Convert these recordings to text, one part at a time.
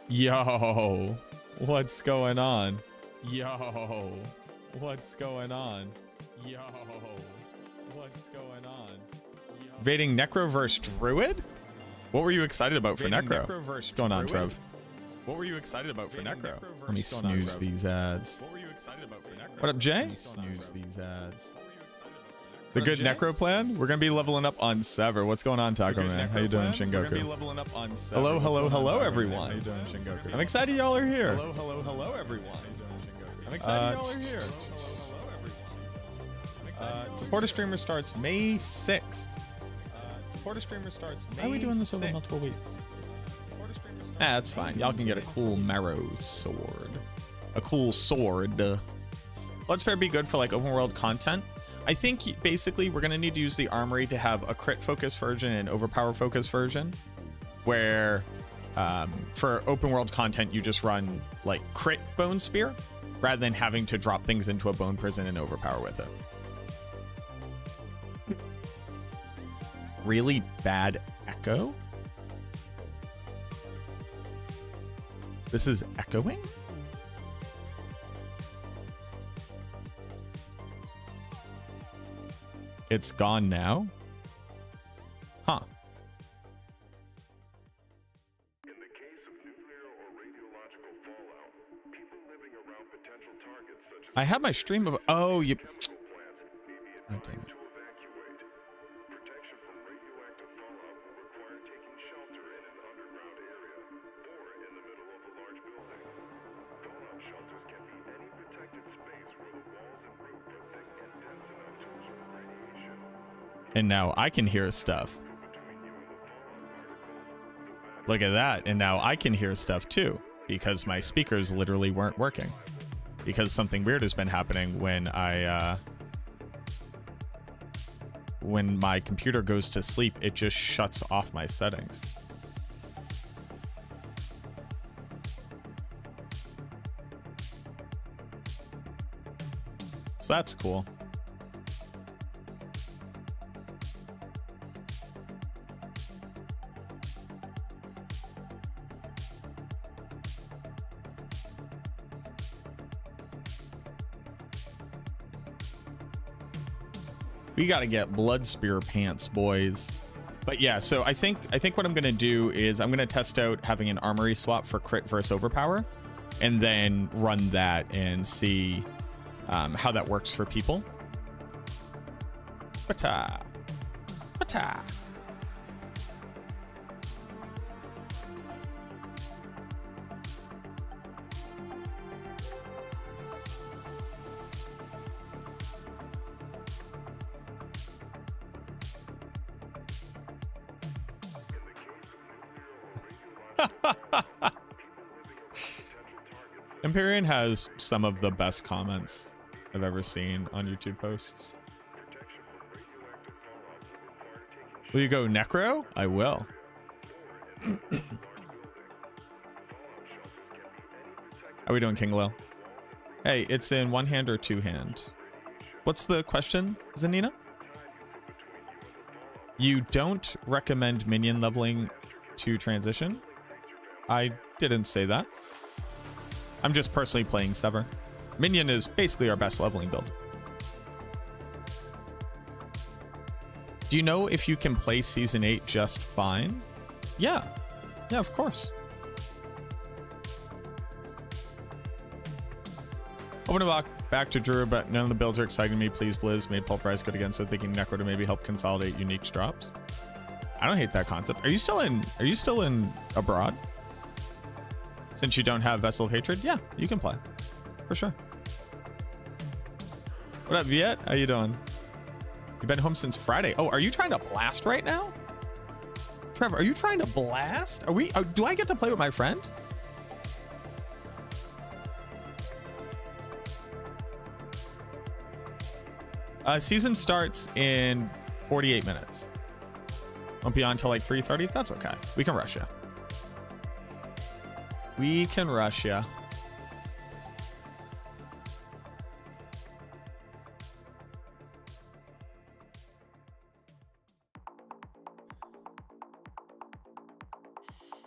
Yo, what's going on? Yo, what's going on? Yo, what's going on? Invading Necro versus Druid? What were you excited about for Necro? What's going on, Trev? What were you excited about for Necro? Let me snooze these ads. What were you excited about for Necro? What up, Jay? Snooze these ads. The good Necro plan? We're going to be leveling up on Sever. What's going on, Taco Man? How you doing, Shingoku? Hello, hello, hello, everyone. How you doing, Shingoku? I'm excited y'all are here. Hello, hello, hello, everyone. I'm excited y'all are here. Supporter streamer starts May 6th. Supporter streamer starts May 6th. Why are we doing this over multiple weeks? That's fine. Y'all can get a cool marrow sword. A cool sword. Let's fair be good for like open world content. I think basically we're going to need to use the armory to have a crit focus version and overpower focus version where for open world content you just run like crit bone spear rather than having to drop things into a bone prison and overpower with it. Really bad echo? This is echoing? It's gone now? Huh. In the case of nuclear or radiological fallout, people living around potential targets such as I have my stream of oh you chemical plants may be advised to evacuate. Protection from radioactive fallout will require taking shelter in an underground area or in the middle of a large building. Fallout shelters can be any protected space where the walls and roof are thick and dense enough to absorb radiation. and now I can hear stuff. Look at that, and now I can hear stuff too because my speakers literally weren't working because something weird has been happening when when my computer goes to sleep, it just shuts off my settings. So that's cool. We gotta get blood spear pants, boys. But yeah, so I think what I'm gonna do is I'm gonna test out having an armory swap for crit versus overpower, and then run that and see how that works for people. Wata, wata. Empyrean has some of the best comments I've ever seen on YouTube posts. Will you go Necro? I will. How are we doing, King Lil? Hey, it's in one hand or two hand. What's the question, Zanina? You don't recommend minion leveling to transition? I didn't say that. I'm just personally playing Sever. Minion is basically our best leveling build. Do you know if you can play Season 8 just fine? Yeah. Yeah, of course. Open a back to Drew, but none of the builds are exciting me. Please, Blizz made Pulverize good again, so thinking Necro to maybe help consolidate unique drops. I don't hate that concept. Are you still in abroad? Since you don't have Vessel of Hatred? Yeah, you can play. For sure. What up, Viet? How you doing? You've been home since Friday. Oh, are you trying to blast right now? Trevor, are you trying to blast? Are we? Do I get to play with my friend? Season starts in 48 minutes. Won't be on until like 3:30. That's okay. We can rush you. We can rush you.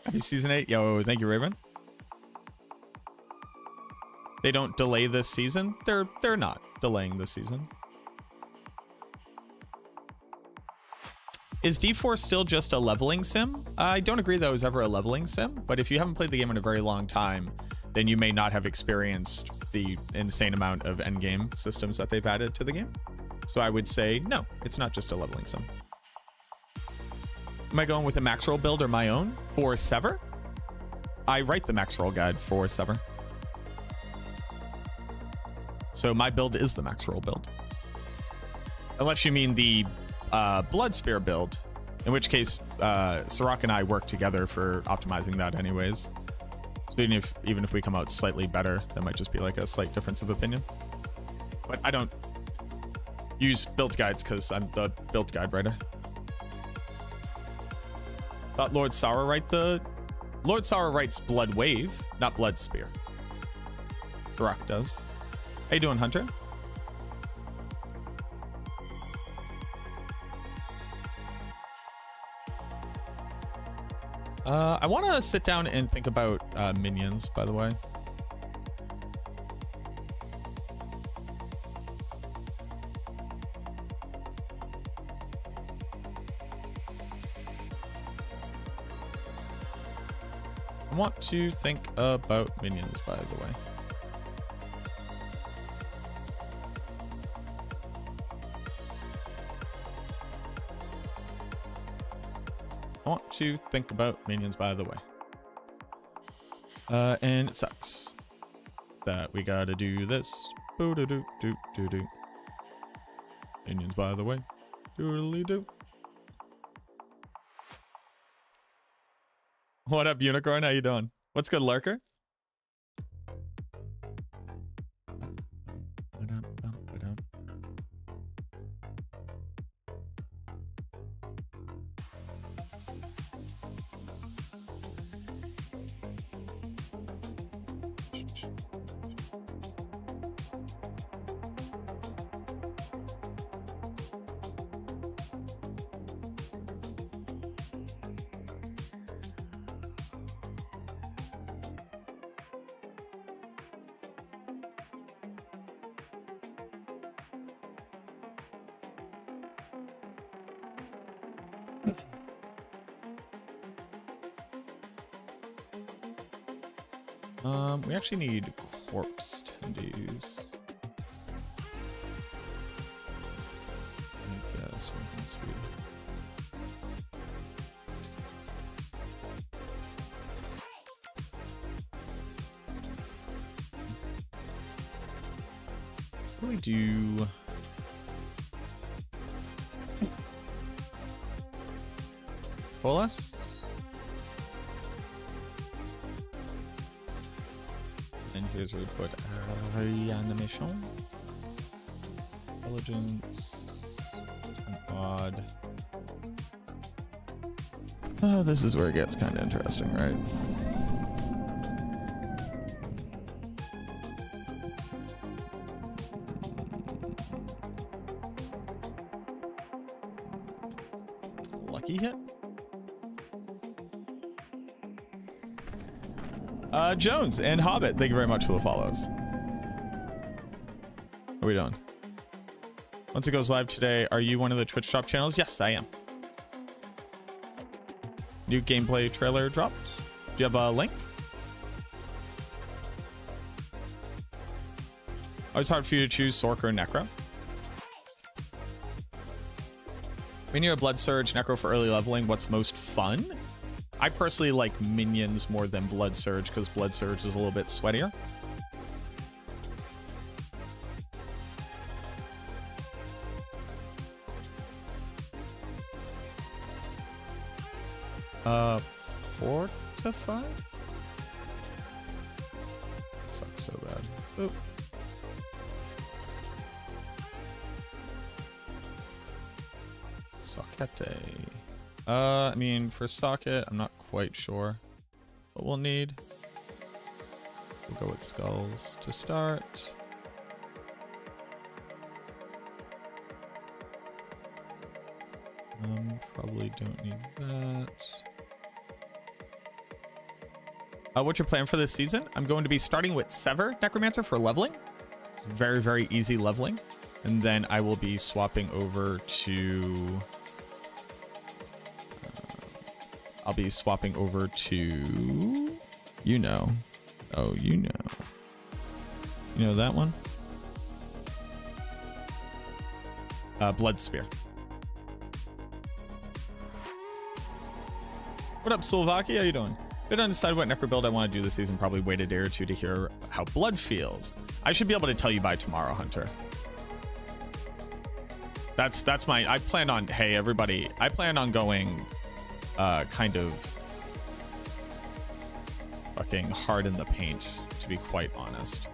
Happy Season 8. Yo, thank you, Raven. They don't delay this season. They're not delaying this season. Is D4 still just a leveling sim? I don't agree that it was ever a leveling sim, but if you haven't played the game in a very long time, then you may not have experienced the insane amount of endgame systems that they've added to the game. So I would say, no, it's not just a leveling sim. Am I going with a max roll build or my own for Sever? I write the max roll guide for Sever. So my build is the max roll build. Unless you mean the Blood Spear build, in which case Sirach and I work together for optimizing that anyways. So even if we come out slightly better, that might just be like a slight difference of opinion. But I don't use build guides because I'm the build guide writer. Thought Lord Sour Lord Sour writes Blood Wave, not Blood Spear. Sirach does. How you doing, Hunter? I want to sit down and think about minions, by the way. I want to think about minions, by the way. I want to think about minions, by the way. And it sucks that we gotta do this. Boo-doo-doo-doo-doo-doo. Minions, by the way. Doodly-doo. What up, Unicorn? How you doing? What's good, Lurker? We actually need corpse tendies. I guess we can speed. What do we do? Coalesce? And here's where we put reanimation, intelligence, and odd. Oh, this is where it gets kind of interesting, right? Lucky hit. Jones and Hobbit, thank you very much for the follows. we doing? Once it goes live today, are you one of the Twitch shop channels? Yes, I am. New gameplay trailer dropped. Do you have a link? Oh, it's hard for you to choose Sork or Necro. When you're a Blood Surge, Necro for early leveling, what's most fun? I personally like minions more than Blood Surge because Blood Surge is a little bit sweatier. Fortify? Sucks so bad. Oop. Sockete. I mean, for socket, I'm not quite sure what we'll need. We'll go with skulls to start. Probably don't need that. What's your plan for this season? I'm going to be starting with Sever Necromancer for leveling. It's very, very easy leveling. And then I will be swapping over to... I'll be swapping over to... You know. Oh, you know. You know that one? Blood Spear. What up, Slovakia? How you doing? Been undecided what Necro build I want to do this season. Probably wait a day or two to hear how blood feels. I should be able to tell you by tomorrow, Hunter. That's my... I plan on... Hey, everybody. I plan on going kind of fucking hard in the paint, to be quite honest.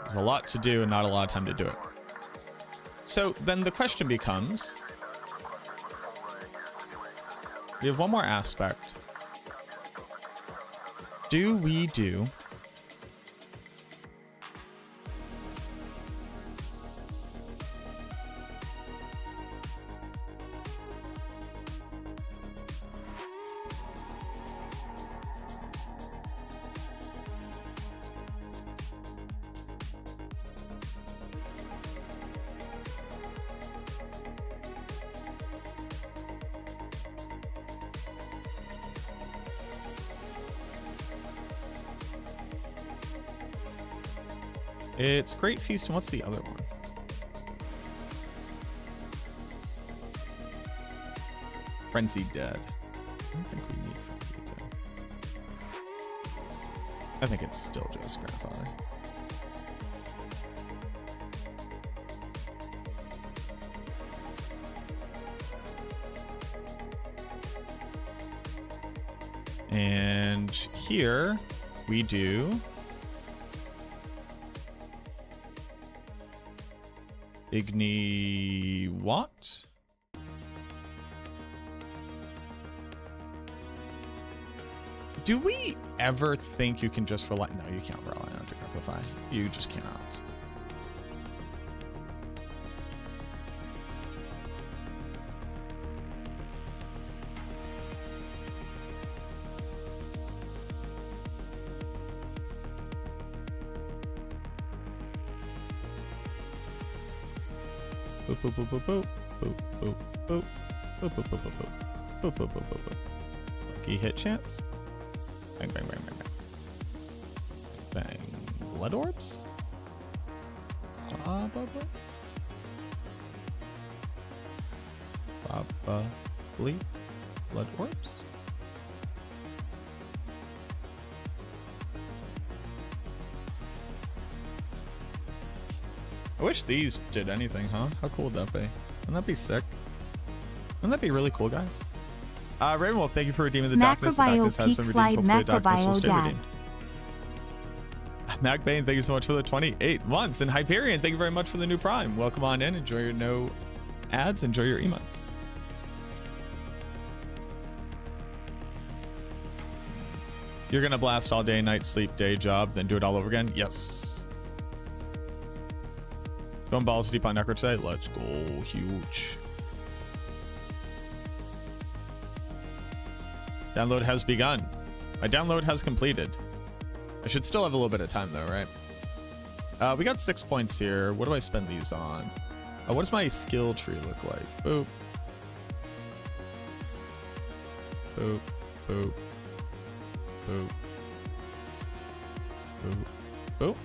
There's a lot to do and not a lot of time to do it. So then the question becomes, we have one more aspect. Do we do It's Great Feast, and what's the other one? Frenzied Dead. I don't think we need Frenzied Dead. I think it's still just Grandfather. And here we do Igni what? Do we ever think you can just rely? No, you can't rely on Decrepify. You just cannot. Boop, boop, boop, boop, boop, boop, boop, boop, boop, boop, boop, boop, boop, boop, boop, boop, boop. Lucky hit chance. Bang, bang, bang, bang, bang. Bang. Blood orbs? Probably. Probably. Blood orbs? I wish these did anything, huh? How cool would that be? Wouldn't that be sick? Wouldn't that be really cool, guys? Ravenwolf, thank you for redeeming the darkness. The darkness has been redeemed. Hopefully the darkness will stay redeemed. Magbane, thank you so much for the 28 months. And Hyperion, thank you very much for the new Prime. Welcome on in. Enjoy your no ads. Enjoy your emotes. You're gonna blast all day, night, sleep, day job, then do it all over again? Yes. Going balls deep on Necro today? Let's go. Huge. Download has begun. My download has completed. I should still have a little bit of time though, right? We got 6 points here. What do I spend these on? What does my skill tree look like? Boop. Boop. Boop. Boop. Boop. Boop.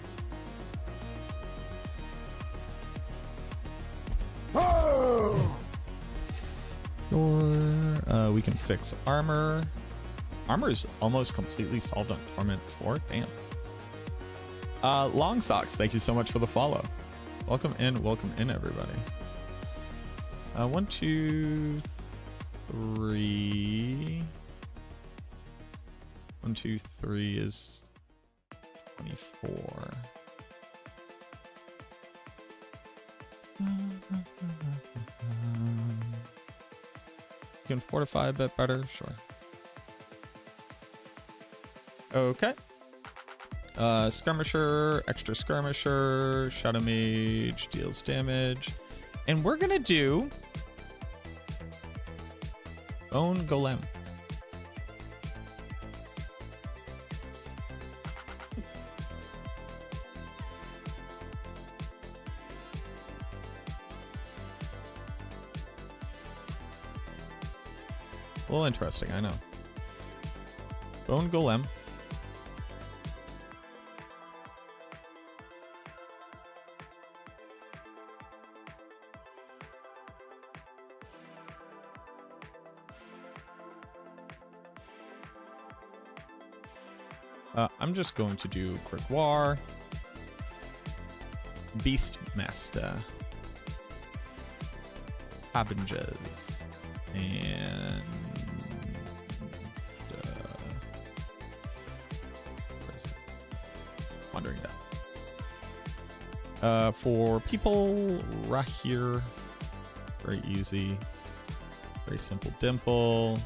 Sure. We can fix armor. Armor is almost completely solved on Torment 4. Damn. Long Socks, thank you so much for the follow. Welcome in, everybody. 1, 2, 3. 1, 2, 3 is 24. You can fortify a bit better, sure. Okay. Skirmisher, extra skirmisher, Shadow Mage deals damage. And we're gonna do Bone Golem. A little interesting, I know. Bone Golem. I'm just going to do Gregoire, Beastmaster, Harbingers, and where is it? Wandering Death. For people, Rahir, very easy, very simple Dimple,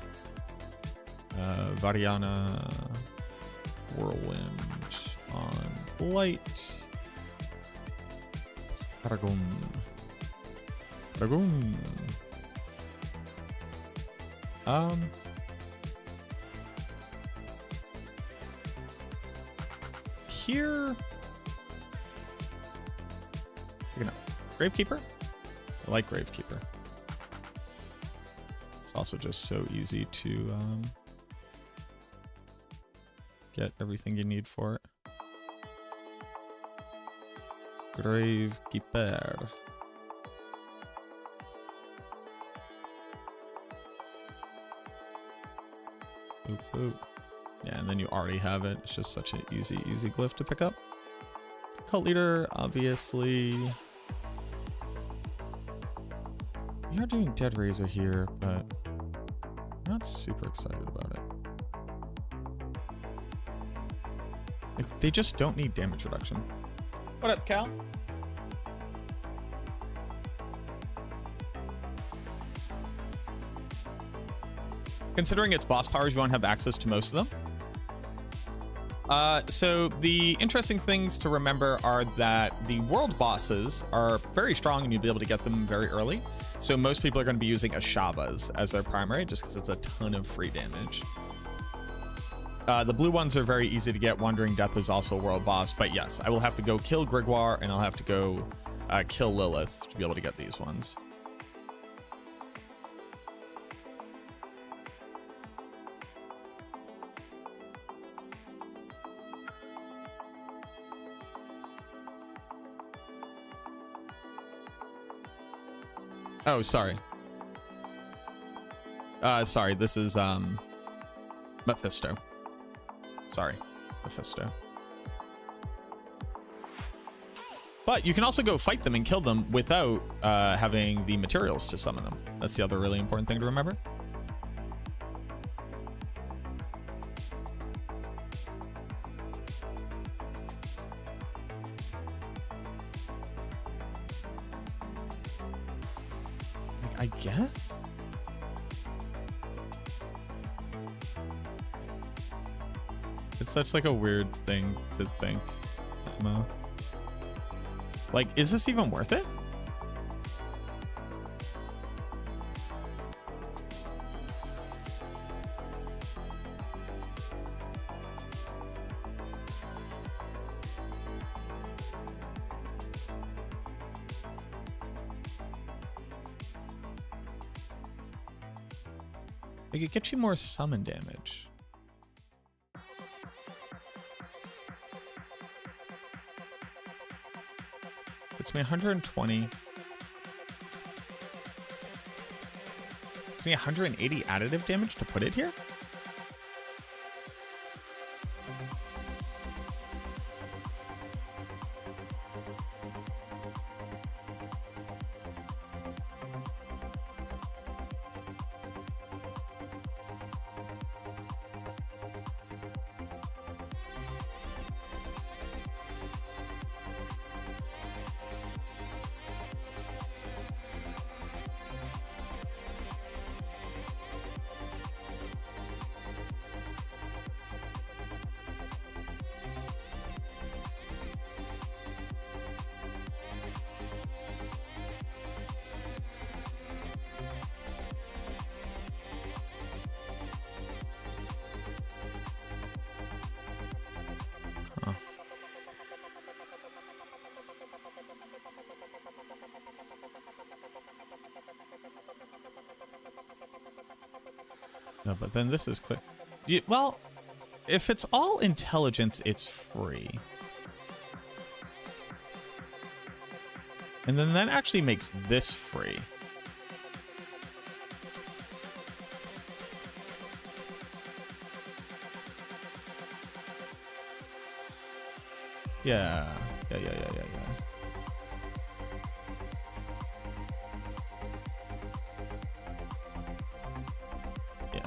Variana, Whirlwind on Blight. Paragon. Here. You know, Gravekeeper. I like Gravekeeper. It's also just so easy to get everything you need for it. Gravekeeper. Oop, oop. Yeah, and then you already have it. It's just such an easy glyph to pick up. Cult Leader, obviously. We are doing Dead Razor here, but I'm not super excited about it. They just don't need damage reduction. What up, Cal? Considering it's boss powers, you won't have access to most of them. So the interesting things to remember are that the world bosses are very strong and you'll be able to get them very early. So most people are going to be using Ashabas as their primary just because it's a ton of free damage. The blue ones are very easy to get. Wandering Death is also a world boss, but yes, I will have to go kill Gregoire and I'll have to go kill Lilith to be able to get these ones. Oh, sorry. Sorry, this is Mephisto. Sorry, Mephisto. But you can also go fight them and kill them without having the materials to summon them. That's the other really important thing to remember. I guess? such like a weird thing to think. Mo. Like, is this even worth it? Like, it gets you more summon damage. It's me 120. It's me 180 additive damage to put it here? No, but then this is clear. Well, if it's all intelligence, it's free. And then that actually makes this free. Yeah. Yeah.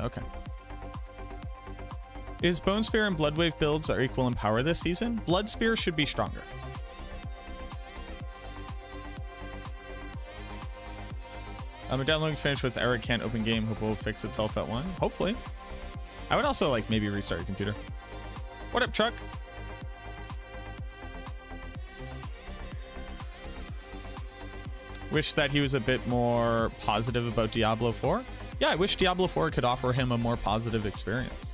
Okay. Is Bone Spear and Blood Wave builds are equal in power this season? Blood Spear should be stronger. I'm downloading finish with Eric can't open game. Hope it will fix itself at one. Hopefully. I would also like maybe restart your computer. What up, Chuck? Wish that he was a bit more positive about Diablo 4. Yeah, I wish Diablo 4 could offer him a more positive experience.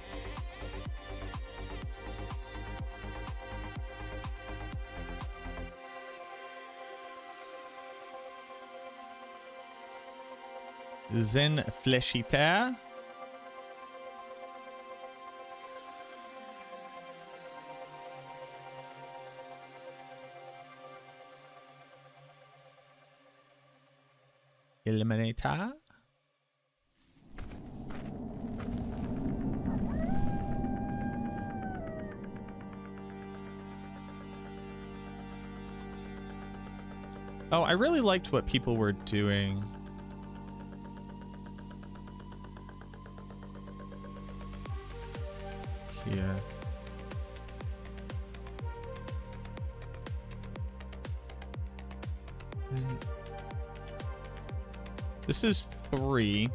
Zen Fleshita. Eliminator. Oh, I really liked what people were doing. Here. This is 3.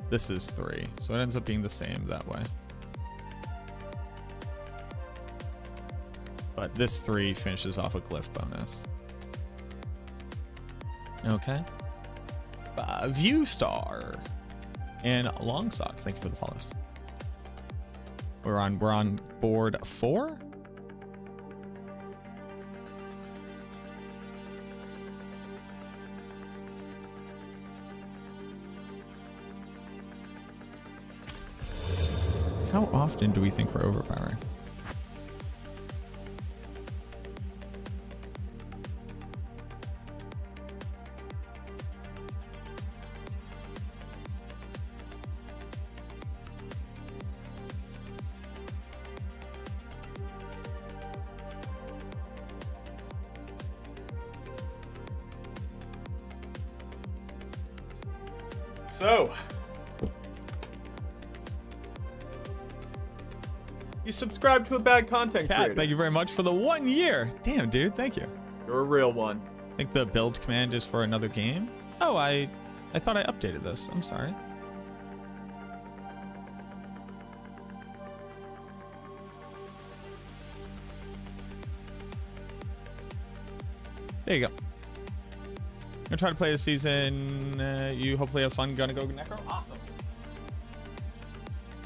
This is 3. So it ends up being the same that way. But this 3 finishes off a glyph bonus. Okay. View Star and Long Socks. Thank you for the follows. We're on board 4. How often do we think we're overpowering? So, you subscribe to a bad content creator. Thank you very much for the 1 year. Damn, dude, thank you. You're a real one. I think the build command is for another game. Oh, I thought I updated this. I'm sorry. There you go. Gonna try to play this season. You hopefully have fun. Gonna go Necro. Awesome.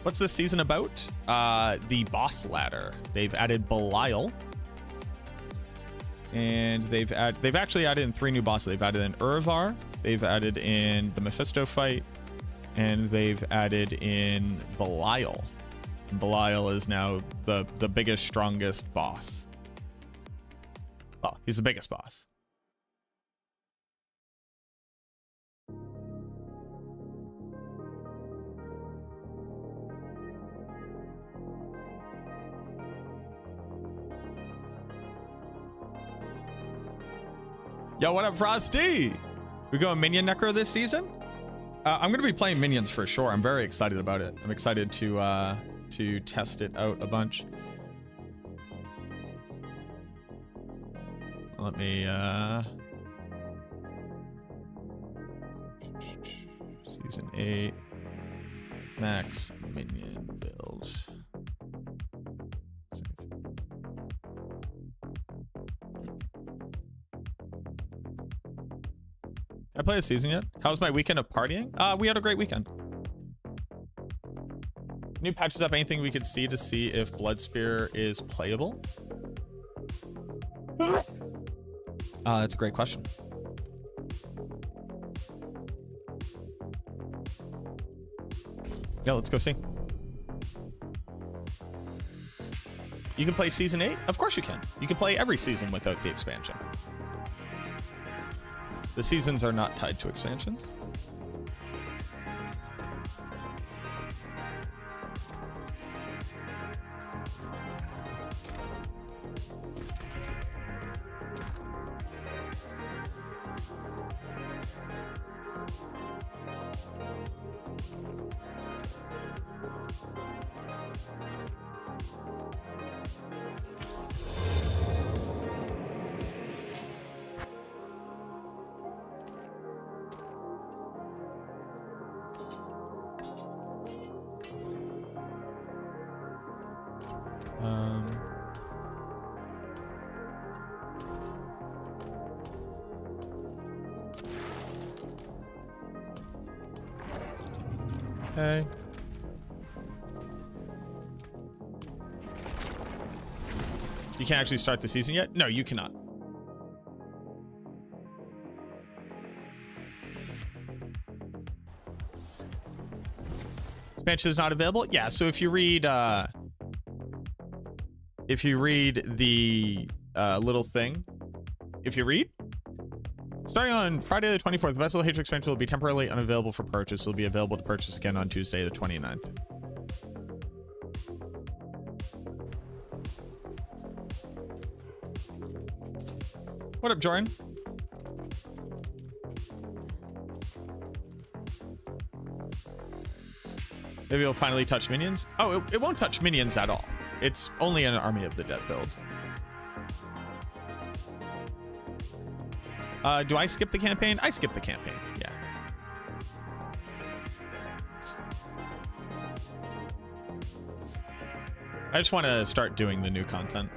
What's this season about? The boss ladder. They've added Belial. And they've actually added in 3 new bosses. They've added in Urivar, they've added in the Mephisto fight, and they've added in Belial. And Belial is now the biggest, strongest boss. Well, he's the biggest boss. Yo, what up, Frosty? We going Minion Necro this season? I'm gonna be playing Minions for sure. I'm very excited about it. I'm excited to test it out a bunch. Let me Season 8 Max Minion build. Save. I play a season yet? How was my weekend of partying? We had a great weekend. New patches up anything we could see to see if Blood Spear is playable? That's a great question. Yeah, let's go see. You can play season 8? Of course you can. You can play every season without the expansion. The seasons are not tied to expansions. Okay. You can't actually start the season yet? No, you cannot. Expansion is not available? Yeah, so if you read the little thing, starting on Friday the 24th, the Vessel Hatred expansion will be temporarily unavailable for purchase. It will be available to purchase again on Tuesday the 29th. What up, Jordan? Maybe it'll finally touch minions. Oh, it won't touch minions at all. It's only an Army of the Dead build. Do I skip the campaign? I skip the campaign, yeah. I just want to start doing the new content.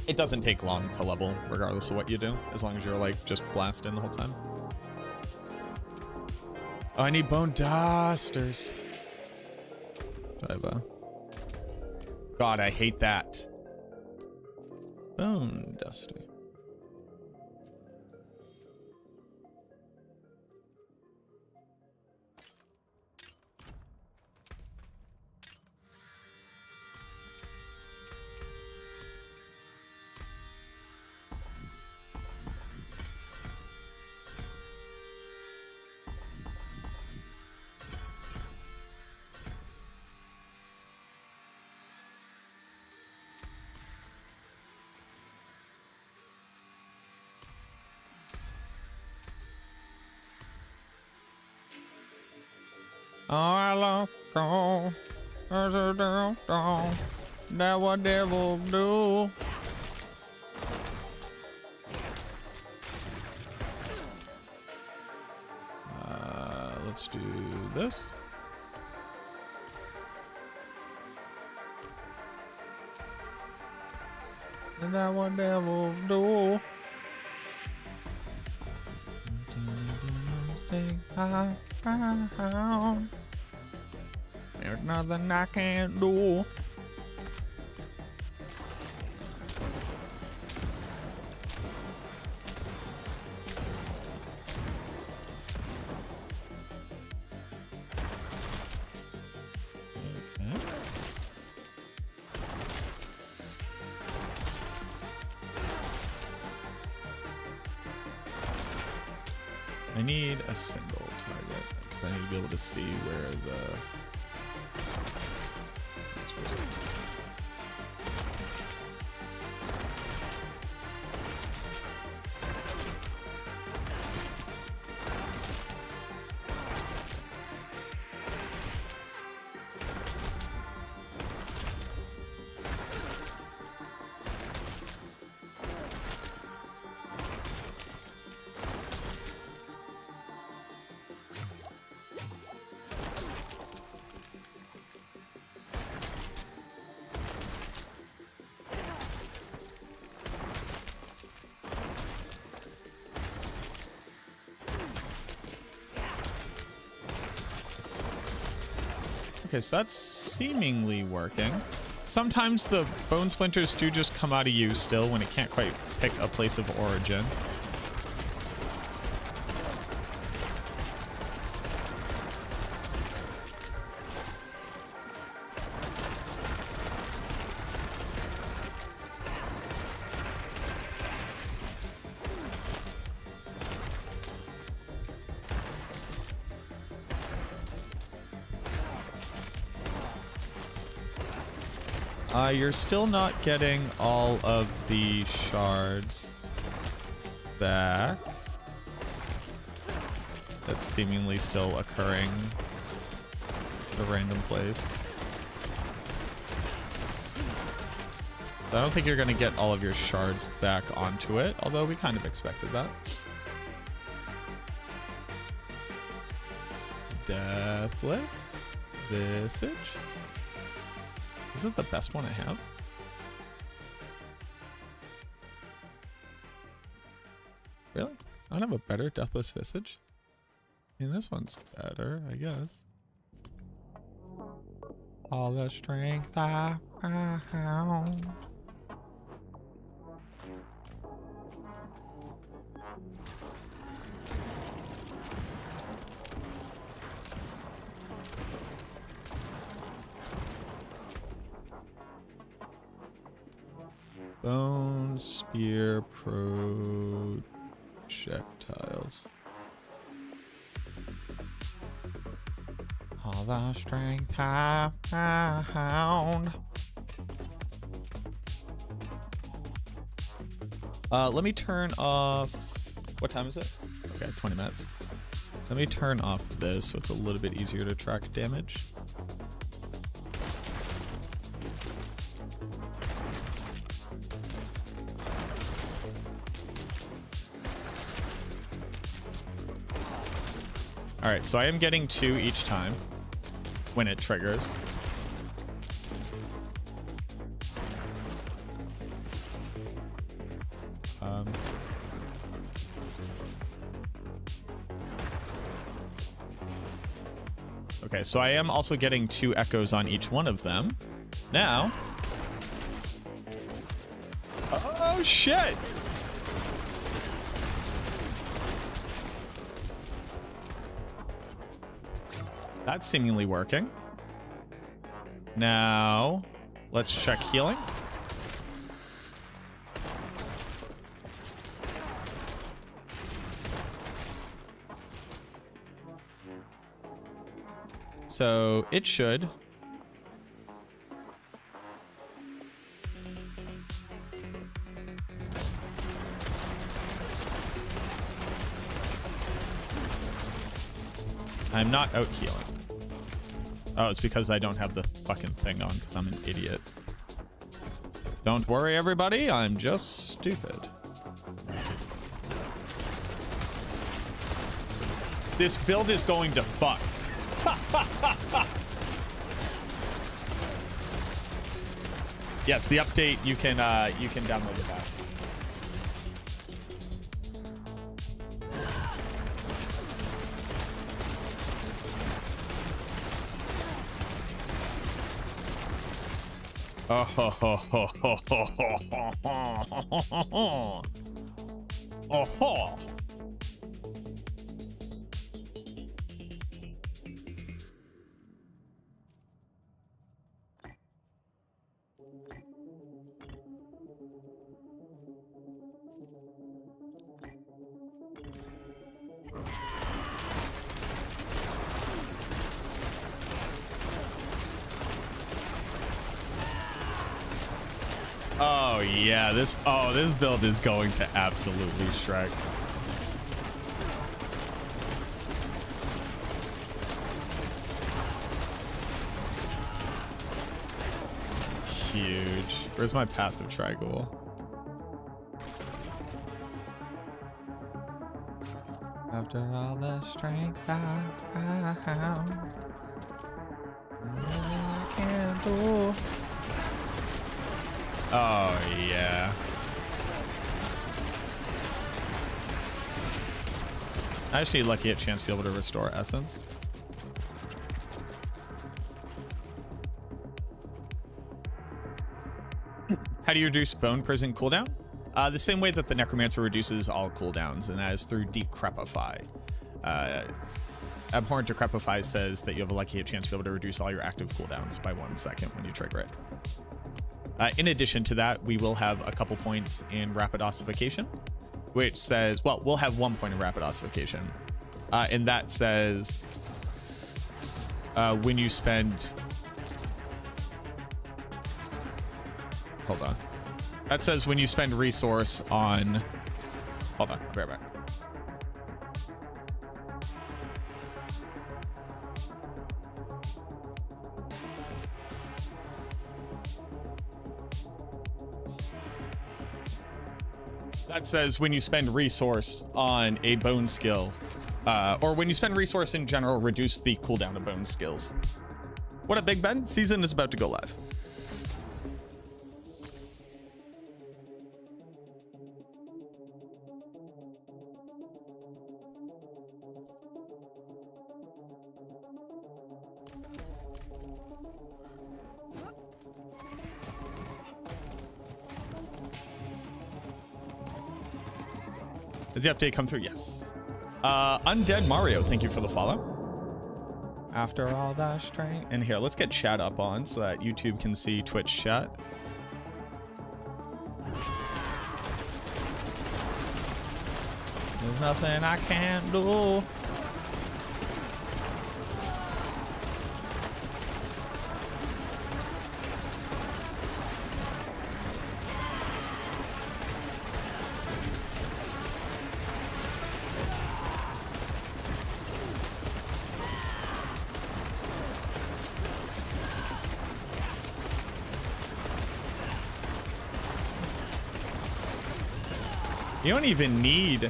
It doesn't take long to level, regardless of what you do, as long as you're like just blasting the whole time. Oh, I need bone dusters. Do I have a... God, I hate that. Bone duster. I love go. That what devil do. Let's do this. And that what devils do. I found. There's nothing I can't do. I need a single target because I need to be able to see where the. Okay, so that's seemingly working. Sometimes the bone splinters do just come out of you still when it can't quite pick a place of origin. You're still not getting all of the shards back. That's seemingly still occurring at a random place. So I don't think you're going to get all of your shards back onto it, although we kind of expected that. Deathless Visage. This is the best one I have. Really? I don't have a better Deathless Visage? I mean, this one's better, I guess. All the strength I found. Bone spear projectiles. All the strength I found. Let me turn off. What time is it? Okay, 20 minutes. Let me turn off this so it's a little bit easier to track damage. All right, so I am getting 2 each time when it triggers. Okay, so I am also getting 2 echoes on each one of them. Now. Oh, shit! That's seemingly working. Now, let's check healing. So it should. I'm not out healing. Oh, it's because I don't have the fucking thing on because I'm an idiot. Don't worry, everybody. I'm just stupid. This build is going to fuck. Yes, the update, you can download the patch. Oh ho ho ho ho ho ho ho ho. Oh ho. Oh yeah, this build is going to absolutely Shrek. Huge. Where's my path of Trigul? After all the strength I found, I can't do. Oh yeah. Actually lucky at chance to be able to restore essence. How do you reduce bone prison cooldown? The same way that the necromancer reduces all cooldowns, and that is through decrepify. Abhorrent Decrepify says that you have a lucky hit chance to be able to reduce all your active cooldowns by 1 second when you trigger it. In addition to that, we will have a couple points in Rapid Ossification, which says, well, we'll have 1 point in Rapid Ossification. And that says when you spend... Hold on. That says when you spend resource on... Hold on, I'll be right back. That says when you spend resource on a bone skill, or when you spend resource in general, reduce the cooldown of bone skills. What up, Big Ben? Season is about to go live. Does the update come through? Yes. Undead Mario, thank you for the follow. After all that strength. And here, let's get chat up on so that YouTube can see Twitch chat. There's nothing I can't do. You don't even need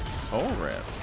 Soul Rift.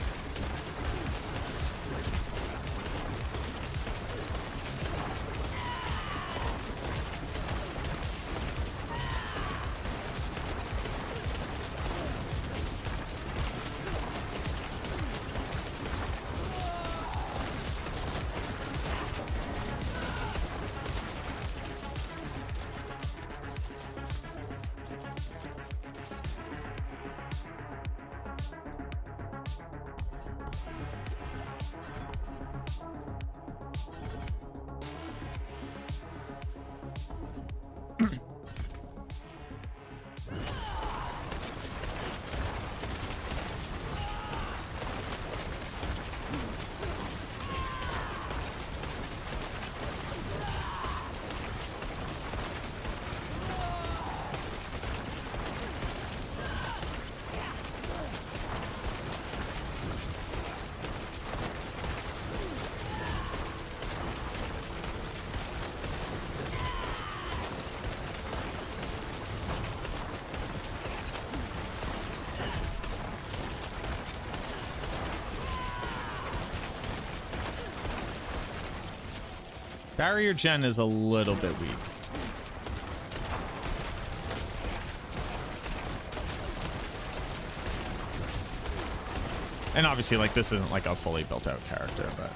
Barrier gen is a little bit weak. And obviously, like, this isn't like a fully built out character, but.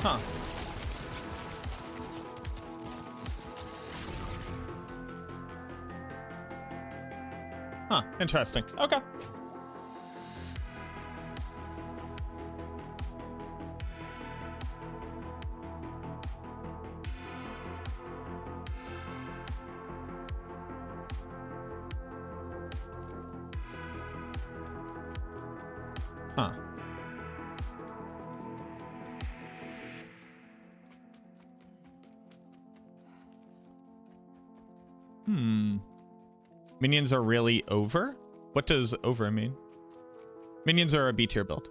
Huh. Huh. Interesting. Okay. Huh. Minions are really over? What does over mean? Minions are a B tier build.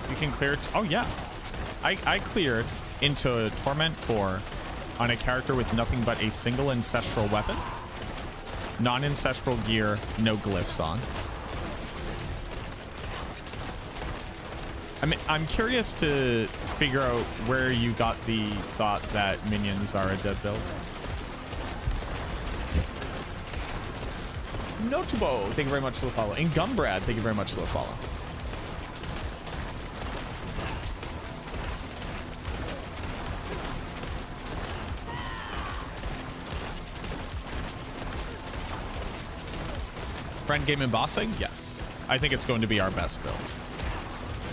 You can clear. Oh, yeah. I cleared into Torment 4 on a character with nothing but a single ancestral weapon, non-ancestral gear, no glyphs on. I mean, I'm curious to figure out where you got the thought that minions are a dead build. Notable, thank you very much for the follow. And Gumbrad, thank you very much for the follow. Friend game and bossing? Yes. I think it's going to be our best build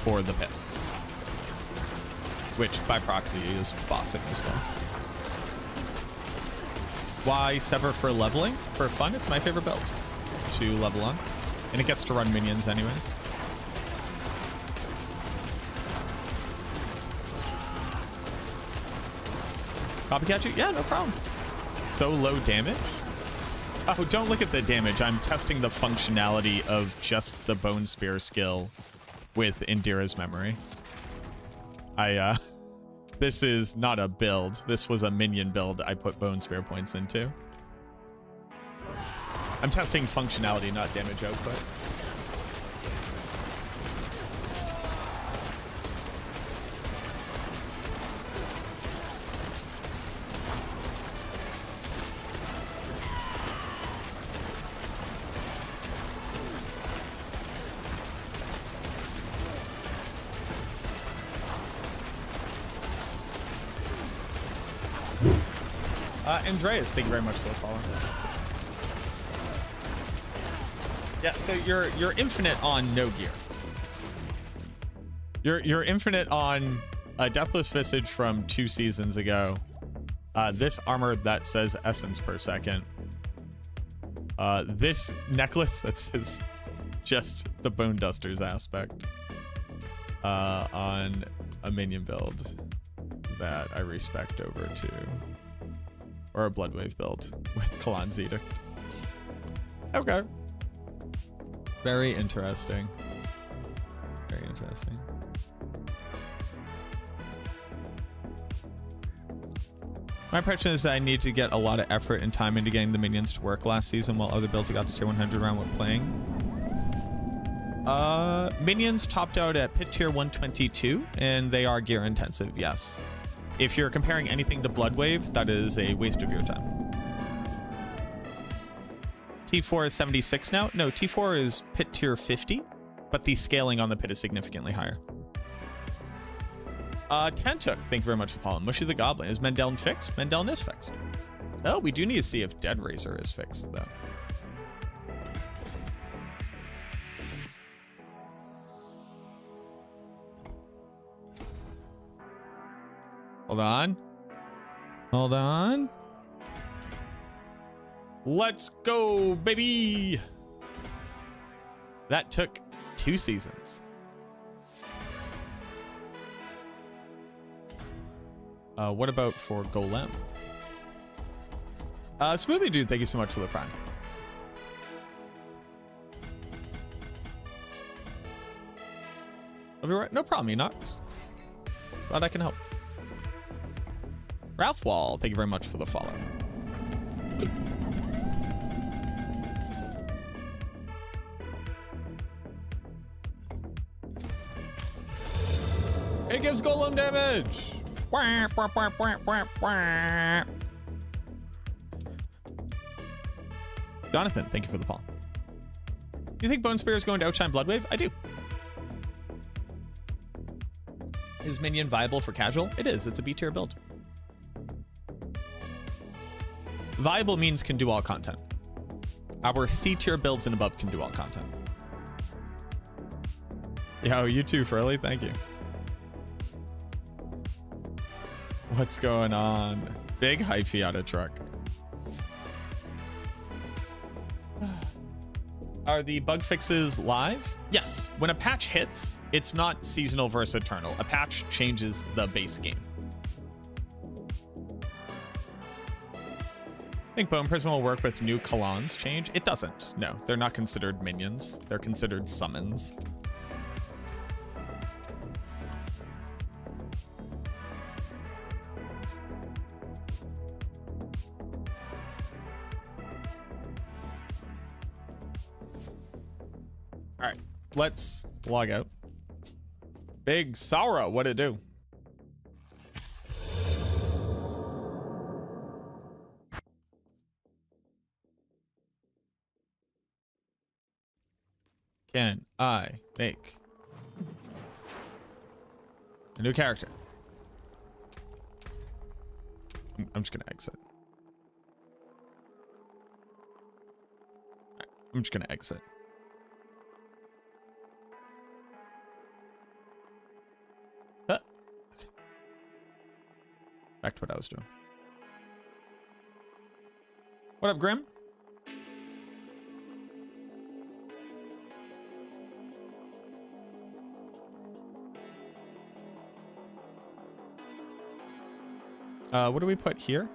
for the pit. Which, by proxy, is bossing as well. Why Sever for leveling? For fun, it's my favorite build to level on. And it gets to run minions anyways. Copycat you? Yeah, no problem. So low damage? Oh, don't look at the damage. I'm testing the functionality of just the Bone Spear skill with Indira's memory. This is not a build. This was a minion build I put Bone Spear points into. I'm testing functionality, not damage output. Andreas, thank you very much for the follow. Yeah, so you're infinite on no gear. You're infinite on a Deathless Visage from 2 seasons ago. This armor that says essence per second. This necklace that says just the Bone Dusters aspect. On a minion build that I respect over to. Or a Bloodwave build with Kalan's Edict. Okay. Very interesting. Very interesting. My impression is that I need to get a lot of effort and time into getting the minions to work last season while other builds got to tier 100 around when playing. Minions topped out at pit tier 122 and they are gear intensive, yes. If you're comparing anything to Bloodwave, that is a waste of your time. T4 is 76 now. No, T4 is pit tier 50, but the scaling on the pit is significantly higher. Tantuk, thank you very much for following. Mushy the Goblin, is Mendeln fixed? Mendeln is fixed. Oh, we do need to see if Dead Razor is fixed, though. Hold on. Hold on. Let's go, baby. That took 2 seasons. What about for Golem? Smoothie Dude, thank you so much for the prime. I'll be right. No problem, Enox. Glad I can help. Ralph Wall, thank you very much for the follow. It gives Golem damage. Wah, wah, wah, wah, wah, wah. Jonathan, thank you for the follow. You think Bone Spear is going to outshine Bloodwave? I do. Is Minion viable for casual? It is. It's a B tier build. Viable means can do all content. Our C tier builds and above can do all content. Yo, you too, Furley. Thank you. What's going on? Big hyphy out of truck. Are the bug fixes live? Yes. When a patch hits, it's not seasonal versus eternal. A patch changes the base game. I think Bone Prism will work with new Kalans change. It doesn't. No, they're not considered minions. They're considered summons. All right, let's log out. Big Saura, what'd it do? Can I make a new character? I'm just gonna exit. I'm just gonna exit. Huh. Okay. Back to what I was doing. What up, Grim? What do we put here?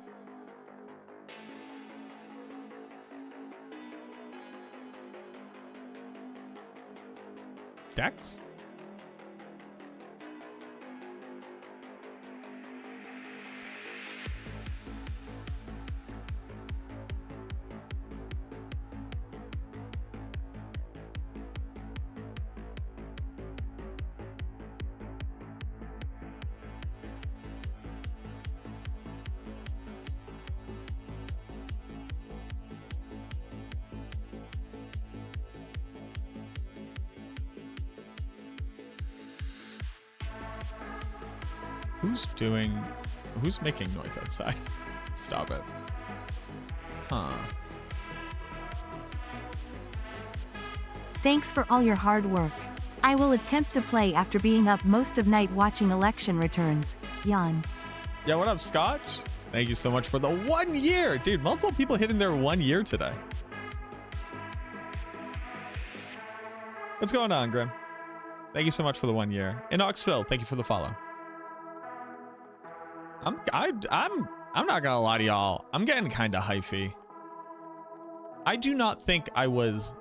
Dex? Who's making noise outside? Stop it. Huh. Thanks for all your hard work. I will attempt to play after being up most of night watching election returns. Yawn. Yeah, what up, Scotch? Thank you so much for the 1 year. Dude, multiple people hitting their 1 year today. What's going on, Grim? Thank you so much for the 1 year. In Oxville, thank you for the follow. I'm not gonna lie to y'all. I'm getting kind of hyphy. I do not think I was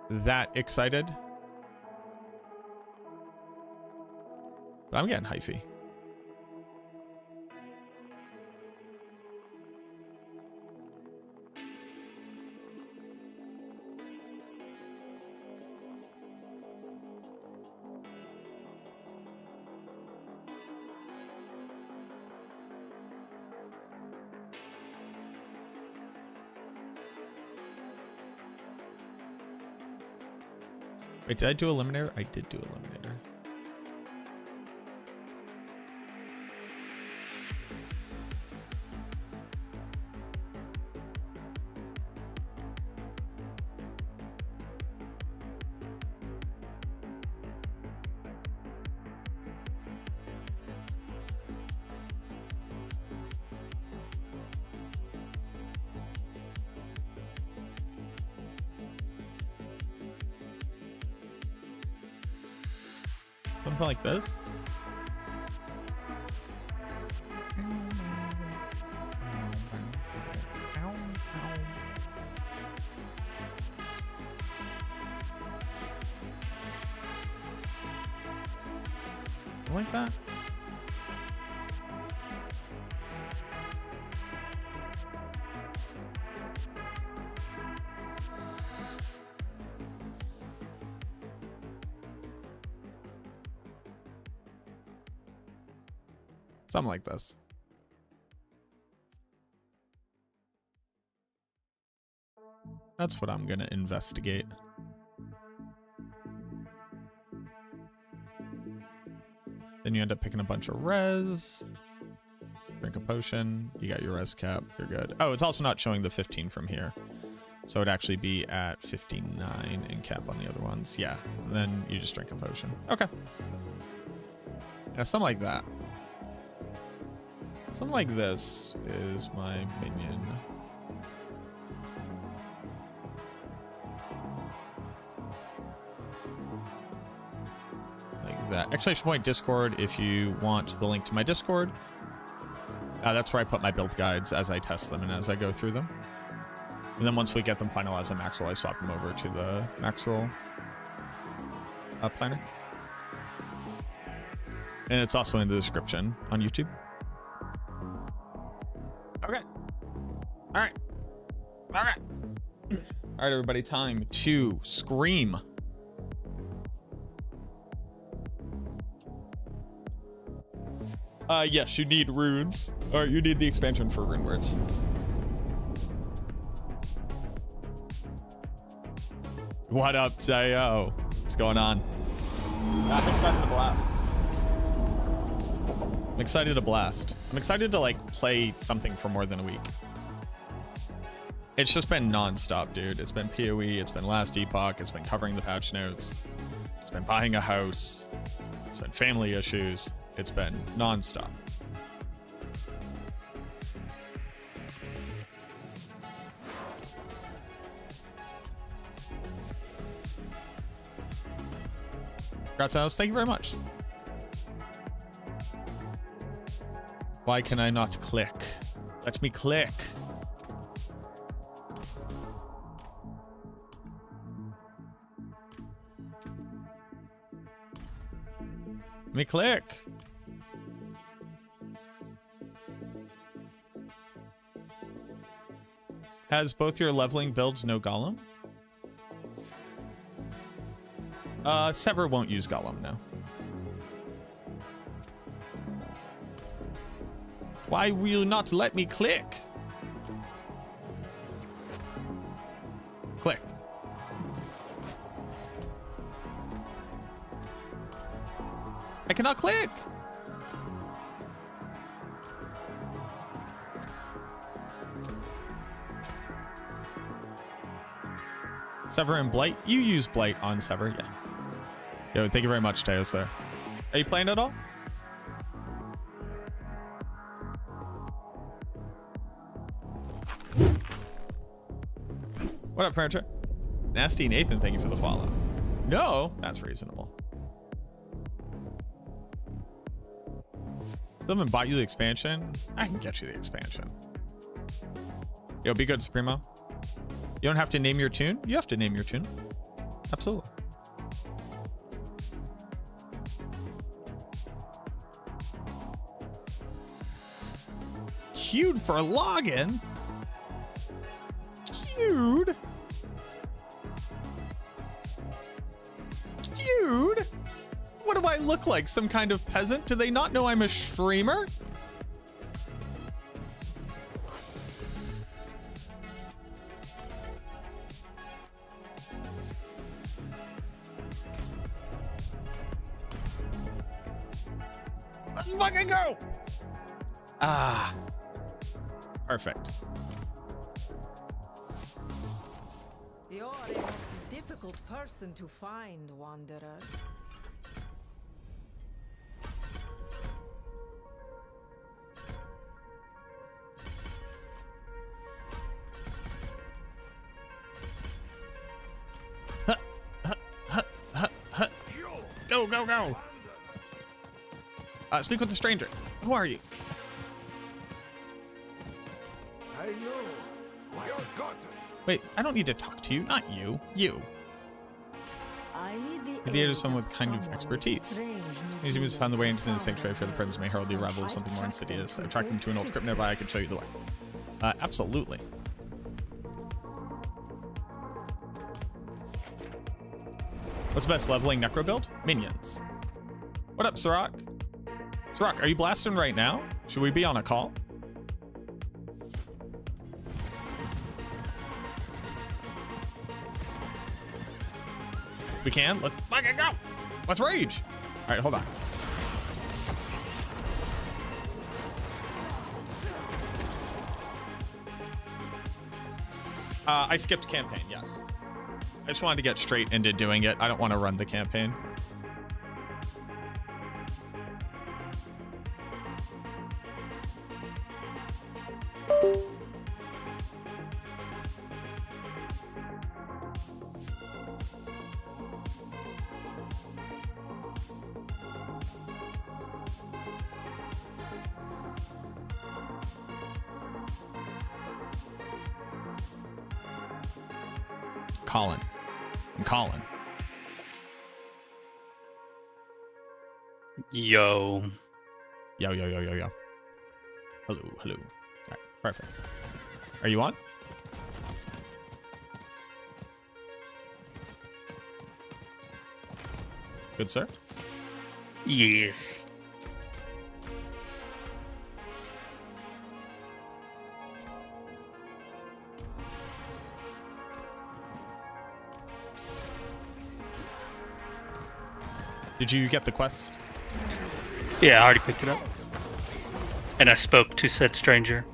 that excited, but I'm getting hyphy. Wait, did I do Eliminator? I did do Eliminator. Something like this. Like that. Something like this. That's what I'm gonna investigate. Then you end up picking a bunch of res. Drink a potion. You got your res cap. You're good. Oh, it's also not showing the 15 from here. So it'd actually be at 59 and cap on the other ones. Yeah. And then you just drink a potion. Okay. Yeah, something like that. Something like this is my minion. Like that. Exclamation point Discord if you want the link to my Discord. That's where I put my build guides as I test them and as I go through them. And then once we get them finalized on Maxroll, I swap them over to the Maxroll planner. And it's also in the description on YouTube. Okay. All right. All right. All right, everybody. Time to scream. Yes, you need runes. Or you need the expansion for rune words. What up, Tayo? What's going on? I'm excited to blast. I'm excited to blast. I'm excited to like play something for more than a week. It's just been non-stop, dude. It's been PoE, it's been Last Epoch, it's been covering the patch notes, it's been buying a house, it's been family issues, it's been non-stop. Congrats, Alice. Thank you very much. Why can I not click? Let me click. Let me click. Has both your leveling builds no golem? Sever won't use golem now. Why will you not let me click? Click. I cannot click. Sever and Blight. You use Blight on Sever, yeah. Yo, thank you very much, Teo, sir. Are you playing at all? What up, furniture? Nasty Nathan, thank you for the follow. No, that's reasonable. Still haven't bought you the expansion? I can get you the expansion. Yo, be good, Supremo. You don't have to name your tune? You have to name your tune. Absolutely. Queued for login? Queued? Queued? What do I look like? Some kind of peasant? Do they not know I'm a streamer? Let's fucking go! Ah. Perfect. You're a most difficult person to find, Wanderer. Go, go, go! Speak with the stranger. Who are you? I know. You're God. Wait, I don't need to talk to you. Not you. You. I need The the aid aid of someone of with kind of someone with expertise. strange These humans found the way into the nuclear sanctuary for the presence may herald the arrival of something more insidious. I tracked them to an old crypt nearby. I could show you the way. Absolutely. What's best leveling Necro build? Minions. What up, Sirach? Sirach, are you blasting right now? Should we be on a call? We can? Let's fucking go! Let's rage! Alright, hold on. I skipped campaign, yes. I just wanted to get straight into doing it. I don't want to run the campaign. Colin. I'm Colin. Yo. Yo, yo, yo, yo, yo. Hello, hello. All right, perfect. Are you on? Good, sir. Yes. Did you get the quest? Yeah, I already picked it up. And I spoke to said stranger.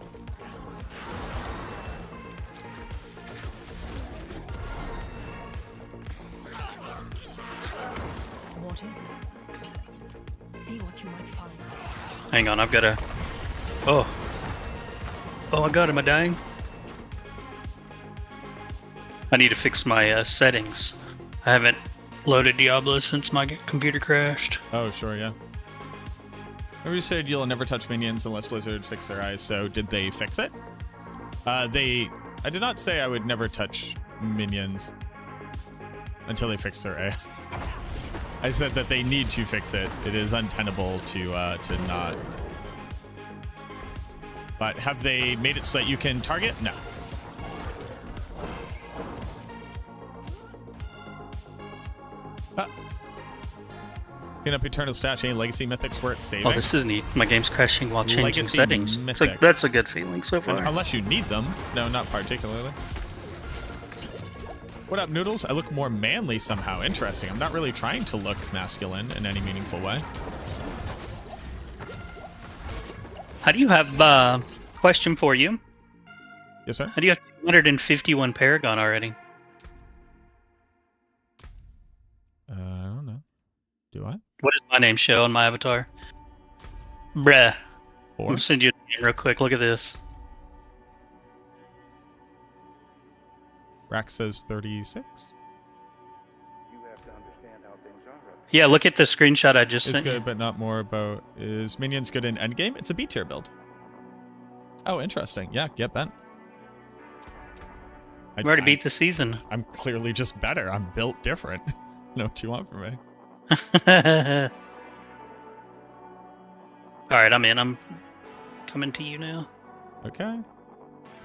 What is this? See what you might find. Hang on, I've got to... Oh. Oh my god, am I dying? I need to fix my settings. I haven't loaded Diablo since my computer crashed. Oh, sure, yeah. Remember you said you'll never touch minions unless Blizzard fix their eyes, so did they fix it? I did not say I would never touch minions until they fix their eye. I said that they need to fix it. It is untenable to not. But have they made it so that you can target? No. Clean up Eternal Stash, any Legacy Mythics where it's saving. Oh, this is neat. My game's crashing while changing Legacy settings. It's like, Mythics. that's a good feeling so far. Unless you need them. No, not particularly. What up, Noodles? I look more manly somehow. Interesting. I'm not really trying to look masculine in any meaningful way. How do you have, question for you. Yes, sir? How do you have 251 Paragon already? I don't know. Do I? What does my name show on my avatar? Bruh. 4? I'll send you a name real quick. Look at this. Rack says 36. Yeah, look at the screenshot I just It's sent you. good, but not more about... Is Minions good in endgame? It's a B tier build. Oh, interesting. Yeah, get bent. We already beat the season. I'm clearly just better. I'm built different. Know what you want from me. Alright, I'm in. I'm coming to you now. Okay. I'm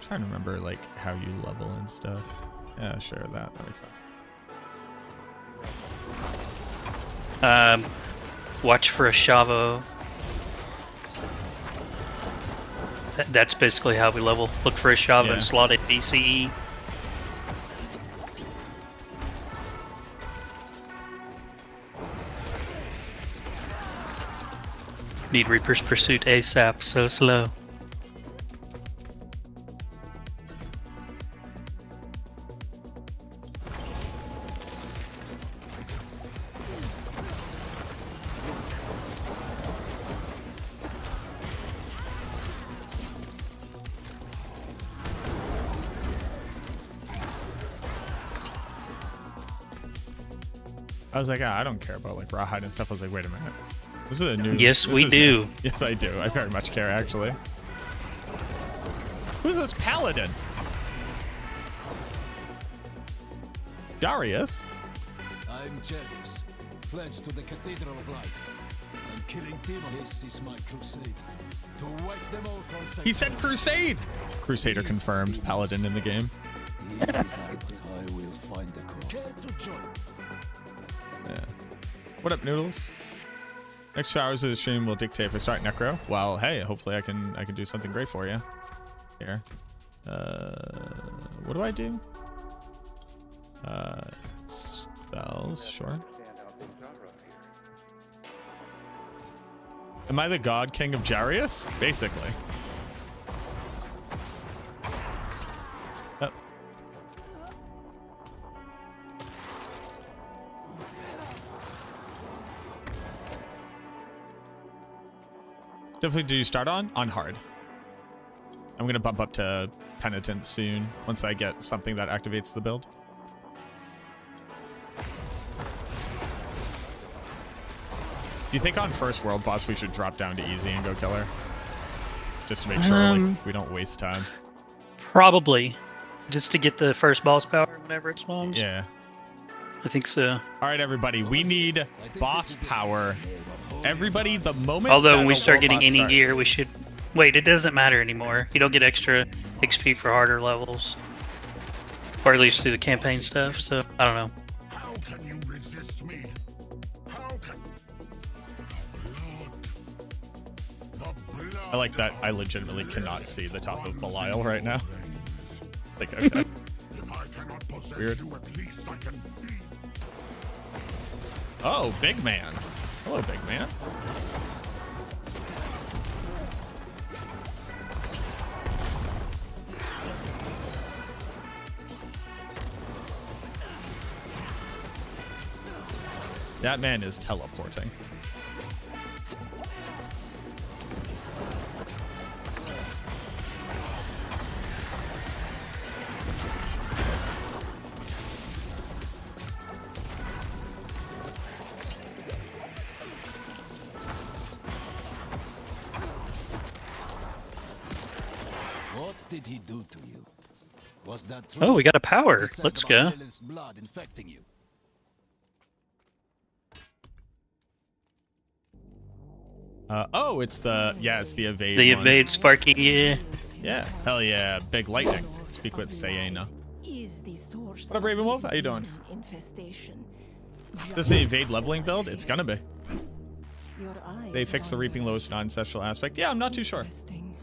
trying to remember, like, how you level and stuff. Yeah, sure, that makes sense. Watch for a Shavo. That's basically how we level. Look for a Shavo Yeah. and slot it DCE. Need Reaper's Pursuit ASAP, so slow. I was like, I don't care about like rawhide and stuff. I was like, wait a minute. This is a new. Yes, we do. Yes, I do. I very much care, actually. Who's this paladin? Darius? I'm Jarius, pledged to the Cathedral of Light. I'm killing demons. This is my crusade. To wipe them all from He said crusade! Crusader confirmed. Paladin in the game. I will find the cross. Care to join? Yeah. What up, Noodles? Next 2 hours of the stream will dictate if I start Necro. Well, hey, hopefully I can do something great for you. Here. What do I do? Spells, sure. Am I the god king of Jarius? Basically. Oh. Definitely, do you start on? On hard. I'm gonna bump up to Penitent soon, once I get something that activates the build. Do you think on first world boss we should drop down to easy and go kill her? Just to make sure like we don't waste time. Probably. Just to get the first boss power whenever it spawns. Yeah. I think so. Alright everybody, we need boss power. Everybody, the moment Although that when we a start world getting boss any starts- gear, we should... Wait, it doesn't matter anymore. You don't get extra XP for harder levels. Or at least through the campaign stuff, so I don't know. How can you resist me? How can... The blood. I like that I legitimately cannot see the top of Belial right now. Like, okay. If I cannot possess Weird. you, at least I can feel. Oh, big man. Hello, big man. That man is teleporting. What did he do to you? Was that true? Oh, we got a power. What he said Let's about go. Lilith's blood infecting you? Oh, it's the evade The one. evade Sparky, yeah. Yeah, hell yeah, big lightning. Speak with Sayena. Is the source What up, Ravenwolf? How you doing? infestation. This is an evade leveling build? It's gonna be. Your eyes They fixed the Reaping Lowest non-ancestral aspect. Yeah, I'm not too sure. Interesting.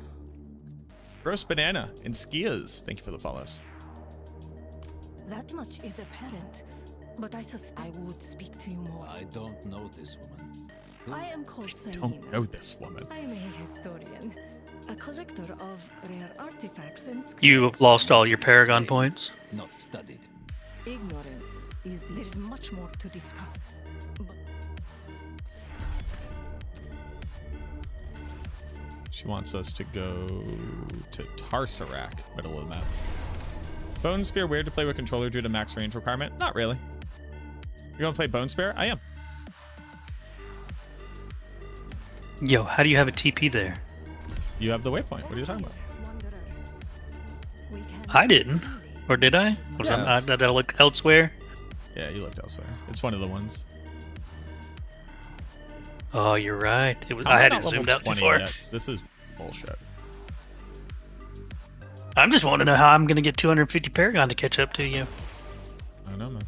Roast Banana and Skias. Thank you for the follows. That much is apparent, but I suspect I would speak to you more. I don't know this woman. Who? I am called Selena. Don't know this woman. I'm a historian, a collector of rare artifacts and scripts. You have lost all your Paragon points. Not studied. Ignorance is there is much more to discuss. But She wants us to go to Tarsarak, middle of the map. Bone Spear, weird to play with controller due to max range requirement? Not really. You're gonna play Bone Spear? I am. Yo, how do you have a TP there? You have the waypoint. What are you talking about? Wanderer, we can I didn't. Or did I? Was Yeah, it's- did I look elsewhere? Yeah, you looked elsewhere. It's one of the ones. Oh, you're right. It was, How am I had not it level zoomed out too 20 far. yet? This is bullshit. I'm just wanting to know how I'm going to get 250 Paragon to catch up to you. I don't know, man.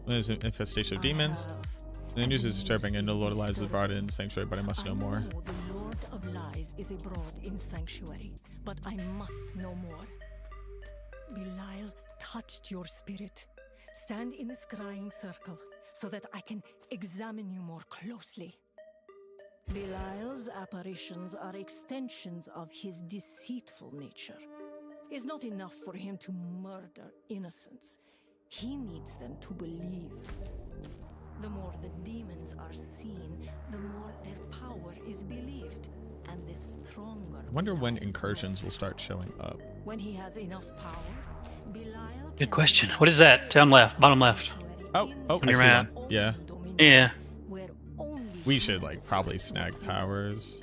There's an infestation of demons. The news is disturbing, and no Lord of Lies is brought in Sanctuary, but I must know more. know the Lord of Lies is abroad in Sanctuary, but I must know more. Belial touched your spirit. Stand in the scrying circle so that I can examine you more closely. Belial's apparitions are extensions of his deceitful nature. It's not enough for him to murder innocents. He needs them to believe. The more the demons are seen, the more their power is believed, and the stronger. I wonder when incursions will start showing up. When he has enough power, Good question. What is that? Down left, bottom left. Oh, On I your see map. one. Yeah. Yeah. We should like probably snag powers.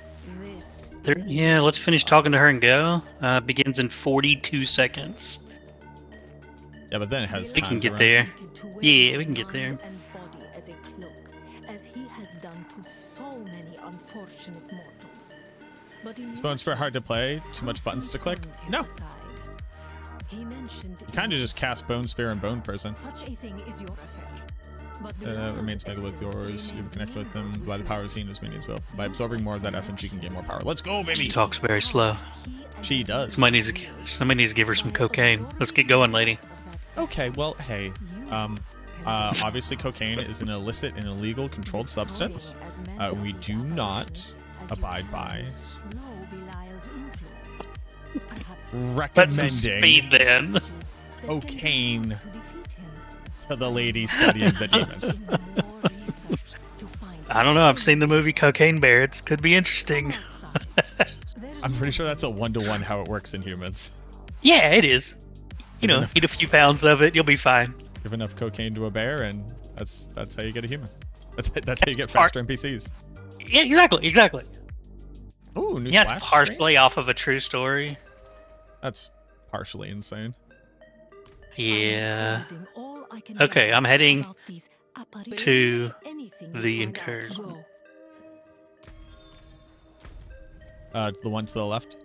There, yeah, let's finish talking to her and go. Begins in 42 seconds. Yeah, but then it has We time can to get run. there. Yeah, we can get there. Is Bone Spirit hard to play? Too much buttons to click? No. You kind of just cast Bone Spear and Bone Prison. Such a thing is your affair. But Remains made with yours. You can connect with them by the power seen as minions will. By absorbing more of that essence, you can gain more power. Let's go, She baby! talks very slow. She does. Somebody needs to give her some cocaine. Let's get going, lady. Okay, well, hey. Obviously, cocaine is an illicit and illegal controlled substance. We do not abide by Let's recommending speed then. cocaine to the lady studying the demons. I don't know. I've seen the movie Cocaine Bear. It could be interesting. I'm pretty sure that's a 1-to-1 how it works in humans. Yeah, it is. You know, eat a few pounds of it, you'll be fine. Give enough cocaine to a bear, and that's how you get a human. That's how you get faster NPCs. Yeah, exactly. Ooh, new Yeah, splash it's screen? partially off of a true story. That's partially insane. Yeah. Okay, I'm heading to the incursion. The one to the left.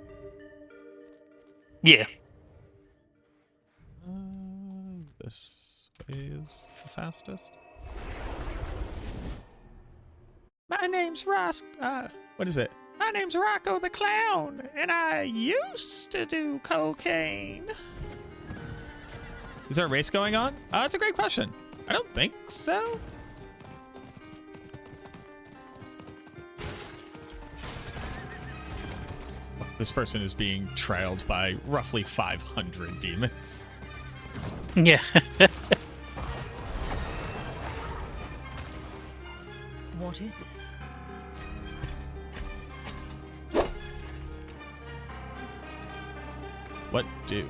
Yeah. This way is the fastest. My name's Ross. What is it? My name's Rocco the Clown, and I used to do cocaine. Is there a race going on? That's a great question. I don't think so. This person is being trailed by roughly 500 demons. Yeah. What is this? What do?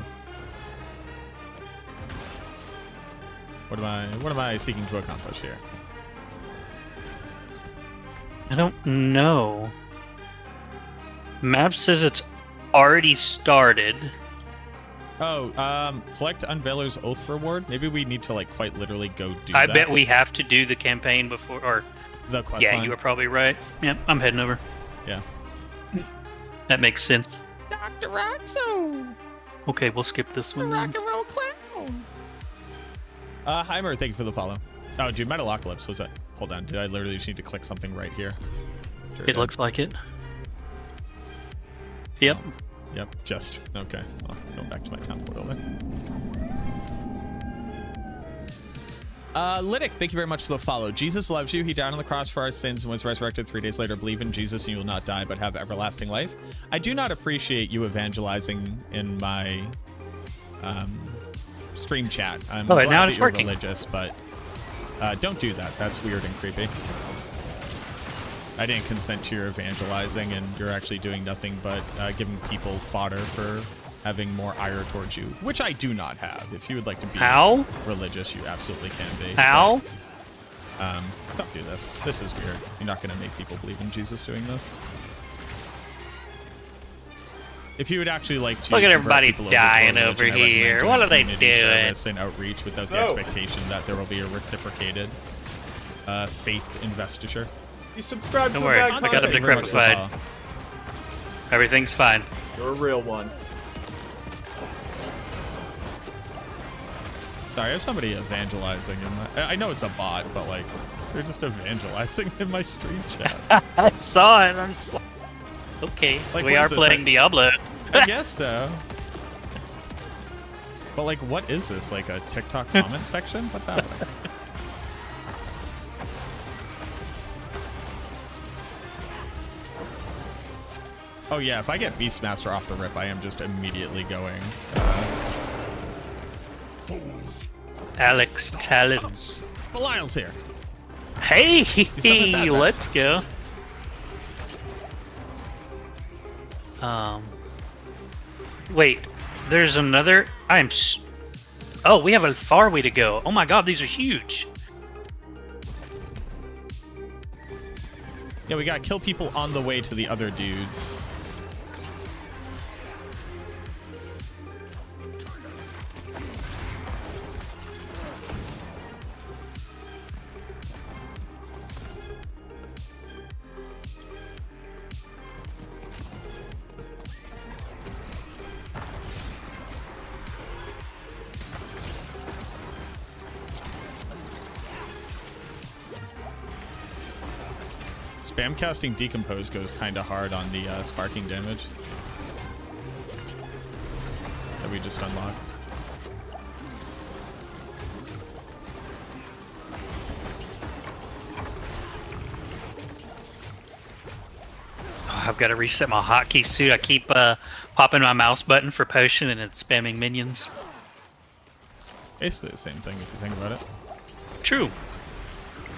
What am I seeking to accomplish here? I don't know. Map says it's already started. Oh, collect Unveiler's Oath reward. Maybe we need to like quite literally go do I that. bet we have to do the campaign before, or The quest yeah, line. you were probably right. Yep, I'm heading over. Yeah. That makes sense. Dr. Roxo! Okay, we'll skip this one then. Rock and roll clown! Heimer, thank you for the follow. Oh, dude, Metalocalypse. What's that? Hold on. Did I literally just need to click something right here? Sure It did. looks like it. Yep. Yep, just. Okay. Well, going back to my town portal then. Lydic, thank you very much for the follow. Jesus loves you. He died on the cross for our sins and was resurrected 3 days later. Believe in Jesus and you will not die but have everlasting life. I do not appreciate you evangelizing in my stream chat. I'm Oh, glad and now that it's you're working. religious, but don't do that. That's weird and creepy. I didn't consent to your evangelizing, and you're actually doing nothing but giving people fodder for having more ire towards you, which I do not have. If you would like to be How? religious, you absolutely can be. How? But, don't do this. This is weird. You're not going to make people believe in Jesus doing this. If you would actually like to Look at convert everybody people dying to over religion, I recommend here. doing What are they community doing? service and outreach without the expectation that there will be a reciprocated faith investiture. You subscribe Don't to worry, a I bag got Thank him you very much for the decrepified. follow. Everything's fine. You're a real one. Sorry, I have somebody evangelizing. I know it's a bot, but like, they're just evangelizing in my stream chat. I saw it. I'm just like, okay, Like, we what are is this, playing like- Diablo. I guess so. But like, what is this? Like a TikTok comment section? What's happening? Oh yeah, if I get Beastmaster off the rip, I am just immediately going. Alex Talons. Belial's here. Hey, something bad, man. let's go. Wait, there's another. Oh, we have a far way to go. Oh my god, these are huge. Yeah, we gotta kill people on the way to the other dudes. Spam casting Decompose goes kind of hard on the sparking damage that we just unlocked. Oh, I've got to reset my hotkeys too. I keep popping my mouse button for potion and it's spamming minions. Basically the same thing if you think about it. True.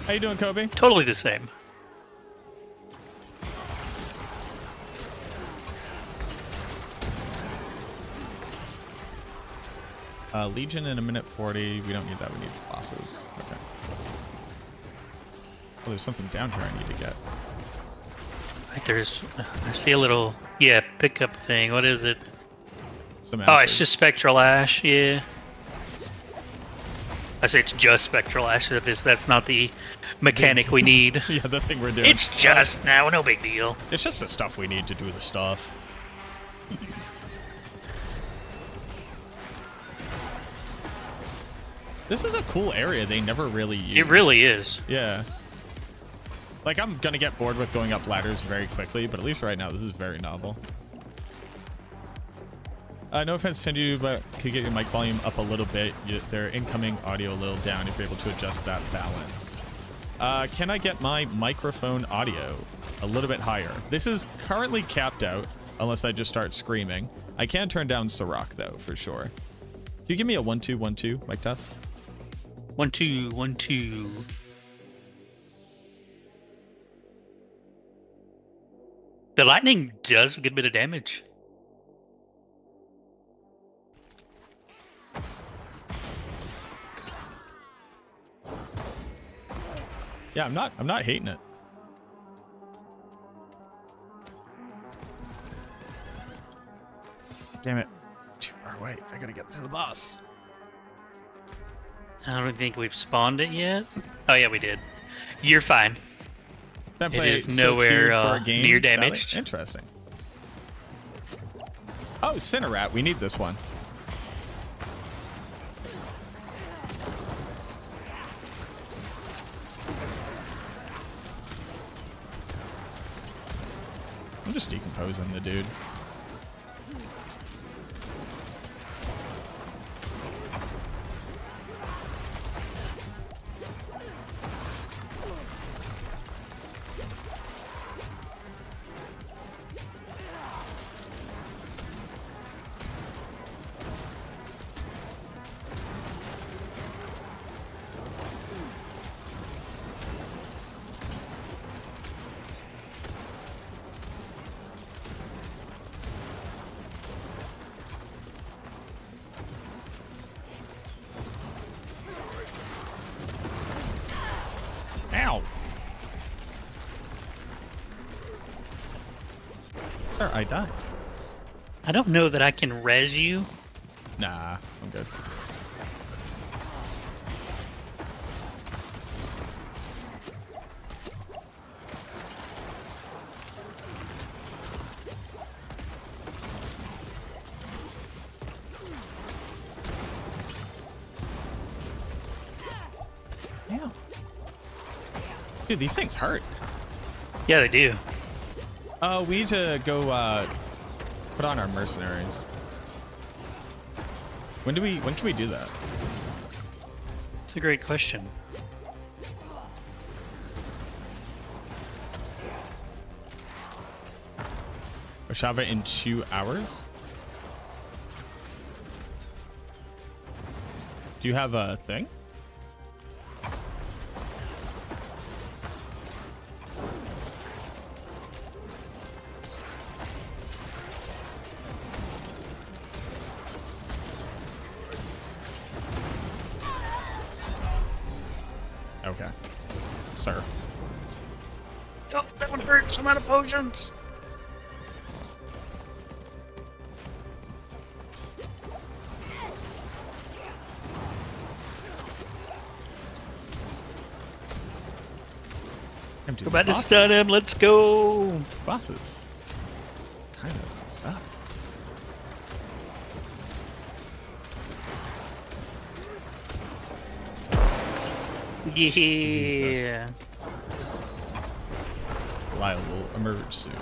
How you doing, Kobe? Totally the same. Legion in a minute 40. We don't need that. We need bosses. Okay. Oh, there's something down here I need to get. Like there's, I see a little, yeah, pickup thing. What is it? Some Oh, it's ashes. just Spectral Ash, yeah. I say it's just Spectral Ash, that's not the mechanic we need. Yeah, the thing we're doing. It's just now, no big deal. It's just the stuff we need to do the stuff. This is a cool area they never really use. It really is. Yeah. Like, I'm gonna get bored with going up ladders very quickly, but at least right now, this is very novel. No offense to you, but could you get your mic volume up a little bit? Their incoming audio a little down if you're able to adjust that balance. Can I get my microphone audio a little bit higher? This is currently capped out, unless I just start screaming. I can turn down Ciroc, though, for sure. Can you give me a 1 2 1 2 mic test? 1 2 1 2. The lightning does a good bit of damage. Yeah, I'm not hating it. Damn it. Too far away. I gotta get to the boss. I don't think we've spawned it yet. Oh yeah, we did. You're fine. That It play is still nowhere, queued for a game, near Sally? damaged. Interesting. Oh, Cinerat. We need this one. I'm just decomposing the dude. Ow! Sir, I died. I don't know that I can res you. Nah, I'm good. Damn. Dude, these things hurt. Yeah, they do. We need to go put on our mercenaries. When can we do that? It's a great question. Oshava in 2 hours? Do you have a thing? Okay. Sir. Oh, that one hurts. I'm out of potions. Empty We're these about to bosses. stun him. Let's go. These bosses kind of suck. Jesus. Yeah. Lyle will emerge soon.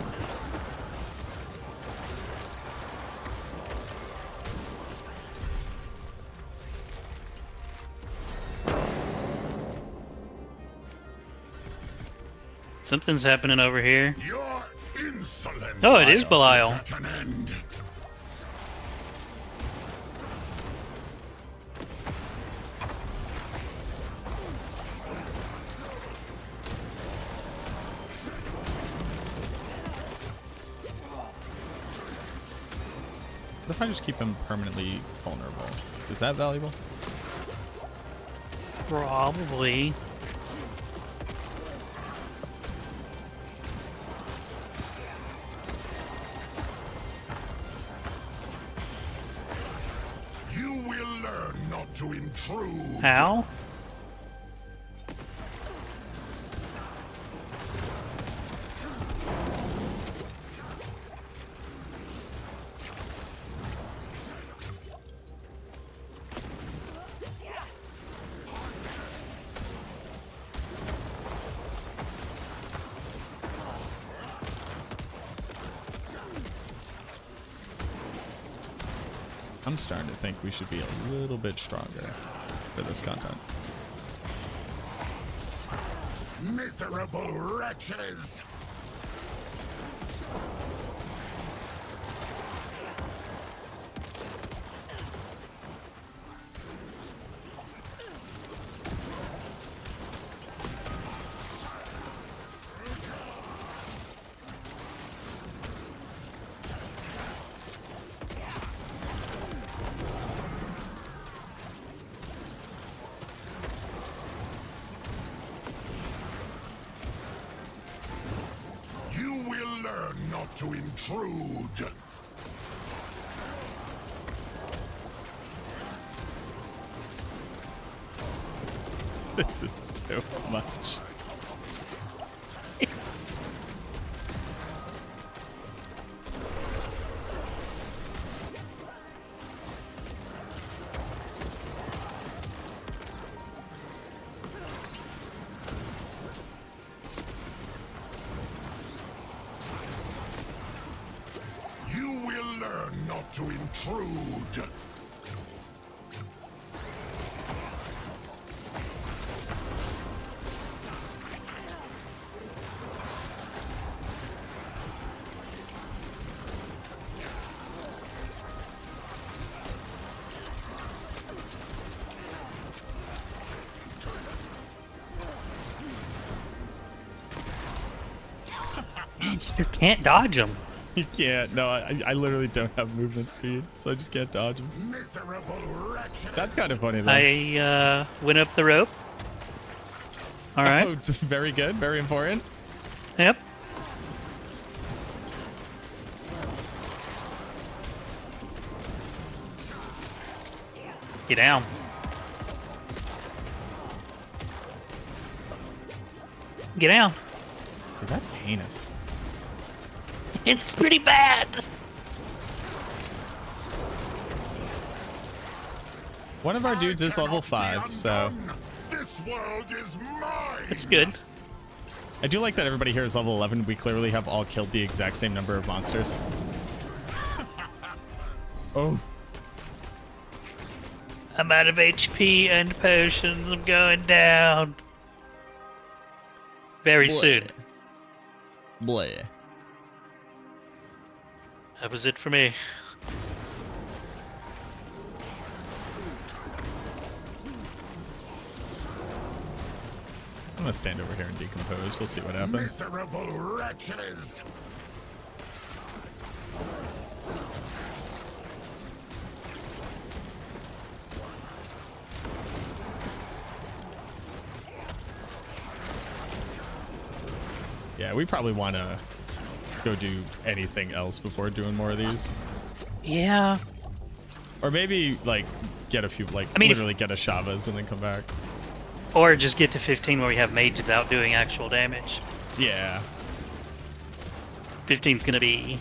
Something's happening over here. Your insolence Oh, it is is Belial. at an end. What if I just keep him permanently vulnerable? Is that valuable? Probably. You will learn not to intrude. How? I'm starting to think we should be a little bit stronger for this content. Miserable wretches! You will learn not to intrude. This is so much. You will learn not to intrude. You can't dodge him. You can't. No, I literally don't have movement speed, so I just can't dodge him. Miserable wretches! That's kind of funny though. I went up the rope. All right. Oh, very good. Very important. Yep. Get down. Get down. Dude, that's heinous. It's pretty bad. One of our dudes is level 5, so This world is mine! It's good. I do like that everybody here is level 11. We clearly have all killed the exact same number of monsters. Oh. I'm out of HP and potions. I'm going down. Very soon. Bleh. That was it for me. I'm gonna stand over here and decompose. We'll see what happens. Miserable wretches! Yeah, we probably want to go do anything else before doing more of these. Yeah. Or maybe, like, get a few, like, I mean, literally get a Shavas and then come back. Or just get to 15 where we have mage without doing actual damage. Yeah. 15's gonna be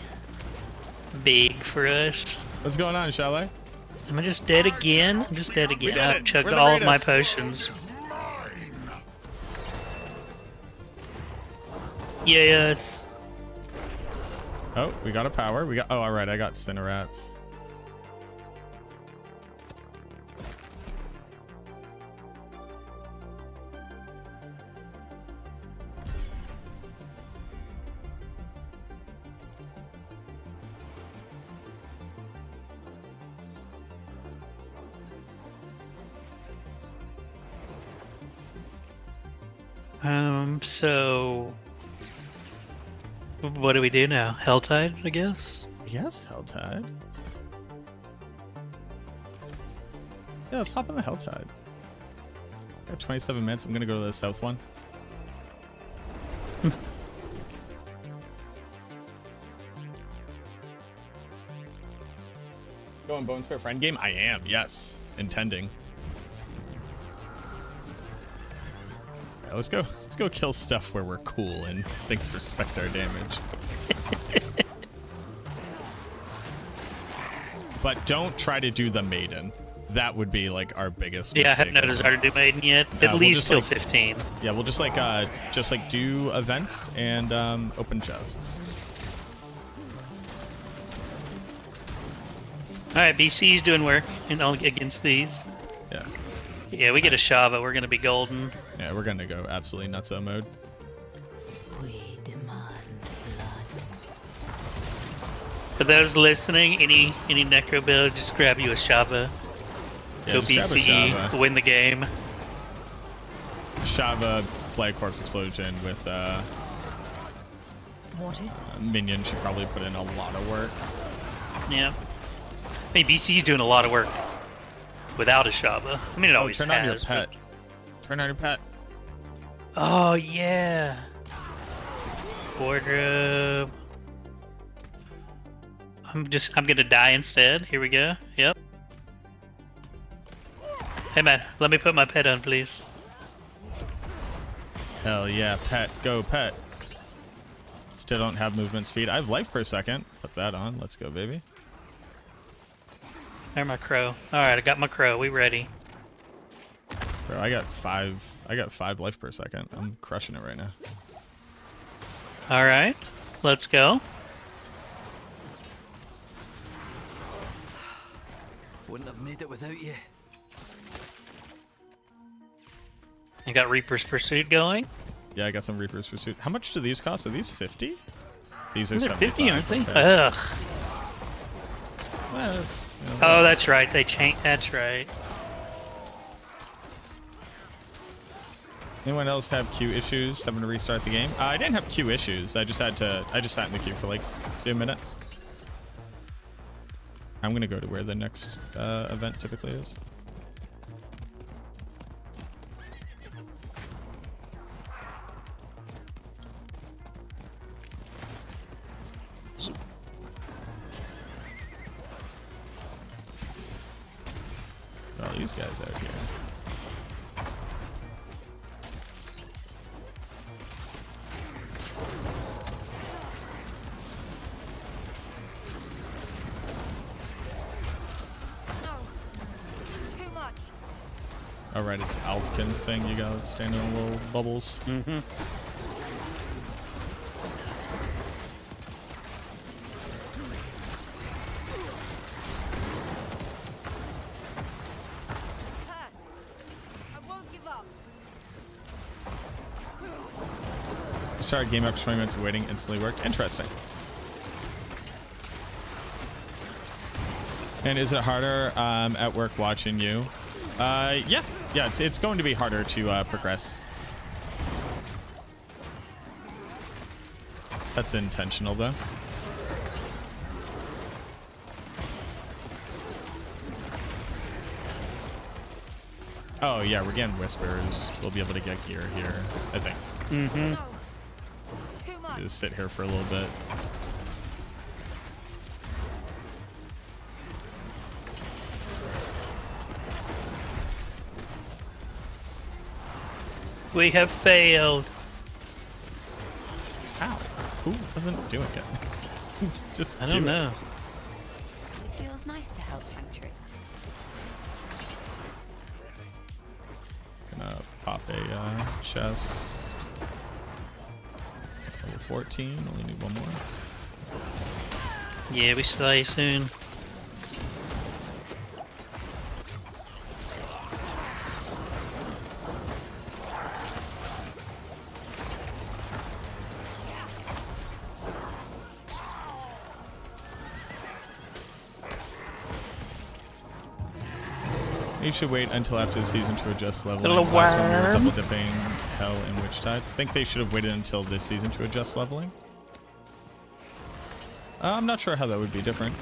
big for us. What's going on, Chalet? Am I just dead again? I'm just dead again. did I've it. chugged We're the all of my greatest. potions. Yes. Oh, we got a power. We got. Oh, all right. I got Cinerats. So what do we do now? Helltide, I guess? Yes, Helltide. Yeah, let's hop on the Helltide. I got 27 minutes. I'm gonna go to the south one. Going Bones for Friend game? I am, yes. Intending. Alright, let's go. Let's go kill stuff where we're cool and things respect our damage. But don't try to do the maiden. That would be like our biggest mistake. Yeah, I haven't noticed how to do maiden yet. At we'll least just, till like, 15. Yeah, we'll just like do events and open chests. Alright, BC's doing work against these. Yeah. Yeah, we get a Shava, we're gonna be golden. Yeah, we're gonna go absolutely nutso mode. We demand blood. For those listening, any Necro build, just grab you a Shava. Yeah, Go just grab a BCE, Shava. win the game. Shava, play a corpse explosion with What is this? minion should probably put in a lot of work. Yeah. I mean, BC's doing a lot of work without a Shava. I mean, it always turn has. on your but- pet. Turn on your pet. Oh, yeah. Wardrobe. I'm gonna die instead. Here we go. Yep. Hey man, let me put my pet on, please. Hell yeah, pet. Go pet. Still don't have movement speed. I have life per second. Put that on. Let's go, baby. There's my crow. Alright, I got my crow. We ready. Bro, I got 5 life per second. I'm crushing it right now. Alright, let's go. Wouldn't have made it without you. I got Reaper's Pursuit going. Yeah, I got some Reaper's Pursuit. How much do these cost? Are these 50? These are They're 75. 50, aren't they? Okay. Ugh. Well, that's, Oh, that's right. They changed. That's right. Anyone else have queue issues? Having to restart the game? I didn't have queue issues. I just sat in the queue for like 2 minutes. I'm gonna go to where the next event typically is. All these guys out here. Too much. Alright, it's Altkin's thing. You guys standing on little bubbles. Mm-hmm. I won't give up. Started game after 20 minutes of waiting, instantly worked. Interesting. And is it harder at work watching you? Yeah, it's going to be harder to progress. That's intentional though. Oh yeah, we're getting whispers. We'll be able to get gear here, I think. Mm-hmm. Too Just sit here for a little bit. We have failed. Ow. Who wasn't doing it? Just I don't do it. know. Feels nice to help Sanctuary. Gonna pop a chest. Level 14. Only need one more. Yeah, we slay soon. You should wait until after the season to adjust leveling. Little Last one we were worm. double dipping Hell and Witch Tides. Think they should have waited until this season to adjust leveling. I'm not sure how that would be different.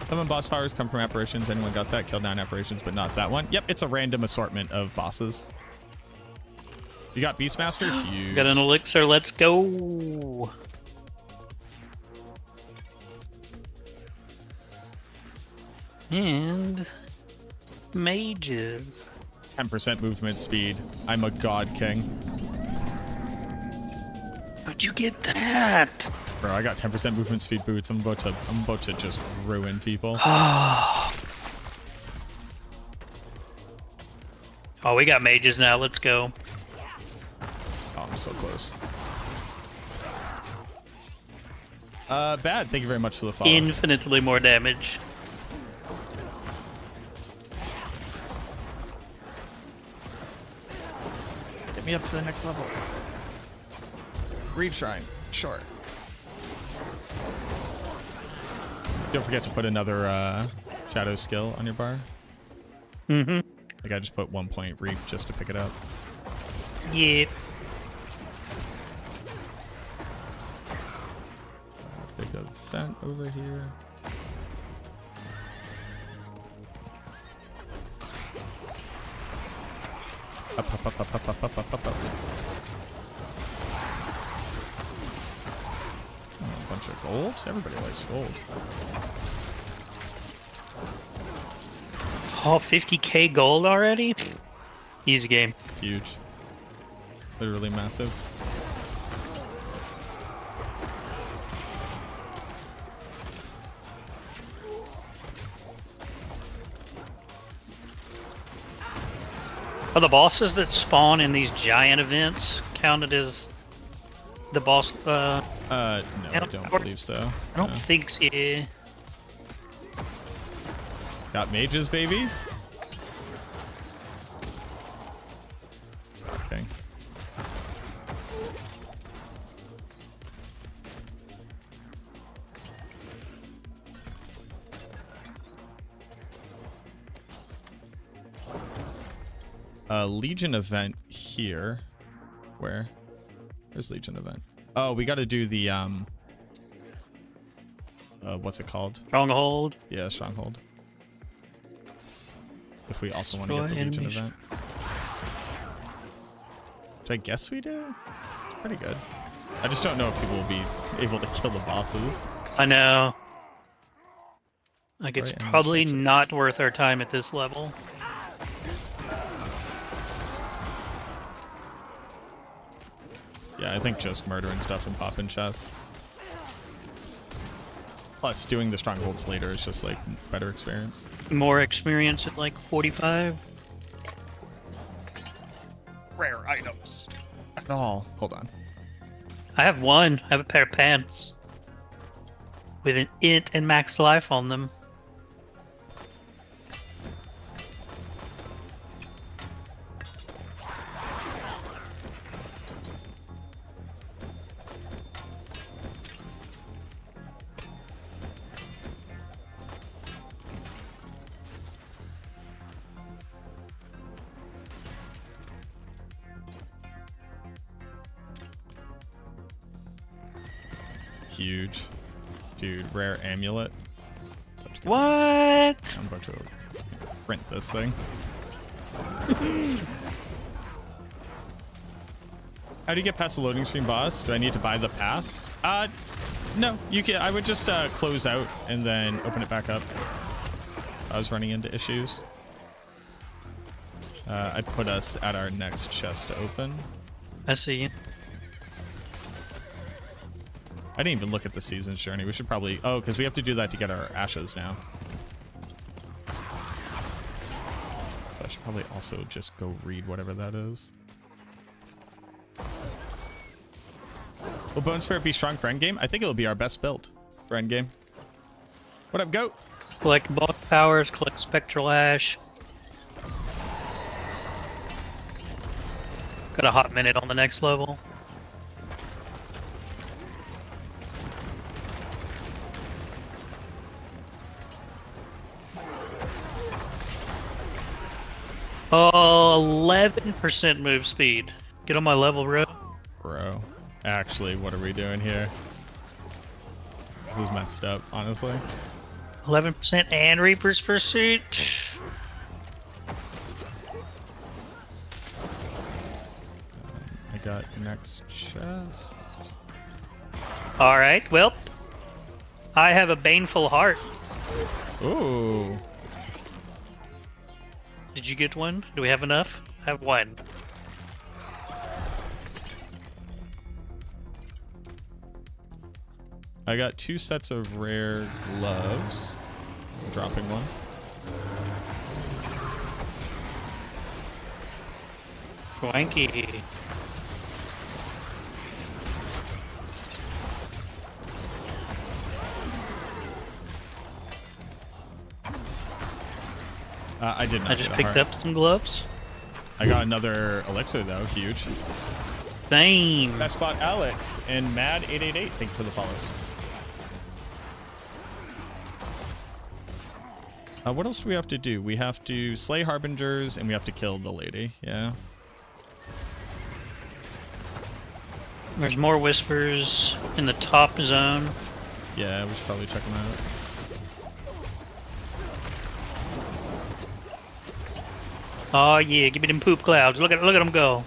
Some boss powers come from apparitions. Anyone got that? Killed 9 apparitions, but not that one. Yep, it's a random assortment of bosses. You got Beastmaster? Huge. Got an elixir, let's go. And mages. 10% movement speed. I'm a god king. How'd you get that? Bro, I got 10% movement speed boots. I'm about to just ruin people. Oh, we got mages now, let's go. Oh, I'm so close. Bad. Thank you very much for the follow. Infinitely more damage. Get me up to the next level. Greed Shrine. Sure. Don't forget to put another shadow skill on your bar. Mm-hmm. Like I just put 1 point reap just to pick it up. Yep. Big vent over here. Up, up, up, up, up, up, up, up, up, up. Oh, a bunch of gold? Everybody likes gold. Oh, 50k gold already? Easy game. Huge. Literally massive. Are the bosses that spawn in these giant events counted as the boss? No, I don't believe so. I don't No. think so. Yeah. Got mages, baby. Okay. Legion event here. Where? There's Legion event. Oh, we got to do the what's it called? Stronghold. Yeah, Stronghold. If we also want to Destroy get the Legion enemies. event. Which I guess we do? It's pretty good. I just don't know if people will be able to kill the bosses. I know. Like, it's Right, and probably churches. not worth our time at this level. Yeah, I think just murdering stuff and popping chests. Plus, doing the strongholds later is just like better experience. More experience at like 45. Rare items. At all. Hold on. I have one. I have a pair of pants with an int and max life on them. Huge. Dude, rare amulet. What? I'm about to print this thing. How do you get past the loading screen boss? Do I need to buy the pass? No, you can. I would just close out and then open it back up. I was running into issues. I put us at our next chest to open. I see you. I didn't even look at the season's journey. We should probably... Oh, because we have to do that to get our ashes now. I should probably also just go read whatever that is. Will Bone Spirit be strong for endgame? I think it'll be our best build for endgame. What up, goat? Collect bulk powers, collect spectral ash. Got a hot minute on the next level. Oh, 11% move speed. Get on my level, bro. Bro. Actually, what are we doing here? This is messed up, honestly. 11% and Reaper's Pursuit. I got next chest. Alright, well. I have a Baneful Heart. Ooh. Did you get one? Do we have enough? I have one. I got 2 sets of rare gloves. I'm dropping one. Swanky. I did not. I just get a picked heart. up some gloves. I got another elixir though, huge. Same. Best spot Alex and Mad888. Thank you for the follows. What else do we have to do? We have to slay harbingers and we have to kill the lady. Yeah. There's more whispers in the top zone. Yeah, we should probably check them out. Oh yeah, give me them poop clouds. Look at them go.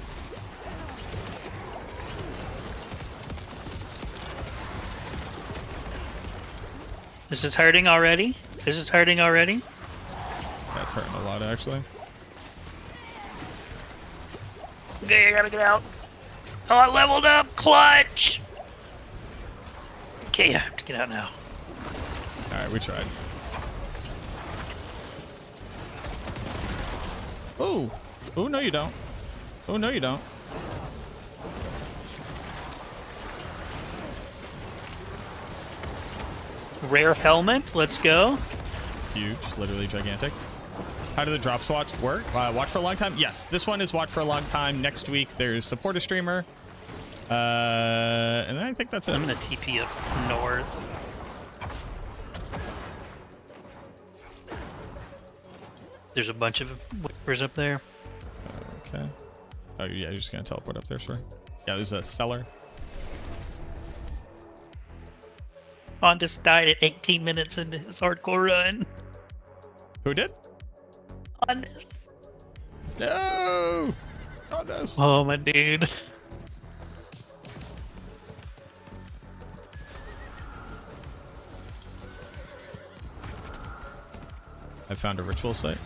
This is hurting already. This is hurting already. That's hurting a lot, actually. Okay, I gotta get out. Oh, I leveled up. Clutch. Okay, I have to get out now. All right, we tried. Oh, oh no, you don't. Oh no, you don't. Rare helmet. Let's go. Huge, literally gigantic. How do the drop slots work? Watch for a long time? Yes, this one is watch for a long time. Next week there's support a streamer. And then I think that's it. I'm gonna TP up north. There's a bunch of whispers up there. Okay. Oh yeah, you're just gonna teleport up there, sure. Yeah, there's a cellar. Hondas died at 18 minutes into his hardcore run. Who did? Hondas. No! Hondas. Oh, my dude. I found a ritual site.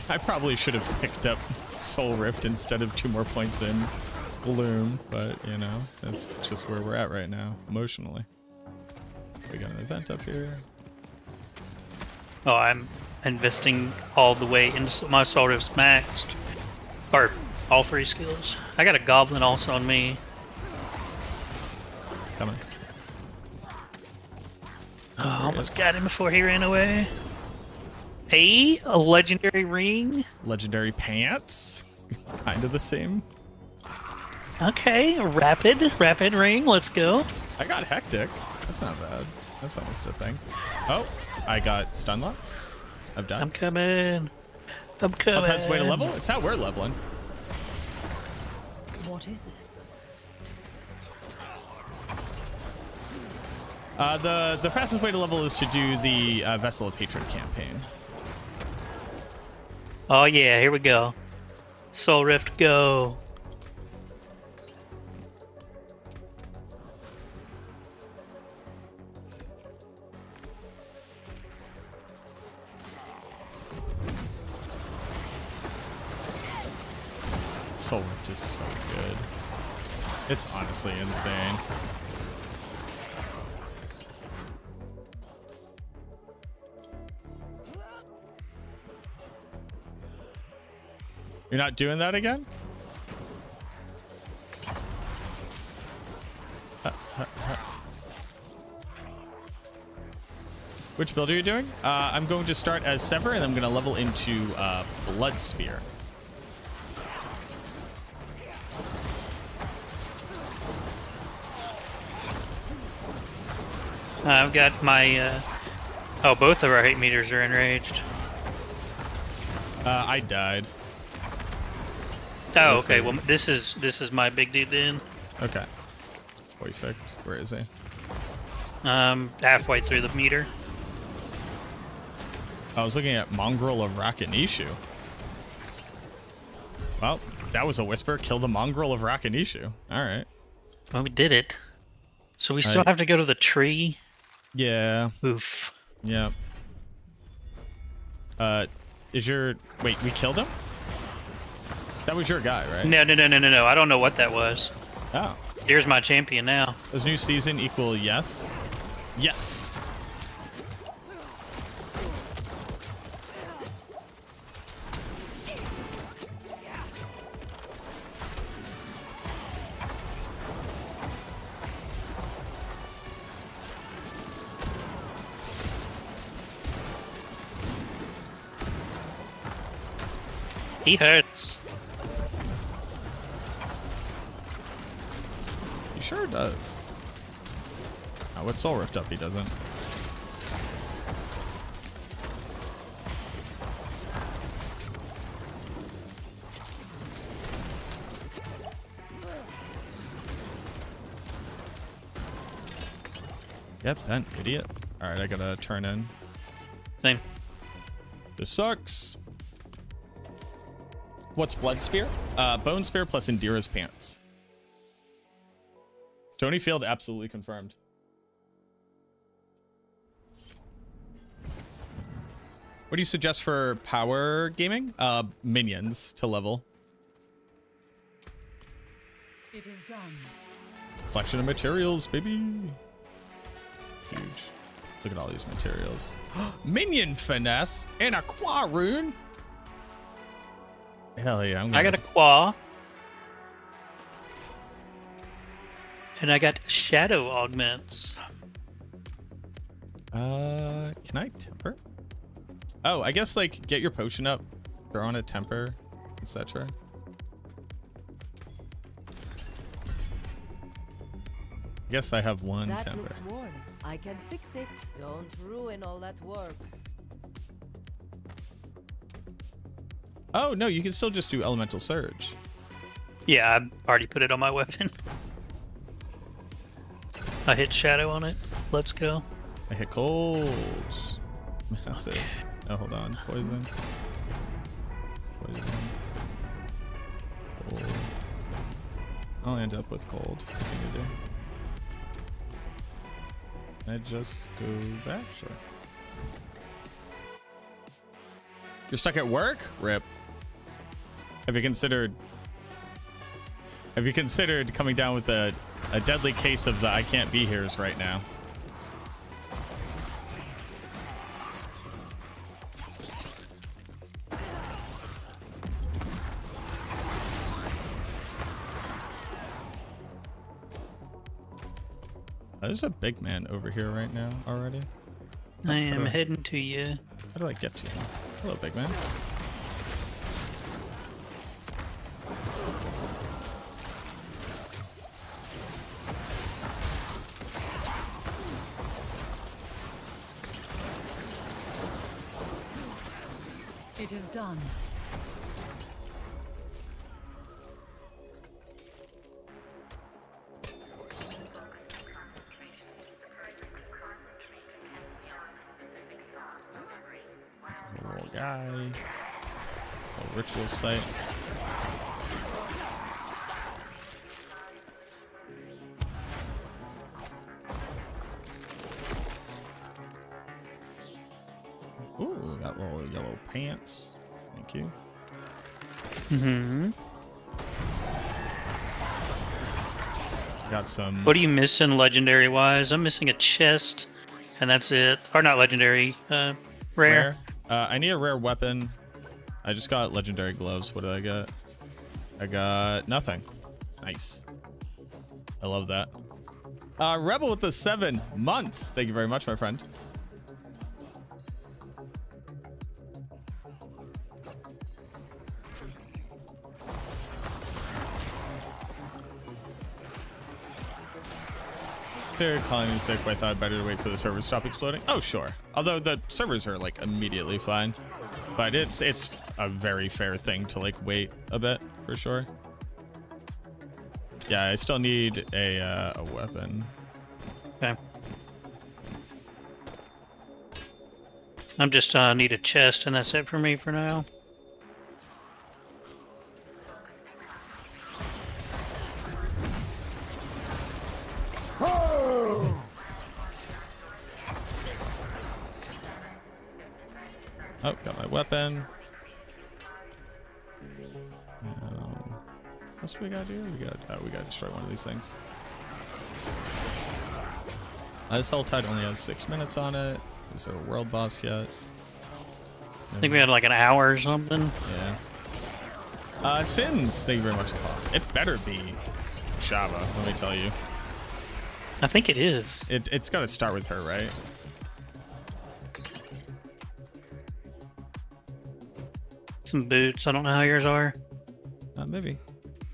I probably should have picked up Soul Rift instead of 2 more points in Gloom, but you know, that's just where we're at right now, emotionally. We got an event up here. Oh, I'm investing all the way into my Soul Rift's maxed. Or all 3 skills. I got a goblin also on me. Coming. Oh, almost got him before he ran away. Hey, a legendary ring. Legendary pants. Kind of the same. Okay, rapid ring. Let's go. I got hectic. That's not bad. That's almost a thing. Oh, I got stun lock. I've done. I'm coming. Oh, that's way to level? It's how we're leveling. What is this? The fastest way to level is to do the Vessel of Hatred campaign. Oh yeah, here we go. Soul Rift, go. Soul Rift is so good. It's honestly insane. You're not doing that again? Which build are you doing? I'm going to start as Sever, and I'm going to level into Blood Spear. I've got my. Oh, both of our hate meters are enraged. I died. Oh, okay. Well, this is my big dude then. Okay. Perfect. Where is he? Halfway through the meter. I was looking at Mongrel of Rakanishu. Well, that was a whisper. Kill the Mongrel of Rakanishu. All right. Well, we did it. So we still have to go to the tree. Yeah. Oof. Yeah. Is your... Wait, we killed him? That was your guy, right? No. I don't know what that was. Oh. Here's my champion now. Does new season equal yes? Yes. He hurts. He sure does. With Soul Rift up, he doesn't. Yep, that idiot. Alright, I gotta turn in. Same. This sucks. What's Blood Spear? Bone Spear plus Indira's Pants. Stony Field absolutely confirmed. What do you suggest for power gaming? Minions to level. It is done. Collection of materials, baby. Huge. Look at all these materials. Minion finesse and a Qua rune. Hell yeah! I got a claw. And I got shadow augments. Can I temper? Oh, I guess like get your potion up, throw on a temper, etc. I guess I have one That temper. looks worn. I can fix it. Don't ruin all that work. Oh no, you can still just do elemental surge. Yeah, I already put it on my weapon. I hit shadow on it. Let's go. I hit colds. Massive. Oh, hold on. Poison. Poison. Cold. I'll end up with cold. What can you do? I just go back? Sure. You're stuck at work? Rip. Have you considered coming down with a deadly case of the I can't be here's right now? There's a big man over here right now already. I am heading to you. How do I get to him? Hello, big man. It is done. guy. A ritual site. Ooh, got little yellow pants. Thank you. Mm-hmm. Got some. What are you missing legendary wise? I'm missing a chest, and that's it. Or not legendary, rare. I need a rare weapon. I just got legendary gloves. What did I get? I got nothing. Nice. I love that. Rebel with the 7 months. Thank you very much, my friend. They're calling me sick, but I thought I'd better wait for the servers to stop exploding. Oh, sure. Although the servers are like immediately fine, but it's a very fair thing to like wait a bit for sure. Yeah, I still need a weapon. Okay. I'm just need a chest, and that's it for me for now. Oh, got my weapon. What else we gotta do? We gotta destroy one of these things. This Hell Tide only has 6 minutes on it. Is there a world boss yet? I think we had like an hour or something. Yeah. Sins, thank you very much for the follow. It better be Shava, let me tell you. I think it is. It's gotta start with her, right? Some boots. I don't know how yours are. Maybe.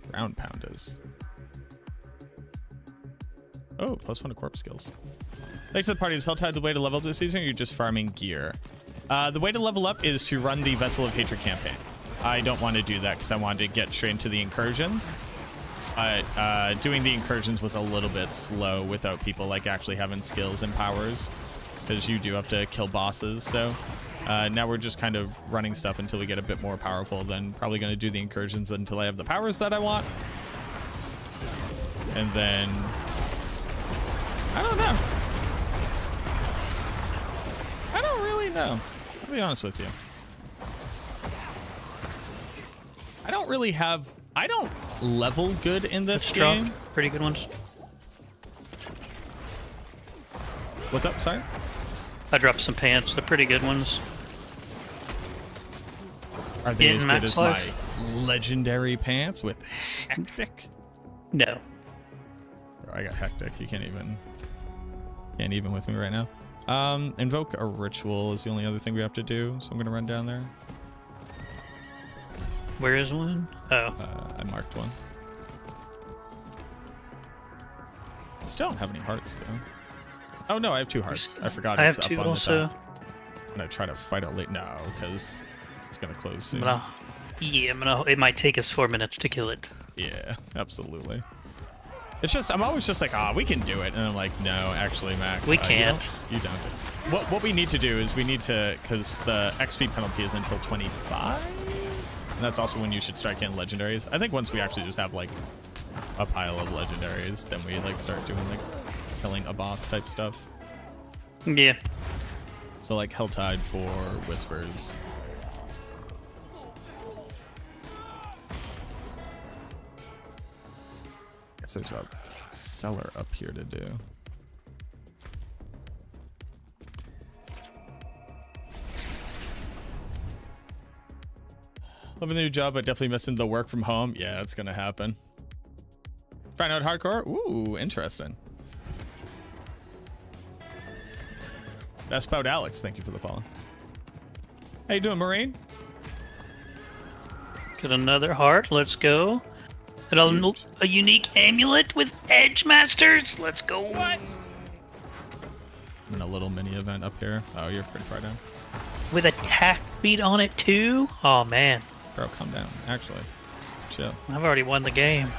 Ground pound is. Oh, +1 to corpse skills. Thanks to the party. Is Helltide the way to level up this season, or are you just farming gear? The way to level up is to run the Vessel of Hatred campaign. I don't want to do that because I wanted to get straight into the incursions. But doing the incursions was a little bit slow without people like actually having skills and powers, because you do have to kill bosses. So now we're just kind of running stuff until we get a bit more powerful. Then probably going to do the incursions until I have the powers that I want. And then I don't know. I don't really know. I'll be honest with you. I don't really have. I don't level good in this game. Pretty good ones. What's up? Sorry? I dropped some pants. They're pretty good ones. Are they as good as life? my legendary pants with hectic? No. Oh, I got hectic. You can't even with me right now. Invoke a ritual is the only other thing we have to do, so I'm gonna run down there. Where is one? Oh. I marked one. I still don't have any hearts though. Oh no, I have 2 hearts. I forgot I it's have up 2 on also. the top. I'm gonna try to fight out late. No, because it's gonna close soon. It might take us 4 minutes to kill it. Yeah, absolutely. It's just, I'm always just like, we can do it. And I'm like, no, actually, Mac. We can't. You don't. What we need to do is we need to, because the XP penalty is until 25. And that's also when you should start getting legendaries. I think once we actually just have like a pile of legendaries, then we like start doing like killing a boss type stuff. Yeah. So like Helltide for Whispers. Guess there's a cellar up here to do. Loving the new job, but definitely missing the work from home. Yeah, that's gonna happen. Trying out hardcore? Ooh, interesting. That's about Alex. Thank you for the follow. How you doing, Marine? Get another heart. Let's go. And a unique amulet with Edge Masters. Let's go. What? In a little mini event up here. Oh, you're pretty far down. With a tack beat on it too? Oh man. Bro, calm down. Actually, chill. I've already won the game.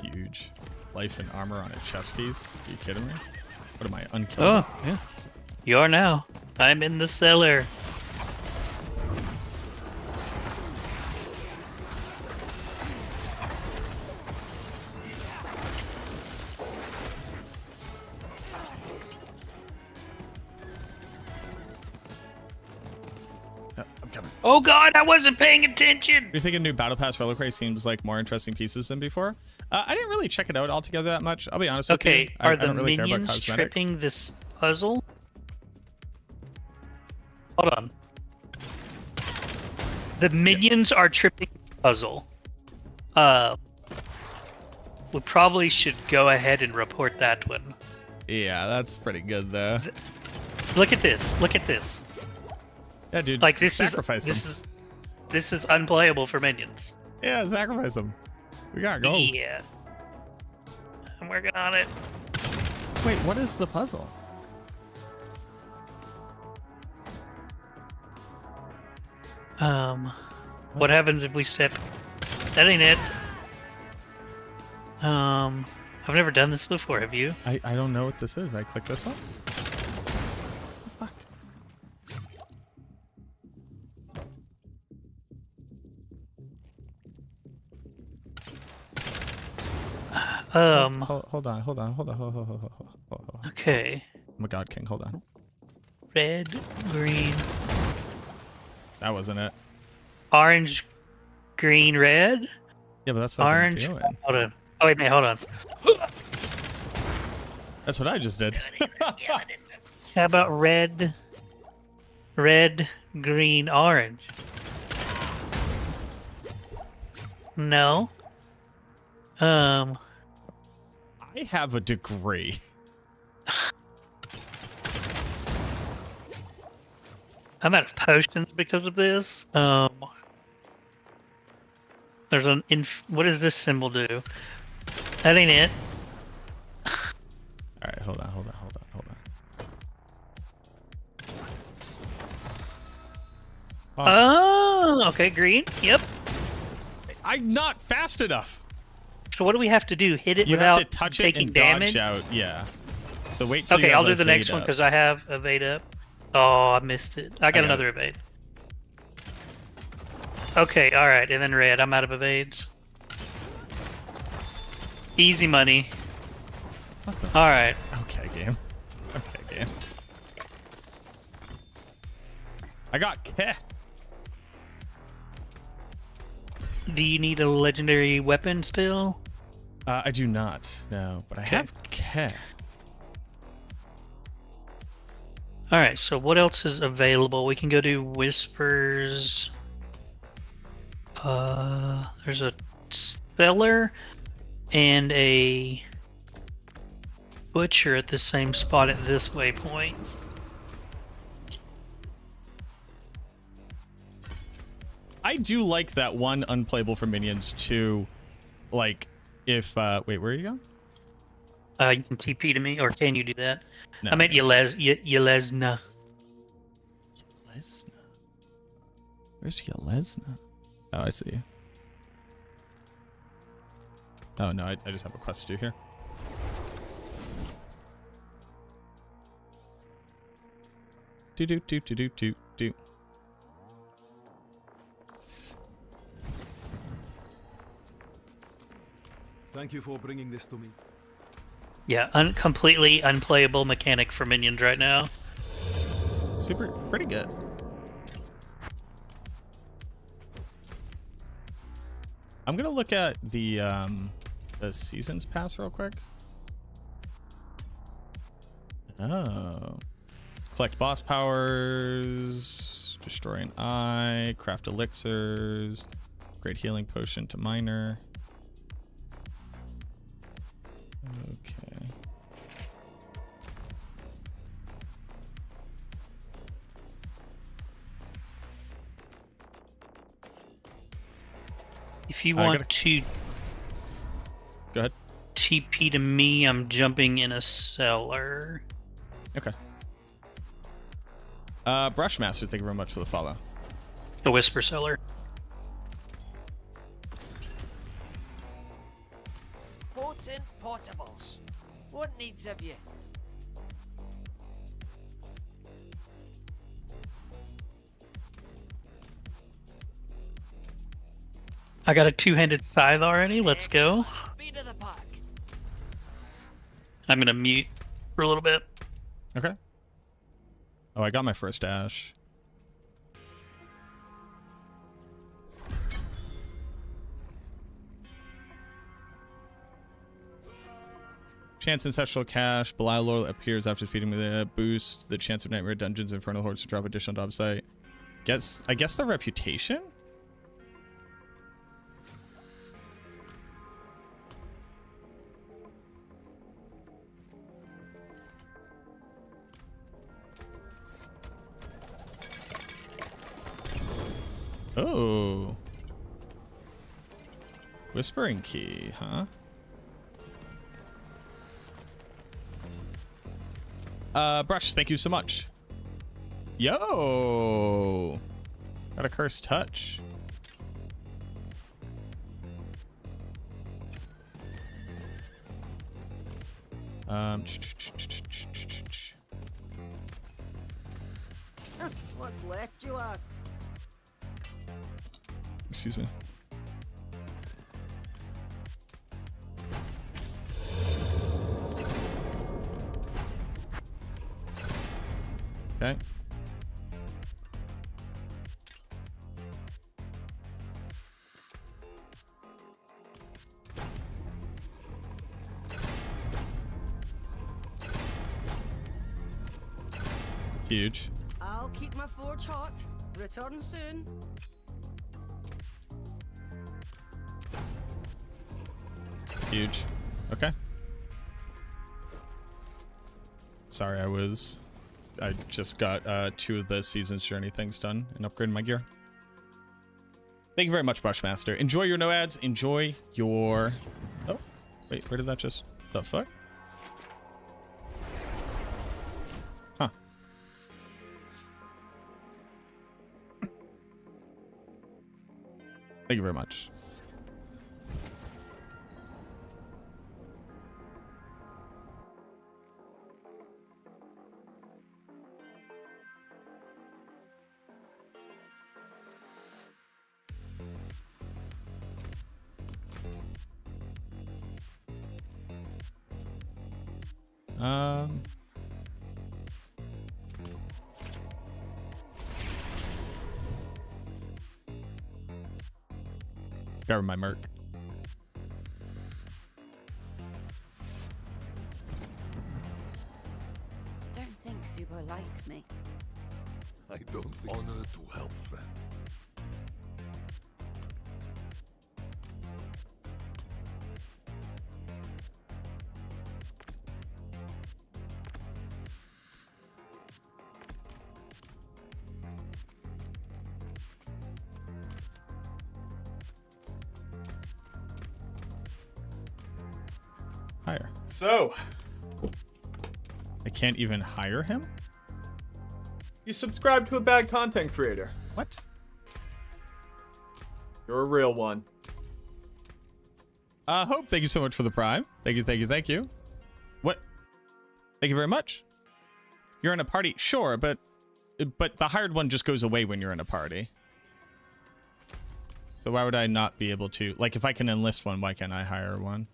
huge life and armor on a chest piece. Are you kidding me? What am I, unkillable? Oh, yeah. You are now. I'm in the cellar. I'm coming. Oh god, I wasn't paying attention! Do you think a new Battle Pass Reliquary seems like more interesting pieces than before? I didn't really check it out altogether that much. I'll be honest with you. Okay, I are the don't really care about minions cosmetics. tripping this puzzle? Hold on. The minions are tripping the puzzle. We probably should go ahead and report that one. Yeah, that's pretty good though. Look at this. Look at this. Yeah, dude. Like this sacrifice is them. this is unplayable for minions. Yeah, sacrifice them. We gotta go. Yeah. I'm working on it. Wait, what is the puzzle? What happens if we step? That ain't it. I've never done this before. Have you? I don't know what this is. I click this one. Fuck. Hold on. Okay. Oh my god, King, hold on. Red, green, That wasn't it. orange, green, red. Yeah, but that's what Orange. I'm doing. Hold on. Oh wait, hold on. That's what I just did. How about red, green, orange? No. I have a degree. I'm out of potions because of this. There's an what does this symbol do? That ain't it. Alright, hold on. Oh, okay, green. Yep. I'm not fast enough. So what do we have to do? Hit it You without have to touch it taking and damage? dodge out. Yeah. So wait till you Okay, have I'll do the next evade one up. because I have evade up. Oh, I missed it. I got got another evade. Okay, alright, and then red. I'm out of evades. Easy money. What the? Alright. Okay, game. Okay, game. I got Keh. Do you need a legendary weapon still? I do not. No, but I have Keh. Alright, so what else is available? We can go do Whispers. There's a Cellar and a Butcher at the same spot at this waypoint. I do like that one unplayable for minions to, like, if, wait, where are you going? You can TP to me, or can you do that? No. I meant Yelesna. Yelesna. Where's Yelesna? Oh, I see. Oh, no, I just have a quest to do here. Do. Thank you for bringing this to me. Yeah, completely unplayable mechanic for minions right now. Pretty good. I'm gonna look at the seasons pass real quick. Oh, collect boss powers, destroy an eye, craft elixirs, great healing potion to miner. Okay. If you want to go ahead. TP to me, I'm jumping in a cellar. Okay. Brushmaster, thank you very much for the follow. The Whisper Cellar. Potent potables. What needs have you? I got a two-handed scythe already. Let's go. Speed of the pack. I'm gonna mute for a little bit. Okay. Oh, I got my first dash. Chance Ancestral Cache. Belial Lore appears after defeating the boost. The chance of Nightmare Dungeons, Infernal Hordes to drop additional job site. I guess the reputation? Oh. Whispering Key, huh? Brush, thank you so much. Yo! Got a cursed touch. What's left, you ask? Excuse me. Okay. Huge. I'll keep my forge hot. Return soon. Huge. Okay. Sorry, I just got 2 of the Season's Journey things done and upgraded my gear. Thank you very much, Bushmaster. Enjoy your no ads. Enjoy your... Oh, wait, where did that just... The fuck? Huh. Thank you very much. Got my merc. I don't think Subo likes me. I don't think... Honor to help, friend. Hire. So, I can't even hire him? you subscribe to a bad content creator. What? You're a real one. Hope, thank you so much for the prime. Thank you, thank you, thank you. What? Thank you very much. You're in a party? Sure, but the hired one just goes away when you're in a party. So why would I not be able to... Like, if I can enlist one, why can't I hire one?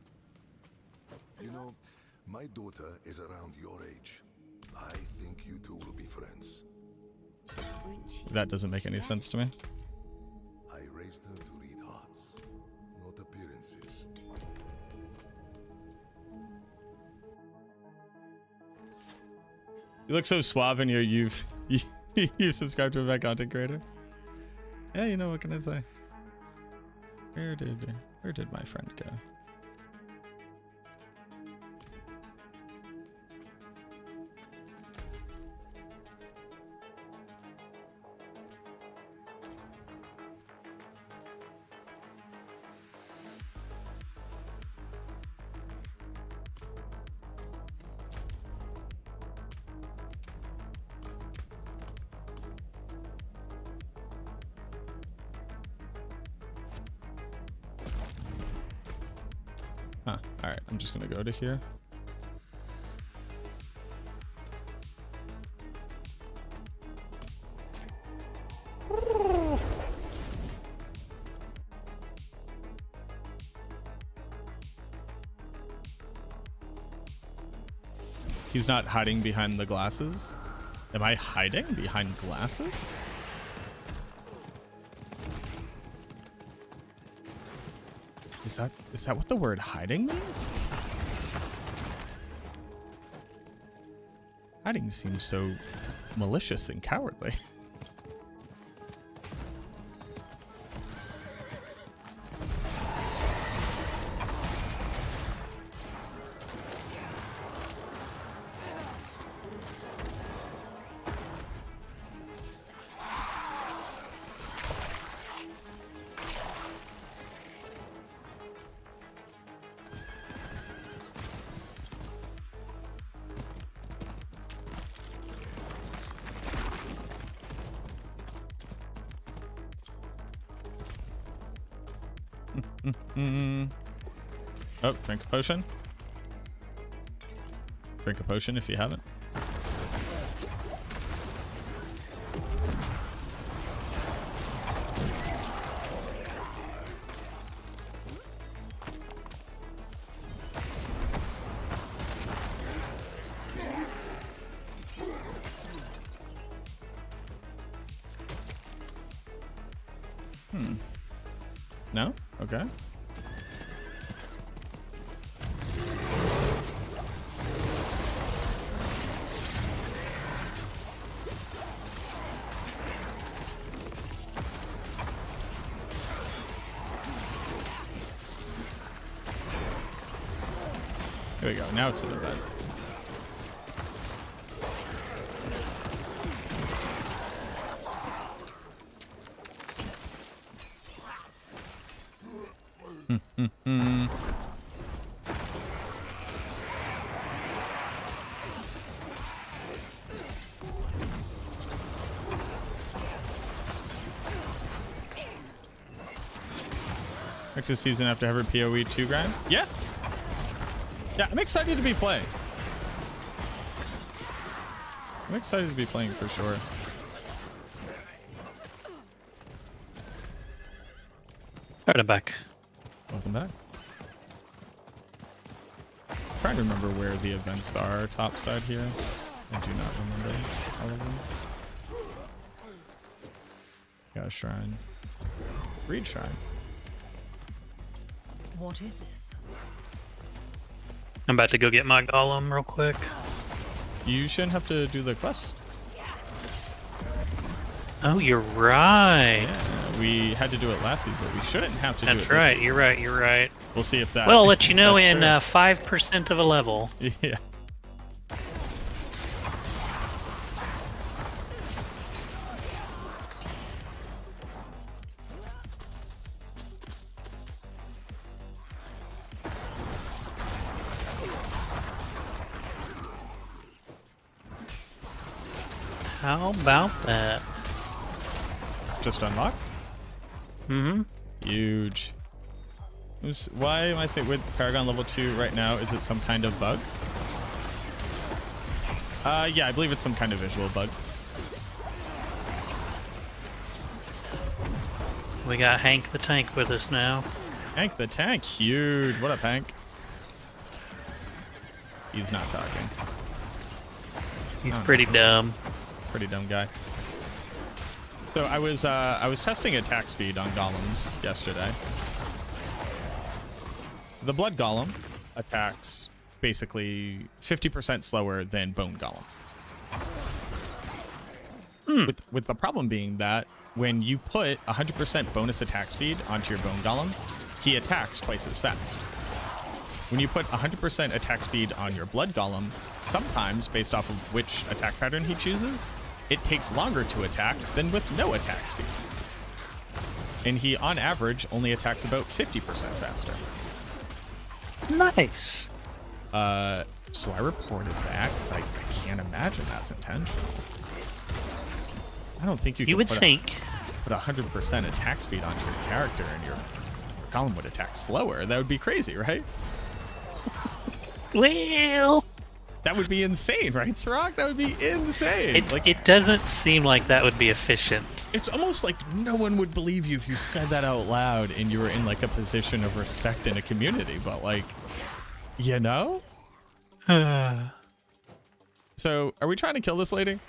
You know, my daughter is around your age. I think you two will be friends. That doesn't make any sense to me. I raised her to read hearts, not appearances. You look so suave in you've subscribed to a bad content creator. Yeah, you know, what can I say? Where did my friend go? Huh. All right. I'm just gonna go to here. He's not hiding behind the glasses. Am I hiding behind glasses? Is that what the word hiding means? Hiding seems so malicious and cowardly. Oh, drink a potion. Drink a potion if you haven't. No? Okay. Here we go. Now it's an event. Next season after ever PoE 2 grind? Yeah. Yeah, I'm excited to be playing. I'm excited to be playing for sure. Alright, I'm back. Welcome back. I'm trying to remember where the events are top side here. I do not remember all of them. Got a shrine. Reed shrine. What is this? I'm about to go get my golem real quick. You shouldn't have to do the quest. Oh, you're right. Yeah, we had to do it last season, but we shouldn't have to do it That's this right. season. You're right. You're right. We'll see if that. Well, I'll let you know that's in true. 5% of a level. Yeah. How about that? Just unlocked? Mm-hmm. Huge. Why am I saying with Paragon level 2 right now? Is it some kind of bug? Yeah, I believe it's some kind of visual bug. We got Hank the Tank with us now. Hank the Tank, huge. What up, Hank? He's not talking. He's pretty dumb. Pretty dumb guy. So I was testing attack speed on golems yesterday. The blood golem attacks basically 50% slower than bone golem. With the problem being that when you put 100% bonus attack speed onto your bone golem, he attacks twice as fast. When you put 100% attack speed on your blood golem, sometimes based off of which attack pattern he chooses, it takes longer to attack than with no attack speed. And he, on average, only attacks about 50% faster. Nice. So I reported that because I can't imagine that's intentional. I don't think you would put think. Put 100% attack speed onto your character and your golem would attack slower. That would be crazy, right? Well, That would be insane, right, Sirach? That would be insane. it doesn't seem like that would be efficient. It's almost like no one would believe you if you said that out loud and you were in like a position of respect in a community, but like, you know? So, are we trying to kill this lady?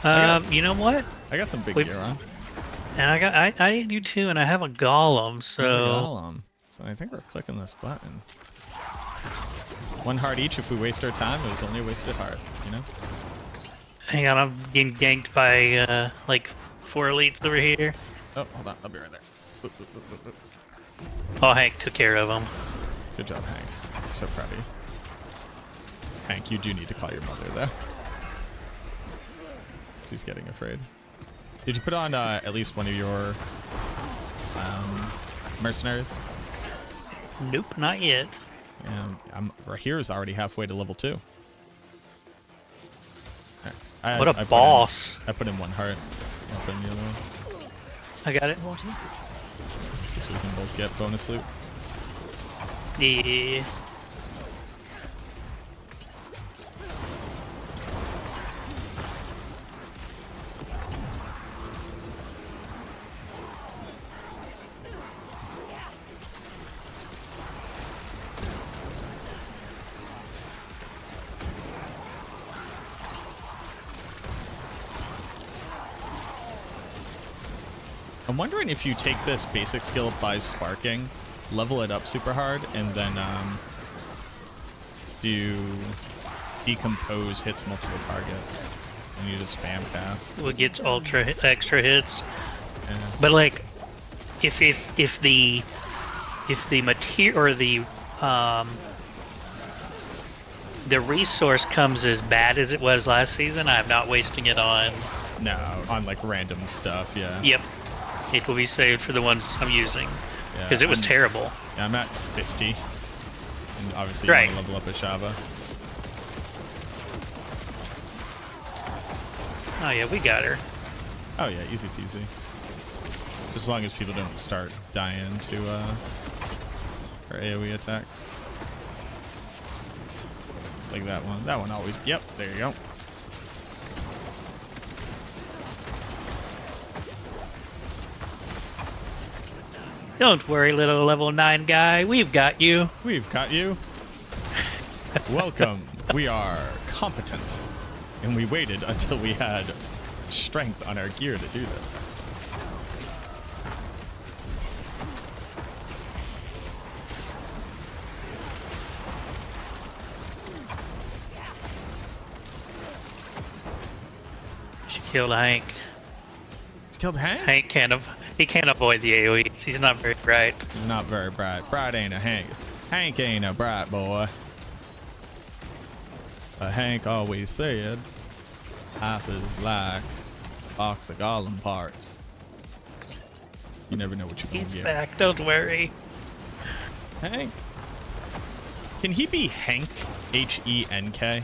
You know what? I got some big We- gear on. And I do too, and I have a golem, so So I think we're clicking this button. 1 heart each. If we waste our time, it was only a wasted heart, you know? hang on, I'm getting ganked by like 4 elites over here. Oh, hold on. I'll be right there. Oop, oop, oop, oop, oop. Oh, Hank took care of him. Good job, Hank. I'm so proud of you. Hank, you do need to call your mother, though. She's getting afraid. Did you put on at least one of your mercenaries? Nope, not yet. And right here is already halfway to level 2. What a boss. I put in 1 heart. I'll put in the other one. I got it. What is this? So we can both get bonus loot. Yeah. I'm wondering if you take this basic skill applies sparking, level it up super hard, and then do decompose hits multiple targets, and you just spam cast. We'll get extra hits. Yeah. But like, if the material or the resource comes as bad as it was last season, I'm not wasting it on. No, on like random stuff. Yeah. Yep, it will be saved for the ones I'm using because it was terrible. Yeah, I'm at 50, and obviously you Right. want to level up a Shava. Oh yeah, we got her. Oh yeah, easy peasy. Just as long as people don't start dying to her AoE attacks. Like that one. That one always. Yep, there you go. Don't worry, little level 9 guy. We've got you. We've got you. Welcome. We are competent. And we waited until we had strength on our gear to do this. She killed Hank. You killed Hank? Hank he can't avoid the AoEs. He's not very bright. He's not very bright. Bright ain't a Hank. Hank ain't a bright boy. But Hank always said, life is like a box of golem parts. You never know what you're He's gonna get. back. Don't worry. Hank. Can he be Hank? H-E-N-K?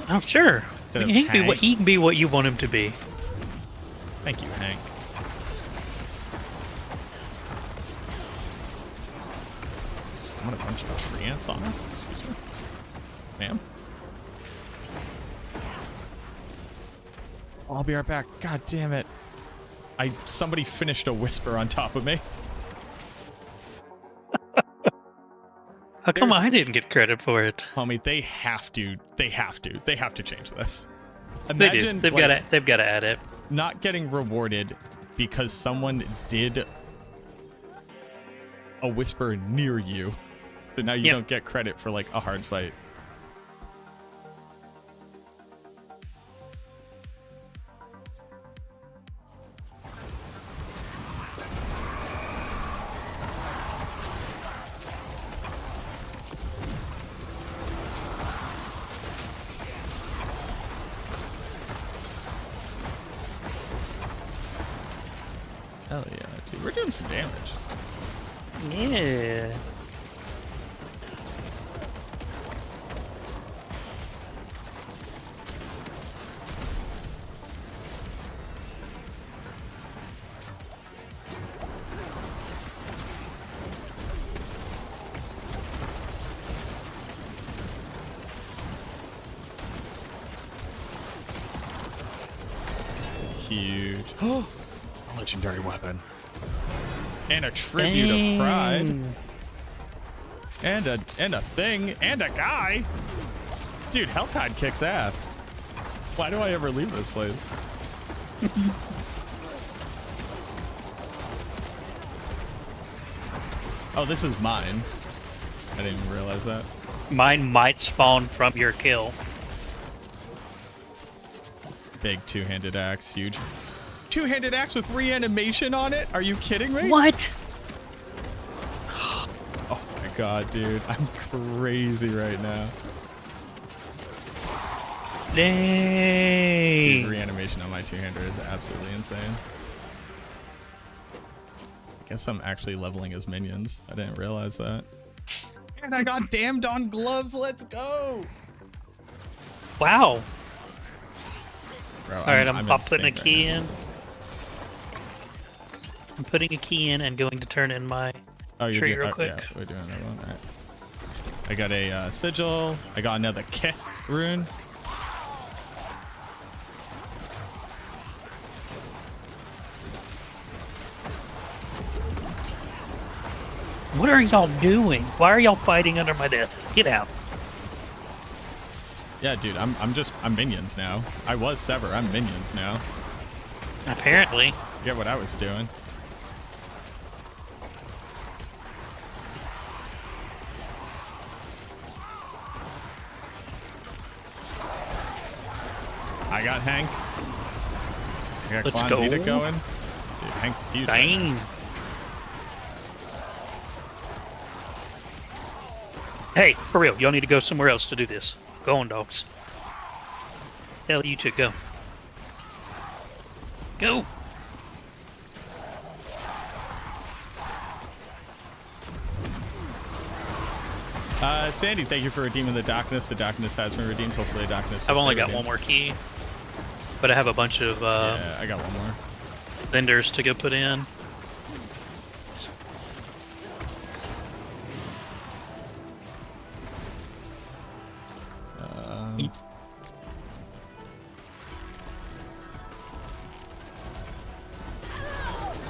I'm sure. Instead of He can Hank? be what you want him to be. Thank you, Hank. Someone a bunch of treants on us? Excuse me. Ma'am? I'll be right back. God damn it. Somebody finished a whisper on top of me. How come I didn't get credit for it? Homie, they have to change this. They do. Imagine They've got to add it. not getting rewarded because someone did a whisper near you. So now you don't get credit for like a hard fight. Hell yeah, dude. We're doing some damage. Yeah. huge. Oh, a legendary weapon. And a tribute of pride. And a thing. And a guy. Dude, Helltide kicks ass. Why do I ever leave this place? Oh, this is mine. I didn't even realize that. Mine might spawn from your kill. Big two-handed axe, huge. Two-handed axe with reanimation on it? Are you kidding me? What? Oh my god, dude. I'm crazy right now. Dang. Dude, reanimation on my two-hander is absolutely insane. I guess I'm actually leveling as minions. I didn't realize that. And I got damned on gloves. Let's go. Wow. Bro, Alright, I'm putting a right key now. in. I'm putting a key in and going to turn in my tree real quick. Yeah, we're doing another one. All right. I got a sigil. I got another K rune. What are y'all doing? Why are y'all fighting under my death? Get out. Yeah, dude, I'm minions now. I was Sever. I'm minions now. Apparently. Get what I was doing. I got Hank. I got Let's Clonzita go. going. Dude, Hank's huge. Dang. Hey, for real, y'all need to go somewhere else to do this. Go on, dogs. Hell, you two, go. Go! Sandy, thank you for redeeming the darkness. The darkness has been redeemed. Hopefully the darkness I've will only stay got one redeemed. more key. But I have a bunch of Yeah, I got one more. vendors to go put in.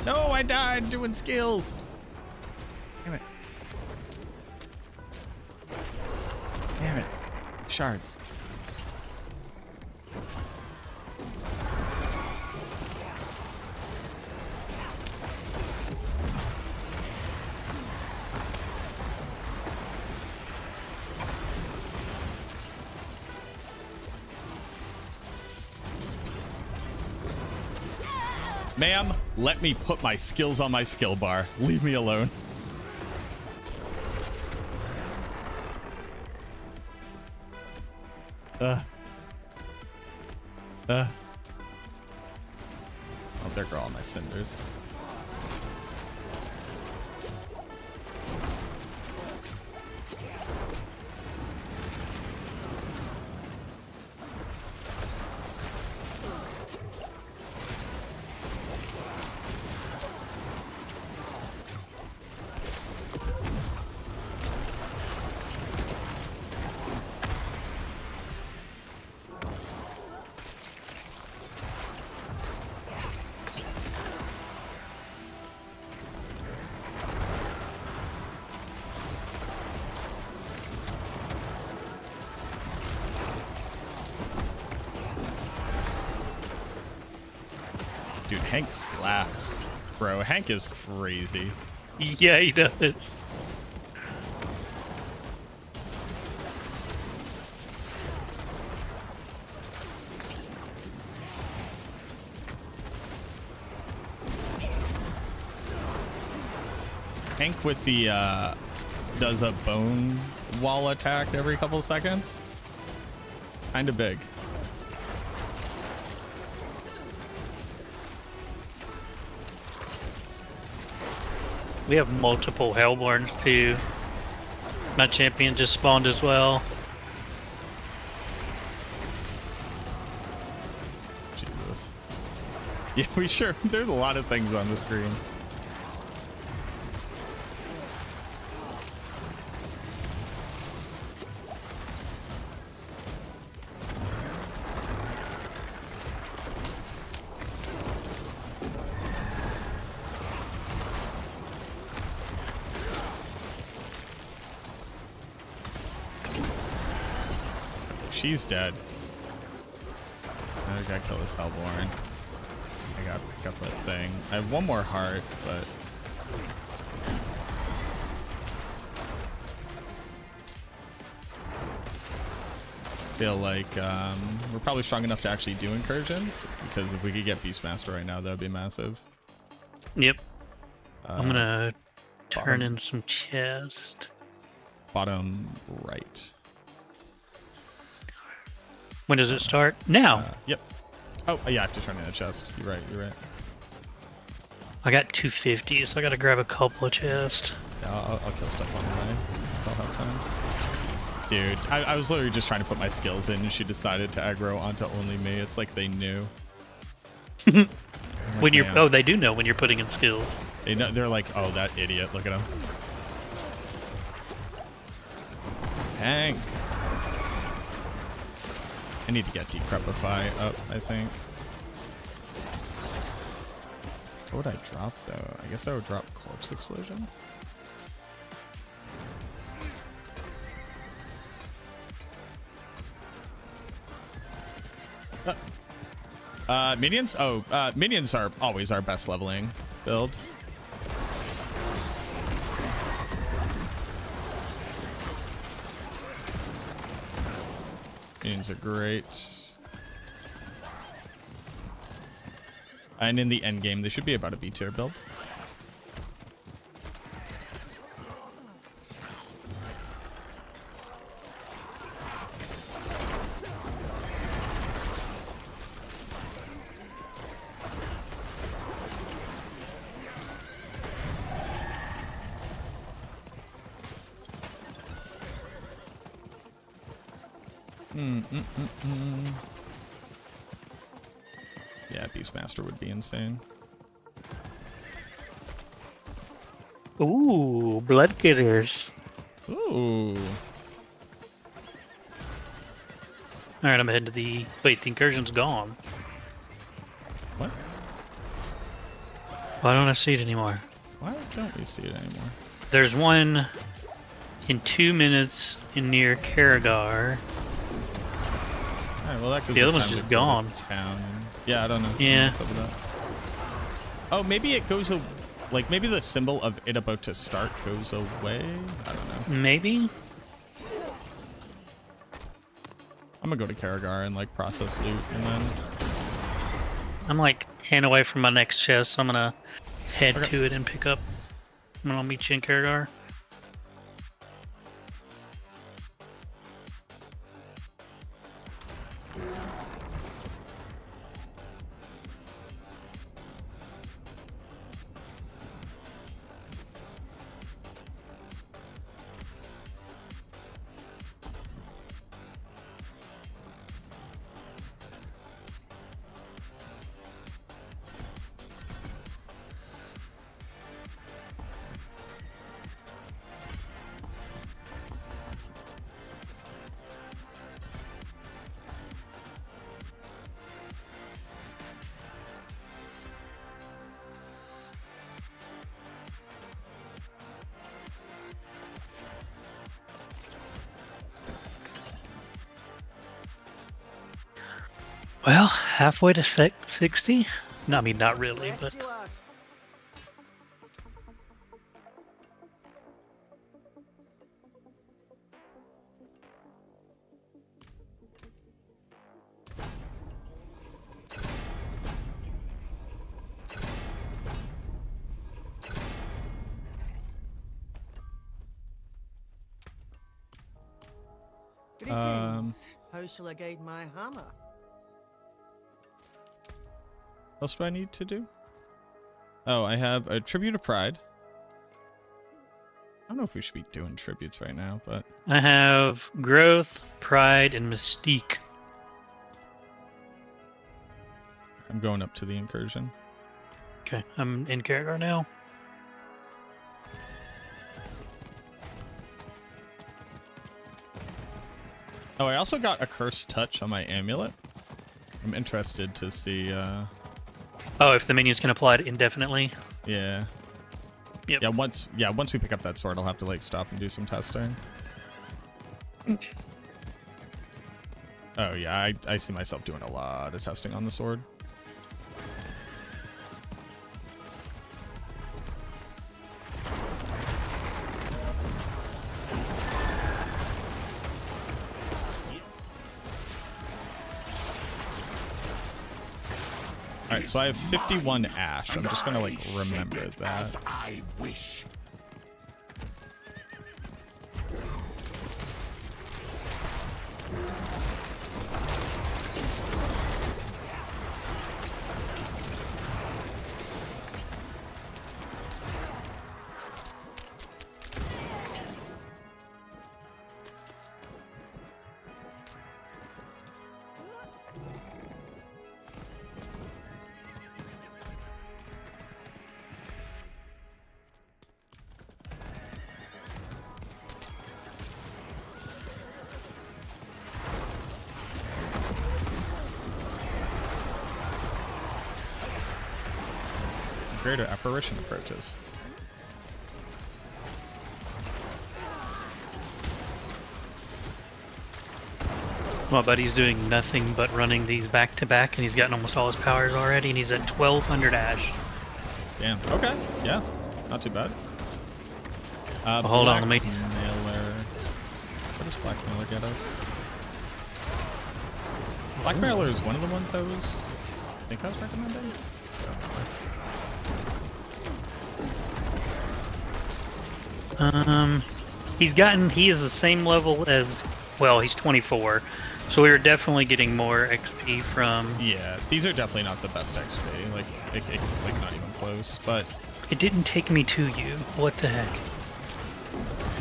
No, I died doing skills. Damn it. Damn it. Shards. Ma'am, let me put my skills on my skill bar. Leave me alone. Oh, there go all my cinders. Dude, Hank slaps. Bro, Hank is crazy. Yeah, he does. Hank with the, does a bone wall attack every couple seconds. Kinda big. We have multiple Hellborns too. My champion just spawned as well. Jesus. Yeah, we sure. There's a lot of things on the screen. she's dead. I gotta kill this Hellborn. I gotta pick up that thing. I have one more heart, but... feel like we're probably strong enough to actually do incursions, because if we could get Beastmaster right now, that would be massive. Yep. I'm gonna turn in some chest. Bottom right. When does it start? Now. Yep. Oh, yeah, I have to turn in the chest. You're right, you're right. I got 250, so I gotta grab a couple of chests. Yeah, I'll kill stuff on the way, since I'll have time. Dude, I was literally just trying to put my skills in, and she decided to aggro onto only me. It's like they knew. When you're oh, they do know when you're putting in skills. They know, they're like, oh, that idiot, look at him. Hank. I need to get Decrepify up, I think. What would I drop though? I guess I would drop Corpse Explosion. Minions? Oh, minions are always our best leveling build. Minions are great. And in the end game, they should be about a B tier build. Yeah, Beastmaster would be insane. Ooh, blood getters. Ooh. Alright, I'm heading to the... Wait, the incursion's gone. What? Why don't I see it anymore? Why don't we see it anymore? There's one in 2 minutes in near Karagar. Alright, well that goes the other one's just gone. Town. And, yeah, I don't know. Yeah. What's up with that? Oh, maybe it goes like maybe the symbol of it about to start goes away. I don't know. Maybe. I'm gonna go to Karagar and like process loot and then. I'm like 10 away from my next chest, so I'm gonna head to it and pick up. I'm gonna meet you in Karagar. Well, halfway to 60? No, I mean, not really, but... How shall I guide my hammer? What else do I need to do? Oh, I have a Tribute of Pride. I don't know if we should be doing tributes right now, but... I have Growth, Pride, and Mystique. I'm going up to the incursion. Okay, I'm in Karagar now. Oh, I also got a Cursed Touch on my amulet. I'm interested to see... Oh, if the minions can apply it indefinitely? Yeah. Yep. Yeah, once we pick up that sword, I'll have to like stop and do some testing. Oh yeah, I see myself doing a lot of testing on the sword. Alright, so I have 51 ash. I'm just gonna like remember that. I wish. Greater apparition approaches. My buddy's doing nothing but running these back to back, and he's gotten almost all his powers already, and he's at 1200 ash. Damn. Okay. Yeah. Not too bad. Hold on, let me. Blackmailer. What does Blackmailer get us? Blackmailer is one of the ones I think I was recommending. He is the same level as, well, he's 24, so we were definitely getting more XP from. Yeah, these are definitely not the best XP. Like not even close. But it didn't take me to you. What the heck?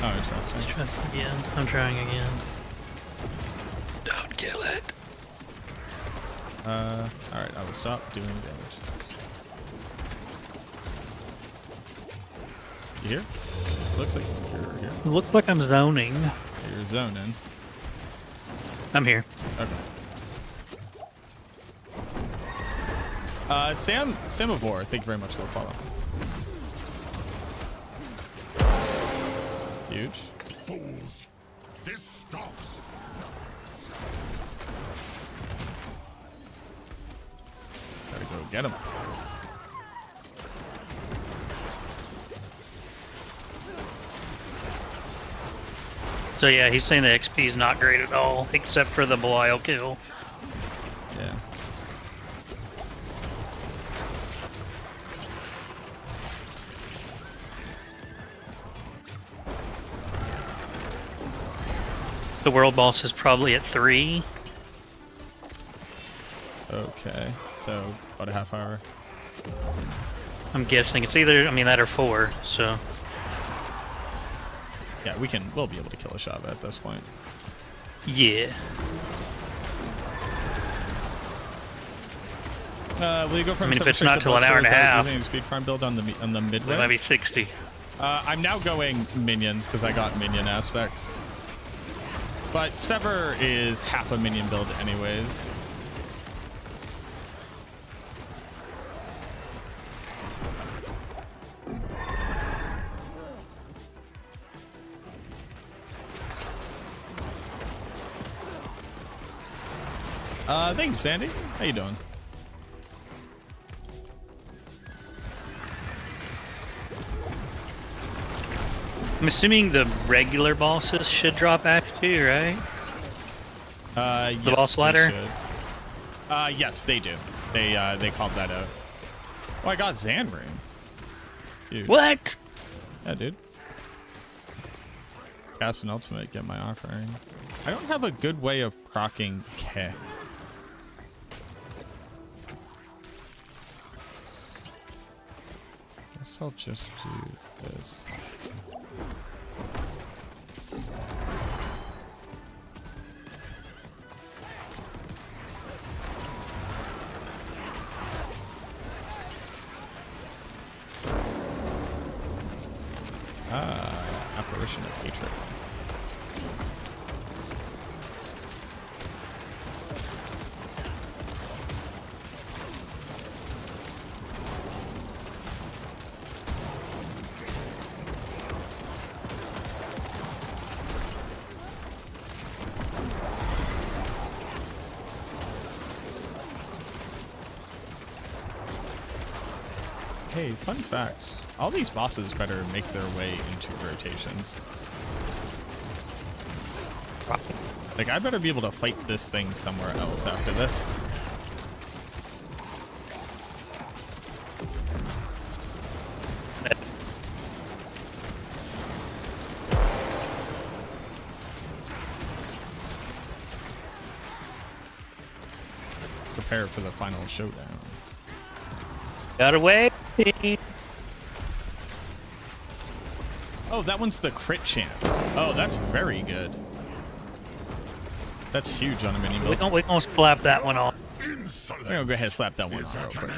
Oh, interesting. Let's try this again. I'm trying again. Don't kill it. All right, I will stop doing damage. You here? Looks like you're here. It looks like I'm zoning. You're zoning. I'm here. Okay. Samivore, thank you very much for the follow. Huge. Fools. This stops. Gotta go get him. So yeah, he's saying the XP is not great at all, except for the Belial kill. Yeah. The world boss is probably at 3. Okay, so about a half hour. I'm guessing it's either, that or 4, so. Yeah, we'll be able to kill a Shava at this point. Yeah. Will you go from if it's not till an hour and a half. Using speed farm build on the mid-way? It might be 60. I'm now going minions because I got minion aspects. But Sever is half a minion build anyways. Thank you, Sandy. How you doing? I'm assuming the regular bosses should drop ash too, right? Yes, the boss ladder? Yes, they do. They called that out. Oh, I got Zanring. Dude. What? Yeah, dude. Cast an ultimate, get my offering. I don't have a good way of proccing K. Guess I'll just do this. Apparition of Hatred. Hey, fun fact. All these bosses better make their way into rotations. Like, I better be able to fight this thing somewhere else after this. Prepare for the final showdown. Got away. Oh, that one's the crit chance. Oh, that's very good. That's huge on a mini build. We're gonna slap that one off. We're gonna go ahead and slap that one off real quick.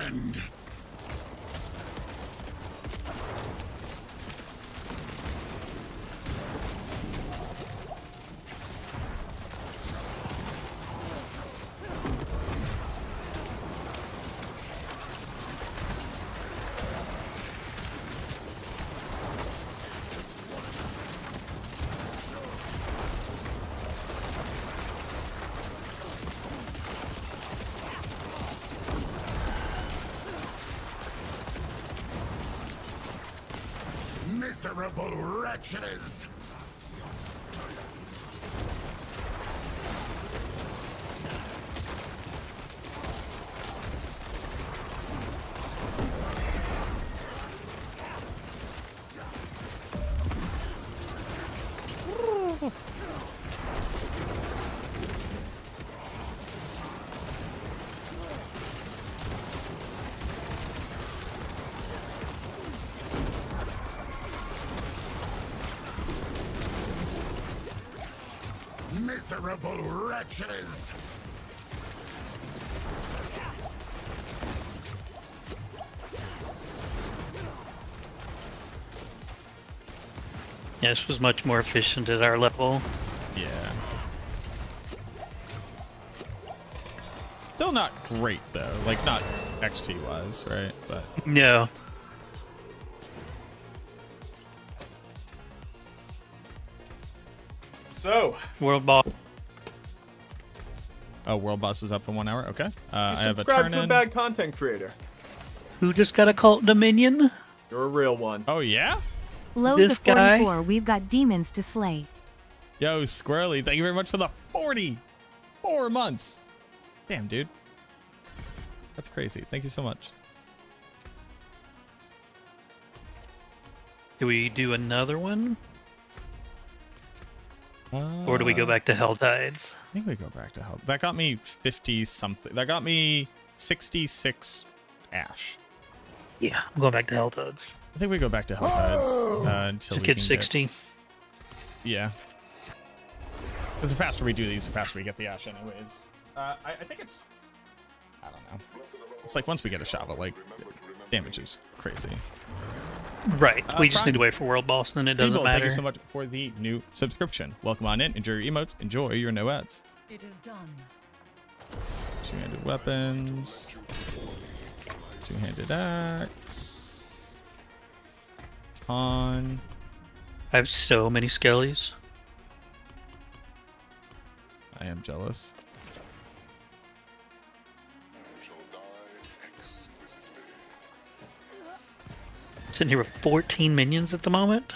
Miserable wretches! Miserable wretches! Yeah, this was much more efficient at our level. Yeah. Still not great though. Like not XP wise, right? But No. So, World boss. oh, world boss is up in 1 hour. Okay. I have a subscribe turn to a in. bad content creator. Who just got a cult dominion? You're a real one. Oh yeah. Load This the 44. guy? We've got demons to slay. Yo, Squirrely, thank you very much for the 44 months. Damn, dude. That's crazy. Thank you so much. Do we do another one? Or do we go back to Hell Tides? I think we go back to hell. That got me 50 something. That got me 66 ash. Yeah, I'm going back to Hell Tides. I think we go back to hell tides until Just we get can 60. Yeah. Because the faster we do these, the faster we get the ash anyways. I think it's... I don't know. It's like once we get a shovel, like, damage is crazy. Right. We just Prime- need to wait for World Boss, then it doesn't People, matter. thank you so much for the new subscription. Welcome on in. Enjoy your emotes. Enjoy your no ads. It is done. Two-handed weapons. Two-handed axe. Ton. I have so many skellies. I am jealous. Sitting here with 14 minions at the moment.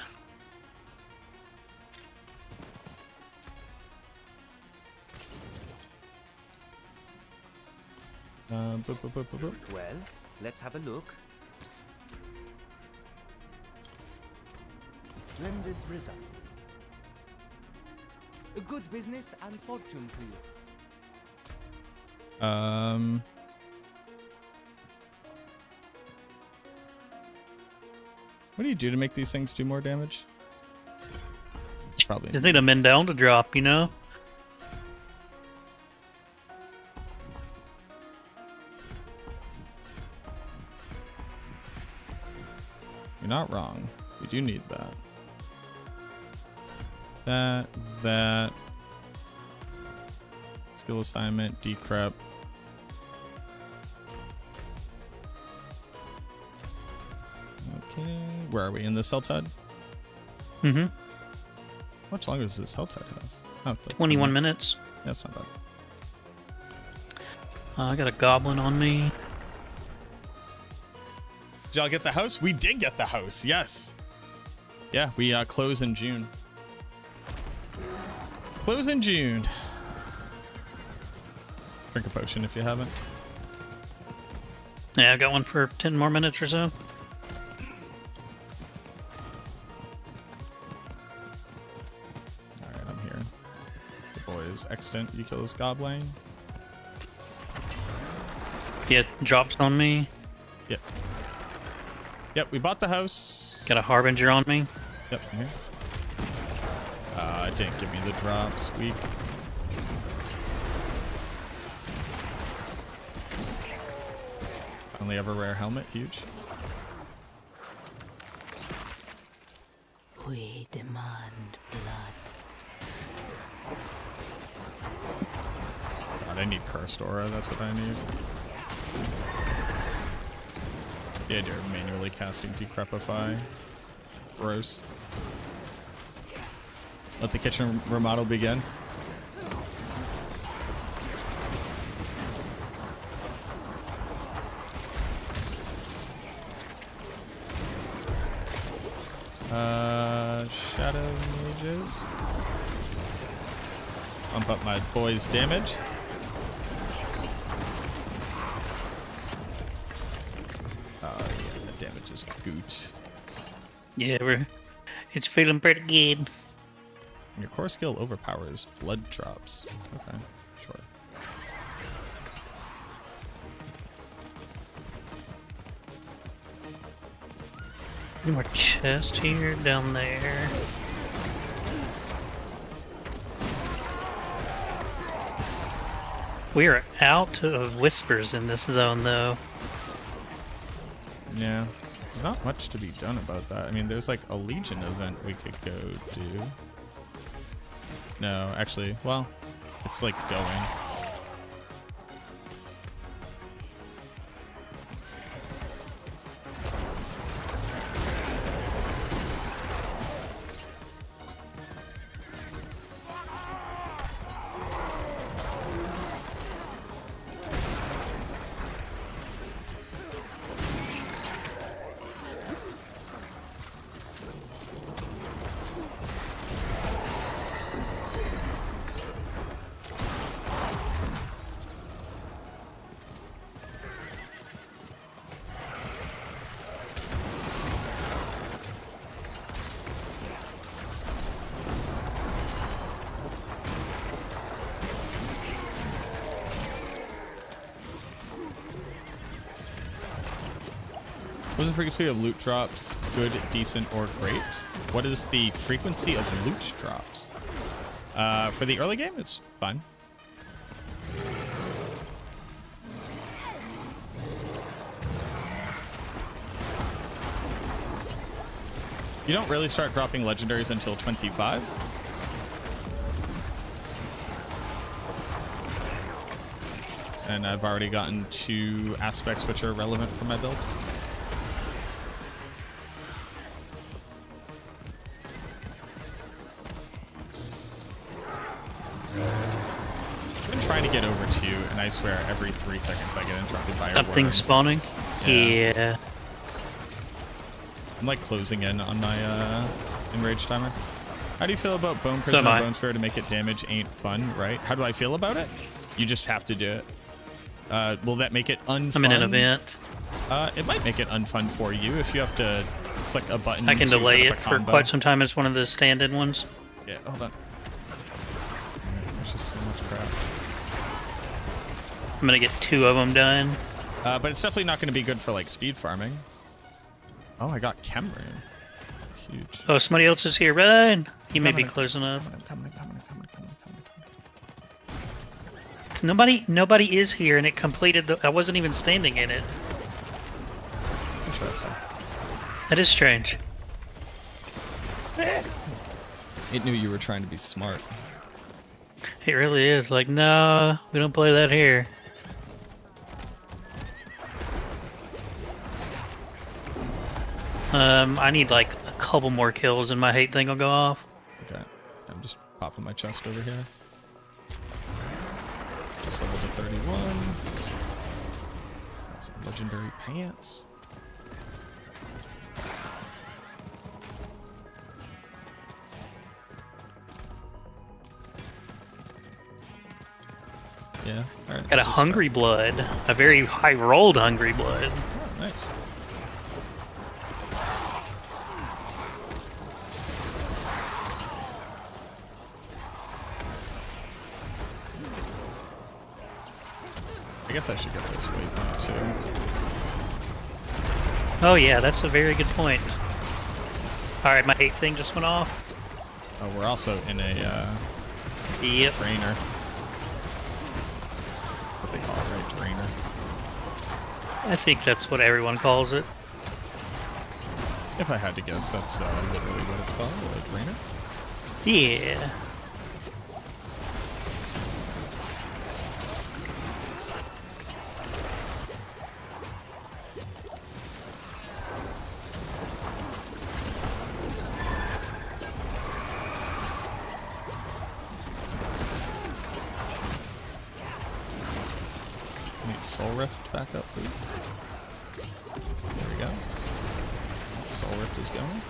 Boop, boop, boop, boop, boop. Well, let's have a look. Splendid result. A good business and fortune to you. What do you do to make these things do more damage? Probably. Just need a men down to drop, you know? You're not wrong. We do need that. That. Skill assignment, decrep. Okay. Where are we? In this hell tide? Mm-hmm. How much longer does this hell tide have? Oh, like 21 minutes. Yeah, that's not bad. I got a goblin on me. Did y'all get the house? We did get the house. Yes. Yeah, we close in June. Close in June. Drink a potion if you haven't. Yeah, I've got one for 10 more minutes or so. Alright, I'm here. The boys extant. You kill this goblin. Yeah, drops on me. Yep. Yep, we bought the house. Got a harbinger on me. Yep, I'm here. It didn't give me the drops. Weak. Only ever rare helmet. Huge. We demand blood. God, I need Cursed Aura. That's what I need. The idea of manually casting Decrepify. Gross. Let the kitchen remodel begin. Shadow mages. Bump up my boys' damage. Oh yeah, the damage is goot. Yeah, it's feeling pretty good. Your core skill overpowers blood drops. Okay, sure. Any more chest here, down there. We are out of whispers in this zone, though. Yeah, there's not much to be done about that. I mean, there's like a Legion event we could go do. No, actually, well, it's like going. What's the frequency of loot drops? Good, decent, or great? What is the frequency of loot drops? For the early game, it's fine. You don't really start dropping legendaries until 25. And I've already gotten 2 aspects which are relevant for my build. Trying to get over 2, and I swear every 3 seconds I get interrupted by a Something worm. spawning? Yeah. I'm like closing in on my enrage timer. How do you feel about Bone Prison and Bone Sphere to make it damage ain't fun, right? How do I feel about it? You just have to do it. Will that make it unfun? I'm in an event. It might make it unfun for you if you have to click a button. I can to delay set up it a for combo. quite some time. It's one of the stand-in ones. Yeah, hold on. There's just so much crap. I'm gonna get 2 of them done. But it's definitely not going to be good for like speed farming. Oh, I got Cameron. Huge. Oh, somebody else is here. Run! He may be closing up. I'm coming. Nobody is here, and it completed the. I wasn't even standing in it. Interesting. That is strange. It knew you were trying to be smart. It really is. Like, no, we don't play that here. I need like a couple more kills and my hate thing will go off. Okay, I'm just popping my chest over here. Just level to 31. Got some legendary pants. Yeah. All right. Got a hungry blood, a very high rolled hungry blood. Oh, nice. I guess I should get this waypoint too. Oh yeah, that's a very good point. Alright, my 8th thing just went off. Oh, we're also in a Yep. trainer. What they call it, right? Trainer. I think that's what everyone calls it. If I had to guess, that's literally what it's called, a trainer. Yeah. Need Soul Rift back up, please. There we go. Soul Rift is going.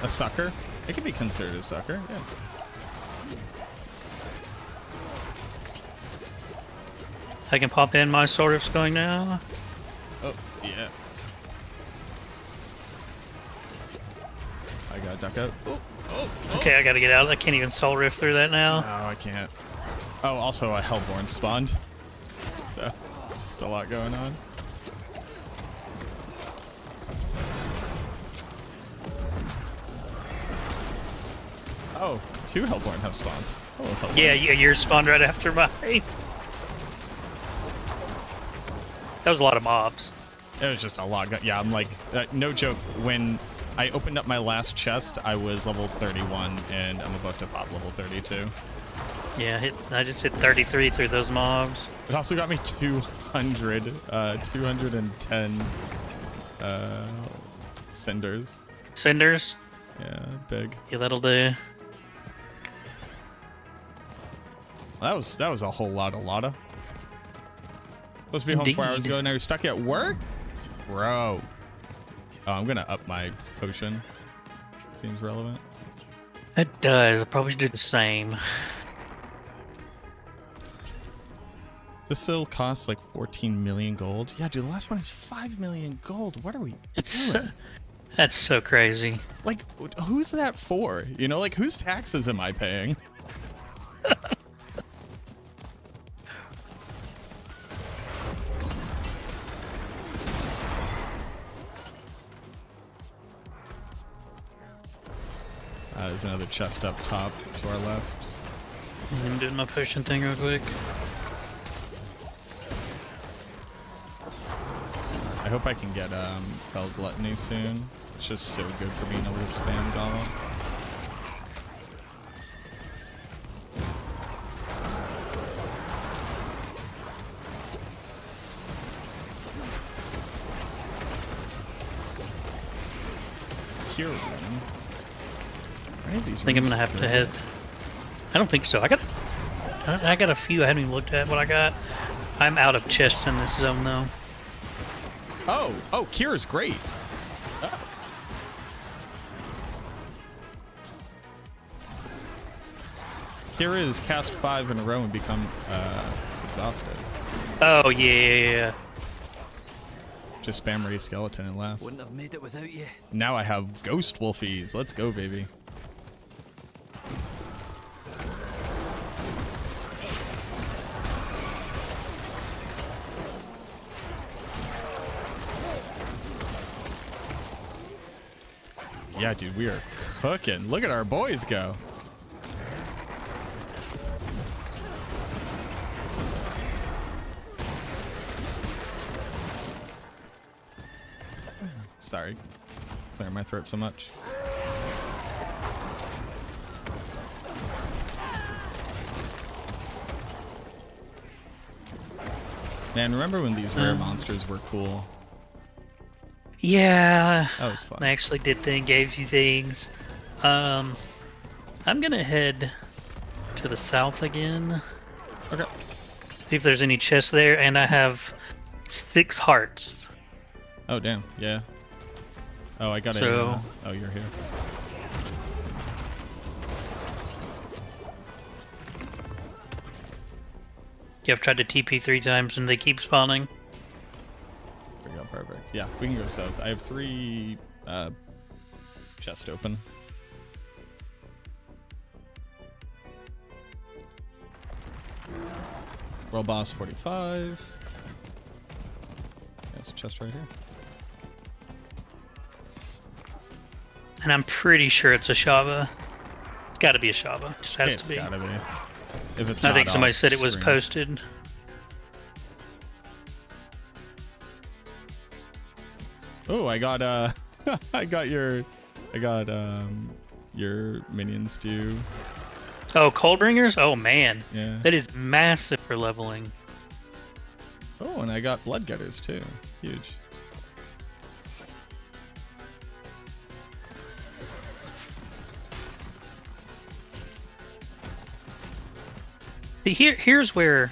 A sucker? It could be considered a sucker, yeah. I can pop in my Soul Rift's going now. Oh, yeah. I gotta duck out. Oh, oh, oh. Okay, I gotta get out. I can't even Soul Rift through that now. No, I can't. Oh, also a Hellborn spawned. So, just a lot going on. Oh, 2 Hellborn have spawned. Oh, Hellborn. Yeah, yours spawned right after mine. That was a lot of mobs. It was just a lot. Yeah, I'm like, no joke, when I opened up my last chest, I was level 31, and I'm about to pop level 32. Yeah, I just hit 33 through those mobs. It also got me 210 cinders. Cinders? Yeah, big. Yeah, that'll do. That was a whole lot of lotta. Supposed to be home 4 hours ago, now you're stuck at work? Bro. Oh, I'm gonna up my potion. Seems relevant. It does. I probably should do the same. This still costs like 14 million gold. Yeah, dude, the last one is 5 million gold. What are we doing? That's so crazy. Like, who's that for? You know, like, whose taxes am I paying? There's another chest up top to our left. I'm doing my potion thing real quick. I hope I can get Fell Gluttony soon. It's just so good for being able to spam Gauntlet. Cure room. I think I'm gonna have to head. I don't think so. I got a few I haven't even looked at what I got. I'm out of chests in this zone though. Oh, Cure is great. Oh. Cure is cast 5 in a row and become exhausted. Oh yeah. Just spam Ray Skeleton and laugh. Wouldn't have made it without you. Now I have Ghost Wolfies. Let's go, baby. Yeah, dude, we are cooking. Look at our boys go. Sorry, clearing my throat so much. Man, remember when these rare monsters were cool? Yeah. That was fun. I actually did gave you things. I'm gonna head to the south again. Okay. See if there's any chests there, and I have 6 hearts. Oh damn, yeah. Oh, I got So, oh, you're here. You have tried to TP 3 times and they keep spawning. There we go, perfect. Yeah, we can go south. I have 3 chests open. World boss 45. There's a chest right here. And I'm pretty sure it's a Shava. It's got to be a Shava. Just has to be. It's gotta be. If it's I not, think somebody I'll said it was scream. posted. Oh, I got I got your minions too. Oh, Coldbringers? Oh man. Yeah. That is massive for leveling. Oh, and I got blood getters too. Huge. See, here's where,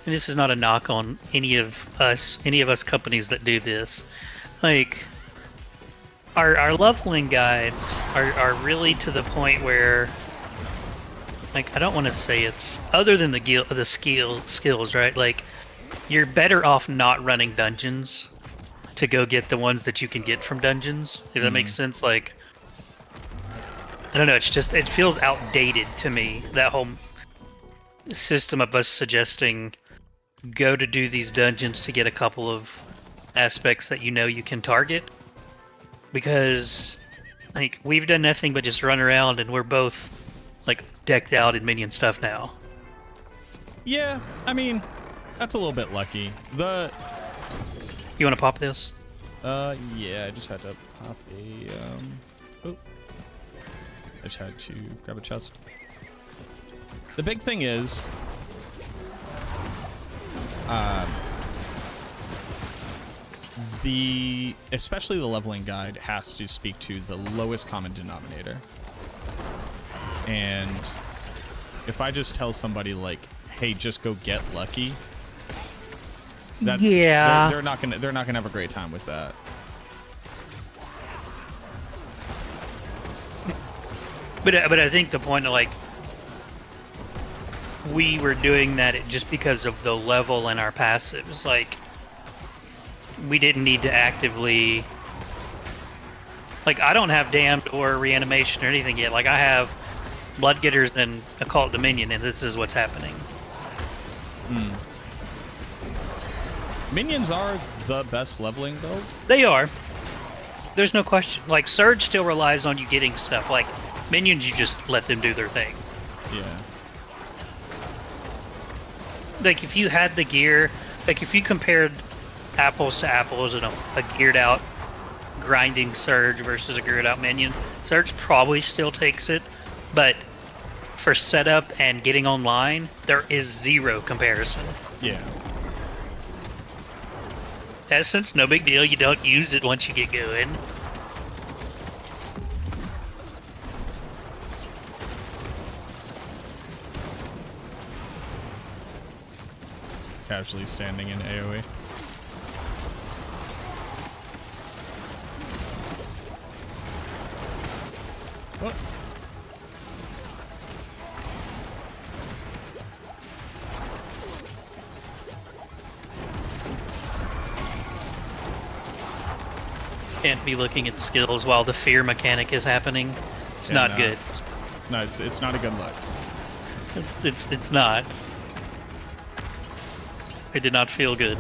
and this is not a knock on any of us companies that do this. Like, our leveling guides are really to the point where, like, I don't want to say it's other than the skills, right? Like, you're better off not running dungeons to go get the ones that you can get from dungeons. If that makes sense, like, I don't know. It's just, it feels outdated to me, that whole system of us suggesting go to do these dungeons to get a couple of aspects that you know you can target, because like we've done nothing but just run around and we're both like decked out in minion stuff now. Yeah, I mean, that's a little bit lucky. You want to pop this? Yeah, I just had to pop a oh, I just had to grab a chest. The big thing is, especially the leveling guide has to speak to the lowest common denominator. And if I just tell somebody like, "Hey, just go get lucky," that's they're not gonna have a great time with that. But I think the point of like, we were doing that just because of the level in our passives. Like, we didn't need to actively, like, I don't have damned or reanimation or anything yet. Like, I have blood getters and occult dominion, and this is what's happening. Minions are the best leveling build. They are. There's no question. Like, Surge still relies on you getting stuff. Like, minions, you just let them do their thing. Yeah. Like, if you had the gear, like, if you compared apples to apples and a geared out grinding Surge versus a geared out minion, Surge probably still takes it, but for setup and getting online, there is zero comparison. Yeah. Essence, no big deal, you don't use it once you get going. Casually standing in AoE. What? Can't be looking at skills while the fear mechanic is happening. It's not good. It's not. It's not a good look. It's not. It did not feel good.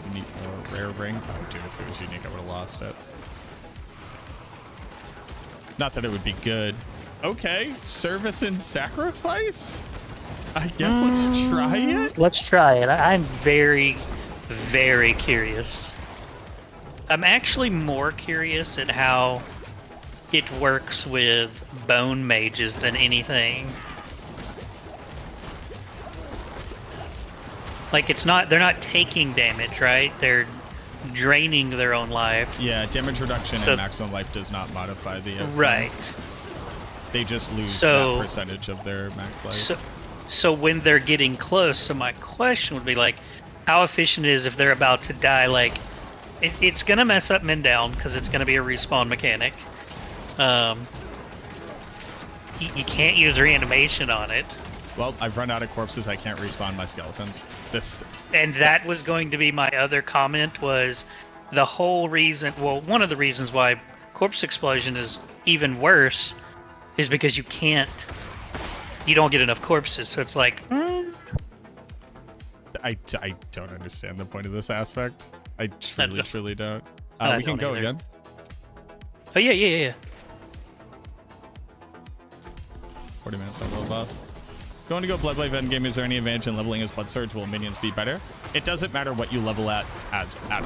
Unique or rare ring. Oh, dude, if it was unique, I would have lost it. Not that it would be good. Okay, service and sacrifice. I guess let's try it. Let's try it. I'm very, very curious. I'm actually more curious at how it works with bone mages than anything. Like, it's not, they're not taking damage, right? They're draining their own life. Yeah, damage reduction and maximum life does not modify the outcome. Right. They just lose that percentage of their max life. So when they're getting close, so my question would be like, how efficient it is if they're about to die? Like, it's gonna mess up men down because it's gonna be a respawn mechanic. You can't use reanimation on it. Well, I've run out of corpses. I can't respawn my skeletons. This And that was sucks. going to be my other comment, was the whole reason, well, one of the reasons why Corpse Explosion is even worse is because you don't get enough corpses. So it's like, I don't understand the point of this aspect. I truly don't. I We can don't go either. again. Oh, yeah. 40 minutes on level boss. Going to go Bloodblade Endgame. Is there any advantage in leveling as Blood Surge? Will minions be better? It doesn't matter what you level at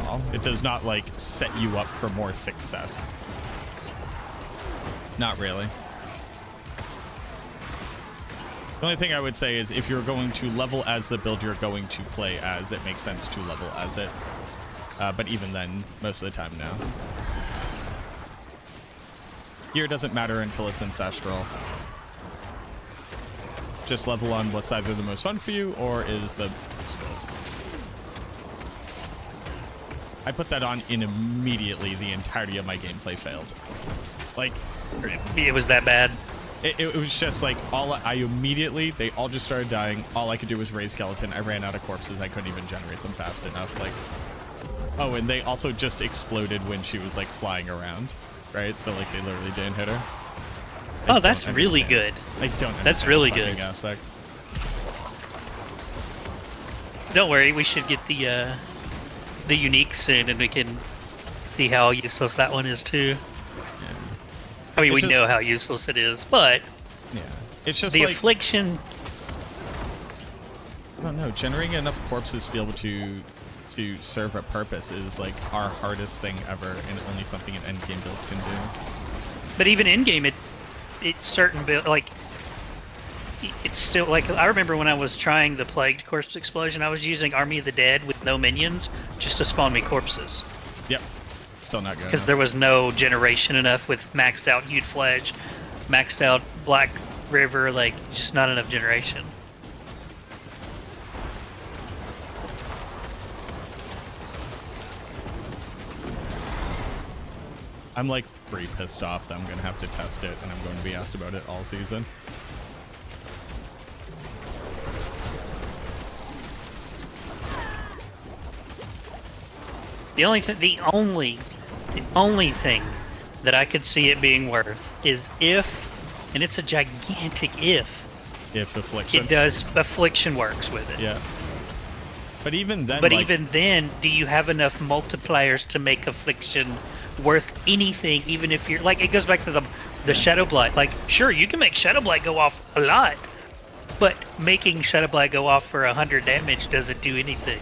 all. It does not like set you up for more success. Not really. The only thing I would say is if you're going to level as the build you're going to play as, it makes sense to level as it. But even then, most of the time, no. Gear doesn't matter until it's ancestral. Just level on what's either the most fun for you or is the best build. I put that on and immediately the entirety of my gameplay failed. Like, It was that bad. it was just like they all just started dying. All I could do was raise skeleton. I ran out of corpses. I couldn't even generate them fast enough. Like, oh, and they also just exploded when she was like flying around, right? So like they literally didn't hit her. Oh, that's really good. I don't understand That's really this fucking good. aspect. Don't worry, we should get the unique soon, and we can see how useless that one is too. I mean, It's we just- know how useless it is, but Yeah, it's just the like affliction. I don't know. Generating enough corpses to be able to serve a purpose is like our hardest thing ever, and only something an endgame build can do. But even in game, it's certain build like it's still like I remember when I was trying the Plagued Corpse Explosion, I was using Army of the Dead with no minions just to spawn me corpses. Yep, still not good. Because there was no generation enough with maxed out Hued Fledge, maxed out Black River, like just not enough generation. I'm like pretty pissed off that I'm gonna have to test it, and I'm going to be asked about it all season. The only thing that I could see it being worth is if, and it's a gigantic if Affliction. it does affliction works with it. Yeah. But even then, But like, even then, do you have enough multipliers to make affliction worth anything? Even if you're like, it goes back to the Shadow Blight. Like, sure, you can make Shadow Blight go off a lot, but making Shadow Blight go off for 100 damage doesn't do anything.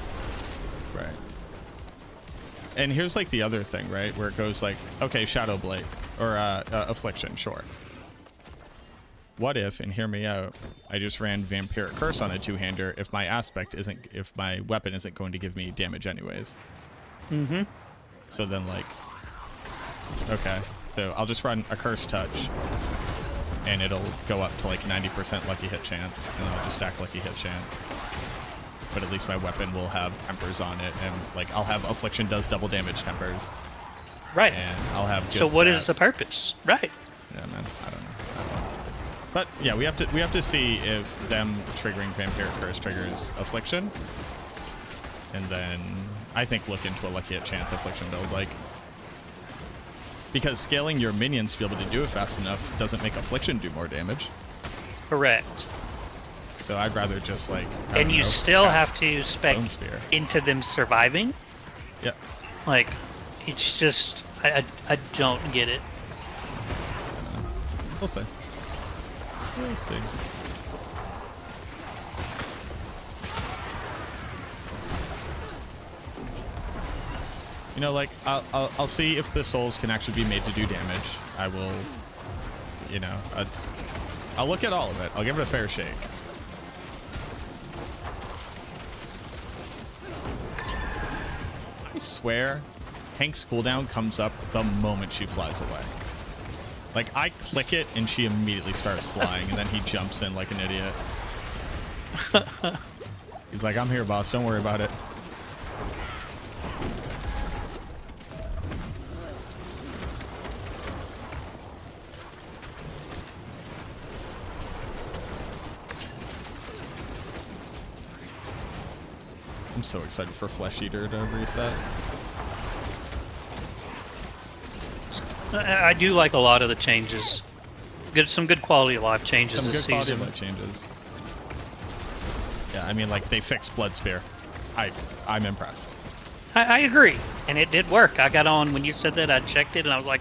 right. And here's like the other thing, right? Where it goes like, okay, Shadow Blade or Affliction, sure. What if, and hear me out, I just ran Vampiric Curse on a two-hander if if my weapon isn't going to give me damage anyways? Mm-hmm. So then like, okay, so I'll just run a Curse Touch and it'll go up to like 90% lucky hit chance, and then I'll just stack lucky hit chance. But at least my weapon will have tempers on it, and like I'll have Affliction does double damage tempers. Right. And I'll have good So what is the stats. purpose? Right. Yeah, man, I don't know. But yeah, we have to see if them triggering Vampiric Curse triggers Affliction, and then I think look into a lucky hit chance Affliction build, like, because scaling your minions to be able to do it fast enough doesn't make Affliction do more damage. Correct. So I'd rather just like. I And don't you know, still cast have to spec Bone Spear. into them surviving. Yep. Like, it's just I don't get it. We'll see. We'll see. You know, like I'll see if the souls can actually be made to do damage. I will, you know, I'll look at all of it. I'll give it a fair shake. I swear, Hank's cooldown comes up the moment she flies away. Like, I click it and she immediately starts flying, and then he jumps in like an idiot. He's like, I'm here, boss. Don't worry about it. I'm so excited for Flesh Eater to reset. I do like a lot of the changes. Some good quality of life changes Some this good quality season. of life changes. Yeah, I mean, like, they fixed Blood Spear. I'm impressed. I agree, and it did work. I got on when you said that. I checked it, and I was like,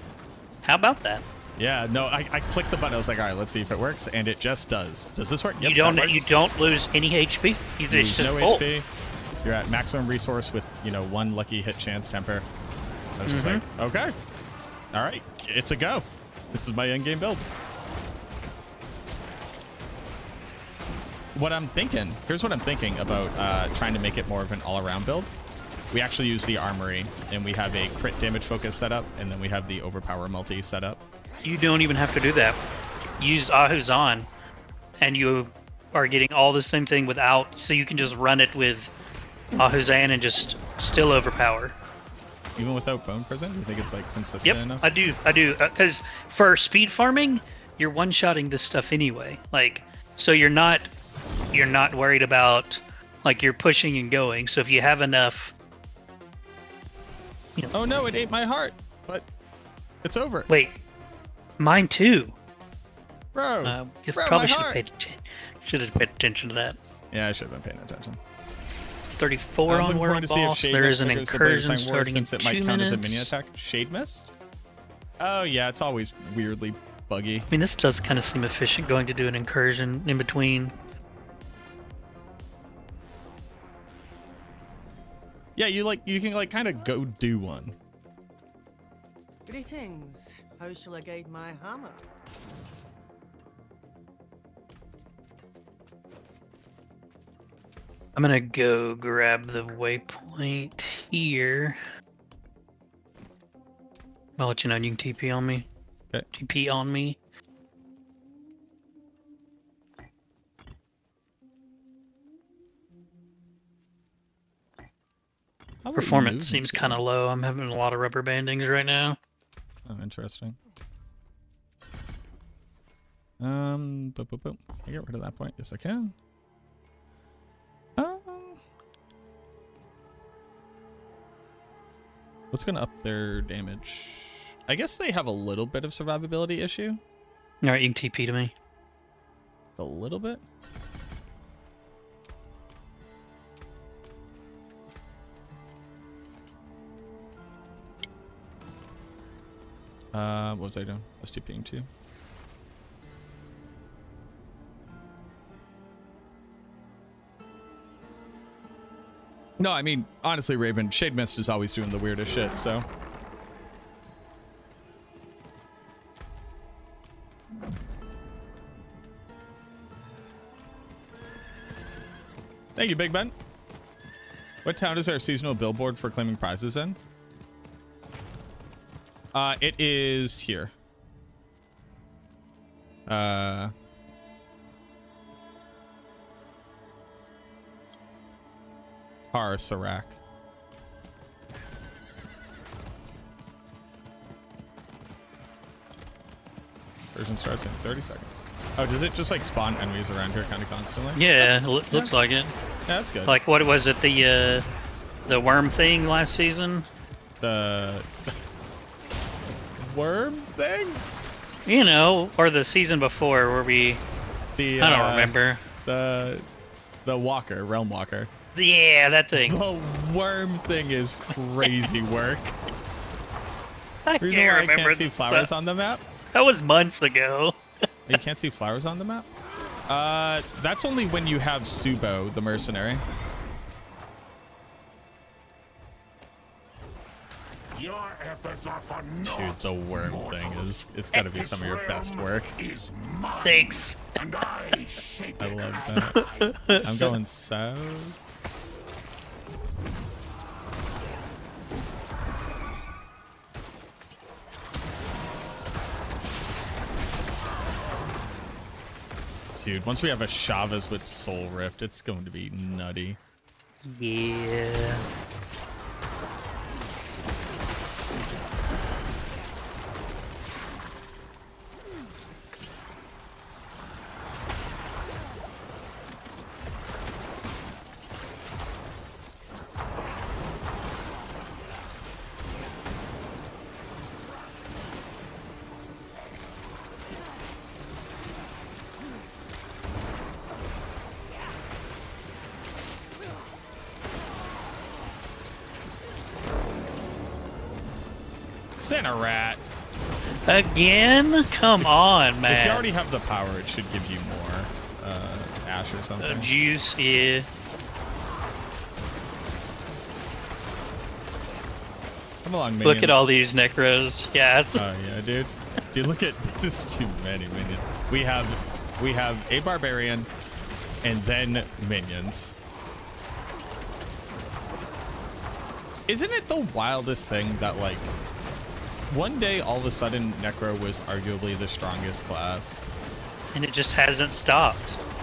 "How about that?" Yeah, no, I clicked the button. I was like, all right, let's see if it works, and it just does. Does this work? Yep, You don't. that works. You don't lose any HP. You Lose just no full. HP. You're at maximum resource with, you know, 1 lucky hit chance temper. I was just like, okay, all right, it's a go. This is my end game build. What I'm thinking, here's what I'm thinking about trying to make it more of an all-around build. We actually use the armory, and we have a crit damage focus setup, and then we have the overpower multi setup. You don't even have to do that. Use Ahuzan, and you are getting all the same thing without. So you can just run it with Ahuzan and just still overpower. Even without Bone Prison, you think it's like consistent Yep, enough? I do. Because for speed farming, you're one-shotting this stuff anyway. Like, so you're not worried about, like, you're pushing and going. So if you have enough. You know, Oh no, it ate my heart, but it's over. Wait, mine too. Bro, Guess bro, probably my should have paid attention to that. Yeah, I should have been paying attention. 34 I'm on looking World forward to see if Boss. Shade There Mist is an triggers the Blade of incursion Sang War, starting in since it 2 might count minutes. as a mini attack. Shade Mist? Oh yeah, it's always weirdly buggy. I mean, this does kind of seem efficient going to do an incursion in between. Yeah, you can like kind of go do one. Greetings. How shall I guide my hammer? I'm gonna go grab the waypoint here. I'll let you know, you can TP on me. Okay. TP on me. How about Performance movement seems speed? kind of low. I'm having a lot of rubber bandings right now. Oh, interesting. Boop, boop, boop. Can I get rid of that point? Yes, I can. What's gonna up their damage? I guess they have a little bit of survivability issue. All right, you can TP to me. A little bit. What was I doing? I was TPing too. No, I mean, honestly, Raven, Shade Mist is always doing the weirdest shit, so. Thank you, Big Ben. What town is our seasonal billboard for claiming prizes in? It is here. Har Sarak. Version starts in 30 seconds. Oh, does it just like spawn enemies around here kind of constantly? Yeah, looks like it. Yeah, that's good. Like, what was it, the worm thing last season? The worm thing? You know, or the season before where we... I don't remember. The Walker, Realm Walker. Yeah, that thing. The worm thing is crazy work. I Reason can't why I remember can't see the flowers stuff. on the map? That was months ago. You can't see flowers on the map? That's only when you have Subo, the mercenary. Your efforts are for Dude, the worm thing is, it's gotta be some of your best work. Thanks. And I shape I love that. I'm going south. Dude, once we have a Chavez with Soul Rift, it's going to be nutty. Yeah. Sinner rat. Again? Come on, man. If you already have the power, it should give you more ash or something. Juice, yeah. Come along, minions. Look at all these necros. Yes. Oh yeah, dude. Dude, look at this. Too many minions. We have a barbarian, and then minions. Isn't it the wildest thing that like one day all of a sudden Necro was arguably the strongest class, and it just hasn't stopped.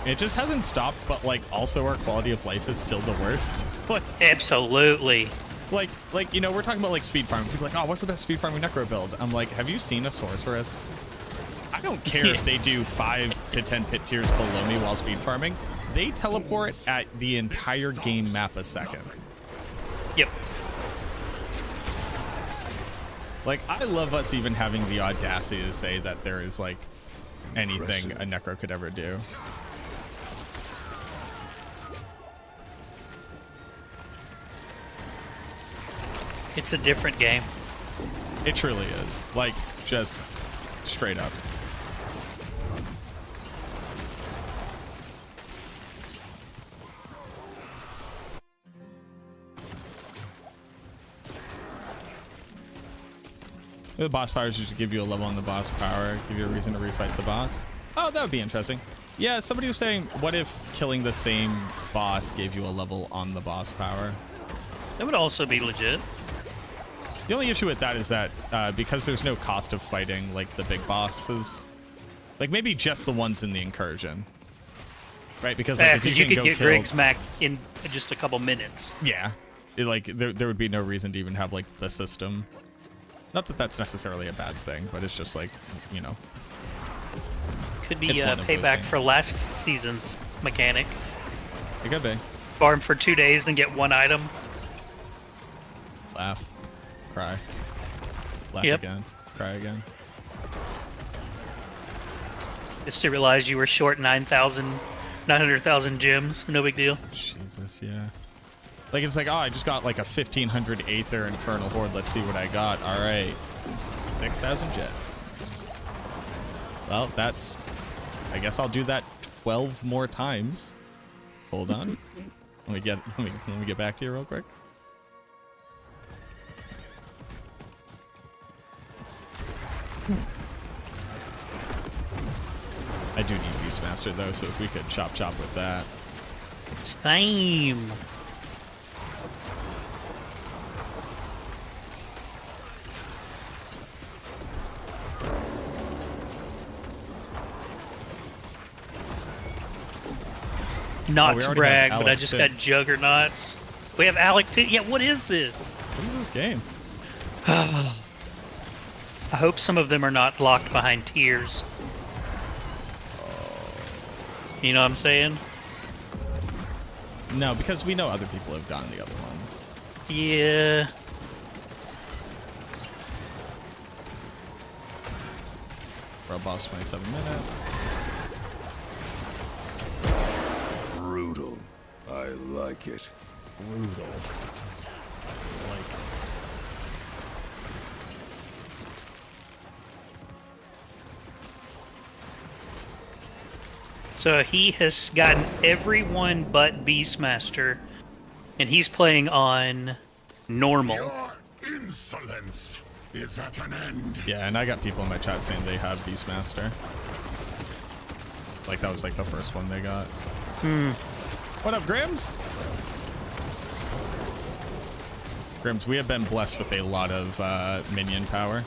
It just hasn't stopped, but like also our quality of life is still the worst. Like, absolutely. Like you know, we're talking about like speed farming. People are like, oh, what's the best speed farming Necro build? I'm like, have you seen a sorceress? I don't care if they do 5 to 10 pit tiers below me while speed farming. They teleport at the entire game map a second. Yep. Like, I love us even having the audacity to say that there is like anything a Necro could ever do. It's a different game. It truly is. Like, just straight up. The boss powers usually give you a level on the boss power, give you a reason to refight the boss. Oh, that would be interesting. Yeah, somebody was saying, what if killing the same boss gave you a level on the boss power? That would also be legit. The only issue with that is that because there's no cost of fighting like the big bosses, like maybe just the ones in the incursion, right? Because like, if you can could go get kill, Griggs maxed in just a couple minutes. yeah, like there would be no reason to even have like the system. Not that that's necessarily a bad thing, but it's just like, you know, could be payback for last season's mechanic. It could be. Farm for 2 days and get 1 item. Laugh. Cry. Laugh again. Cry again. Just to realize you were short 900,000 gems. No big deal. Jesus, yeah. Like, it's like, oh, I just got like a 1,500 Aether Infernal Horde. Let's see what I got. All right. 6,000 gems. Well, that's... I guess I'll do that 12 more times. Hold on. let me get back to you real quick. I do need Beastmaster though, so if we could chop with that. Same. Not to brag, but I just got Juggernauts. We have Alec too. Yeah, what is this? What is this game? I hope some of them are not locked behind tiers. You know what I'm saying? No, because we know other people have gotten the other ones. Yeah. World boss 27 minutes. Brutal. I like it. Brutal. Like. So he has gotten everyone but Beastmaster, and he's playing on normal. Your insolence is at an end. Yeah, and I got people in my chat saying they have Beastmaster. Like that was like the first one they got. What up, Grims? Grims, we have been blessed with a lot of minion power.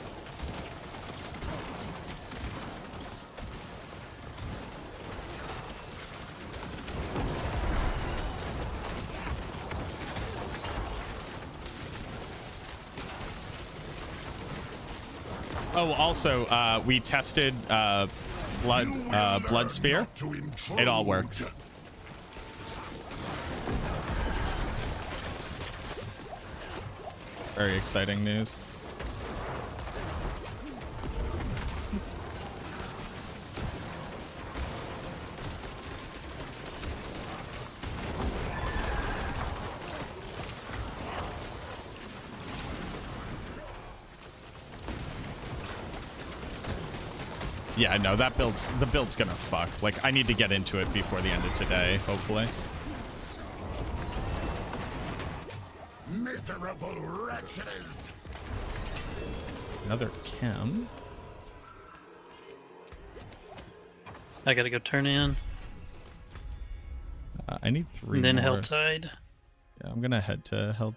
Oh, also, we tested blood spear. It all works. Very exciting news. Yeah, no, the build's gonna fuck. Like, I need to get into it before the end of today, hopefully. Miserable wretches! Another chem. I gotta go turn in. I need 3 And then more. Helltide. Yeah, I'm gonna head to Helltide.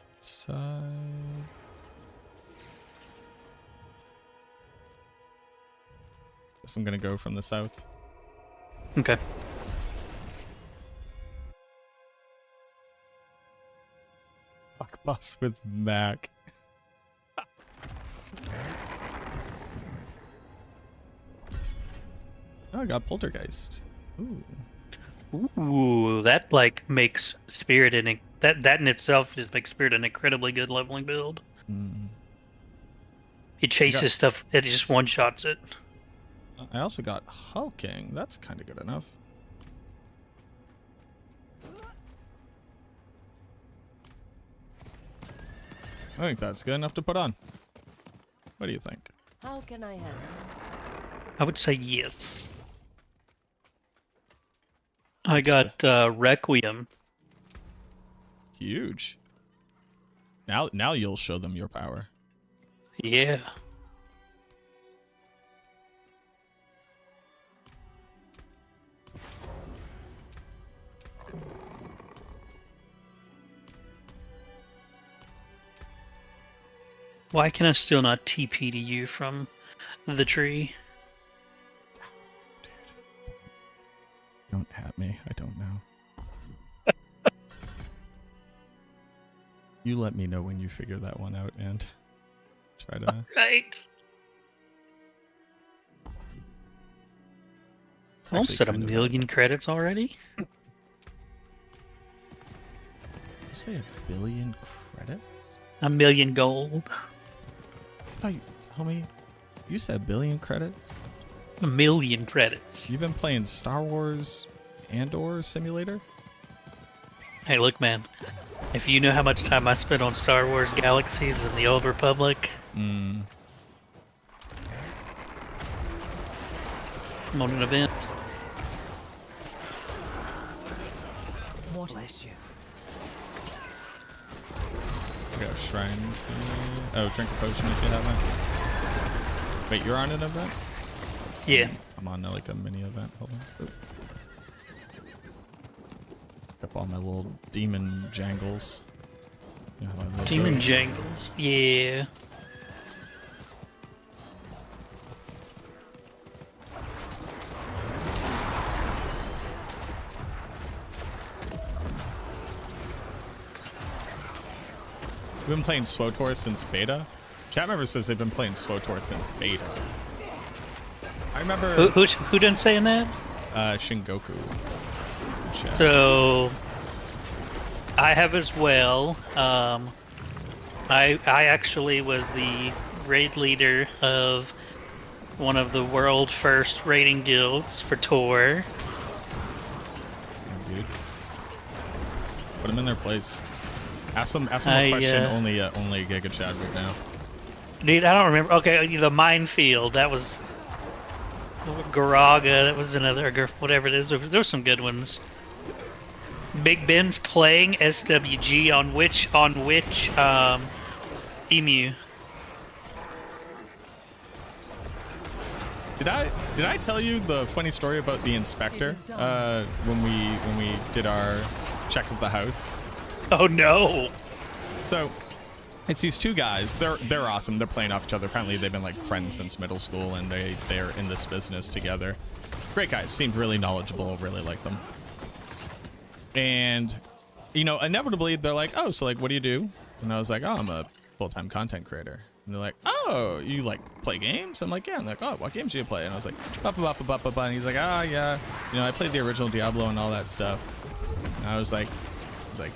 Guess I'm gonna go from the south. Okay. Fuck boss with Mac. Oh, I got Poltergeist. Ooh. Ooh, that like makes Spirit that in itself just makes Spirit an incredibly good leveling build. Mm. It chases stuff. It just one shots it. I also got Hulking. That's kind of good enough. I think that's good enough to put on. What do you think? How can I help? I would say yes. I got Requiem. Huge. Now you'll show them your power. Yeah. Why can I still not TP to you from the tree? Don't at me. I don't know. You let me know when you figure that one out and try to... Right. Almost at a million credits already? You say 1 billion credits? A million gold. I thought you, homie, you said 1 billion credits? A million credits. You've been playing Star Wars Andor Simulator? Hey, look, man. If you know how much time I spent on Star Wars Galaxies and the Old Republic, I'm on an event. Bless you. I got a shrine. Oh, drink a potion if you haven't. Wait, you're on an event? Yeah. I'm on like a mini event. Hold on. Oop. Pick up all my little demon jangles. You know how I love Demon those. Jangles. Yeah. We've been playing SWOTOR since beta. Chat member says they've been playing SWOTOR since beta. I remember... Who done saying that? Shingoku. Chat. So, I have as well. I actually was the raid leader of one of the world first raiding guilds for Tor. Dude. Put them in their place. Ask them a question only Giga Chad would know. Dude, I don't remember. Okay, the minefield. That was Garaga. That was another, or whatever it is. There were some good ones. Big Ben's playing SWG on which Emu. Did I tell you the funny story about the inspector when we did our check of the house? Oh no! So it's these two guys. They're awesome. They're playing off each other. Apparently they've been like friends since middle school, and they're in this business together. Great guys. Seemed really knowledgeable. Really liked them. And you know, inevitably they're like, "Oh, so like, what do you do?" And I was like, "Oh, I'm a full-time content creator." And they're like, "Oh, you like play games?" I'm like, "Yeah." And they're like, "Oh, what games do you play?" And I was like, "Ba-ba-ba-ba-ba-ba." And he's like, "Ah, yeah. You know, I played the original Diablo and all that stuff." And I was like,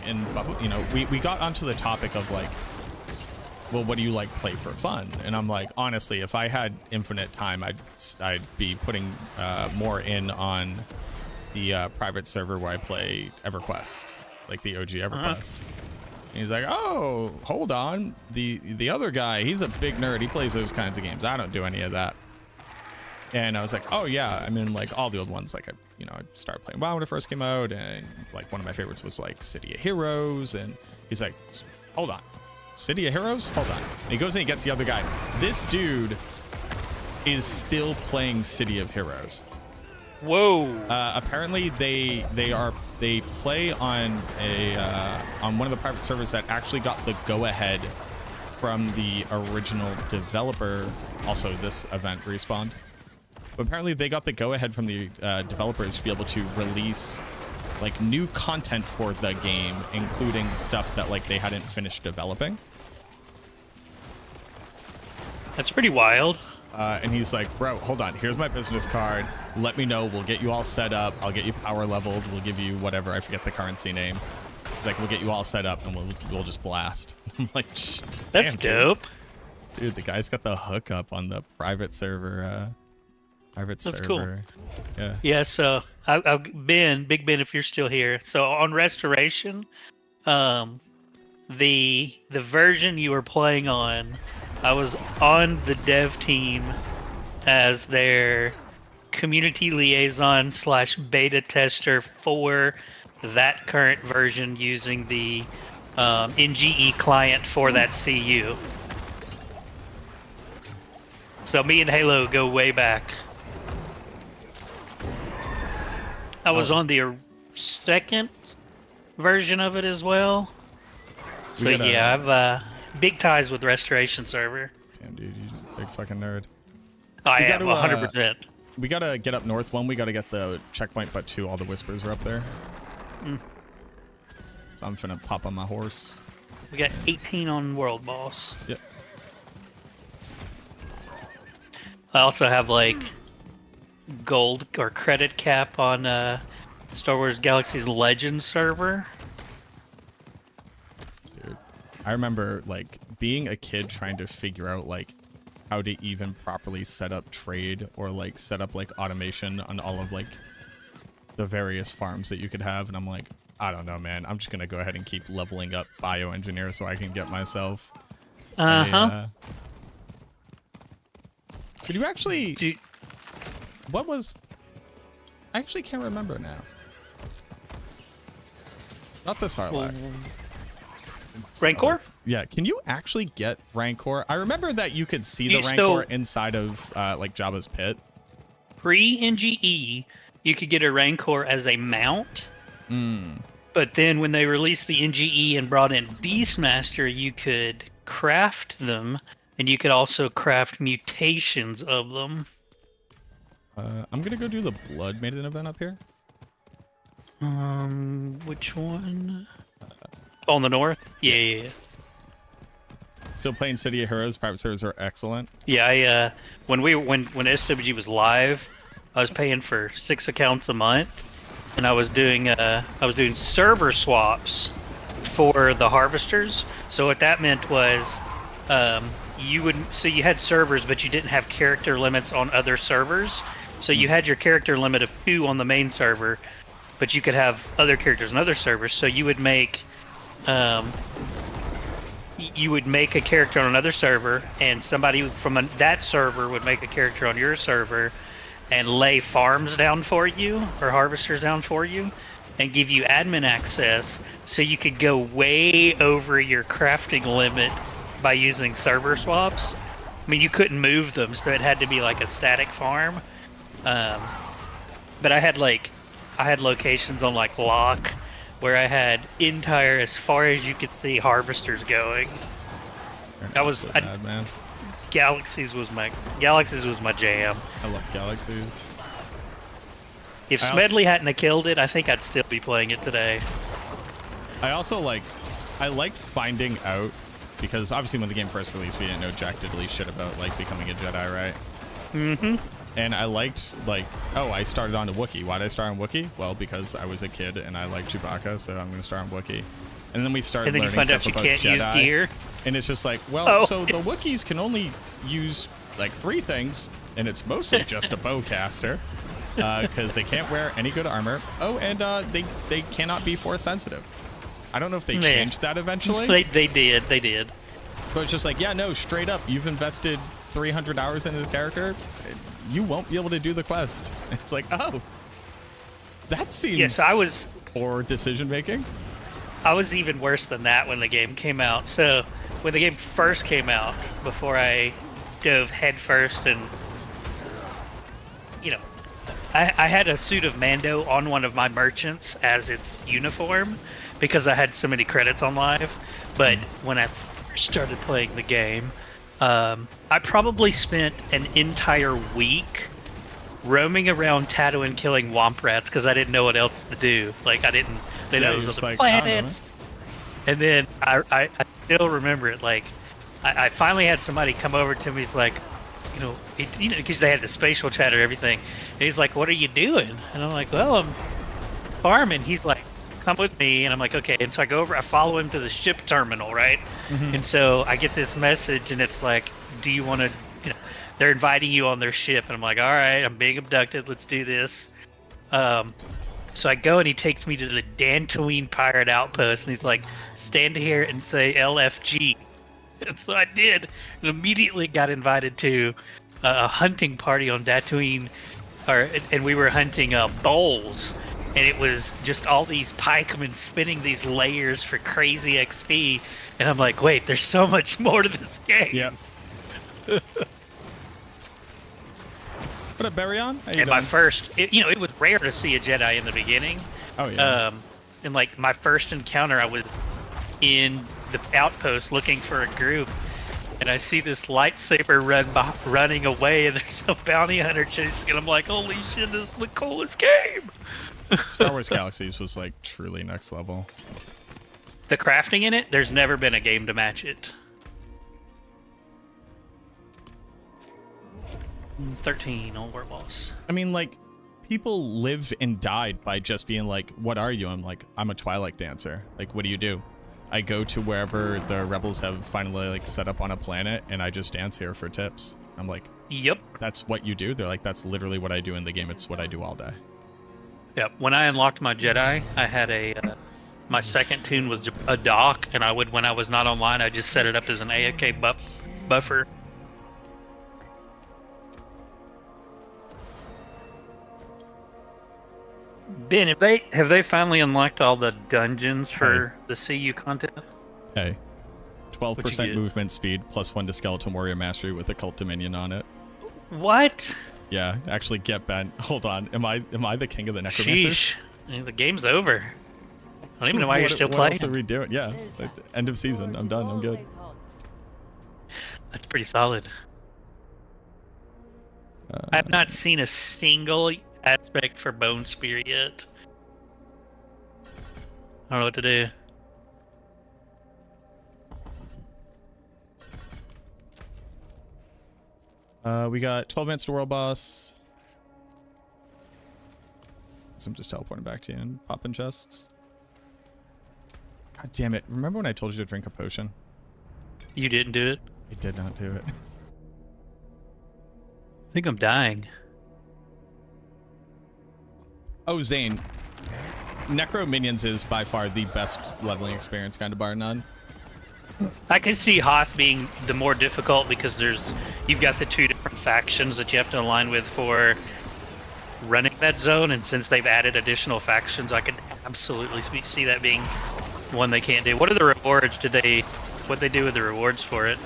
and you know, we got onto the topic of like, well, what do you like play for fun? And I'm like, honestly, if I had infinite time, I'd be putting more in on the private server where I play EverQuest, like the OG EverQuest. And he's like, oh, hold on, the other guy, he's a big nerd. He plays those kinds of games. I don't do any of that. And I was like, oh yeah, I mean, like all the old ones, like I started playing WoW when it first came out, and like one of my favorites was like City of Heroes. And he's like, hold on, City of Heroes? Hold on. And he goes and he gets the other guy. This dude is still playing City of Heroes. Whoa. Apparently they play on one of the private servers that actually got the go-ahead from the original developer. Also, this event respawned. But apparently they got the go-ahead from the developers to be able to release like new content for the game, including stuff that like they hadn't finished developing. That's pretty wild. And he's like, bro, hold on, here's my business card, let me know, we'll get you all set up, I'll get you power leveled, we'll give you whatever, I forget the currency name. He's like, we'll get you all set up and we'll just blast. I'm like, that's dope. Dude, the guy's got the hookup on the private server. That's cool. Yeah. Yeah, so Ben, Big Ben, if you're still here. So on Restoration, the version you were playing on, I was on the dev team as their community liaison / beta tester for that current version using the NGE client for that CU. So me and Halo go way back. I was on the second version of it as well. So yeah, I've big ties with Restoration server. Damn, dude, you big fucking nerd. I am 100%. We gotta get up north. One, we gotta get the checkpoint, but two, all the whispers are up there. So I'm finna pop on my horse. We got 18 on World Boss. Yep. I also have like gold or credit cap on Star Wars Galaxy's Legends server. Dude, I remember like being a kid trying to figure out like how to even properly set up trade or like set up like automation on all of like the various farms that you could have, and I'm like, I don't know, man. I'm just gonna go ahead and keep leveling up bioengineer so I can get myself. Did you actually? What was? I actually can't remember now. Not the Sarlacc. Rancor? Yeah, can you actually get Rancor? I remember that you could see the Rancor inside of like Jabba's pit. Pre-NGE, you could get a Rancor as a mount. But then when they released the NGE and brought in Beastmaster, you could craft them, and you could also craft mutations of them. I'm gonna go do the Blood Maiden event up here. Which one? On the north? Yeah. Still playing City of Heroes. Private servers are excellent. Yeah, when SWG was live, I was paying for 6 accounts a month, and I was doing server swaps for the harvesters. So what that meant was, you had servers, but you didn't have character limits on other servers. So you had your character limit of 2 on the main server, but you could have other characters on other servers. So you would make a character on another server, and somebody from that server would make a character on your server and lay farms down for you, or harvesters down for you, and give you admin access so you could go way over your crafting limit by using server swaps. I mean, you couldn't move them, so it had to be like a static farm. But I had locations on like Lock where I had entire, as far as you could see, harvesters going. That was bad, man. Galaxies was my jam. I love Galaxies. If Smedley hadn't have killed it, I think I'd still be playing it today. I also liked finding out, because obviously when the game first released, we didn't know jack diddly shit about like becoming a Jedi, right? And I liked I started on a Wookiee. Why did I start on Wookiee? Well, because I was a kid and I liked Chewbacca, so I'm gonna start on Wookiee. And then we started learning stuff about Jedi. And then you find out you can't use gear. And it's just like, well, so the Wookiees can only use like 3 things, and it's mostly just a bowcaster, because they can't wear any good armor. Oh, and they cannot be force sensitive. I don't know if they changed that eventually. They did. But it's just like, yeah, no, straight up, you've invested 300 hours in this character. You won't be able to do the quest. It's like, oh, that seems. Yes, I was. Poor decision making. I was even worse than that when the game came out. So when the game first came out, before I dove headfirst, and you know, I had a suit of Mando on one of my merchants as its uniform because I had so many credits on live. But when I first started playing the game, I probably spent an entire week roaming around Tatooine killing womp rats because I didn't know what else to do. Like, I didn't know those other like, planets. And then I still remember it. Like, I finally had somebody come over to me. He's like, because they had the spatial chat or everything. And he's like, "What are you doing?" And I'm like, "Well, I'm farming." He's like, "Come with me." And I'm like, "Okay." And so I go over, I follow him to the ship terminal, right? And so I get this message, and it's like, "Do you want to?" They're inviting you on their ship, and I'm like, "All right, I'm being abducted. Let's do this." So I go, and he takes me to the Dantooine pirate outpost, and he's like, "Stand here and say LFG." And so I did, and immediately got invited to a hunting party on Dantooine, and we were hunting bowls, and it was just all these pikemen spinning these layers for crazy XP, and I'm like, wait, there's so much more to this game. Yeah. What up, Baryon? And my first, it was rare to see a Jedi in the beginning. Oh yeah. And like my first encounter, I was in the outpost looking for a group, and I see this lightsaber running away, and there's a bounty hunter chasing, and I'm like, holy shit, this is the coolest game. Star Wars Galaxies was like truly next level. The crafting in it, there's never been a game to match it. 13 on War Boss. I mean, like, people live and died by just being like, what are you? I'm like, I'm a Twilight dancer. Like, what do you do? I go to wherever the rebels have finally like set up on a planet, and I just dance here for tips. I'm like, yep, that's what you do? They're like, that's literally what I do in the game. It's what I do all day. Yep. When I unlocked my Jedi, I had my second tune was a dock, and I would, when I was not online, I just set it up as an AFK buffer. Ben, have they finally unlocked all the dungeons for the CU content? Hey, 12% movement speed plus 1 to Skeleton Warrior Mastery with Occult Dominion on it. What? Yeah, actually get bent. Hold on, am I the king of the necromancers? Sheesh. The game's over. I don't even know why you're still playing. What else are we doing? Yeah, like, end of season. I'm done. I'm good. That's pretty solid. I've not seen a single aspect for Bone Spear yet. I don't know what to do. We got 12 minutes to World Boss. So I'm just teleporting back to you and popping chests. God damn it. Remember when I told you to drink a potion? You didn't do it? I did not do it. I think I'm dying. Oh, Zane. Necro Minions is by far the best leveling experience, kind of bar none. I can see Hoth being the more difficult because you've got the 2 different factions that you have to align with for running that zone, and since they've added additional factions, I can absolutely see that being one they can't do. What are the rewards? What they do with the rewards for it?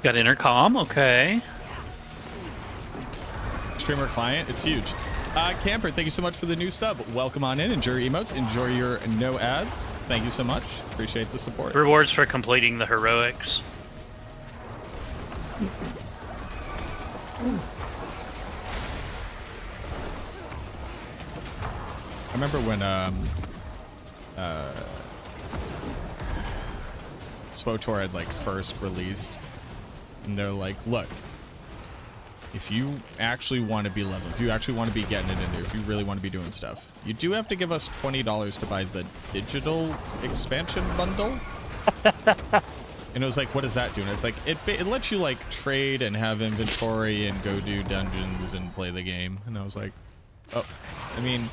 Got intercom, okay. Streamer client, it's huge. Camper, thank you so much for the new sub. Welcome on in, enjoy your emotes, enjoy your no ads. Thank you so much. Appreciate the support. Rewards for completing the heroics. I remember when SWTOR had like first released, and they're like, look, if you actually want to be level, if you actually want to be getting it in there, if you really want to be doing stuff, you do have to give us $20 to buy the digital expansion bundle. And it was like, what does that do? And it's like, it lets you like trade and have inventory and go do dungeons and play the game. And I was like, oh, I mean,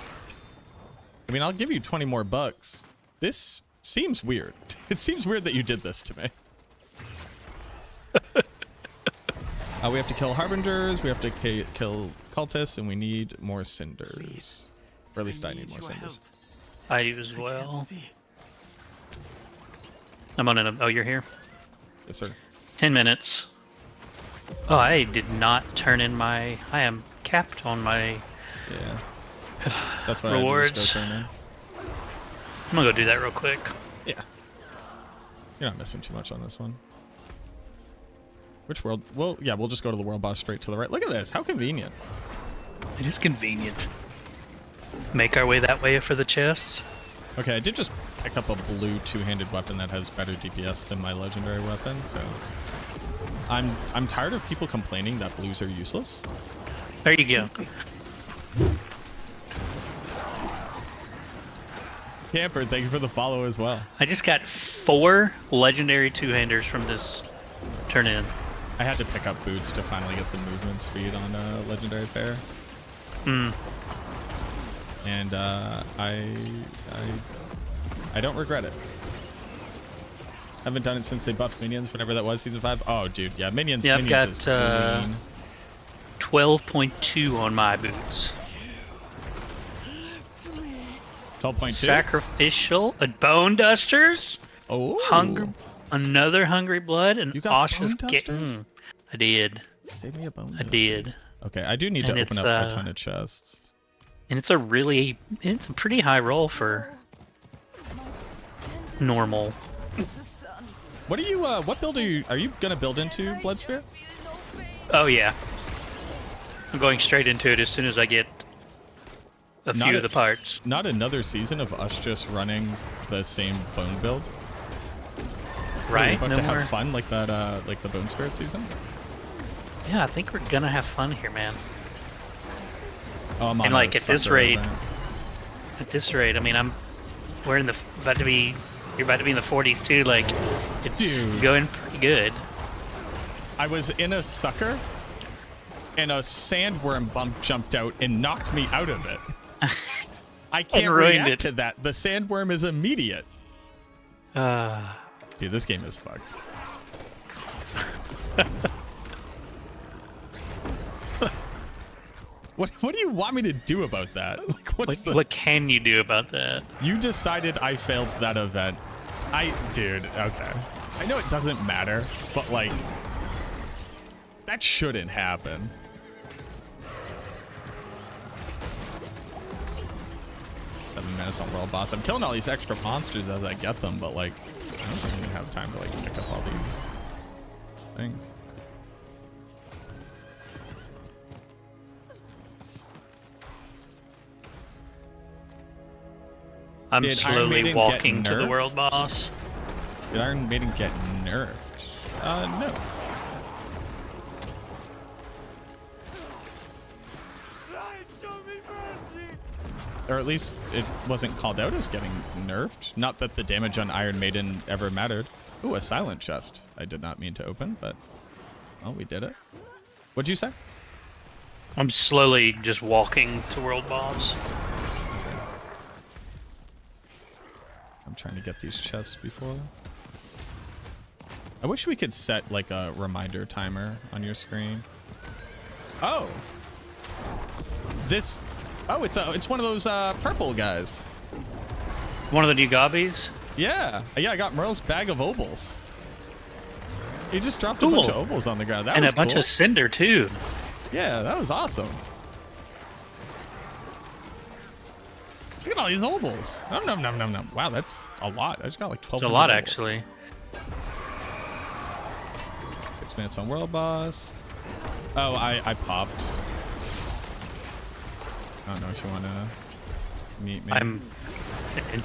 I'll give you 20 more bucks. This seems weird. It seems weird that you did this to me. We have to kill harbingers, we have to kill cultists, and we need more cinders. Or at least I need more cinders. I do as well. I'm on an... Oh, you're here? Yes, sir. 10 minutes. Oh, I did not turn in my... I am capped on my... Yeah. That's why rewards. I just go turn in. I'm gonna go do that real quick. Yeah. You're not missing too much on this one. Which world? Well, yeah, we'll just go to the world boss straight to the right. Look at this. How convenient. It is convenient. Make our way that way for the chests. Okay, I did just pick up a blue two-handed weapon that has better DPS than my legendary weapon, so... I'm tired of people complaining that blues are useless. There you go. Camper, thank you for the follow as well. I just got 4 legendary two-handers from this turn-in. I had to pick up boots to finally get some movement speed on a legendary pair. And I don't regret it. Haven't done it since they buffed minions, whatever that was, season 5. Oh, dude, yeah, minions. Yeah, minions I've is got clean. 12.2 on my boots. 12.2. Sacrificial, bone dusters. Oh, another hungry blood, and you got Asha's bone dusters? I did. Save me a bone. I did. Okay, I do need to open up a ton of chests. And it's a pretty high roll for normal. What are you? What build are you gonna build into, Bloodsphere? Oh yeah, I'm going straight into it as soon as I get a few of the parts. Not another season of us just running the same bone build. Right. We're about to have fun like that, like the Bone Spirit season. Yeah, I think we're gonna have fun here, man. Oh, I'm on and like a at this sucker rate, event. I mean, we're in the you're about to be in the 40s too. Like, it's going pretty good. I was in a sucker, and a sandworm bump jumped out and knocked me out of it. I can't react to that. The sandworm is immediate. Dude, this game is fucked. What do you want me to do about that? Like, what can you do about that? You decided I failed that event. Dude, okay. I know it doesn't matter, but like, that shouldn't happen. Seven minutes on world boss. I'm killing all these extra monsters as I get them, but like, I don't even have time to like pick up all these things. I'm slowly walking to the world boss. Did Iron Maiden get nerfed? No. Or at least it wasn't called out as getting nerfed. Not that the damage on Iron Maiden ever mattered. Ooh, a silent chest. I did not mean to open, but well, we did it. What'd you say? I'm slowly just walking to world boss. I'm trying to get these chests before. I wish we could set like a reminder timer on your screen. Oh, this. Oh, it's one of those purple guys. One of the new gobbies? Yeah, I got Merle's bag of opals. He just dropped a bunch of opals on the ground. That was a bunch of cinder too. Yeah, that was awesome. Look at all these opals. Nom nom nom nom nom. Wow, that's a lot. I just got like 12. It's a lot actually. 6 minutes on world boss. Oh, I popped. I don't know if you want to meet me. I'm in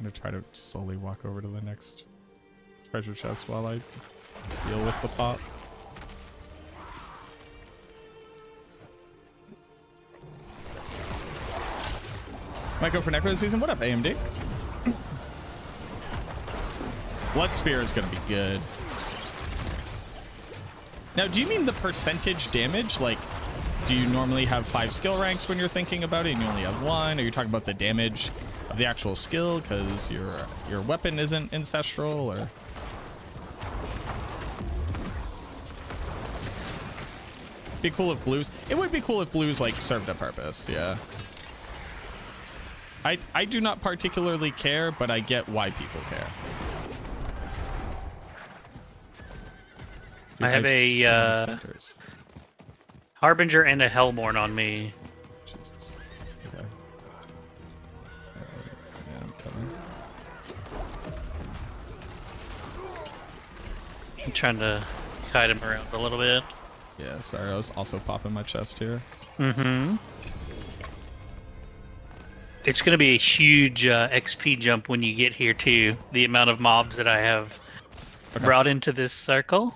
gonna try to slowly walk over to the next treasure chest while I deal with the pop. Might go for Necro this season. What up, AMD? Blood Spear is gonna be good. Now, do you mean the percentage damage? Like, do you normally have 5 skill ranks when you're thinking about it and you only have 1? Are you talking about the damage of the actual skill because your weapon isn't ancestral, or? Be cool if blues. It would be cool if blues like served a purpose. Yeah. I do not particularly care, but I get why people care. I have a Harbinger and a Hellborn on me. Jesus. Okay. Yeah, I'm coming. I'm trying to guide him around a little bit. Yeah, sorry, I was also popping my chest here. Mm-hmm. It's going to be a huge XP jump when you get here, too. The amount of mobs that I have brought into this circle.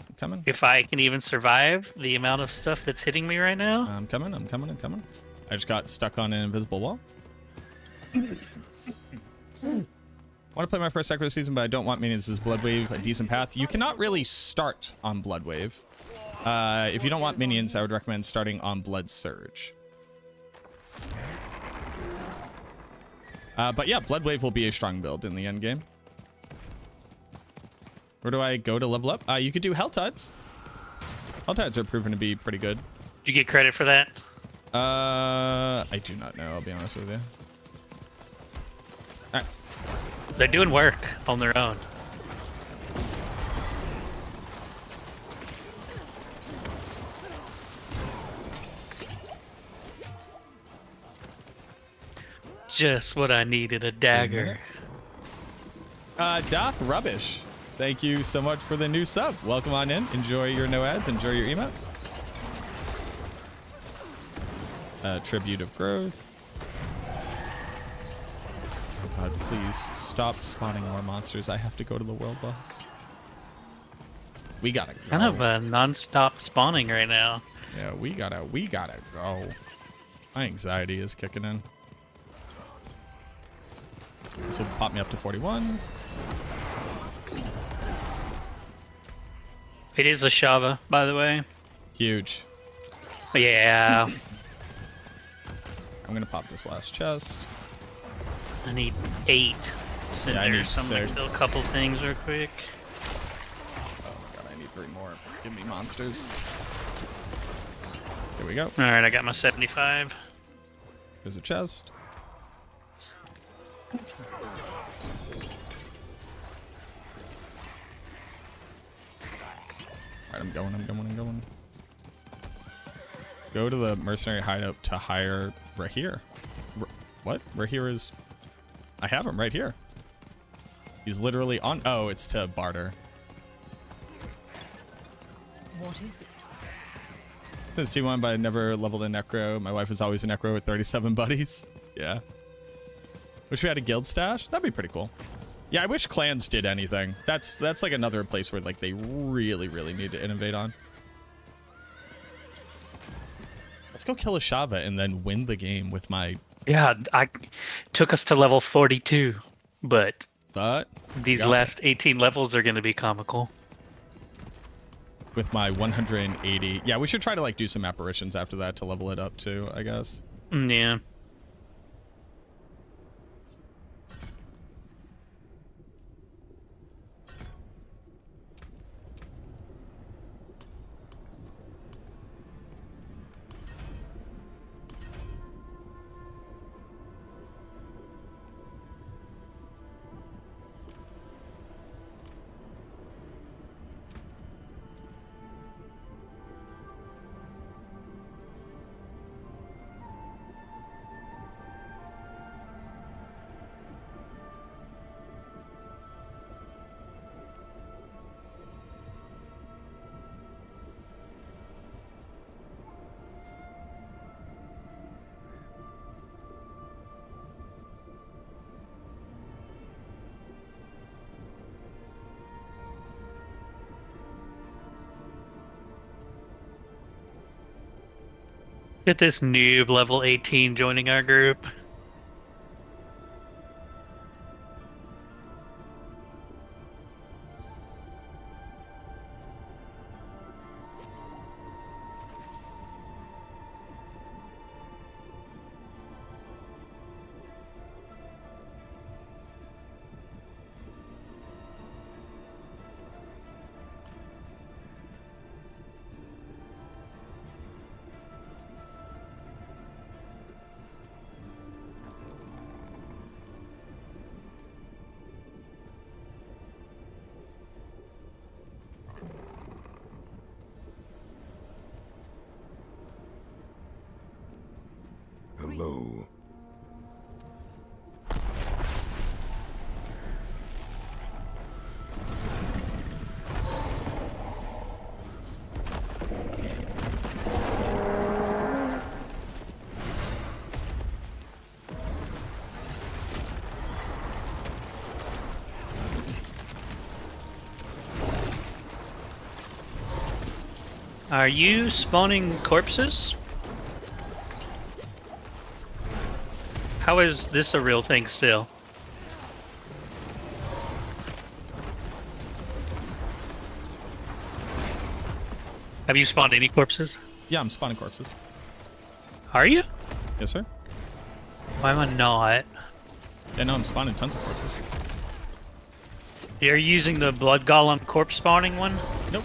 I'm coming. If I can even survive the amount of stuff that's hitting me right now. I'm coming. I just got stuck on an invisible wall. I want to play my first Necro season, but I don't want minions. Is Bloodwave a decent path? You cannot really start on Bloodwave. If you don't want minions, I would recommend starting on Blood Surge. But yeah, Bloodwave will be a strong build in the end game. Where do I go to level up? You could do Helltides. Helltides are proven to be pretty good. Did you get credit for that? I do not know, I'll be honest with you. Alright. They're doing work on their own. Just what I needed, a dagger. Doc Rubbish, thank you so much for the new sub. Welcome on in. Enjoy your no ads. Enjoy your emotes. Tribute of Growth. Oh God, please stop spawning more monsters. I have to go to the world boss. We gotta go. Kind of a non-stop spawning right now. Yeah, we gotta go. My anxiety is kicking in. This will pop me up to 41. It is a Shava, by the way. Huge. Yeah. I'm gonna pop this last chest. I need 8. So yeah, I need so I'm gonna 6. kill a couple things real quick. Oh my God, I need 3 more. Give me monsters. Here we go. Alright, I got my 75. There's a chest. Alright, I'm going. Go to the mercenary hideout to hire Rahir. What? Rahir is... I have him right here. He's literally on... Oh, it's to barter. What is this? Since T1, but I never leveled a Necro. My wife was always a Necro with 37 buddies. Yeah. Wish we had a guild stash. That'd be pretty cool. Yeah, I wish clans did anything. That's like another place where like they really need to innovate on. Let's go kill a Shava and then win the game with my... Yeah, I took us to level 42, but these last 18 levels are going to be comical. With my 180. Yeah, we should try to like do some apparitions after that to level it up too, I guess. Yeah. Get this noob level 18 joining our group. Hello. Are you spawning corpses? How is this a real thing still? Have you spawned any corpses? Yeah, I'm spawning corpses. Are you? Yes, sir. Why am I not? Yeah, no, I'm spawning tons of corpses. You're using the blood golem corpse spawning one? Nope.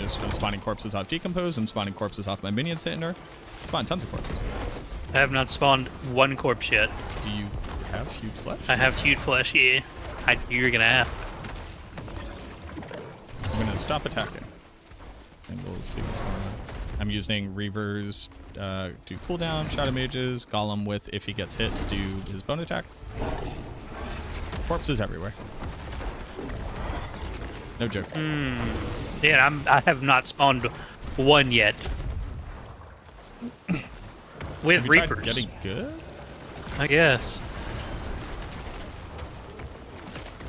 I'm spawning corpses off decompose. I'm spawning corpses off my minions hitting her. Spawn tons of corpses. I have not spawned one corpse yet. Do you have hued flesh? I have hued flesh, yeah. You're gonna have. I'm gonna stop attacking. And we'll see what's going on. I'm using Reavers, do cooldown, Shadow Mages, Golem with, if he gets hit, do his bone attack. Corpses everywhere. No joke. Yeah, I have not spawned one yet. With Have you Reapers. tried getting good? I guess.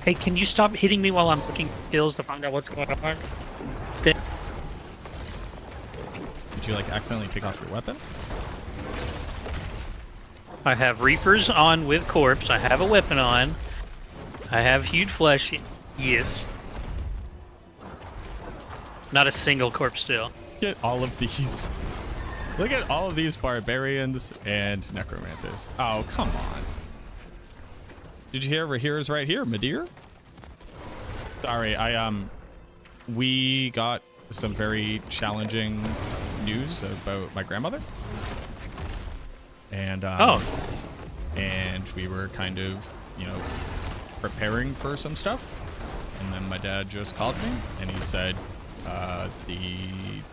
Hey, can you stop hitting me while I'm looking skills to find out what's going on? Did you like accidentally take off your weapon? I have Reapers on with Corpse. I have a weapon on. I have Hued Flesh. Yes. Not a single corpse still. Look at all of these. Look at all of these barbarians and necromancers. Oh, come on. Did you hear Rahira's right here, Madir? Sorry, we got some very challenging news about my grandmother. And and we were kind of, you know, preparing for some stuff. And then my dad just called me and he said, the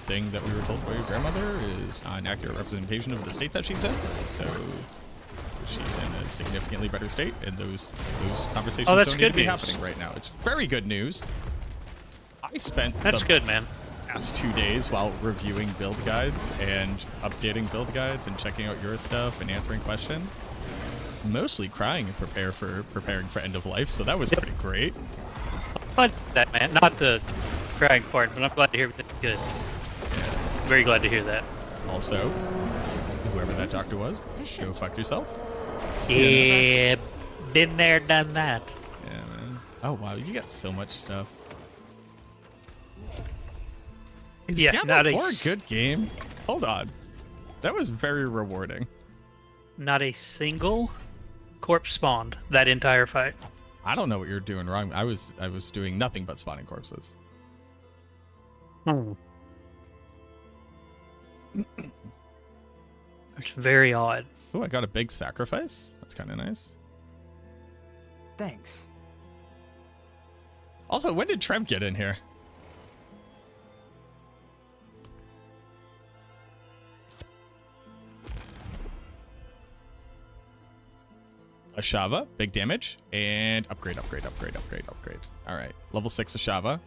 thing that we were told by your grandmother is not an accurate representation of the state that she's in. So she's in a significantly better state, and those conversations don't need to be happening right now. It's very good news. I spent the past 2 days while reviewing build guides and updating build guides and checking out your stuff and answering questions. Mostly crying and preparing for end of life, so that was pretty great. But that, man, not the crying part, but I'm glad to hear that's good. Yeah. Very glad to hear that. Also, whoever that doctor was, go fuck yourself. Yeah, been there, done that. Yeah, man. Oh wow, you got so much stuff. Is Diablo 4 a good game? Hold on. That was very rewarding. Not a single corpse spawned that entire fight. I don't know what you're doing wrong. I was doing nothing but spawning corpses. It's very odd. Oh, I got a big sacrifice. That's kind of nice. Thanks. Also, when did Tremp get in here? Ashava, big damage, and upgrade. All right, level 6 Ashava.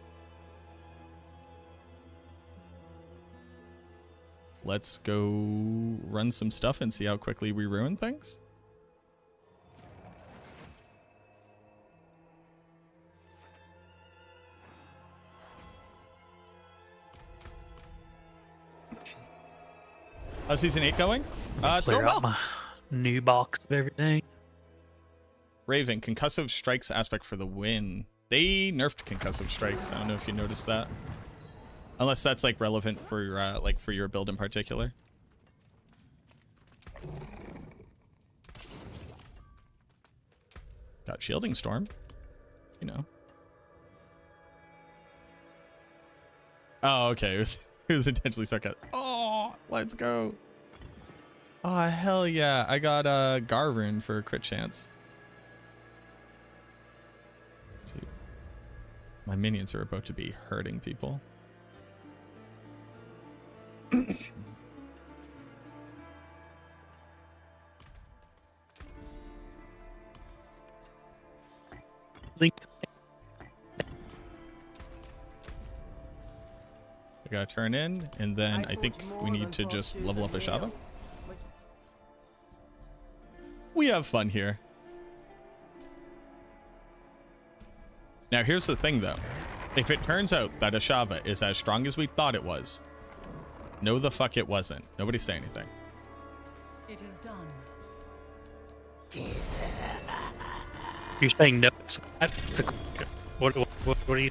Let's go run some stuff and see how quickly we ruin things. How's season 8 going? It's Clear going out well. my new box of everything. Raven, concussive strikes aspect for the win. They nerfed concussive strikes. I don't know if you noticed that. Unless that's like relevant for for your build in particular. Got shielding storm. You know. Oh, okay. It was intentionally sarcastic. Oh, let's go. Oh, hell yeah. I got a Garvin for a crit chance. Dude. My minions are about to be hurting people. Link. I gotta turn in, and then I think we need to just level up a Shava. We have fun here. Now here's the thing though. If it turns out that Ashava is as strong as we thought it was, no the fuck it wasn't. Nobody say anything. It is done. You're saying no. What are you?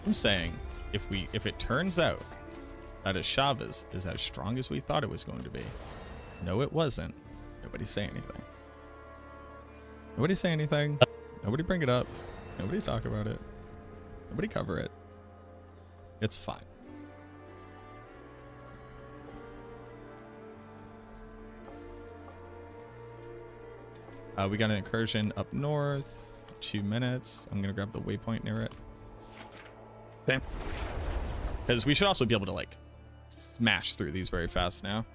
I'm saying if it turns out that Ashava's is as strong as we thought it was going to be, no it wasn't. Nobody say anything. Nobody say anything. Nobody bring it up. Nobody talk about it. Nobody cover it. It's fine. We got an incursion up north. 2 minutes. I'm gonna grab the waypoint near it. Okay. Because we should also be able to like smash through these very fast now.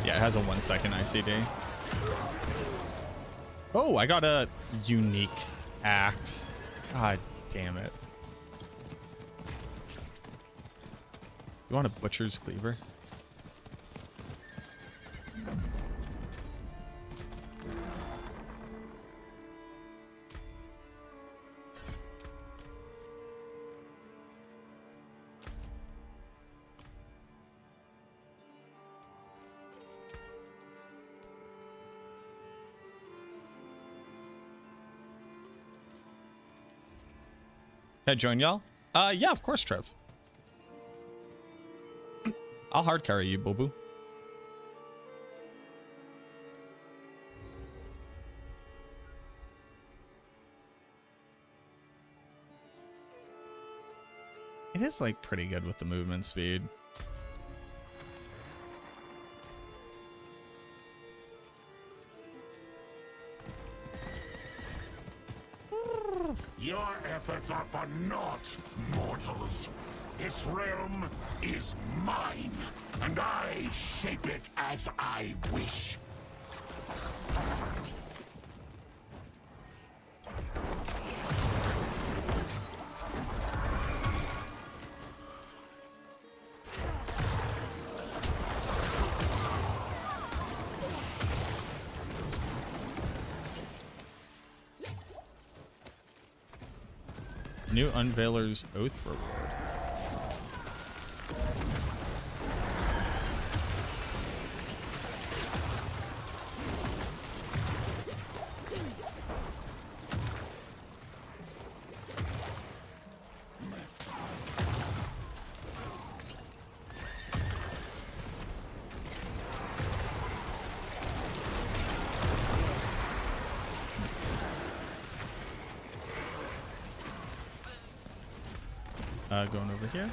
Yeah, it has a 1 second ICD. Oh, I got a unique axe. God damn it. You want a butcher's cleaver? Can I join y'all? Yeah, of course, Trev. I'll hard carry you, boo-boo. It is like pretty good with the movement speed. Your efforts are for naught, mortals. This realm is mine, and I shape it as I wish. New Unveiler's Oath reward. Going over here.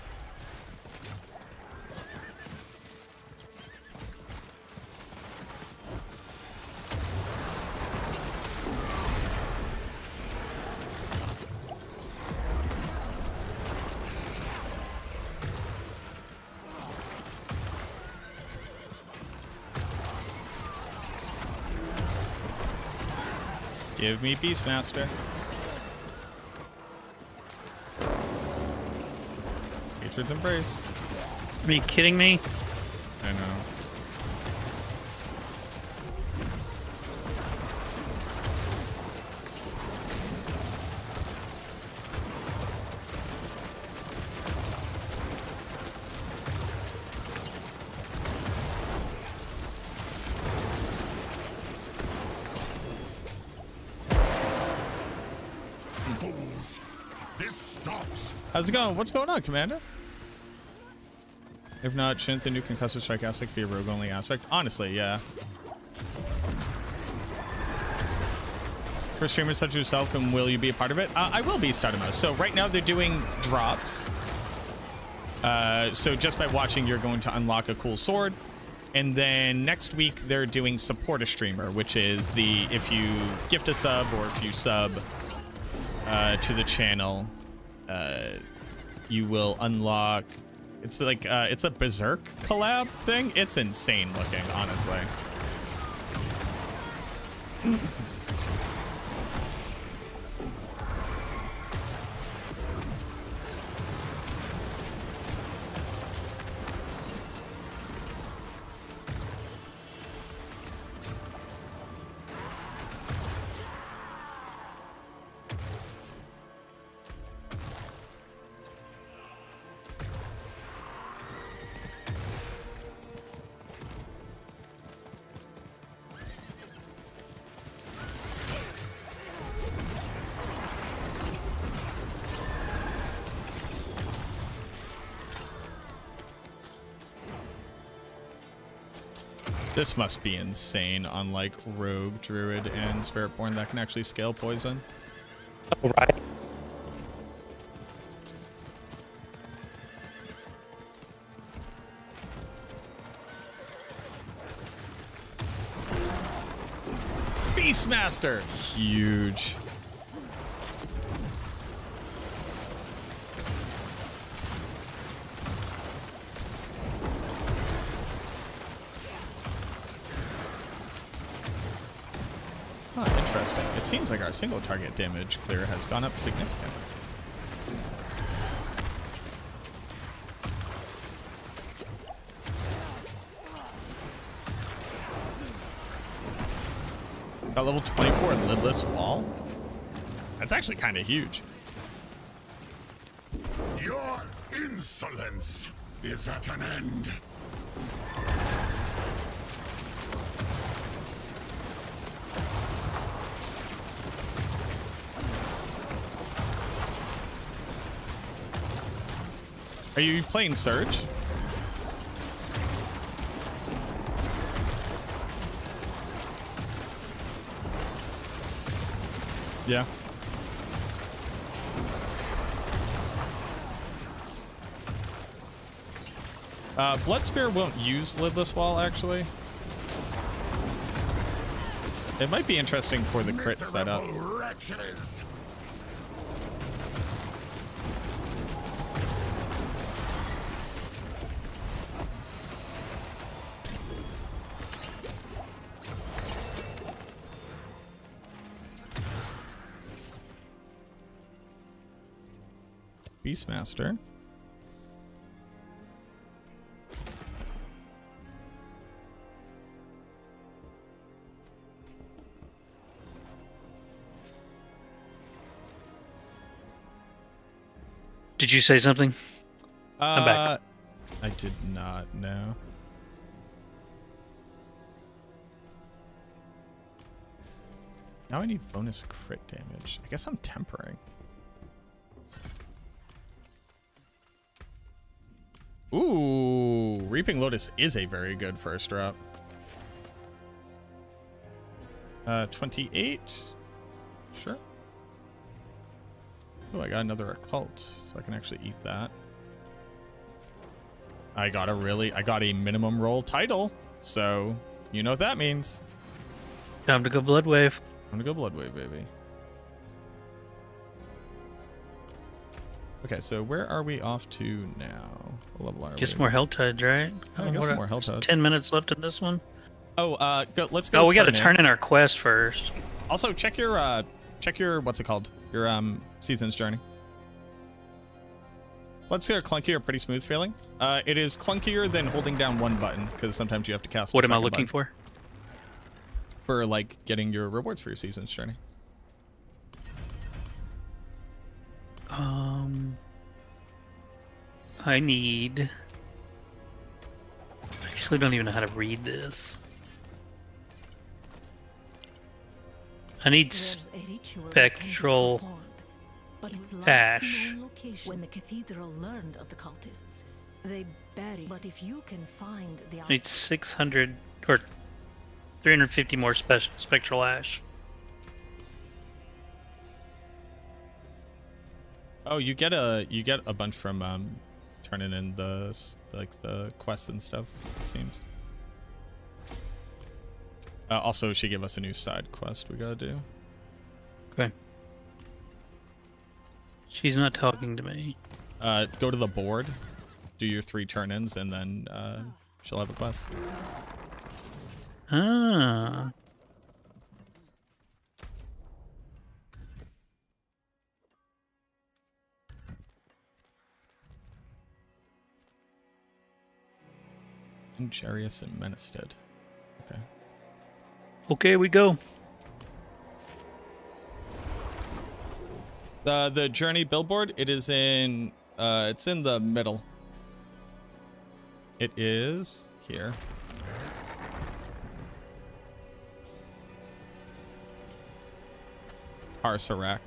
Give me Beastmaster. Hatred's Embrace. Are you kidding me? I know. Fools! This stops! How's it going? What's going on, Commander? If not, shouldn't the new concussive strike aspect be a rogue-only aspect? Honestly, yeah. For streamers such as yourself, and will you be a part of it? I will be, Stardamos. So right now they're doing drops. So just by watching, you're going to unlock a cool sword. And then next week, they're doing support a streamer, which is the if you gift a sub or if you sub to the channel, you will unlock. It's like it's a Berserk collab thing. It's insane looking, honestly. This must be insane on like Rogue, Druid, and Spiritborn that can actually scale poison. Oh, right. Beastmaster! Huge. Interesting. It seems like our single target damage clear has gone up significantly. Got level 24 lidless wall? That's actually kind of huge. Your insolence is at an end. Are you playing Surge? Yeah. Blood Spear won't use lidless wall, actually. It might be interesting for the crit setup. Wretches. Beastmaster. Did you say something? I'm back. I did not know. Now I need bonus crit damage. I guess I'm tempering. Ooh, Reaping Lotus is a very good first drop. 28. Sure. Oh, I got another occult, so I can actually eat that. I got a minimum roll title, so you know what that means. Time to go Blood Wave. I'm gonna go Blood Wave, baby. Okay, so where are we off to now? What level are we? Just more Hell Tides, right? I got some more Hell Tides. 10 minutes left in this one. Oh, let's go. Oh, we got to turn in our quest first. Also, check your what's it called? Your season's journey. Let's get a clunky or pretty smooth feeling. It is clunkier than holding down one button because sometimes you have to cast. What am I looking for? For like getting your rewards for your season's journey. I need. I actually don't even know how to read this. I need spectral ash. When the cathedral learned of the cultists, they buried. But if you can find the I need 600 or 350 more spectral ash. Oh, you get a bunch from turning in the quests and stuff. It seems. Also, she gave us a new side quest we gotta do. Okay. She's not talking to me. Go to the board, do your 3 turn-ins, and then she'll have a quest. Ah. Jarius and Menestead. Okay. Okay, we go. The journey billboard, it is in it's in the middle. It is here. Arsarak.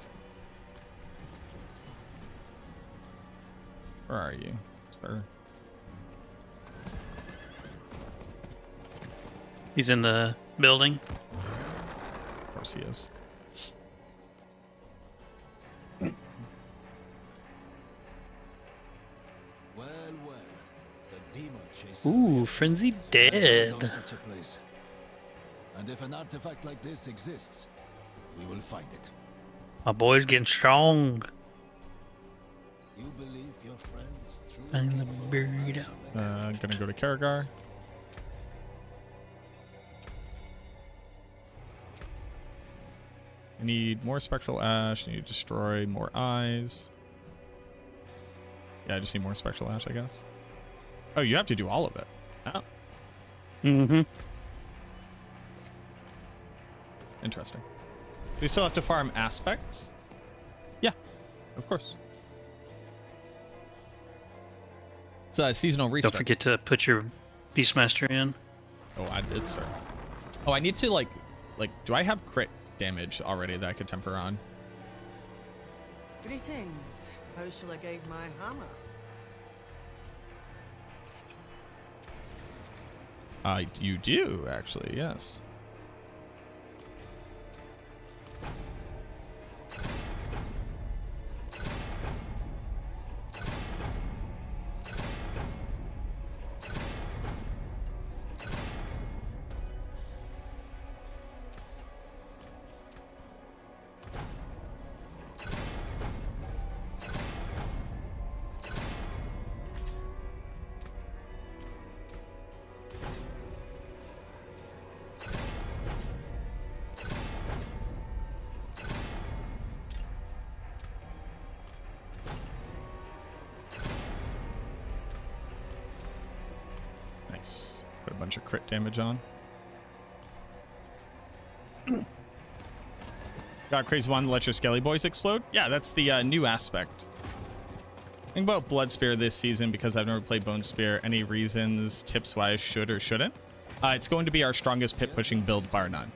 Where are you, sir? He's in the building. Of course he is. Well, the demon chased Ooh, Frenzy dead. such a place. And if an artifact like this exists, we will find it. My boy's getting strong. You believe your friend is truly Find the capable of burrito. Gonna go to Karagar. I need more spectral ash. I need to destroy more eyes. Yeah, I just need more spectral ash, I guess. Oh, you have to do all of it. Oh. Mm-hmm. Interesting. We still have to farm aspects? Yeah, of course. It's a seasonal restart. Don't forget to put your Beastmaster in. Oh, I did, sir. Oh, I need to, like, do I have crit damage already that I could temper on? Greetings. How shall I guide my hammer? You do, actually, yes. Nice. Put a bunch of crit damage on. Got crazy one to let your skelly boys explode? Yeah, that's the new aspect. Think about Blood Spear this season because I've never played Bone Spear. Any reasons, tips why I should or shouldn't? It's going to be our strongest pit pushing build, bar none.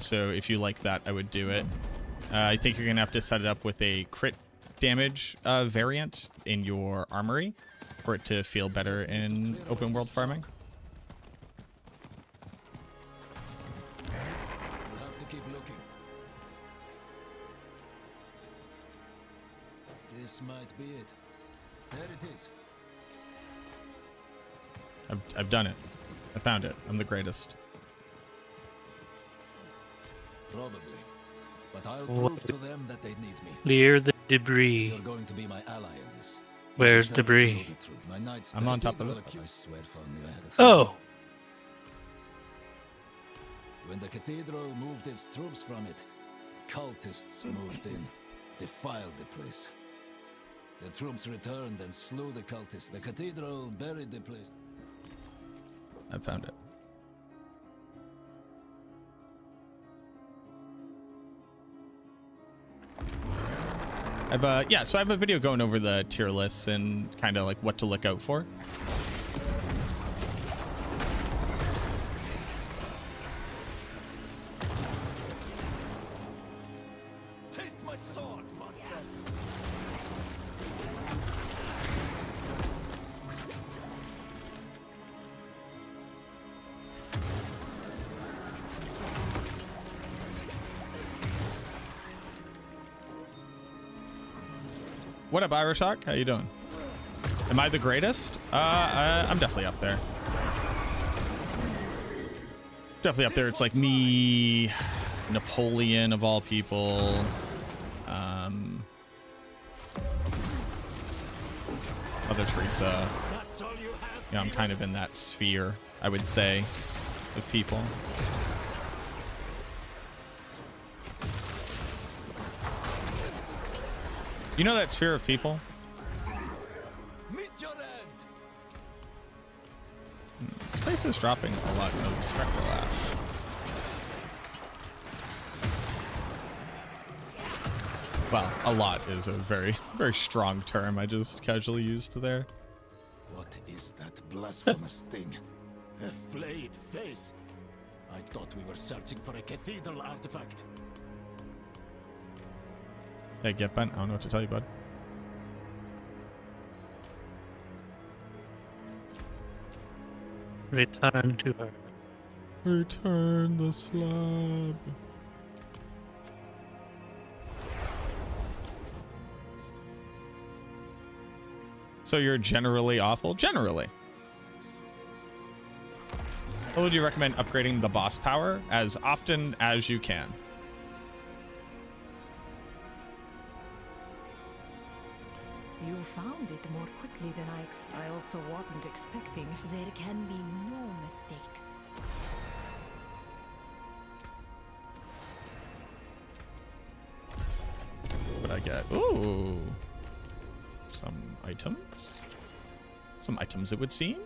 So if you like that, I would do it. I think you're going to have to set it up with a crit damage variant in your armory for it to feel better in open world farming. We'll have to keep looking. This might be it. There it is. I've done it. I found it. I'm the greatest. Probably. But I'll prove to them that they need me. Clear the debris. You're going to be my ally in this. Where's debris? I'm on top of it. Oh! When the cathedral moved its troops from it, cultists moved in, defiled the place. The troops returned and slew the cultists. The cathedral buried the place. I found it. Yeah, so I have a video going over the tier lists and kind of like what to look out for. Taste my sword, monster! What up, Irishhawk? How you doing? Am I the greatest? I'm definitely up there. Definitely up there. It's like me, Napoleon of all people. Mother Teresa. You know, I'm kind of in that sphere, I would say, of people. You know that sphere of people? Meet your end. This place is dropping a lot of spectral ash. Well, a lot is a very, very strong term I just casually used there. What is that blasphemous thing? A flayed face? I thought we were searching for a cathedral artifact. Hey, get bent. I don't know what to tell you, bud. Return to her. Return the slab. So you're generally awful? Generally. What would you recommend upgrading the boss power as often as you can? You found it more quickly than I also wasn't expecting. There can be no mistakes. What I get? Ooh. Some items. Some items, it would seem.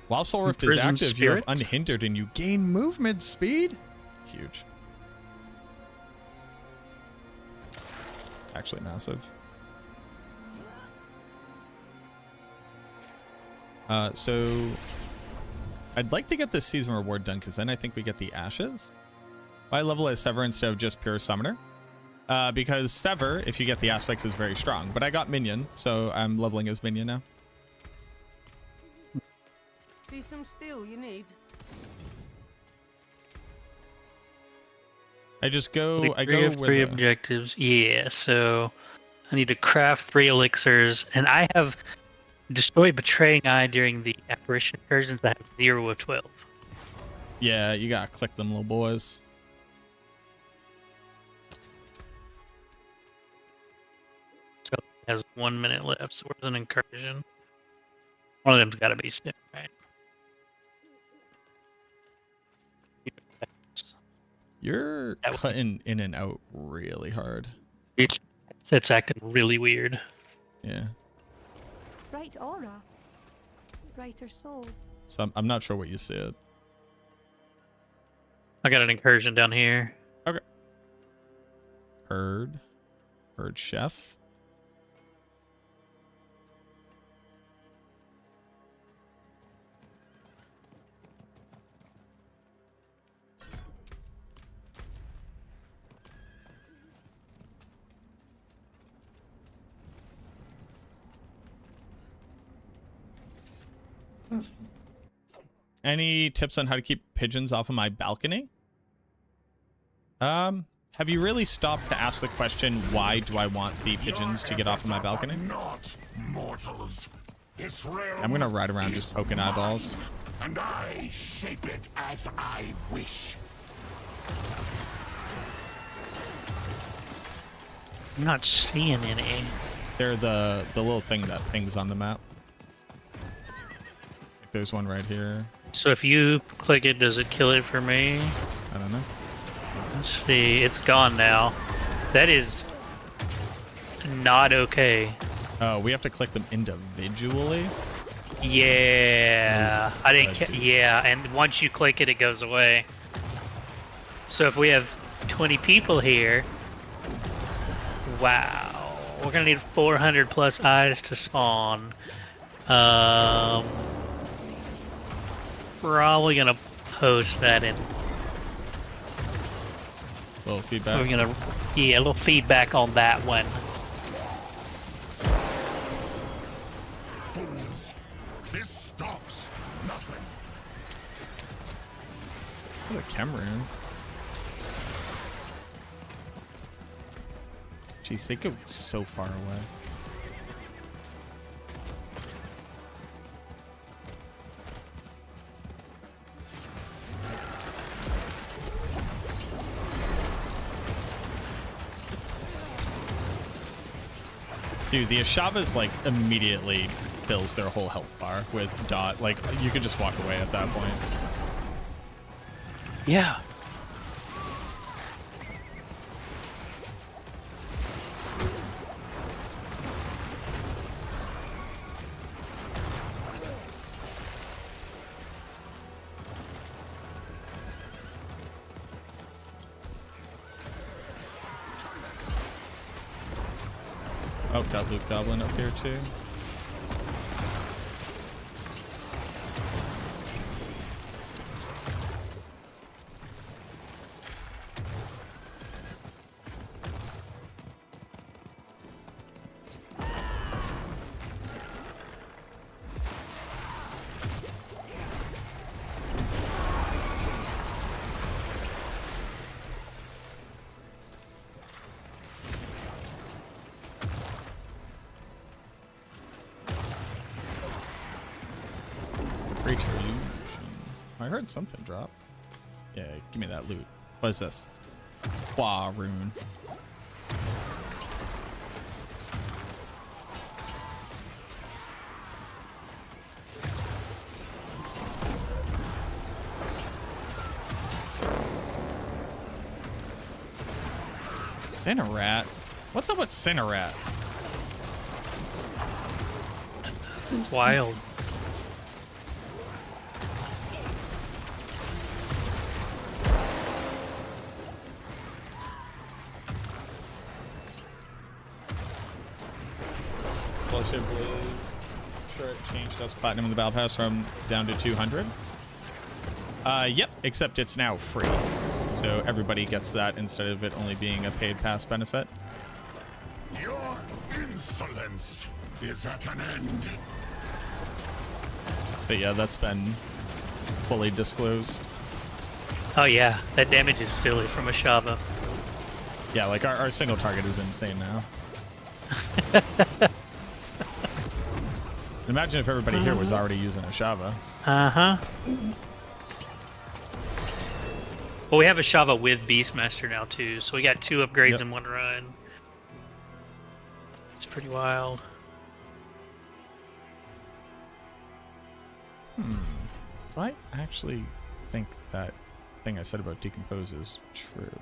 While Soul Rift is active, you have unhindered and you gain movement speed. Huge. Actually massive. So I'd like to get this season reward done because then I think we get the ashes. Why level as Sever instead of just pure summoner? Because Sever, if you get the aspects, is very strong. But I got minion, so I'm leveling as minion now. See some steel you need? I just go. I go with three objectives. Yeah, so I need to craft 3 elixirs, and I have destroyed Betraying Eye during the apparition incursions that have 0 of 12. Yeah, you gotta click them little boys. So it has 1 minute left. So where's an incursion? One of them's got to be stiff, right? You're cutting in and out really hard. It's acting really weird. Yeah. Bright aura. Brighter soul. So I'm not sure what you said. I got an incursion down here. Okay. Herd chef. Any tips on how to keep pigeons off of my balcony? Have you really stopped to ask the question, why do I want the pigeons to get off of my balcony? Not mortals. This realm I'm gonna ride around just poking eyeballs. And I shape it as I wish. I'm not seeing any. They're the little thing that pings on the map. There's one right here. So if you click it, does it kill it for me? I don't know. Let's see. It's gone now. That is not okay. Oh, we have to click them individually? Yeah. Oof, I didn't. Yeah, and once you click it, it goes away. So if we have 20 people here, wow, we're gonna need 400 plus eyes to spawn. Probably gonna post that in. A little feedback. We're gonna, yeah, a little feedback on that one. Fools! This stops nothing. What a Cameroon. Jeez, they go so far away. Dude, the Ashavas, like, immediately fills their whole health bar with dot. Like, you could just walk away at that point. Yeah. Oh, got Luke Goblin up here too. I heard something drop. Yeah, give me that loot. What is this? Qua rune. Cinerat? What's up with Cinerat? It's wild. Fellowship Blaze. Sure, it changed us platinum in the battle pass from down to 200. Yep, except it's now free. So everybody gets that instead of it only being a paid pass benefit. Your insolence is at an end. But yeah, that's been fully disclosed. Oh yeah, that damage is silly from a Shava. Yeah, like our single target is insane now. Imagine if everybody here was already using a Shava. Uh-huh. Well, we have a Shava with Beastmaster now too, so we got 2 upgrades in one run. It's pretty wild. Do I actually think that thing I said about decompose is true?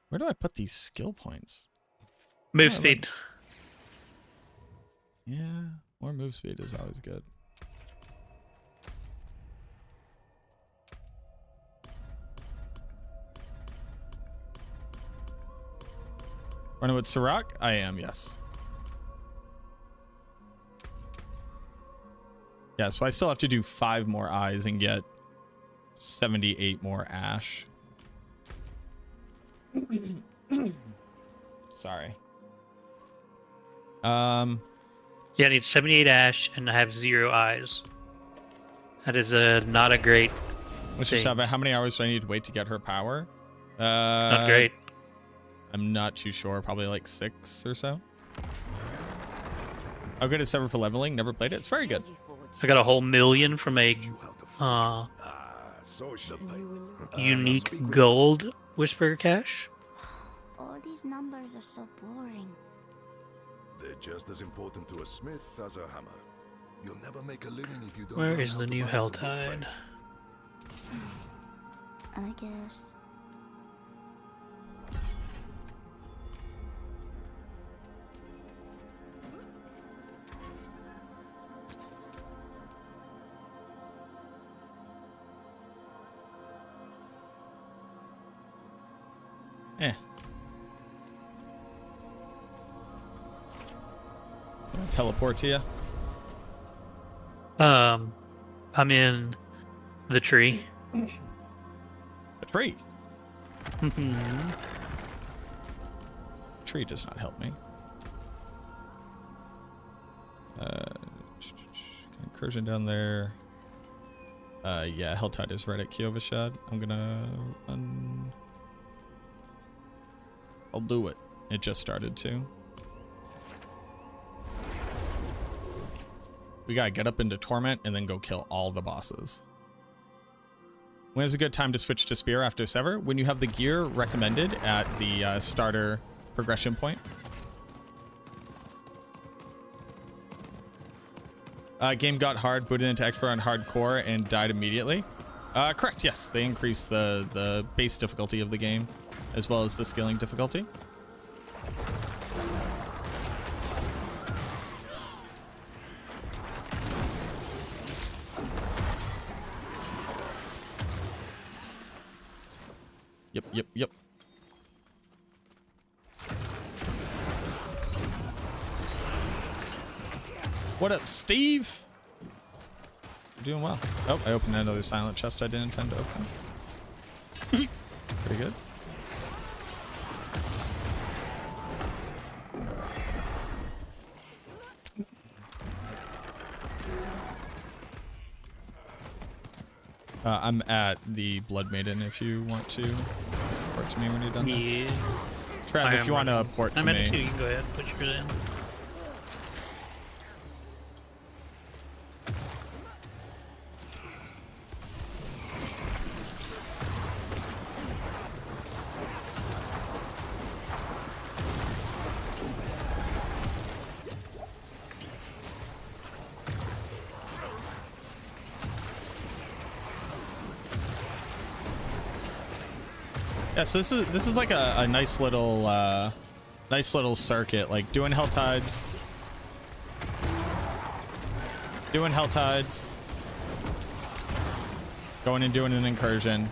Where do I put these skill points? Move speed. Yeah, more move speed is always good. Running with Sirach? I am, yes. Yeah, so I still have to do 5 more eyes and get 78 more ash. Sorry. Yeah, I need 78 ash and I have 0 eyes. That is not a great thing. How many hours do I need to wait to get her power? Not great. I'm not too sure. Probably like 6 or so. How good is Sever for leveling? Never played it. It's very good. I got a whole million from a Unique gold whisper cache. All these numbers are so boring. They're just as important to a smith as a hammer. You'll never make a living if you don't. Where is the new Helltide? I guess. Eh. Teleport to you. I'm in the tree. The tree. Tree does not help me. Incursion down there. Yeah, Helltide is right at Kiovashad. I'm gonna run. I'll do it. It just started to. We gotta get up into Torment and then go kill all the bosses. When is a good time to switch to Spear after Sever? When you have the gear recommended at the starter progression point. Game got hard, booted into Expert on Hardcore, and died immediately. Correct, yes. They increased the base difficulty of the game, as well as the scaling difficulty. Yep. What up, Steve? You're doing well. Oh, I opened another silent chest I didn't intend to open. Pretty good. I'm at the Blood Maiden if you want to port to me when you're done. Yeah. Trav, if you want to port to I'm me. in it too. You can go ahead. Put yours in. Yeah, so this is like a nice little circuit, like doing Helltides, going and doing an incursion,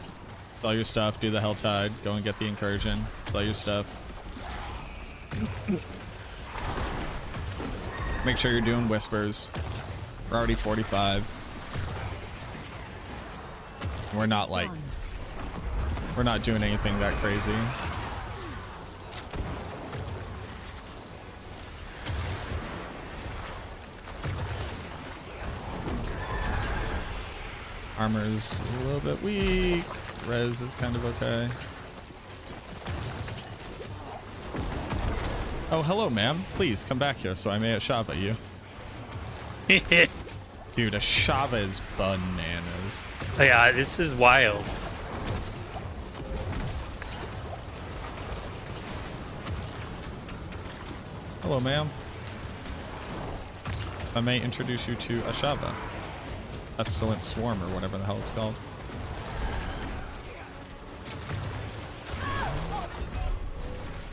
sell your stuff, do the Helltide, go and get the incursion, sell your stuff. Make sure you're doing whispers. We're already 45. We're not like. We're not doing anything that crazy. Armor's a little bit weak. Res is kind of okay. Oh, hello, ma'am. Please come back here so I may Ashava you. Dude, Ashava is bananas. Oh, yeah, this is wild. Hello, ma'am. I may introduce you to Ashava. Pestilent Swarm, or whatever the hell it's called.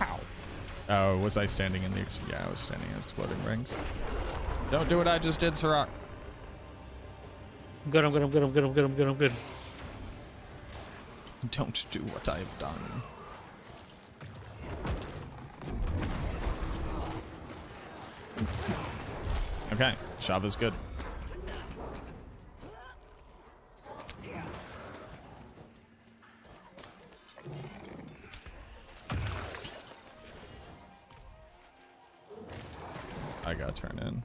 Ow. Oh, was I standing in the... Yeah, I was standing in exploding rings. Don't do what I just did, Sirach. I'm good. Don't do what I have done. Okay, Shava's good. I gotta turn in.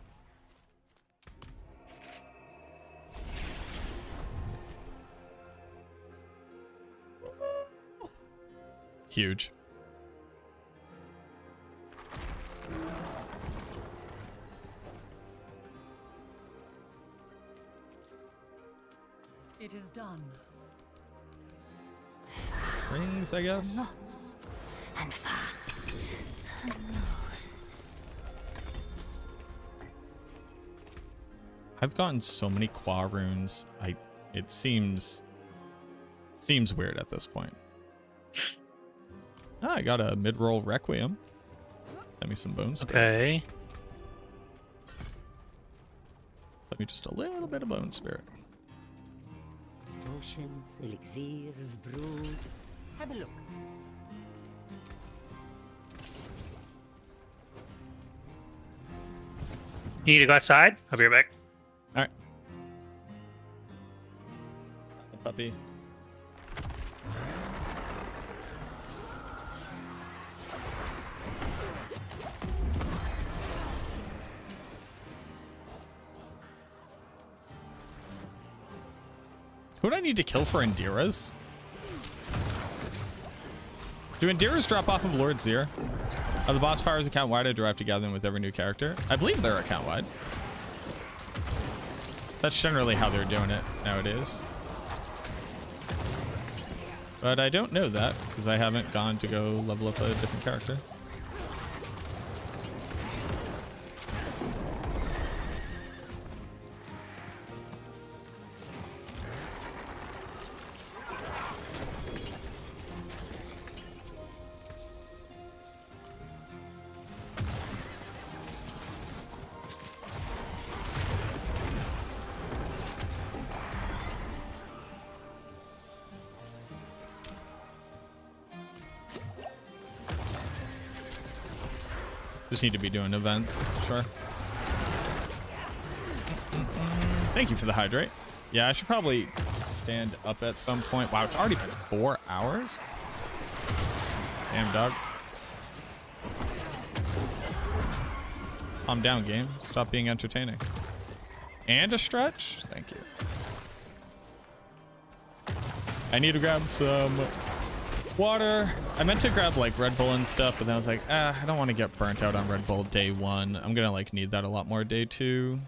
Huge. It is done. trees, I guess. And far. I've gotten so many Qua runes. It seems weird at this point. Ah, I got a mid-roll Requiem. Send me some bones. Okay. Let me just a little bit of bone spirit. Potions, elixirs, brews. Have a look. You need to go outside? I'll be right back. All right. Puppy. Who do I need to kill for Indiras? Do Indiras drop off of Lord Zir? Are the boss powers account wide, or do I have to gather them with every new character? I believe they're account wide. That's generally how they're doing it nowadays. But I don't know that because I haven't gone to go level up a different character. Just need to be doing events, sure. Thank you for the hydrate. Yeah, I should probably stand up at some point. Wow, it's already been 4 hours? Damn, dog. Calm down, game. Stop being entertaining. And a stretch? Thank you. I need to grab some water. I meant to grab like Red Bull and stuff, but then I was like, I don't want to get burnt out on Red Bull day 1. I'm gonna like need that a lot more day 2.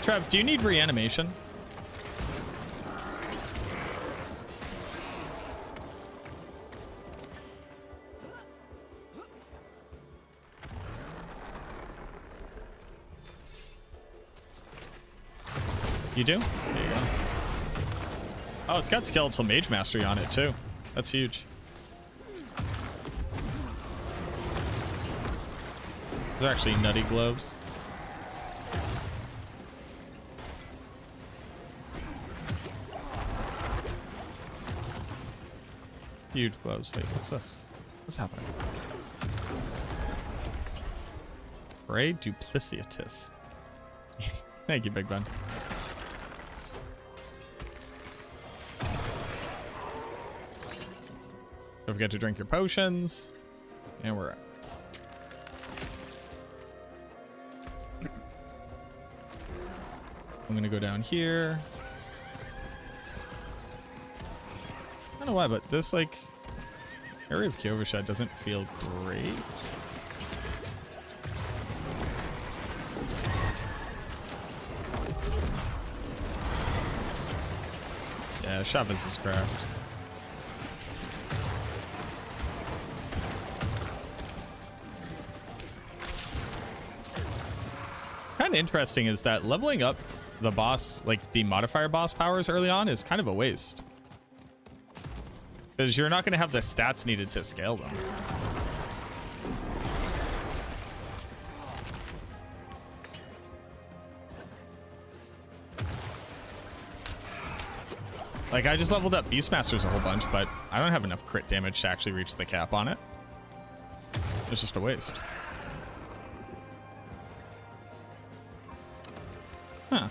Trev, do you need reanimation? You do? There you go. Oh, it's got Skeletal Mage Mastery on it too. That's huge. Those are actually nutty gloves. Huge gloves. Wait, what's this? What's happening? Ray Duplicitus. Thank you, Big Ben. Don't forget to drink your potions. And we're at. I'm gonna go down here. I don't know why, but this like area of Kyovershed doesn't feel great. Yeah, Chavez is cracked. Kind of interesting is that leveling up the boss, like the modifier boss powers early on, is kind of a waste. Because you're not going to have the stats needed to scale them. Like, I just leveled up Beastmasters a whole bunch, but I don't have enough crit damage to actually reach the cap on it. It's just a waste. Huh.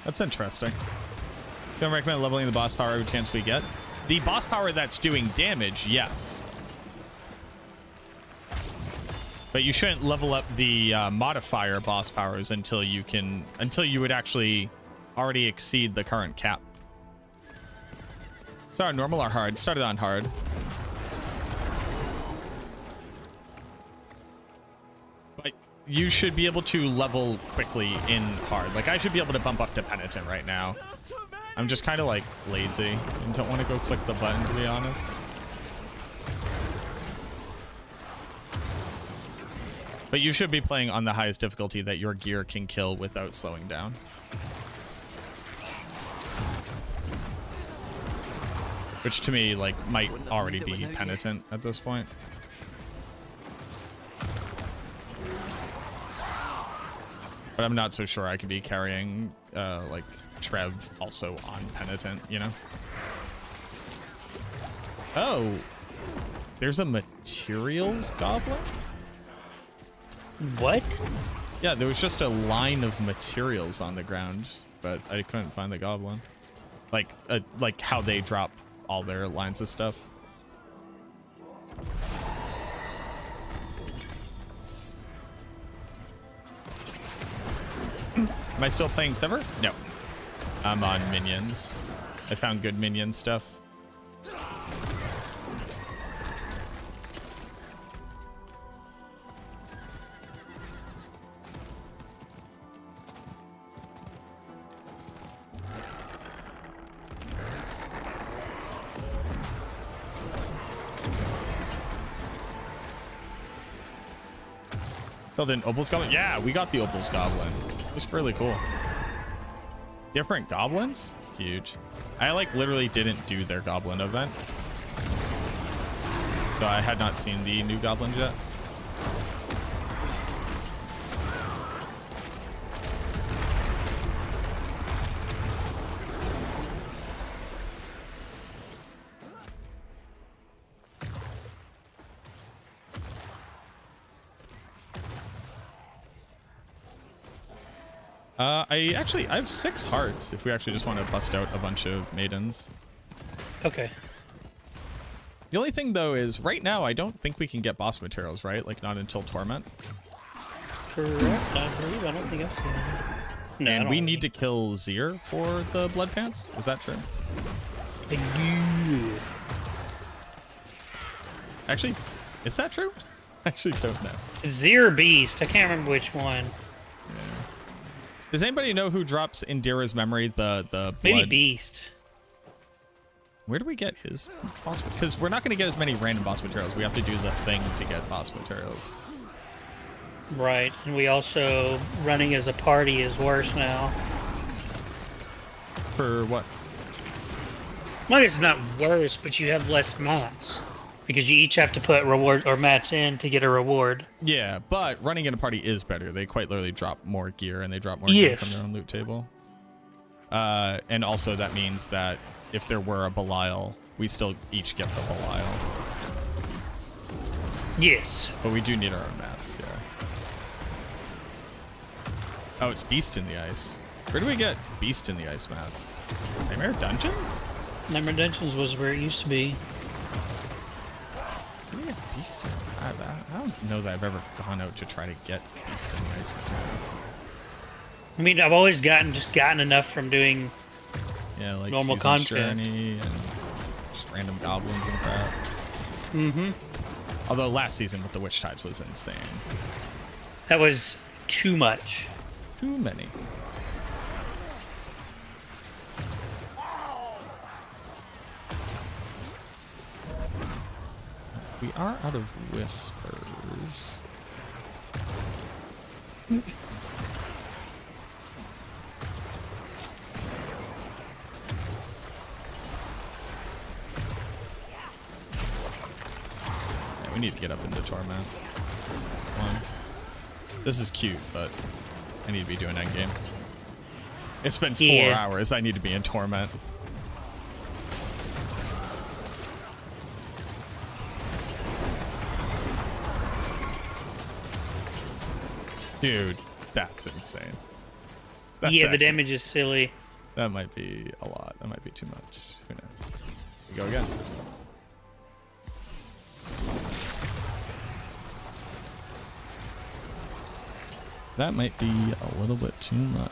That's interesting. Don't recommend leveling the boss power every chance we get. The boss power that's doing damage, yes. But you shouldn't level up the modifier boss powers until you would actually already exceed the current cap. So normal or hard? Started on hard. But you should be able to level quickly in hard. Like I should be able to bump up to penitent right now. I'm just kind of like lazy and don't want to go click the button, to be honest. But you should be playing on the highest difficulty that your gear can kill without slowing down. Which to me, like, might already be penitent at this point. But I'm not so sure I could be carrying, like, Trev also on penitent, you know? Oh, there's a materials goblin? What? Yeah, there was just a line of materials on the ground, but I couldn't find the goblin. Like how they drop all their lines of stuff. Am I still playing Sever? No. I'm on minions. I found good minion stuff. Build an Opal's Goblin? Yeah, we got the Opal's Goblin. It's really cool. Different goblins? Huge. I like literally didn't do their goblin event. So I had not seen the new goblins yet. I have 6 hearts if we actually just want to bust out a bunch of maidens. Okay. The only thing though is right now I don't think we can get boss materials, right? Like not until Torment. Correct, I believe. I don't think I've seen it. No, and we need to kill Zir for the Blood Pants. Is that true? I do. Actually, is that true? I actually don't know. Zir Beast. I can't remember which one. Does anybody know who drops Indira's memory? The blood? Maybe Beast. Where do we get his boss? Because we're not going to get as many random boss materials. We have to do the thing to get boss materials. Right, and we also running as a party is worse now. For what? Well, it's not worse, but you have less mats because you each have to put reward or mats in to get a reward. Yeah, but running in a party is better. They quite literally drop more gear and they drop more gear from their own loot table. And also that means that if there were a Belial, we still each get the Belial. Yes. But we do need our own mats, yeah. Oh, it's Beast in the Ice. Where do we get Beast in the Ice mats? Nightmare Dungeons? Nightmare Dungeons was where it used to be. Where do we get Beast in? I don't know that I've ever gone out to try to get Beast in the Ice materials. I mean, I've always gotten enough from doing like normal Season's content. Journey and just random goblins and crap. Mm-hmm. Although last season with the Witch Tides was insane. That was too much. Too many. We are out of whispers. Yeah, we need to get up into Torment. One. This is cute, but I need to be doing endgame. It's been 4 hours. I need to be in Torment. Dude, that's insane. That's yeah, the damage is silly. That might be a lot. That might be too much. Who knows? We go again. That might be a little bit too much.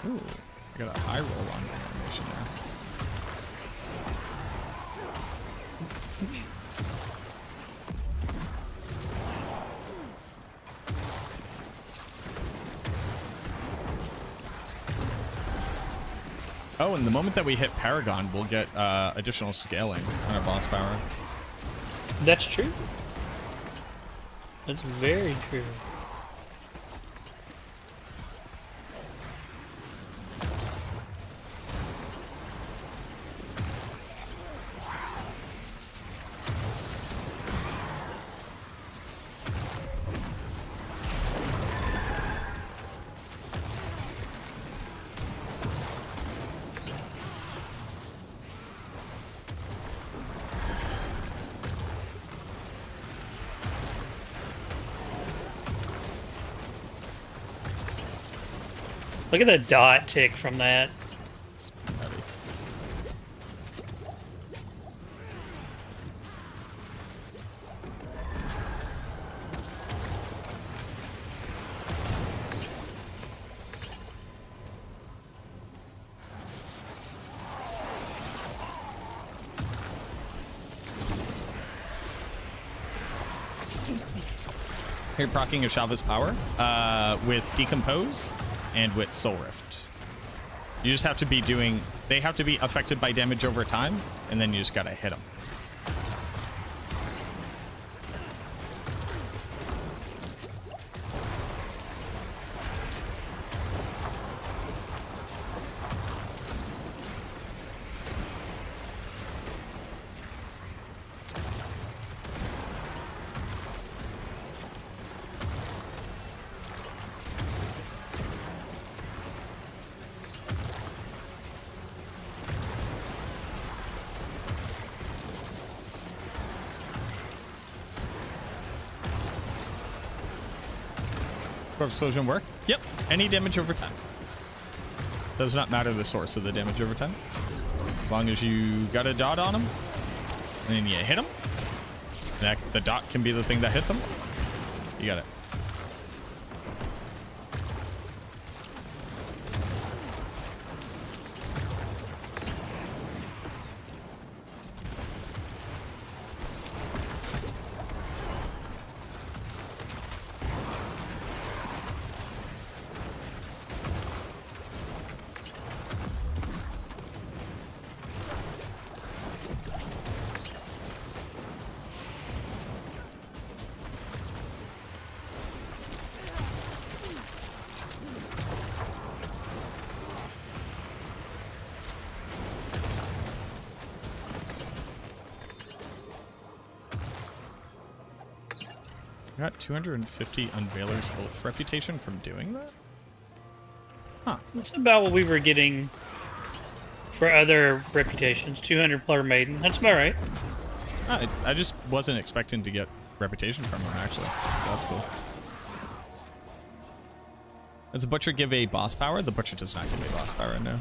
Ooh, I got a high roll on my animation now. Oh, and the moment that we hit Paragon, we'll get additional scaling on our boss power. That's true. That's very true. Look at the dot tick from that. Here, proccing Ashava's power with Decompose and with Soul Rift. You just have to be doing... They have to be affected by damage over time, and then you just gotta hit them. Explosion work? Yep. Any damage over time. Does not matter the source of the damage over time. As long as you got a dot on him, and then you hit him, the dot can be the thing that hits him. You got it. Got 250 Unveiler's Oath reputation from doing that? Huh. That's about what we were getting for other reputations. 200 Player Maiden. That's about right. I just wasn't expecting to get reputation from him, actually. So that's cool. Does the Butcher give a boss power? The Butcher does not give a boss power, no.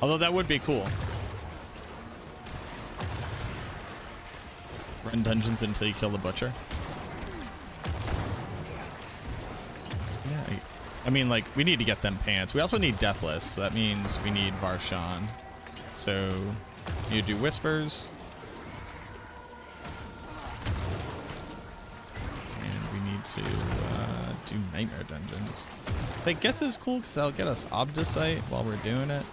Although that would be cool. Run dungeons until you kill the Butcher. Yeah, I mean, like, we need to get them pants. We also need Deathless, so that means we need Varshan. So, you do Whispers. And we need to do Nightmare Dungeons. But I guess it's cool because that'll get us Obdicite while we're doing it.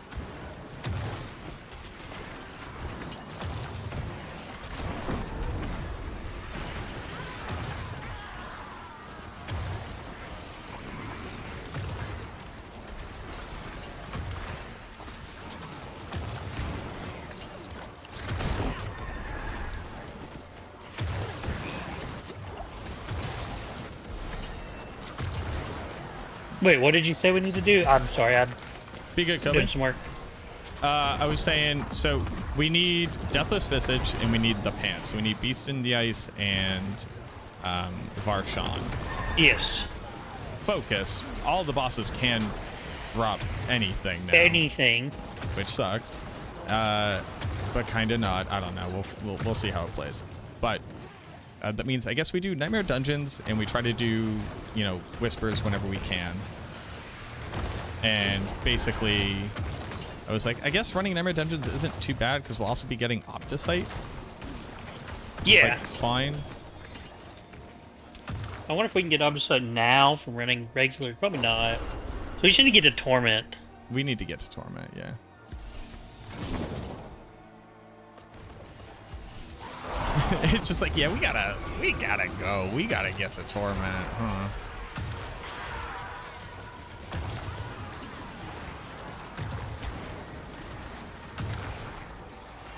Wait, what did you say we need to do? I'm sorry, I'm Be good, Kobe. doing some work. I was saying, so we need Deathless Visage and we need the pants. We need Beast in the Ice and Varshan. Yes. Focus. All the bosses can drop anything now. Anything. Which sucks. But kind of not. I don't know. We'll see how it plays. But that means I guess we do Nightmare Dungeons and we try to do, you know, Whispers whenever we can. And basically, I was like, I guess running Nightmare Dungeons isn't too bad because we'll also be getting Opticite. Yeah. Like, fine. I wonder if we can get Obdicite now from running regular. Probably not. So we should get to Torment. We need to get to Torment, yeah. It's just like, yeah, we gotta go. We gotta get to Torment, huh?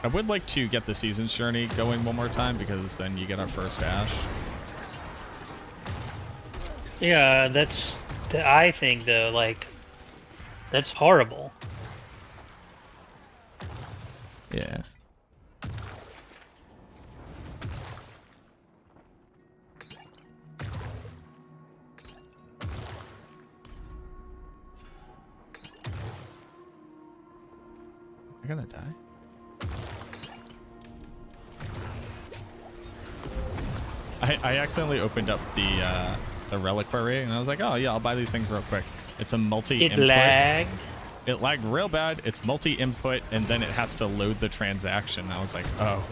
I would like to get the Season's Journey going one more time because then you get our first Ash. Yeah, that's. I think though, like, that's horrible. Yeah. You're gonna die. I accidentally opened up the reliquary and I was like, oh yeah, I'll buy these things real quick. It's a multi-input. It lagged. It lagged real bad. It's multi-input and then it has to load the transaction. I was like, oh.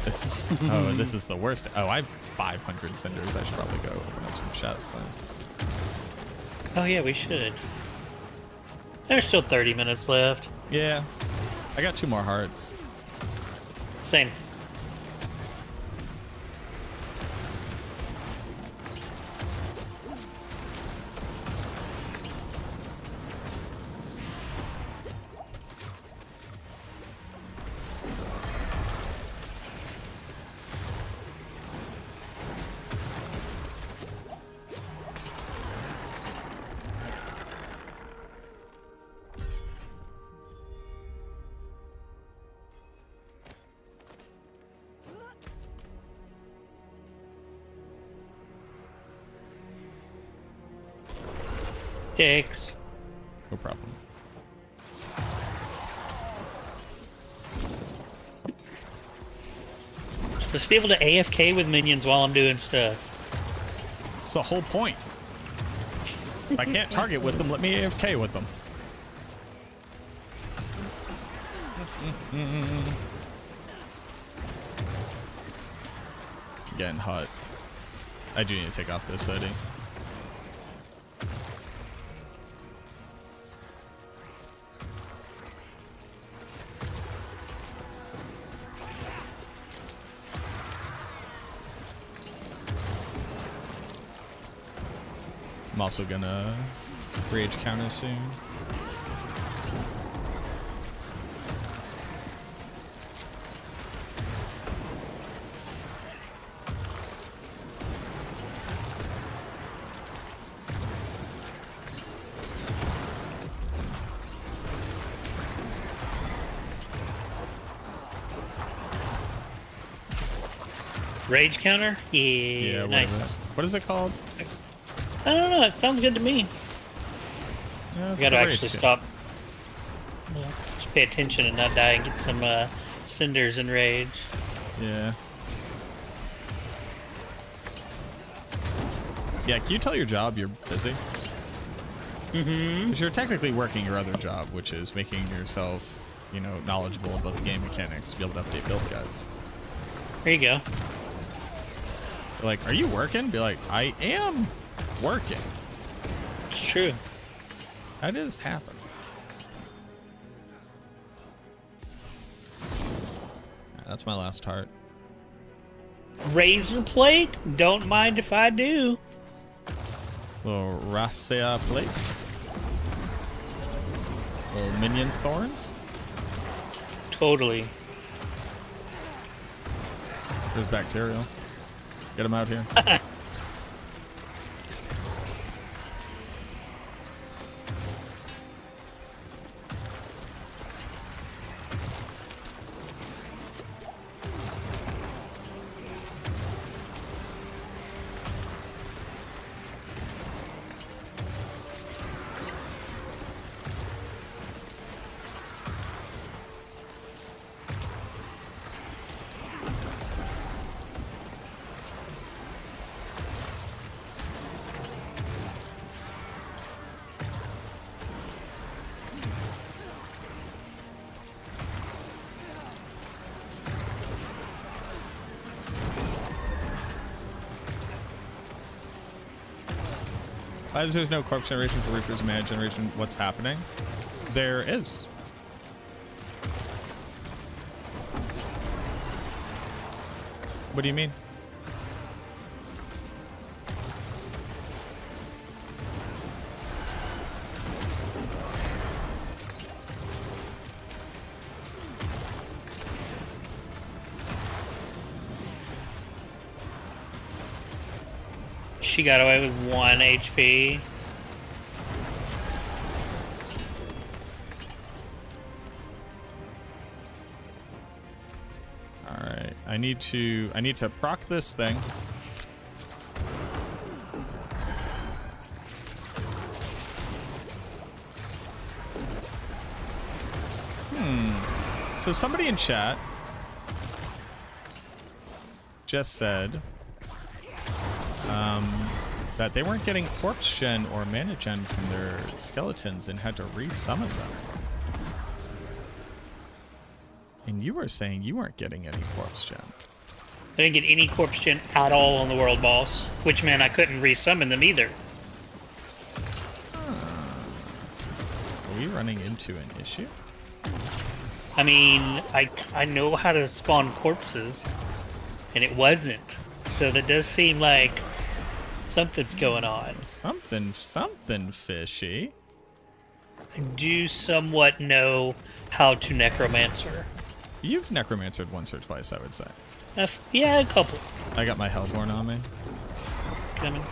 This is the worst. Oh, I have 500 cinders. I should probably go open up some chests. So. Oh yeah, we should. There's still 30 minutes left. Yeah. I got 2 more hearts. Same. Thanks. No problem. Just be able to AFK with minions while I'm doing stuff. It's the whole point. If I can't target with them, let me AFK with them. Getting hot. I do need to take off this hoodie. I'm also gonna rage counter soon. Rage counter? Yeah, nice. What is it called? I don't know. It sounds good to me. Yeah, You gotta actually stop. Just pay attention and not die and get some cinders and rage. Yeah. Yeah, can you tell your job you're busy? Mm-hmm. Because you're technically working your other job, which is making yourself, you know, knowledgeable about the game mechanics to be able to update build guides. There you go. Like, are you working? Be like, I am working. It's true. That is happening. That's my last heart. Razor plate? Don't mind if I do. Little racia plate. Little minions thorns. Totally. There's bacterial. Get him out here. Why is there no corpse generation for Reaper's mana generation? What's happening? There is. What do you mean? She got away with 1 HP. Alright. I need to proc this thing. So somebody in chat just said that they weren't getting corpse gen or mana gen from their skeletons and had to re-summon them. And you were saying you weren't getting any corpse gen. I didn't get any corpse gen at all on the world boss, which meant I couldn't resummon them either. Are we running into an issue? I mean, I know how to spawn corpses, and it wasn't. So that does seem like something's going on. Something fishy. I do somewhat know how to necromancer. You've necromancered once or twice, I would say. Yeah, a couple. I got my Hellborn on me. Coming.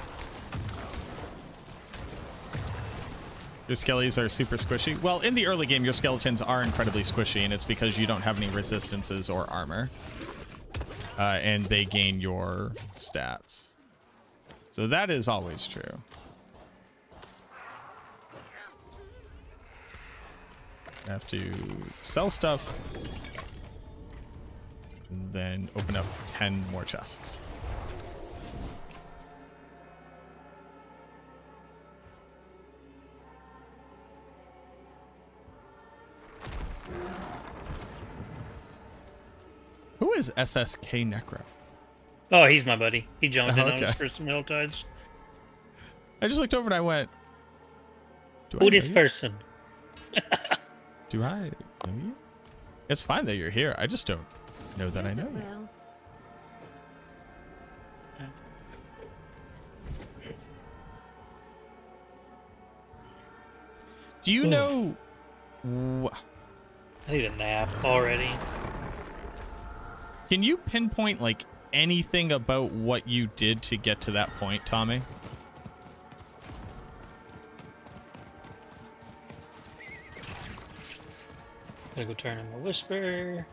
Your skellies are super squishy. Well, in the early game, your skeletons are incredibly squishy, and it's because you don't have any resistances or armor. And they gain your stats. So that is always true. I have to sell stuff, and then open up 10 more chests. Who is SSK Necro? Oh, he's my buddy. He jumped in on Okay. his first middle tides. I just looked over and I went, Who this person? Do I know you? It's fine that you're here. I just don't know that I know you. Do you know... I need a nap already. Can you pinpoint, like, anything about what you did to get to that point, Tommy? Gotta go turn in the whisper.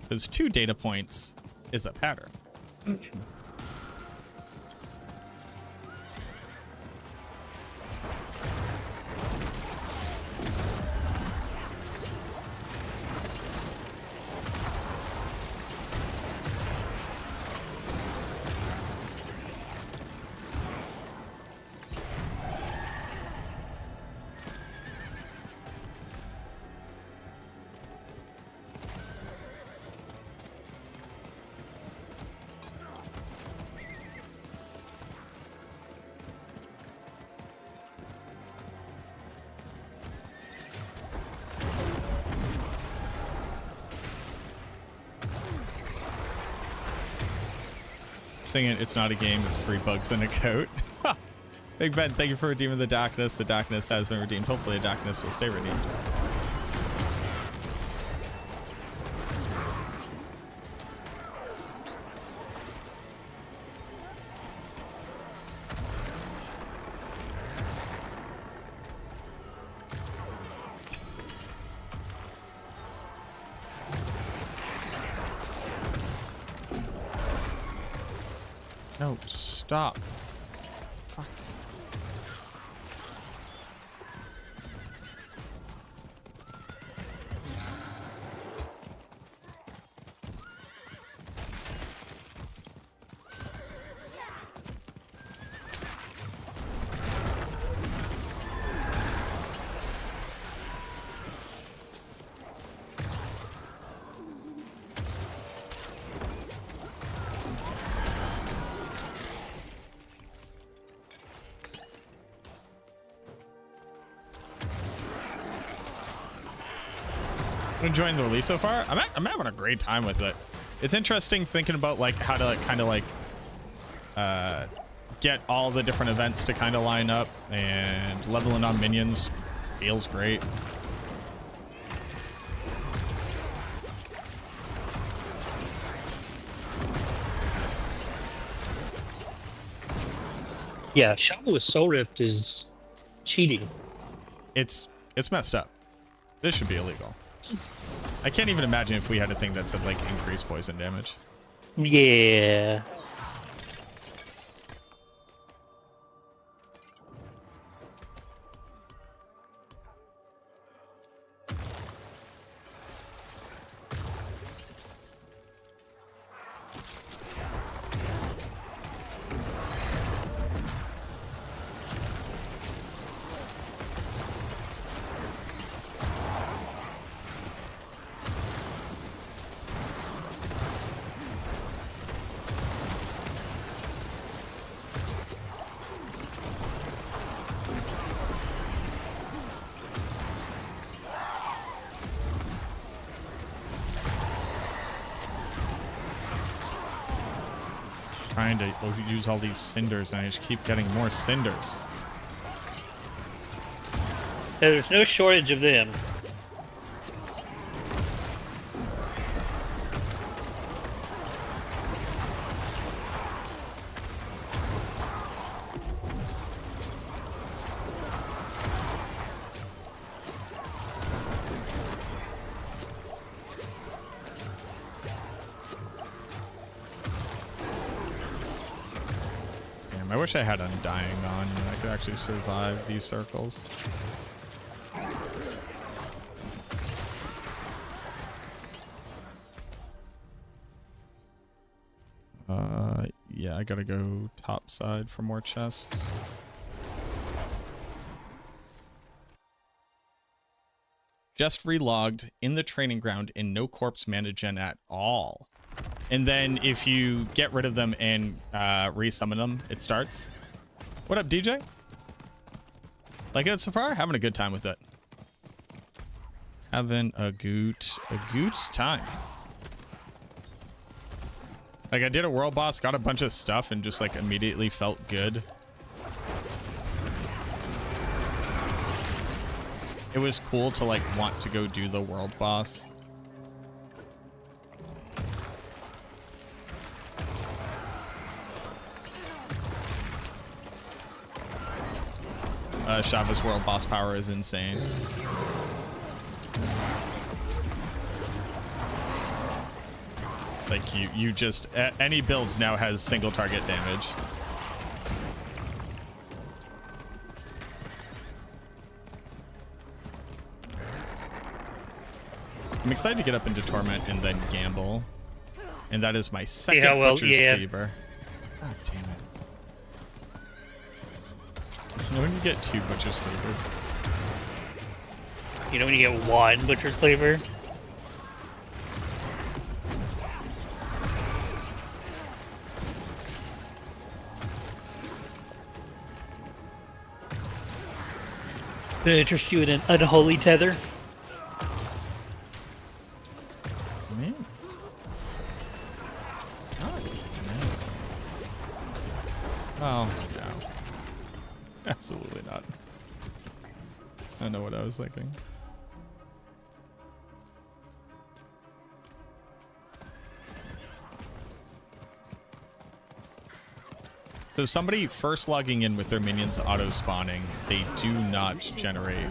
Because 2 data points is a pattern. Singing It's Not a Game, it's 3 bugs in a coat. Big Ben, thank you for redeeming the darkness. The darkness has been redeemed. Hopefully the darkness will stay redeemed. No, stop. Fuck. Enjoying the release so far. I'm having a great time with it. It's interesting thinking about like how to like, kind of like get all the different events to kind of line up, and leveling on minions feels great. Yeah, Shadow with Soul Rift is cheating. It's messed up. This should be illegal. I can't even imagine if we had a thing that said like increased poison damage. Yeah. Trying to use all these cinders, and I just keep getting more cinders. There's no shortage of them. I wish I had Undying on, and I could actually survive these circles. Yeah, I gotta go top side for more chests. Just relogged in the training ground and no corpse mana gen at all. And then if you get rid of them and resummon them, it starts. What up, DJ? Liking it so far? Having a good time with it. Having a good time. Like, I did a world boss, got a bunch of stuff, and just like immediately felt good. It was cool to like want to go do the world boss. Shava's world boss power is insane. Like you just any build now has single target damage. I'm excited to get up into Torment and then Gamble. And that is my second Butcher's Cleaver. God damn it. So when you get 2 Butcher's Cleavers. You know when you get 1 Butcher's Cleaver? Did I interest you in an unholy tether? Man. Oh, no. Absolutely not. I don't know what I was thinking. So somebody first logging in with their minions auto-spawning, they do not generate,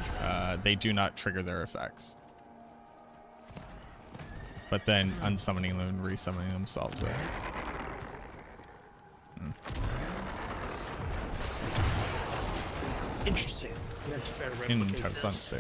they do not trigger their effects. But then unsummoning them and resummoning them solves it. Interesting. Interessante.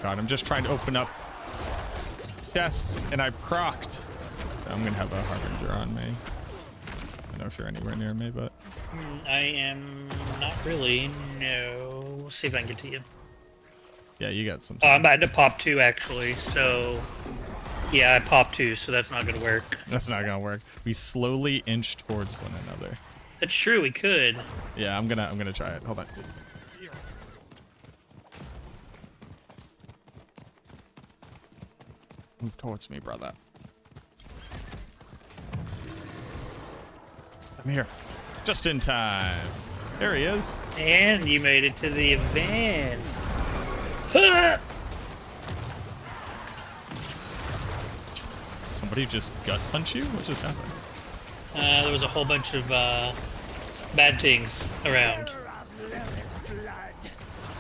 God, I'm just trying to open up chests and I procced. So I'm gonna have a Harbinger on me. I don't know if you're anywhere near me, but I am not really. No. We'll see if I can get to you. Yeah, you got some time. I'm about to pop 2 actually, so yeah, I popped 2, so that's not gonna work. That's not gonna work. We slowly inch towards one another. That's true, we could. Yeah, I'm gonna try it. Hold on. Move towards me, brother. I'm here. Just in time. There he is. And you made it to the event. Did somebody just gut punch you? What just happened? There was a whole bunch of bad things around.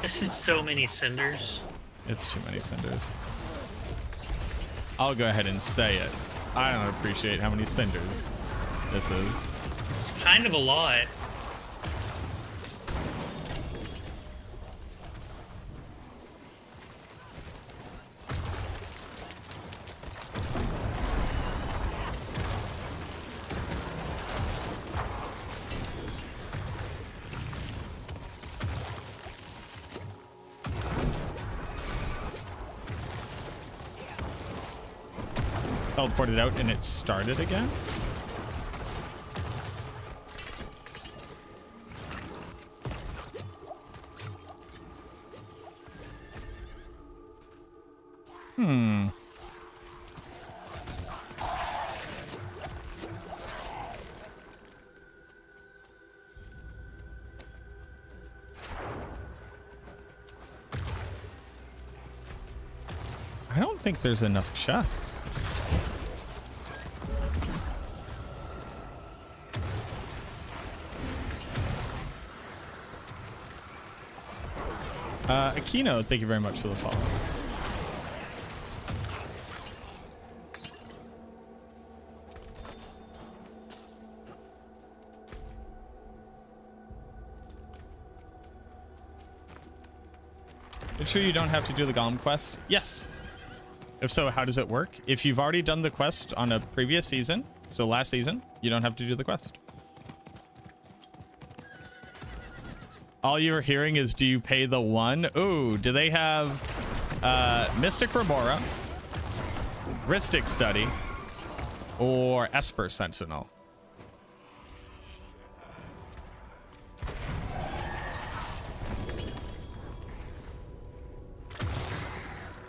This is so many cinders. It's too many cinders. I'll go ahead and say it. I don't appreciate how many cinders this is. It's kind of a lot. Teleported out and it started again? I don't think there's enough chests. Aquino, thank you very much for the follow. Make sure you don't have to do the Golem quest. Yes. If so, how does it work? If you've already done the quest on a previous season, so last season, you don't have to do the quest. All you're hearing is, do you pay the 1? Ooh, do they have Mystic Remora, Rhystic Study, or Esper Sentinel?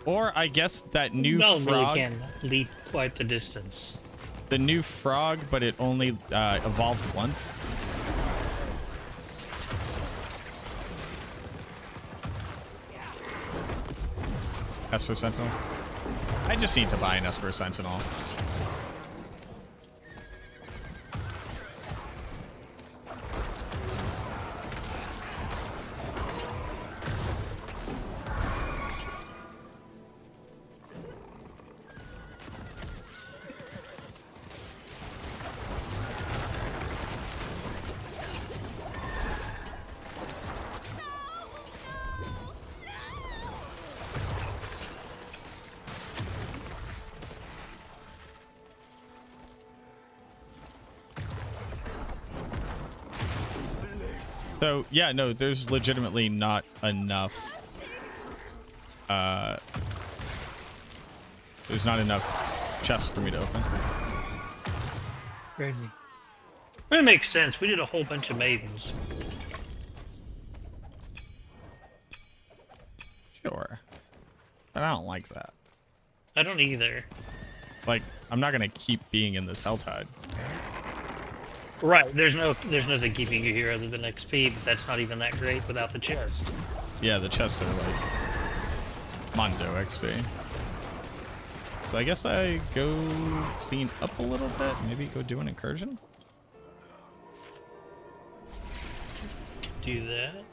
Or I guess that new frog. Really can leap quite the distance. The new frog, but it only evolved once. Esper Sentinel. I just need to buy an Esper Sentinel. So, yeah, no, there's legitimately not enough. There's not enough chests for me to open. Crazy. But it makes sense. We did a whole bunch of maidens. Sure. But I don't like that. I don't either. Like, I'm not gonna keep being in this Helltide. Right, there's nothing keeping you here other than XP, but that's not even that great without the chest. Yeah, the chests are like Mondo XP. So I guess I go clean up a little bit, maybe go do an incursion? Do that.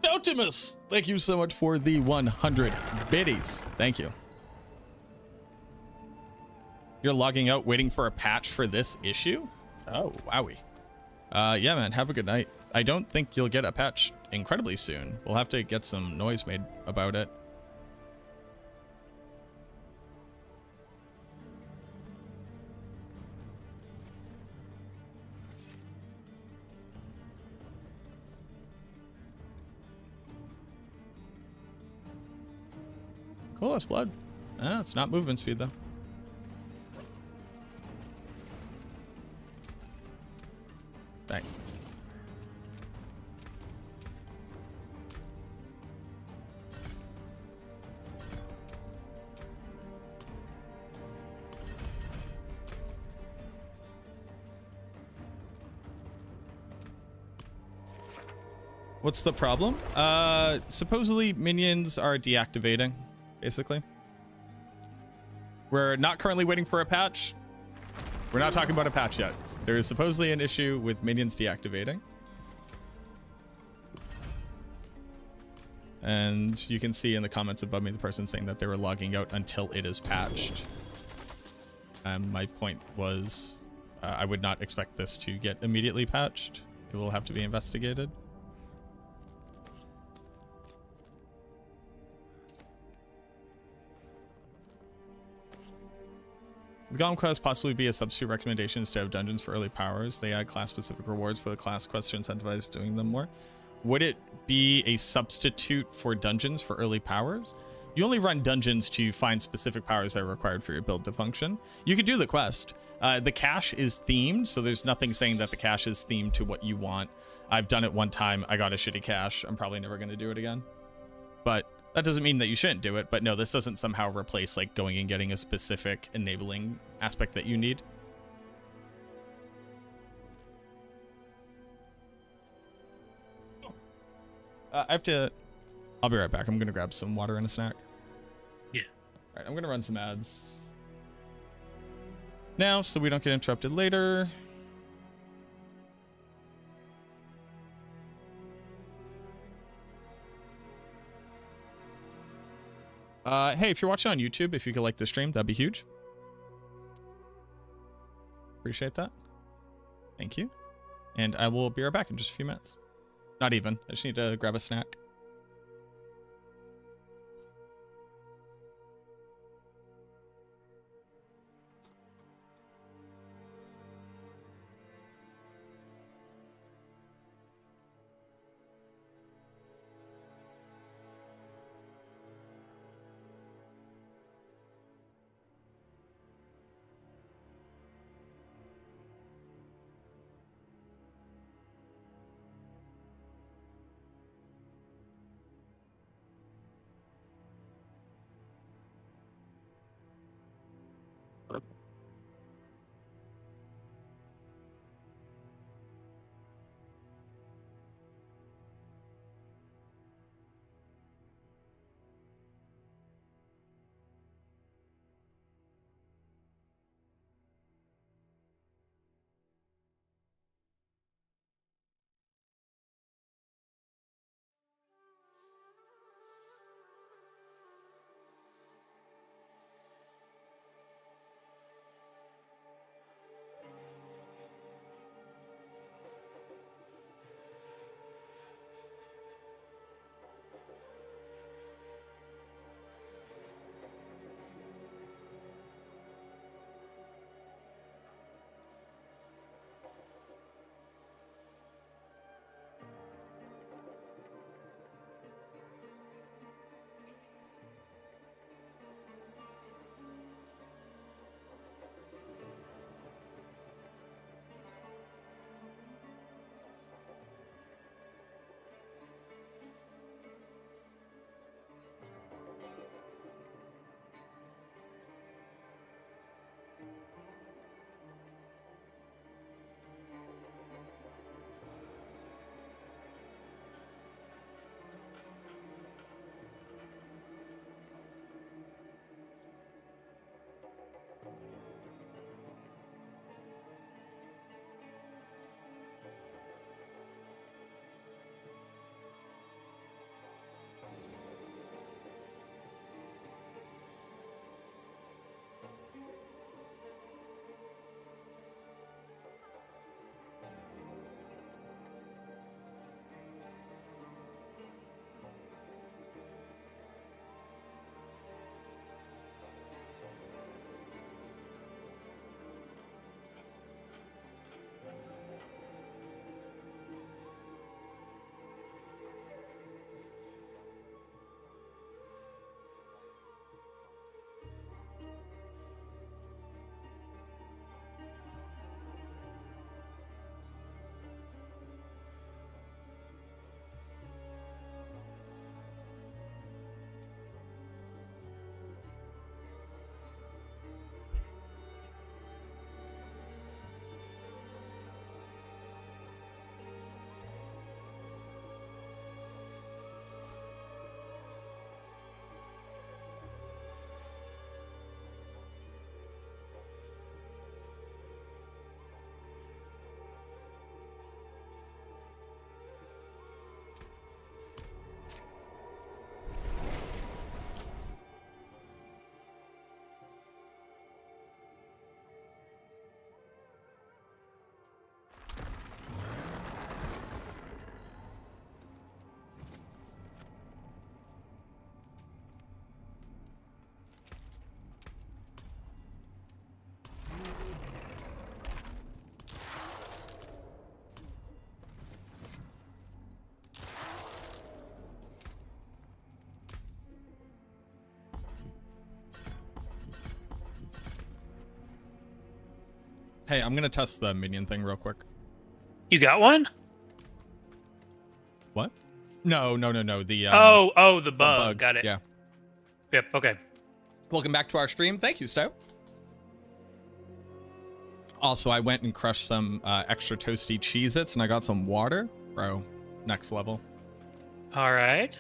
Optimus! Thank you so much for the 100 biddies. Thank you. You're logging out waiting for a patch for this issue? Oh, wowie. Yeah, man, have a good night. I don't think you'll get a patch incredibly soon. We'll have to get some noise made about it. Cool, that's blood. Ah, it's not movement speed, though. Dang. What's the problem? Supposedly minions are deactivating, basically. We're not currently waiting for a patch. We're not talking about a patch yet. There is supposedly an issue with minions deactivating. And you can see in the comments above me the person saying that they were logging out until it is patched. My point was I would not expect this to get immediately patched. It will have to be investigated. The Golem Quest possibly be a substitute recommendation instead of dungeons for early powers. They add class-specific rewards for the class quest to incentivize doing them more. Would it be a substitute for dungeons for early powers? You only run dungeons to find specific powers that are required for your build to function. You could do the quest. The cache is themed, so there's nothing saying that the cache is themed to what you want. I've done it one time. I got a shitty cache. I'm probably never going to do it again. But that doesn't mean that you shouldn't do it. But no, this doesn't somehow replace like going and getting a specific enabling aspect that you need. I'll be right back. I'm going to grab some water and a snack. Yeah. All right, I'm going to run some ads now so we don't get interrupted later. Hey, if you're watching on YouTube, if you could like the stream, that'd be huge. Appreciate that. Thank you. And I will be right back in just a few minutes. Not even. I just need to grab a snack. Hey, I'm gonna test the minion thing real quick. You got one? What? No. The the bug. Got it. Yeah. Yep. Okay. Welcome back to our stream. Thank you, Stowe. Also, I went and crushed some extra toasty Cheez-Its and I got some water. Bro, next level. All right.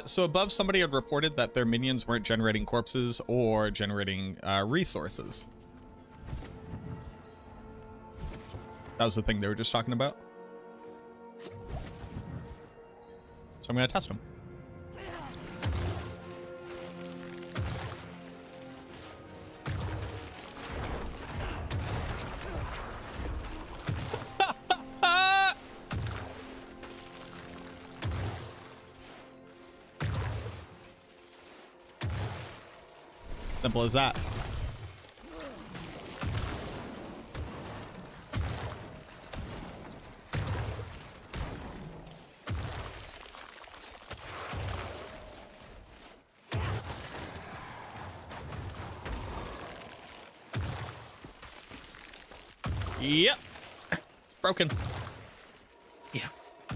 So above, somebody had reported that their minions weren't generating corpses or generating resources. That was the thing they were just talking about. So I'm going to test them. Simple as that. Yep. It's broken. Yeah.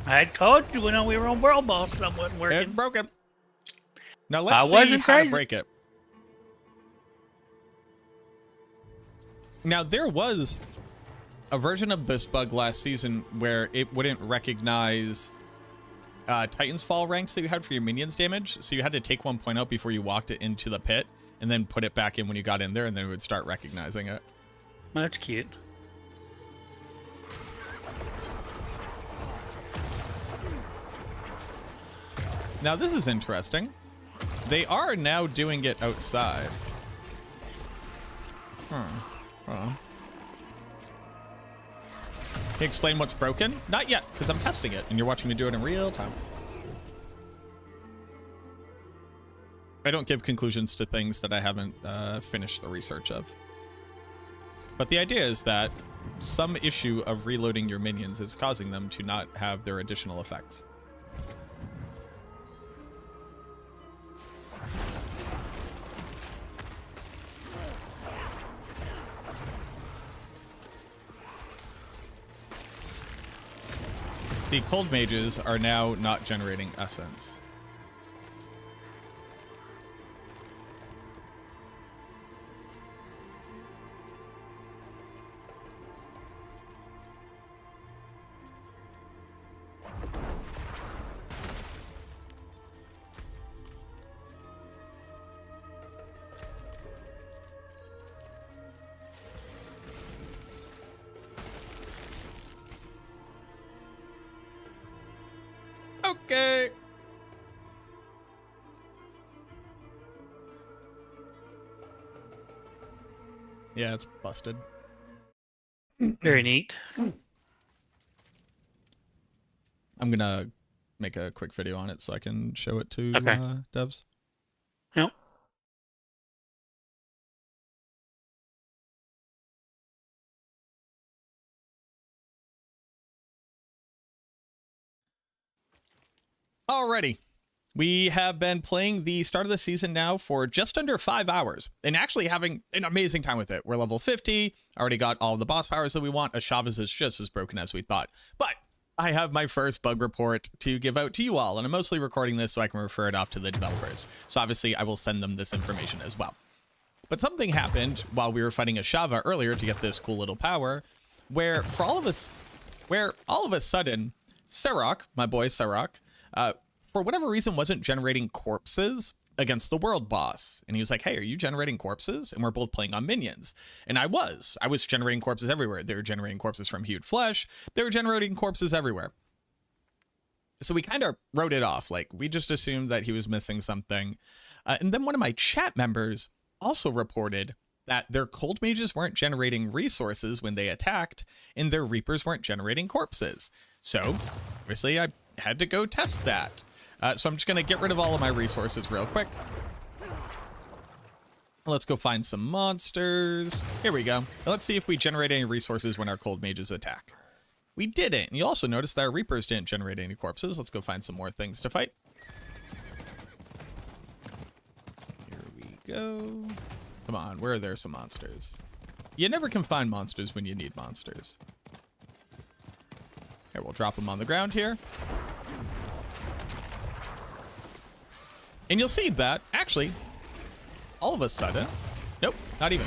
I told you when we were on World Boss that wasn't working. It's broken. Now let's see how to break it. Now, there was a version of this bug last season where it wouldn't recognize Titan's Fall ranks that you had for your minions damage. So you had to take 1 point out before you walked it into the pit and then put it back in when you got in there, and then it would start recognizing it. That's cute. Now, this is interesting. They are now doing it outside. Can you explain what's broken? Not yet, because I'm testing it, and you're watching me do it in real time. I don't give conclusions to things that I haven't finished the research of. But the idea is that some issue of reloading your minions is causing them to not have their additional effects. The cold mages are now not generating essence. Okay. Yeah, it's busted. Very neat. I'm gonna make a quick video on it so I can show it to devs. Yep. Alrighty. We have been playing the start of the season now for just under 5 hours and actually having an amazing time with it. We're level 50, already got all the boss powers that we want. Ashavas is just as broken as we thought. But I have my first bug report to give out to you all, and I'm mostly recording this so I can refer it off to the developers. So obviously I will send them this information as well. But something happened while we were fighting Ashava earlier to get this cool little power, where all of a sudden, Serok, my boy Serok, for whatever reason wasn't generating corpses against the world boss. And he was like, hey, are you generating corpses? And we're both playing on minions. And I was generating corpses everywhere. They were generating corpses from Hued Flesh. They were generating corpses everywhere. So we kind of wrote it off. Like, we just assumed that he was missing something. And then one of my chat members also reported that their cold mages weren't generating resources when they attacked, and their reapers weren't generating corpses. So obviously I had to go test that. So I'm just going to get rid of all of my resources real quick. Let's go find some monsters. Here we go. Let's see if we generate any resources when our cold mages attack. We didn't. And you also notice that our reapers didn't generate any corpses. Let's go find some more things to fight. Here we go. Come on, where are there some monsters? You never can find monsters when you need monsters. Here, we'll drop them on the ground here. And you'll see that, actually, all of a sudden, nope, not even.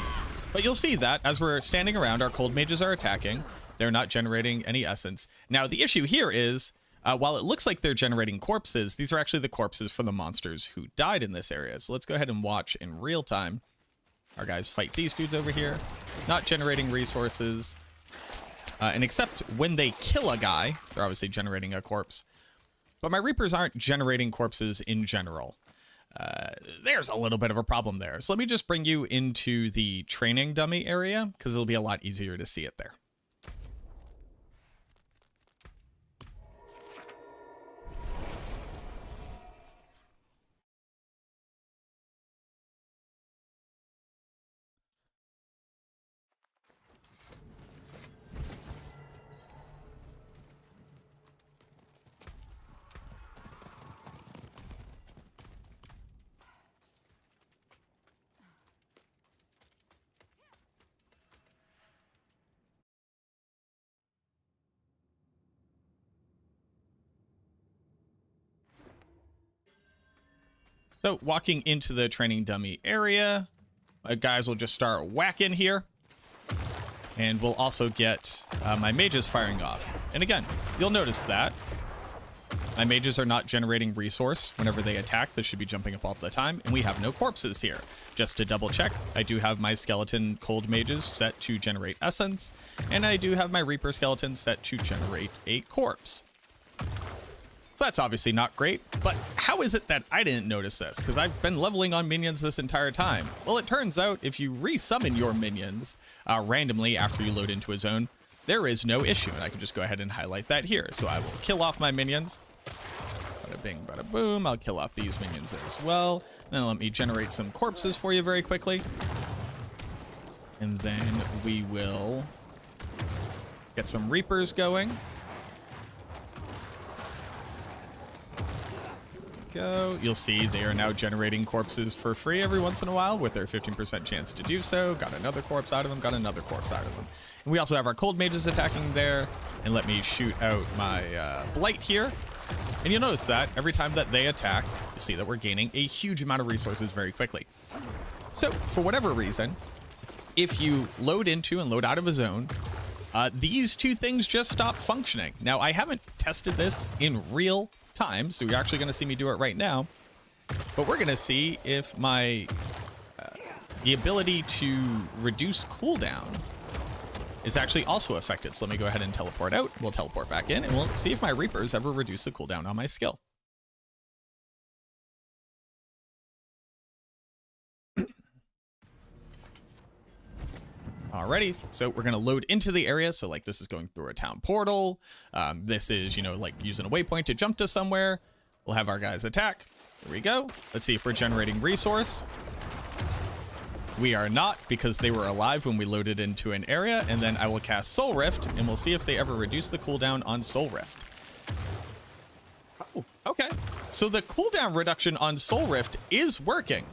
But you'll see that as we're standing around, our cold mages are attacking. They're not generating any essence. Now, the issue here is, while it looks like they're generating corpses, these are actually the corpses from the monsters who died in this area. So let's go ahead and watch in real time our guys fight these dudes over here, not generating resources. And except when they kill a guy, they're obviously generating a corpse. But my reapers aren't generating corpses in general. There's a little bit of a problem there. So let me just bring you into the training dummy area, because it'll be a lot easier to see it there. So walking into the training dummy area, my guys will just start whacking here. And we'll also get my mages firing off. And again, you'll notice that my mages are not generating resource whenever they attack. This should be jumping up all the time. And we have no corpses here. Just to double check, I do have my skeleton cold mages set to generate essence. And I do have my reaper skeletons set to generate a corpse. So that's obviously not great, but how is it that I didn't notice this? Because I've been leveling on minions this entire time. Well, it turns out if you resummon your minions randomly after you load into a zone, there is no issue. And I can just go ahead and highlight that here. So I will kill off my minions. Bada bing, bada boom. I'll kill off these minions as well. Then let me generate some corpses for you very quickly. And then we will get some reapers going. Go. You'll see they are now generating corpses for free every once in a while with their 15% chance to do so. Got another corpse out of them, got another corpse out of them. And we also have our cold mages attacking there. And let me shoot out my blight here. And you'll notice that every time that they attack, you'll see that we're gaining a huge amount of resources very quickly. So for whatever reason, if you load into and load out of a zone, these two things just stop functioning. Now, I haven't tested this in real time, so you're actually going to see me do it right now, but we're going to see if my the ability to reduce cooldown is actually also affected. So let me go ahead and teleport out. We'll teleport back in, and we'll see if my reapers ever reduce the cooldown on my skill. Alrighty, so we're gonna load into the area. So like this is going through a town portal. This is, you know, like using a waypoint to jump to somewhere. We'll have our guys attack. Here we go. Let's see if we're generating resource. We are not, because they were alive when we loaded into an area. And then I will cast Soul Rift, and we'll see if they ever reduce the cooldown on Soul Rift. Oh, okay. So the cooldown reduction on Soul Rift is working.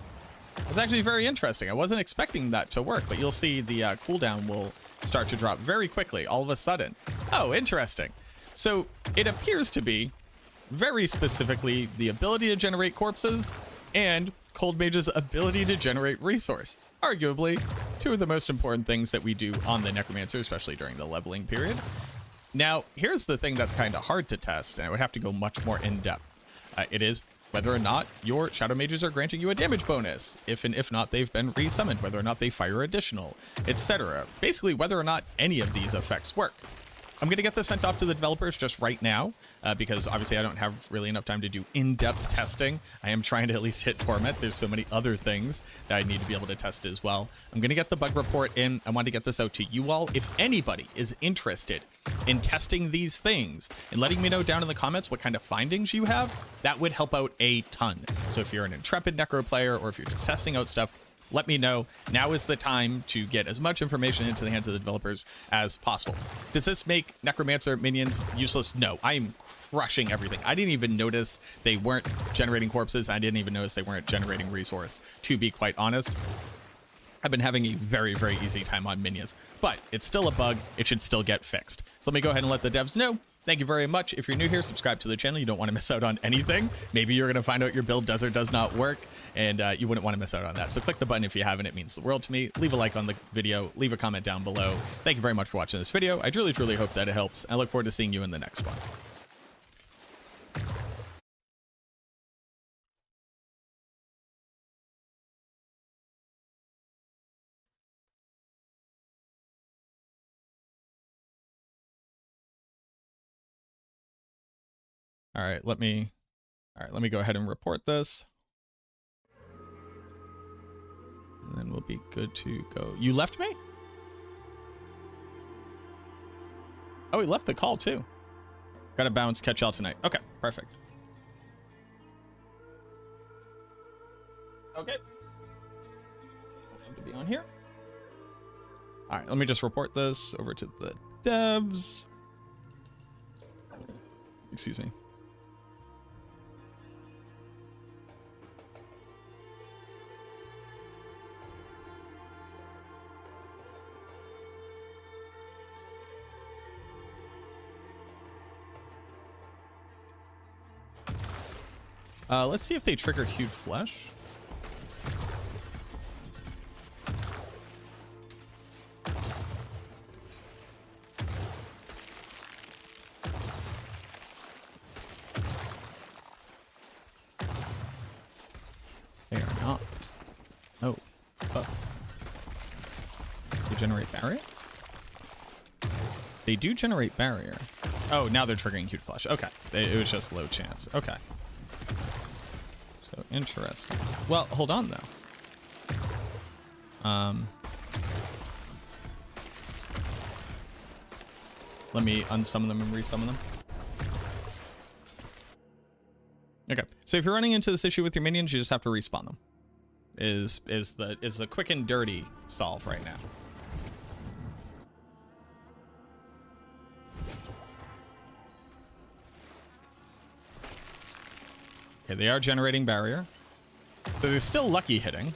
It's actually very interesting. I wasn't expecting that to work, but you'll see the cooldown will start to drop very quickly all of a sudden. Oh, interesting. So it appears to be very specifically the ability to generate corpses and Cold Mage's ability to generate resource. Arguably, two of the most important things that we do on the Necromancer, especially during the leveling period. Now, here's the thing that's kind of hard to test, and I would have to go much more in depth. It is whether or not your shadow mages are granting you a damage bonus, if not they've been resummoned, whether or not they fire additional, etc. Basically, whether or not any of these effects work. I'm going to get this sent off to the developers just right now, because obviously I don't have really enough time to do in-depth testing. I am trying to at least hit Torment. There's so many other things that I need to be able to test as well. I'm going to get the bug report in. I want to get this out to you all. If anybody is interested in testing these things and letting me know down in the comments what kind of findings you have, that would help out a ton. So if you're an intrepid Necro player, or if you're just testing out stuff, let me know. Now is the time to get as much information into the hands of the developers as possible. Does this make Necromancer minions useless? No, I am crushing everything. I didn't even notice they weren't generating corpses. I didn't even notice they weren't generating resource, to be quite honest. I've been having a very, very easy time on minions, but it's still a bug. It should still get fixed. So let me go ahead and let the devs know. Thank you very much. If you're new here, subscribe to the channel. You don't want to miss out on anything. Maybe you're going to find out your build does or does not work, and you wouldn't want to miss out on that. So click the button if you haven't. It means the world to me. Leave a like on the video. Leave a comment down below. Thank you very much for watching this video. I truly, truly hope that it helps. I look forward to seeing you in the next one. All right, let me go ahead and report this. And then we'll be good to go. You left me? Oh, he left the call too. Gotta bounce, catch y'all tonight. Okay, perfect. Okay. Don't have to be on here. All right, let me just report this over to the devs. Excuse me. Let's see if they trigger Hued Flesh. They are not. Oh. Oh. They generate barrier? They do generate barrier. Oh, now they're triggering Hued Flesh. Okay. It was just low chance. Okay. So interesting. Well, hold on though. Let me unsummon them and resummon them. Okay. So if you're running into this issue with your minions, you just have to respawn them. Is the quick and dirty solve right now. Okay, they are generating barrier. So they're still lucky hitting.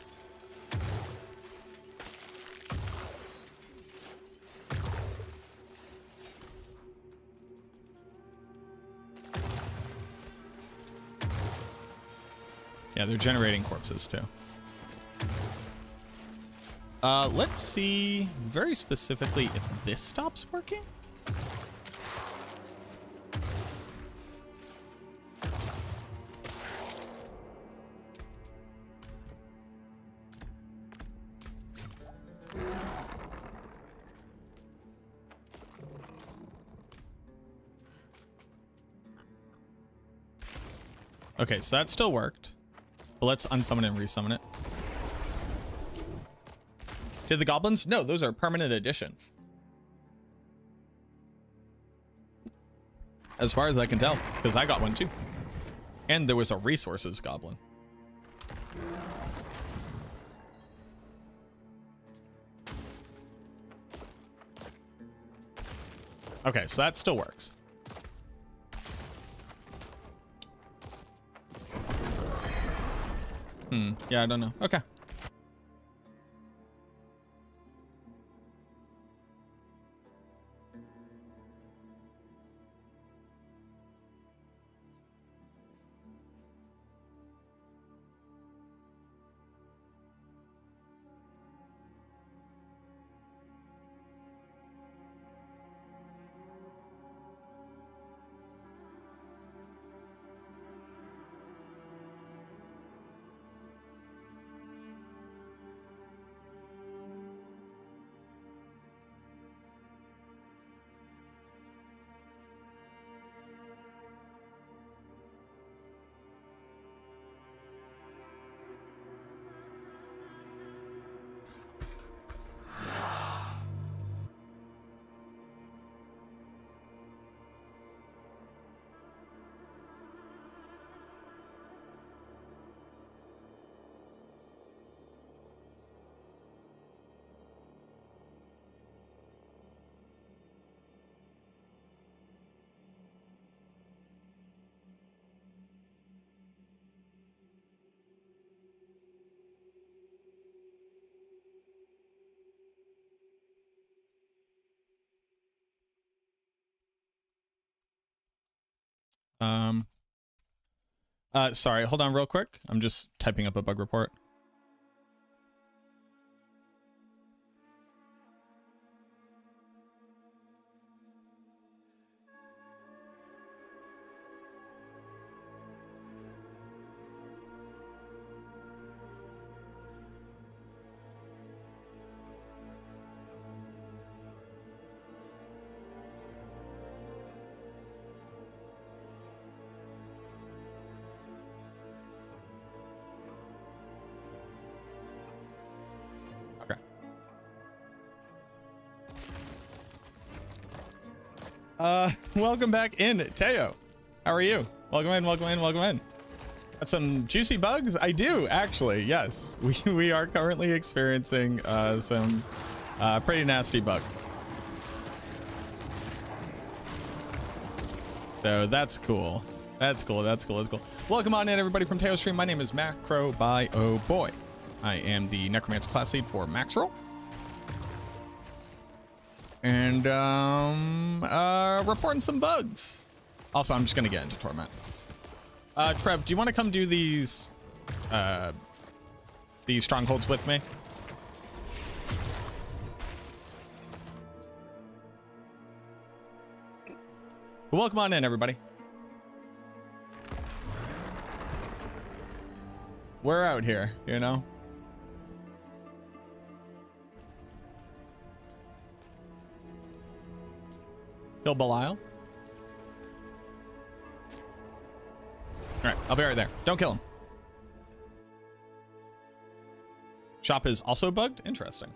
Yeah, they're generating corpses too. Let's see very specifically if this stops working. Okay, so that still worked. But let's unsummon and resummon it. Did the goblins? No, those are permanent additions. As far as I can tell, because I got one too. And there was a resources goblin. Okay, so that still works. Yeah, I don't know. Okay. Sorry, hold on real quick. I'm just typing up a bug report. Welcome back in, Teo. How are you? Welcome in, welcome in, welcome in. Got some juicy bugs? I do, actually, yes. We are currently experiencing some pretty nasty bug. So that's cool. That's cool, that's cool, that's cool. Welcome on in, everybody, from Teo Stream. My name is Macro by Oh Boy. I am the Necromancer class lead for Maxroll. And reporting some bugs. Also, I'm just gonna get into Torment. Trev, do you want to come do these strongholds with me? Welcome on in, everybody. We're out here, you know. Kill Belial. All right, I'll be right there. Don't kill him. Shop is also bugged? Interesting.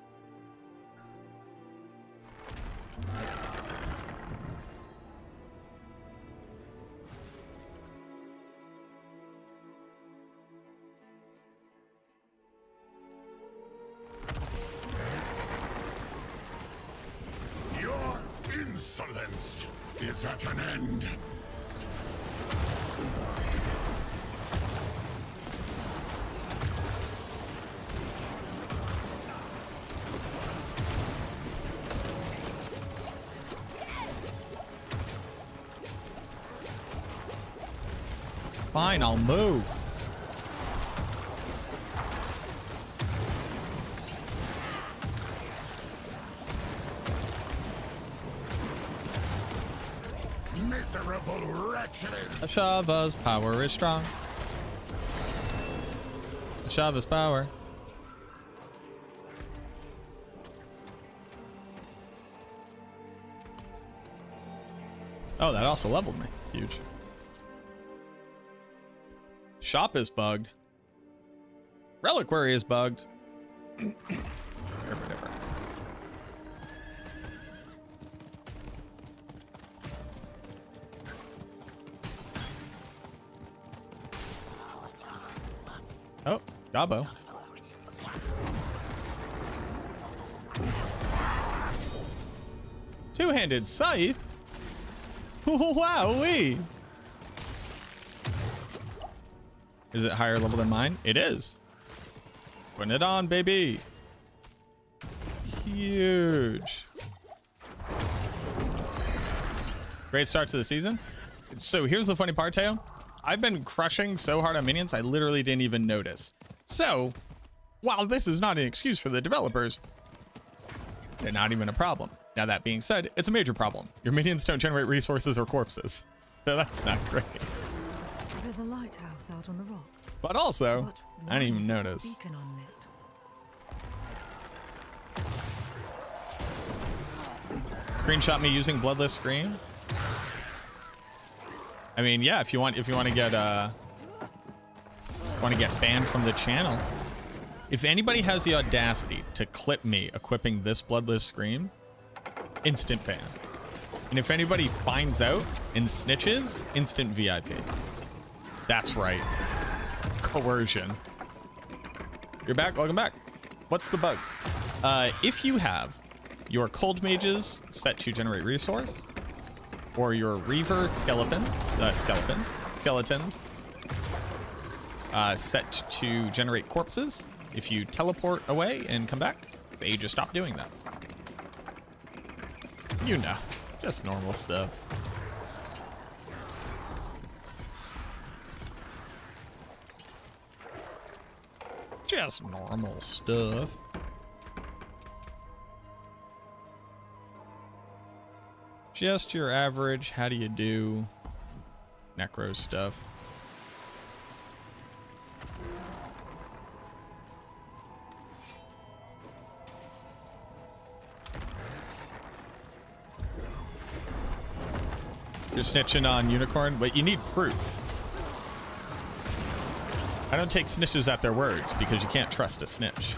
Your insolence is at an end. Fine, I'll move. Miserable wretches! Ashava's power is strong. Ashava's power. Oh, that also leveled me. Huge. Shop is bugged. Reliquary is bugged. Oh, Gabo. Two-handed scythe? Wowee! Is it higher level than mine? It is. Putting it on, baby. Huge. Great start to the season. So here's the funny part, Teo. I've been crushing so hard on minions, I literally didn't even notice. So, while this is not an excuse for the developers, they're not even a problem. Now that being said, it's a major problem. Your minions don't generate resources or corpses. So that's not great. There's a lighthouse out on the rocks. But also, I didn't even notice. Screenshot me using Bloodless Scream. I mean, yeah, if you want to get banned from the channel. If anybody has the audacity to clip me equipping this Bloodless Scream, instant ban. And if anybody finds out and snitches, instant VIP. That's right. Coercion. You're back. Welcome back. What's the bug? If you have your cold mages set to generate resource, or your reaver skeletons set to generate corpses, if you teleport away and come back, they just stop doing that. You know, just normal stuff. Just normal stuff. Just your average, how do you do Necro stuff. You're snitching on Unicorn, but you need proof. I don't take snitches at their words because you can't trust a snitch.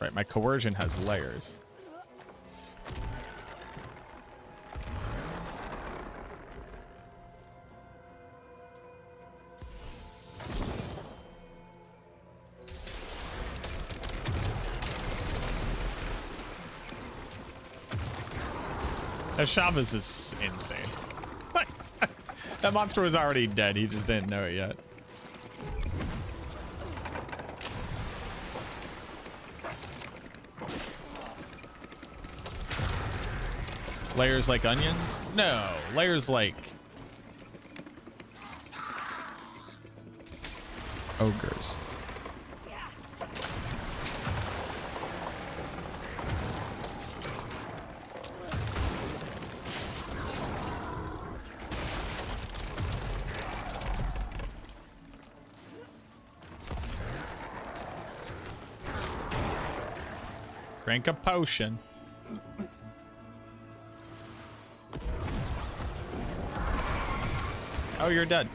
Right, my coercion has layers. Chavez is insane. That monster was already dead. He just didn't know it yet. Layers like onions? No, layers like ogres. Drink a potion. Oh, you're dead.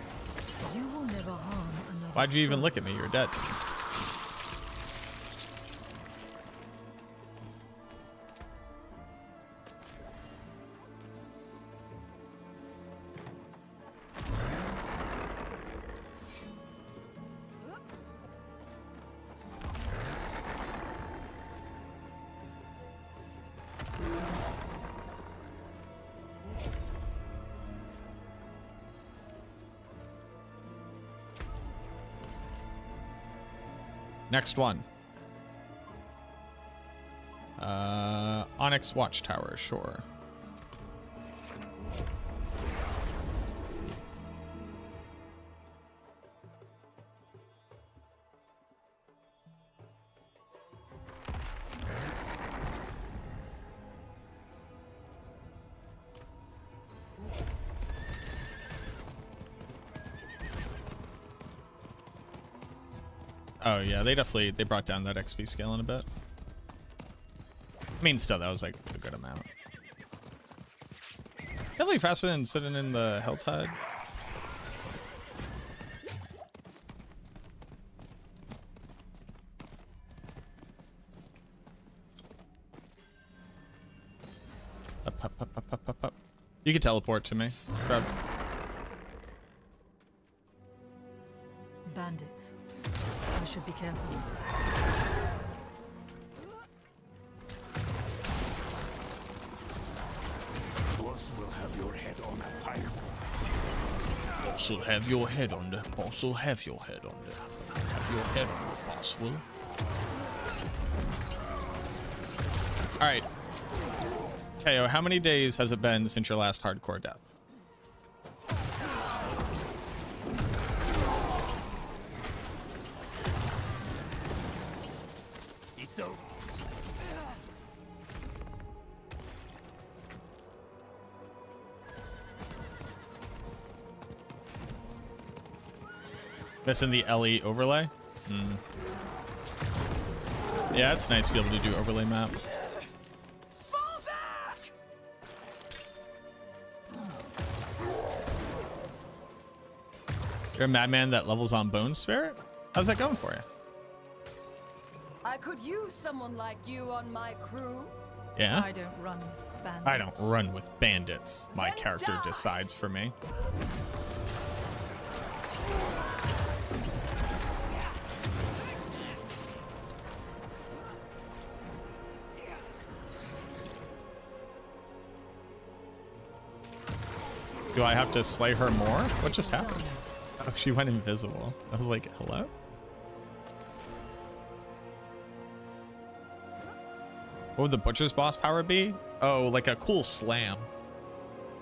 You will never harm another. Why'd you even look at me? You're dead. Next one. Onyx Watchtower, sure. Oh yeah, they brought down that XP scaling a bit. I mean, still, that was like a good amount. Definitely faster than sitting in the Helltide. Up. You can teleport to me. Grab. Bandits. I should be careful. Boss will have your head on a pike. Boss will have your head on the. Boss will have your head on the. Have your head on the boss will. All right. Teo, how many days has it been since your last hardcore death? Missing the LE overlay? Yeah, it's nice to be able to do overlay map. You're a madman that levels on Bone Spirit? How's that going for you? I could use someone like you on my crew. Yeah? I don't run with bandits. I don't run with bandits. My character decides for me. Do I have to slay her more? What just happened? Oh, she went invisible. I was like, hello? What would the butcher's boss power be? Oh, like a cool slam.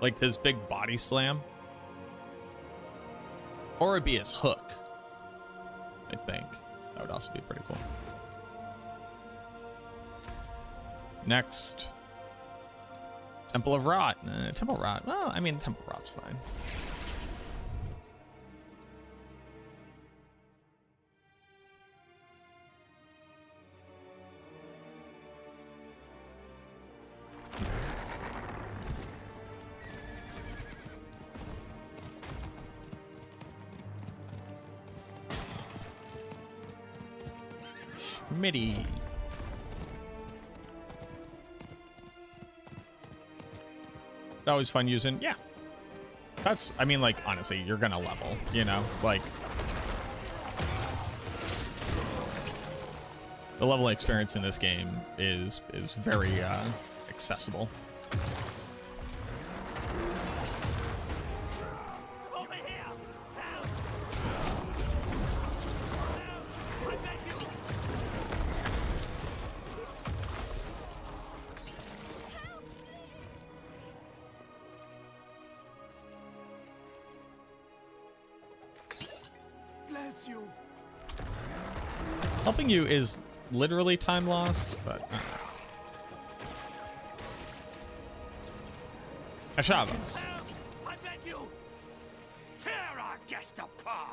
Like his big body slam. Or it'd be his hook. I think. That would also be pretty cool. Next. Temple of Rot. Temple of Rot. Well, I mean, Temple of Rot's fine. Schmitty. Always fun using. Yeah. That's, I mean, like, honestly, you're gonna level, you know? Like, the level experience in this game is very accessible. Helping you is literally time loss, but Ashava. I beg you, tear our guest apart.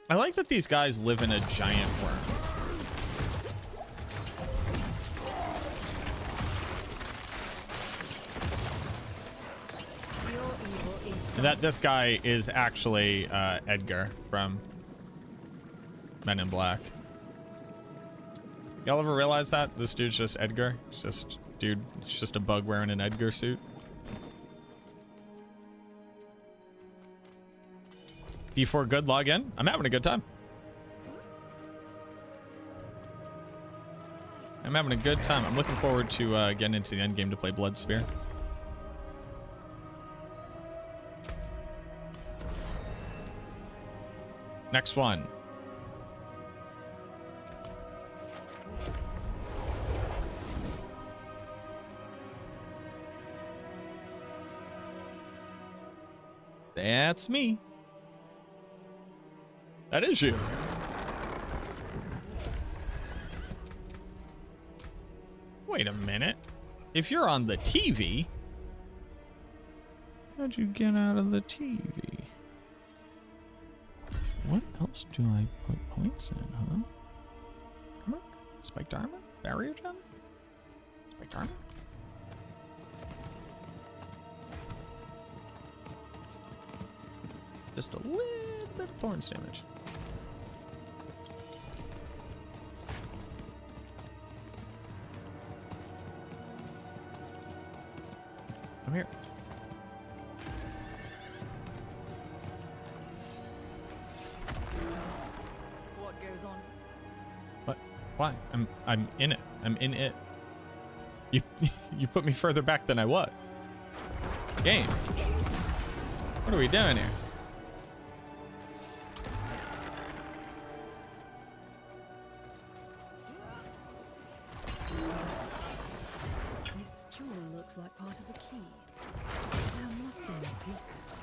I like that these guys live in a giant worm. And that this guy is actually Edgar from Men in Black. Y'all ever realize that? This dude's just Edgar? It's just, dude, it's just a bug wearing an Edgar suit. D4 good, log in. I'm having a good time. I'm having a good time. I'm looking forward to getting into the end game to play Bloodspear. Next one. That's me. That is you. Wait a minute. If you're on the TV, how'd you get out of the TV? What else do I put points in, huh? Armor? Spiked armor? Barrier gem? Spiked armor? Just a little bit of thorns damage. I'm here. What goes on? What? Why? I'm in it. I'm in it. You you put me further back than I was. Game. What are we doing here? This jewel looks like part of a key. There must be more pieces.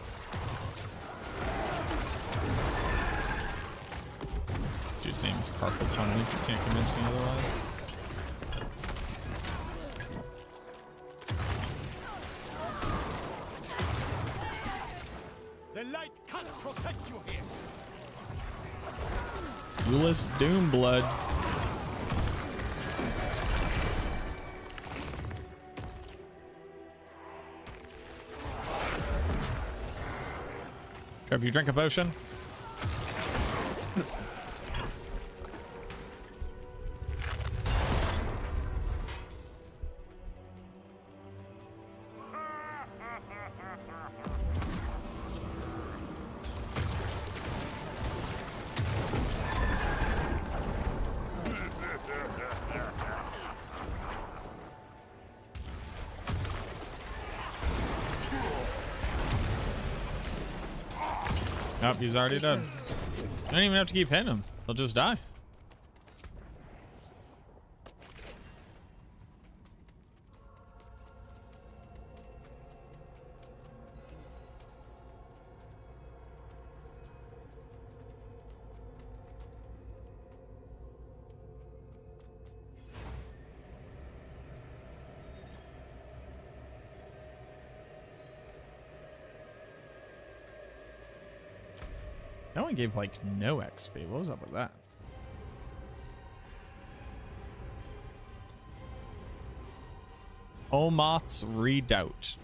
Dude's name is Carpal Tunnel. You can't convince me otherwise. The light can't protect you here. Euless Doomblood. Trevor, you drink a potion? Nope, he's already dead. You don't even have to keep hitting him. They'll just die. That one gave like no XP. What was up with that? Olmoth's Redoubt.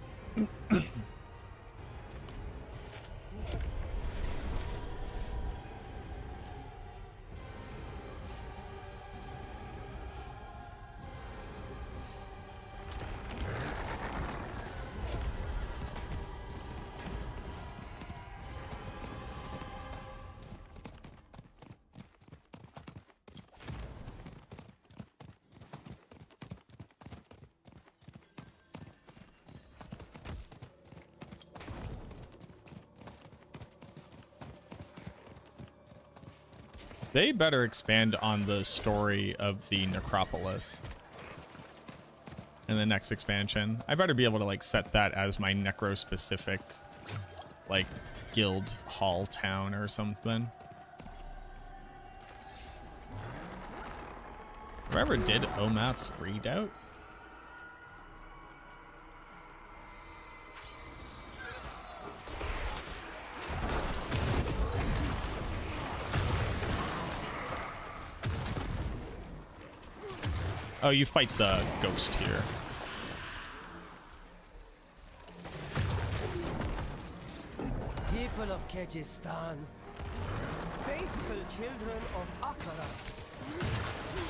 They better expand on the story of the necropolis in the next expansion. I better be able to like set that as my necro specific like guild hall town or something. Whoever did Omat's Redoubt? Oh, you fight the ghost here. People of Kyrgyzstan, faithful children of Akarat,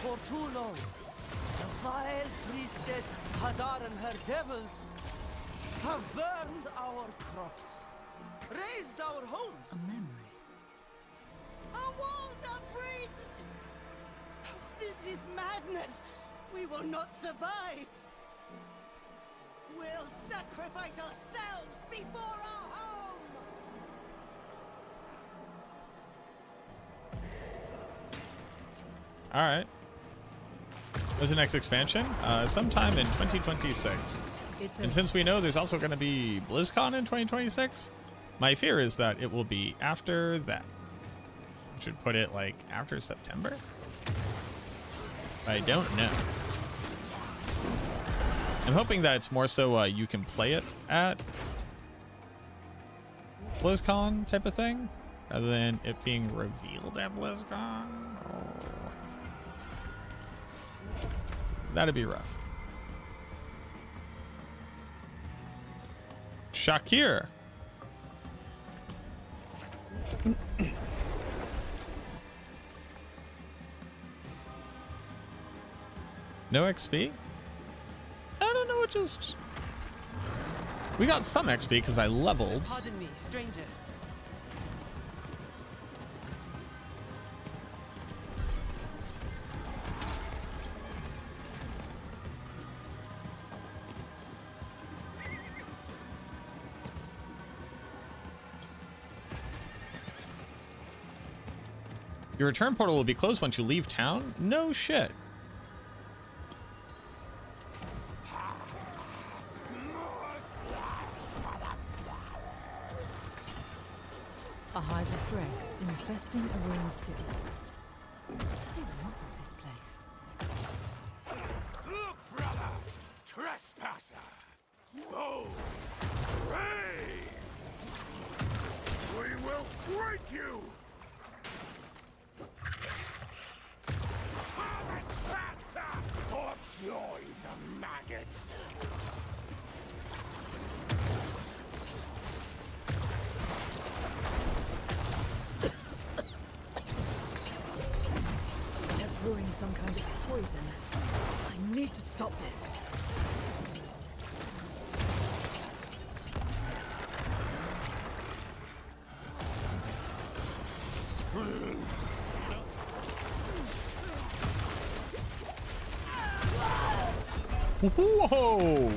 for too long, the vile priestess Hadar and her devils have burned our crops, razed our homes. A memory. Our walls are breached! This is madness! We will not survive! We'll sacrifice ourselves before our home! Alright. When's the next expansion? Sometime in 2026. And since we know there's also going to be BlizzCon in 2026, my fear is that it will be after that. We should put it like after September? I don't know. I'm hoping that it's more so you can play it at BlizzCon type of thing, rather than it being revealed at BlizzCon. Oh. That'd be rough. Shakir. No XP? I don't know, it just... We got some XP because I leveled. Pardon me, stranger. Your return portal will be closed once you leave town? No shit. A hive of dregs infesting a ruined city. What do they want with this place? Look, brother! Trespasser! Whoa! Brave! We will break you! Harvest faster! Or join the maggots! They're brewing some kind of poison. I need to stop this. Whoa!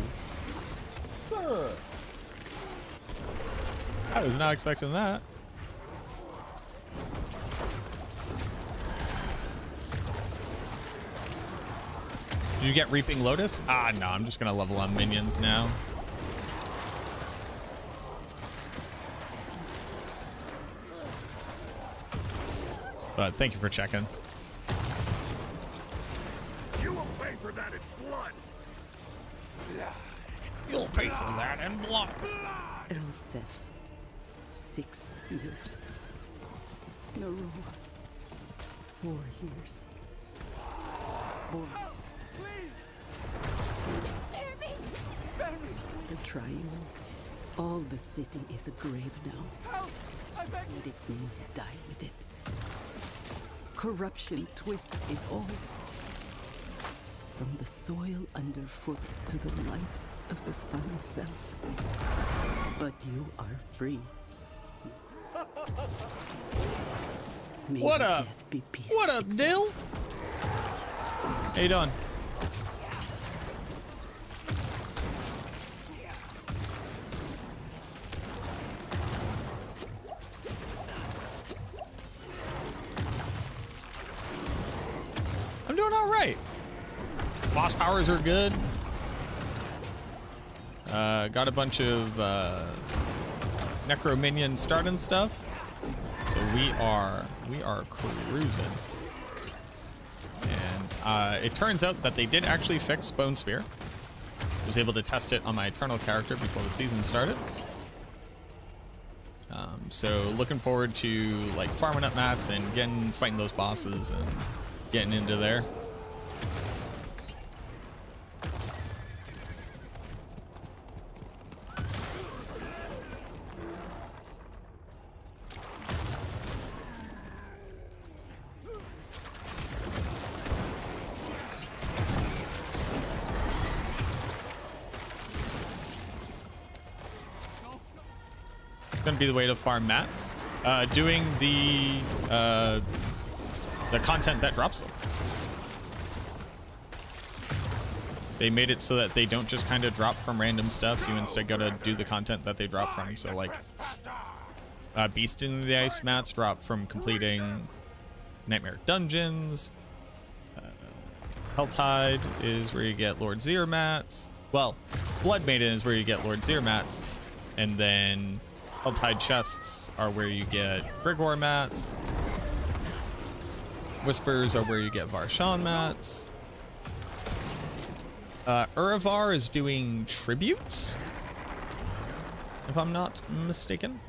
Sir! I was not expecting that. Did you get Reaping Lotus? Ah, no, I'm just gonna level on minions now. But thank you for checking. You will pay for that in blood. You'll pay for that in blood. Elsef, 6 years. Naroa, 4 years. Boy. Spare me! Spare me! The Triune. All the city is a grave now. Help! I beg you! Let its name die with it. Corruption twists it all. From the soil underfoot to the light of the sun itself. But you are free. May What your up? death be peace What up, itself. Dill? How you doing? I'm doing all right. Boss powers are good. Got a bunch of Necro minion starting stuff. So we are cruising. And it turns out that they did actually fix Bone Spear. I was able to test it on my Eternal character before the season started. So looking forward to like farming up mats and fighting those bosses and getting into there. Gonna be the way to farm mats. Doing the content that drops them. They made it so that they don't just kind of drop from random stuff. You instead gotta do the content that they drop from. So like, Beast in the Ice mats drop from completing Nightmare Dungeons. Helltide is where you get Lord Zir mats. Well, Blood Maiden is where you get Lord Zir mats, and then Helltide chests are where you get Grigor mats. Whispers are where you get Varshan mats. Uravar is doing tributes, if I'm not mistaken.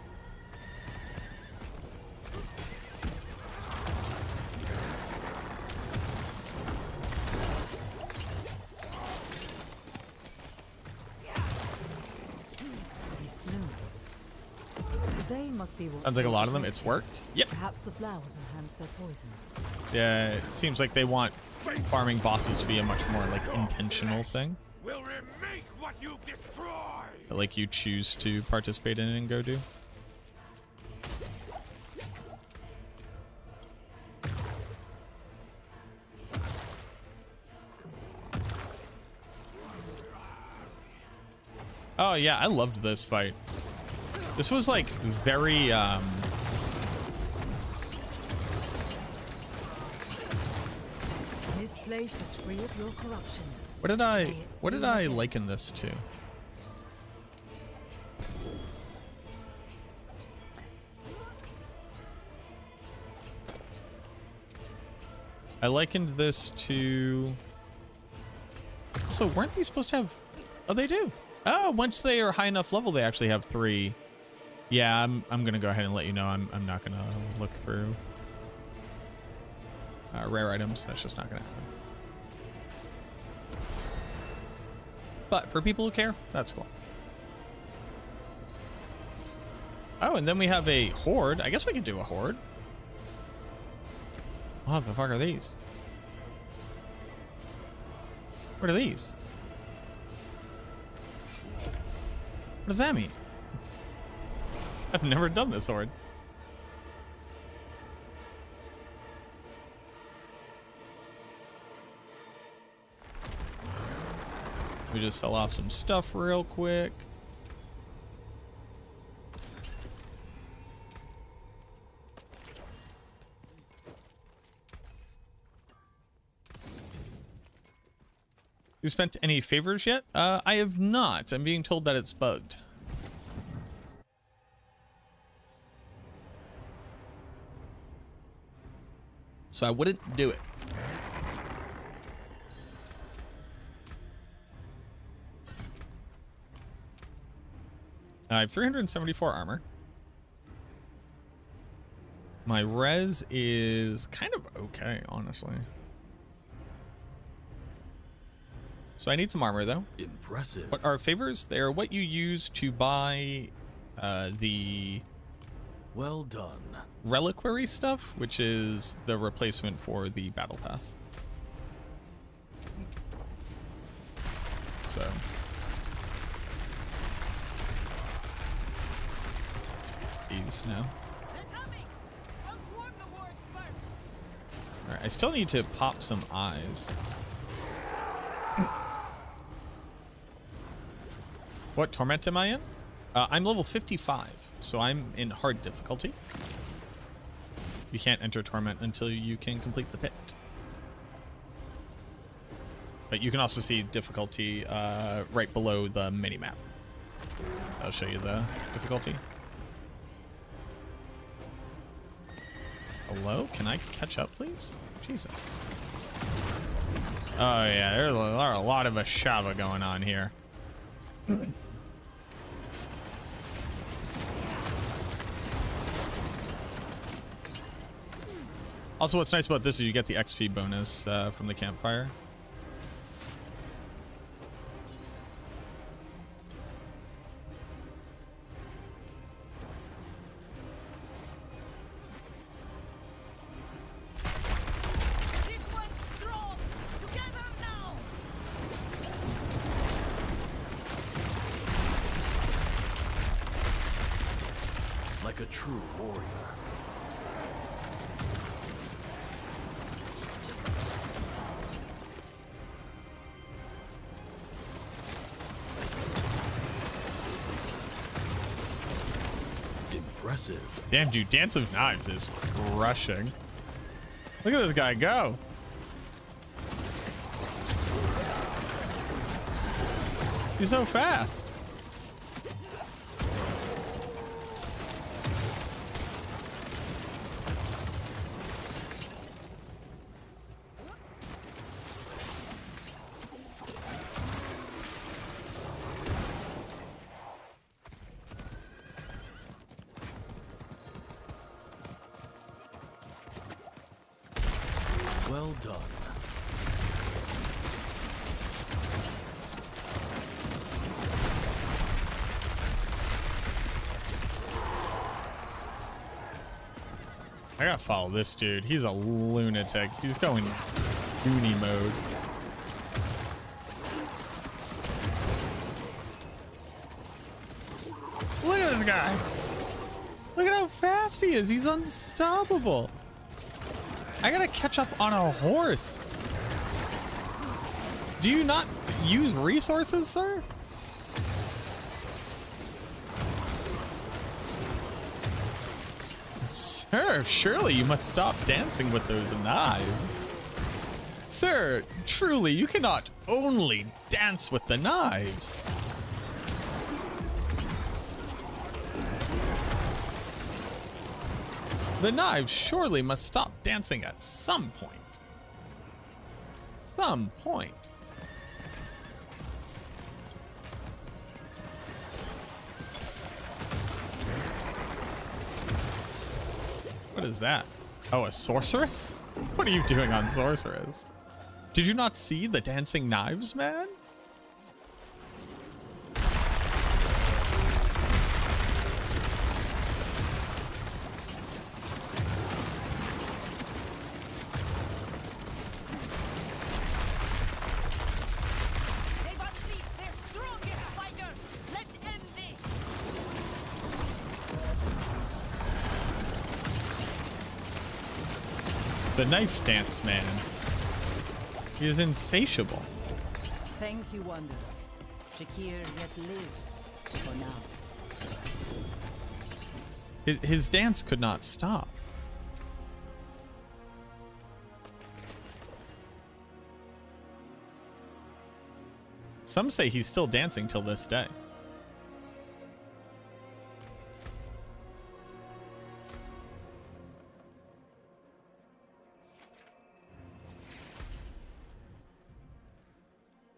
These blooms. They must be what Sounds like a lot of them. It's work. Yep. Perhaps the flowers enhance their poisons. Yeah, it seems like they want farming bosses to be a much more like intentional thing. Will remake what you've destroyed. That, like you choose to participate in and go do. Oh yeah, I loved this fight. This was like very This place is free of your corruption. what did I liken this to? I likened this to... So weren't these supposed to have... Oh, they do. Oh, once they are high enough level, they actually have 3. Yeah, I'm gonna go ahead and let you know I'm not gonna look through rare items. That's just not gonna happen. But for people who care, that's cool. Oh, and then we have a horde. I guess we could do a horde. What the fuck are these? What are these? What does that mean? I've never done this horde. We just sell off some stuff real quick. You spent any favors yet? I have not. I'm being told that it's bugged. So I wouldn't do it. I have 374 armor. My res is kind of okay, honestly. So I need some armor, though. Impressive. What are favors? They are what you use to buy the... Well done. Reliquary stuff, which is the replacement for the battle pass. So... these now. Alright, I still need to pop some eyes. What torment am I in? I'm level 55, so I'm in hard difficulty. You can't enter torment until you can complete the pit. But you can also see difficulty right below the mini-map. I'll show you the difficulty. Hello? Can I catch up, please? Jesus. Oh, yeah, there are a lot of Ashava going on here. Also, what's nice about this is you get the XP bonus from the campfire. Like a true warrior. Impressive. Damn, dude, Dance of Knives is crushing. Look at this guy go. He's so fast. Well done. I gotta follow this dude. He's a lunatic. He's going Goonie mode. Look at this guy. Look at how fast he is. He's unstoppable. I gotta catch up on a horse. Do you not use resources, sir? Sir, surely you must stop dancing with those knives. Sir, truly, you cannot only dance with the knives. The knives surely must stop dancing at some point. Some point. What is that? Oh, a sorceress? What are you doing on sorceress? Did you not see the dancing knives, man? The knife dance man. He is insatiable. Thank you, Wanderer. Shakir yet lives for now. His dance could not stop. Some say he's still dancing till this day.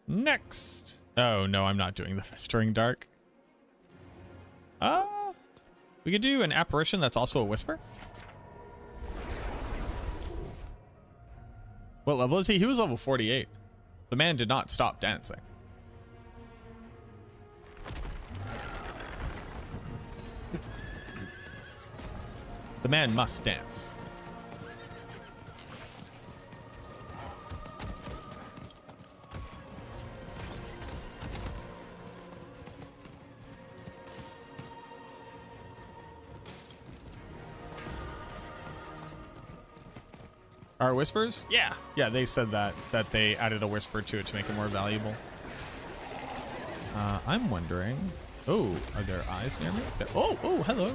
Next. Oh, no, I'm not doing the Festering Dark. We could do an apparition that's also a whisper. What level is he? He was level 48. The man did not stop dancing. The man must dance. Are whispers? Yeah. Yeah, they said that they added a whisper to it to make it more valuable. I'm wondering. Oh, are there eyes near me? Oh, hello.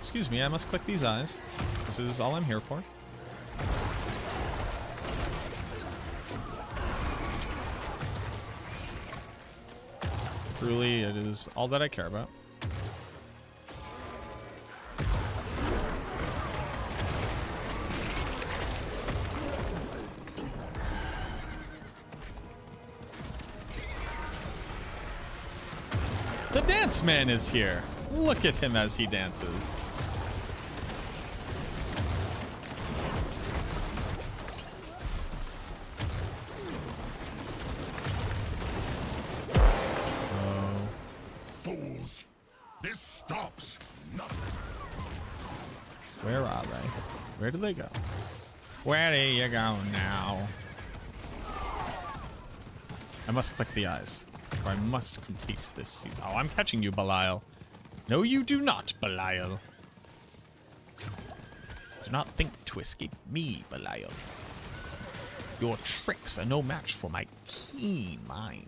Excuse me, I must click these eyes. This is all I'm here for. Truly, it is all that I care about. The dance man is here. Look at him as he dances. Oh. Fools! This stops nothing. Where are they? Where do they go? Where do you go now? I must click the eyes. Or I must complete this scene. Oh, I'm catching you, Belial. No, you do not, Belial. Do not think to escape me, Belial. Your tricks are no match for my keen mind.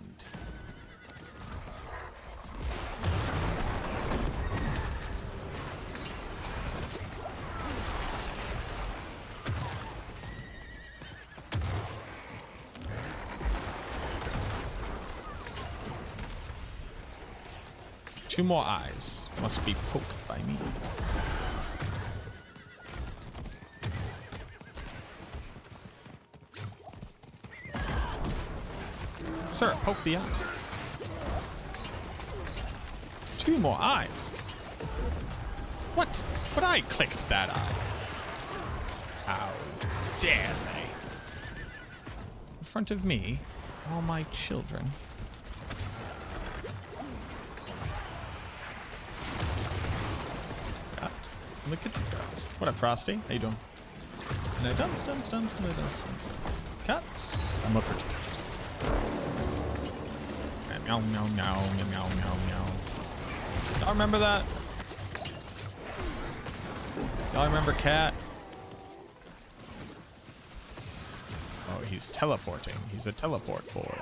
Two more eyes must be poked by me. Sir, poke the eye. Two more eyes. What? But I clicked that eye. How dare they? In front of me, all my children. Look at that. What up, Frosty? How you doing? No dunce. Cut. I'm a pretty cut. Meow, meow, meow, meow, meow, meow. Y'all remember that? Y'all remember Cat? Oh, he's teleporting. He's a teleport boy.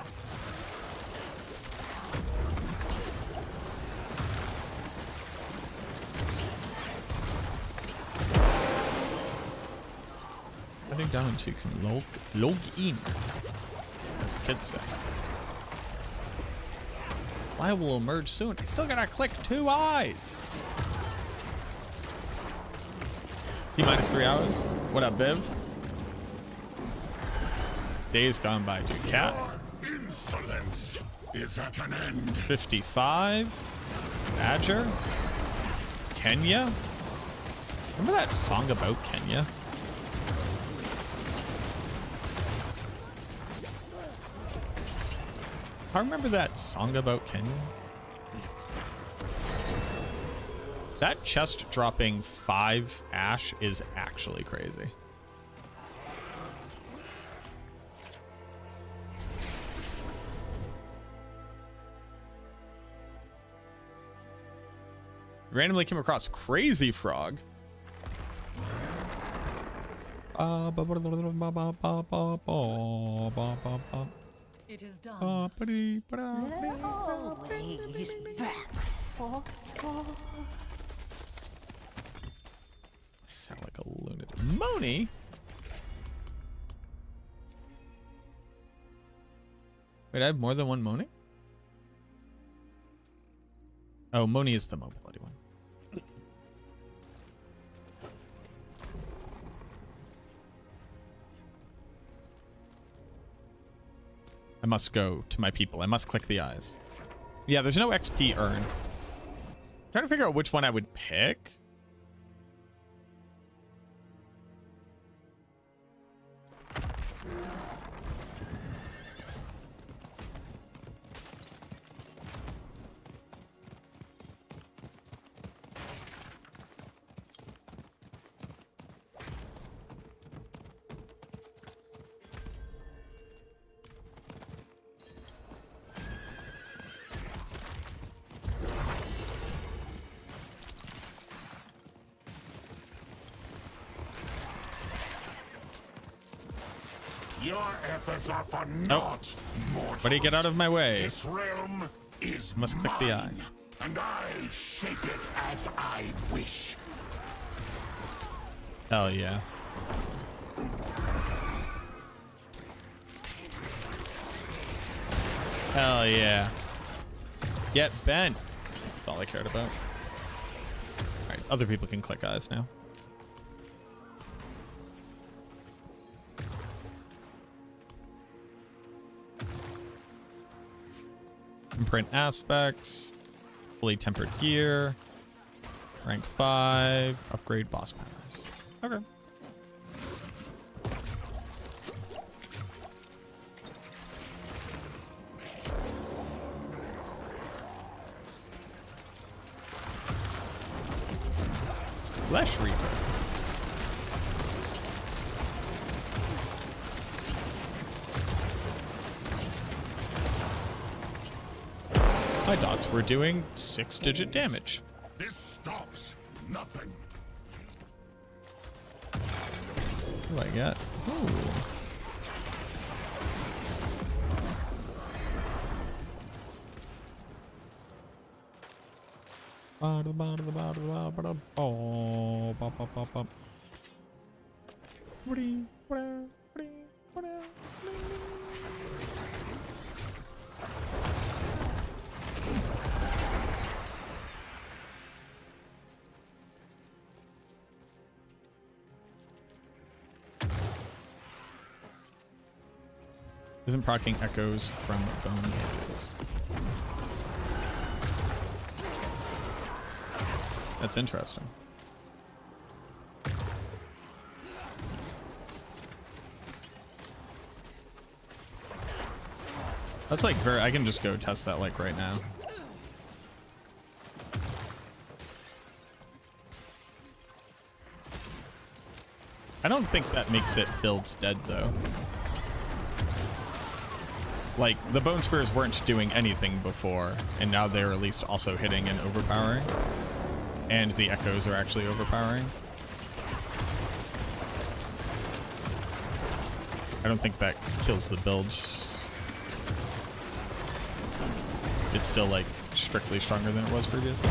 Down into can log in, as the kids say. I will emerge soon. I still gotta click two eyes. T-3 hours. What up, Biv? Days gone by, dude. Cat. Insolence is at an end. 55. Badger. Kenya. Remember that song about Kenya? I remember that song about Kenya. That chest dropping 5 ash is actually crazy. Randomly came across Crazy Frog. It is done. Always back. I sound like a lunatic. Moni? Wait, I have more than one Moni? Oh, Moni is the mobility one. I must go to my people. I must click the eyes. Yeah, there's no XP earn. Trying to figure out which one I would pick. Your efforts are for naught, mortals. Buddy, get out of my way. This realm is Must click the eye. mine, and I shape it as I wish. Hell yeah. Hell yeah. Get bent. That's all I cared about. Alright, other people can click eyes now. Imprint aspects. Fully tempered gear. Rank 5. Upgrade boss powers. Okay. Flesh Reaper. My dots were doing 6-digit damage. This stops nothing. What do I get? Ooh. Isn't proccing echoes from bone edges. That's interesting. That's like very, I can just go test that like right now. I don't think that makes it build dead though. Like, the Bone Spears weren't doing anything before, and now they're at least also hitting and overpowering. And the Echoes are actually overpowering. I don't think that kills the build. It's still, like, strictly stronger than it was previously.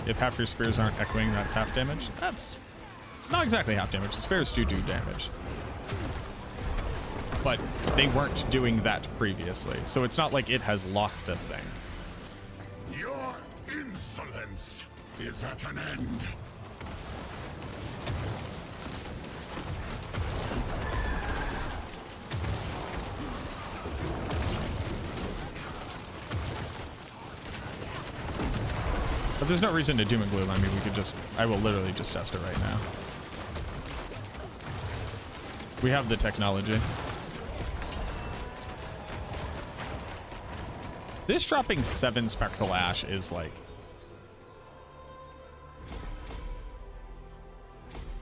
If half your spears aren't echoing, that's half damage. It's not exactly half damage. The spears do damage. But they weren't doing that previously, so it's not like it has lost a thing. Your insolence is at an end. But there's no reason to doom and gloom. I mean, we could just, I will literally just test it right now. We have the technology. This dropping 7 Spectral Ash is like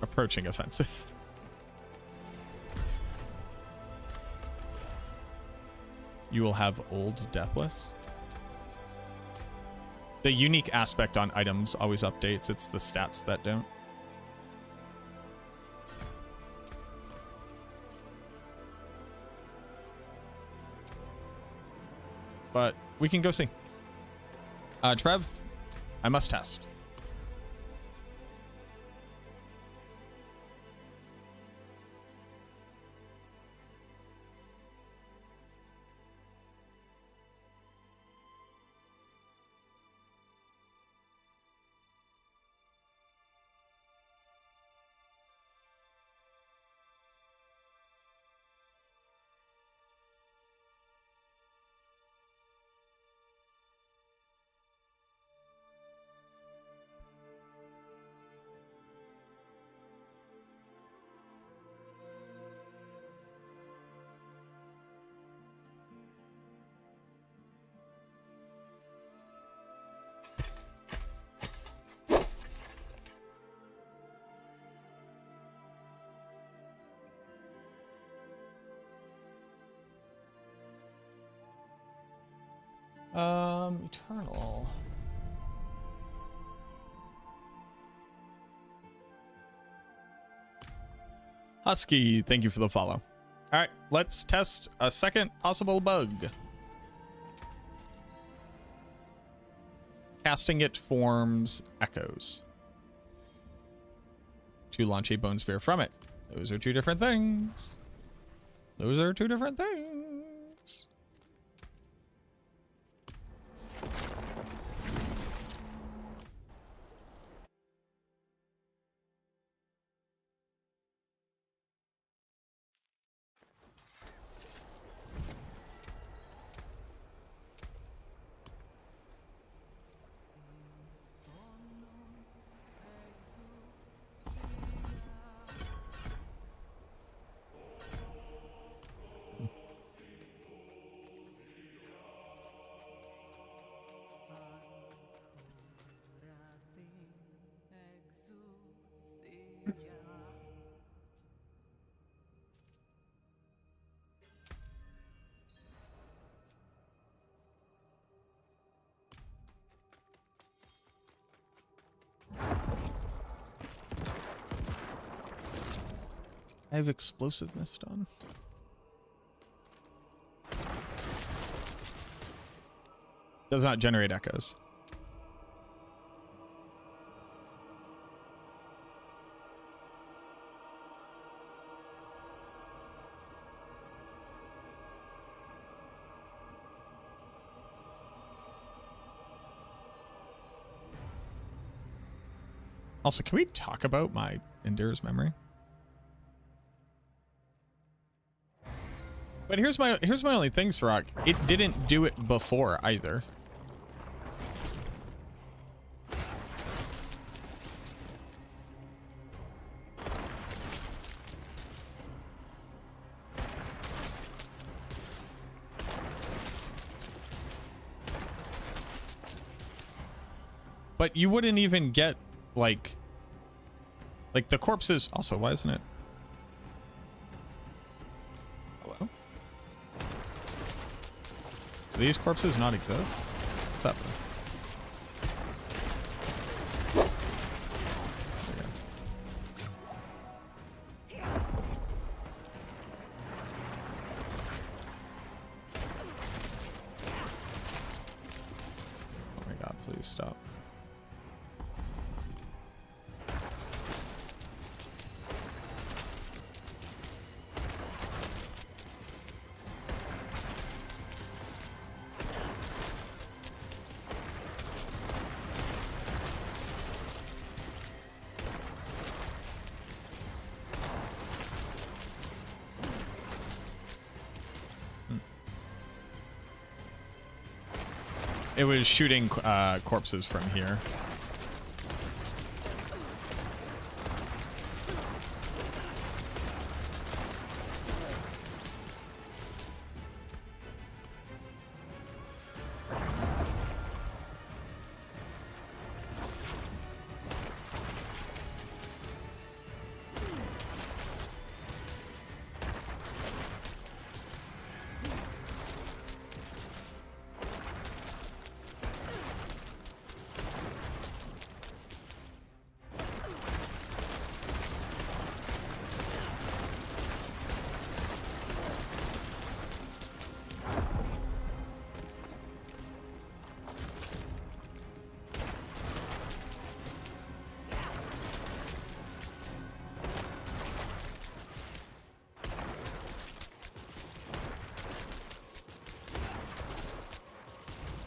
approaching offensive. You will have old Deathless. The unique aspect on items always updates. It's the stats that don't. But we can go see. Trev, I must test. Eternal. Husky, thank you for the follow. All right, let's test a second possible bug. Casting it forms echoes. To launch a bone spear from it. Those are two different things. Those are two different things. I have explosiveness done. Does not generate echoes. Also, can we talk about my Endear's memory? But here's my only thing, Sirach. It didn't do it before either. But you wouldn't even get like the corpses. Also, why isn't it? Hello? Do these corpses not exist? What's happening? Oh my god, please stop. It was shooting corpses from here.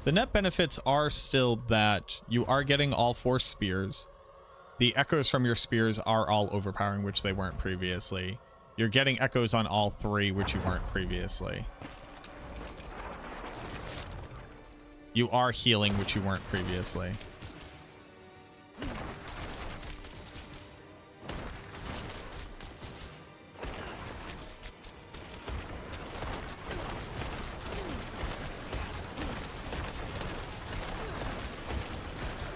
The net benefits are still that you are getting all 4 spears. The echoes from your spears are all overpowering, which they weren't previously. You're getting echoes on all 3, which you weren't previously. You are healing, which you weren't previously.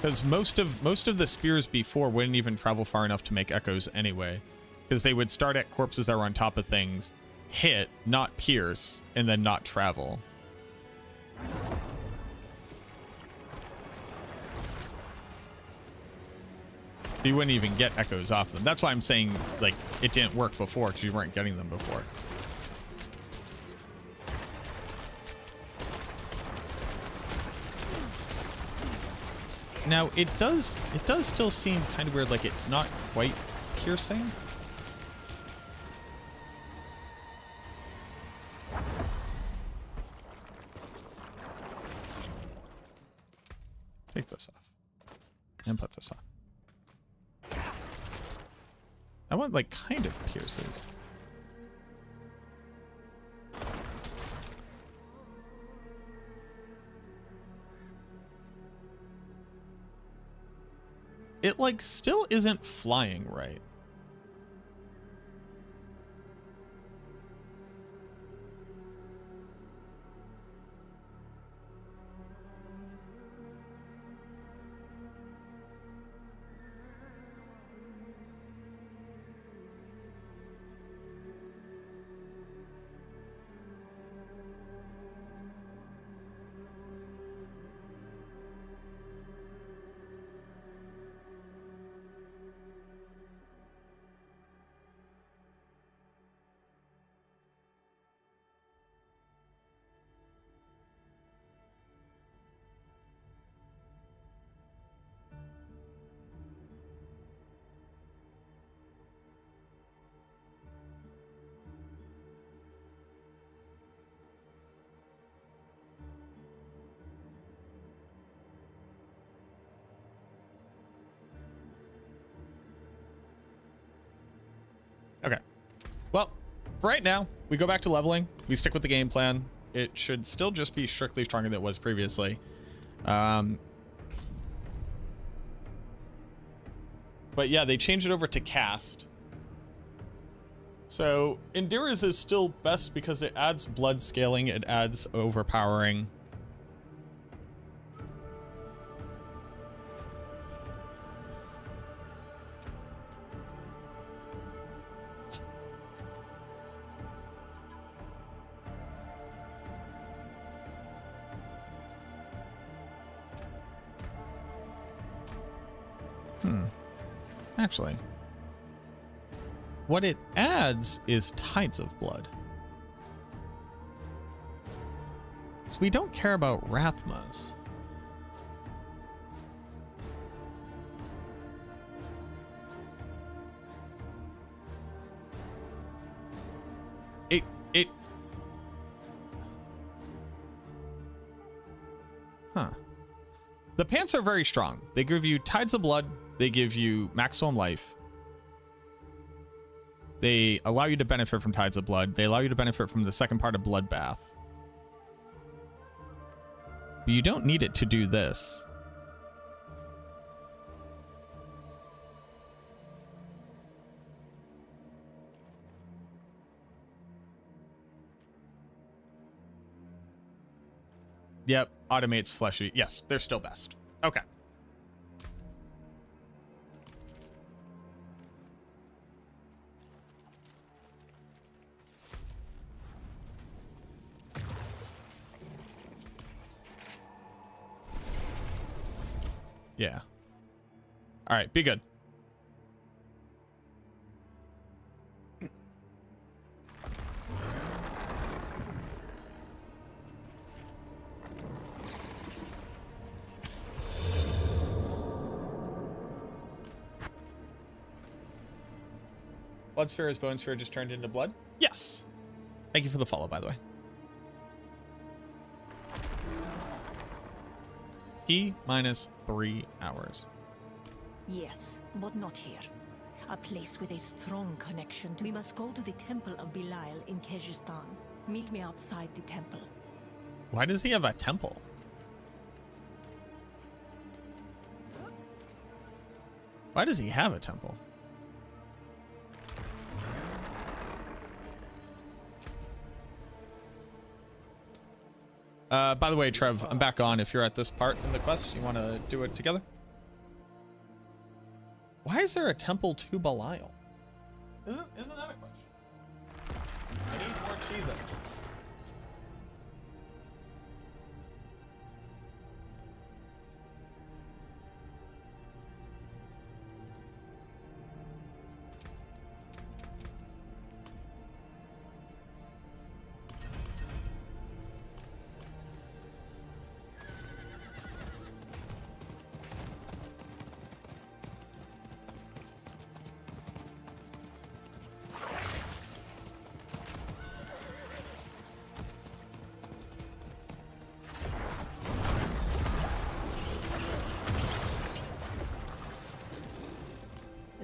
Because most of the spears before wouldn't even travel far enough to make echoes anyway. Because they would start at corpses that were on top of things, hit, not pierce, and then not travel. So you wouldn't even get echoes off them. That's why I'm saying, like, it didn't work before, because you weren't getting them before. Now, it does still seem kind of weird, like it's not quite piercing. Take this off. And put this on. That one, like, kind of pierces. It, like, still isn't flying right. Okay. Well, for right now, we go back to leveling. We stick with the game plan. It should still just be strictly stronger than it was previously. But yeah, they changed it over to cast. So Endurers is still best because it adds blood scaling. It adds overpowering. Actually, what it adds is Tides of Blood. So we don't care about Rathmas. Huh. The pants are very strong. They give you Tides of Blood. They give you maximum life. They allow you to benefit from Tides of Blood. They allow you to benefit from the second part of Bloodbath. But you don't need it to do this. Yep, automates fleshy. Yes, they're still best. Okay. Yeah. All right, be good. Blood sphere is bone sphere just turned into blood? Yes. Thank you for the follow, by the way. T minus 3 hours. Yes, but not here. A place with a strong connection to... We must go to the Temple of Belial in Kyrgyzstan. Meet me outside the temple. Why does he have a temple? Why does he have a temple? By the way, Trev, I'm back on. If you're at this part in the quest, you want to do it together? Why is there a temple to Belial? Isn't that a question? I need more Cheez-Its.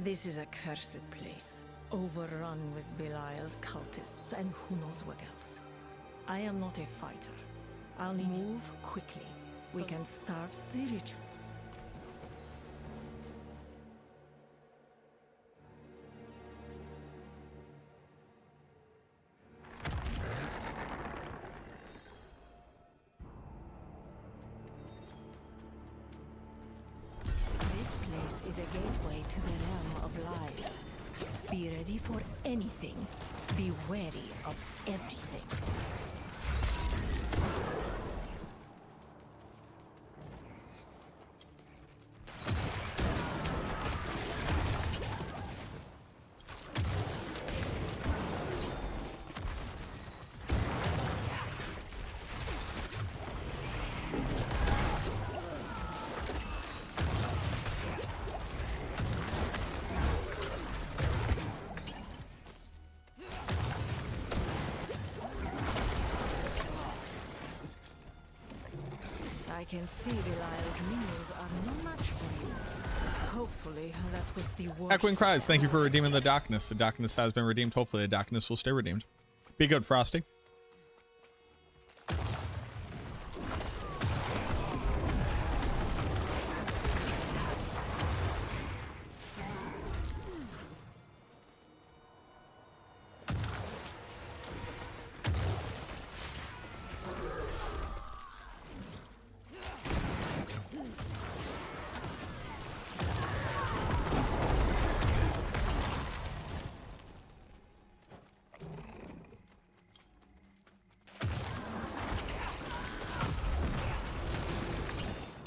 This is a cursed place, overrun with Belial's cultists and who knows what else. I am not a fighter. I'll need move quickly. We can start the ritual. This place is a gateway to the realm of lies. Be ready for anything. Be wary of everything. I can see Belial's minions are no match for you. Hopefully, that was the worst. Echoing Cries, thank you for redeeming the darkness. The darkness has been redeemed. Hopefully, the darkness will stay redeemed. Be good, Frosty.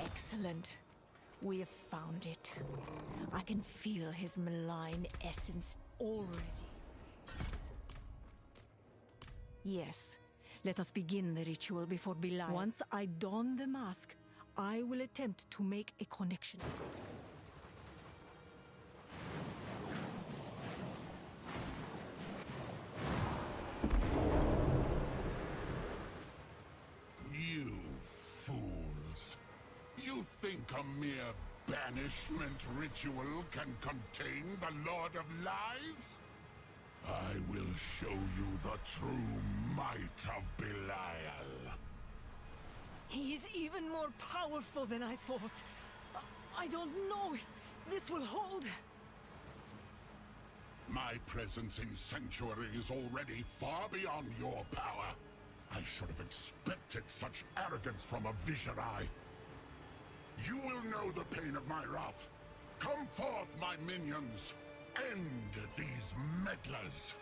Excellent. We have found it. I can feel his malign essence already. Yes. Let us begin the ritual before Belial. Once I don the mask, I will attempt to make a connection. You fools. You think a mere banishment ritual can contain the Lord of Lies? I will show you the true might of Belial. He is even more powerful than I thought. I don't know if this will hold. My presence in Sanctuary is already far beyond your power. I should have expected such arrogance from a visionary. You will know the pain of my wrath. Come forth, my minions. End these meddlers.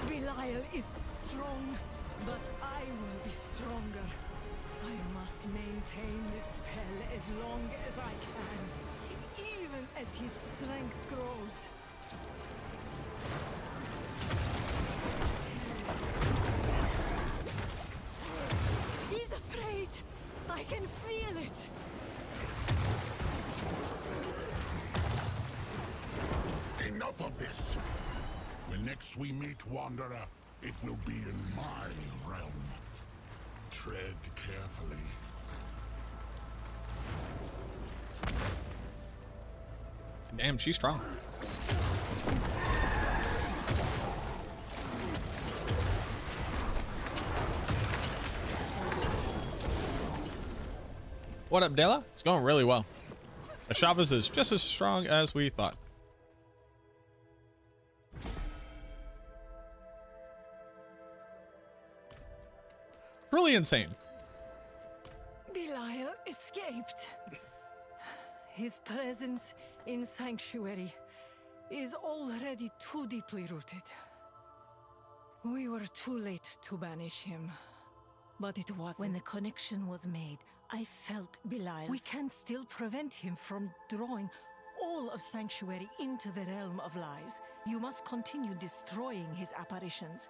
Belial is strong, but I will be stronger. I must maintain this spell as long as I can, even as his strength grows. He's afraid! I can feel it! Enough of this! When next we meet, Wanderer, it will be in my realm. Tread carefully. Damn, she's strong. What up, Della? It's going really well. Ashavas is just as strong as we thought. Really insane. Belial escaped. His presence in Sanctuary is already too deeply rooted. We were too late to banish him. But it wasn't. When the connection was made, I felt Belial. We can still prevent him from drawing all of Sanctuary into the realm of lies. You must continue destroying his apparitions.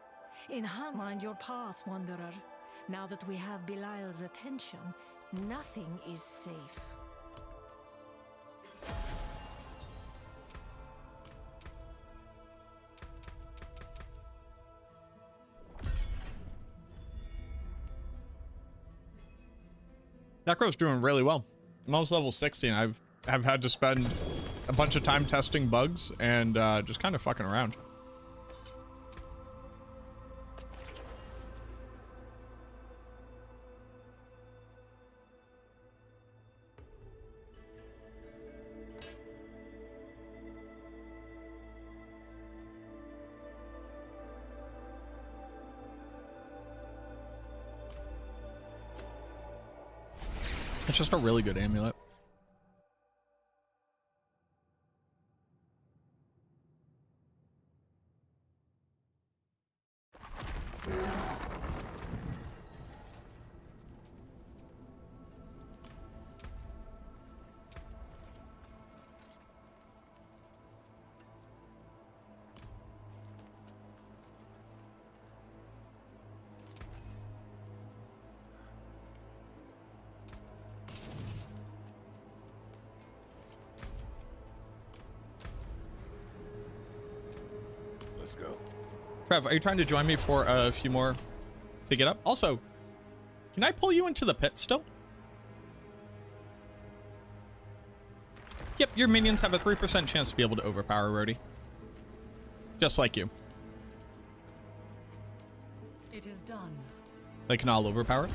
Mind your path, Wanderer. Now that we have Belial's attention, nothing is safe. Necro's doing really well. I'm almost level 60 and I've had to spend a bunch of time testing bugs and just kind of fucking around. It's just a really good amulet. Trev, are you trying to join me for a few more to get up? Also, can I pull you into the pit still? Yep, your minions have a 3% chance to be able to overpower Rhodey. Just like you. It is done. They can all overpower.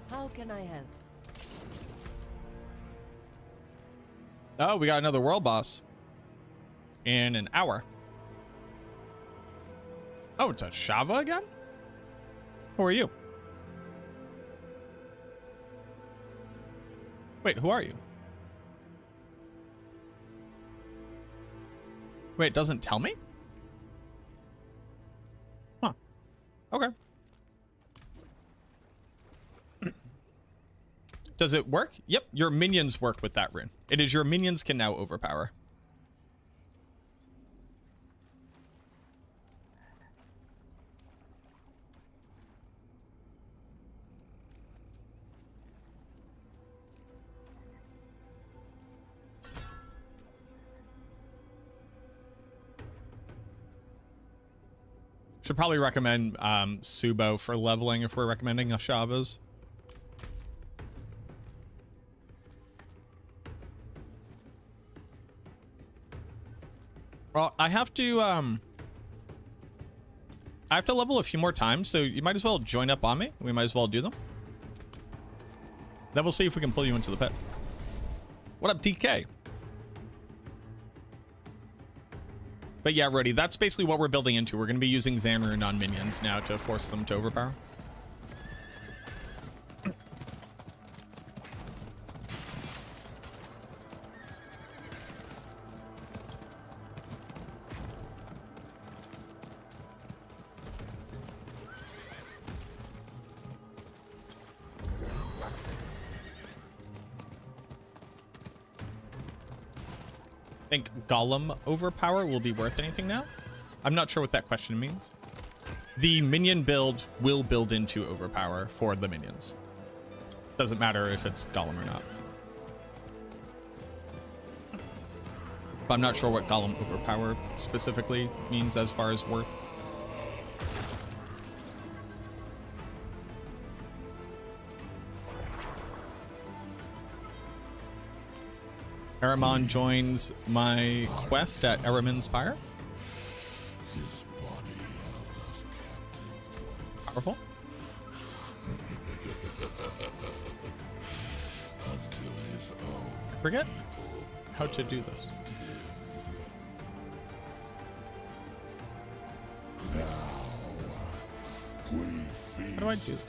How can I help? Oh, we got another world boss in an hour. Oh, it's a Shava again? Who are you? Wait, who are you? Wait, it doesn't tell me? Huh. Okay. Does it work? Yep, your minions work with that rune. It is your minions can now overpower. Should probably recommend Subo for leveling if we're recommending Ashavas. Well, I have to level a few more times, so you might as well join up on me. We might as well do them. Then we'll see if we can pull you into the pit. What up, DK? But yeah, Rhodey, that's basically what we're building into. We're going to be using Xanrune on minions now to force them to overpower. I think Golem overpower will be worth anything now. I'm not sure what that question means. The minion build will build into overpower for the minions. Doesn't matter if it's Golem or not. But I'm not sure what Golem overpower specifically means as far as worth. Aramon joins my quest at Aramin's Spire. Powerful. I forget how to do this. How do I do this?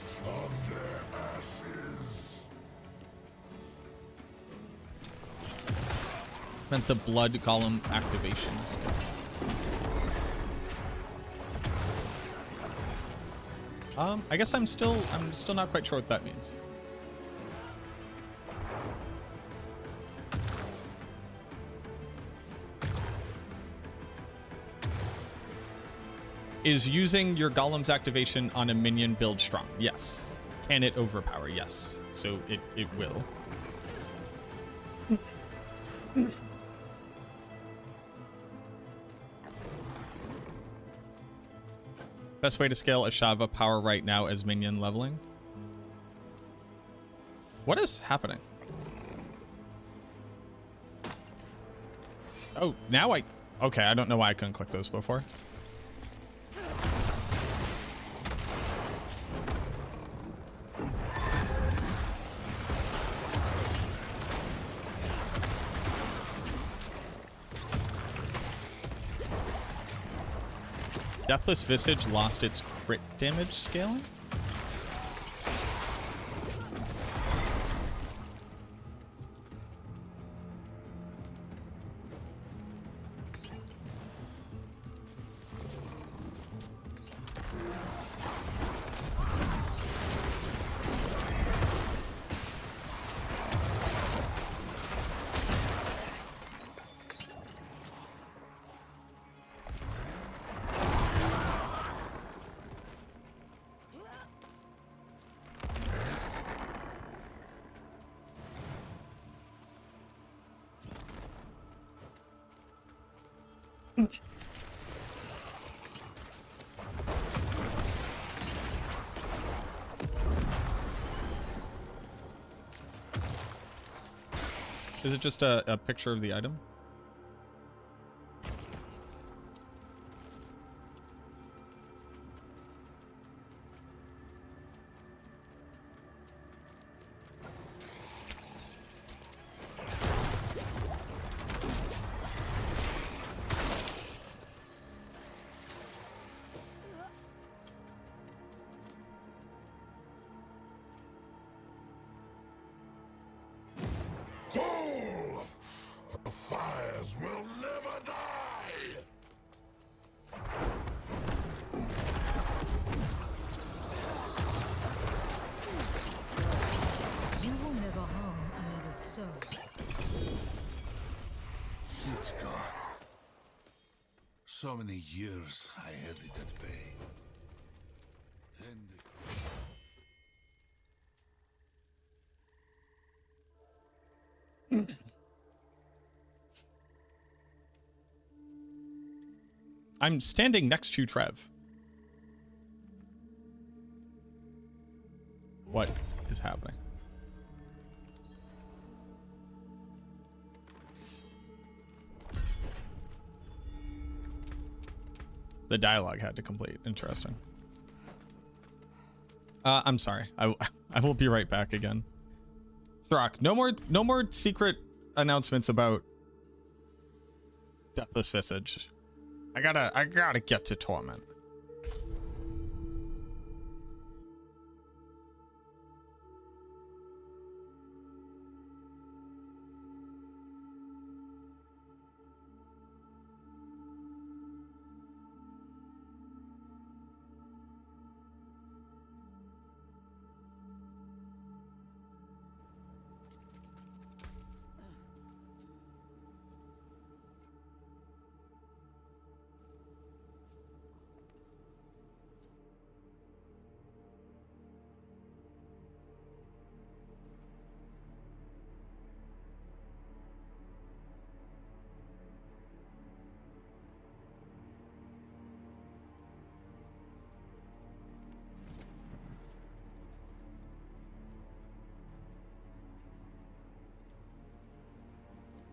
Meant the blood golem activation skill. I guess I'm still not quite sure what that means. Is using your Golem's activation on a minion build strong? Yes. Can it overpower? Yes. So it will. Best way to scale Ashava power right now as minion leveling? What is happening? Oh, now okay, I don't know why I couldn't click those before. Deathless Visage lost its crit damage scaling? Is it just a picture of the item? Fool! The fires will never die! You will never harm another soul. It's gone. So many years I held it at bay. Then I'm standing next to Trev. What is happening? The dialogue had to complete. Interesting. I'm sorry. I will be right back again. Throck, no more secret announcements about Deathless Visage. I gotta get to Torment.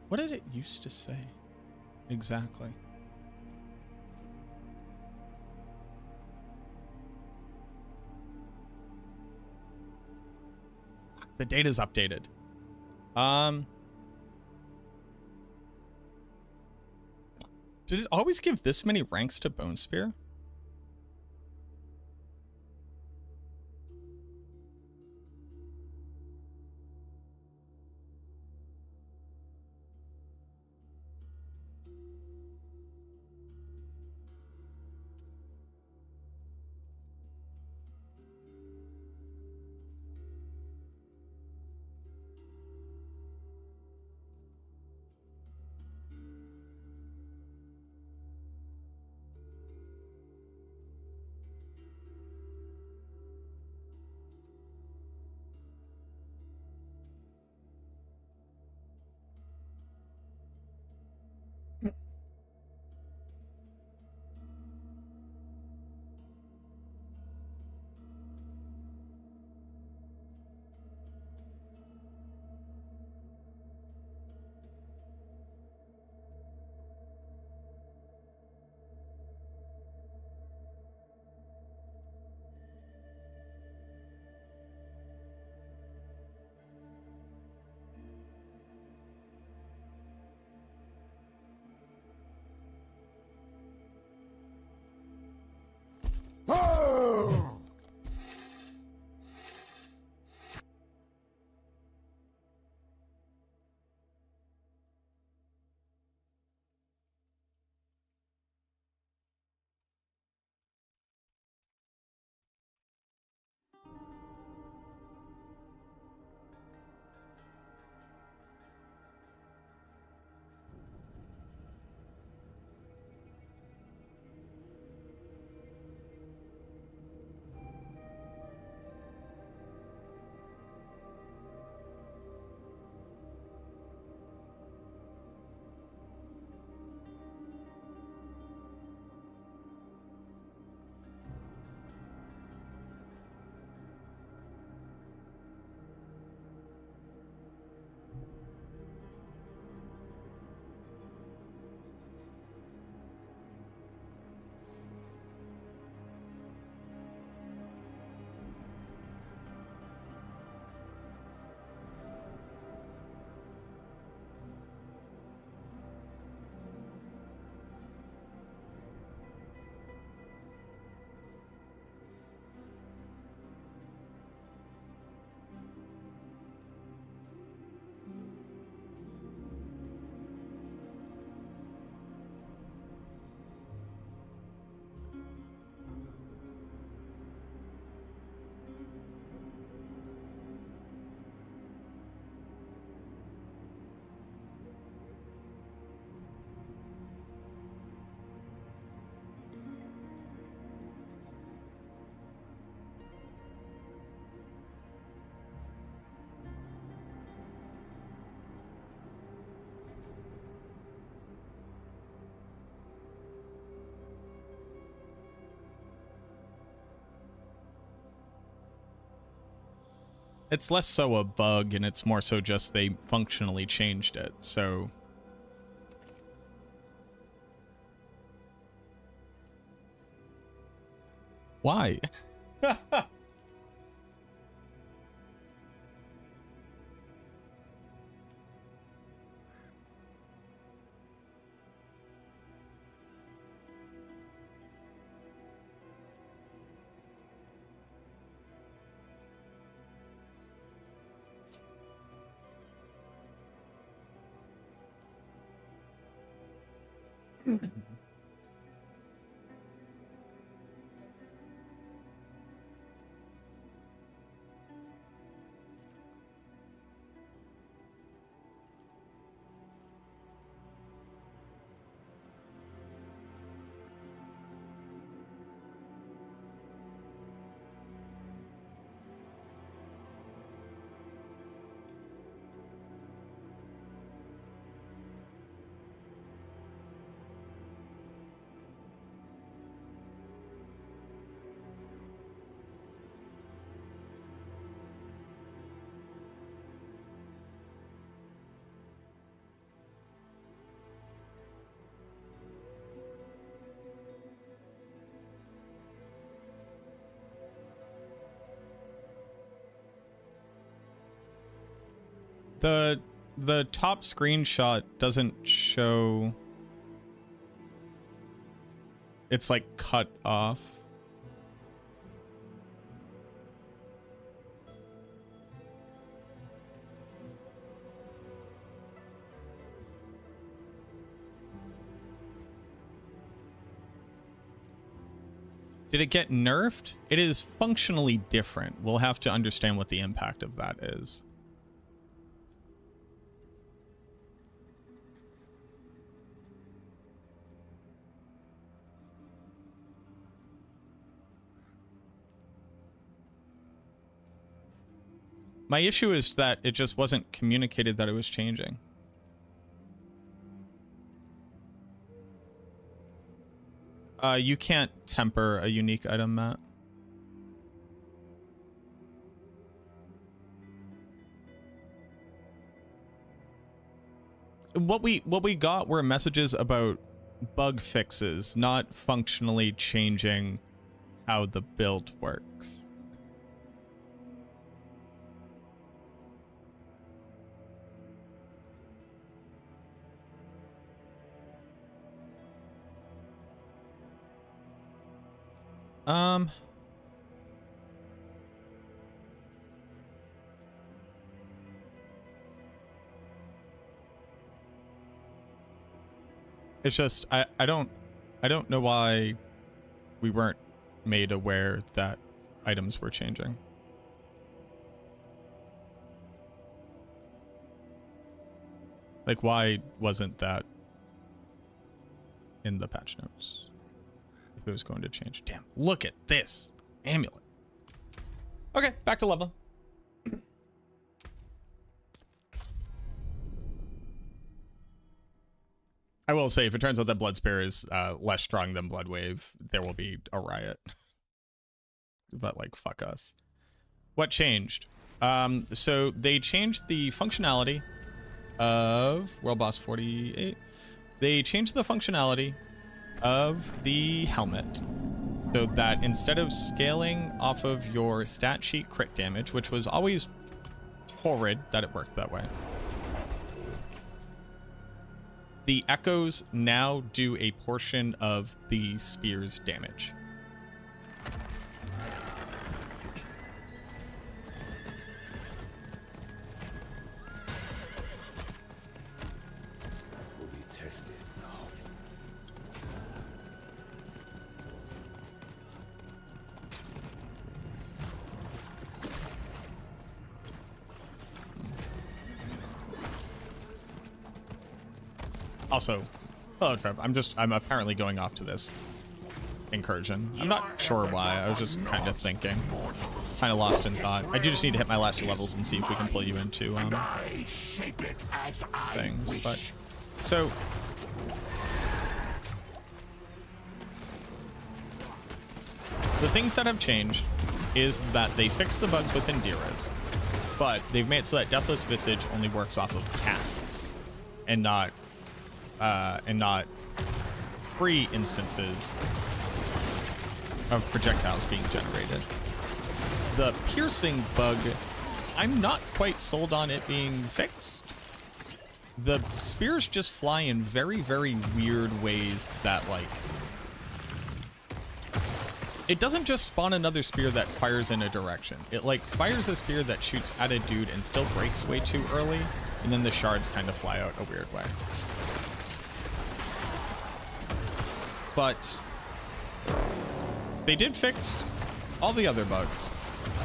What did it used to say? Exactly. The data's updated. Did it always give this many ranks to Bone Spear? It's less so a bug, and it's more so just they functionally changed it. So why? The top screenshot doesn't show. It's like cut off. Did it get nerfed? It is functionally different. We'll have to understand what the impact of that is. My issue is that it just wasn't communicated that it was changing. You can't temper a unique item, Matt. What we got were messages about bug fixes, not functionally changing how the build works. It's just I don't know why we weren't made aware that items were changing. Like, why wasn't that in the patch notes? If it was going to change. Damn, look at this amulet. Okay, back to level. I will say, if it turns out that Blood Spear is less strong than Blood Wave, there will be a riot. But, like, fuck us. What changed? So they changed the functionality of World Boss 48. They changed the functionality of the helmet so that instead of scaling off of your stat sheet crit damage, which was always horrid that it worked that way, the echoes now do a portion of the spear's damage. Will be tested now. Also, hello, Trev. I'm apparently going off to this incursion. I'm not sure why. I was just kind of thinking. Kind of lost in thought. I do just need to hit my last 2 levels and see if we can pull you into things. But so the things that have changed is that they fixed the bugs with Enderas. but they've made it so that Deathless Visage only works off of casts and not free instances of projectiles being generated. The piercing bug, I'm not quite sold on it being fixed. The spears just fly in very, very weird ways that, like, it doesn't just spawn another spear that fires in a direction. It, like, fires a spear that shoots at a dude and still breaks way too early, and then the shards kind of fly out a weird way. But they did fix all the other bugs,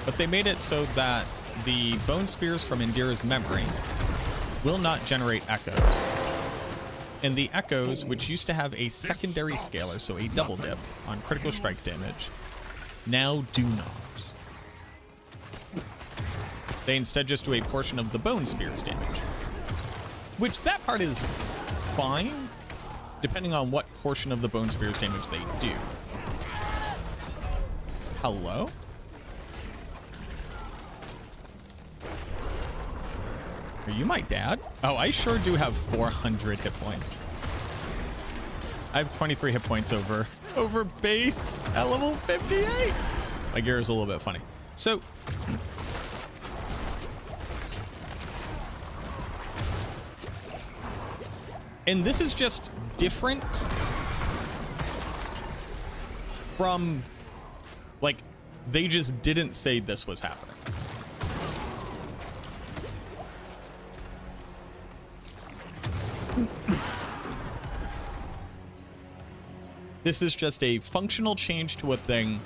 but they made it so that the bone spears from Indira's memory will not generate echoes. And the echoes, which used to have a secondary scaler, so a double dip on critical strike damage, now do not. They instead just do a portion of the bone spear's damage. Which, that part is fine, depending on what portion of the bone spear's damage they do. Hello? Are you my dad? Oh, I sure do have 400 hit points. I have 23 hit points over base at level 58. My gear is a little bit funny. So, and this is just different from, like, they just didn't say this was happening. This is just a functional change to a thing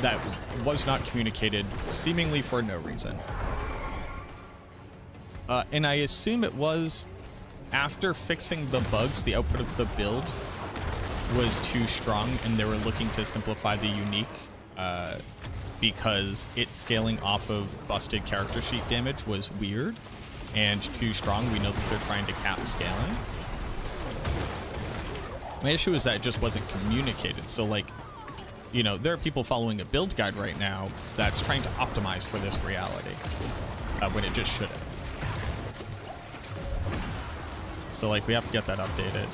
that was not communicated, seemingly for no reason. And I assume it was after fixing the bugs, the output of the build was too strong, and they were looking to simplify the unique because it scaling off of busted character sheet damage was weird and too strong. We know that they're trying to cap scaling. My issue is that it just wasn't communicated. So, like, you know, there are people following a build guide right now that's trying to optimize for this reality when it just shouldn't. So, like, we have to get that updated.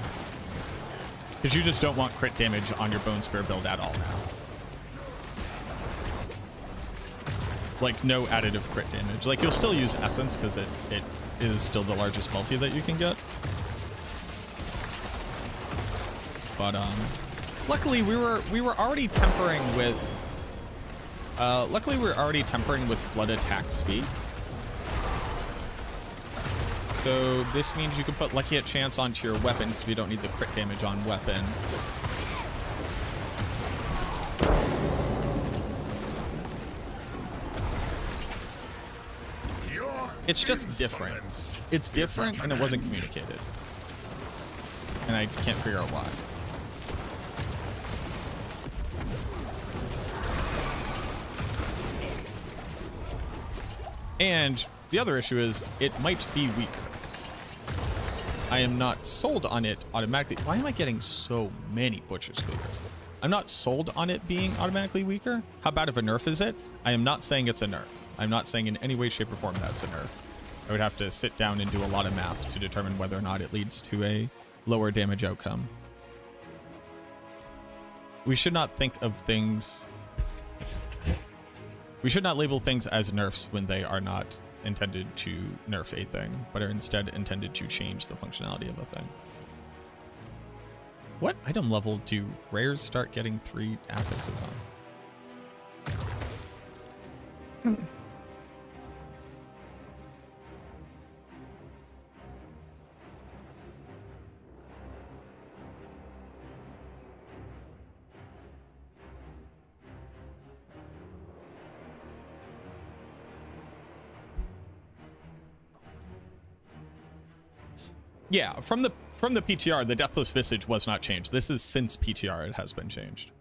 Because you just don't want crit damage on your Bone Spear build at all now. Like, no additive crit damage. Like, you'll still use Essence because it is still the largest multi that you can get. But luckily we were already tempering with blood attack speed. So this means you can put Lucky Hit Chance onto your weapon because we don't need the crit damage on weapon. It's just different. It's different and it wasn't communicated. And I can't figure out why. And the other issue is it might be weaker. I am not sold on it automatically. Why am I getting so many Butcher's Cleavers? I'm not sold on it being automatically weaker. How bad of a nerf is it? I am not saying it's a nerf. I'm not saying in any way, shape, or form that it's a nerf. I would have to sit down and do a lot of math to determine whether or not it leads to a lower damage outcome. We should not think of things... We should not label things as nerfs when they are not intended to nerf a thing, but are instead intended to change the functionality of a thing. What item level do rares start getting 3 affixes on? Yeah, from the PTR, the Deathless Visage was not changed. This is since PTR it has been changed.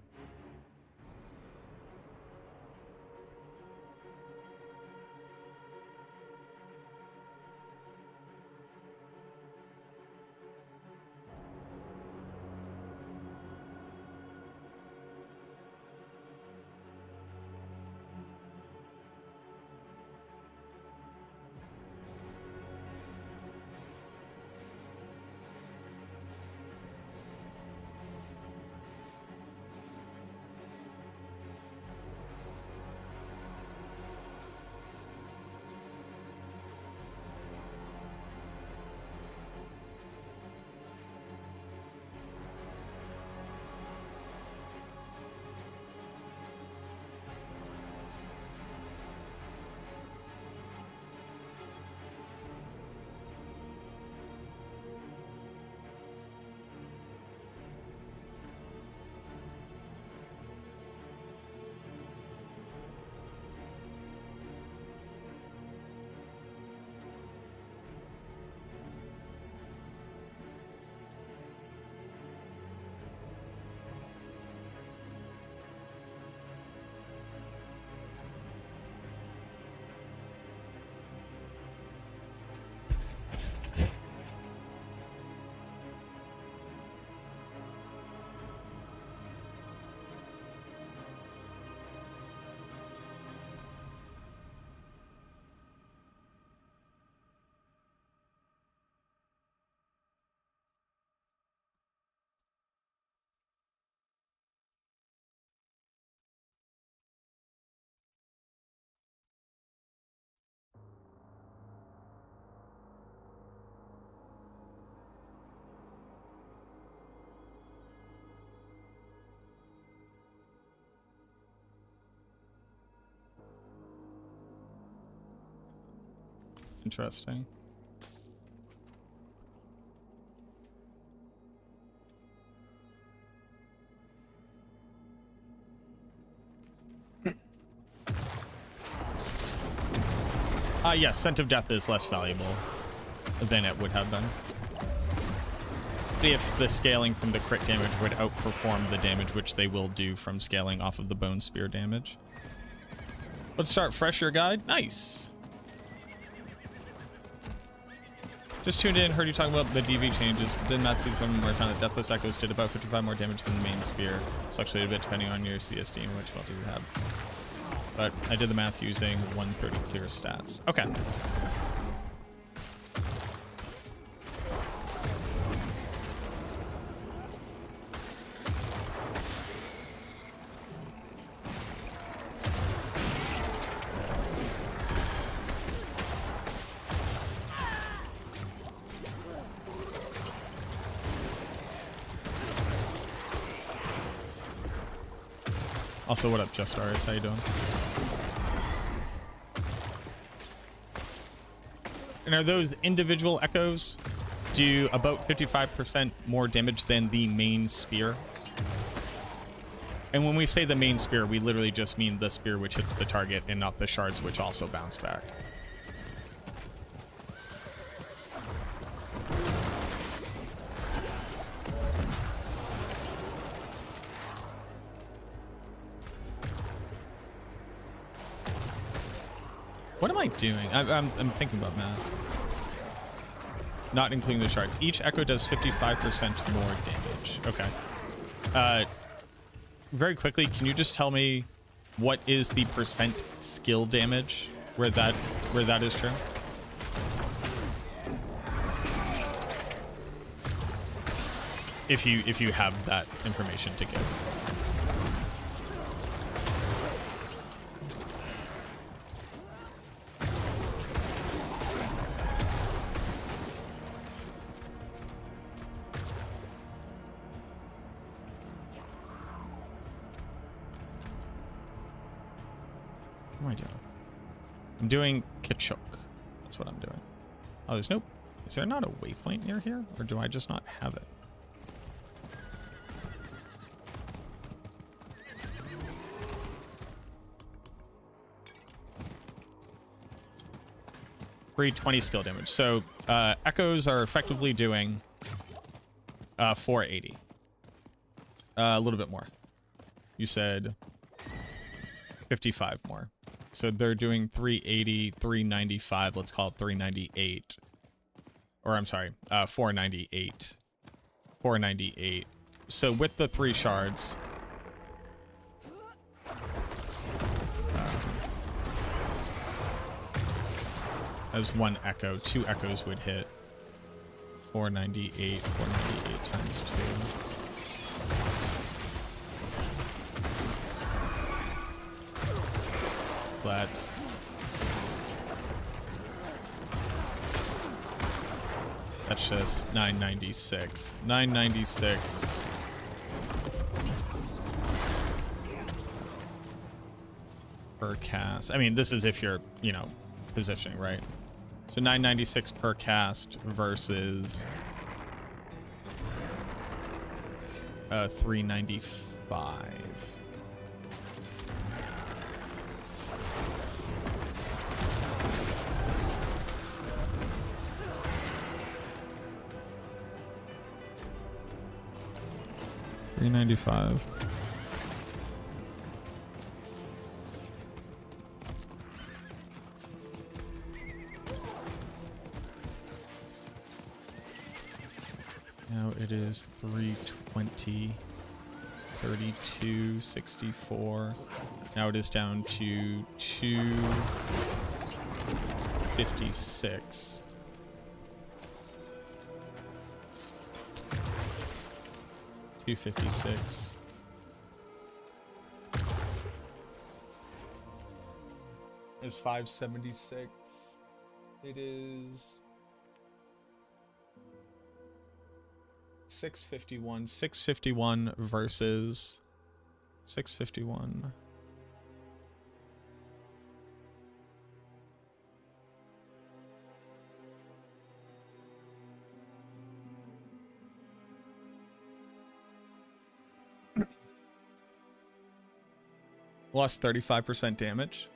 Interesting. Yes, Scent of Death is less valuable than it would have been. If the scaling from the crit damage would outperform the damage which they will do from scaling off of the Bone Spear damage. Let's start fresh your guide. Nice. Just tuned in, heard you talking about the DV changes. Did not see some more time that Deathless Echoes did about 55 more damage than the main spear. Fluctuated a bit depending on your CSD and which multi you have. But I did the math using 130 clear stats. Okay. Also, what up, Just Aris? How you doing? And are those individual echoes do about 55% more damage than the main spear? And when we say the main spear, we literally just mean the spear which hits the target and not the shards which also bounce back. What am I doing? I'm thinking about math. Not including the shards. Each echo does 55% more damage. Okay. Very quickly, can you just tell me what is the percent skill damage where that is true? If you have that information to give. What am I doing? I'm doing Kachuk. That's what I'm doing. Oh, there's no... Is there not a waypoint near here? Or do I just not have it? Free 20 skill damage. So, echoes are effectively doing 480. A little bit more. You said 55 more. So they're doing 380, 395, let's call it 398. Or I'm sorry, 498. 498. So with the 3 shards, as 1 echo, 2 echoes would hit 498, 498 times 2. So that's just 996. 996 per cast. I mean, this is if you're, you know, positioning, right? So 996 per cast versus 395. $395. Now it is 320, 32, 64. Now it is down to 256. $256. It's 576. It is 651. 651 versus 651. Lost 35% damage.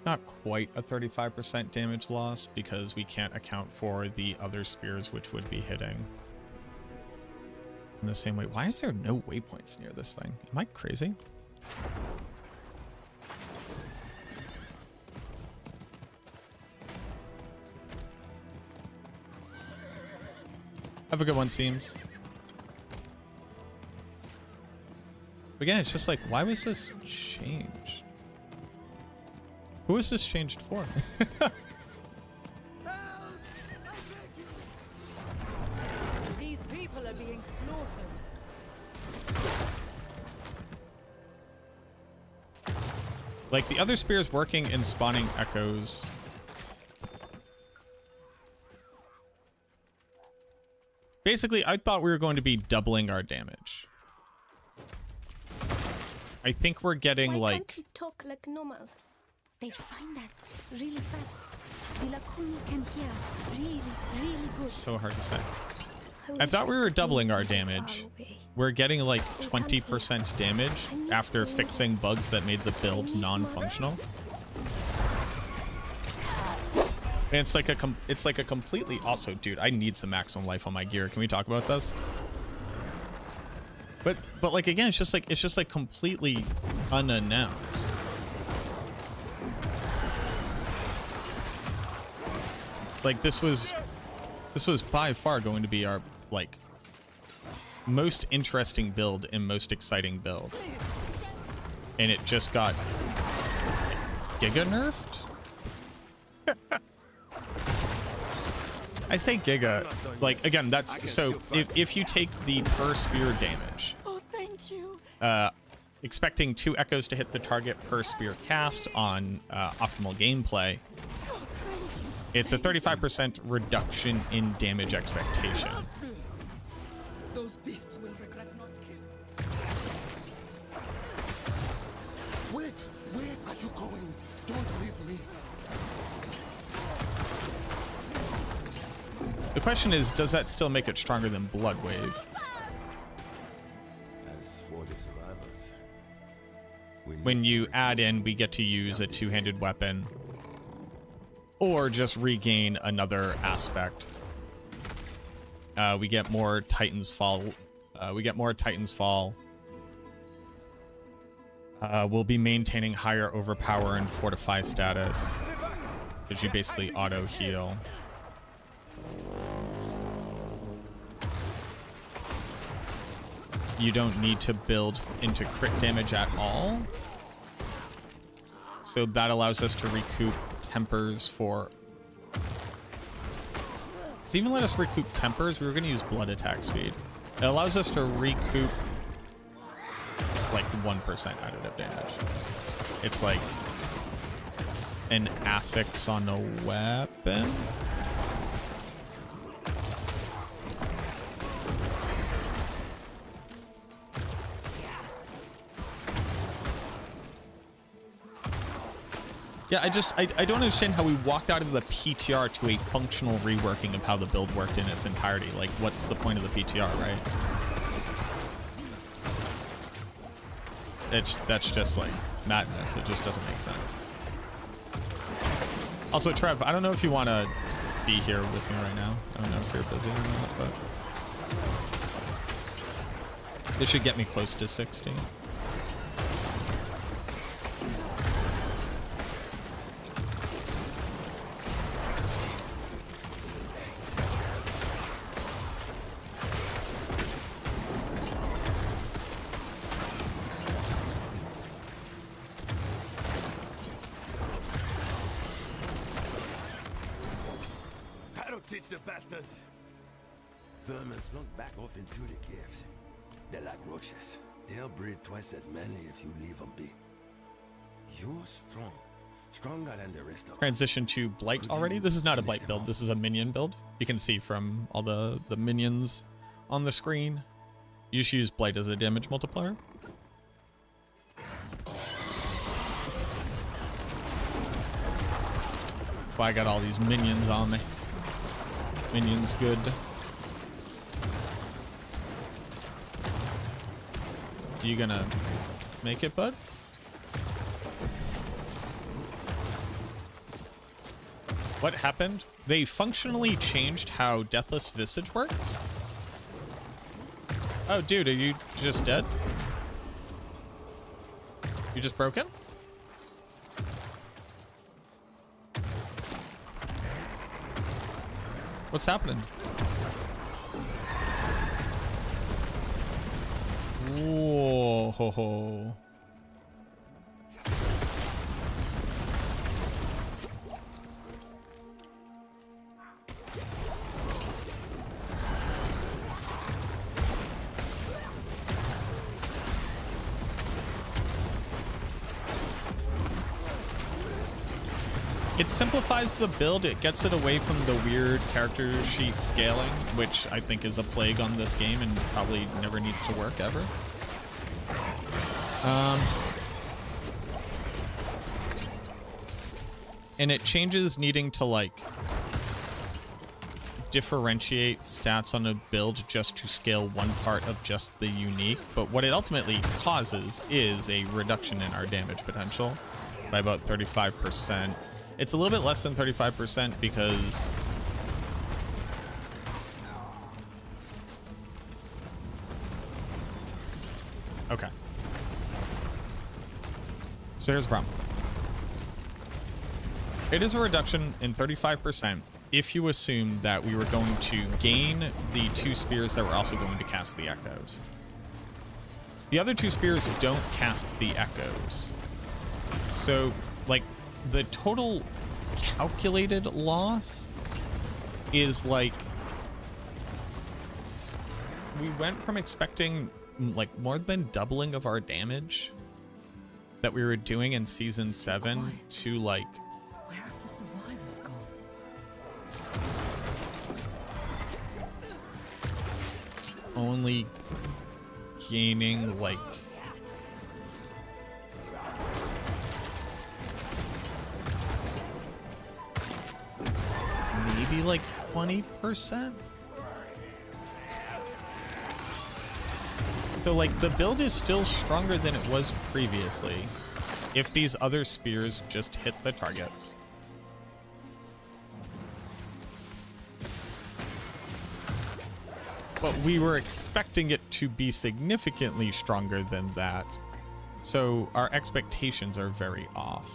Not quite a 35% damage loss because we can't account for the other spears which would be hitting in the same way. Why is there no waypoints near this thing? Am I crazy? Have a good one, Seams. Again, it's just like, why was this changed? Who is this changed for? These people are being slaughtered. Like, the other spear is working in spawning echoes. Basically, I thought we were going to be doubling our damage. I think we're getting like... Can't we talk like normal? They'd find us really fast. The Lacuni came here really, really good. So hard to say. I thought we were doubling our damage. We're getting like 20% damage after fixing bugs that made the build non-functional. And it's like a completely... Also, dude, I need some maximum life on my gear. Can we talk about this? But like, again, it's just like completely unannounced. Like, this was by far going to be our, like, most interesting build and most exciting build. And it just got giga nerfed? I say giga, like, again, that's, so if you take the per spear damage, expecting 2 echoes to hit the target per spear cast on optimal gameplay, it's a 35% reduction in damage expectation. Those beasts will regret not killing. Wait, where are you going? Don't leave me. The question is, does that still make it stronger than Blood Wave? As for the survivors, When you add in, we get to use a 2-handed weapon, or just regain another aspect. We get more Titan's Fall. We'll be maintaining higher overpower and fortify status, because you basically auto heal. You don't need to build into crit damage at all. So that allows us to recoup tempers for... Does it even let us recoup tempers? We were going to use blood attack speed. It allows us to recoup like 1% additive damage. It's like an affix on a weapon. Yeah, I don't understand how we walked out of the PTR to a functional reworking of how the build worked in its entirety. Like, what's the point of the PTR, right? That's just like madness. It just doesn't make sense. Also, Trev, I don't know if you want to be here with me right now. I don't know if you're busy or not, but this should get me close to 60. Teach the bastards. Vermin slunk back off into the caves. They're like roaches. They'll breed twice as many if you leave them be. You're strong. Stronger than the rest of us. Transition to Blight already? This is not a Blight build. This is a minion build. You can see from all the minions on the screen. You just use Blight as a damage multiplier. That's why I got all these minions on me. Minions good. You gonna make it, bud? What happened? They functionally changed how Deathless Visage works? Oh, dude, are you just dead? You just broken? What's happening? Whoa. Ho, ho. It simplifies the build, it gets it away from the weird character sheet scaling, which I think is a plague on this game and probably never needs to work ever. And it changes needing to like differentiate stats on a build just to scale one part of just the unique, but what it ultimately causes is a reduction in our damage potential by about 35%. It's a little bit less than 35% because okay. So here's the problem. It is a reduction in 35% if you assume that we were going to gain the 2 spears that were also going to cast the echoes. The other 2 spears don't cast the echoes. So, like, the total calculated loss is like, we went from expecting like more than doubling of our damage that we were doing in season 7 to like, where have the survivors gone? only gaining like maybe like 20%. So like the build is still stronger than it was previously if these other spears just hit the targets. But we were expecting it to be significantly stronger than that. So our expectations are very off.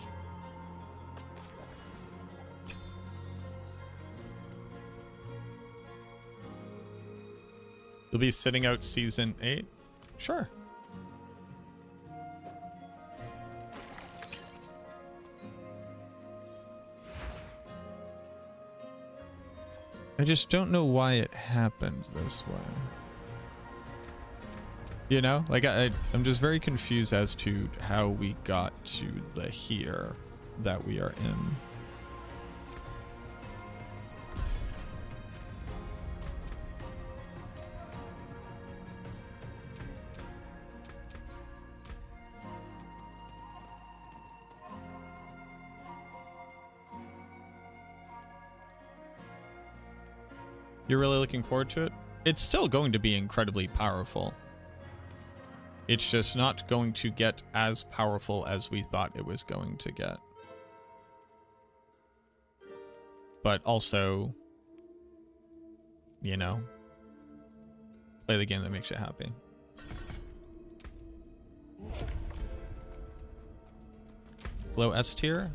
You'll be sitting out season 8? Sure. I just don't know why it happened this way. You know, like I'm just very confused as to how we got to the here that we are in. You're really looking forward to it? It's still going to be incredibly powerful. It's just not going to get as powerful as we thought it was going to get. But also, you know, play the game that makes you happy. Low S tier?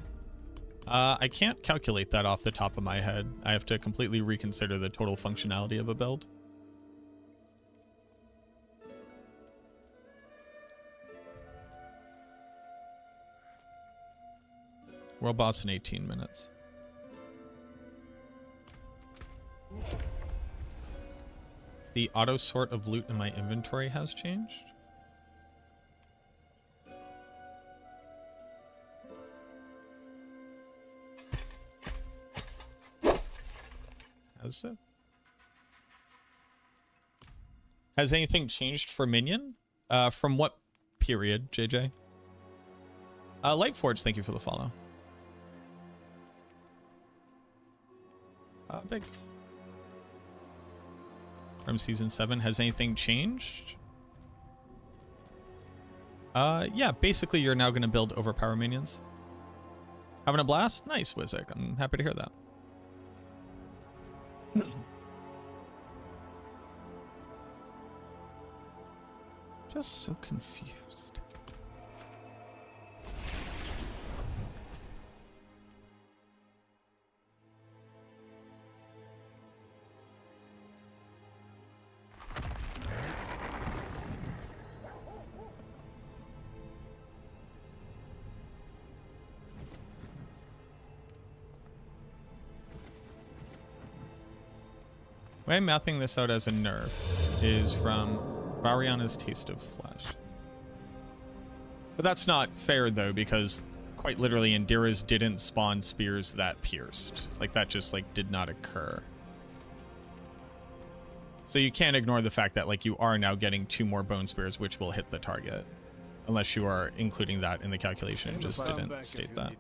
I can't calculate that off the top of my head. I have to completely reconsider the total functionality of a build. World boss in 18 minutes. The auto sort of loot in my inventory has changed. Has it? Has anything changed for Minion? From what period, JJ? Lightforge, thank you for the follow. Big. From season 7, has anything changed? Yeah, basically you're now going to build overpower minions. Having a blast? Nice, Wizik. I'm happy to hear that. Just so confused. The way I'm mapping this out as a nerf is from Variana's Taste of Flesh. But that's not fair, though, because quite literally Indira's didn't spawn spears that pierced. Like, that just, like, did not occur. So you can't ignore the fact that, like, you are now getting 2 more bone spears, which will hit the target. Unless you are including that in the calculation and just didn't state that.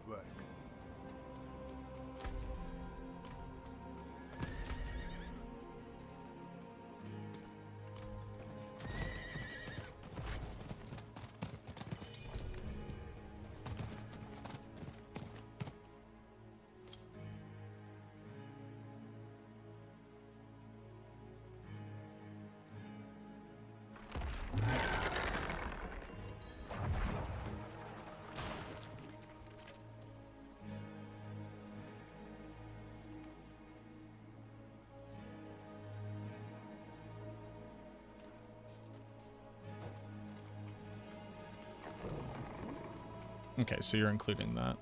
Okay, so you're including that.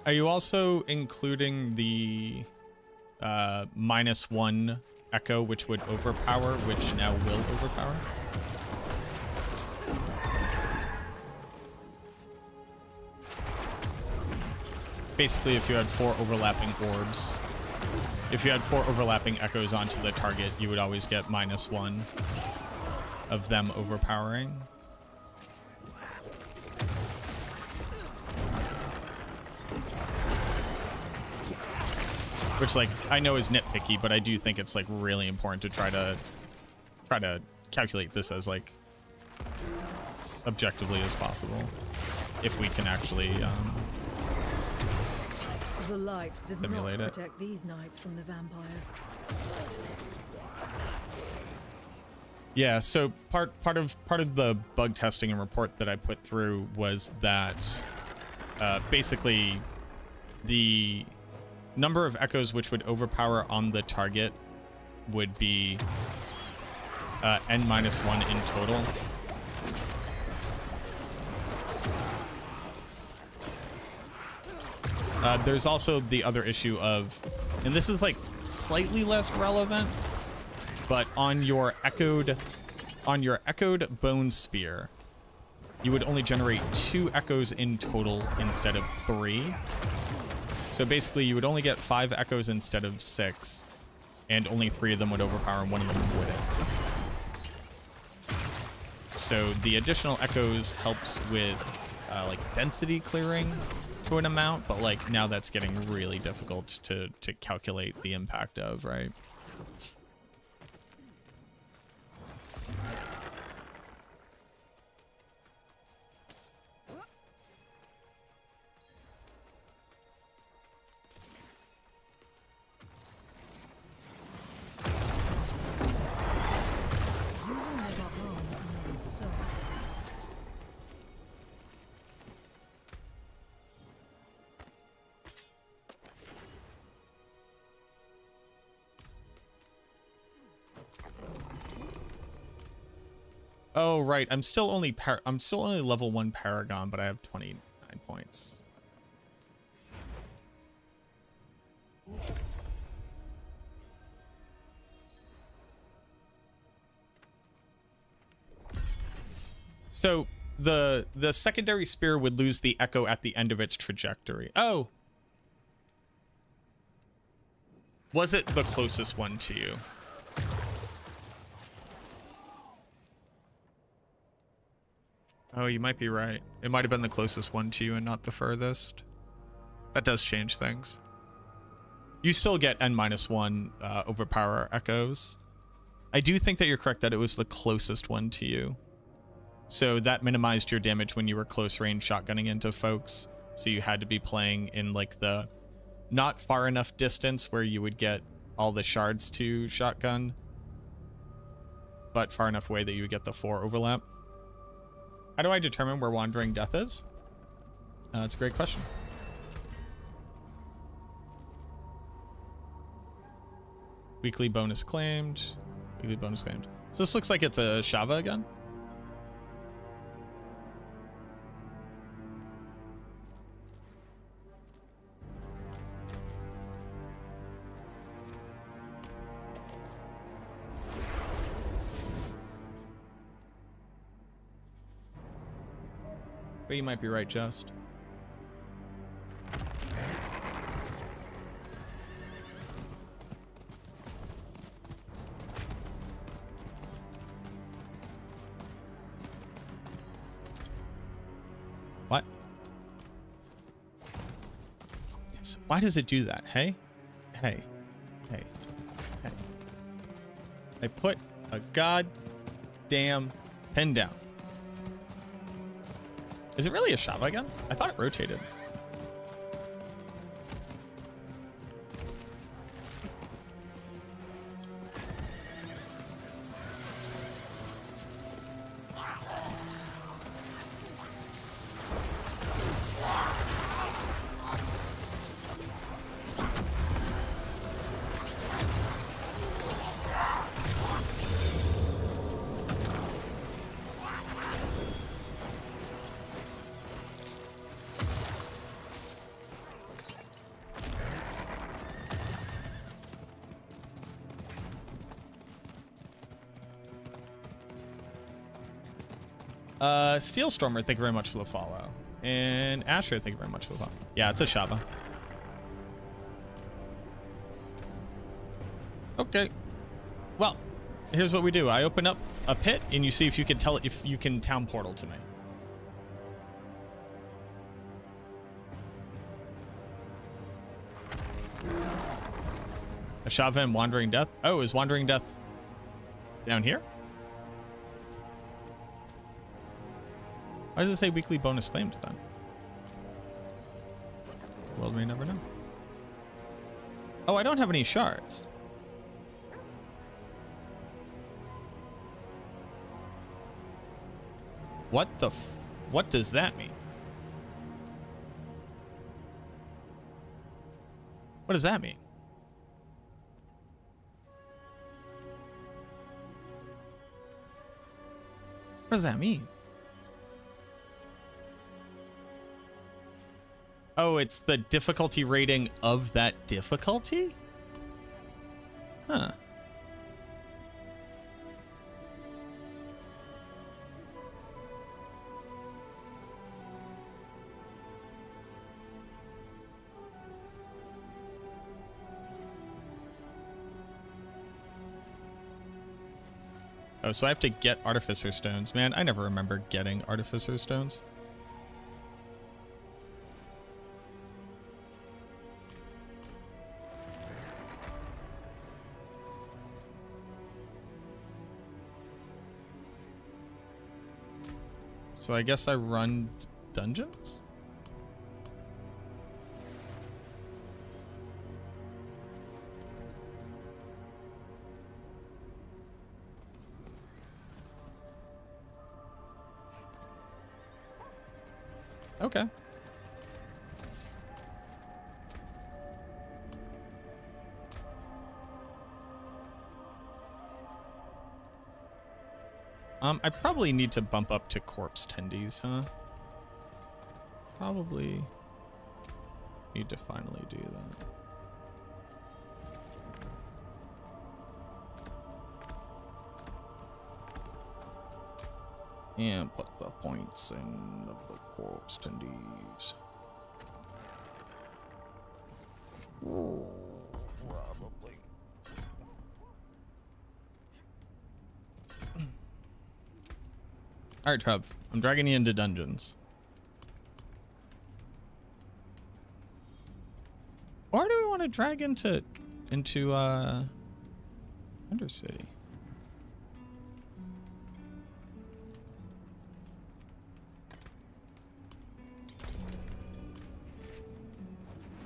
Are you also including the -1 echo, which would overpower, which now will overpower? Basically, if you had 4 overlapping orbs, if you had 4 overlapping echoes onto the target, you would always get -1 of them overpowering. Which, like, I know is nitpicky, but I do think it's, like, really important to try to calculate this as, like, objectively as possible, if we can actually The light does not simulate it. protect these knights from the vampires. Yeah, so part of the bug testing and report that I put through was that basically the number of echoes which would overpower on the target would be n-1 in total. There's also the other issue of and this is like slightly less relevant, but on your echoed bone spear, you would only generate 2 echoes in total instead of 3. So basically you would only get 5 echoes instead of 6, and only 3 of them would overpower and 1 of them wouldn't. So the additional echoes helps with like density clearing to an amount, but like now that's getting really difficult to calculate the impact of, right? Oh right, I'm still only level 1 Paragon, but I have 29 points. So the secondary spear would lose the echo at the end of its trajectory. Oh. Was it the closest one to you? Oh, you might be right. It might have been the closest one to you and not the furthest. That does change things. You still get N-1 overpower echoes. I do think that you're correct that it was the closest one to you. So that minimized your damage when you were close range shotgunning into folks. So you had to be playing in like the not far enough distance where you would get all the shards to shotgun, but far enough away that you would get the 4 overlap. How do I determine where Wandering Death is? That's a great question. Weekly bonus claimed. Weekly bonus claimed. So this looks like it's a Shava again. But you might be right, Just. What? Why does it do that? Hey? Hey. Hey. Hey. I put a goddamn pin down. Is it really a Shava gun? I thought it rotated. Steel Stormer, thank you very much for the follow. And Asher, thank you very much for the follow. Yeah, it's a Shava. Okay. Well, here's what we do. I open up a pit and you see if you can tell it if you can town portal to me. A Shava and Wandering Death. Oh, is Wandering Death down here? Why does it say weekly bonus claimed then? World may never know. Oh, I don't have any shards. What does that mean? What does that mean? What does that mean? Oh, it's the difficulty rating of that difficulty? Huh. Oh, so I have to get Artificer Stones. Man, I never remember getting Artificer Stones. So I guess I run dungeons? Okay. I probably need to bump up to corpse tendies, huh? Probably need to finally do that. And put the points in of the corpse tendies. Oh, probably. Alright, Trev. I'm dragging you into dungeons. Or do we want to drag into Undercity?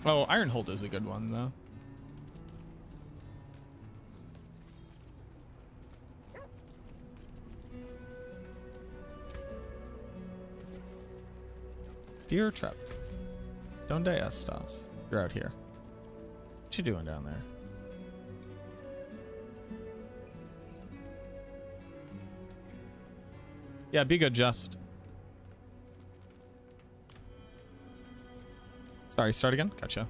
Oh, Ironhold is a good one, though. Dear Trep, donde estas? You're out here. What you doing down there? Yeah, be good, Just. Sorry, start again? Gotcha.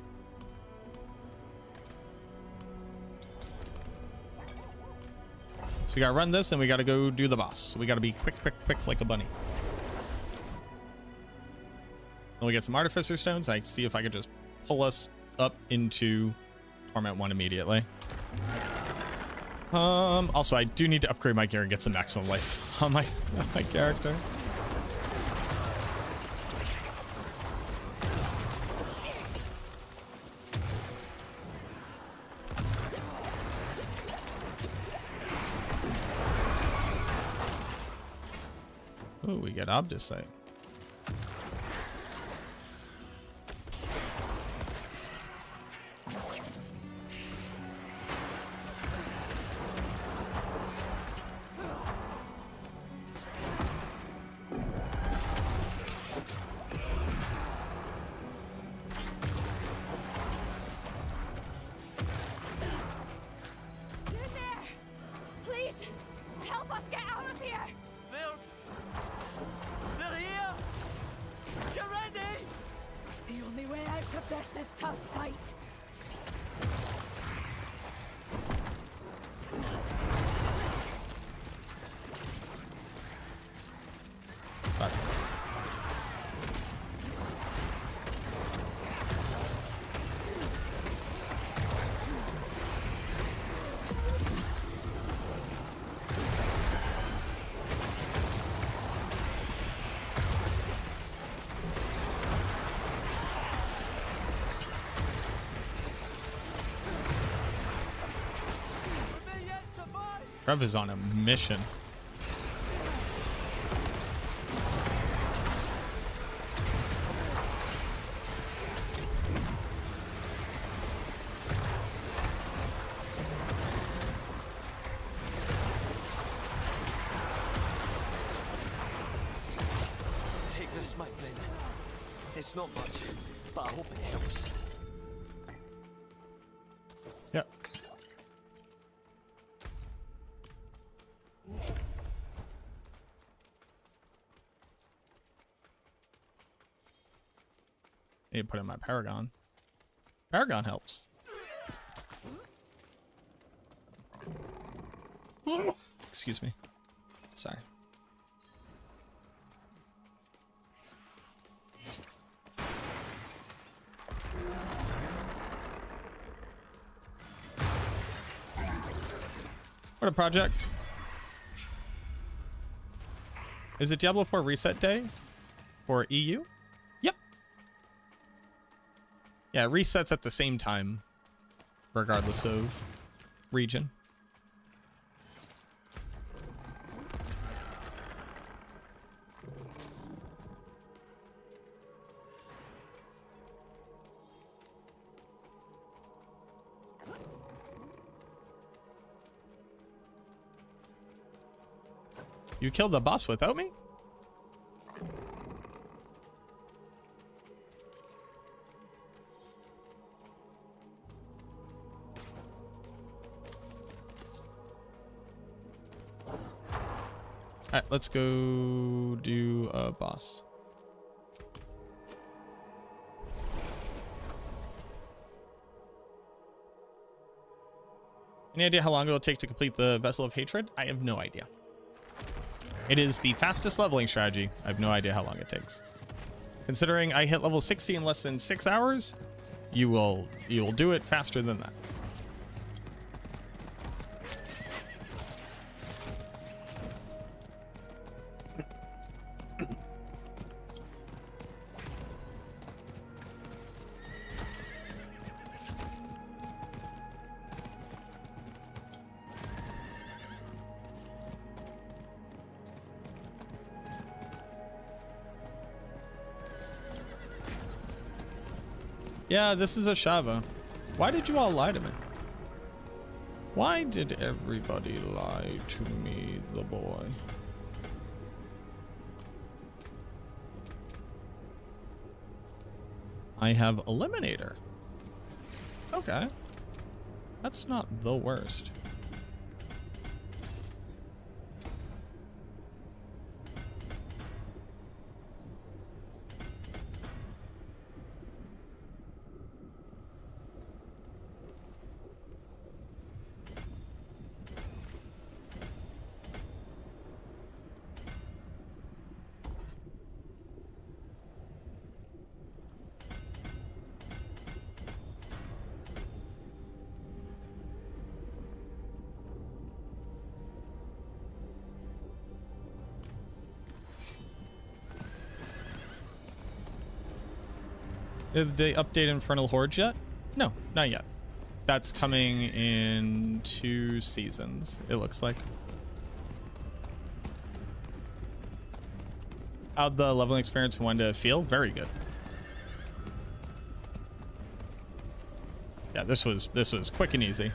So we gotta run this and we gotta go do the boss. So we gotta be quick, quick, quick like a bunny. Then we get some Artificer Stones. I see if I could just pull us up into Torment 1 immediately. Also, I do need to upgrade my gear and get some maximum life on my character. Ooh, we get Obdicite. Rev is on a mission. Take this, my friend. It's not much, but I hope it helps. Yep. Need to put in my Paragon. Paragon helps. Excuse me. Sorry. What a project. Is it Diablo 4 reset day for EU? Yep. Yeah, it resets at the same time, regardless of region. You killed the boss without me? Alright, let's go do a boss. Any idea how long it'll take to complete the Vessel of Hatred? I have no idea. It is the fastest leveling strategy. I have no idea how long it takes. Considering I hit level 60 in less than 6 hours, you will do it faster than that. Yeah, this is a Shava. Why did you all lie to me? Why did everybody lie to me, the boy? I have Eliminator. Okay. That's not the worst. Did they update Infernal Horde yet? No, not yet. That's coming in 2 seasons, it looks like. How'd the leveling experience in Wenda feel? Very good. Yeah, this was quick and easy.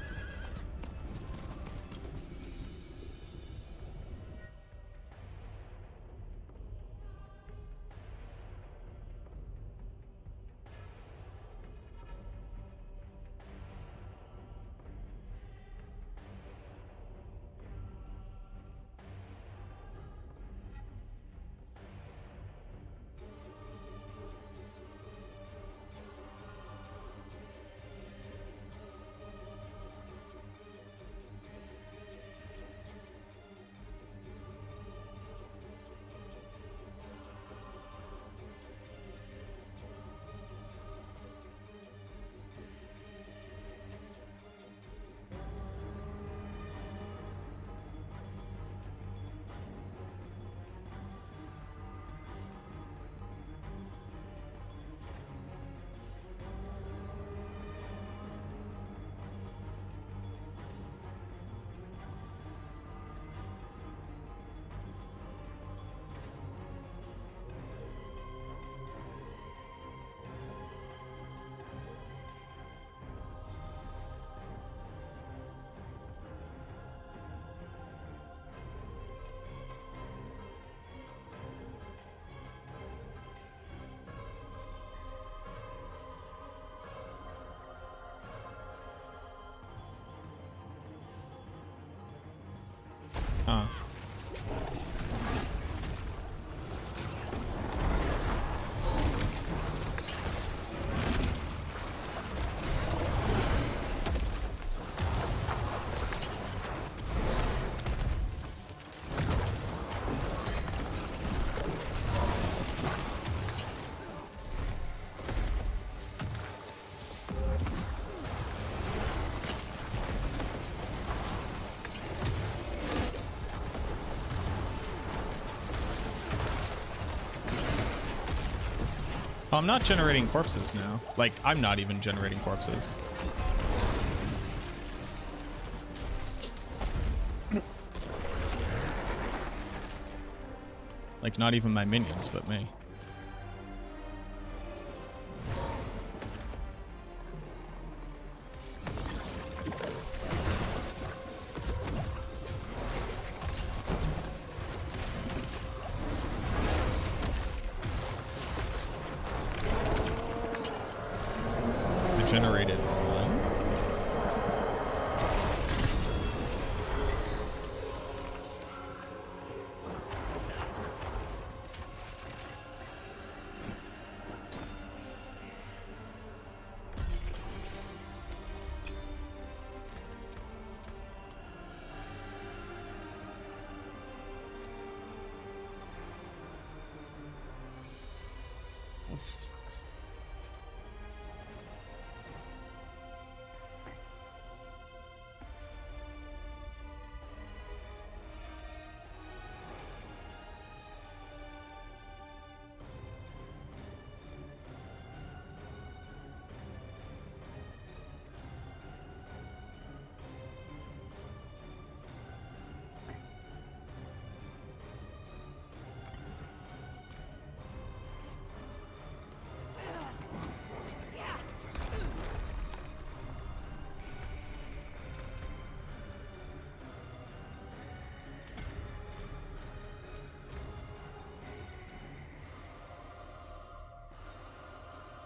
Oh, I'm not generating corpses now. Like, I'm not even generating corpses. Like, not even my minions, but me. I generated one.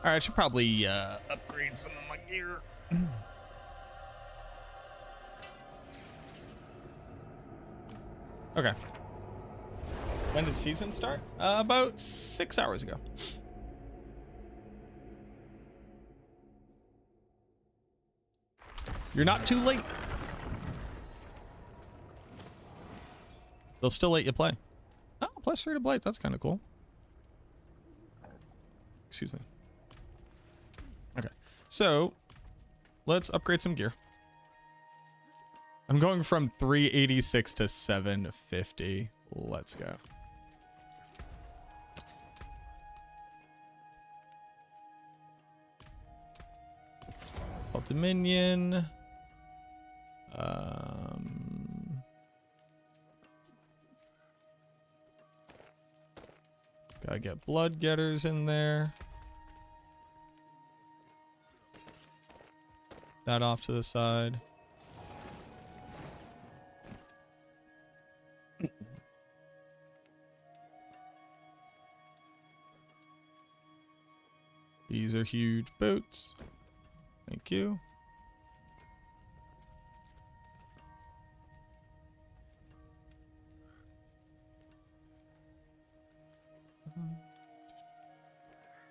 All right, I should probably upgrade some of my gear. Okay. When did season start? About 6 hours ago. You're not too late. They'll still let you play. Oh, +3 to Blight. That's kind of cool. Excuse me. Okay, so let's upgrade some gear. I'm going from 386 to 750. Let's go. Cult Dominion. Gotta get blood getters in there. That off to the side. These are huge boots. Thank you.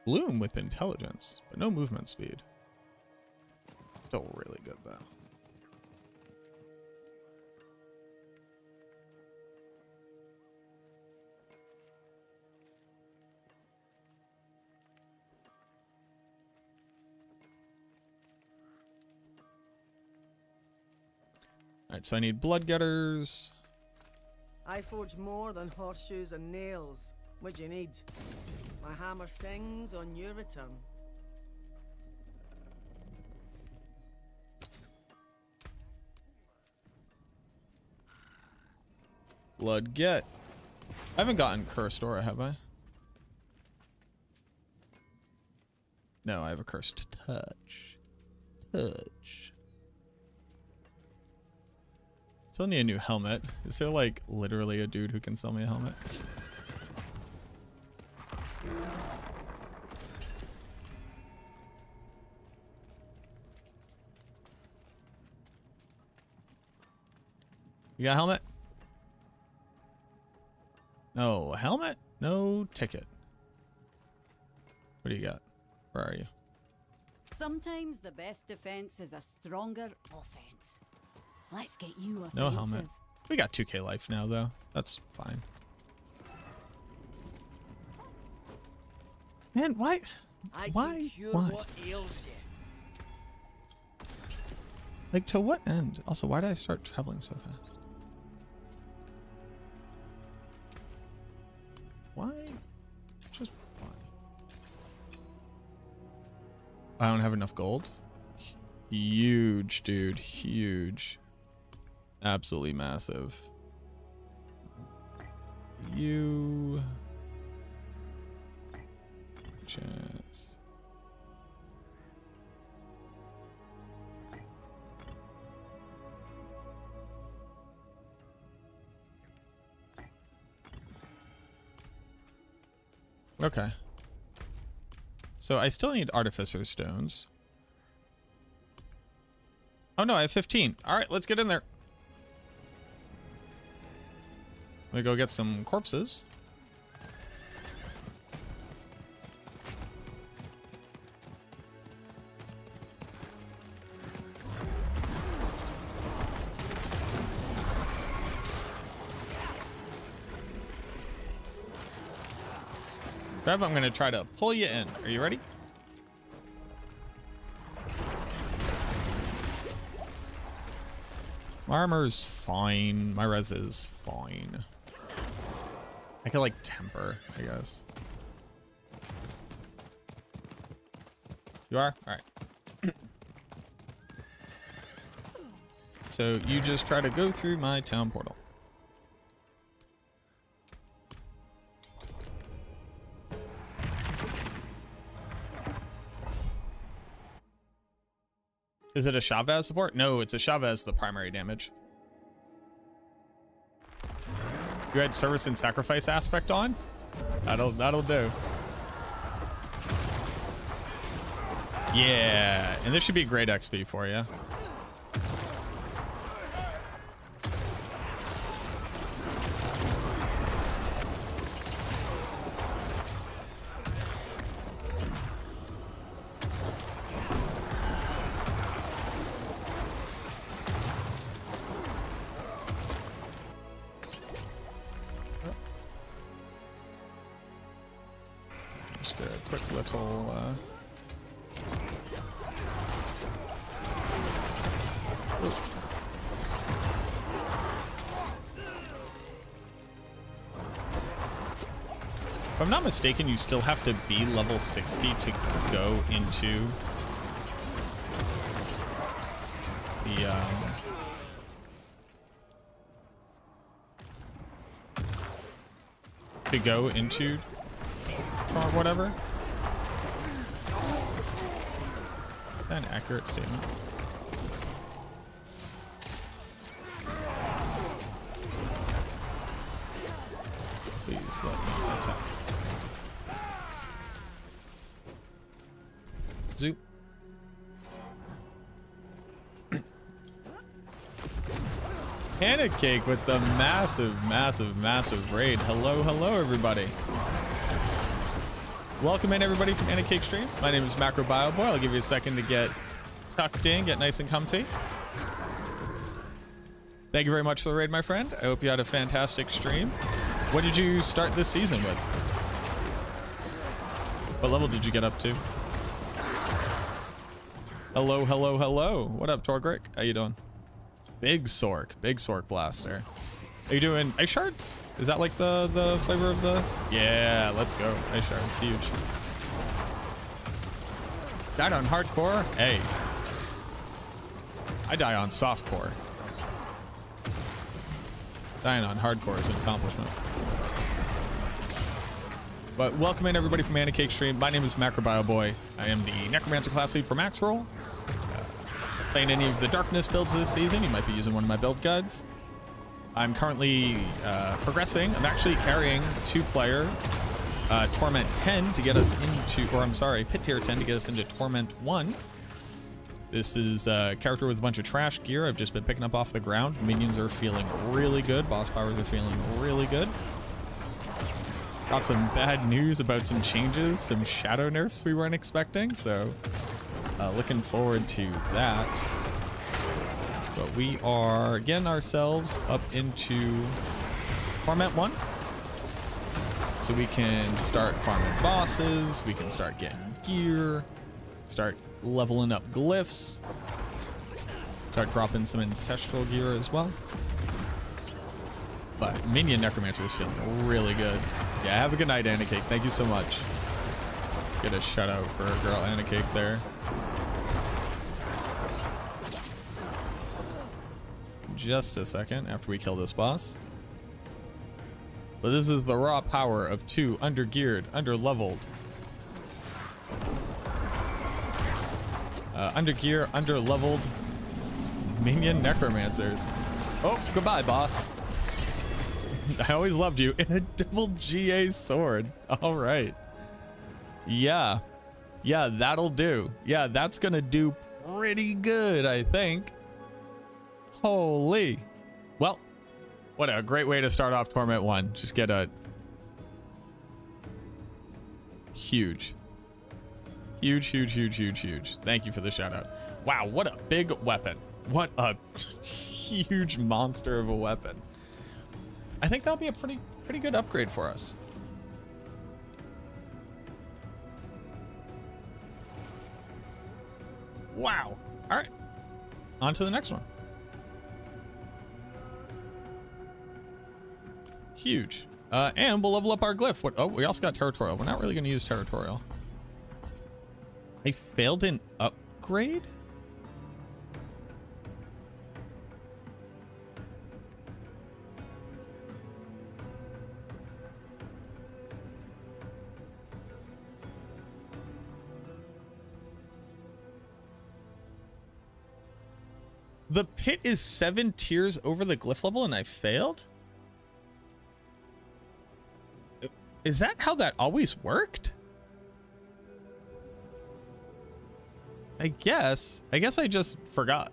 Bloom with intelligence, but no movement speed. Still really good though. Alright, so I need blood getters. I forge more than horseshoes and nails. What do you need? My hammer sings on your return. Blood get. I haven't gotten cursed aura, have I? No, I have a cursed touch. Touch. Still need a new helmet. Is there like literally a dude who can sell me a helmet? You got a helmet? No helmet? No ticket. What do you got? Where are you? Sometimes the best defense is a stronger offense. Let's get you No offensive. helmet. We got 2k life now though. That's fine. Man, why? Why? What ails you? Like, to what end? Also, why did I start traveling so fast? Why? Just why? I don't have enough gold. Huge, dude. Huge. Absolutely massive. You... Chance. Okay. So I still need artificer stones. Oh no, I have 15. All right, let's get in there. Let me go get some corpses. Bev, I'm going to try to pull you in. Are you ready? My armor's fine. My res is fine. I could like temper, I guess. You are? All right. So you just try to go through my town portal. Is it a Chavez support? No, it's a Chavez, the primary damage. You had service and sacrifice aspect on? That'll do. Yeah, and this should be great XP for you. Just a quick little if I'm not mistaken, you still have to be level 60 to go into the or whatever. Is that an accurate statement? Please let me attack. Zoop. Panic Cake with the massive raid. Hello everybody. Welcome in everybody from Panic Cake Stream. My name is Macro Bio Boy. I'll give you a second to get tucked in, get nice and comfy. Thank you very much for the raid, my friend. I hope you had a fantastic stream. What did you start this season with? What level did you get up to? Hello. What up, Torgrick? How you doing? Big Sork Blaster. Are you doing ice shards? Is that like the flavor of the... Yeah, let's go. Ice shards, huge. Died on hardcore? Hey. I die on softcore. Dying on hardcore is an accomplishment. But welcome in everybody from Mana Cake Stream. My name is Macrobio Boy. I am the Necromancer class lead for Max Roll. Playing any of the Darkness builds this season, you might be using one of my build guides. I'm currently progressing. I'm actually carrying 2-player Torment 10 to get us into, or I'm sorry, Pit Tier 10 to get us into Torment 1. This is a character with a bunch of trash gear I've just been picking up off the ground. Minions are feeling really good. Boss powers are feeling really good. Got some bad news about some changes, some shadow nerfs we weren't expecting, so looking forward to that. But we are getting ourselves up into Torment 1. So we can start farming bosses, we can start getting gear, start leveling up glyphs, start dropping some ancestral gear as well. But Minion Necromancer is feeling really good. Yeah, have a good night, Anna Cake. Thank you so much. Get a shout out for girl Anna Cake there. just a second after we kill this boss. But this is the raw power of 2 undergeared, underleveled. Undergear, underleveled minion necromancers. Oh, goodbye, boss. I always loved you. In a double GA sword. All right. Yeah. Yeah, that'll do. Yeah, that's gonna do pretty good, I think. Holy. Well, what a great way to start off Torment 1. Just get a huge. Huge. Thank you for the shout out. Wow, what a big weapon. What a huge monster of a weapon. I think that'll be a pretty good upgrade for us. Wow. All right. On to the next one. Huge. And we'll level up our glyph. What? Oh, we also got territorial. We're not really going to use territorial. I failed an upgrade? The pit is 7 tiers over the glyph level and I failed? Is that how that always worked? I guess I just forgot.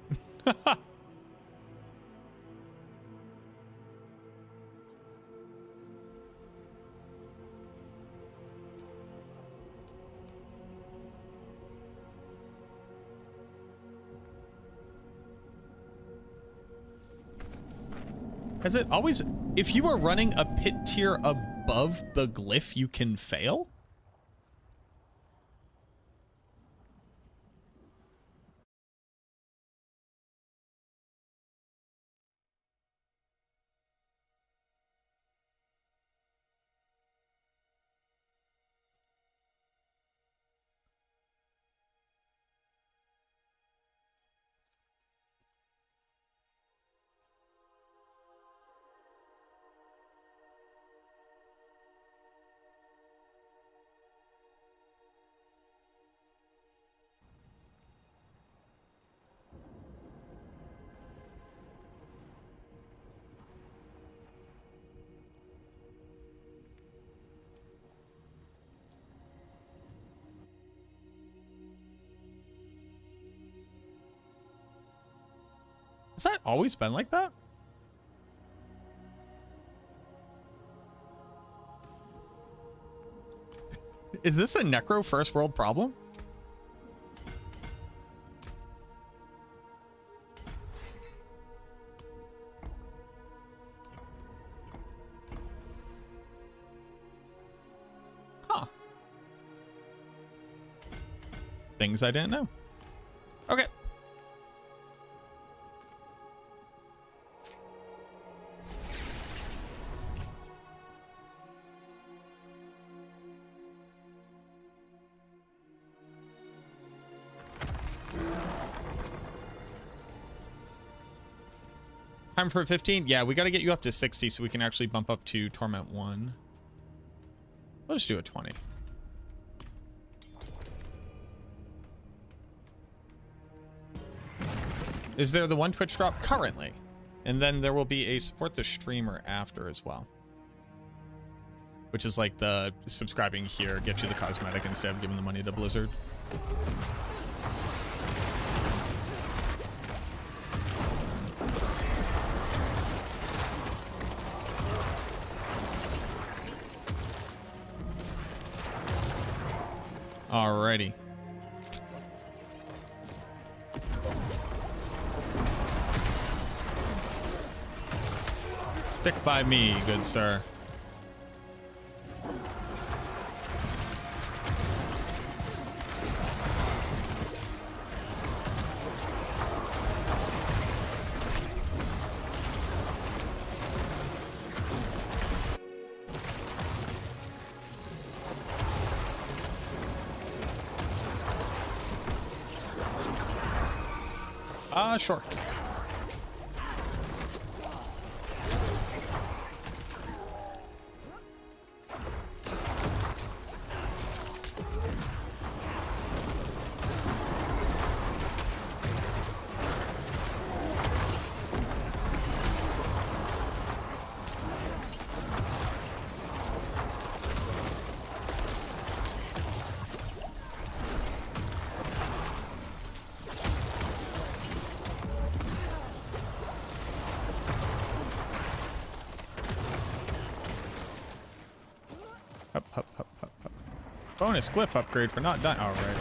Has it always, if you are running a pit tier above the glyph, you can fail? Has that always been like that? Is this a Necro first world problem? Huh. Things I didn't know. Okay. Time for 15? Yeah, we got to get you up to 60 so we can actually bump up to Torment 1. Let's do a 20. Is there the one Twitch drop? Currently. And then there will be a support the streamer after as well. Which is like the subscribing here, get you the cosmetic instead of giving the money to Blizzard. Alrighty. Stick by me, good sir. Sure. Hup, hup, hup, hup, hup. Bonus glyph upgrade for not dying. All right.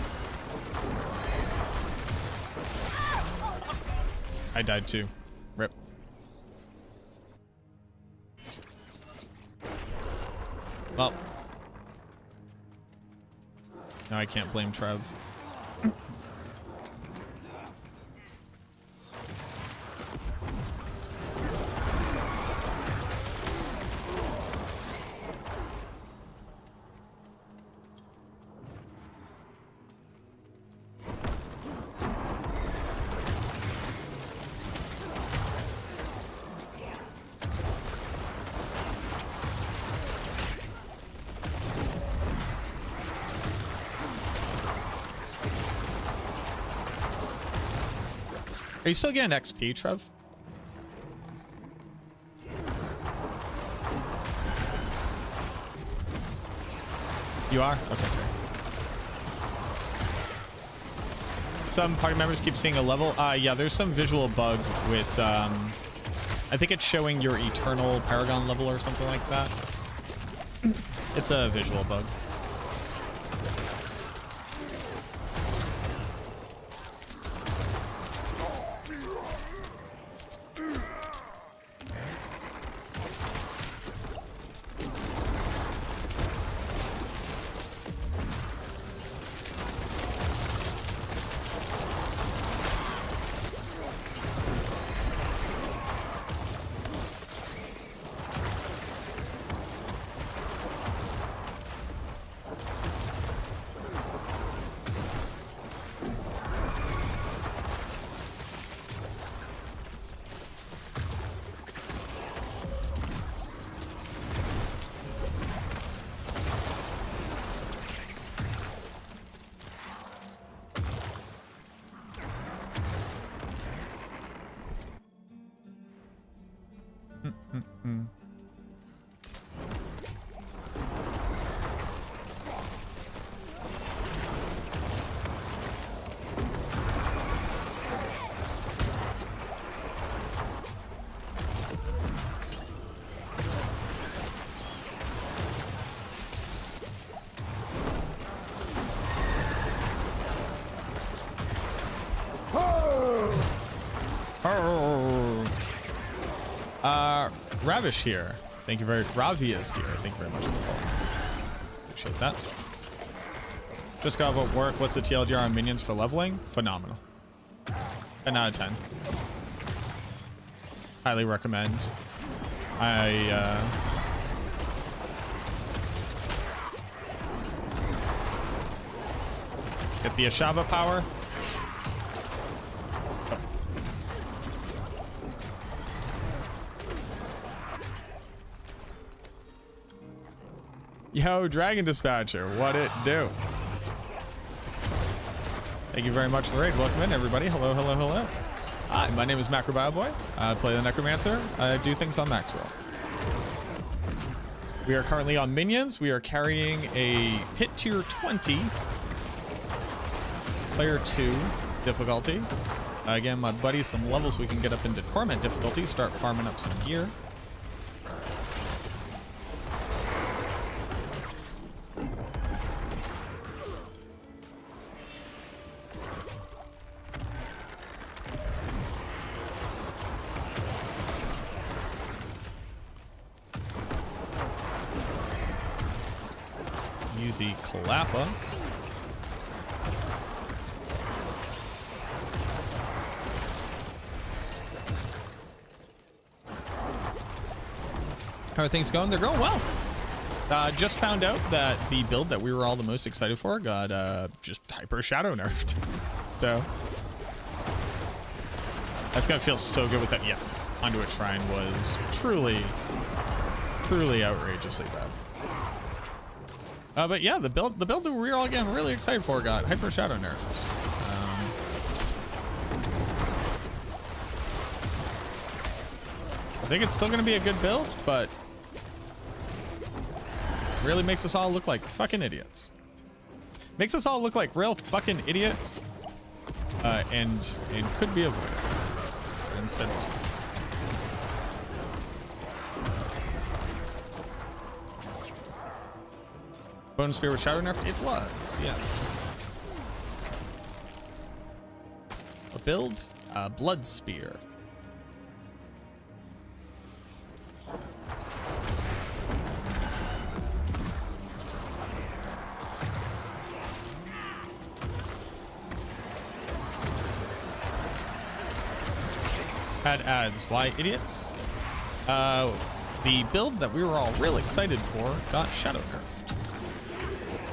I died too. Rip. Well. Now I can't blame Trev. Are you still getting XP, Trev? You are? Okay, great. Some party members keep seeing a level. Yeah, there's some visual bug with, I think it's showing your eternal Paragon level or something like that. It's a visual bug. Ravish here. Thank you very Ravi is here. Thank you very much for the follow. Appreciate that. Just got about work. What's the TLDR on minions for leveling? Phenomenal. 10 out of 10. Highly recommend. Get the Ashava power. Yo, Dragon Dispatcher, what it do? Thank you very much for the raid. Welcome in, everybody. Hello, hello, hello. Hi, my name is Macro Bioboy. I play the Necromancer. I do things on Maxwell. We are currently on minions. We are carrying a Pit Tier 20, Player 2 difficulty. Again, my buddy, some levels so we can get up into Torment difficulty, start farming up some gear. Easy Kalapa. How are things going? They're going well. Just found out that the build that we were all the most excited for got just hyper shadow nerfed. So that's gonna feel so good with that. Yes, Conduit Shrine was truly outrageously bad. But yeah, the build that we were all getting really excited for got hyper shadow nerfed. I think it's still going to be a good build, but really makes us all look like fucking idiots. Makes us all look like real fucking idiots, and could be avoided instead of. Bone Spear with Shadow nerfed? It was, yes. A build? Blood Spear. Had ads. Why, idiots? The build that we were all real excited for got Shadow nerfed.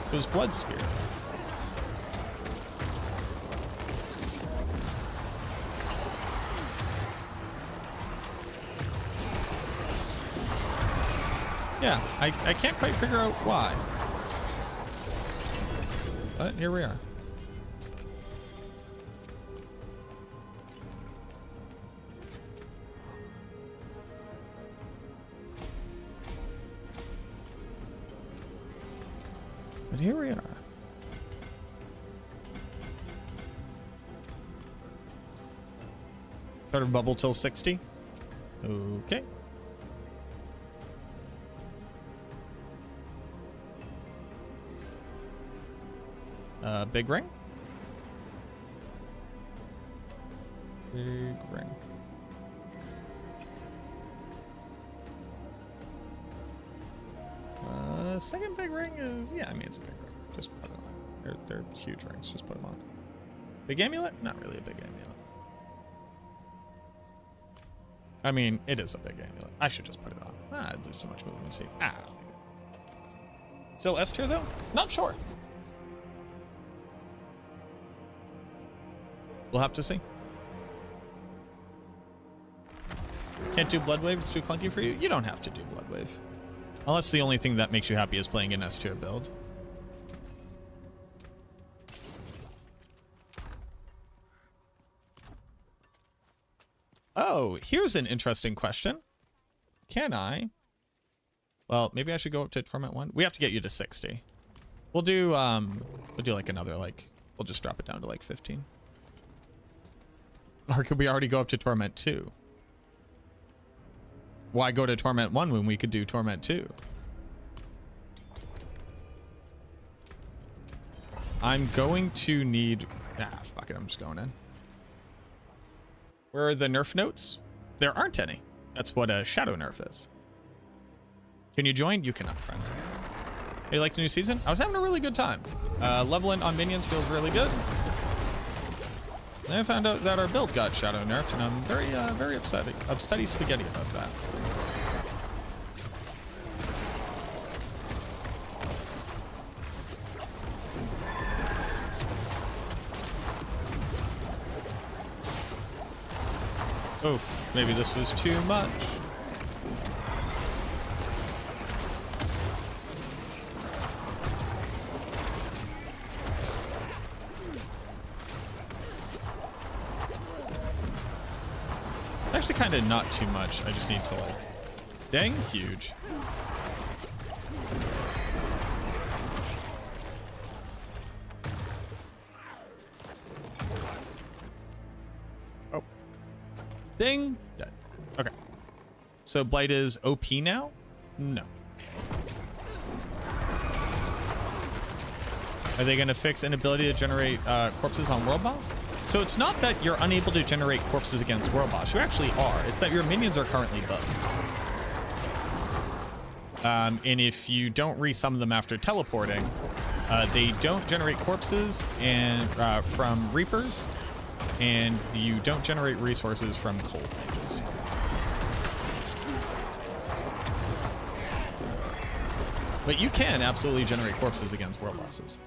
It was Blood Spear. Yeah, I can't quite figure out why. But here we are. But here we are. Start of bubble till 60. Okay. Big ring. Big ring. Second big ring is, yeah, I mean, it's a big ring. Just put it on. They're huge rings. Just put them on. Big amulet? Not really a big amulet. I mean, it is a big amulet. I should just put it on. There's so much movement. See. Still S tier though? Not sure. We'll have to see. Can't do Blood Wave? It's too clunky for you? You don't have to do Blood Wave. Unless the only thing that makes you happy is playing an S tier build. Oh, here's an interesting question. Can I? Well, maybe I should go up to Torment 1. We have to get you to 60. We'll do like another, like, we'll just drop it down to like 15. Or could we already go up to Torment 2? Why go to Torment 1 when we could do Torment 2? I'm going to need... fuck it, I'm just going in. Where are the nerf notes? There aren't any. That's what a shadow nerf is. Can you join? You cannot, friend. Hey, you like the new season? I was having a really good time. Leveling on minions feels really good. And I found out that our build got shadow nerfed, and I'm very upsetty spaghetti about that. Oof, maybe this was too much. Actually kind of not too much. I just need to like... Dang, huge. Oh. Ding. Dead. Okay. So Blight is OP now? No. Are they going to fix inability to generate corpses on world boss? So it's not that you're unable to generate corpses against world boss. You actually are. It's that your minions are currently bugged. And if you don't resummon them after teleporting, they don't generate corpses and from Reapers, and you don't generate resources from cold mages. But you can absolutely generate corpses against world bosses.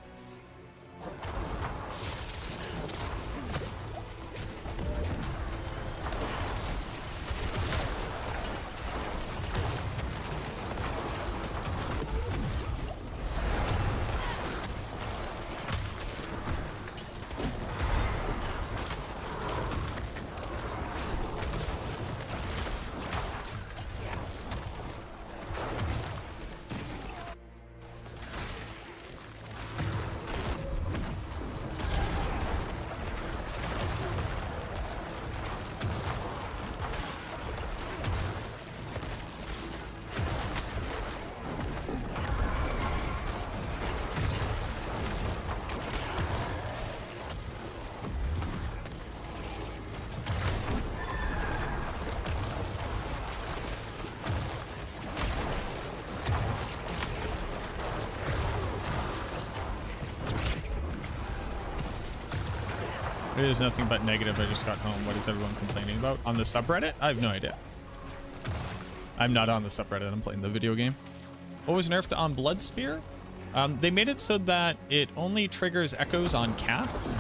It is nothing but negative. I just got home. What is everyone complaining about? On the subreddit? I have no idea. I'm not on the subreddit. I'm playing the video game. What was nerfed on Blood Spear? They made it so that it only triggers echoes on casts,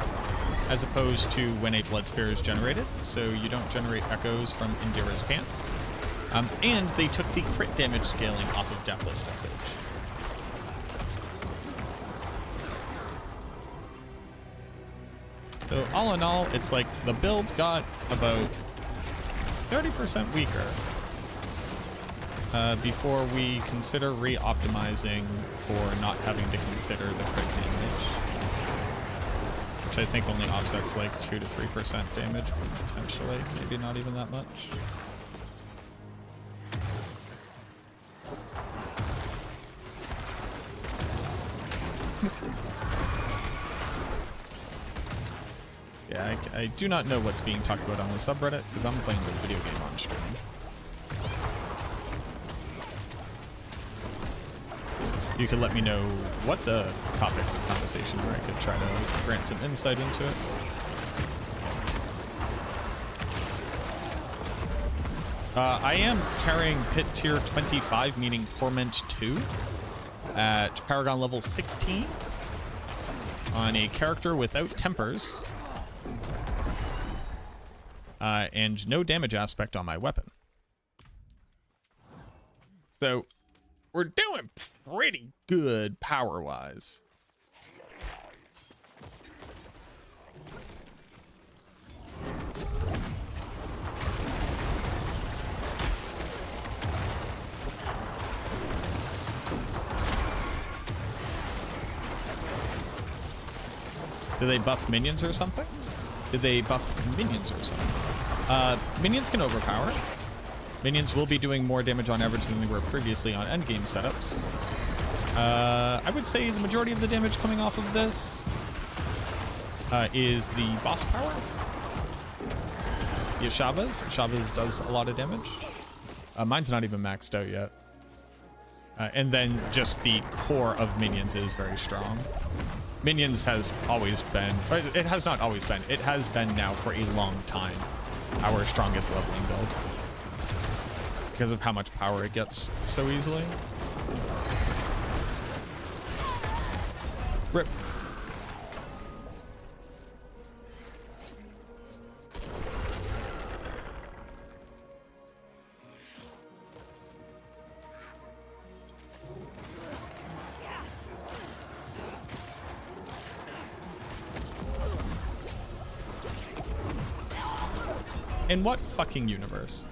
as opposed to when a Blood Spear is generated. So you don't generate echoes from Indira's pants. And they took the crit damage scaling off of Deathless Visage. So all in all, it's like the build got about 30% weaker before we consider re-optimizing for not having to consider the crit damage, which I think only offsets like 2 to 3% damage potentially, maybe not even that much. Yeah, I do not know what's being talked about on the subreddit because I'm playing the video game on stream. You could let me know what the topics of conversation are. I could try to grant some insight into it. I am carrying Pit Tier 25, meaning Torment 2, at Paragon level 16 on a character without tempers. And no damage aspect on my weapon. So we're doing pretty good power-wise. Do they buff minions or something? Did they buff minions or something? Minions can overpower. Minions will be doing more damage on average than they were previously on endgame setups. I would say the majority of the damage coming off of this is the boss power. Yashavas. Yashavas does a lot of damage. Mine's not even maxed out yet. And then just the core of minions is very strong. Minions has always been, or it has not always been, it has been now for a long time our strongest leveling build because of how much power it gets so easily. Rip. In what fucking universe?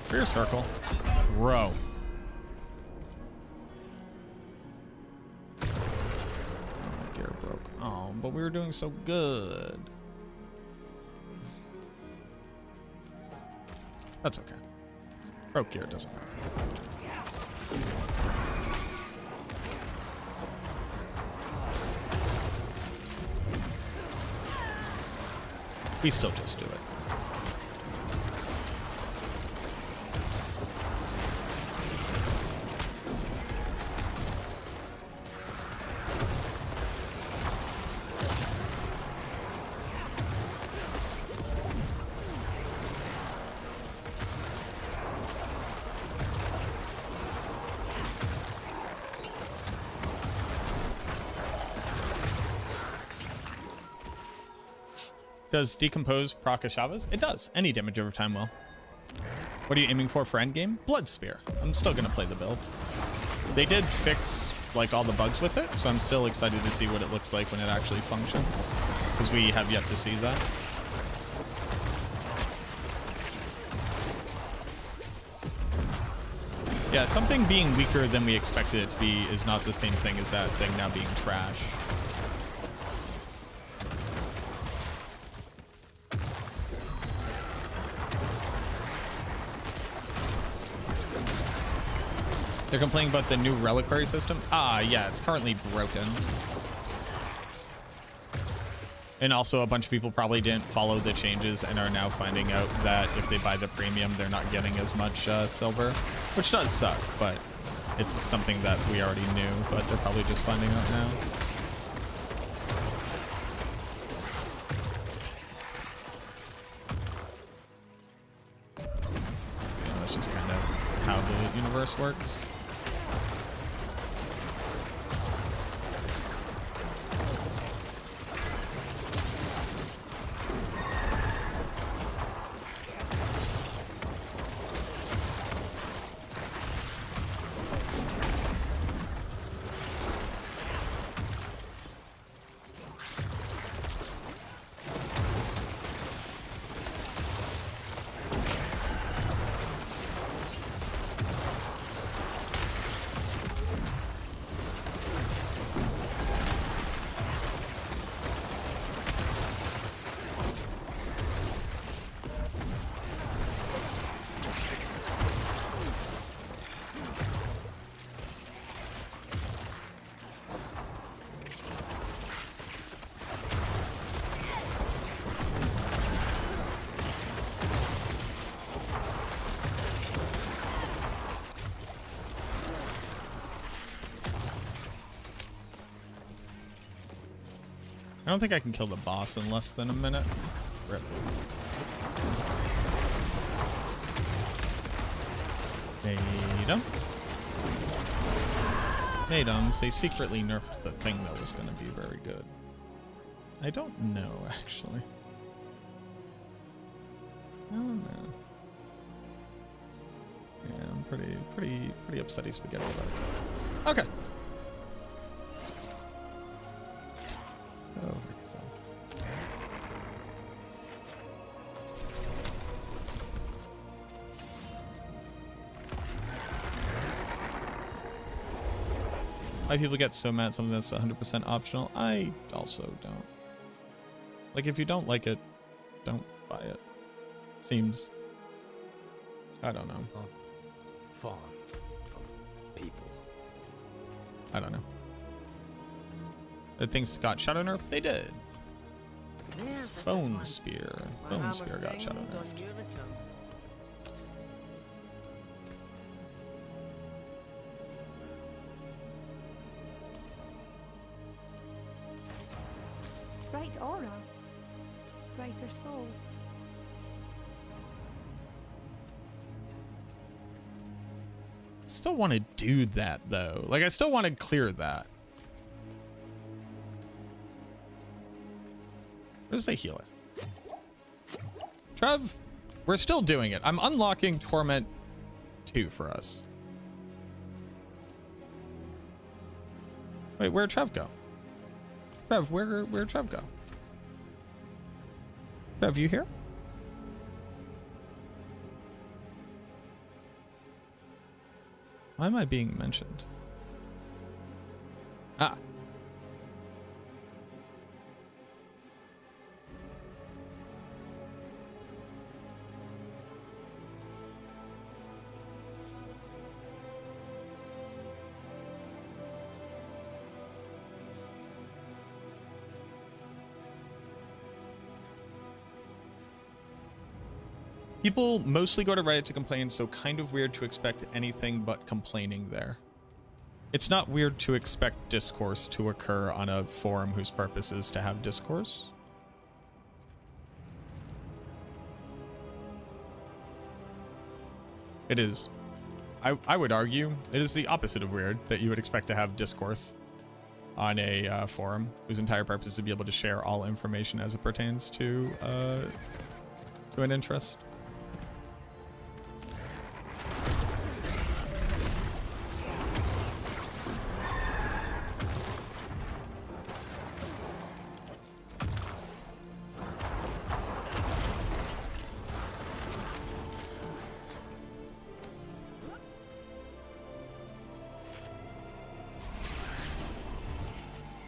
Fear circle. Bro. Oh, my gear broke. Oh, but we were doing so good. That's okay. Broke gear doesn't matter. We still just do it. Does Decompose proc Ashavas? It does. Any damage over time will. What are you aiming for endgame? Blood Spear. I'm still going to play the build. They did fix like all the bugs with it, so I'm still excited to see what it looks like when it actually functions, because we have yet to see that. Yeah, something being weaker than we expected it to be is not the same thing as that thing now being trash. They're complaining about the new reliquary system. Ah, yeah, it's currently broken. And also a bunch of people probably didn't follow the changes and are now finding out that if they buy the premium, they're not getting as much silver, which does suck, but it's something that we already knew, but they're probably just finding out now. Yeah, that's just kind of how the universe works. I don't think I can kill the boss in less than a minute. Rip. Items. Items. They secretly nerfed the thing that was going to be very good. I don't know, actually. I don't know. Yeah, I'm pretty upsetty spaghetti about it. Okay. Over yourself. Why people get so mad at something that's 100% optional? I also don't. Like, if you don't like it, don't buy it. Seems... I don't know. Fond of people. I don't know. The things got shadow nerfed? They did. Bone Spear. Bone Spear got shadow nerfed. Bright aura. Brighter soul. Still want to do that though. Like, I still want to clear that. Where's the healer? Trev, we're still doing it. I'm unlocking Torment 2 for us. Wait, where'd Trev go? Trev, where'd Trev go? Trev, you here? Why am I being mentioned? Ah. People mostly go to Reddit to complain, so kind of weird to expect anything but complaining there. It's not weird to expect discourse to occur on a forum whose purpose is to have discourse. It is. I would argue it is the opposite of weird that you would expect to have discourse on a forum whose entire purpose is to be able to share all information as it pertains to an interest.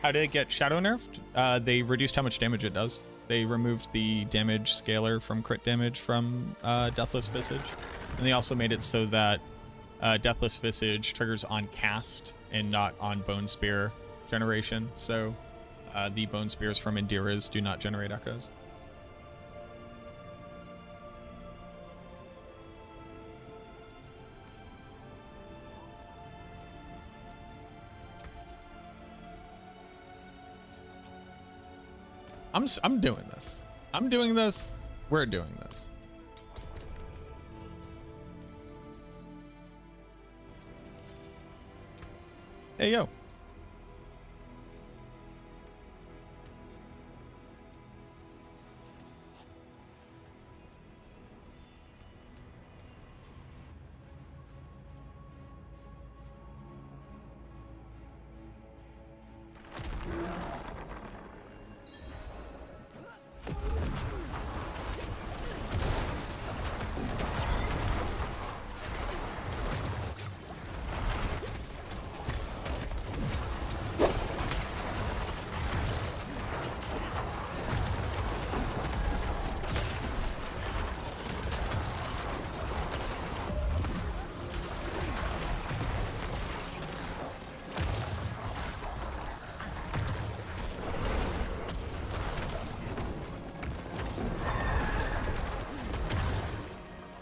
How did it get shadow nerfed? They reduced how much damage it does. They removed the damage scaler from crit damage from Deathless Visage. And they also made it so that Deathless Visage triggers on cast and not on Bone Spear generation. So the Bone Spears from Indira's do not generate echoes. I'm doing this. I'm doing this. We're doing this. Hey, yo.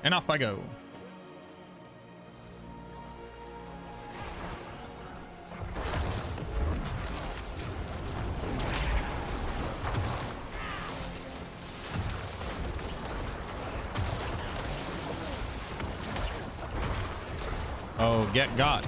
And off I go. Oh, get got.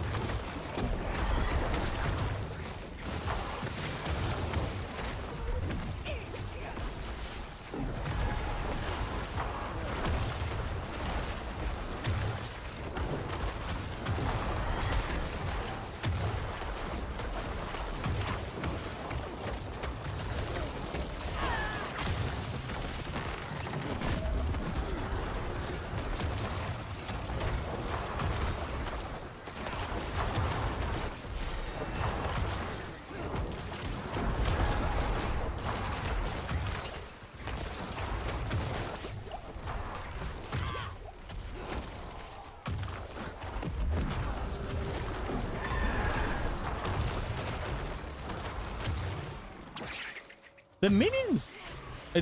The minions,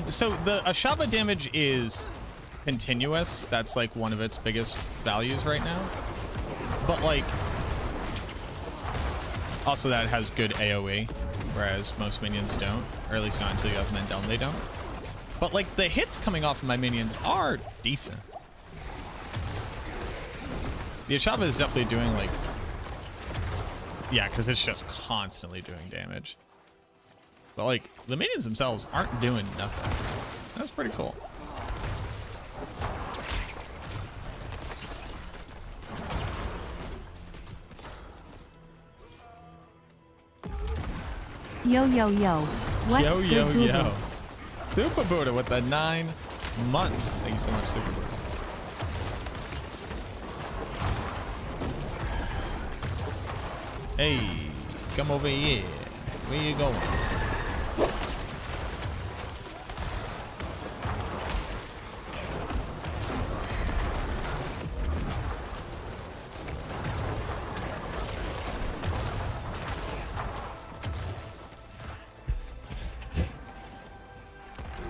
so the Ashava damage is continuous. That's like one of its biggest values right now. But like, also that has good AoE, whereas most minions don't, or at least not until you have Mendeln, they don't. But like the hits coming off of my minions are decent. The Ashava is definitely doing like, yeah, because it's just constantly doing damage. But like, the minions themselves aren't doing nothing. That's pretty cool. Yo, yo, yo. What's Yo, yo, good, yo. Super Buddha with the 9 months. Thank you so much, Super Buddha. Hey, come over here. Where you going?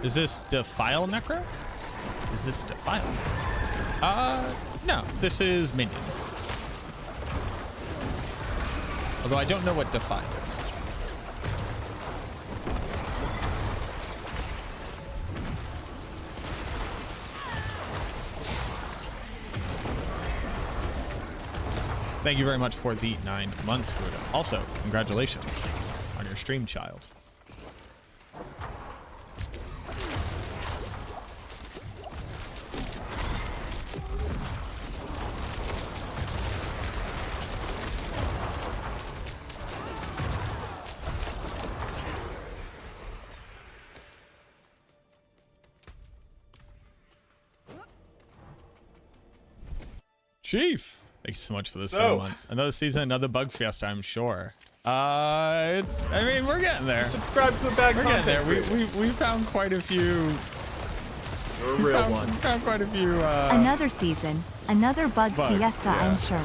Is this Defile Necro? Is this Defile? No, this is minions. Although I don't know what Defile is. Thank you very much for the 9 months, Buddha. Also, congratulations on your stream, child. Chief, thank you so much for the 7 months. Another season, another bug fiesta, I'm sure. I mean, we're getting there. Subscribe to a bad We're content. getting there. We found quite a few. You're a real one. We found quite a few. Another season, another bug bugs, fiesta, yeah. I'm sure.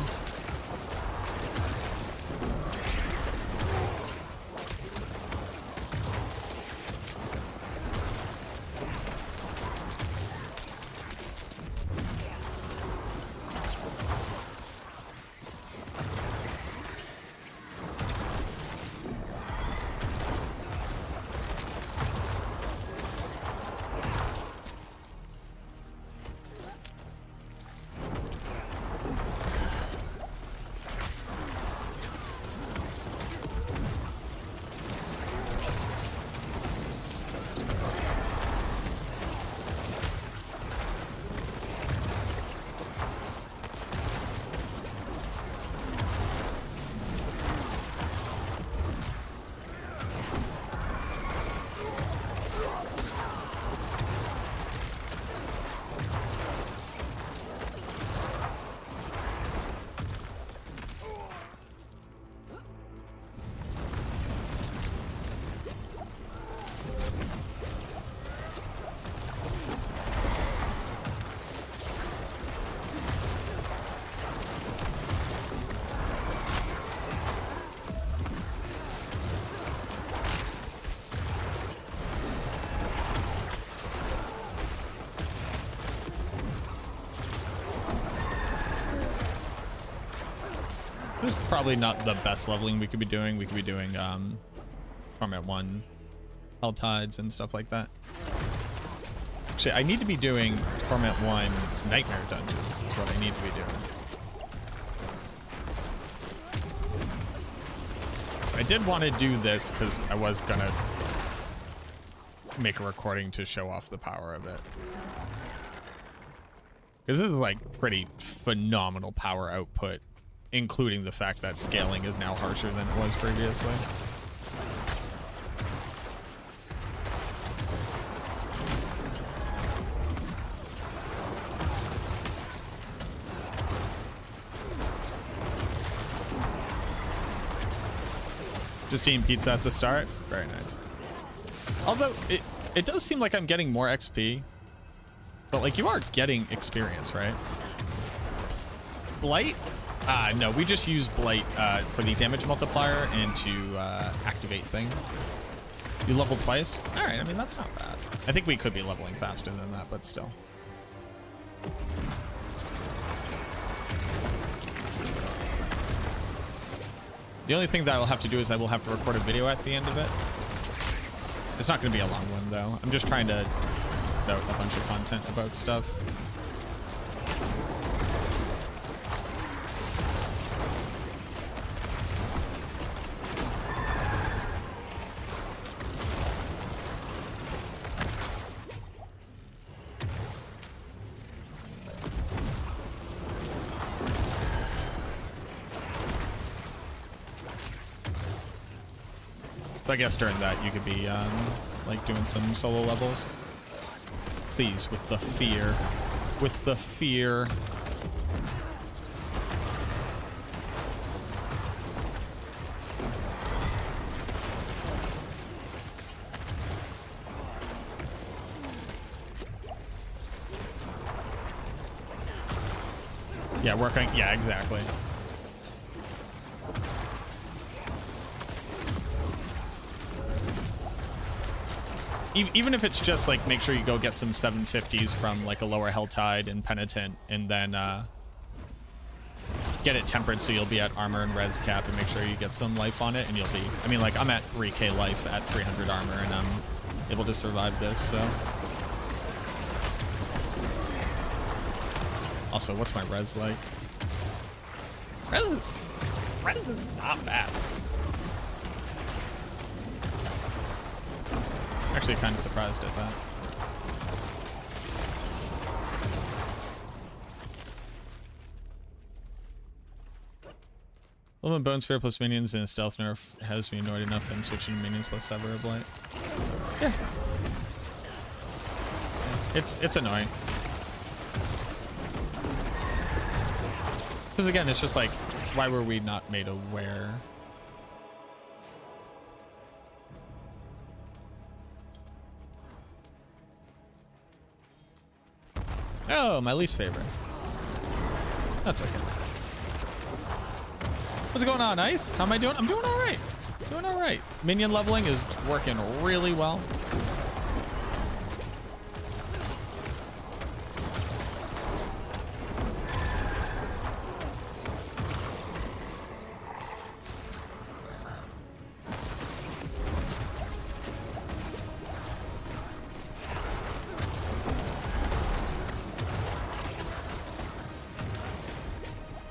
This is probably not the best leveling we could be doing. We could be doing Torment 1 Hell Tides and stuff like that. Actually, I need to be doing Torment 1 Nightmare Dungeons is what I need to be doing. I did want to do this because I was gonna make a recording to show off the power of it. Because this is like pretty phenomenal power output, including the fact that scaling is now harsher than it was previously. Just eating pizza at the start? Very nice. Although, it does seem like I'm getting more XP. But, like, you are getting experience, right? Blight? No, we just use Blight for the damage multiplier and to activate things. You level twice? Alright, I mean, that's not bad. I think we could be leveling faster than that, but still. The only thing that I'll have to do is I will have to record a video at the end of it. It's not going to be a long one, though. I'm just trying to put out a bunch of content about stuff. So I guess during that you could be like doing some solo levels. Please, with the fear. With the fear. Yeah, working. Yeah, exactly. Even if it's just like make sure you go get some 750s from like a lower Hell Tide and Penitent, and then get it tempered so you'll be at armor and res cap, and make sure you get some life on it, and you'll be. I mean, like I'm at 3k life at 300 armor, and I'm able to survive this. So. Also, what's my res like? Res is not bad. Actually kind of surprised at that. Little Bone Sphere plus minions and a stealth nerf has me annoyed enough that I'm switching to minions plus Sever or Blight. Yeah. It's annoying. Because again, it's just like, why were we not made aware? Oh, my least favorite. That's okay. What's going on, Ice? How am I doing? I'm doing all right. Doing all right. Minion leveling is working really well.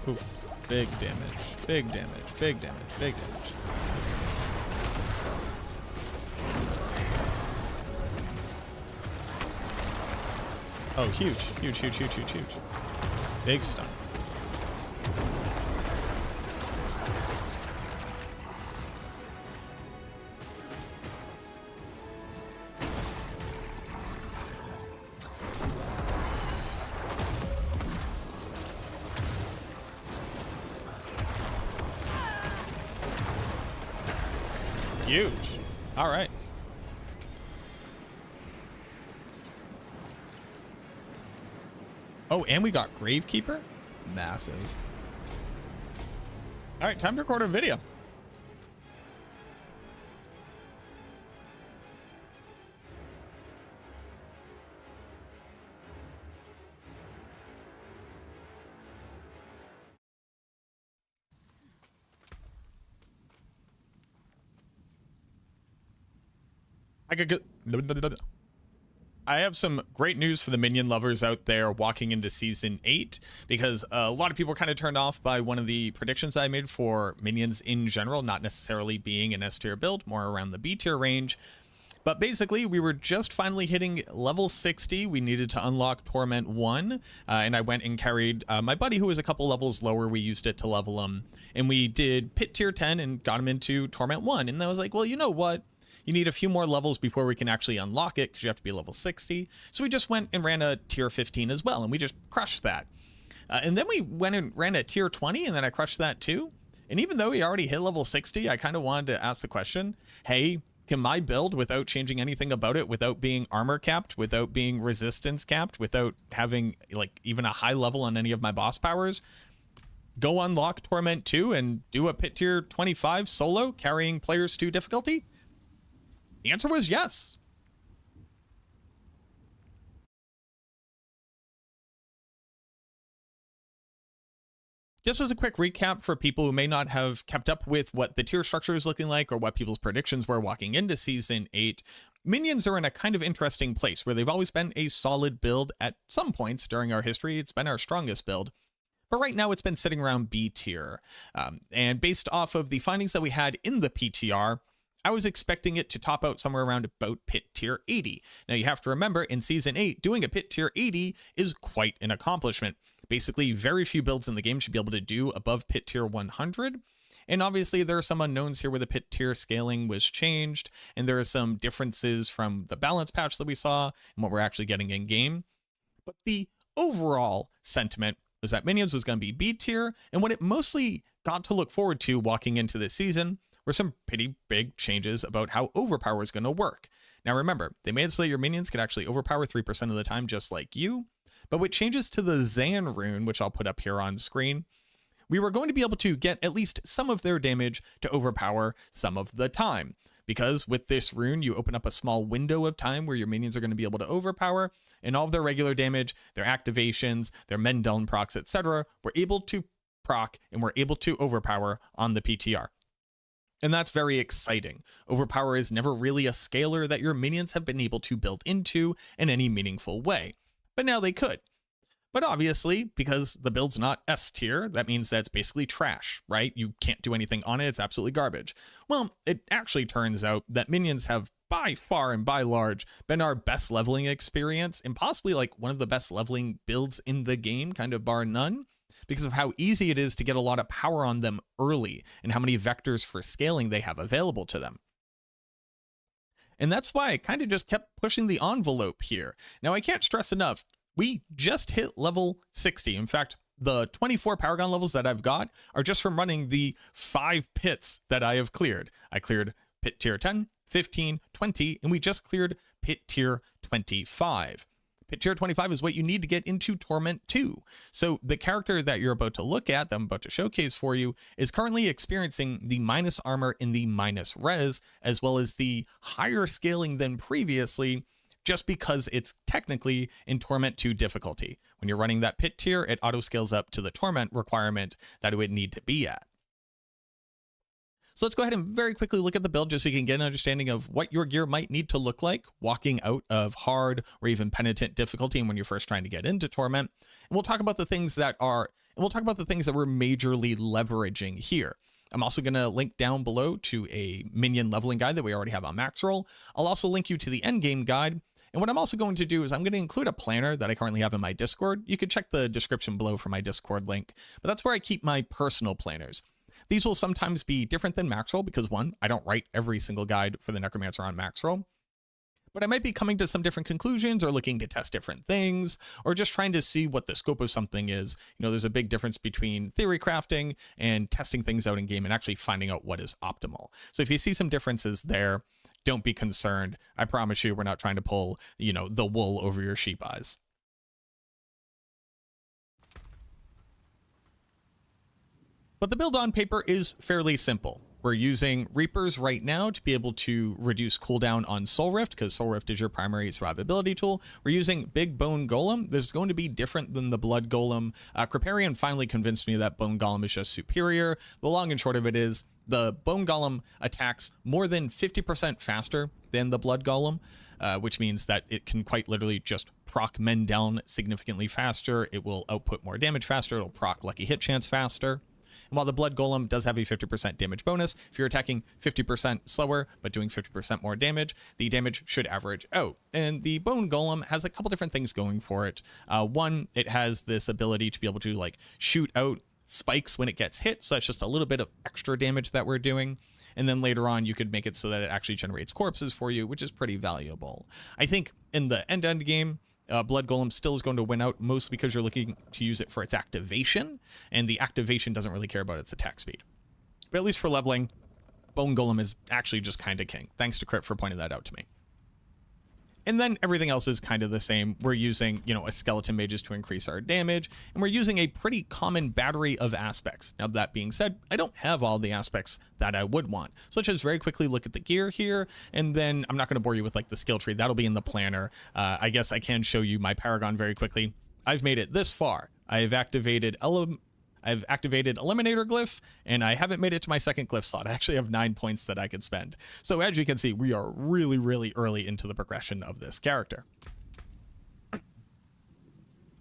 Oof. Big damage, big damage, big damage, big damage. Oh, huge, huge, huge, huge, huge, huge. Big stun. Huge. All right. Oh, and we got Gravekeeper? Massive. All right, time to record a video. I have some great news for the minion lovers out there walking into season 8, because a lot of people were kind of turned off by one of the predictions I made for minions in general, not necessarily being an S tier build, more around the B tier range. But basically, we were just finally hitting level 60. We needed to unlock Torment 1, and I went and carried my buddy who was a couple levels lower. We used it to level him, and we did Pit tier 10 and got him into Torment 1. And I was like, well, you know what? You need a few more levels before we can actually unlock it, because you have to be level 60. So we just went and ran a tier 15 as well, and we just crushed that. And then we went and ran a tier 20, and then I crushed that too. And even though we already hit level 60, I kind of wanted to ask the question, hey, can my build, without changing anything about it, without being armor capped, without being resistance capped, without having like even a high level on any of my boss powers, go unlock Torment 2 and do a Pit tier 25 solo carrying players to difficulty? The answer was yes. Just as a quick recap for people who may not have kept up with what the tier structure is looking like or what people's predictions were walking into season 8, minions are in a kind of interesting place where they've always been a solid build. At some points during our history, it's been our strongest build. But right now it's been sitting around B tier. And based off of the findings that we had in the PTR, I was expecting it to top out somewhere around about Pit tier 80. Now you have to remember, in season 8, doing a Pit tier 80 is quite an accomplishment. Basically, very few builds in the game should be able to do above Pit tier 100. And obviously there are some unknowns here where the Pit tier scaling was changed, and there are some differences from the balance patch that we saw and what we're actually getting in game. But the overall sentiment was that minions was going to be B tier, and what it mostly got to look forward to walking into this season were some pretty big changes about how overpower is going to work. Now remember, they made it so that your minions could actually overpower 3% of the time just like you, but with changes to the Zan rune, which I'll put up here on screen, we were going to be able to get at least some of their damage to overpower some of the time. Because with this rune, you open up a small window of time where your minions are going to be able to overpower, and all of their regular damage, their activations, their Mendel procs, etc., were able to proc and were able to overpower on the PTR. And that's very exciting. Overpower is never really a scalar that your minions have been able to build into in any meaningful way. But now they could. But obviously, because the build's not S tier, that means that it's basically trash, right? You can't do anything on it, it's absolutely garbage. Well, it actually turns out that minions have by far and by large been our best leveling experience, and possibly like one of the best leveling builds in the game, kind of bar none, because of how easy it is to get a lot of power on them early and how many vectors for scaling they have available to them. And that's why I kind of just kept pushing the envelope here. Now, I can't stress enough, we just hit level 60. In fact, the 24 Paragon levels that I've got are just from running the 5 pits that I have cleared. I cleared Pit tier 10, 15, 20, and we just cleared Pit tier 25. Pit tier 25 is what you need to get into Torment 2. So the character that you're about to look at, that I'm about to showcase for you, is currently experiencing the minus armor and the minus res, as well as the higher scaling than previously, just because it's technically in Torment 2 difficulty. When you're running that pit tier, it auto scales up to the Torment requirement that it would need to be at. So let's go ahead and very quickly look at the build just so you can get an understanding of what your gear might need to look like walking out of hard or even penitent difficulty and when you're first trying to get into Torment. And we'll talk about the things that we're majorly leveraging here. I'm also going to link down below to a minion leveling guide that we already have on max roll. I'll also link you to the endgame guide. And what I'm also going to do is I'm going to include a planner that I currently have in my Discord. You could check the description below for my Discord link, but that's where I keep my personal planners. These will sometimes be different than max roll because, one, I don't write every single guide for the Necromancer on max roll, but I might be coming to some different conclusions or looking to test different things or just trying to see what the scope of something is. You know, there's a big difference between theory crafting and testing things out in game and actually finding out what is optimal. So if you see some differences there, don't be concerned. I promise you we're not trying to pull, you know, the wool over your sheep eyes. But the build on paper is fairly simple. We're using Reapers right now to be able to reduce cooldown on Soul Rift, because Soul Rift is your primary survivability tool. We're using Big Bone Golem. This is going to be different than the Blood Golem. Kripparrian finally convinced me that Bone Golem is just superior. The long and short of it is the Bone Golem attacks more than 50% faster than the Blood Golem, which means that it can quite literally just proc men down significantly faster. It will output more damage faster. It'll proc lucky hit chance faster. And while the Blood Golem does have a 50% damage bonus, if you're attacking 50% slower but doing 50% more damage, the damage should average out. And the Bone Golem has a couple different things going for it. One, it has this ability to be able to like shoot out spikes when it gets hit, so that's just a little bit of extra damage that we're doing. And then later on, you could make it so that it actually generates corpses for you, which is pretty valuable. I think in the end game, Blood Golem still is going to win out, mostly because you're looking to use it for its activation, and the activation doesn't really care about its attack speed. But at least for leveling, Bone Golem is actually just kind of king. Thanks to Crit for pointing that out to me. And then everything else is kind of the same. We're using, you know, a skeleton mages to increase our damage, and we're using a pretty common battery of aspects. Now, that being said, I don't have all the aspects that I would want. So let's just very quickly look at the gear here, and then I'm not going to bore you with like the skill tree. That'll be in the planner. I guess I can show you my Paragon very quickly. I've made it this far. I've activated Eliminator Glyph, and I haven't made it to my second glyph slot. I actually have 9 points that I could spend. So as you can see, we are really, really early into the progression of this character.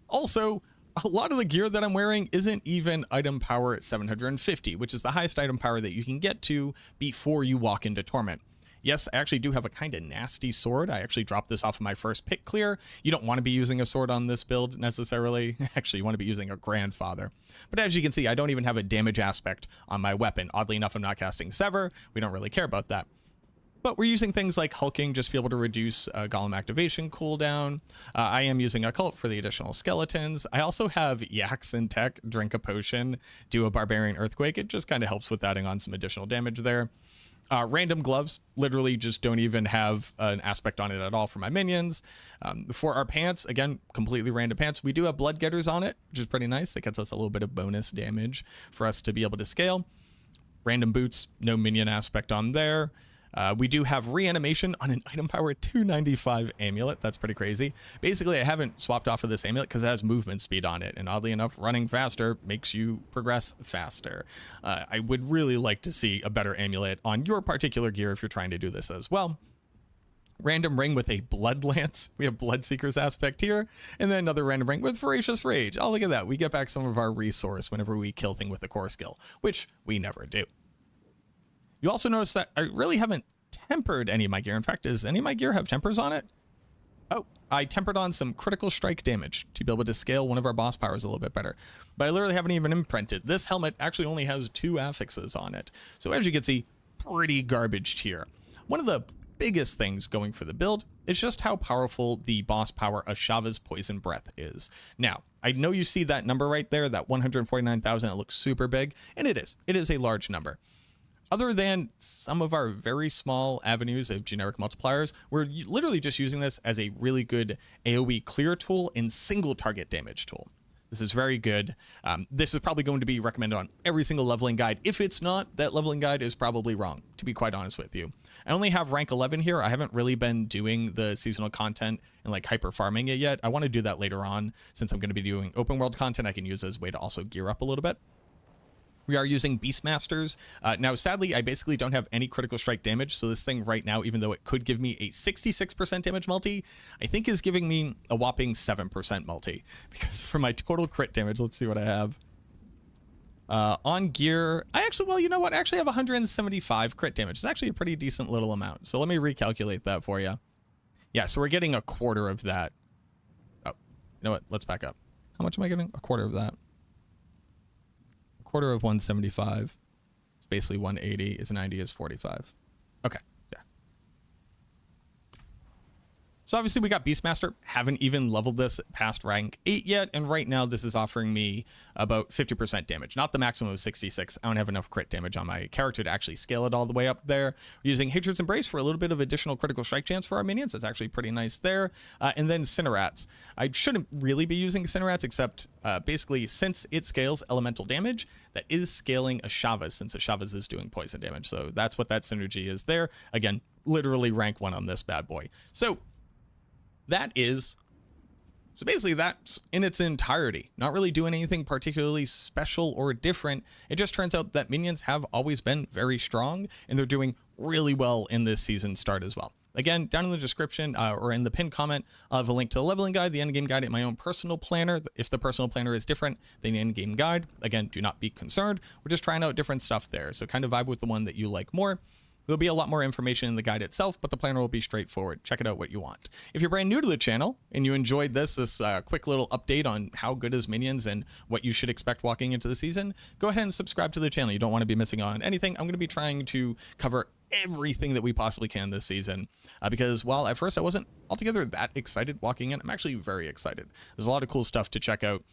Also, a lot of the gear that I'm wearing isn't even item power at 750, which is the highest item power that you can get to before you walk into Torment. Yes, I actually do have a kind of nasty sword. I actually dropped this off of my first pit clear. You don't want to be using a sword on this build necessarily. Actually, you want to be using a grandfather. But as you can see, I don't even have a damage aspect on my weapon. Oddly enough, I'm not casting Sever. We don't really care about that. But we're using things like hulking just to be able to reduce golem activation cooldown. I am using Occult for the additional skeletons. I also have Yaks in tech, drink a potion, do a barbarian earthquake. It just kind of helps with adding on some additional damage there. Random gloves, literally just don't even have an aspect on it at all for my minions. For our pants, again, completely random pants. We do have blood getters on it, which is pretty nice. It gets us a little bit of bonus damage for us to be able to scale. Random boots, no minion aspect on there. We do have reanimation on an item power 295 amulet. That's pretty crazy. Basically, I haven't swapped off of this amulet because it has movement speed on it. And oddly enough, running faster makes you progress faster. I would really like to see a better amulet on your particular gear if you're trying to do this as well. Random ring with a blood lance. We have Bloodseeker's aspect here. And then another random ring with Voracious Rage. Oh, look at that. We get back some of our resource whenever we kill thing with the core skill, which we never do. You also notice that I really haven't tempered any of my gear. In fact, does any of my gear have tempers on it? Oh, I tempered on some critical strike damage to be able to scale one of our boss powers a little bit better. But I literally haven't even imprinted. This helmet actually only has 2 affixes on it. So as you can see, pretty garbage here. One of the biggest things going for the build is just how powerful the boss power Ashava's Poison Breath is. Now, I know you see that number right there, that 149,000. It looks super big, and it is. It is a large number. other than some of our very small avenues of generic multipliers, we're literally just using this as a really good AoE clear tool and single target damage tool. This is very good. This is probably going to be recommended on every single leveling guide. If it's not, that leveling guide is probably wrong, to be quite honest with you. I only have rank 11 here. I haven't really been doing the seasonal content and like hyper farming it yet. I want to do that later on. Since I'm going to be doing open world content, I can use it as a way to also gear up a little bit. We are using Beastmasters. Now, sadly, I basically don't have any critical strike damage, so this thing right now, even though it could give me a 66% damage multi, I think is giving me a whopping 7% multi. Because for my total crit damage, let's see what I have. On gear, I actually, well, you know what? I actually have 175 crit damage. It's actually a pretty decent little amount. So let me recalculate that for you. Yeah, so we're getting a quarter of that. Oh, you know what? Let's back up. How much am I getting? A quarter of that. Quarter of 175. It's basically 180 is 90 is 45. Okay, yeah. So obviously we got Beastmaster. Haven't even leveled this past rank 8 yet, and right now this is offering me about 50% damage. Not the maximum of 66. I don't have enough crit damage on my character to actually scale it all the way up there. We're using Hatred's Embrace for a little bit of additional critical strike chance for our minions. That's actually pretty nice there. And then Cinerats. I shouldn't really be using Cinerats, except basically since it scales elemental damage, that is scaling Ashavas, since Ashavas is doing poison damage. So that's what that synergy is there. Again, literally rank 1 on this bad boy. So basically that's in its entirety. Not really doing anything particularly special or different. It just turns out that minions have always been very strong, and they're doing really well in this season start as well. Again, down in the description or in the pinned comment, I'll have a link to the leveling guide, the endgame guide, and my own personal planner. If the personal planner is different than the endgame guide, again, do not be concerned. We're just trying out different stuff there. So kind of vibe with the one that you like more. There'll be a lot more information in the guide itself, but the planner will be straightforward. Check it out what you want. If you're brand new to the channel and you enjoyed this quick little update on how good is Minions and what you should expect walking into the season, go ahead and subscribe to the channel. You don't want to be missing out on anything. I'm going to be trying to cover everything that we possibly can this season because while at first I wasn't altogether that excited walking in, I'm actually very excited. There's a lot of cool stuff to check out.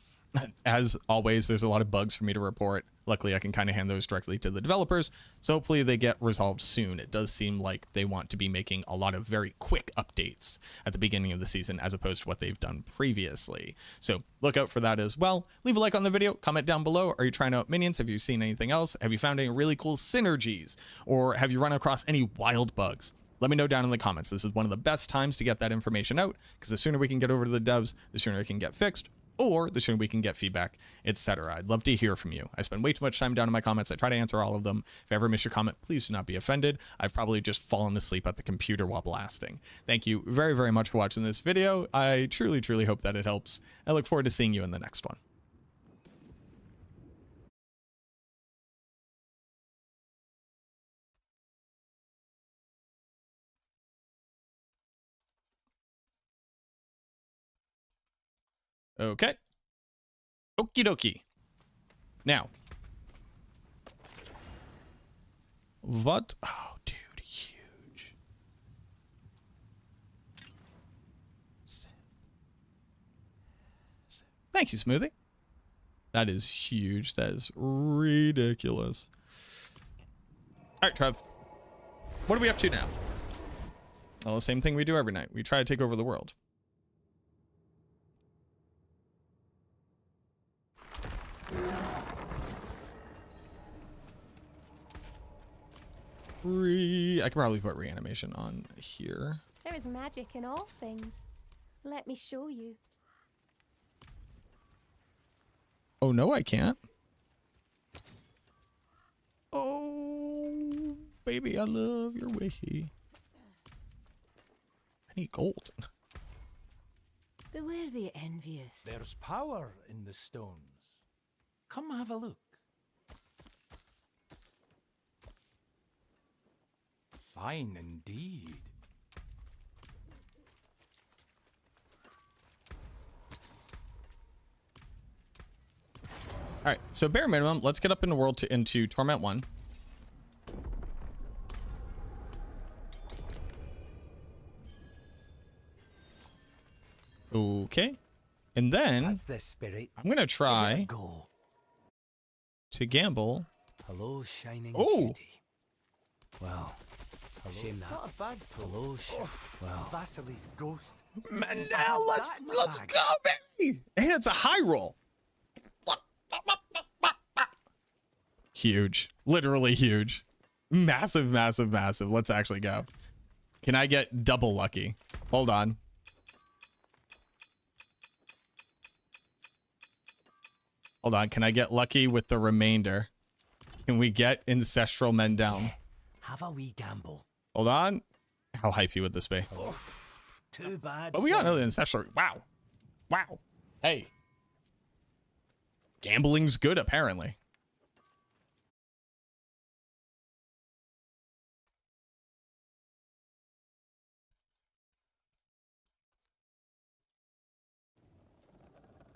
As always, there's a lot of bugs for me to report. Luckily, I can kind of hand those directly to the developers, so hopefully they get resolved soon. It does seem like they want to be making a lot of very quick updates at the beginning of the season as opposed to what they've done previously. So look out for that as well. Leave a like on the video, comment down below. Are you trying out minions? Have you seen anything else? Have you found any really cool synergies? Or have you run across any wild bugs? Let me know down in the comments. This is one of the best times to get that information out because the sooner we can get over to the devs, the sooner it can get fixed, or the sooner we can get feedback, etc. I'd love to hear from you. I spend way too much time down in my comments. I try to answer all of them. If I ever miss your comment, please do not be offended. I've probably just fallen asleep at the computer while blasting. Thank you very, very much for watching this video. I truly, truly hope that it helps. I look forward to seeing you in the next one. Okay. Okie dokie. Now. What? Oh, dude, huge. Thank you, Smoothie. That is huge. That is ridiculous. All right, Trev. What are we up to now? Well, the same thing we do every night. We try to take over the world. I could probably put reanimation on here. There is magic in all things. Let me show you. Oh, no, I can't. Oh, baby, I love your way. I need gold. Beware the envious. There's power in the stones. Come have a look. Fine indeed. All right, so bare minimum, let's get up in the world into Torment 1. Okay, and then That's the spirit. I'm gonna try Go. to gamble. Hello, shining Oh, beauty. Well, shame that. Not a bad hello, well, Vasily's ghost. Mendel, let's go, baby! And it's a high roll. Huge. Literally huge. Massive, massive, massive. Let's actually go. Can I get double lucky? Hold on. Hold on. Can I get lucky with the remainder? Can we get Ancestral Mendel? Yeah, have a wee gamble. Hold on. How hypey would this be? Oh, too bad. But we got another Ancestral. Wow. Wow. Hey. Gambling's good, apparently.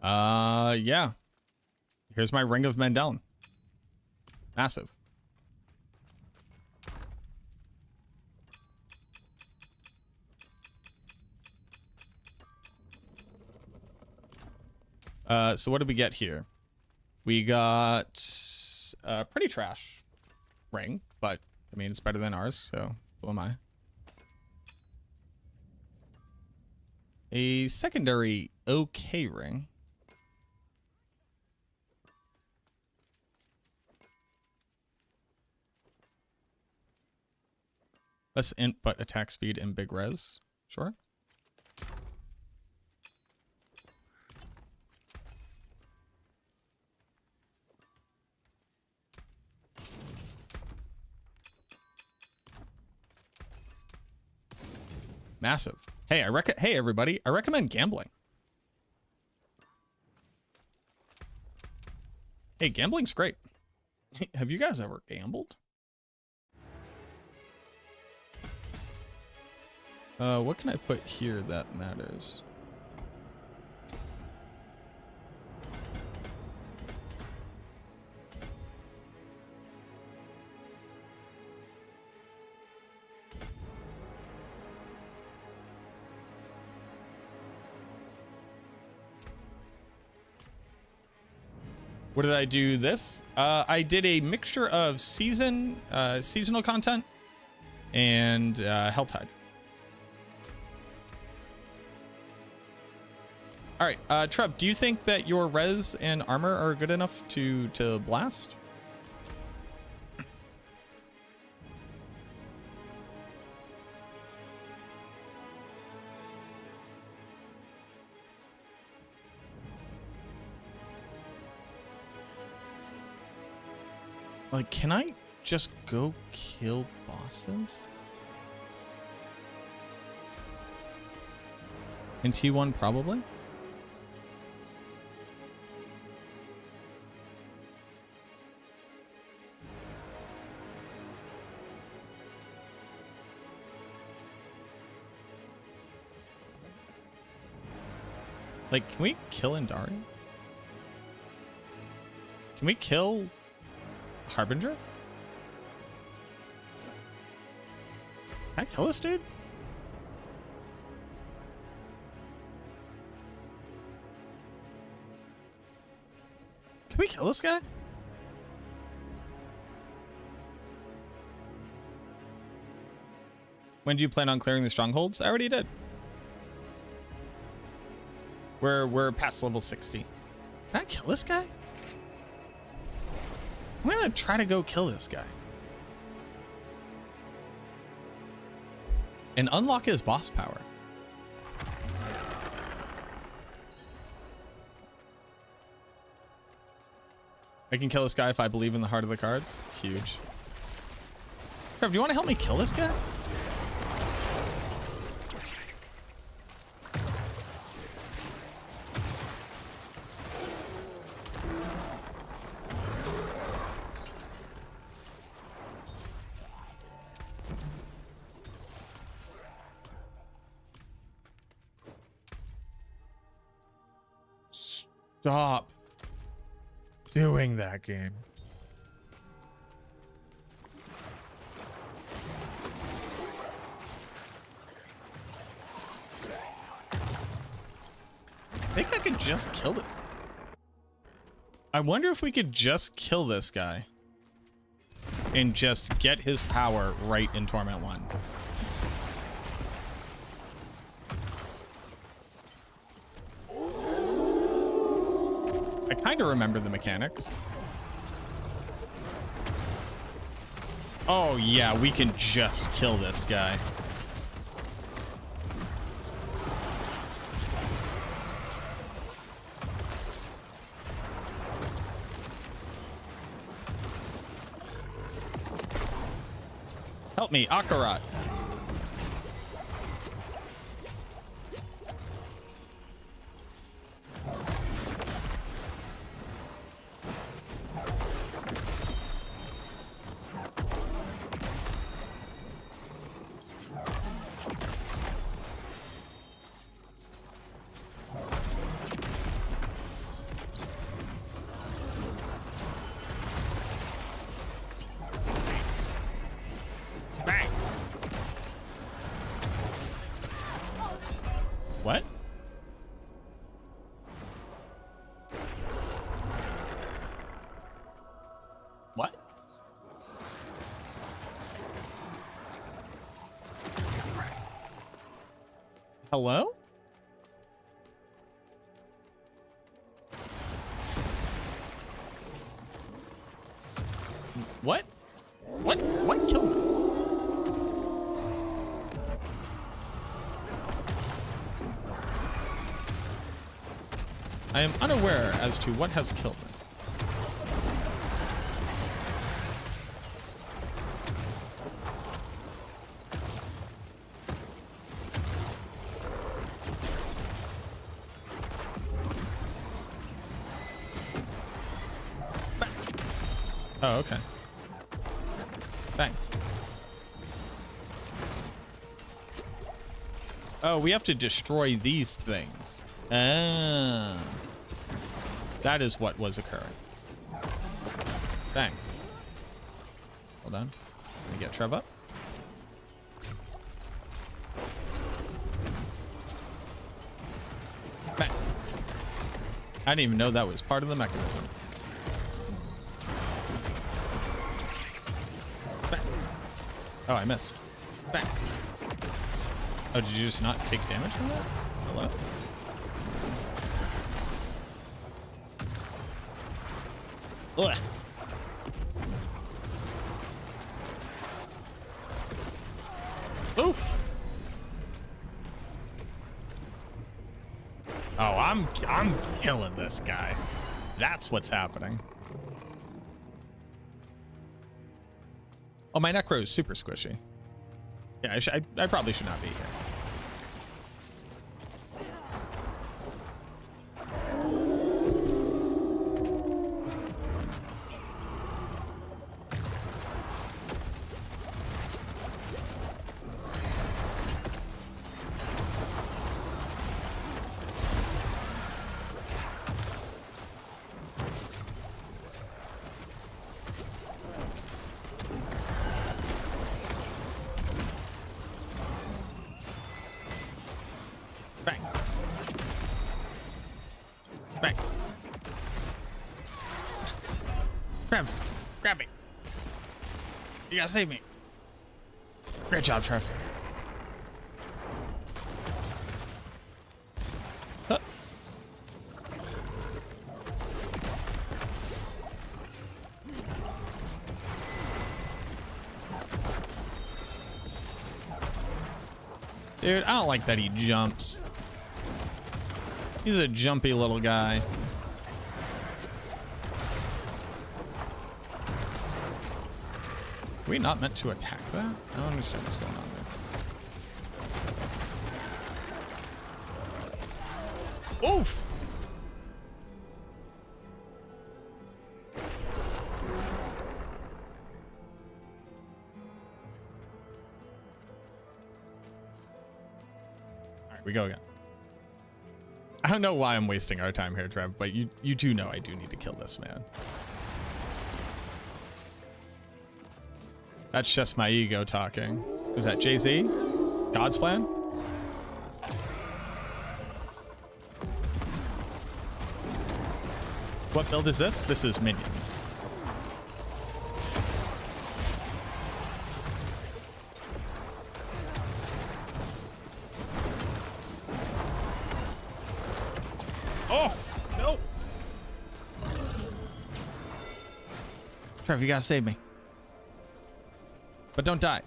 Yeah. Here's my Ring of Mendel. Massive. So what did we get here? We got a pretty trash ring, but I mean, it's better than ours, so who am I? A secondary okay ring. Less input attack speed and big res. Sure. Massive. Hey, hey everybody, I recommend gambling. Hey, gambling's great. Have you guys ever gambled? What can I put here that matters? What did I do this? I did a mixture of seasonal content and Helltide. All right, Trev, do you think that your res and armor are good enough to blast? Like, can I just go kill bosses? In T1, probably? Like, can we kill Indari? Can we kill Harbinger? Can I kill this dude? Can we kill this guy? When do you plan on clearing the strongholds? I already did. We're past level 60. Can I kill this guy? I'm gonna try to go kill this guy. And unlock his boss power. I can kill this guy if I believe in the heart of the cards. Huge. Trev, do you want to help me kill this guy? Stop doing that, game. I think I could just kill it. I wonder if we could just kill this guy and just get his power right in Torment 1. I kind of remember the mechanics. Oh yeah, we can just kill this guy. Help me, Akarat. What? What? Hello? What? What killed me? I am unaware as to what has killed me. Oh, okay. Bang. Oh, we have to destroy these things. Ah. That is what was occurring. Bang. Hold on. Let me get Trev up. Bang. I didn't even know that was part of the mechanism. Bang. Oh, I missed. Bang. Oh, did you just not take damage from that? Hello? Ugh. Oof. Oh, I'm killing this guy. That's what's happening. Oh, my Necro is super squishy. Yeah, I probably should not be here. Grab me. You gotta save me. Great job, Trev. Huh. Dude, I don't like that he jumps. He's a jumpy little guy. Are we not meant to attack that? I don't understand what's going on there. Oof! Alright, we go again. I don't know why I'm wasting our time here, Trev, but you do know I do need to kill this man. That's just my ego talking. Is that Jay-Z? God's plan? What build is this? This is minions. Oh, no. Trev, you gotta save me. But don't die.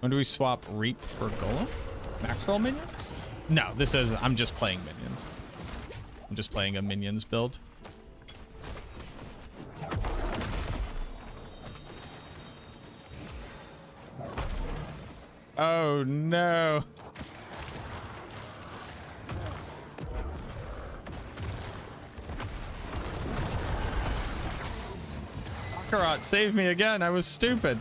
When do we swap Reap for Golem? Max roll minions? No, this is, I'm just playing minions. I'm just playing a minions build. Oh no. Karat, save me again. I was stupid.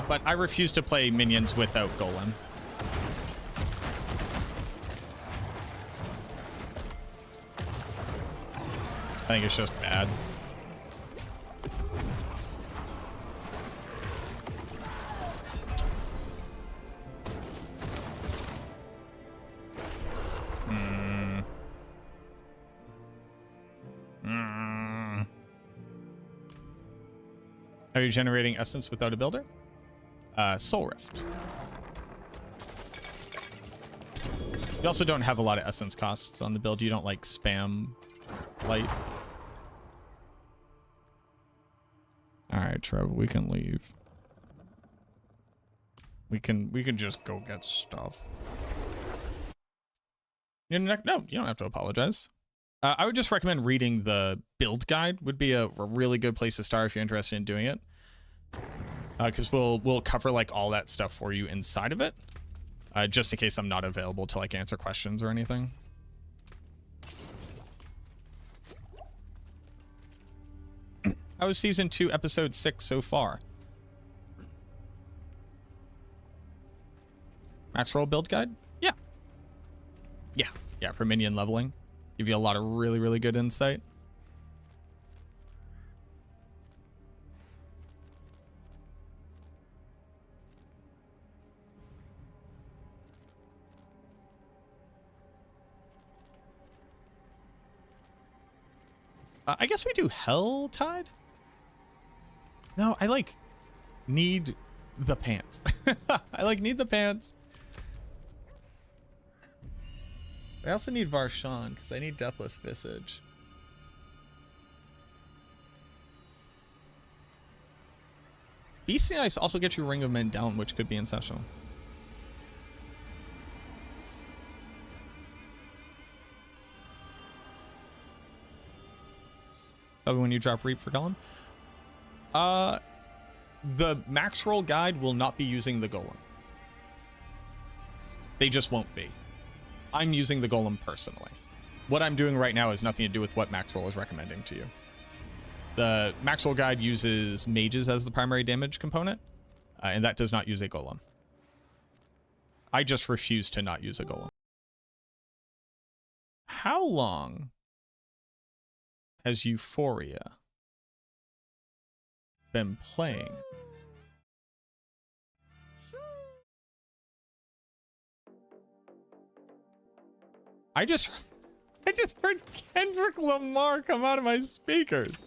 But I refuse to play minions without Golem. I think it's just bad. Are you generating essence without a builder? Soul Rift. You also don't have a lot of essence costs on the build. You don't like spam light. All right, Trevor, we can leave. We can just go get stuff. No, you don't have to apologize. I would just recommend reading the build guide. Would be a really good place to start if you're interested in doing it. Because we'll cover like all that stuff for you inside of it. Just in case I'm not available to like answer questions or anything. How was season 2, episode 6 so far? Max roll build guide? Yeah. Yeah, for minion leveling. Give you a lot of really good insight. I guess we do Hell Tide? No, I like need the pants. I like need the pants. I also need Varshan because I need Deathless Visage. Beastie Ice also gets you Ring of Men down, which could be exceptional. Probably when you drop Reap for Golem. The max roll guide will not be using the Golem. They just won't be. I'm using the Golem personally. What I'm doing right now has nothing to do with what max roll is recommending to you. The max roll guide uses mages as the primary damage component, and that does not use a Golem. I just refuse to not use a Golem. How long has Euphoria been playing? I just heard Kendrick Lamar come out of my speakers.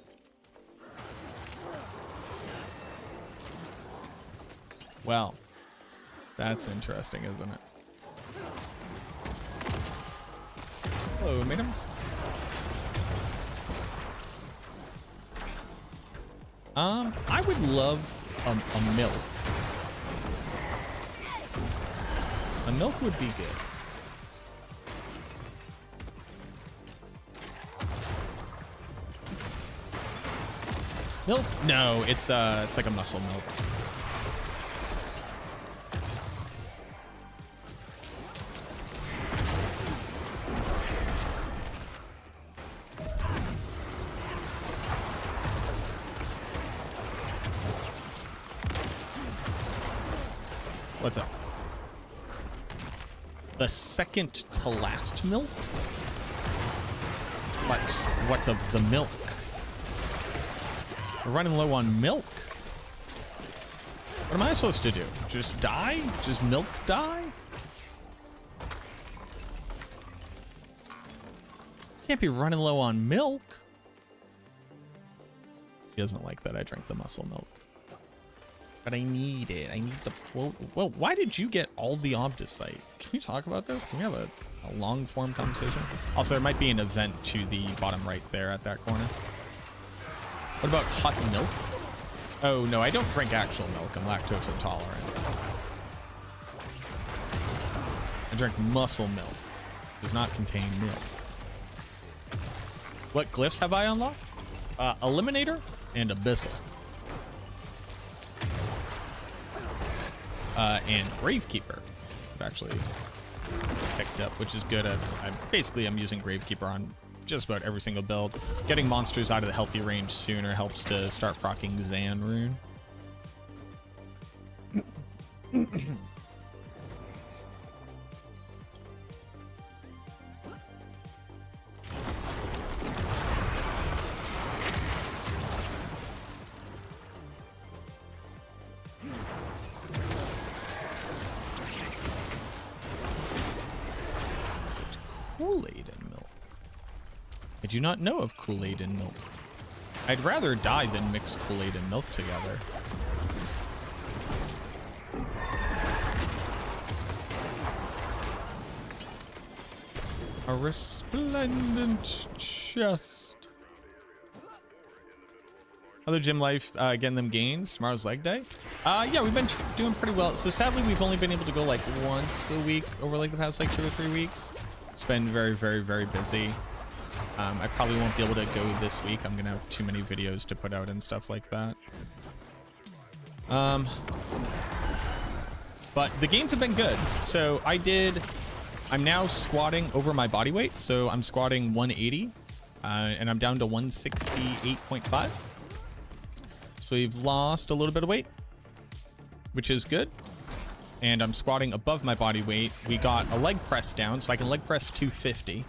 Well, that's interesting, isn't it? Hello, madams. I would love a milk. A milk would be good. Milk? No, it's like a muscle milk. What's up? The second to last milk? What of the milk? We're running low on milk. What am I supposed to do? Just die? Just milk die? Can't be running low on milk. He doesn't like that I drank the muscle milk. But I need it. I need the float. Well, why did you get all the Obdicite? Can we talk about this? Can we have a long form conversation? Also, there might be an event to the bottom right there at that corner. What about hot milk? Oh, no, I don't drink actual milk. I'm lactose intolerant. I drink muscle milk. It does not contain milk. What glyphs have I unlocked? Eliminator and Abyssal. And Gravekeeper. I've actually picked up, which is good. I'm using Gravekeeper on just about every single build. Getting monsters out of the healthy range sooner helps to start proccing Zan rune. Kool-Aid and milk. I do not know of Kool-Aid and milk. I'd rather die than mix Kool-Aid and milk together. A resplendent chest. Other gym life, getting them gains. Tomorrow's leg day. Yeah, we've been doing pretty well. So sadly, we've only been able to go like once a week over like the past like 2 or 3 weeks. It's been very, very, very busy. I probably won't be able to go this week. I'm gonna have too many videos to put out and stuff like that. But the gains have been good. So I'm now squatting over my body weight. So I'm squatting 180 and I'm down to 168.5. So we've lost a little bit of weight, which is good. And I'm squatting above my body weight. We got a leg press down, so I can leg press 250.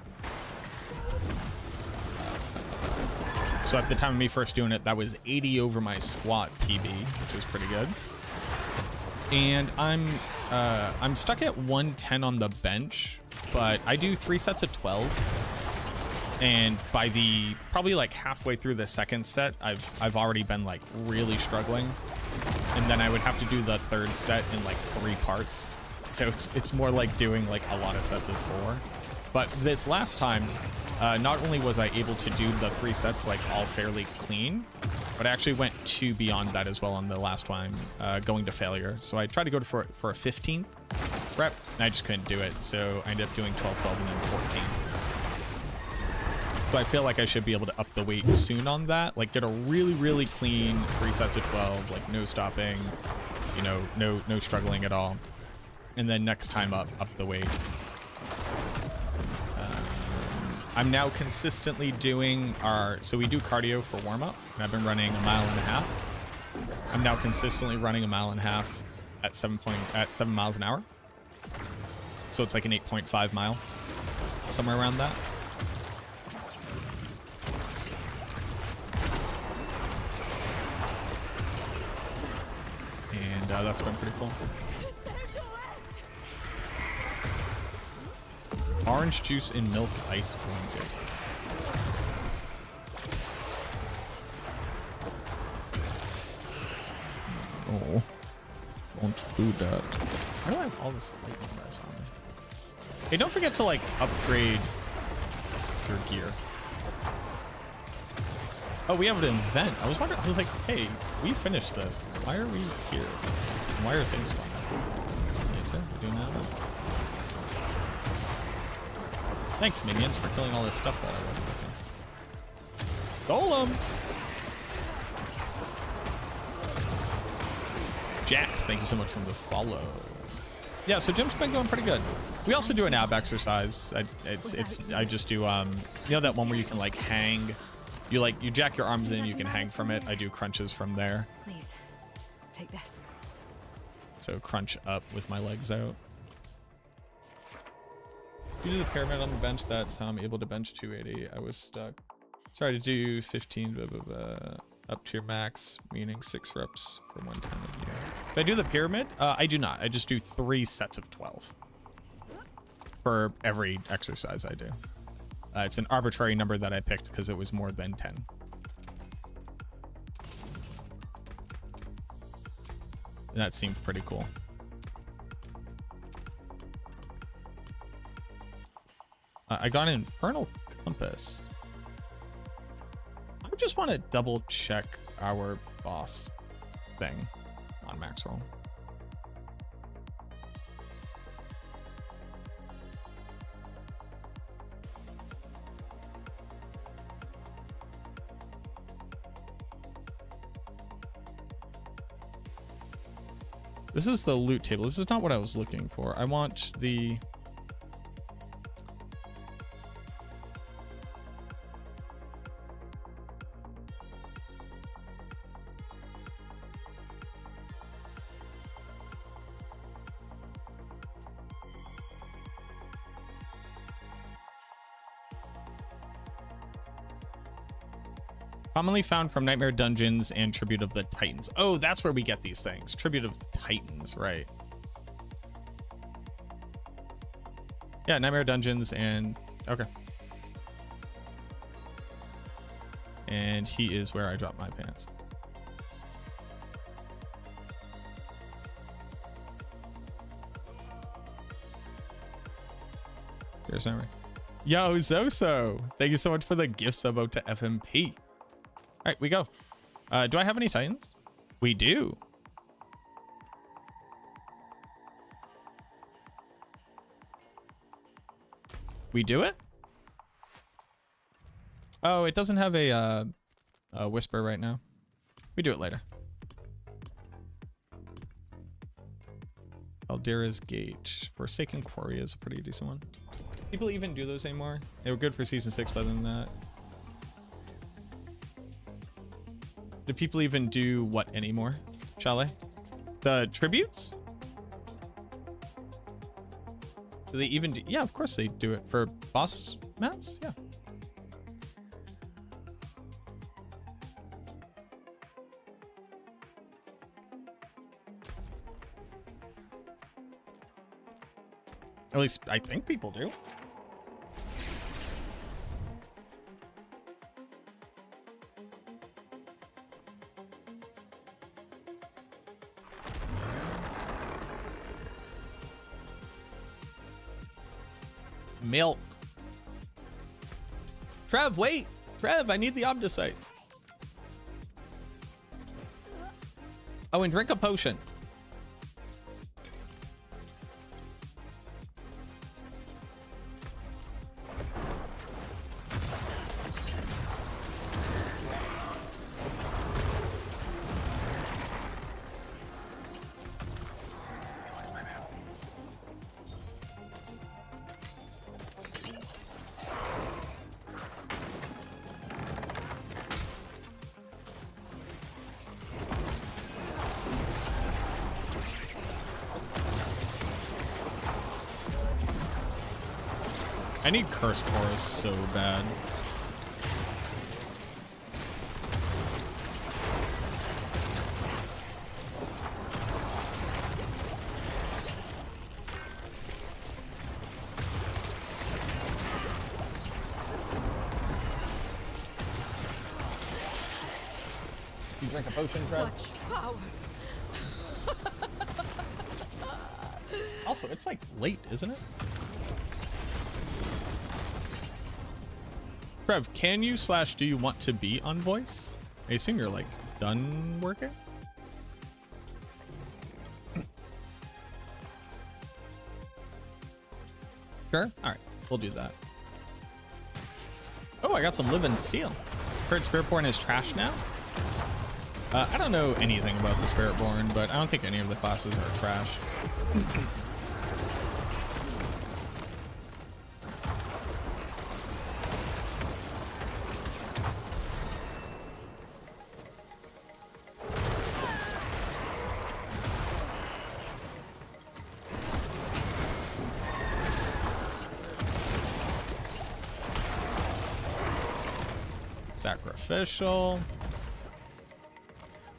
So at the time of me first doing it, that was 80 over my squat PB, which was pretty good. And I'm stuck at 110 on the bench, but I do 3 sets of 12. And by the probably like halfway through the second set, I've already been like really struggling. And then I would have to do the third set in like 3 parts. So it's more like doing like a lot of sets of 4. But this last time, not only was I able to do the 3 sets like all fairly clean, but I actually went 2 beyond that as well on the last one, going to failure. So I tried to go for a 15th rep, and I just couldn't do it. So I ended up doing 12, 12, and then 14. So I feel like I should be able to up the weight soon on that. Like get a really, really clean 3 sets of 12, like no stopping, you know, no struggling at all. And then next time up the weight. I'm now consistently doing so we do cardio for warm up, and I've been running 1.5 miles. I'm now consistently running 1.5 miles at 7 miles an hour. So it's like an 8.5 mile, somewhere around that. And that's been pretty cool. Orange juice and milk ice blended. Oh, don't do that. Why do I have all this lightning res on me? Hey, don't forget to like upgrade your gear. Oh, we have an event. I was wondering, I was like, hey, we finished this. Why are we here? Why are things going on? Answer, we're doing that now. Thanks, minions, for killing all this stuff while I wasn't looking. Golem! Jax, thank you so much for the follow. Yeah, so gym's been going pretty good. We also do an ab exercise. I just do, you know that one where you can like hang? You jack your arms in, you can hang from it. I do crunches from there. Please, take this. So crunch up with my legs out. You do the pyramid on the bench, that's how I'm able to bench 280. I was stuck. Sorry to do 15 blah, blah, blah, up to your max, meaning 6 reps for 110 of you. Did I do the pyramid? I do not. I just do 3 sets of 12 for every exercise I do. It's an arbitrary number that I picked because it was more than 10. that seemed pretty cool. I got an Infernal Compass. I just want to double check our boss thing on max roll. This is the loot table. This is not what I was looking for. I want the... Commonly found from Nightmare Dungeons and Tribute of the Titans. Oh, that's where we get these things. Tribute of the Titans, right. Yeah, Nightmare Dungeons and... Okay. And he is where I dropped my pants. Here's memory. Yo, Zoso! Thank you so much for the gift sub out to FMP. All right, we go. Do I have any Titans? We do. We do it? Oh, it doesn't have a whisper right now. We do it later. Aldera's Gate. Forsaken Quarry is a pretty decent one. People even do those anymore? They were good for season 6, but other than that. Do people even do what anymore? Shall the tributes? Do they even do? Yeah, of course they do it for boss mats. Yeah. At least I think people do. Milk. Trev, wait. Trev, I need the Omnisite. Oh, and drink a potion. I need Curse Chorus so bad. You drink a potion, Trev? Such power. Also, it's like late, isn't it? Trev, can you / do you want to be on voice? I assume you're like done working? Sure? Alright, we'll do that. Oh, I got some Living Steel. Heard Spiritborn is trash now? I don't know anything about the Spiritborn, but I don't think any of the classes are trash. Sacrificial.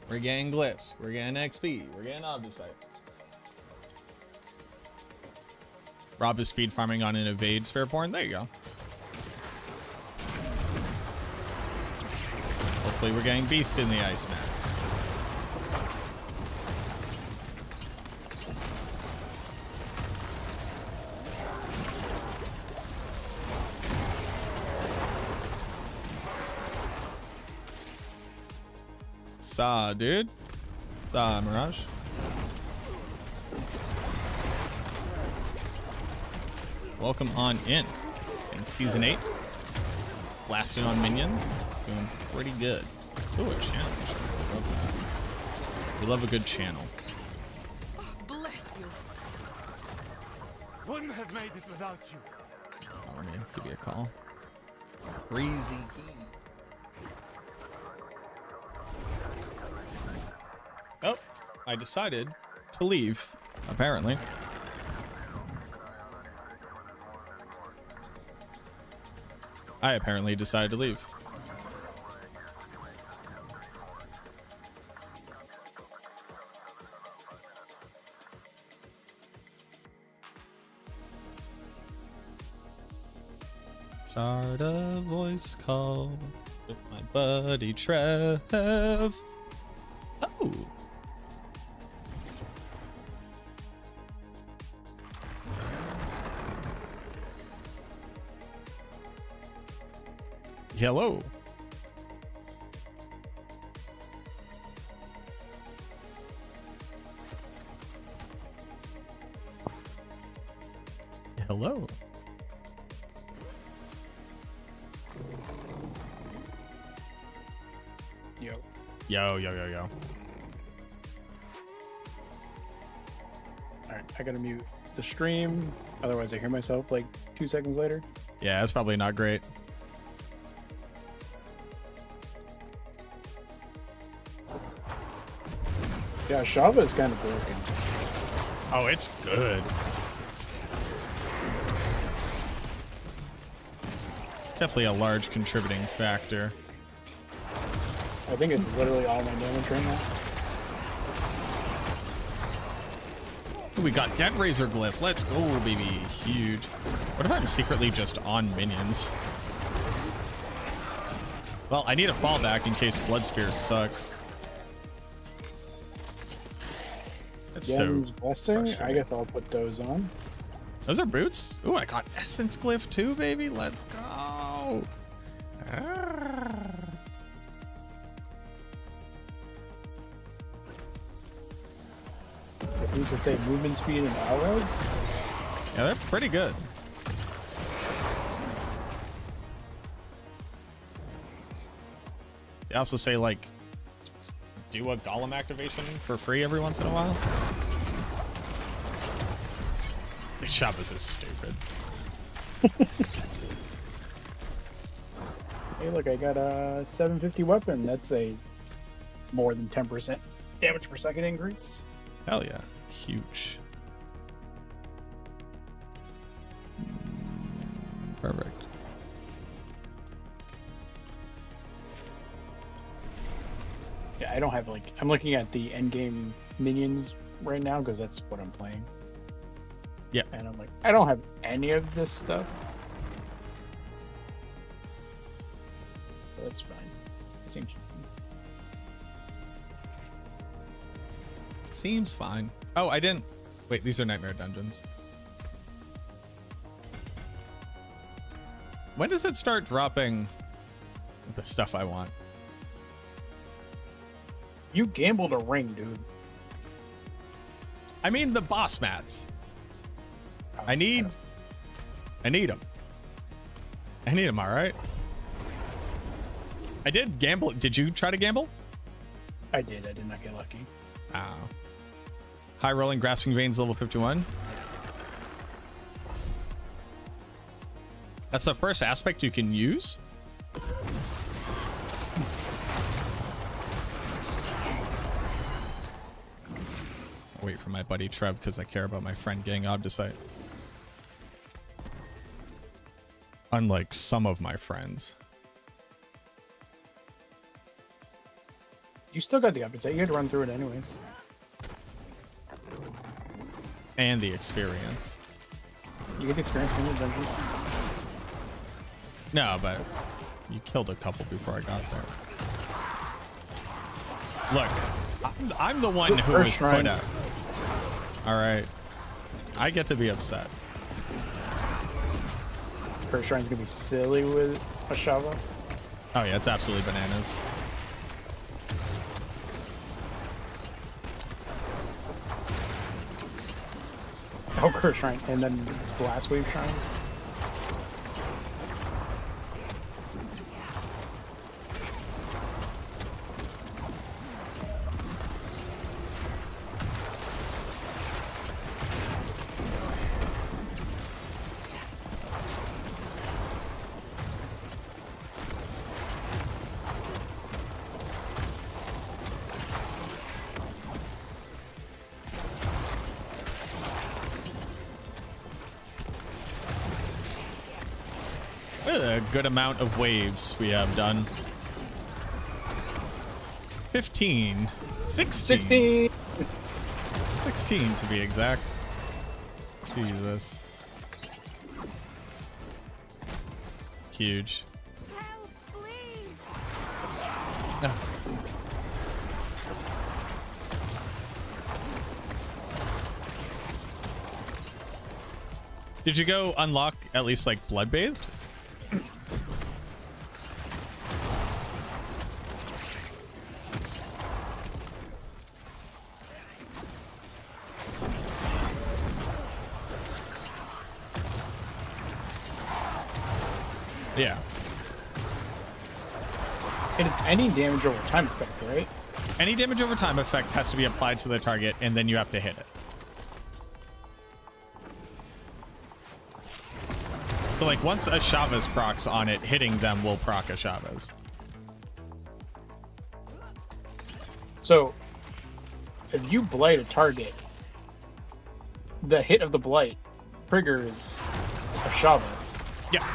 We're getting glyphs. We're getting XP. We're getting Obdicite. Rob is speed farming on an evade Spiritborn. There you go. Hopefully we're getting Beast in the Ice Mats. Saw, dude. Saw, Mirage. Welcome on in season 8. Blasting on minions. Doing pretty good. Ooh, a channel. We love a good channel. Bless you. Wouldn't have made it without you. Oh, let me give you a call. Crazy key. Oh, I decided to leave, apparently. I apparently decided to leave. Start a voice call with my buddy Trev. Oh. Hello. Hello. Yo. Yo, yo, yo, yo. Alright, I gotta mute the stream, otherwise I hear myself like 2 seconds later. Yeah, that's probably not great. Yeah, Shava is kind of broken. Oh, it's good. It's definitely a large contributing factor. I think it's literally all my damage right now. We got Dead Razor Glyph. Let's go, baby. Huge. What if I'm secretly just on minions? Well, I need a fallback in case Blood Spear sucks. That's Yen's so Blessing, I guess I'll put those on. Those are boots? Ooh, I got Essence Glyph too, baby. Let's go. It needs to say movement speed and arrows. Yeah, they're pretty good. They also say, like, do a golem activation for free every once in a while. This shop is stupid. Hey, look, I got a 750 weapon. That's a more than 10% damage per second increase. Hell yeah. Huge. Perfect. Yeah, I don't have like, I'm looking at the end game minions right now because that's what I'm playing. Yeah. And I'm like, I don't have any of this stuff. So that's fine. Seems fine. Seems fine. Oh, I didn't. Wait, these are nightmare dungeons. When does it start dropping the stuff I want? You gambled a ring, dude. I mean the boss mats. I need them. I need them, all right? I did gamble. Did you try to gamble? I did. I did not get lucky. Oh. High rolling grasping veins level 51. That's the first aspect you can use. I'll wait for my buddy Trev because I care about my friend getting Obdicite. Unlike some of my friends. You still got the update. You had to run through it anyways. And the experience. You get experience from the dungeon. No, but you killed a couple before I got there. Look, I'm the one who was put out. All right. I get to be upset. Curse Shrine's gonna be silly with a Shava. Oh yeah, it's absolutely bananas. Elker Shrine, and then Blast Wave Shrine. A good amount of waves we have done. 15. 16. 16 to be exact. Jesus. Huge. Help, please! Ah. Did you go unlock at least like Bloodbathed? Yeah. And it's any damage over time effect, right? Any damage over time effect has to be applied to the target, and then you have to hit it. So like once a Chavez procs on it, hitting them will proc a Chavez. So if you blight a target, the hit of the blight triggers a Chavez. Yeah.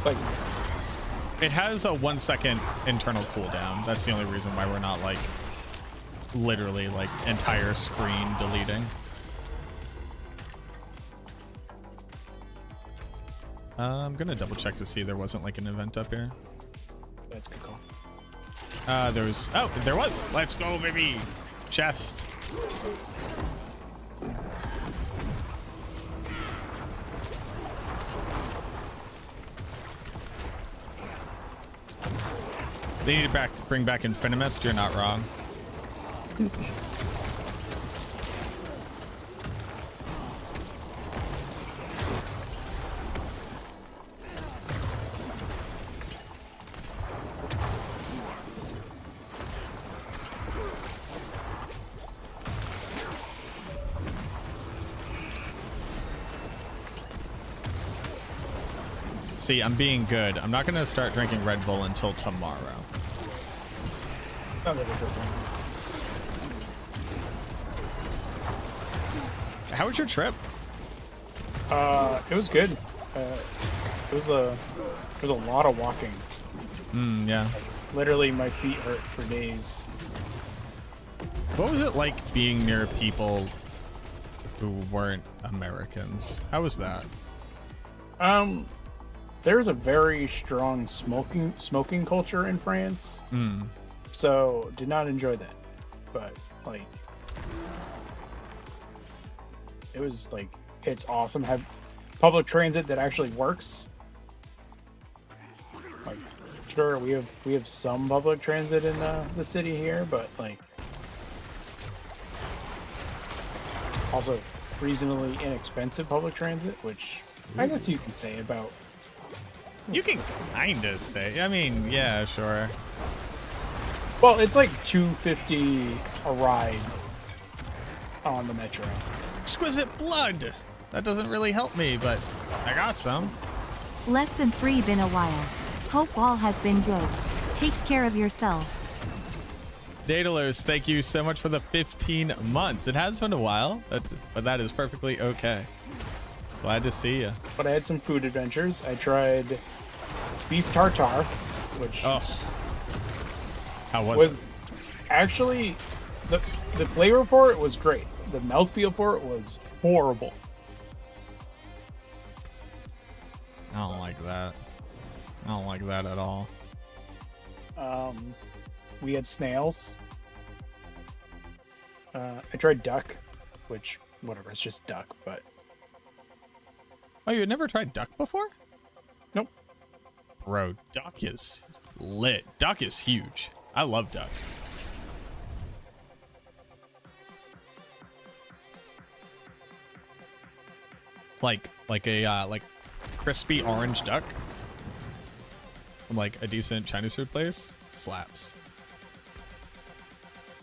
Like, it has a 1 second internal cooldown. That's the only reason why we're not like literally like entire screen deleting. I'm gonna double check to see there wasn't like an event up here. That's a good call. There was, oh, there was. Let's go, baby. Chest. They need to bring back Infinimist. You're not wrong. See, I'm being good. I'm not going to start drinking Red Bull until tomorrow. Sounds like a good one. How was your trip? It was good. It was a lot of walking. Yeah. Literally, my feet hurt for days. What was it like being near people who weren't Americans? How was that? There's a very strong smoking culture in France. So did not enjoy that. But like it was like it's awesome. Have public transit that actually works. Like sure we have some public transit in the city here, but like also reasonably inexpensive public transit, which I guess you can say about. You can kind of say. I mean, yeah, sure. Well, it's like $2.50 a ride on the metro. Exquisite blood. That doesn't really help me, but I got some. Less than 3 been a while. Hope all has been good. Take care of yourself. Daedalus, thank you so much for the 15 months. It has been a while, but that is perfectly okay. Glad to see you. But I had some food adventures. I tried beef tartare, which how was it? Actually the flavor for it was great. The mouthfeel for it was horrible. I don't like that. I don't like that at all. We had snails. I tried duck, which whatever, it's just duck, but oh, you had never tried duck before? Nope. Bro, duck is lit. Duck is huge. I love duck. like crispy orange duck from like a decent Chinese food place, slaps.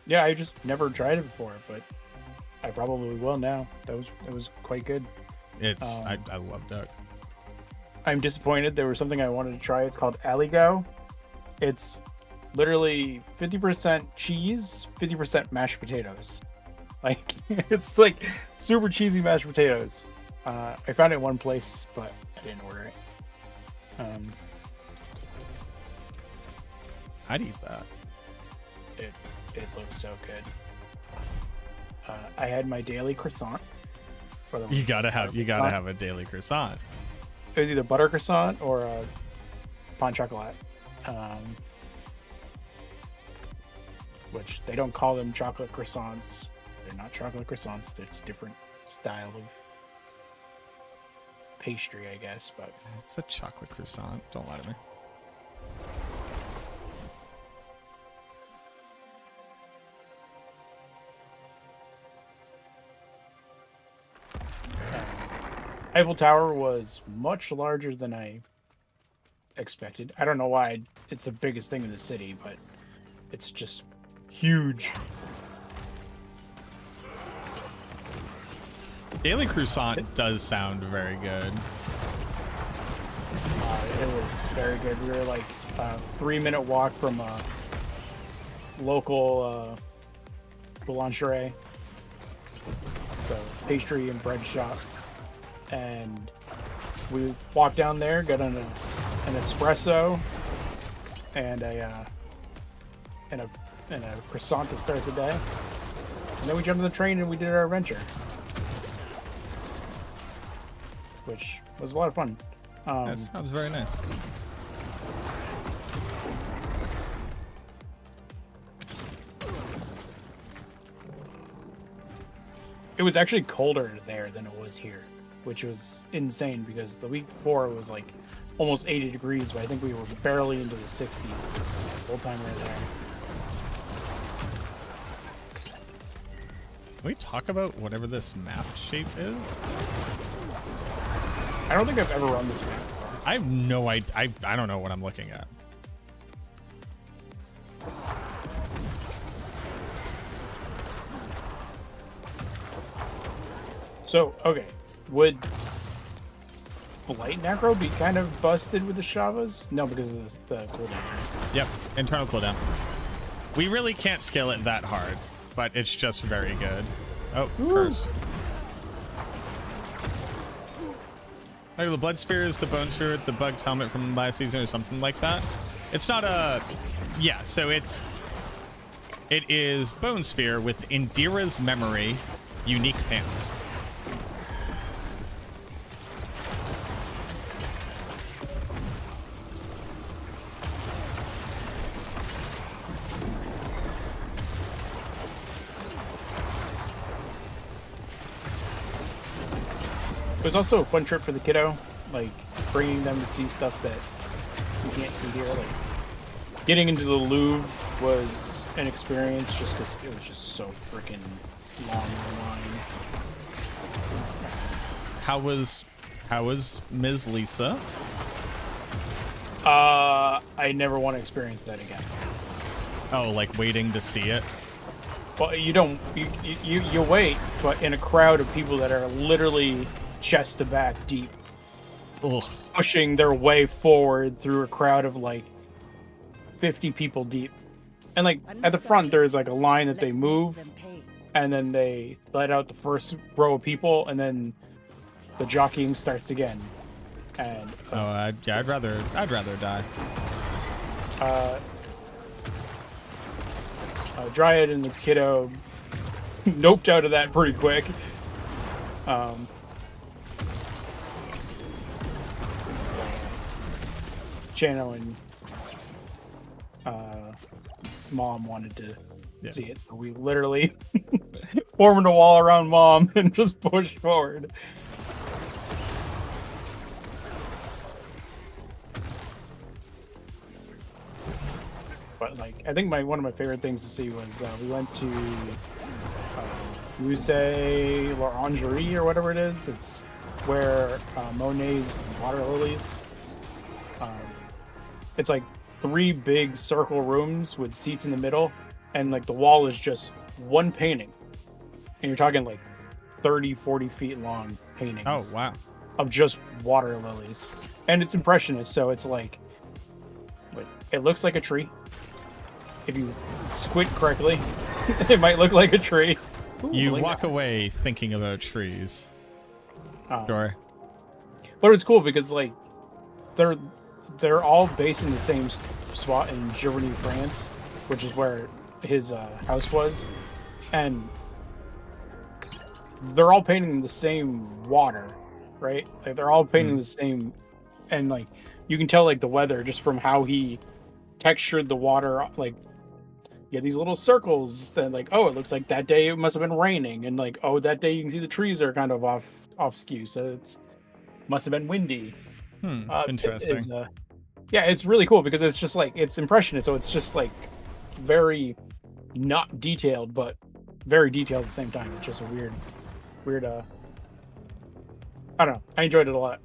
Yeah, I just never tried it before, but I probably will now. It was quite good. It's I love duck. I'm disappointed. There was something I wanted to try. It's called Aligo. It's literally 50% cheese, 50% mashed potatoes. Like it's like super cheesy mashed potatoes. I found it in one place, but I didn't order it. I'd eat that. It looks so good. I had my daily croissant. You gotta have a daily croissant. It was either butter croissant or a pain chocolat. Which they don't call them chocolate croissants. They're not chocolate croissants. It's a different style of pastry, I guess. But it's a chocolate croissant. Don't lie to me. Eiffel Tower was much larger than I expected. I don't know why it's the biggest thing in the city, but it's just huge. Daily croissant does sound very good. It was very good. We were like a 3-minute walk from a local boulangerie, so pastry and bread shop, and we walked down there, got an espresso and a croissant to start the day, and then we jumped on the train and we did our adventure, which was a lot of fun. That sounds very nice. It was actually colder there than it was here, which was insane because the week before it was like almost 80 degrees, but I think we were barely into the 60s the whole time we were there. Can we talk about whatever this map shape is? I don't think I've ever run this map before. I have no idea. I don't know what I'm looking at. So, okay, would Blight Necro be kind of busted with the Shavas? No, because of the cooldown. Yep, internal cooldown. We really can't scale it that hard, but it's just very good. Oh, curse. Like the blood spear is the bone spear with the bugged helmet from last season or something like that. It's not a... Yeah, so it is bone spear with Indira's memory unique pants. It was also a fun trip for the kiddo, like bringing them to see stuff that you can't see here. Like getting into the Louvre was an experience just because it was just so freaking long line. How was Ms. Lisa? I never want to experience that again. Oh, like waiting to see it? Well, you don't. You wait, but in a crowd of people that are literally chest to back deep, pushing their way forward through a crowd of like 50 people deep, and like at the front there's like a line that they move, and then they let out the first row of people, and then the jockeying starts again. And I'd rather die. Dryad and the kiddo noped out of that pretty quick. Chano and Mom wanted to see it, so we literally formed a wall around Mom and just pushed forward. But like, I think one of my favorite things to see was we went to Musée l'Orangerie or whatever it is. It's where Monet's water lilies. It's like 3 big circle rooms with seats in the middle, and like the wall is just one painting. And you're talking like 30, 40 feet long paintings. Oh, wow. Of just water lilies. And it's impressionist, so it's like, it looks like a tree. If you squint correctly, it might look like a tree. Ooh, you like walk that. away thinking about trees. Sure. But it's cool because like they're all based in the same spot in Giverny, France, which is where his house was, and they're all painting the same water, right? Like they're all painting the same, and like you can tell like the weather just from how he textured the water. Like you get these little circles that like, oh, it looks like that day it must have been raining, and like, oh, that day you can see the trees are kind of off skew, so it's must have been windy. Interesting. Yeah, it's really cool because it's just like it's impressionist, so it's just like very not detailed, but very detailed at the same time. It's just a weird. I don't know. I enjoyed it a lot.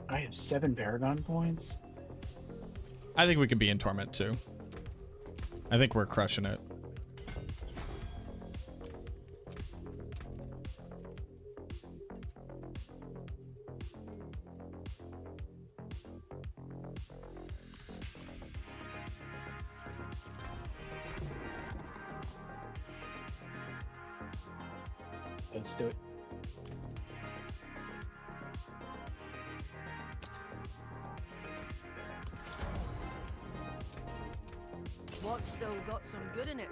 I have 7 Paragon points. I think we could be in Torment too. I think we're crushing it. Let's do it. What's still got some good in it?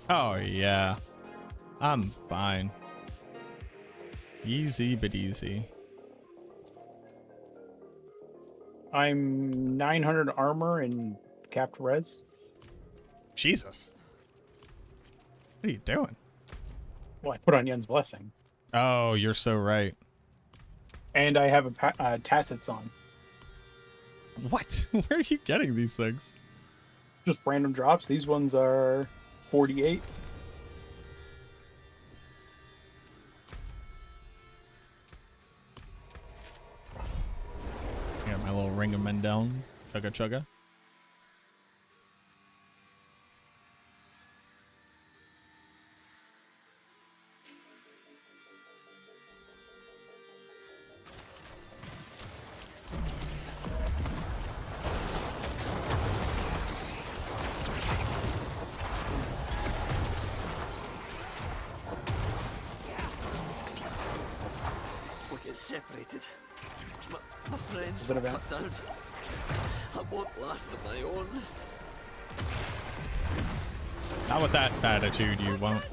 Oh, yeah. I'm fine. Easy but easy. I'm 900 armor and capped res. Jesus. What are you doing? Well, I put on Yen's Blessing. Oh, you're so right. And I have a Tacits on. What? Where are you getting these things? Just random drops. These ones are 48. I got my little ring of men down. Chugga chugga. We get separated. My friends Is it a will bad- cut down. I won't last on my own. Not with that attitude, you won't.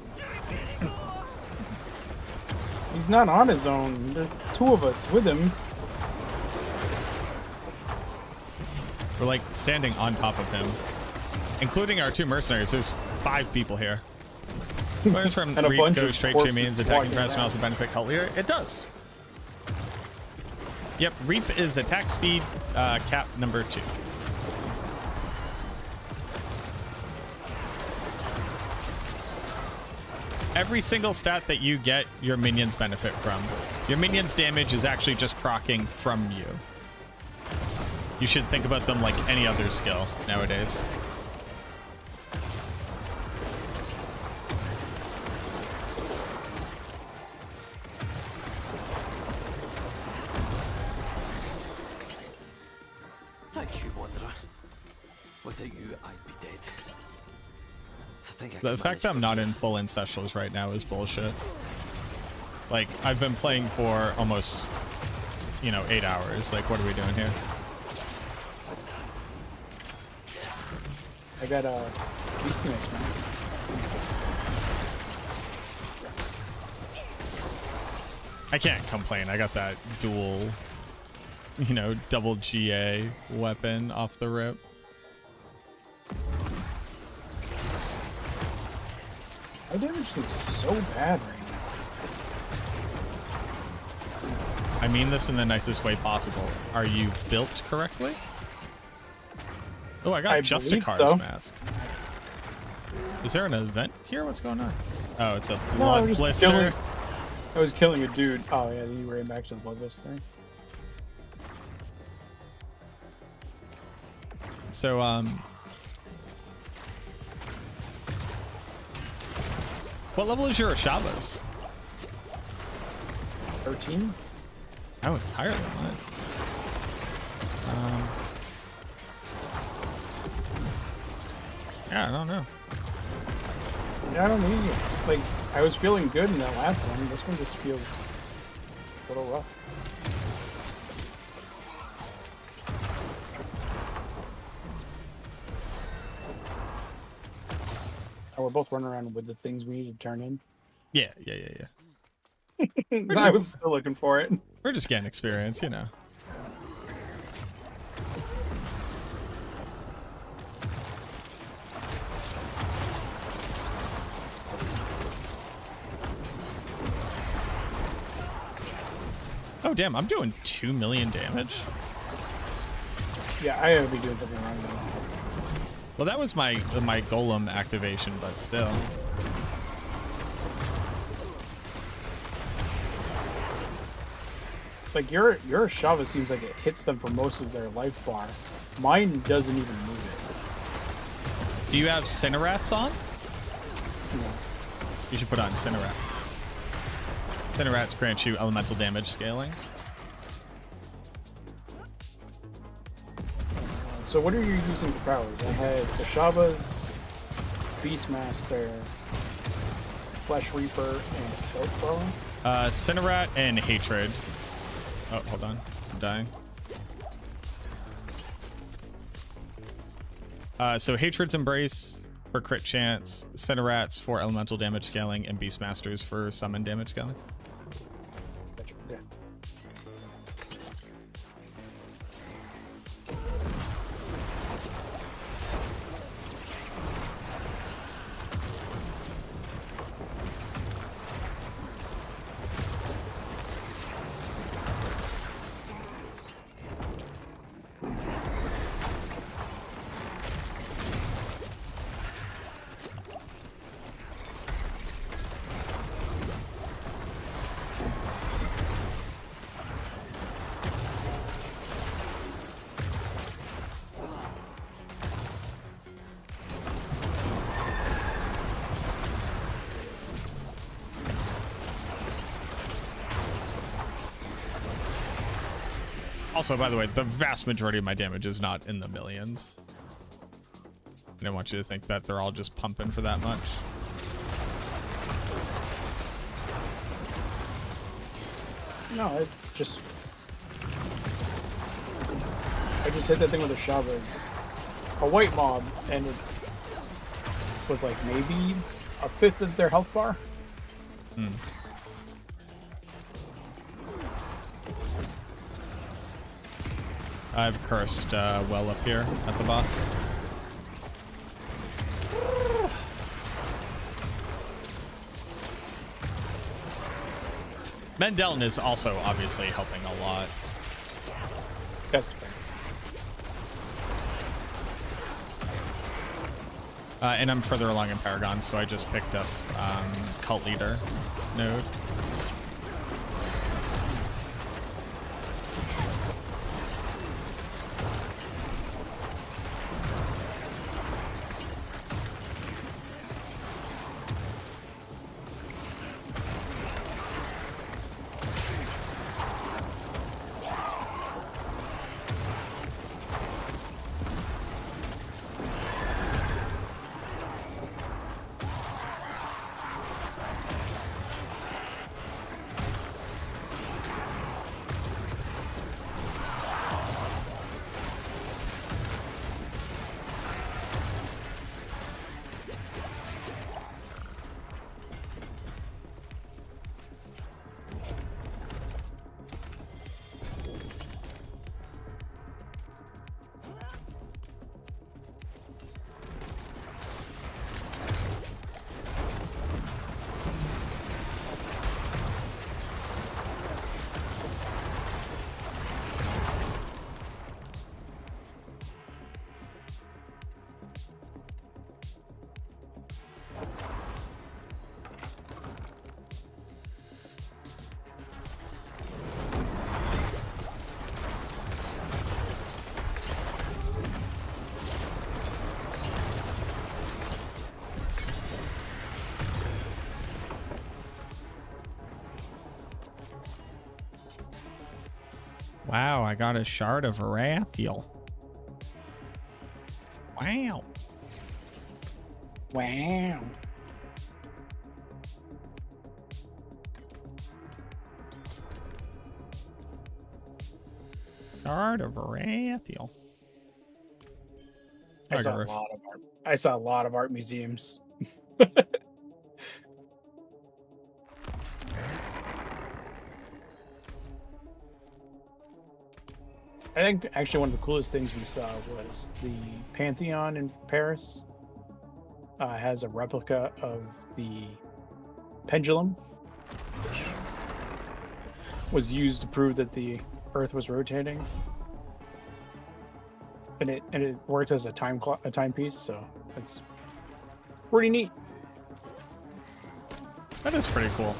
He's not on his own. There's 2 of us with him. We're like standing on top of him. Including our 2 mercenaries. There's 5 people here. Players from And a Reap bunch go of straight to corpses means attacking walking press and around. also benefit cult leader. It does. Yep, Reap is attack speed cap number 2. Every single stat that you get, your minions benefit from. Your minions' damage is actually just proccing from you. You should think about them like any other skill nowadays. Thank you, Wanderer. Without you, I'd be dead. I think I The can fact that I'm not in full Ancestrals right now is bullshit. Like, I've been playing for almost, 8 hours. Like, what are we doing here? I got these nice ones. I can't complain. I got that dual, double GA weapon off the rip. My damage seems so bad right now. I mean this in the nicest way possible. Are you built correctly? Oh, I got I just a believe car's so. mask. Is there an event here? What's going on? Oh, it's a No, blood I'm just blister. I was killing a dude. Oh yeah, you ran back to the blood blister. So, what level is your Ashabas? 13. Oh, it's higher than that. Yeah, I don't know. Yeah, I don't need it. Like, I was feeling good in that last one. This one just feels a little rough. Oh, we're both running around with the things we need to turn in. Yeah. I was still looking for it. We're just getting experience, you know. Oh damn, I'm doing 2 million damage. Yeah, I gotta be doing something wrong now. Well, that was my golem activation, but still. Like your Shava seems like it hits them for most of their life bar. Mine doesn't even move it. Do you have Cinerats on? No. You should put on Cinerats. Cinerats grant you elemental damage scaling. So what are you using for powers? I had the Shavas, Beastmaster, Flesh Reaper, and Shellthrower. Cinerat and Hatred. Oh, hold on. I'm dying. So Hatred's Embrace for crit chance, Cinerats for elemental damage scaling, and Beastmasters for summon damage scaling. Yeah. Also, by the way, the vast majority of my damage is not in the millions. I don't want you to think that they're all just pumping for that much. No, I just hit that thing with a Shavas. A white mob, and it was like maybe a fifth of their health bar. Hmm. I've cursed well up here at the boss. Mendeln is also obviously helping a lot. That's fair. And I'm further along in Paragon, so I just picked up Cult Leader node. Wow, I got a shard of Rathiel. Wow. Wow. Shard of Rathiel. I saw a lot of art. I saw a lot of art museums. I think actually one of the coolest things we saw was the Pantheon in Paris. Has a replica of the pendulum, which was used to prove that the Earth was rotating, and it works as a timepiece. So it's pretty neat. That is pretty cool.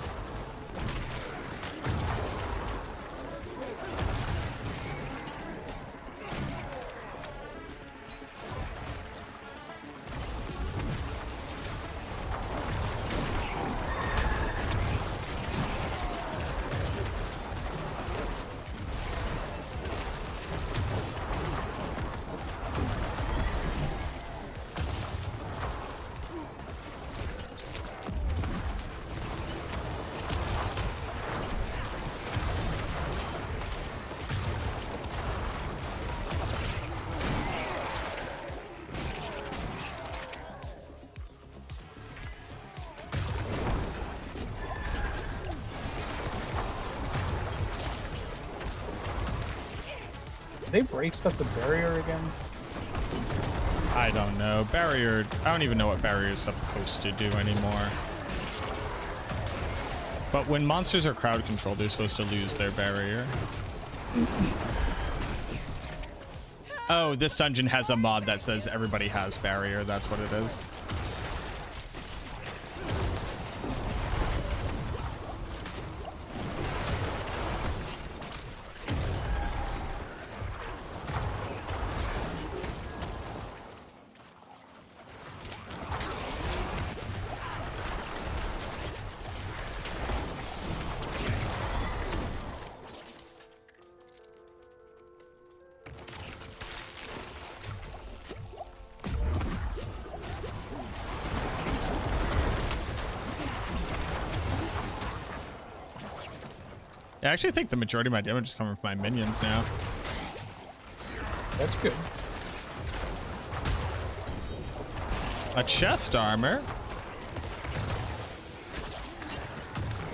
Did they break stuff with barrier again? I don't know. Barrier, I don't even know what barrier is supposed to do anymore. But when monsters are crowd controlled, they're supposed to lose their barrier. Oh, this dungeon has a mod that says everybody has barrier. That's what it is. I actually think the majority of my damage is coming from my minions now. That's good. A chest armor.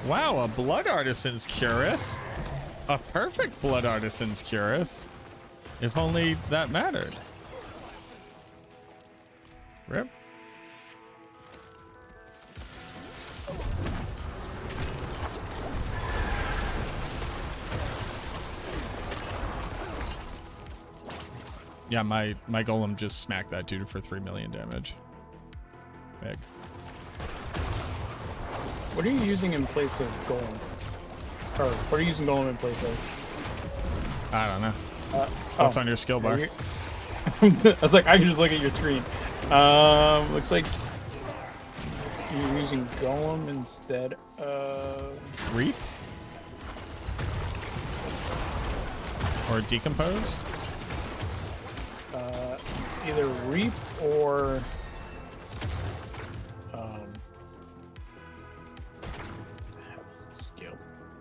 Wow, a blood artisan's cuirass. A perfect blood artisan's cuirass. If only that mattered. Rip. Yeah, my golem just smacked that dude for 3 million damage. Big. What are you using in place of golem? Or what are you using golem in place of? I don't know. What's on your skill bar? I was like, I can just look at your screen. Looks like you're using golem instead of Reap? Or decompose? Either reap or what's the skill?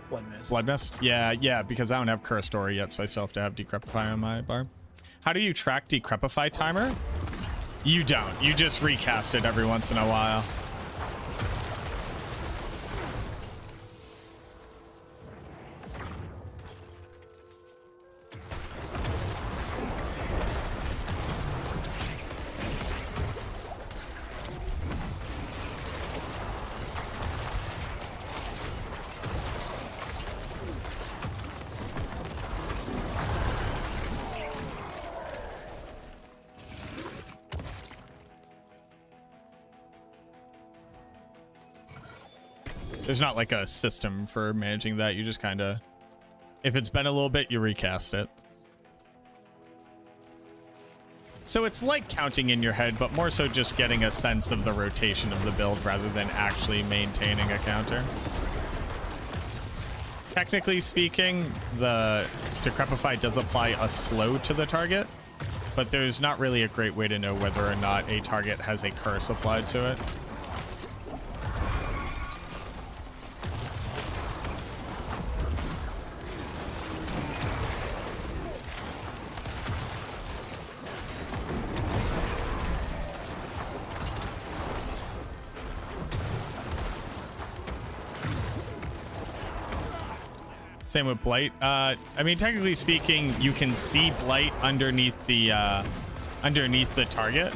Blood mist. Blood mist? Yeah, because I don't have Cursed Aura yet, so I still have to have Decrepify on my bar. How do you track Decrepify timer? You don't. You just recast it every once in a while. There's not like a system for managing that. You just kind of, if it's been a little bit, you recast it. So it's like counting in your head, but more so just getting a sense of the rotation of the build rather than actually maintaining a counter. Technically speaking, the Decrepify does apply a slow to the target, but there's not really a great way to know whether or not a target has a curse applied to it. Same with Blight. I mean, technically speaking, you can see Blight underneath the target.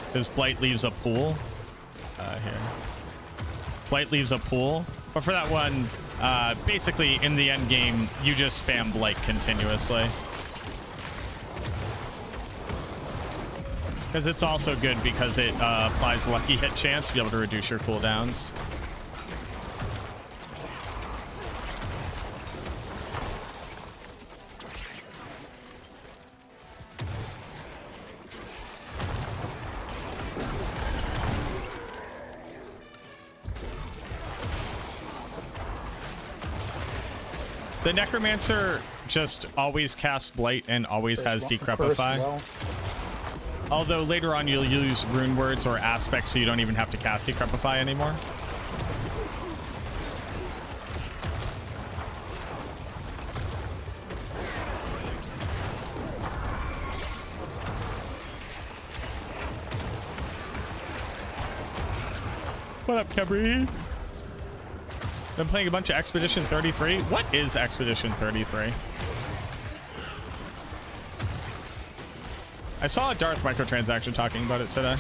Because Blight leaves a pool. Here. Blight leaves a pool. But for that one, basically in the end game, you just spam Blight continuously. Because it's also good because it applies lucky hit chance to be able to reduce your cooldowns. The Necromancer just always casts Blight and always has Decrepify. Well. Although later on you'll use rune words or aspects so you don't even have to cast Decrepify anymore. What up, Cabri? Been playing a bunch of Expedition 33. What is Expedition 33? I saw a Darth microtransaction talking about it today.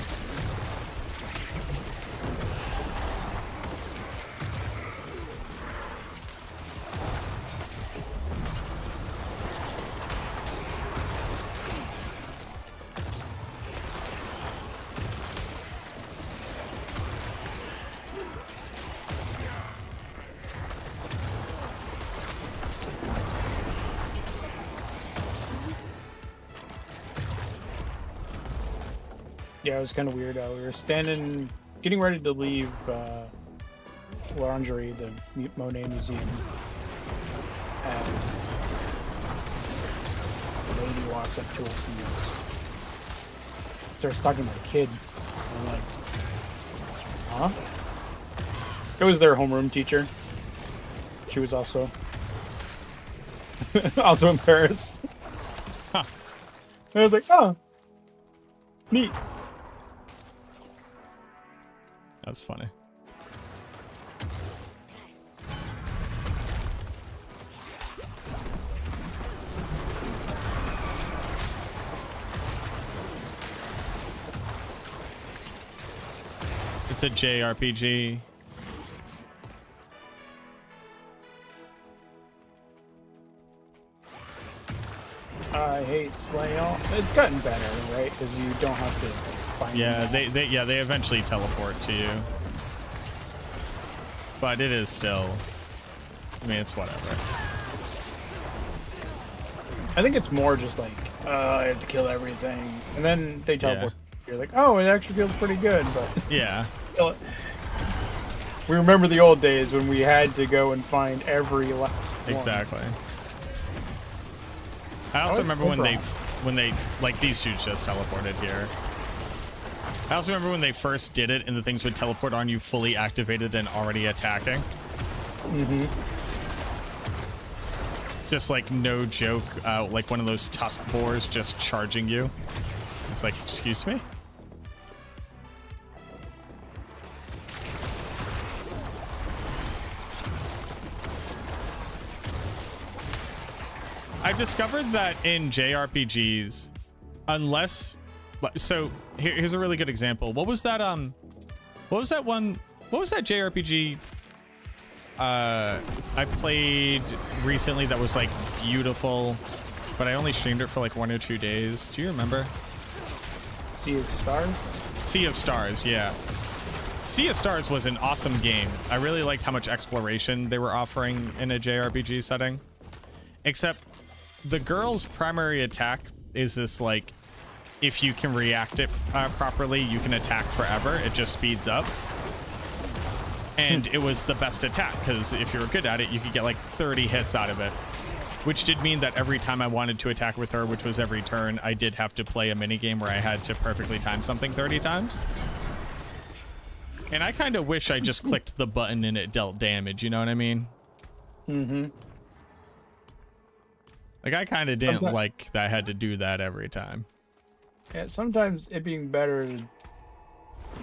Yeah, it was kind of weird. We were standing, getting ready to leave Laundry, the Monet Museum, and a lady walks up to us and starts talking about a kid. And I'm like, huh? It was their homeroom teacher. She was also also in Paris. Huh. And I was like, oh, neat. That's funny. It's a JRPG. I hate Slayout. It's gotten better, right? Because you don't have to find them. They eventually teleport to you. But it is still, I mean, it's whatever. I think it's more just like, I have to kill everything. And then they teleport. You're like, oh, it actually feels pretty good, but yeah. We remember the old days when we had to go and find every last one. Exactly. I also remember when they like these dudes just teleported here. I also remember when they first did it and the things would teleport on you fully activated and already attacking. Mm-hmm. Just like no joke, like one of those tusk boars just charging you. It's like, excuse me? I've discovered that in JRPGs, unless, so here's a really good example. What was that JRPG I played recently that was like beautiful, but I only streamed it for like 1 or 2 days. Do you remember? Sea of Stars? Sea of Stars, yeah. Sea of Stars was an awesome game. I really liked how much exploration they were offering in a JRPG setting. Except the girl's primary attack is this, like, if you can react it properly, you can attack forever. It just speeds up. And it was the best attack, because if you were good at it, you could get like 30 hits out of it. Which did mean that every time I wanted to attack with her, which was every turn, I did have to play a minigame where I had to perfectly time something 30 times. And I kind of wish I just clicked the button and it dealt damage, you know what I mean? Mm-hmm. Like, I kind of didn't like that I had to do that every time. Yeah, sometimes it being better to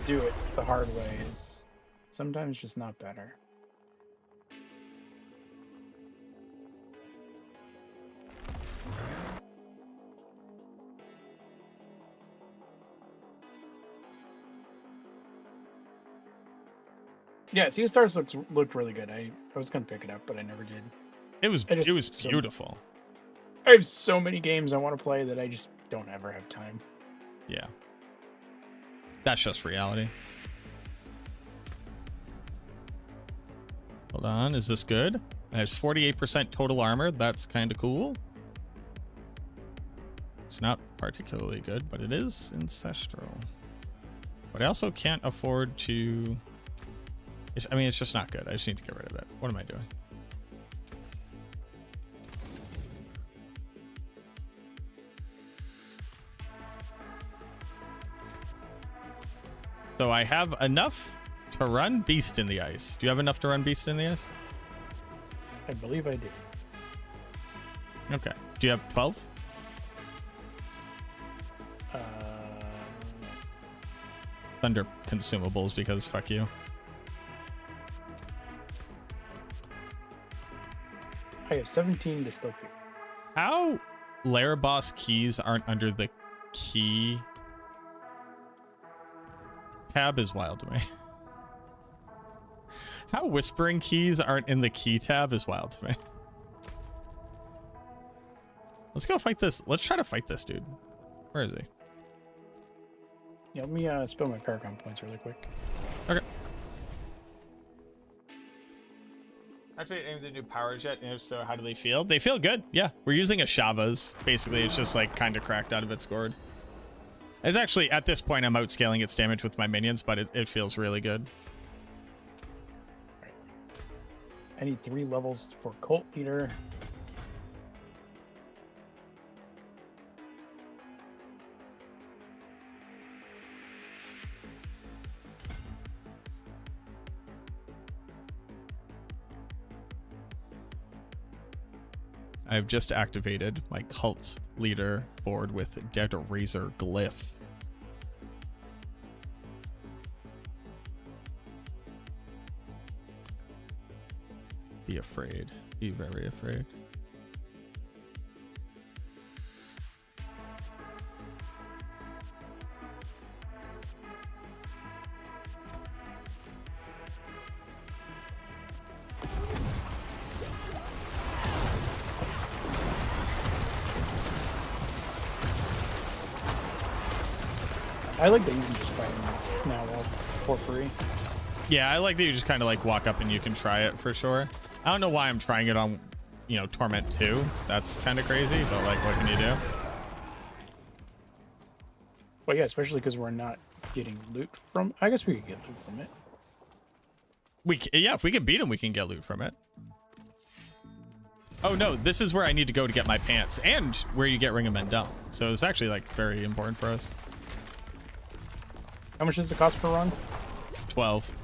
do it the hard way is sometimes just not better. Yeah, Sea of Stars looked really good. I was gonna pick it up, but I never did. It was beautiful. I have so many games I want to play that I just don't ever have time. Yeah. That's just reality. Hold on, is this good? It has 48% total armor. That's kind of cool. It's not particularly good, but it is ancestral. But I also can't afford to... I mean, it's just not good. I just need to get rid of it. What am I doing? So I have enough to run Beast in the Ice. Do you have enough to run Beast in the Ice? I believe I do. Okay. Do you have 12? It's under consumables because fuck you. I have 17 to still figure. How lair boss keys aren't under the key tab is wild to me. How whispering keys aren't in the key tab is wild to me. Let's go fight this. Let's try to fight this dude. Where is he? Yeah, let me spill my Paragon points really quick. Okay. Actually, any of the new powers yet? And if so, how do they feel? They feel good. Yeah, we're using a Shavas. Basically, it's just like kind of cracked out of its gourd. It's actually, at this point, I'm outscaling its damage with my minions, but it feels really good. Right. I need 3 levels for Cult Leader. I've just activated my Cult Leader board with Dead Razor Glyph. Be afraid. Be very afraid. I like that you can just fight him now for free. Yeah, I like that you just kind of like walk up and you can try it for sure. I don't know why I'm trying it on, you know, Torment 2. That's kind of crazy, but like, what can you do? Well, yeah, especially because we're not getting loot from... I guess we could get loot from it. Yeah, if we can beat him, we can get loot from it. Oh no, this is where I need to go to get my pants and where you get Ring of Mendel. So it's actually like very important for us. How much does it cost per run? 12.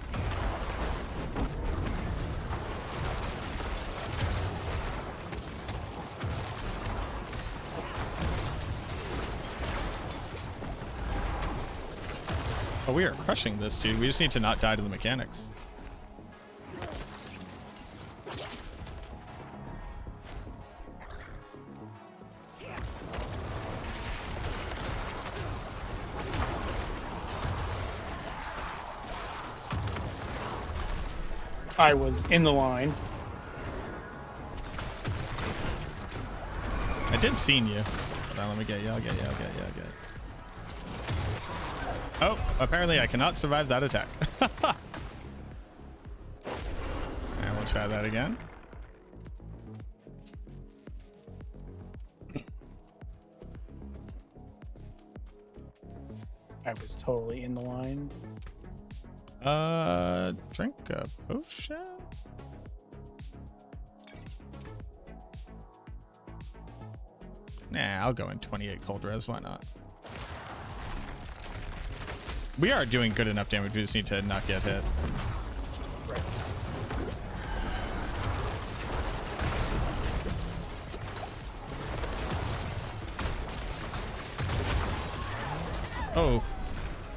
Oh, we are crushing this, dude. We just need to not die to the mechanics. I was in the line. I did seen you. Hold on, let me get you. I'll get you. Oh, apparently I cannot survive that attack. And we'll try that again. I was totally in the line. Drink a potion? Nah, I'll go in 28 cold res. Why not? We are doing good enough damage. We just need to not get hit. Right. Oh.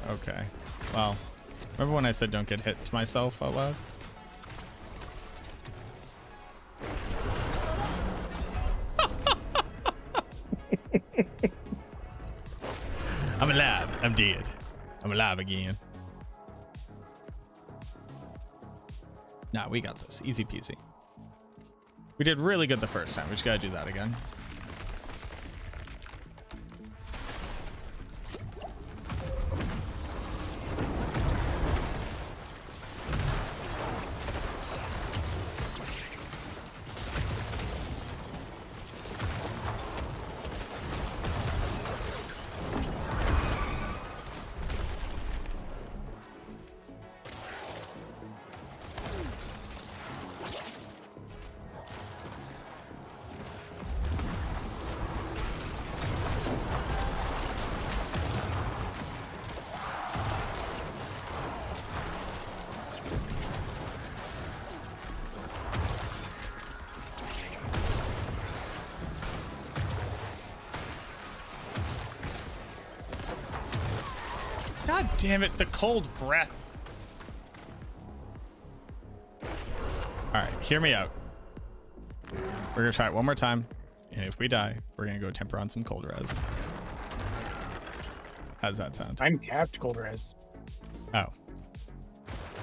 Okay. Well, remember when I said don't get hit to myself out loud? I'm alive. I'm dead. I'm alive again. Nah, we got this. Easy peasy. We did really good the first time. We just gotta do that again. God damn it, the cold breath. Alright, hear me out. We're gonna try it one more time, and if we die, we're gonna go temper on some cold res. How does that sound? I'm capped cold res. Oh.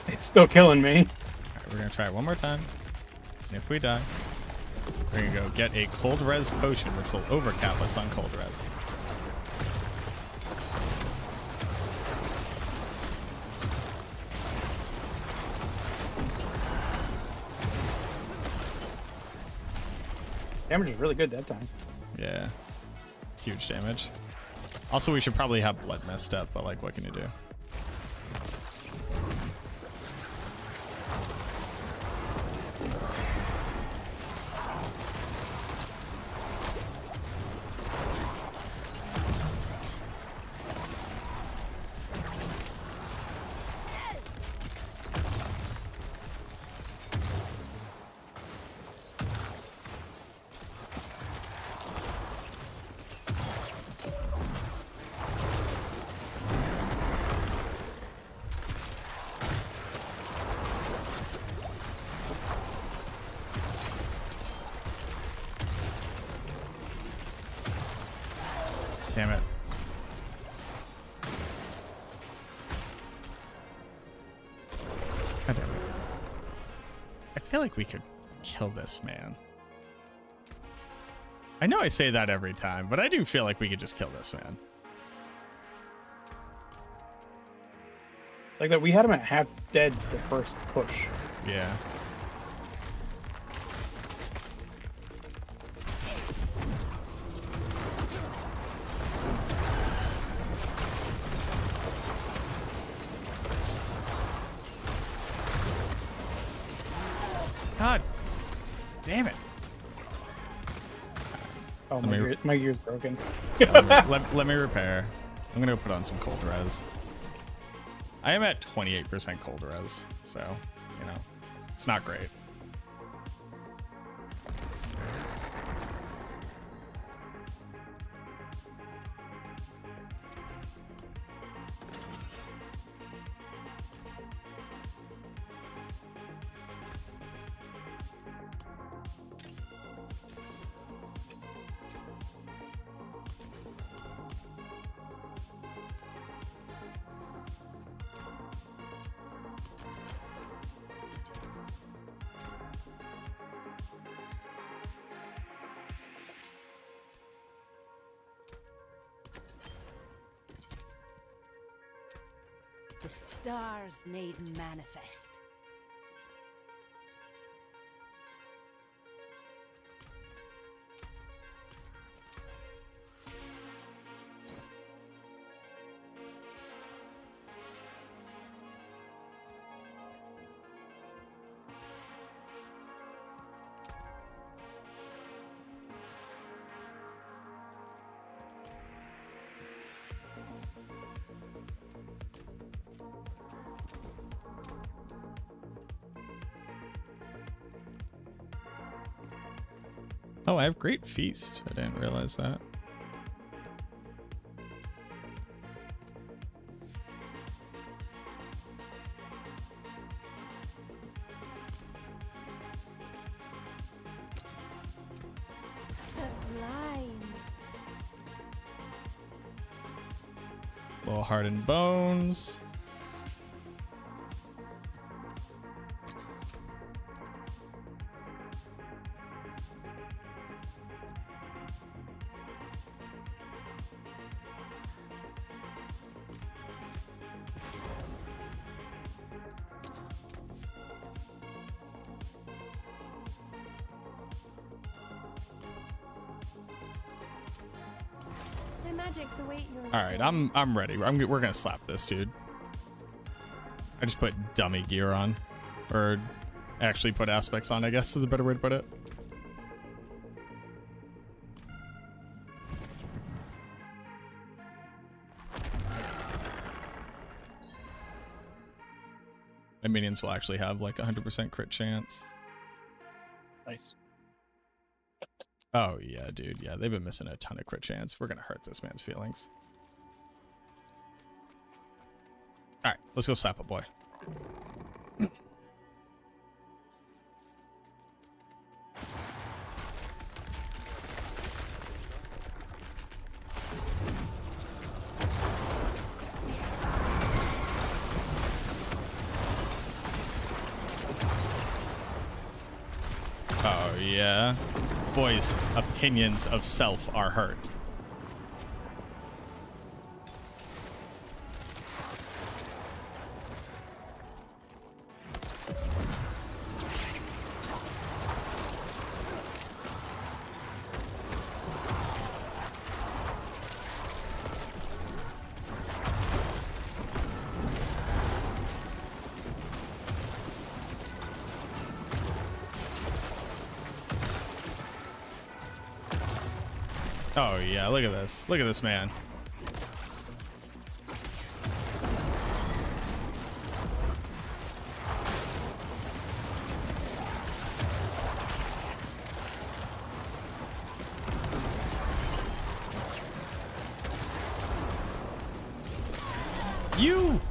It's still killing me. Alright, we're gonna try it one more time. And if we die, we're gonna go get a cold res potion, which will overcap us on cold res. Damage is really good that time. Yeah. Huge damage. Also, we should probably have blood messed up, but like, what can you do? Damn it. God damn it. I feel like we could kill this man. I know I say that every time, but I do feel like we could just kill this man. Like that, we had him at half dead the first push. Yeah. God damn it. Oh, my gear's broken. let me repair. I'm gonna go put on some cold res. I am at 28% cold res, so, you know, it's not great. The stars made manifest. Oh, I have Great Feast. I didn't realize that. Little hardened bones. All right, I'm ready. We're gonna slap this dude. I just put dummy gear on, or actually put aspects on, I guess is a better way to put it. My minions will actually have like 100% crit chance. Nice. Oh yeah, dude. Yeah, they've been missing a ton of crit chance. We're gonna hurt this man's feelings. All right, let's go slap a boy. Oh yeah. Boys' opinions of self are hurt. Oh yeah, look at this. Look at this man. You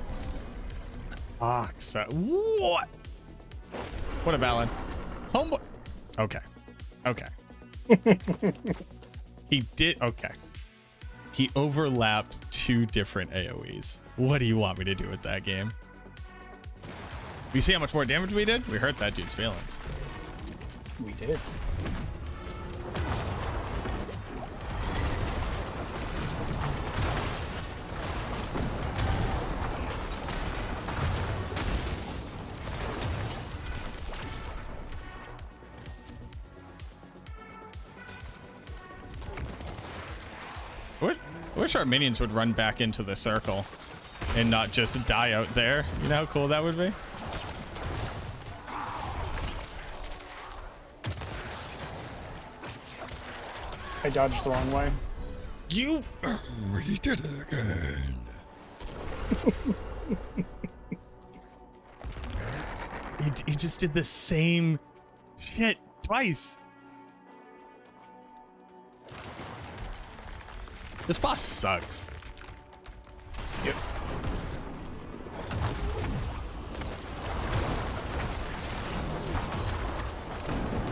Ox. What? What a ballad. Homeboy. Okay. Okay. He did. Okay. He overlapped 2 different AoEs. What do you want me to do with that game? You see how much more damage we did? We hurt that dude's feelings. We did. I wish our minions would run back into the circle and not just die out there. You know how cool that would be? I dodged the wrong way. You We did it again. He just did the same shit twice. This boss sucks. Yep.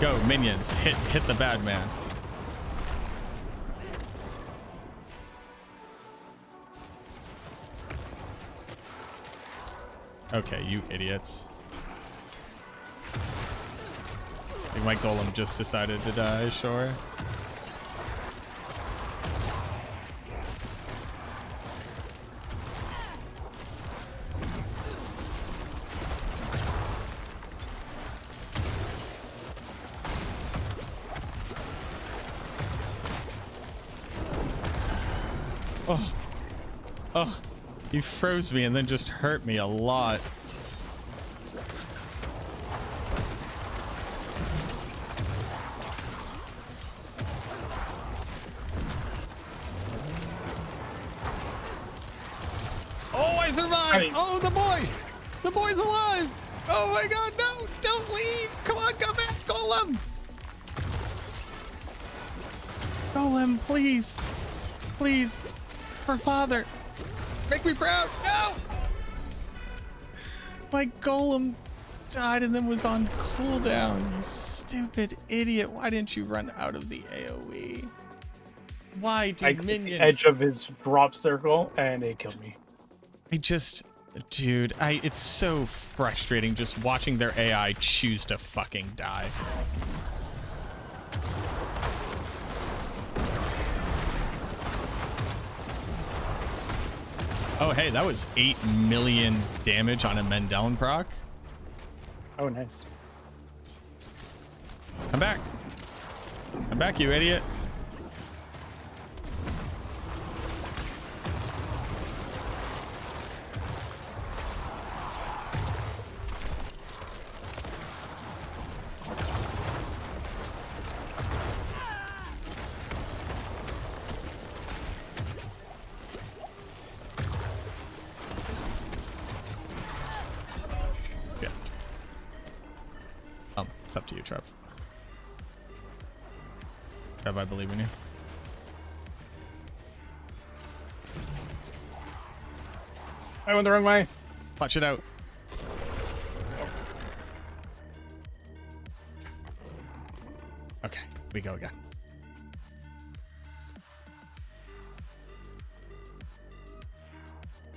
Go, minions. Hit the bad man. Okay, you idiots. I think my golem just decided to die, sure. Oh. Oh. He froze me and then just hurt me a lot. Oh, I survived! Oh, the boy! The boy's alive! Oh my god, no! Don't leave! Come on, come back, Golem! Golem, please. Please. For father. Make me proud. No! My golem died and then was on cooldown. You stupid idiot. Why didn't you run out of the AoE? Why do minions... edge of his drop circle, and it killed me. Dude, it's so frustrating just watching their AI choose to fucking die. Oh, hey, that was 8 million damage on a Mendeln proc. Oh, nice. Come back. Come back, you idiot. It's up to you, Trev. Trev, I believe in you. I went the wrong way. Watch it out. Okay, we go again.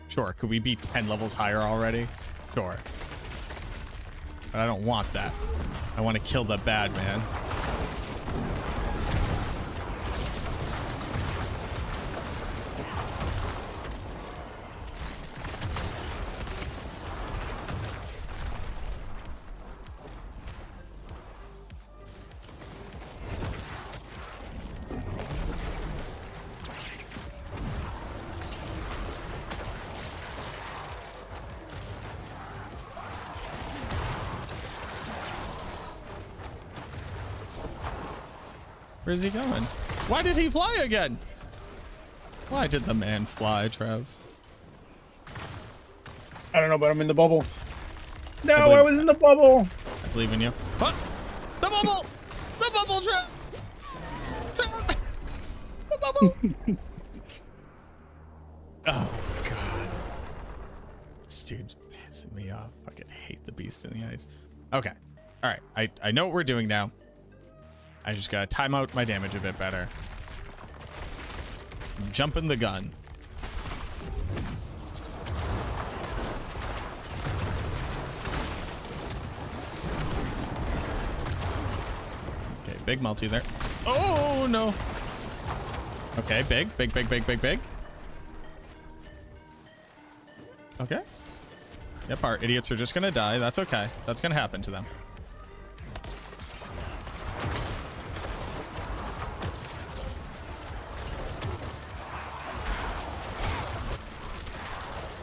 Sure, could we be 10 levels higher already? Sure. But I don't want that. I want to kill the bad man. Where's he going? Why did he fly again? Why did the man fly, Trev? I don't know, but I'm in the bubble. No, I was in the bubble. I believe in you. What? The bubble! The bubble, Trev! Trev! The bubble! Oh, God. This dude's pissing me off. I fucking hate the beast in the ice. Okay. All right. I know what we're doing now. I just gotta time out my damage a bit better. I'm jumping the gun. Okay, big multi there. Oh, no. Okay, big. Okay. Yep, our idiots are just gonna die. That's okay. That's gonna happen to them.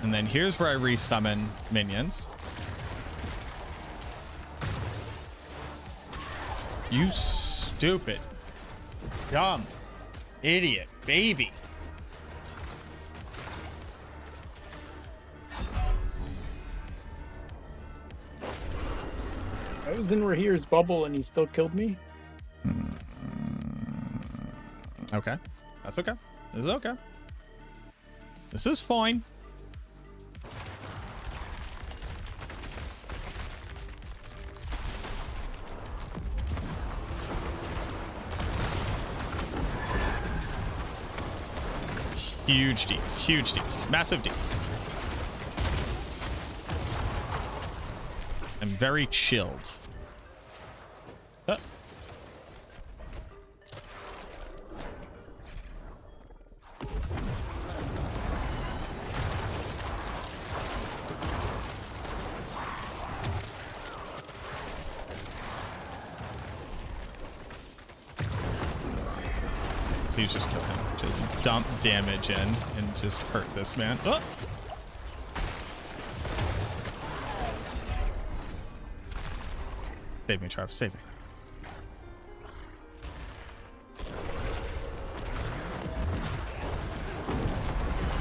And then here's where I resummon minions. You stupid, dumb, idiot, baby. I was in Rahir's bubble and he still killed me. Okay. That's okay. This is okay. This is fine. Huge deeps, massive deeps. I'm very chilled. Please just kill him. Just dump damage in and just hurt this man. Oh! Save me, Trav. Save me.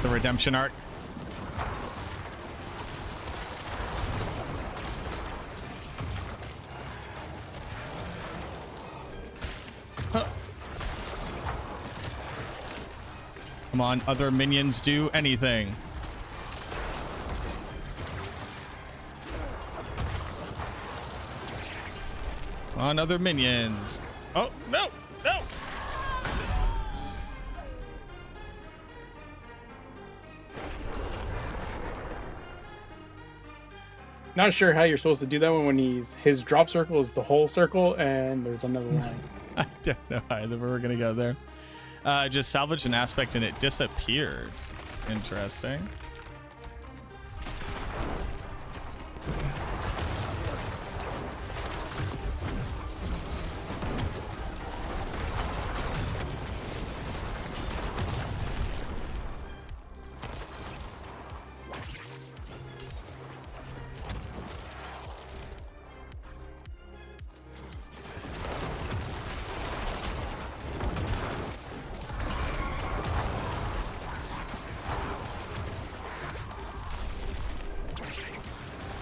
The redemption arc. Come on, other minions, do anything. Come on, other minions. Oh, no, no. Not sure how you're supposed to do that when his drop circle is the whole circle and there's another line. I don't know either, but we're gonna go there. Just salvaged an aspect and it disappeared. Interesting.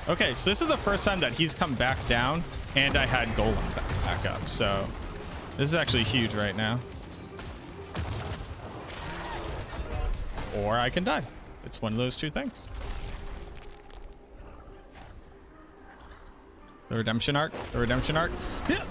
Okay, so this is the first time that he's come back down, and I had Golem back up, so this is actually huge right now. Or I can die. It's one of those two things. The redemption arc, the redemption arc. Yeah.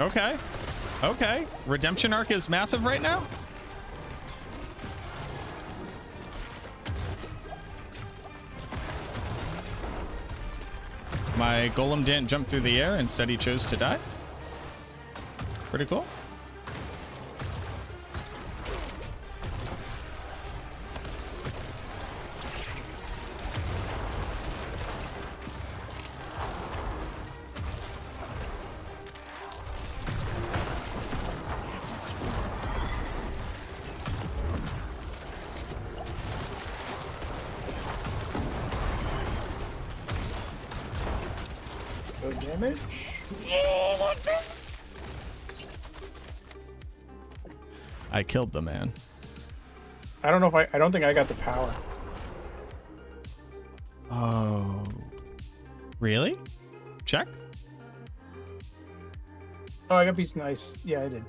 Okay. Okay. Redemption arc is massive right now. My golem didn't jump through the air. Instead, he chose to die. Pretty cool. Damage. I killed the man. I don't know if I don't think I got the power. Oh. Really? Check. Oh, I got piece nice. Yeah, I did.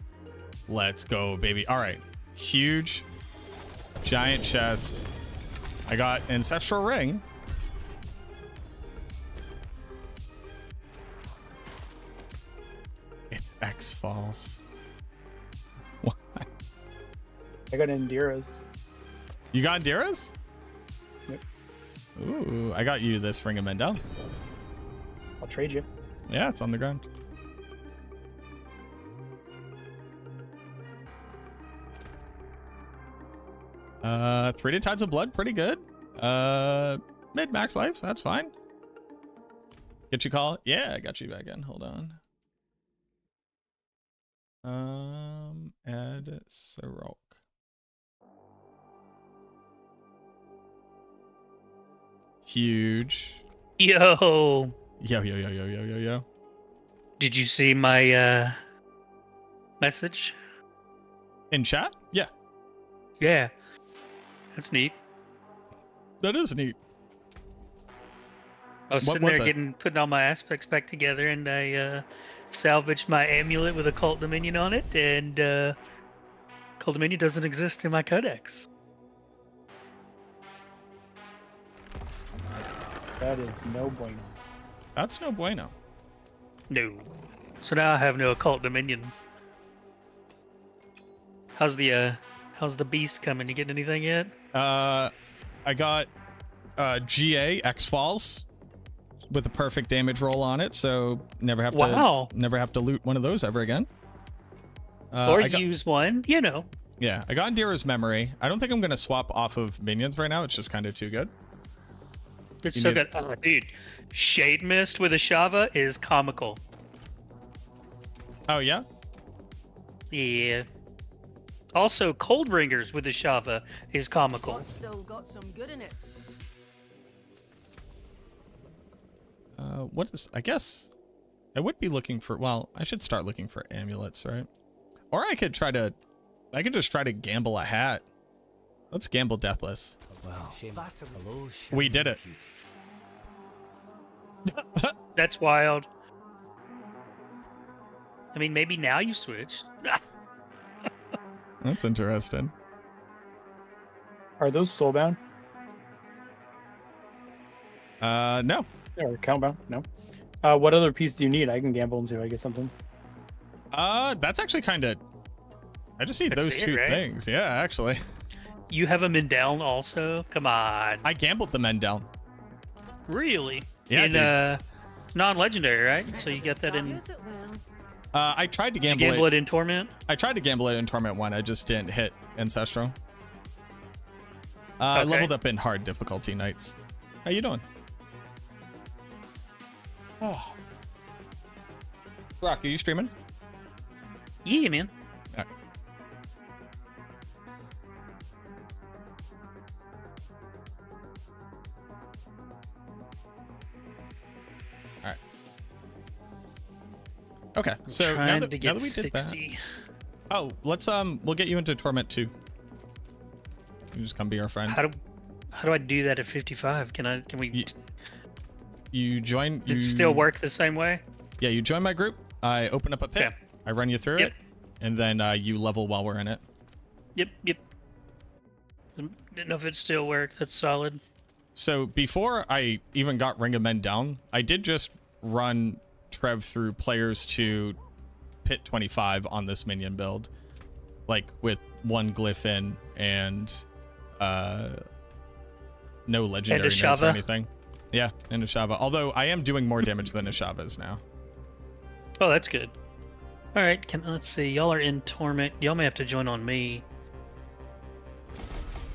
Let's go, baby. All right. Huge. Giant chest. I got ancestral ring. It's X-Falls. What? I got Indira's. You got Indira's? Yep. Ooh, I got you this Ring of Mendel. I'll trade you. Yeah, it's on the ground. Three Tides of Blood, pretty good. Mid max life, that's fine. Get you call? Yeah, I got you back in. Hold on. Ed Sirok. Huge. Yo. Yo. Did you see my message? In chat? Yeah. Yeah. That's neat. That is neat. I was sitting there putting all my aspects back together, and I salvaged my amulet with a Cult Dominion on it, and Cult Dominion doesn't exist in my codex. That is no bueno. That's no bueno. No. So now I have no Occult Dominion. How's the beast coming? You getting anything yet? I got GA X-Falls with a perfect damage roll on it, so never have to loot one of those ever again. Or use one, you know. Yeah, I got Indira's Memory. I don't think I'm gonna swap off of minions right now. It's just kind of too good. It's so good. Oh, dude. Shade Mist with a Shava is comical. Oh, yeah? Yeah. Also, Cold Ringers with a Shava is comical. Still got some good in it. What is... I guess I would be looking for... Well, I should start looking for amulets, right? Or I could try to... I could just try to gamble a hat. Let's gamble deathless. Wow. We did it. That's wild. I mean, maybe now you switch. That's interesting. Are those soulbound? No. Or countbound? No. What other piece do you need? I can gamble until I get something. That's actually kind of... I just need those two things. Yeah, actually. You have a Mendel also? Come on. I gambled the Mendel. Really? Yeah, in non-legendary, right? So you get that in... I tried to Did you gamble, gamble it in Torment? I tried to gamble it in Torment 1. I just didn't hit Ancestral. I leveled up in hard difficulty nights. How you doing? Oh. Brock, are you streaming? Yeah, man. All right. All right. Okay, so now that we did that, let's we'll get you into Torment 2. You just come be our friend. How do I do that at 55? Can we? You join. Does it still work the same way? Yeah, you join my group. I open up a pit. Okay. I run you through it, and then you level while we're in it. Yep. Didn't know if it still worked. That's solid. So before I even got Ring of Men down, I did just run Trev through players to pit 25 on this minion build, like with one glyph in and no legendary notes or anything. Yeah, and Ashava. Although I am doing more damage than Ashava's now. Oh, that's good. All right, let's see. Y'all are in Torment. Y'all may have to join on me.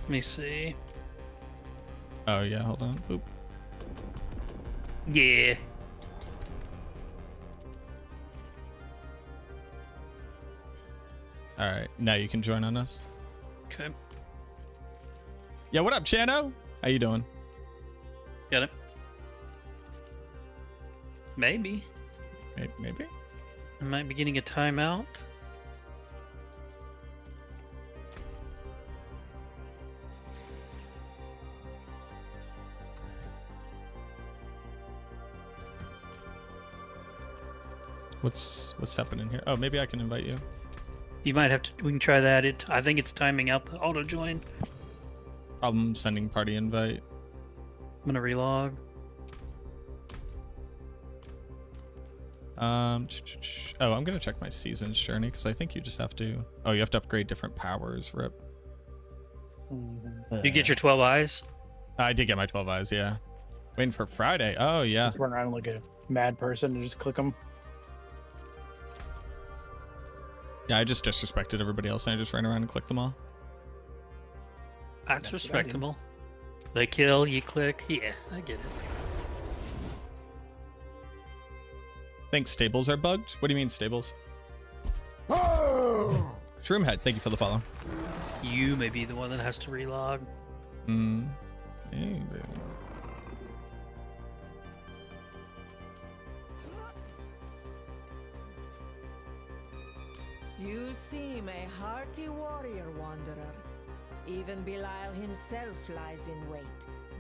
Let me see. Oh yeah, hold on. Oop. Yeah. All right, now you can join on us. Okay. Yeah, what up, Chano? How you doing? Got it. Maybe. Maybe. I might be getting a timeout. What's happening here? Oh, maybe I can invite you. You might have to. We can try that. I think it's timing out the auto join. Problem sending party invite. I'm gonna relog. Oh, I'm gonna check my seasons journey because I think you just have to. Oh, you have to upgrade different powers. Rip. You get your 12 eyes. I did get my 12 eyes. Yeah. Waiting for Friday. Oh yeah. Just run around like a mad person and just click them. Yeah, I just disrespected everybody else and I just ran around and clicked them all. That's respectable. They kill, you click. Yeah, I get it. Think stables are bugged? What do you mean stables? Shroomhead, thank you for the follow. You may be the one that has to relog. Hey, baby. You seem a hearty warrior, wanderer. Even Belial himself lies in wait,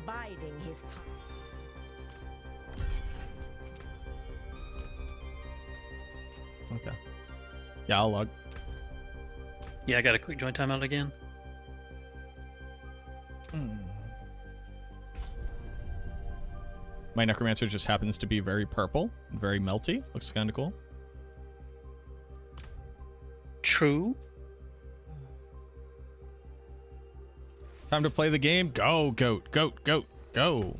biding his time. Okay. Yeah, I'll log. Yeah, I got a quick join timeout again. My Necromancer just happens to be very purple, very melty. Looks kind of cool. True. Time to play the game. Go, goat, goat, goat, go.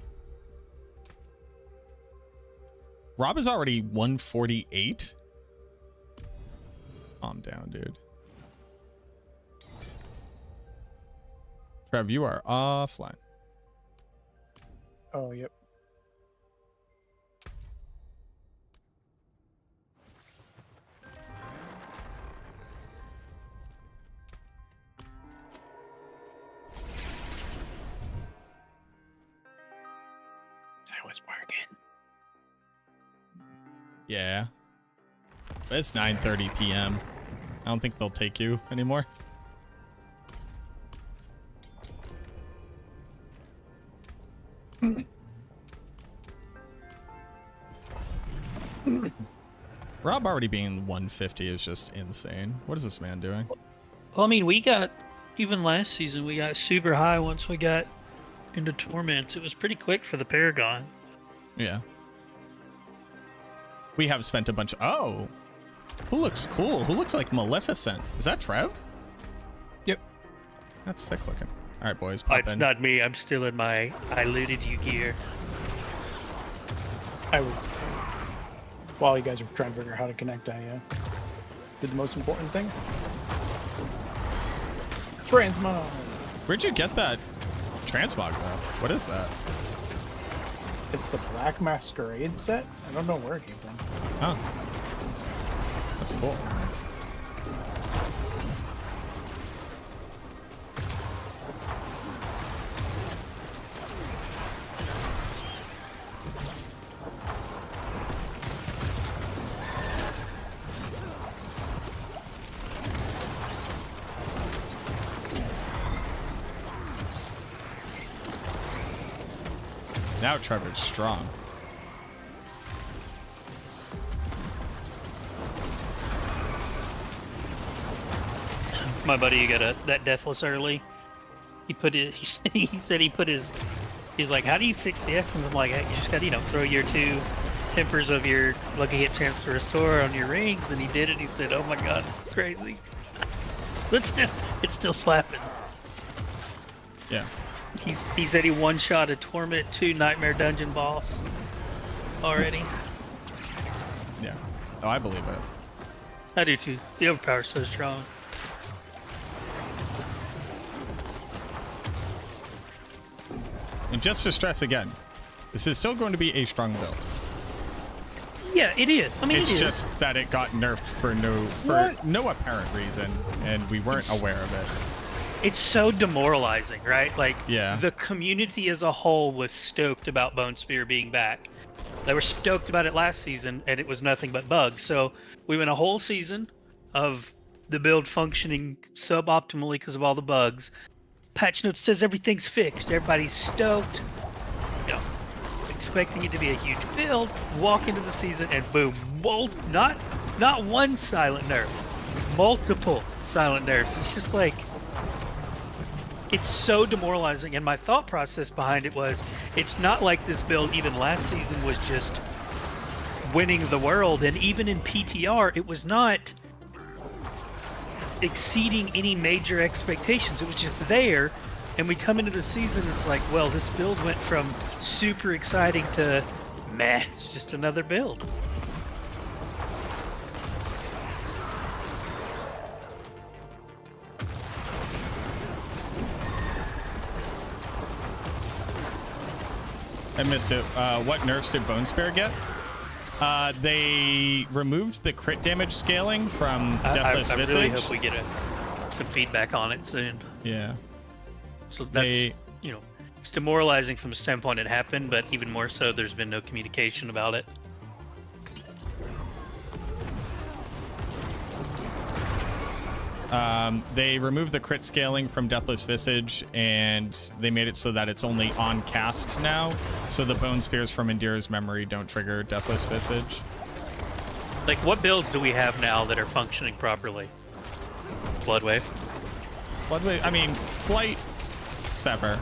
Rob is already 148. Calm down, dude. Trev, you are offline. Oh, yep. I was working. Yeah. But it's 9:30 p.m. I don't think they'll take you anymore. Rob already being 150 is just insane. What is this man doing? Well, I mean, we got, even last season, we got super high once we got into Torments. It was pretty quick for the Paragon. Yeah. We have spent a bunch of... Oh! Who looks cool? Who looks like Maleficent? Is that Trev? Yep. That's sick looking. Alright, boys, Oh, pop it's in. not me. I'm still in my I looted you gear. I was... While you guys were trying to figure out how to connect, I did the most important thing. Transmog! Where'd you get that transmog, though? What is that? It's the Black Masquerade set. I don't know where it came from. Oh. That's cool. Now Trevor's strong. My buddy got that Deathless early. He put it. He said he put his. He's like, how do you fix the essence? I'm like, hey, you just got to throw your 2 tempers of your lucky hit chance to restore on your rings, and he did it. He said, oh my god, this is crazy. But still, it's still slapping. Yeah. He said he one-shot a Torment 2 Nightmare Dungeon boss already. Yeah. Oh, I believe it. I do too. The overpower's so strong. And just to stress again, this is still going to be a strong build. Yeah, it is. I mean, it's it just is. that it got nerfed for no apparent reason, and we weren't aware of it. It's so demoralizing, right? Like, yeah. The community as a whole was stoked about Bone Spear being back. They were stoked about it last season, and it was nothing but bugs. So we went a whole season of the build functioning suboptimally because of all the bugs. Patch note says everything's fixed. Everybody's stoked. Expecting it to be a huge build. Walk into the season, and boom, not one silent nerf, multiple silent nerfs. It's just like, it's so demoralizing. And my thought process behind it was, it's not like this build even last season was just winning the world, and even in PTR it was not exceeding any major expectations. It was just there, and we come into the season, it's like, well, this build went from super exciting to meh, it's just another build. I missed it. What nerfs did Bone Spear get? They removed the crit damage scaling from Deathless Visage. I really hope we get some feedback on it soon. Yeah. So that's, it's demoralizing from the standpoint it happened, but even more so, there's been no communication about it. They removed the crit scaling from Deathless Visage, and they made it so that it's only on cast now, so the Bone Spears from Endear's Memory don't trigger Deathless Visage. Like, what builds do we have now that are functioning properly? Bloodwave? Bloodwave, I mean, Blight, Sever,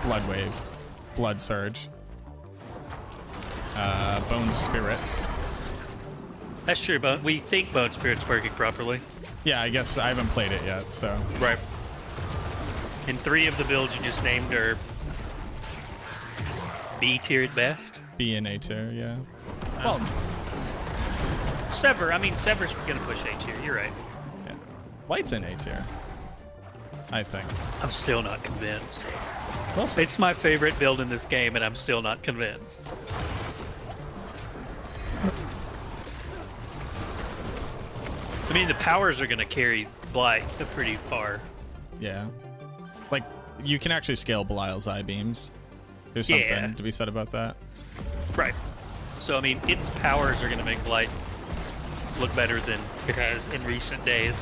Bloodwave, Blood Surge, Bone Spirit. That's true, but we think Bone Spirit's working properly. Yeah, I guess I haven't played it yet, so. Right. And 3 of the builds you just named are B tier at best. B and A tier, yeah. Well, Sever, I mean, Sever's gonna push A tier, you're right. Yeah. Light's in A tier, I think. I'm still not convinced. We'll see. It's my favorite build in this game, and I'm still not convinced. I mean, the powers are going to carry Blight pretty far. Yeah. Like, you can actually scale Belial's eye beams. There's something to be said about that. Right. So I mean, its powers are going to make Blight look better than it has in recent days.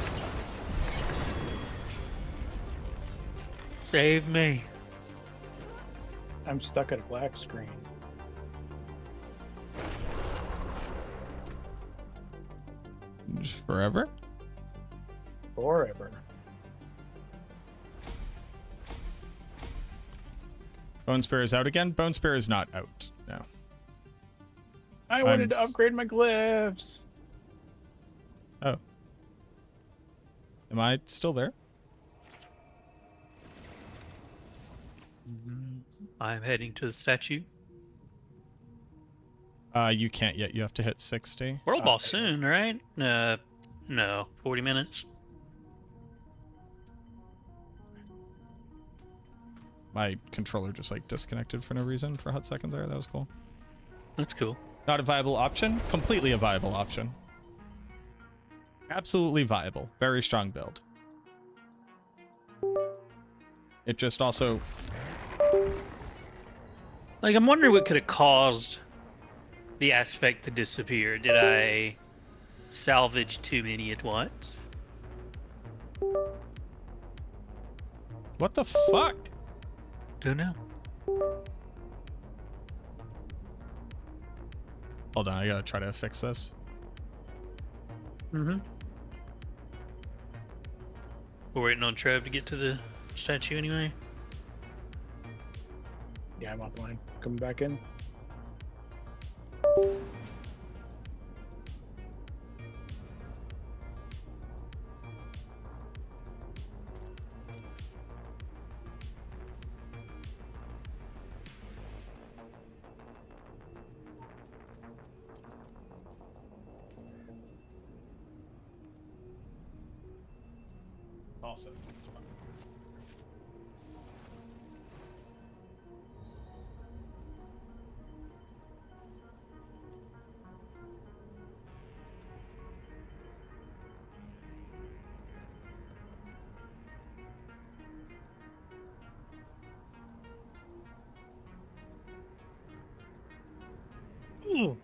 Save me. I'm stuck at a black screen. Just forever? Forever. Bone Spear is out again? Bone Spear is not out. No. I wanted to upgrade my glyphs. Oh. Am I still there? I'm heading to the statue. You can't yet. You have to hit 60. World boss soon, right? No, 40 minutes. My controller just like disconnected for no reason for a hot second there. That was cool. That's cool. Not a viable option? Completely a viable option. Absolutely viable. Very strong build. It just also... Like, I'm wondering what could have caused the aspect to disappear. Did I salvage too many at once? What the fuck? Don't know. Hold on, I gotta try to fix this. Mm-hmm. We're waiting on Trev to get to the statue anyway. Yeah, I'm offline. Coming back in. Awesome. Ooh.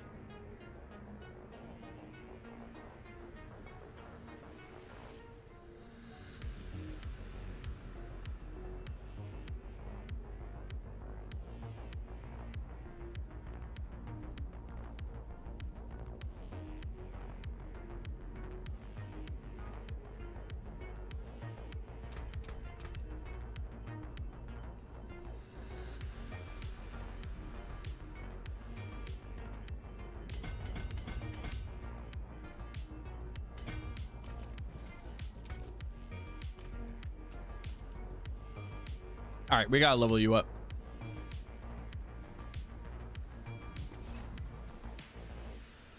All right, we gotta level you up.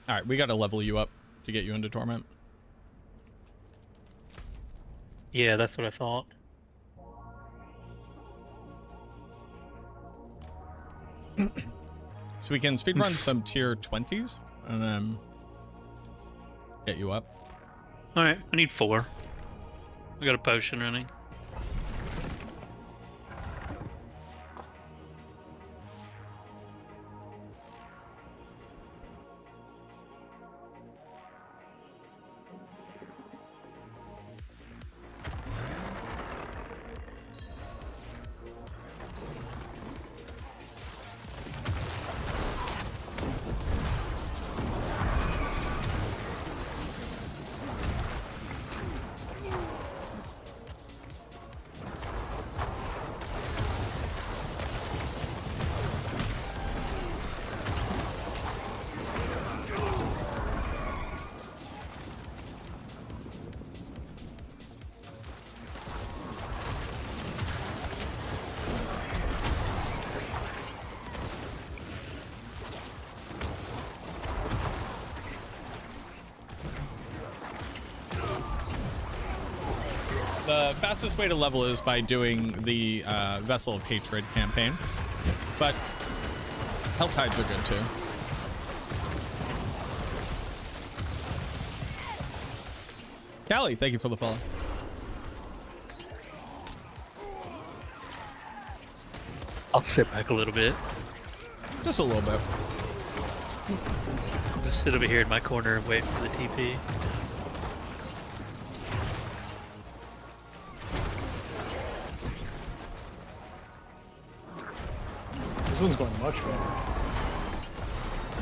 All right, we gotta level you up to get you into Torment. Yeah, that's what I thought. So we can speedrun some tier 20s and then get you up. Alright, I need 4. I got a potion running. The fastest way to level is by doing the Vessel of Hatred campaign, but Helltides are good too. Callie, thank you for the follow. I'll sit back a little bit. Just a little bit. I'll just sit over here in my corner and wait for the TP. This one's going much better.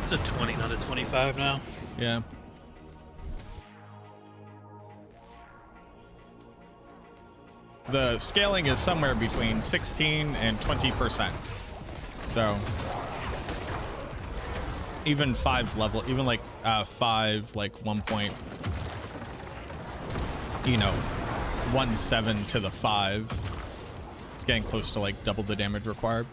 It's a 20, not a 25 now. Yeah. The scaling is somewhere between 16 and 20%. So even 5 level, even like 5, like 1.17 to the 5. It's getting close to like double the damage required.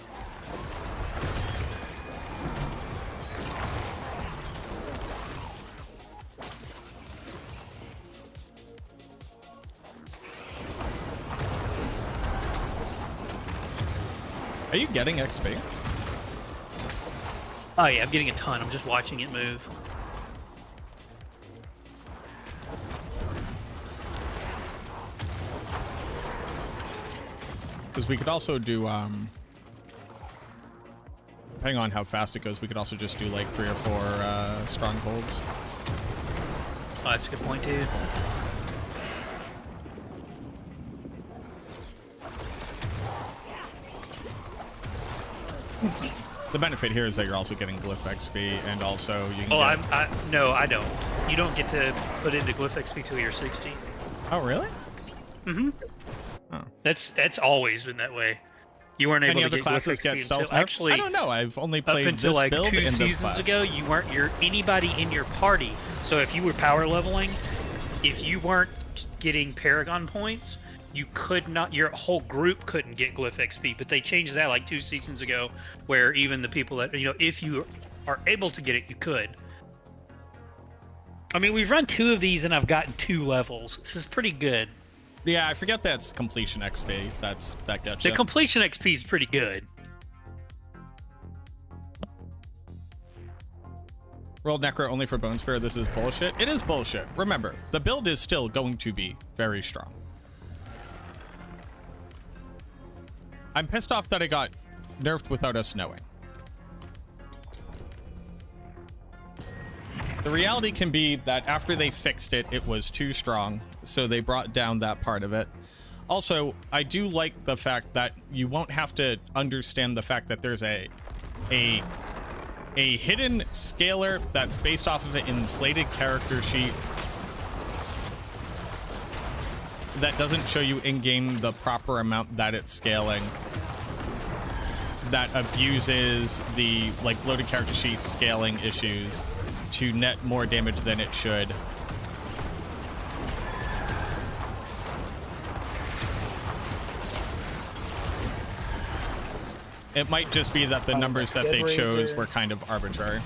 Are you getting XP? Oh yeah, I'm getting a ton. I'm just watching it move. Because we could also do, depending on how fast it goes, we could also just do like 3 or 4 strongholds. Oh, that's a good point too. The benefit here is that you're also getting glyph XP, and also you can. Oh, no, I don't. You don't get to put into glyph XP till you're 60. Oh, really? Mm-hmm. Oh. That's always been that way. You weren't able Any to other get classes glyph get XP stealth? until, actually. I don't know. I've only Up played until this like build 2 in this seasons class. ago, you weren't anybody in your party. So if you were power leveling, if you weren't getting Paragon points, you could not. Your whole group couldn't get glyph XP. But they changed that like 2 seasons ago, where even the people that if you are able to get it, you could. I mean, we've run 2 of these and I've gotten 2 levels. This is pretty good. Yeah, I forget that's completion XP. That gets The you. completion XP is pretty good. Rolled Necro only for Bone Spear. This is bullshit. It is bullshit. Remember, the build is still going to be very strong. I'm pissed off that it got nerfed without us knowing. The reality can be that after they fixed it, it was too strong, so they brought down that part of it. Also, I do like the fact that you won't have to understand the fact that there's a hidden scaler that's based off of an inflated character sheet that doesn't show you in-game the proper amount that it's scaling, that abuses the loaded character sheet scaling issues to net more damage than it should. It might just be that the numbers that they chose were kind of arbitrary.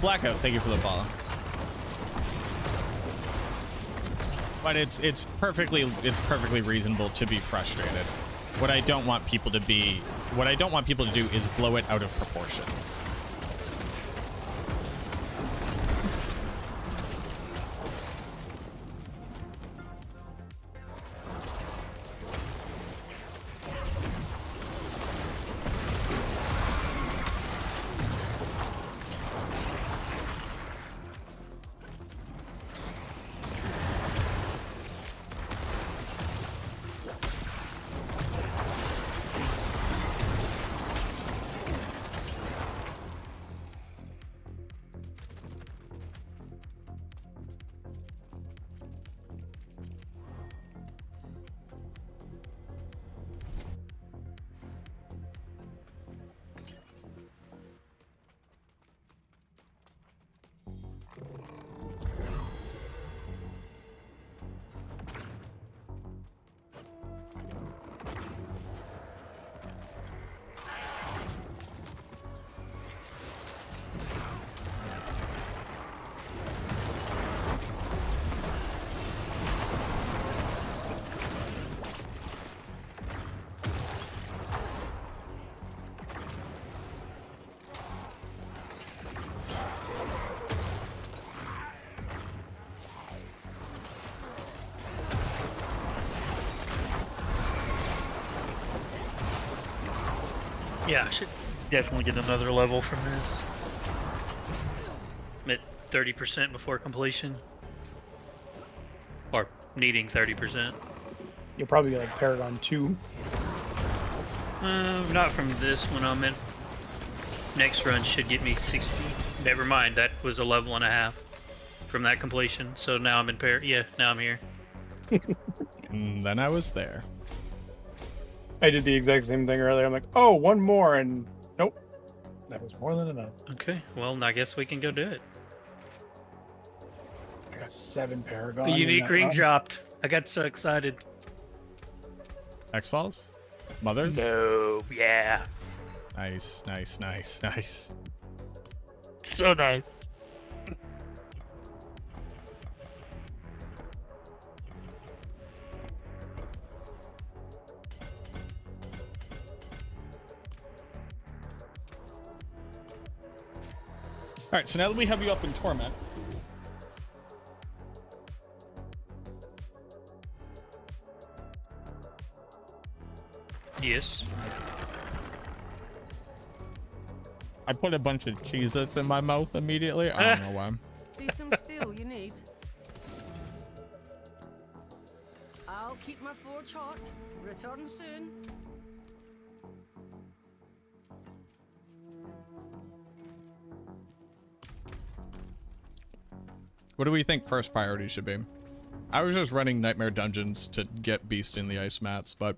Blackout, thank you for the follow. But it's perfectly reasonable to be frustrated. What I don't want people to do is blow it out of proportion. Yeah, I should definitely get another level from this. I'm at 30% before completion. Or needing 30%. You'll probably get like Paragon 2. Not from this one I'm in. Next run should get me 60. Never mind, that was a level and a half from that completion. So now I'm in yeah, now I'm here. And then I was there. I did the exact same thing earlier. I'm like, oh, one more, and nope. That was more than enough. Okay, well, I guess we can go do it. I got 7 Paragon. A unique ring dropped. I got so excited. X-Files? Mothers? No, yeah. Nice, nice, nice, nice. So nice. All right, so now that we have you up in Torment, yes. I put a bunch of Cheez-Its in my mouth immediately. I don't know why. See some steel you need? I'll keep my forge hot. Return soon. What do we think first priority should be? I was just running Nightmare Dungeons to get Beast in the ice mats, but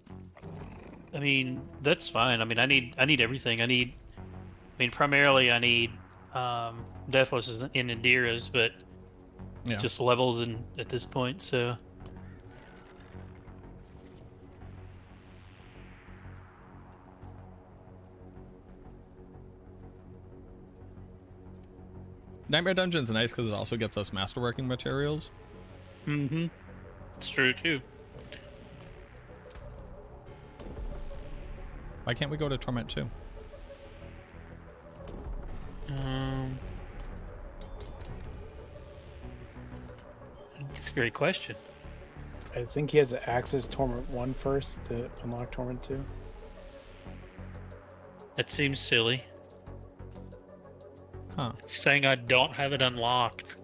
I mean, that's fine. I mean, I need everything. I mean, primarily I need Deathless in Indira's, but it's just levels at this point, so. Nightmare Dungeon's nice because it also gets us masterworking materials. Mm-hmm. It's true too. Why can't we go to Torment 2? It's a great question. I think he has to access Torment 1 first to unlock Torment 2. That seems silly. Huh. It's saying I don't have it unlocked.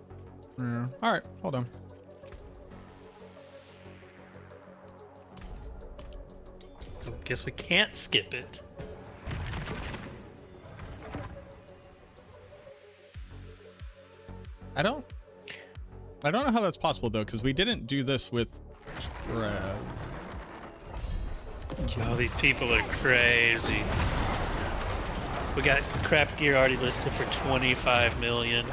Yeah. All right, hold on. I guess we can't skip it. I don't know how that's possible though, because we didn't do this with Trev. Oh, these people are crazy. We got crap gear already listed for 25 million.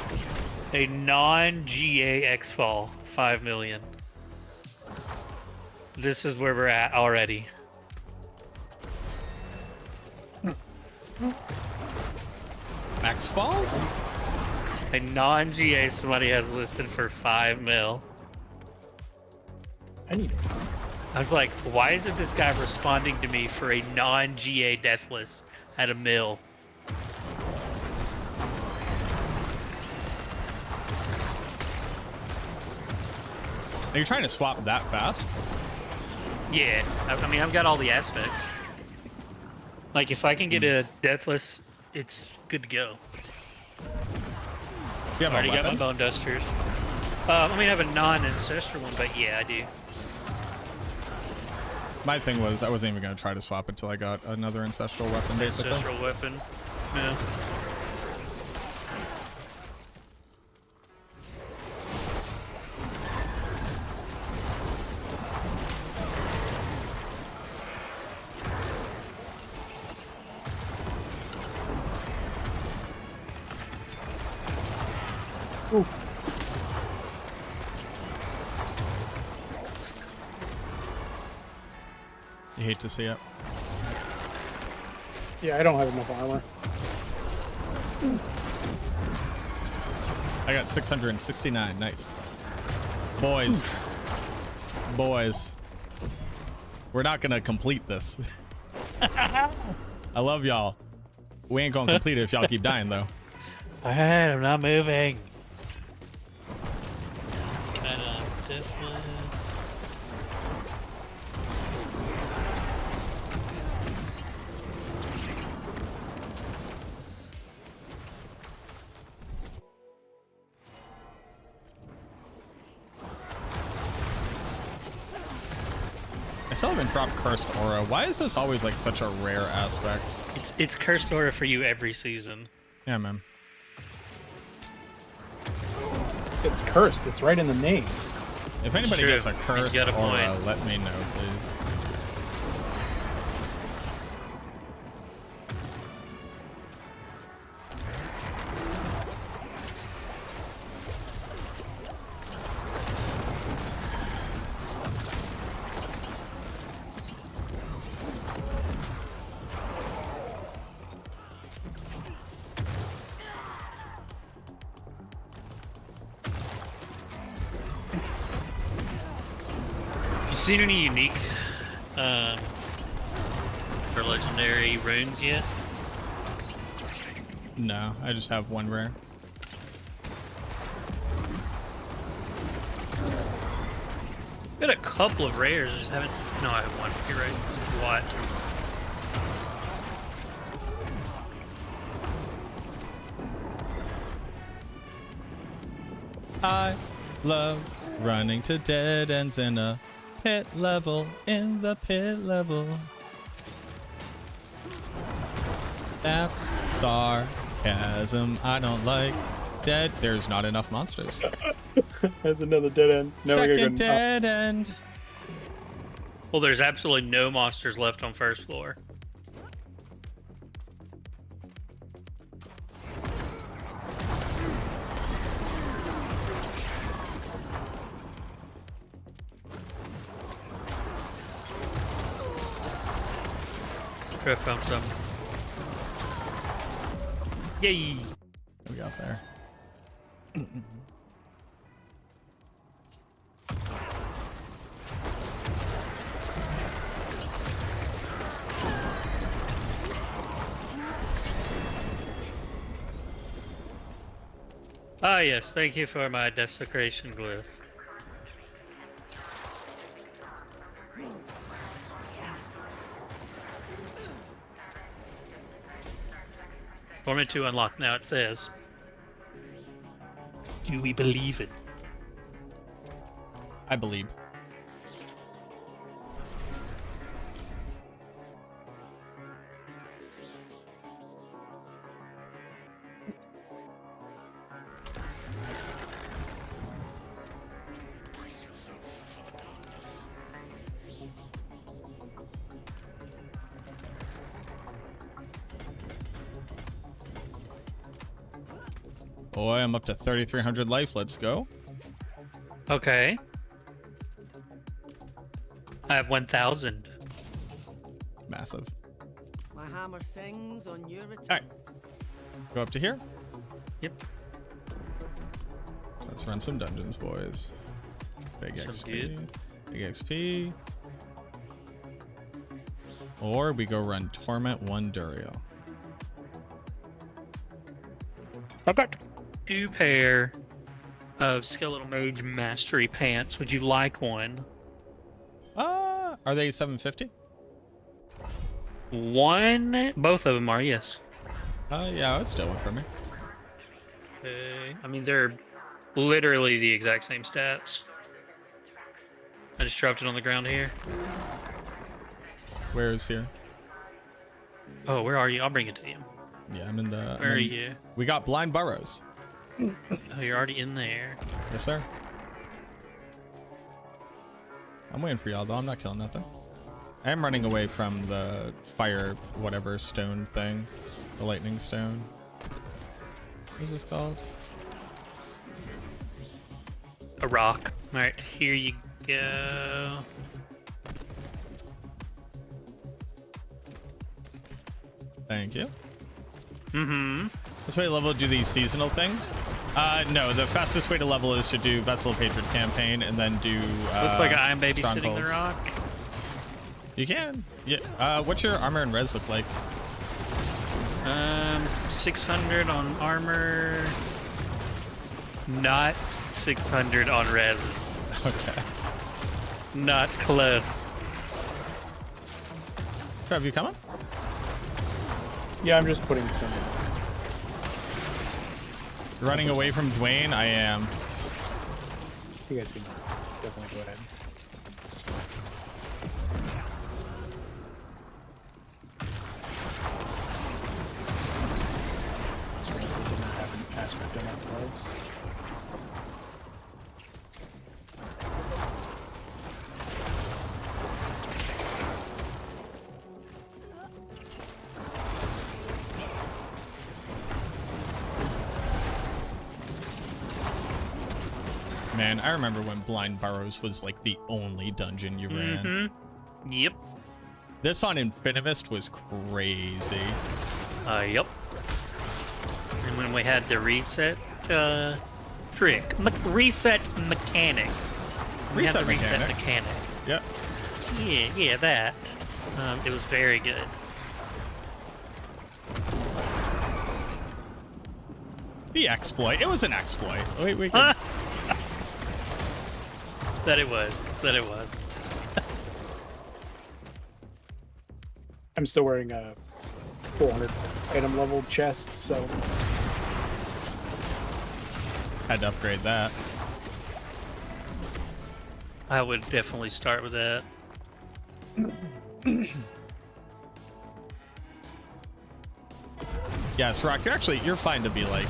A non-GA X-Fall, 5 million. This is where we're at already. X-Falls? A non-GA somebody has listed for 5 mil. I need it. I was like, why isn't this guy responding to me for a non-GA Deathless at a mil? Are you trying to swap that fast? Yeah, I mean, I've got all the aspects. Like, if I can get a Deathless, it's good to go. You have already got my weapon? Bone Dusters. I mean, I have a non-ancestral one, but yeah, I do. My thing was I wasn't even going to try to swap until I got another ancestral weapon, basically. Ancestral weapon. Yeah. Ooh. You hate to see it. Yeah, I don't have enough armor. I got 669. Nice. Boys. Boys. We're not going to complete this. I love y'all. We ain't going to complete it if y'all keep dying, though. Alright, I'm not moving. Kind of Deathless. I still haven't dropped Cursed Aura. Why is this always like such a rare aspect? It's Cursed Aura for you every season. Yeah, man. It's cursed. It's right in the name. If anybody True. gets a Cursed got a Aura, point. let me know, please. You seen any unique or legendary runes yet? No, I just have one rare. Got a couple of rares, just haven't. No, I have one. You're right. It's what? I love running to dead ends in a pit level, in the pit level. That's sarcasm. I don't like dead. There's not enough monsters. That's another dead end. No, Second dead end. Well, there's absolutely no monsters left on first floor. I found some. Yay! We got there. Ah yes, thank you for my desecration glyph. Torment 2 unlocked now, it says. Do we believe it? I believe. Boy, I'm up to 3,300 life. Let's go. Okay. I have 1,000. Massive. My hammer sings on your return. All right. Go up to here. Yep. Let's run some dungeons, boys. Big XP. Big XP. Or we go run Torment 1 Duriel. I've got 2 pair of Skeletal Mage Mastery pants. Would you like one? Are they 750? Both of them are, yes. Yeah, it's still one for me. Okay. I mean, they're literally the exact same stats. I just dropped it on the ground here. Where is here? Oh, where are you? I'll bring it to you. Yeah, I'm in the... Where are you? We got Blind Burrows. Oh, you're already in there. Yes, sir. I'm waiting for y'all, though. I'm not killing nothing. I am running away from the fire, whatever, stone thing. The lightning stone. What is this called? A rock. Alright, here you go. Thank you. Mm-hmm. This way to level do these seasonal things? No, the fastest way to level is to do Vessel of Hatred campaign and then do Looks like I'm babysitting the rock. You can. Yeah. What's your armor and res look like? 600 on armor. Not 600 on res. Okay. Not close. Trev, you coming? Yeah, I'm just putting some. Running away from Dwayne? I am. You guys can definitely go ahead. Man, I remember when Blind Burrows was like the only dungeon you ran. Mm-hmm. Yep. This on Infinimist was crazy. Yep. And when we had the reset reset mechanic. We had the reset mechanic. Yep. Yeah, that. It was very good. The exploit. It was an exploit. We could... That it was. That it was. I'm still wearing a 400 item level chest, so had to upgrade that. I would definitely start with that. Yeah, Sirach, you're fine to be like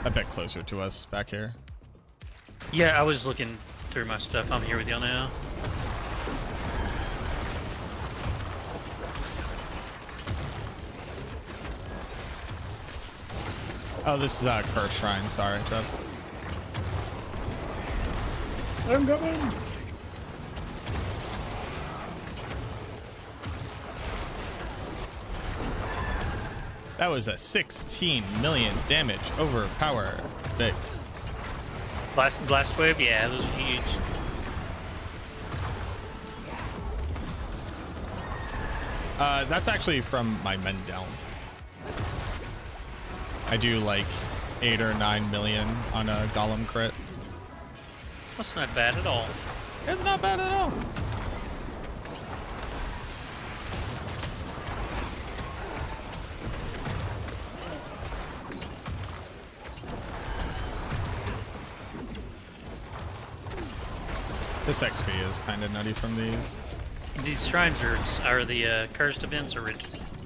a bit closer to us back here. Yeah, I was looking through my stuff. I'm here with y'all now. Oh, this is a Curse Shrine. Sorry, Trev. I'm going. That was a 16 million damage overpower. Big. Blast wave, yeah, it was huge. That's actually from my men down. I do like 8 or 9 million on a golem crit. That's not bad at all. It's not bad at all. This XP is kind of nutty from these. These shrines are the cursed events are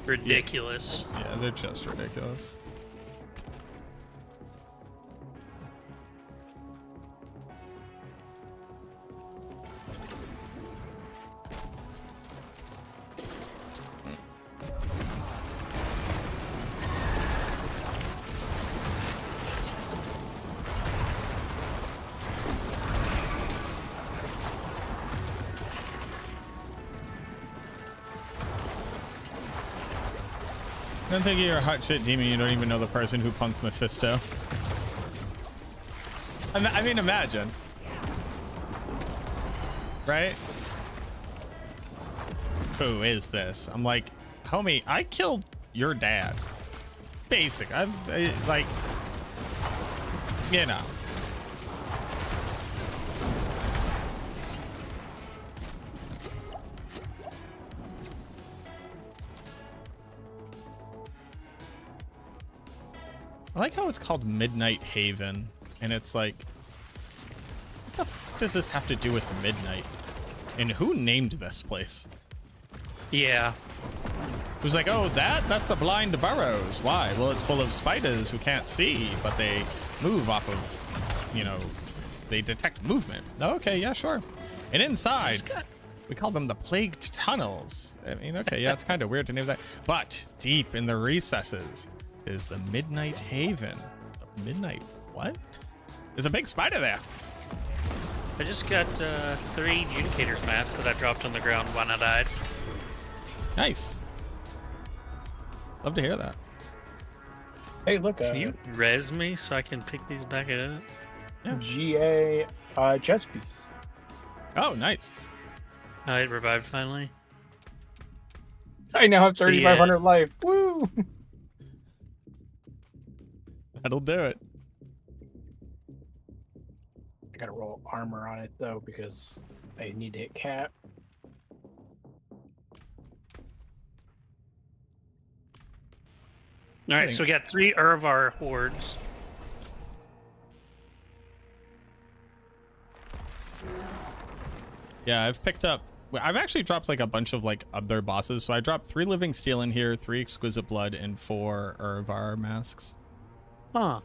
ridiculous. Yeah, they're just ridiculous. Don't think you're a hot shit demon. You don't even know the person who punked Mephisto. I mean, imagine. Right? Who is this? I'm like, homie, I killed your dad. Basic. Like, you know. I like how it's called Midnight Haven, and it's like, what the f does this have to do with midnight? And who named this place? Yeah. Who's like, oh, that's the Blind Burrows. Why? Well, it's full of spiders who can't see, but they move off of, you know, they detect movement. Okay, yeah, sure. And inside, we call them the Plagued Tunnels. I mean, okay, yeah, it's kind of weird to name that. But deep in the recesses is the Midnight Haven. Midnight what? There's a big spider there. I just got 3 Judicators mats that I dropped on the ground when I died. Nice. Love to hear that. Hey, look. Can you res me so I can pick these back up? Yeah. GA chess piece. Oh, nice. Oh, it revived finally. I now have 3,500 life. Woo! That'll do it. I gotta roll armor on it though because I need to hit cap. All right, so we got 3 Urvar hordes. Yeah, I've actually dropped like a bunch of like other bosses. So I dropped 3 Living Steel in here, 3 Exquisite Blood, and 4 Urvar masks. Huh.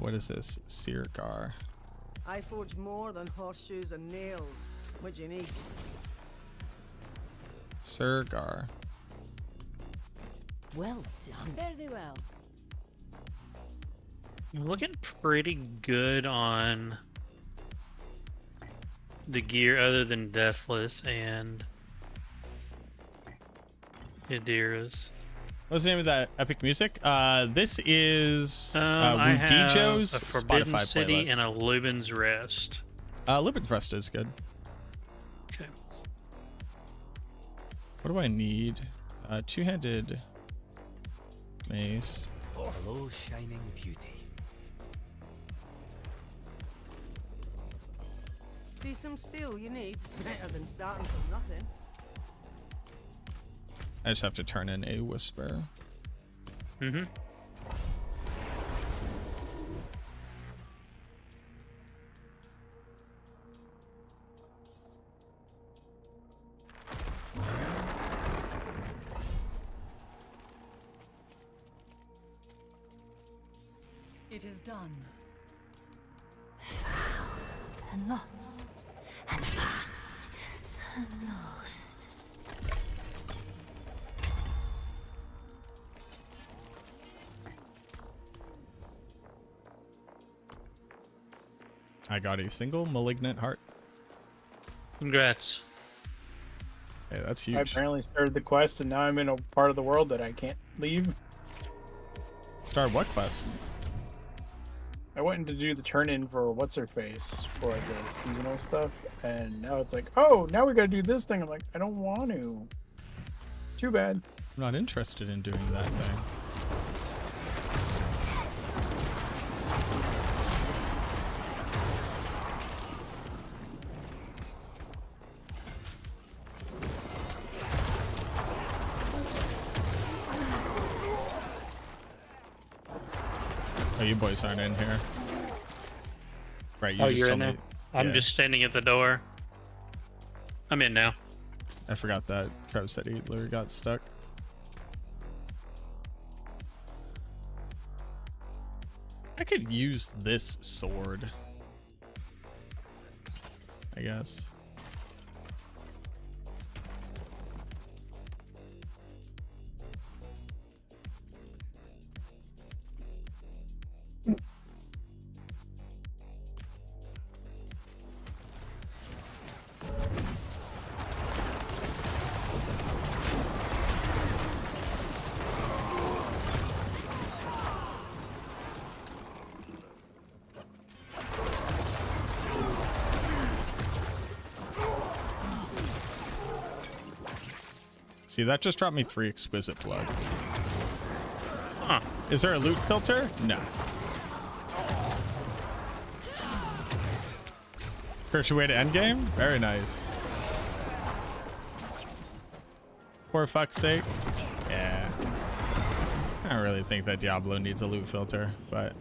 what is this? Seergar. I forge more than horseshoes and nails. What do you need? Seergar. Well done. Fare thee well. I'm looking pretty good on the gear other than Deathless and Idira's. What's the name of that epic music? This is I have Wudijo's a Forbidden Spotify City playlist. and a Lubin's Rest. Lubin's Rest is good. Okay. What do I need? Two-handed mace. Hello, shining beauty. See some steel you need? Better than starting from nothing. I just have to turn in a whisper. Mm-hmm. It is done. And lost. And found. And lost. I got a single malignant heart. Congrats. Hey, that's I huge. apparently started the quest, and now I'm in a part of the world that I can't leave. Start what quest? I went in to do the turn-in for what's-her-face for the seasonal stuff, and now it's like, oh, now we gotta do this thing. I'm like, I don't want to. Too bad. I'm not interested in doing that thing. Oh, you boys aren't in here. Right, you Oh, just you're told in me. there? I'm Yeah. just standing at the door. I'm in now. I forgot that Trev said he literally got stuck. I could use this sword, I guess. See, that just dropped me 3 exquisite blood. Huh. Is there a loot filter? No. First way to endgame? Very nice. For fuck's sake. Yeah. I don't really think that Diablo needs a loot filter, but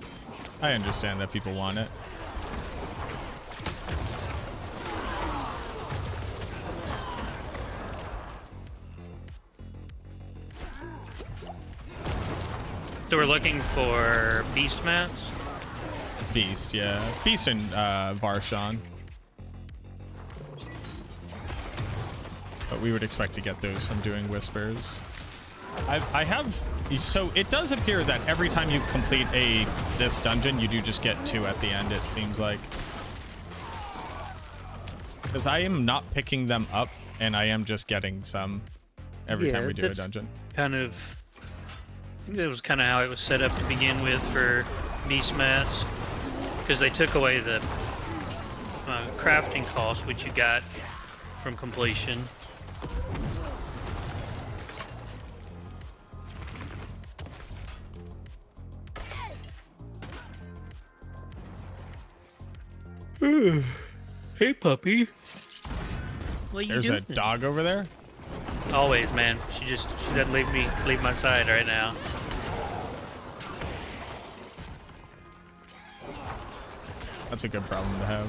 I understand that people want it. So we're looking for beast mats? Beast, yeah. Beast and Varshan. But we would expect to get those from doing whispers. I have, so it does appear that every time you complete this dungeon, you do just get 2 at the end, it seems like. Because I am not picking them up, and I am just getting some every time we do a dungeon. Kind of, I think that was kind of how it was set up to begin with for beast mats, because they took away the crafting cost, which you got from completion. Hey, puppy. What you There's doing? a dog over there. Always, man. She doesn't leave my side right now. That's a good problem to have.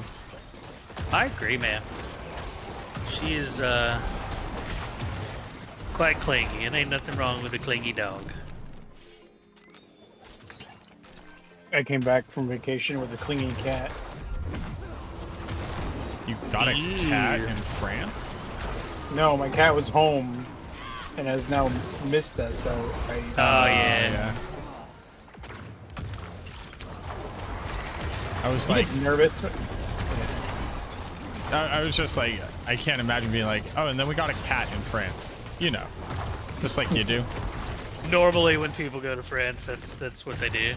I agree, man. She is quite clingy, and ain't nothing wrong with a clingy dog. I came back from vacation with a clinging cat. You got a cat in France? No, my cat was home and has now missed us, so I... Oh, yeah. I was He like... gets nervous. I was just like, I can't imagine being like, oh, and then we got a cat in France. You know, just like you do. Normally when people go to France, that's what they do.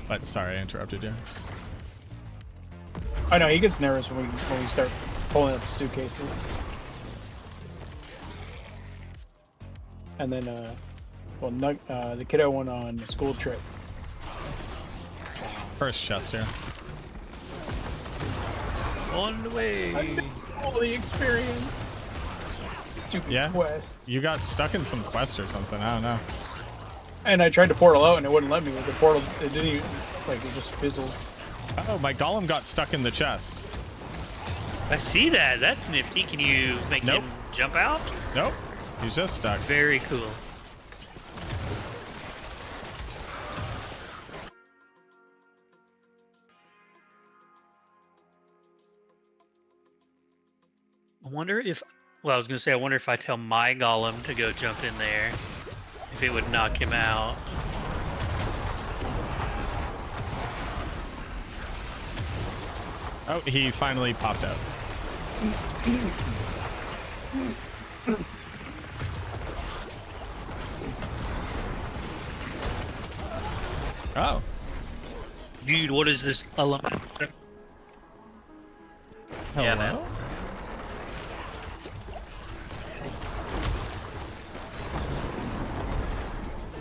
But sorry, I interrupted you. I know, he gets nervous when we start pulling out the suitcases. And then, the kiddo went on a school trip. First chest here. On the way. All the experience. Stupid quest. You got stuck in some quest or something. I don't know. And I tried to portal out and it wouldn't let me. The portal, it didn't even, like, it just fizzles. Oh, my golem got stuck in the chest. I see that. That's nifty. Can you make him jump out? Nope. He's just stuck. Very cool. I wonder if, well, I was going to say, I wonder if I tell my golem to go jump in there, if it would knock him out. Oh, he finally popped up. Oh. Dude, what is this element? Hello? Yeah, man.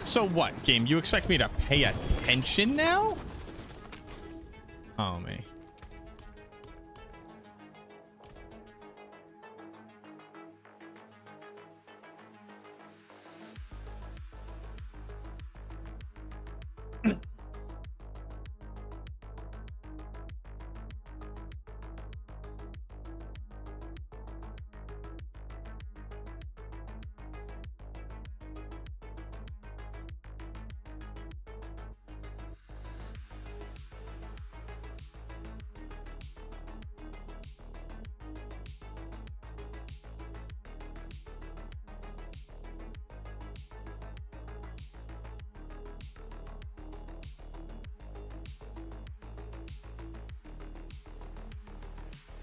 So what, game? You expect me to pay attention now? Oh, me.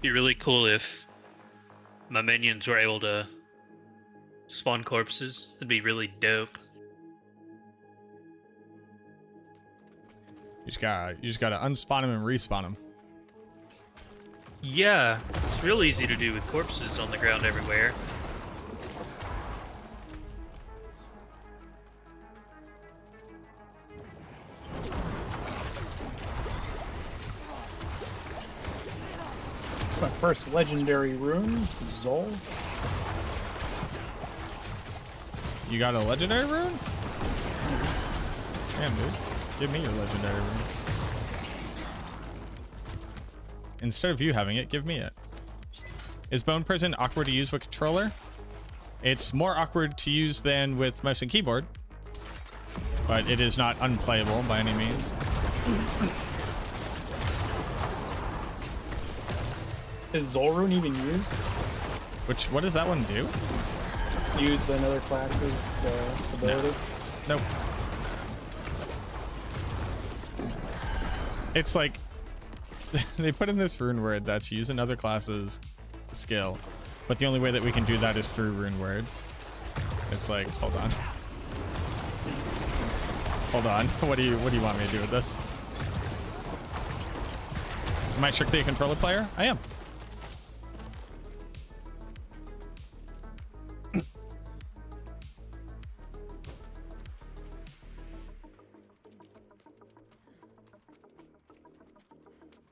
Be really cool if my minions were able to spawn corpses. It'd be really dope. You just gotta unspawn them and respawn them. Yeah, it's real easy to do with corpses on the ground everywhere. My first legendary rune, Zol. You got a legendary rune? Damn, dude. Give me your legendary rune. Instead of you having it, give me it. Is Bone Prison awkward to use with controller? It's more awkward to use than with mouse and keyboard, but it is not unplayable by any means. Is Zolrune even used? What does that one do? Use another class's ability? Nope. It's like they put in this rune word that's use another class's skill, but the only way that we can do that is through rune words. It's like, hold on. Hold on. What do you want me to do with this? Am I strictly a controller player? I am.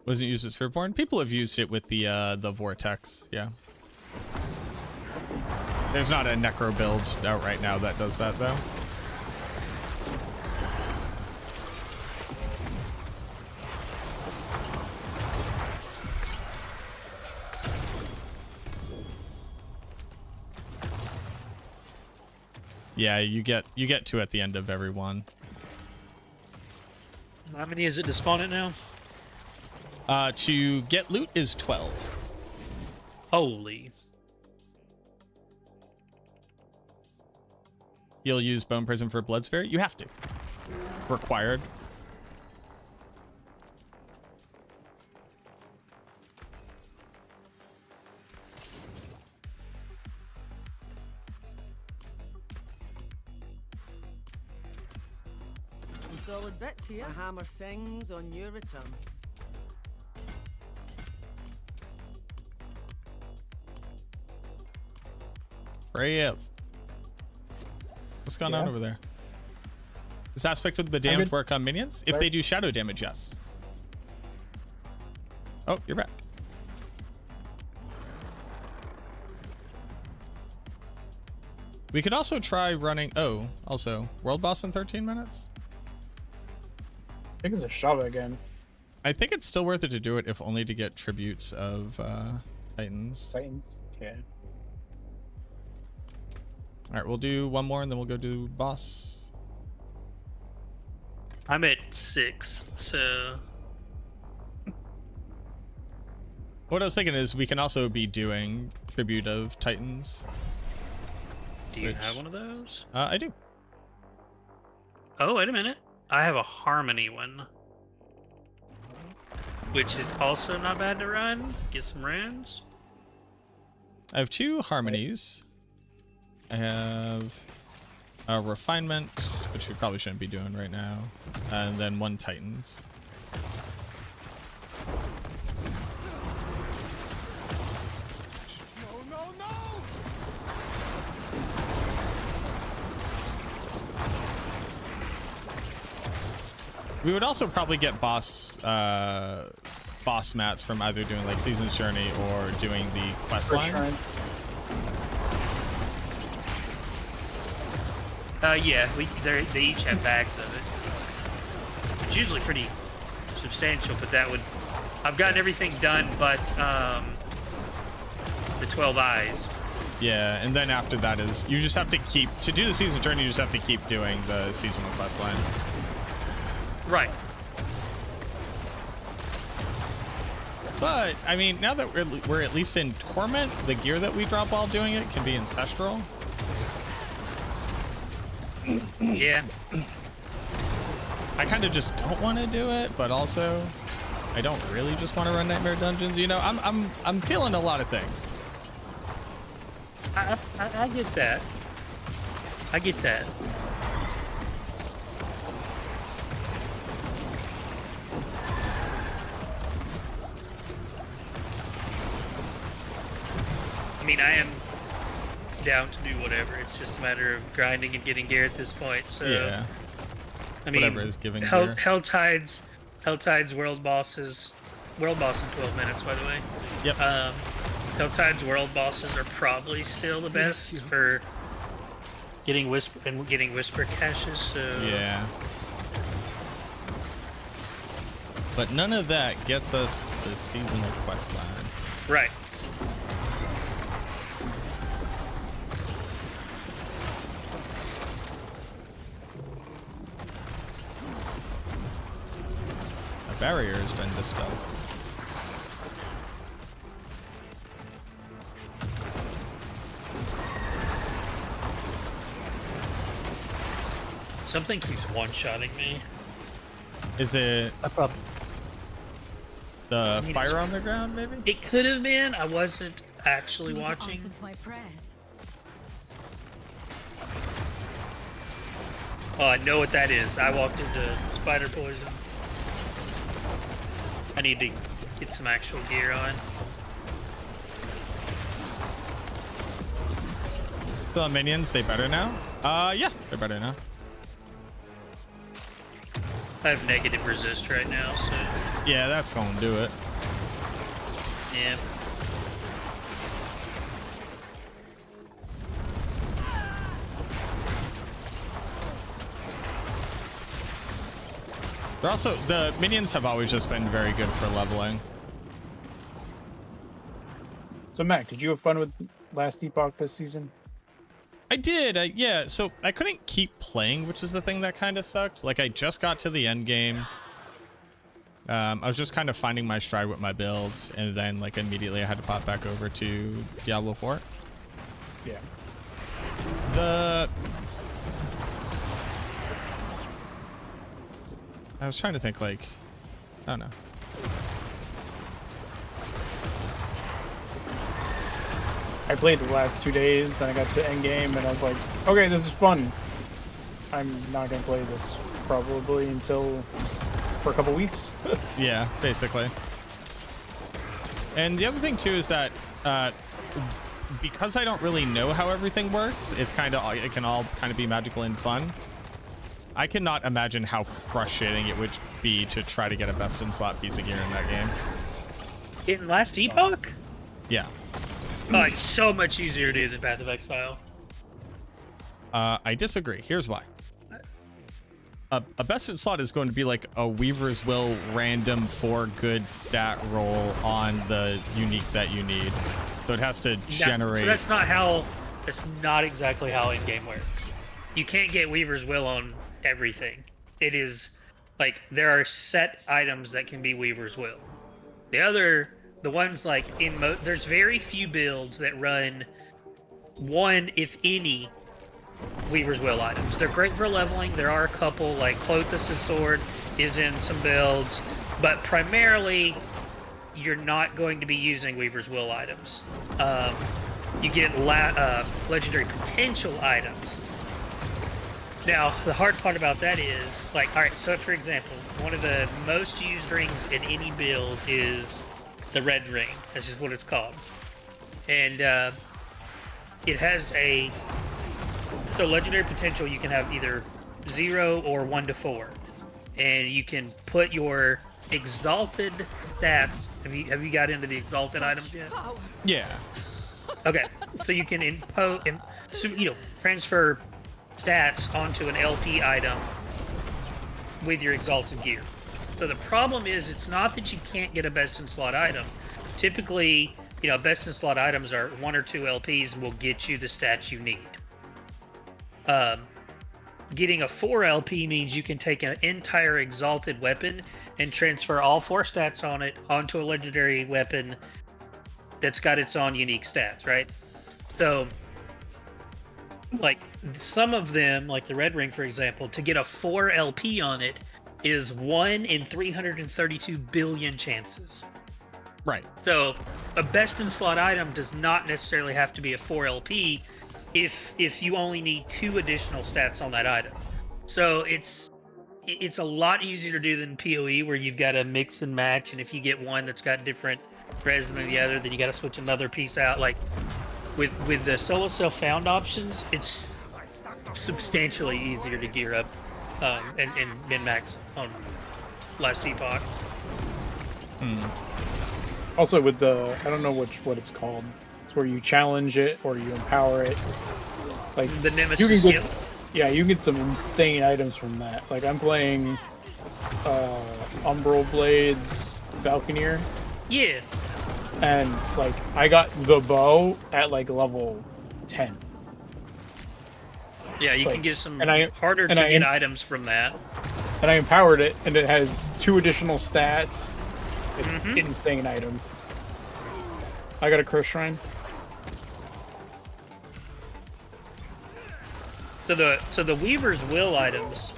Wasn't used as Fearborn. People have used it with the Vortex, yeah. There's not a Necro build out right now that does that though. Yeah, you get 2 at the end of every one. How many is it to spawn it now? To get loot is 12. Holy. You'll use Bone Prison for Blood Spirit? You have to. It's required. Some solid bits here. A hammer sings on your return. Brave. What's going on over there? This aspect of the damage work on minions? If they do shadow damage, yes. Oh, you're back. We could also try running... Oh, also, world boss in 13 minutes? I think it's a shove again. I think it's still worth it to do it, if only to get tributes of Titans. Titans, yeah. All right, we'll do one more and then we'll go do boss. I'm at 6, so... What I was thinking is we can also be doing tribute of Titans. Do you have one of those? I do. Oh, wait a minute. I have a Harmony one. Which is also not bad to run. Get some runes. I have 2 harmonies. I have a refinement, which we probably shouldn't be doing right now, and then 1 Titans. We would also probably get boss mats from either doing like Season's Journey or doing the quest line. Yeah, they each have bags of it. It's usually pretty substantial, but that would... I've gotten everything done but the 12 eyes. Yeah, and then after that is... You just have to keep... To do the Season's Journey, you just have to keep doing the seasonal quest line. Right. But, I mean, now that we're at least in Torment, the gear that we drop while doing it can be Ancestral. Yeah. I kind of just don't want to do it, but also I don't really just want to run Nightmare Dungeons. You know, I'm feeling a lot of things. I get that. I get that. I mean, I am down to do whatever. It's just a matter of grinding and getting gear at this point. So yeah, I mean, whatever is giving gear. Helltide's world bosses, world boss in 12 minutes, by the way. Yep. Helltide's world bosses are probably still the best for getting whisper caches. So yeah. But none of that gets us the seasonal quest line. Right. Barrier has been dispelled. Something keeps one-shotting me. Is it the fire on the ground, maybe? It could have been. I wasn't actually watching. My prayers. Oh, I know what that is. I walked into spider poison. I need to get some actual gear on. So the minions, they better now? Yeah, they're better now. I have negative resist right now, so... Yeah, that's gonna do it. Yeah. They're also, the minions have always just been very good for leveling. So Mac, did you have fun with Last Epoch this season? I did. Yeah, so I couldn't keep playing, which is the thing that kind of sucked. Like, I just got to the end game. I was just kind of finding my stride with my builds, and then, like, immediately I had to pop back over to Diablo 4. Yeah. I was trying to think, like, I don't know. I played the last 2 days, and I got to endgame, and I was like, okay, this is fun. I'm not going to play this probably until for a couple weeks. Yeah, basically. And the other thing, too, is that because I don't really know how everything works, it can all kind of be magical and fun. I cannot imagine how frustrating it would be to try to get a best-in-slot piece of gear in that game. In Last Epoch? Yeah. Oh, it's so much easier to do than Path of Exile. I disagree. Here's why. A best in slot is going to be like a Weaver's Will random 4 good stat roll on the unique that you need. So it has to generate. So that's not exactly how in-game works. You can't get Weaver's Will on everything. It is like there are set items that can be Weaver's Will. The ones like there's very few builds that run one, if any, Weaver's Will items. They're great for leveling. There are a couple, like Clothis' sword is in some builds, but primarily you're not going to be using Weaver's Will items. You get legendary potential items. Now, the hard part about that is, like, alright, so for example, one of the most used rings in any build is the red ring. That's just what it's called. And it has so legendary potential, you can have either 0 or 1 to 4. And you can put your exalted stats. Have you got into the exalted items yet? Yeah. Okay. So you can transfer stats onto an LP item with your exalted gear. So the problem is, it's not that you can't get a best in slot item. Typically, best in slot items are 1 or 2 LPs and will get you the stats you need. Getting a 4 LP means you can take an entire exalted weapon and transfer all 4 stats on it onto a legendary weapon that's got its own unique stats, right? So, like, some of them, like the red ring, for example, to get a 4 LP on it is 1 in 332 billion chances. Right. So, a best in slot item does not necessarily have to be a 4 LP if you only need 2 additional stats on that item. So it's a lot easier to do than PoE, where you've got to mix and match, and if you get one that's got different res than the other, then you got to switch another piece out. Like with the solo self found options, it's substantially easier to gear up and min max on Last Epoch. Also with the, I don't know what it's called. It's where you challenge it or you empower it. Like the Nemesis. You can get, yeah, you can get some insane items from that. Like I'm playing Umbral Blades Falconeer. Yeah. And like I got the bow at like level 10. Yeah, you can get some harder to get items from that. And I empowered it, and it has 2 additional stats. It's an insane item. I got a curse shrine. So the Weaver's Will items,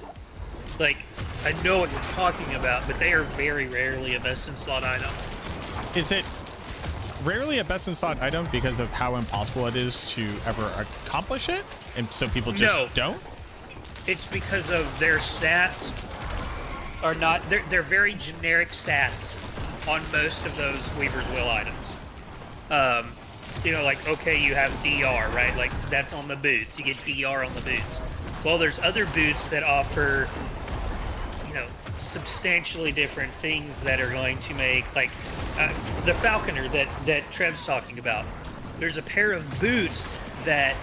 like, I know what you're talking about, but they are very rarely a best in slot item. Is it rarely a best in slot item because of how impossible it is to ever accomplish it, and so people just don't? It's because of their stats are not, they're very generic stats on most of those Weaver's Will items. Like, okay, you have DR, right? Like, that's on the boots. You get DR on the boots. Well, there's other boots that offer, substantially different things that are going to make, like, the Falconer that Trev's talking about. There's a pair of boots that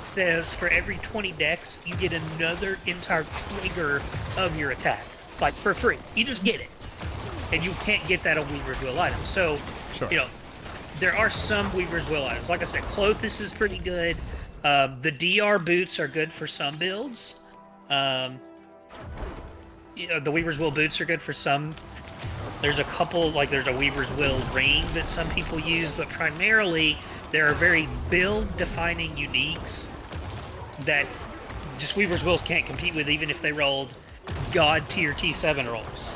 says for every 20 decks, you get another entire trigger of your attack. Like, for free. You just get it. And you can't get that on Weaver's Will items. So, sure. There are some Weaver's Will items. Like I said, Clothis is pretty good. The DR boots are good for some builds. The Weaver's Will boots are good for some. There's a couple, like there's a Weaver's Will ring that some people use, but primarily there are very build-defining uniques that just Weaver's Wills can't compete with, even if they rolled God tier T7 rolls.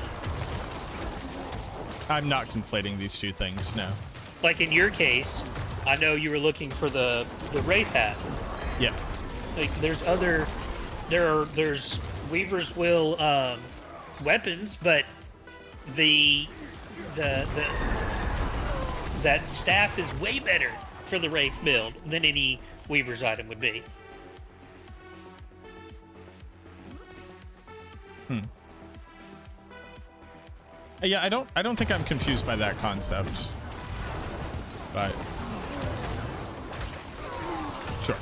I'm not conflating these two things, no. Like in your case, I know you were looking for the Wraith hat. Yeah. Like there's Weaver's Will weapons, but that staff is way better for the Wraith build than any Weaver's item would be. Yeah, I don't think I'm confused by that concept. But sure.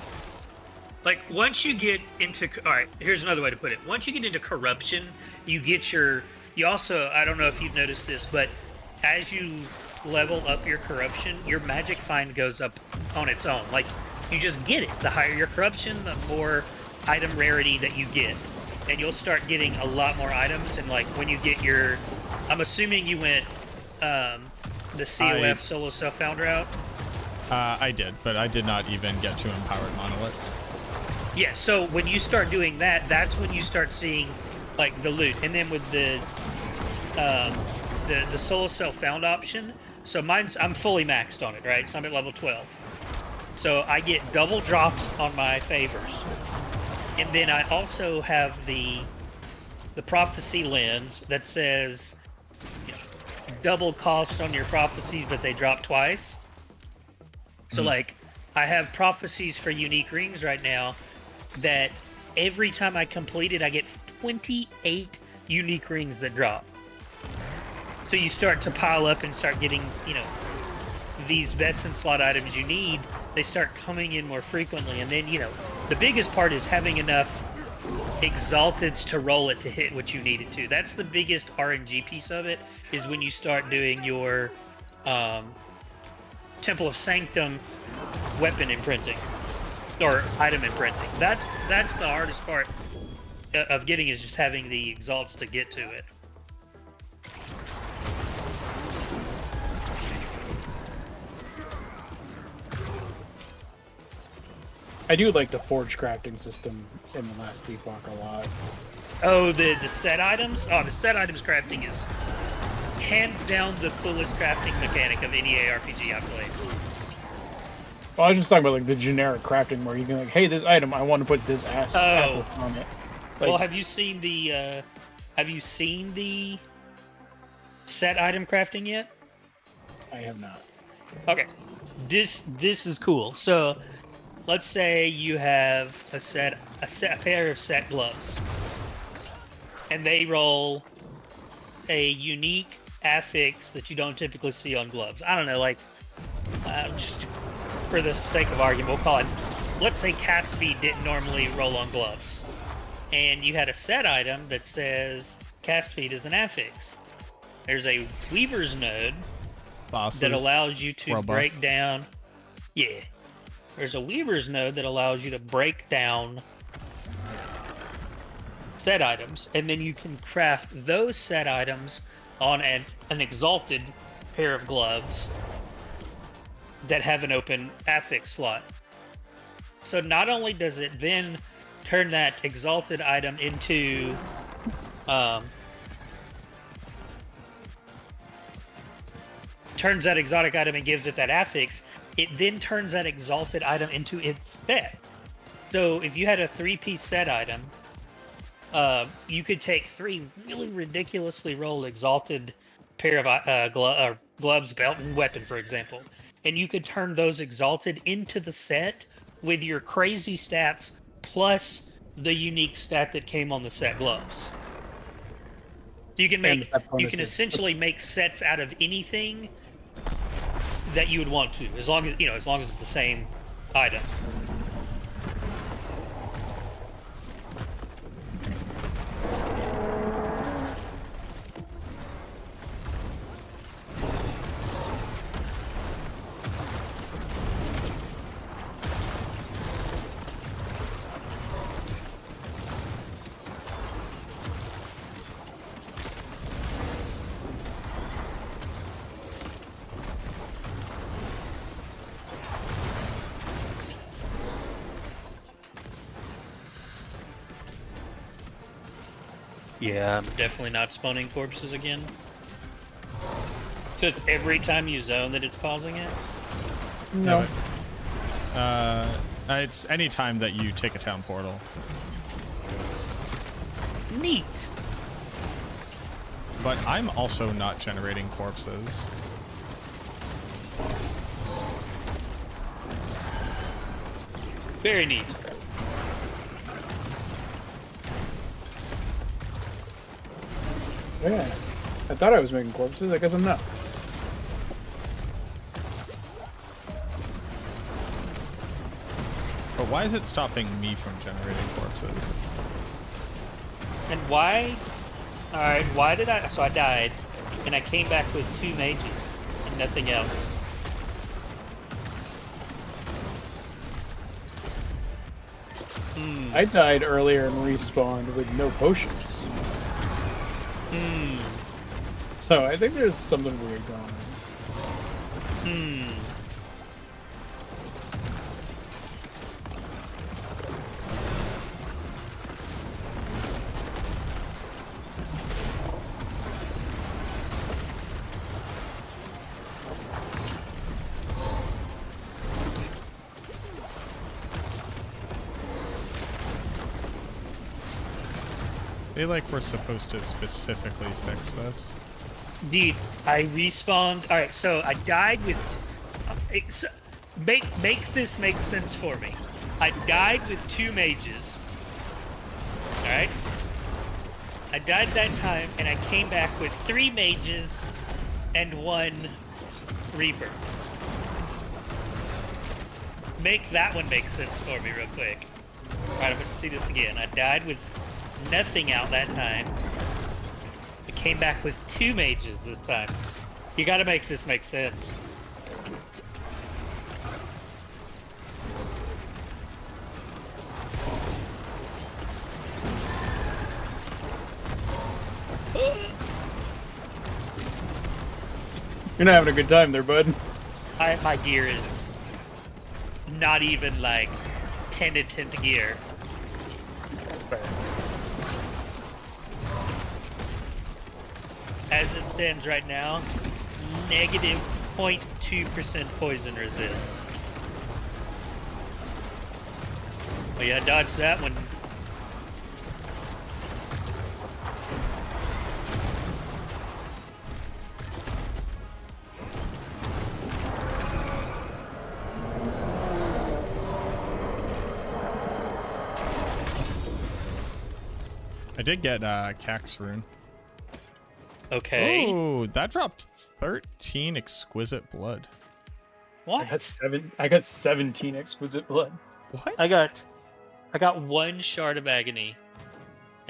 Like once you get into, all right, here's another way to put it. Once you get into corruption, you also, I don't know if you've noticed this, but as you level up your corruption, your magic find goes up on its own. Like you just get it. The higher your corruption, the more item rarity that you get. And you'll start getting a lot more items, and like when you get your, I'm assuming you went the COF solo self-found route? I did, but I did not even get to empowered monoliths. Yeah, so when you start doing that, that's when you start seeing like the loot. And then with the solo self-found option, so I'm fully maxed on it, right? So I'm at level 12. So I get double drops on my favors. And then I also have the prophecy lens that says double cost on your prophecies, but they drop twice. So like I have prophecies for unique rings right now that every time I complete it, I get 28 unique rings that drop. So you start to pile up and start getting, these best in slot items you need. They start coming in more frequently, and then the biggest part is having enough exalteds to roll it to hit what you need it to. That's the biggest RNG piece of it, is when you start doing your Temple of Sanctum weapon imprinting or item imprinting. That's the hardest part of getting, is just having the exalts to get to it. I do like the forge crafting system in the last Epoch a lot. Oh, the set items? Oh, the set items crafting is hands down the coolest crafting mechanic of any ARPG I've played. Well, I was just talking about like the generic crafting where you can like, hey, this item, I want to put this apple on it. Like, well, have you seen the set item crafting yet? I have not. Okay, this is cool. So, let's say you have a pair of set gloves, and they roll a unique affix that you don't typically see on gloves. I don't know, like just for the sake of argument, we'll call it. Let's say cast speed didn't normally roll on gloves, and you had a set item that says cast speed is an affix. There's a Weaver's node that allows you to break down. Yeah. There's a Weaver's node that allows you to break down set items, and then you can craft those set items on an exalted pair of gloves that have an open affix slot. So not only does it then turn that exalted item into turns that exotic item and gives it that affix, it then turns that exalted item into its set. So if you had a 3-piece set item, you could take 3 really ridiculously rolled exalted pair of gloves, belt, and weapon, for example, and you could turn those exalted into the set with your crazy stats plus the unique stat that came on the set gloves. You can essentially make sets out of anything that you would want to, as long as it's the same item. Yeah, I'm definitely not spawning corpses again. So it's every time you zone that it's causing it? No. It's any time that you take a town portal. Neat. But I'm also not generating corpses. Very neat. Yeah. I thought I was making corpses. I guess I'm not. But why is it stopping me from generating corpses? And why? Alright, why did I... So I died, and I came back with 2 mages, and nothing else. I died earlier and respawned with no potions. So I think there's something weird going on. They like we're supposed to specifically fix this. Dude, I respawned. Alright, so I died with... Make this make sense for me. I died with 2 mages. Alright? I died that time, and I came back with 3 mages and 1 Reaper. Make that one make sense for me real quick. Alright, I'm gonna see this again. I died with nothing out that time. I came back with 2 mages this time. You gotta make this make sense. You're not having a good time there, bud. My gear is not even like penitent gear. As it stands right now, negative 0.2% poison resist. Oh yeah, dodge that one. I did get Cax rune. Okay. Oh, that dropped 13 exquisite blood. What? I got 17 exquisite blood. What? I got 1 shard of agony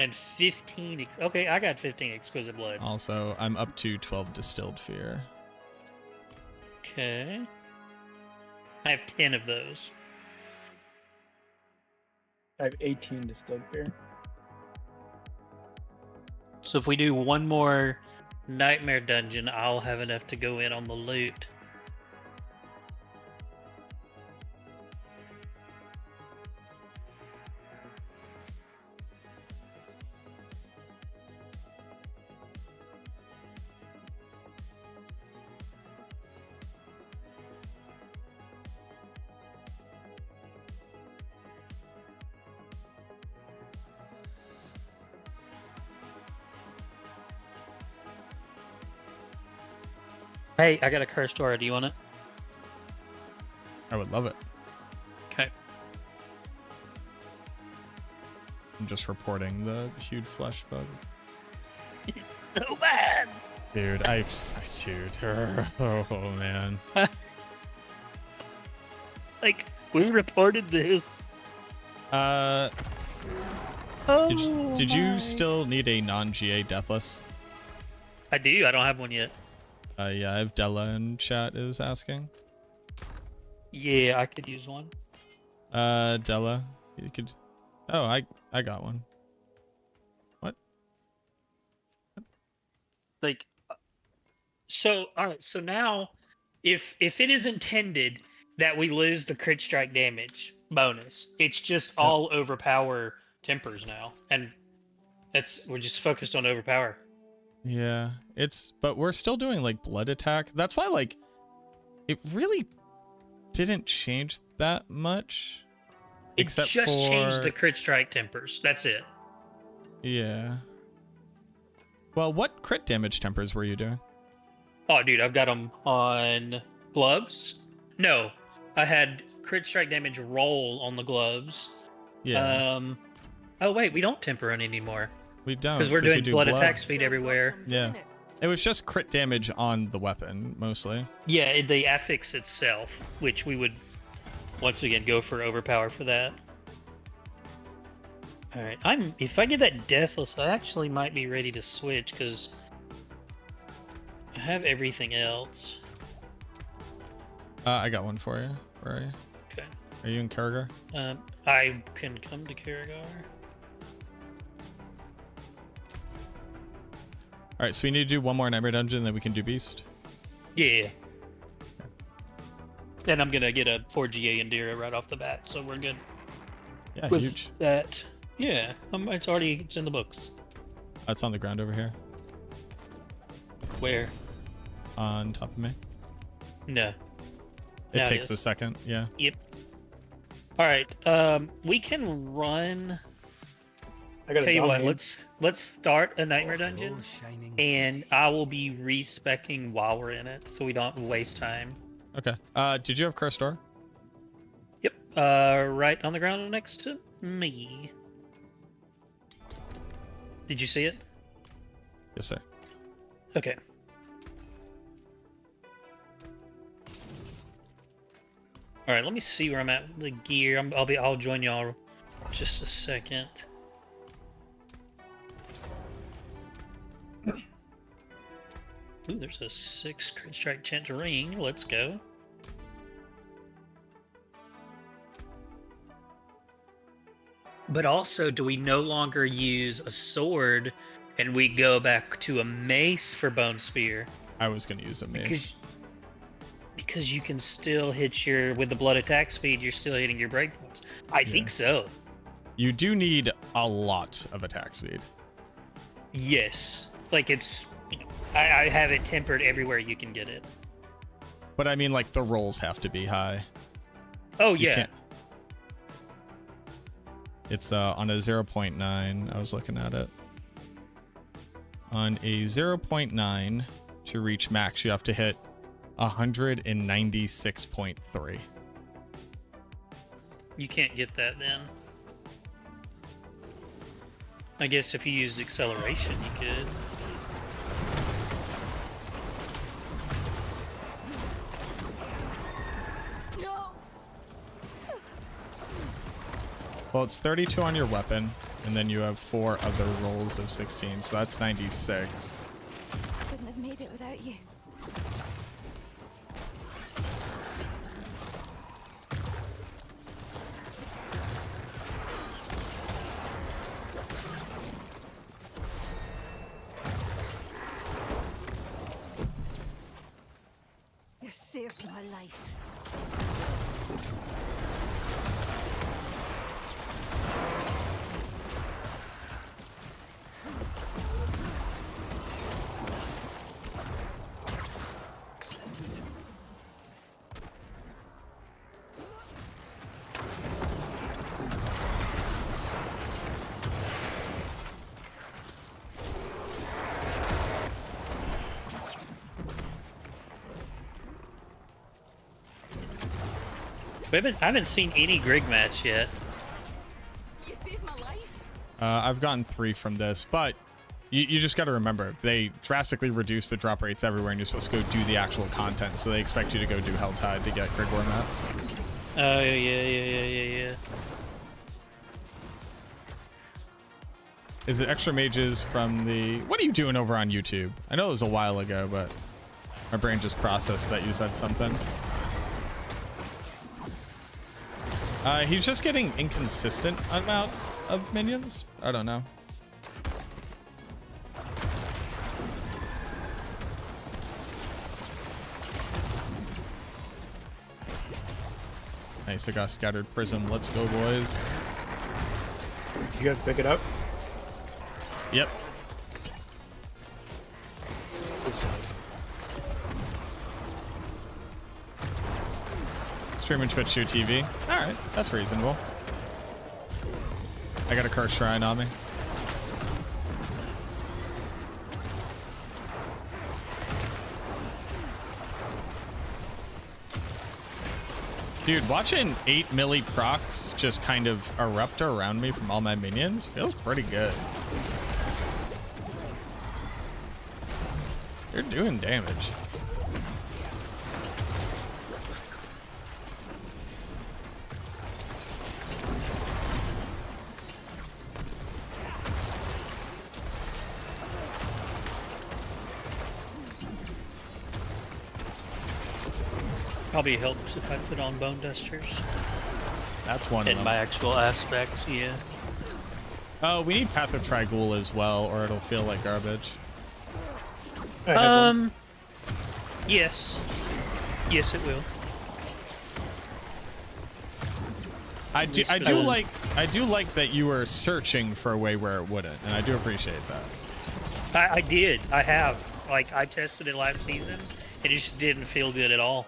and 15. Okay, I got 15 exquisite blood. Also, I'm up to 12 distilled fear. Okay. I have 10 of those. I have 18 distilled fear. So if we do 1 more nightmare dungeon, I'll have enough to go in on the loot. Hey, I got a cursed aura. Do you want it? I would love it. Okay. I'm just reporting the huge flesh bug. So bad. Dude, dude. Oh man. Like, we reported this. Did you still need a non-GA deathless? I do. I don't have one yet. Yeah, I have Della in chat is asking. Yeah, I could use one. Della, you could. Oh, I got one. What? Like, so all right. So now, if it is intended that we lose the crit strike damage bonus, it's just all overpower tempers now, and We're just focused on overpower. Yeah, but we're still doing like blood attack. That's why like it really didn't change that much. Except just for changed the crit strike tempers. That's it. Yeah. Well, what crit damage tempers were you doing? Oh, dude, I've got them on gloves. No, I had crit strike damage roll on the gloves. Yeah. Oh wait, we don't temper it anymore. We don't. Because we're doing do blood attack speed everywhere. Yeah. It was just crit damage on the weapon, mostly. Yeah, the affix itself, which we would once again go for overpower for that. Alright, if I get that deathless, I actually might be ready to switch, because I have everything else. I got one for you. Where are you? Okay. Are you in Karragar? I can come to Karragar. Alright, so we need to do one more Nightmare Dungeon, then we can do Beast. Yeah. Then I'm gonna get a 4GA Indira right off the bat, so we're good. Yeah, with huge. That. Yeah, it's in the books. It's on the ground over here. Where? On top of me. No. It takes a second, yeah. Yep. Alright, we can run. Tell you what, let's start a Nightmare Dungeon, and I will be respecking while we're in it, so we don't waste time. Okay. Did you have Cursed Door? Yep. Right on the ground next to me. Did you see it? Yes, sir. Okay. All right. Let me see where I'm at with the gear. I'll join y'all just a second. Ooh, there's a 6 crit strike Tangerine. Let's go. But also, do we no longer use a sword and we go back to a mace for Bone Spear? I was going to use a mace. Because you can still hit with the blood attack speed, you're still hitting your breakpoints. I think so. You do need a lot of attack speed. Yes. Like I have it tempered everywhere you can get it. But I mean, like, the rolls have to be high. Oh, yeah. It's on a 0.9. I was looking at it. On a 0.9, to reach max, you have to hit 196.3. You can't get that then. I guess if you used acceleration, you could. Well, it's 32 on your weapon, and then you have 4 other rolls of 16, so that's 96. Couldn't have made it without you. You saved my life. I haven't seen any Grig match yet. You saved my life. I've gotten 3 from this, but you just got to remember, they drastically reduce the drop rates everywhere, and you're supposed to go do the actual content, so they expect you to go do Helltide to get Grig War mats. Oh, yeah. Is it extra mages from the... What are you doing over on YouTube? I know it was a while ago, but my brain just processed that you said something. He's just getting inconsistent amounts of minions. I don't know. Nice, I got Scattered Prism. Let's go, boys. You guys pick it up? Yep. Streaming Twitch to TV. All right, that's reasonable. I got a curse shrine on me. Dude, watching 8 milli procs just kind of erupt around me from all my minions feels pretty good. You're doing damage. Probably helps if I put on bone dusters. That's one of them. In my actual aspects, yeah. Oh, we need Path of Trigul as well, or it'll feel like garbage. Yes. Yes, it will. I do like that you were searching for a way where it wouldn't, and I do appreciate that. I did. I have. Like, I tested it last season, and it just didn't feel good at all.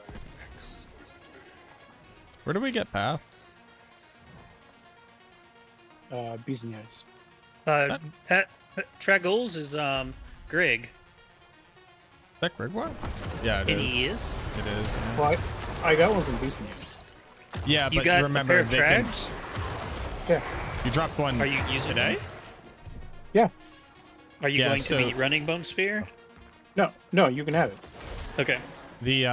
Where do we get Path? Bees and Eyes. Tragols is Greg. Is that Grigwar? Yeah, it is. He is? It is. Yeah. Well, I got one from Bees and Eyes. Yeah, You but got remember a pair they of can. trags? Yeah. You dropped one. Are you using today? them? Yeah. Are you going so- to be running Bone Spear? No, you can have it. Okay. The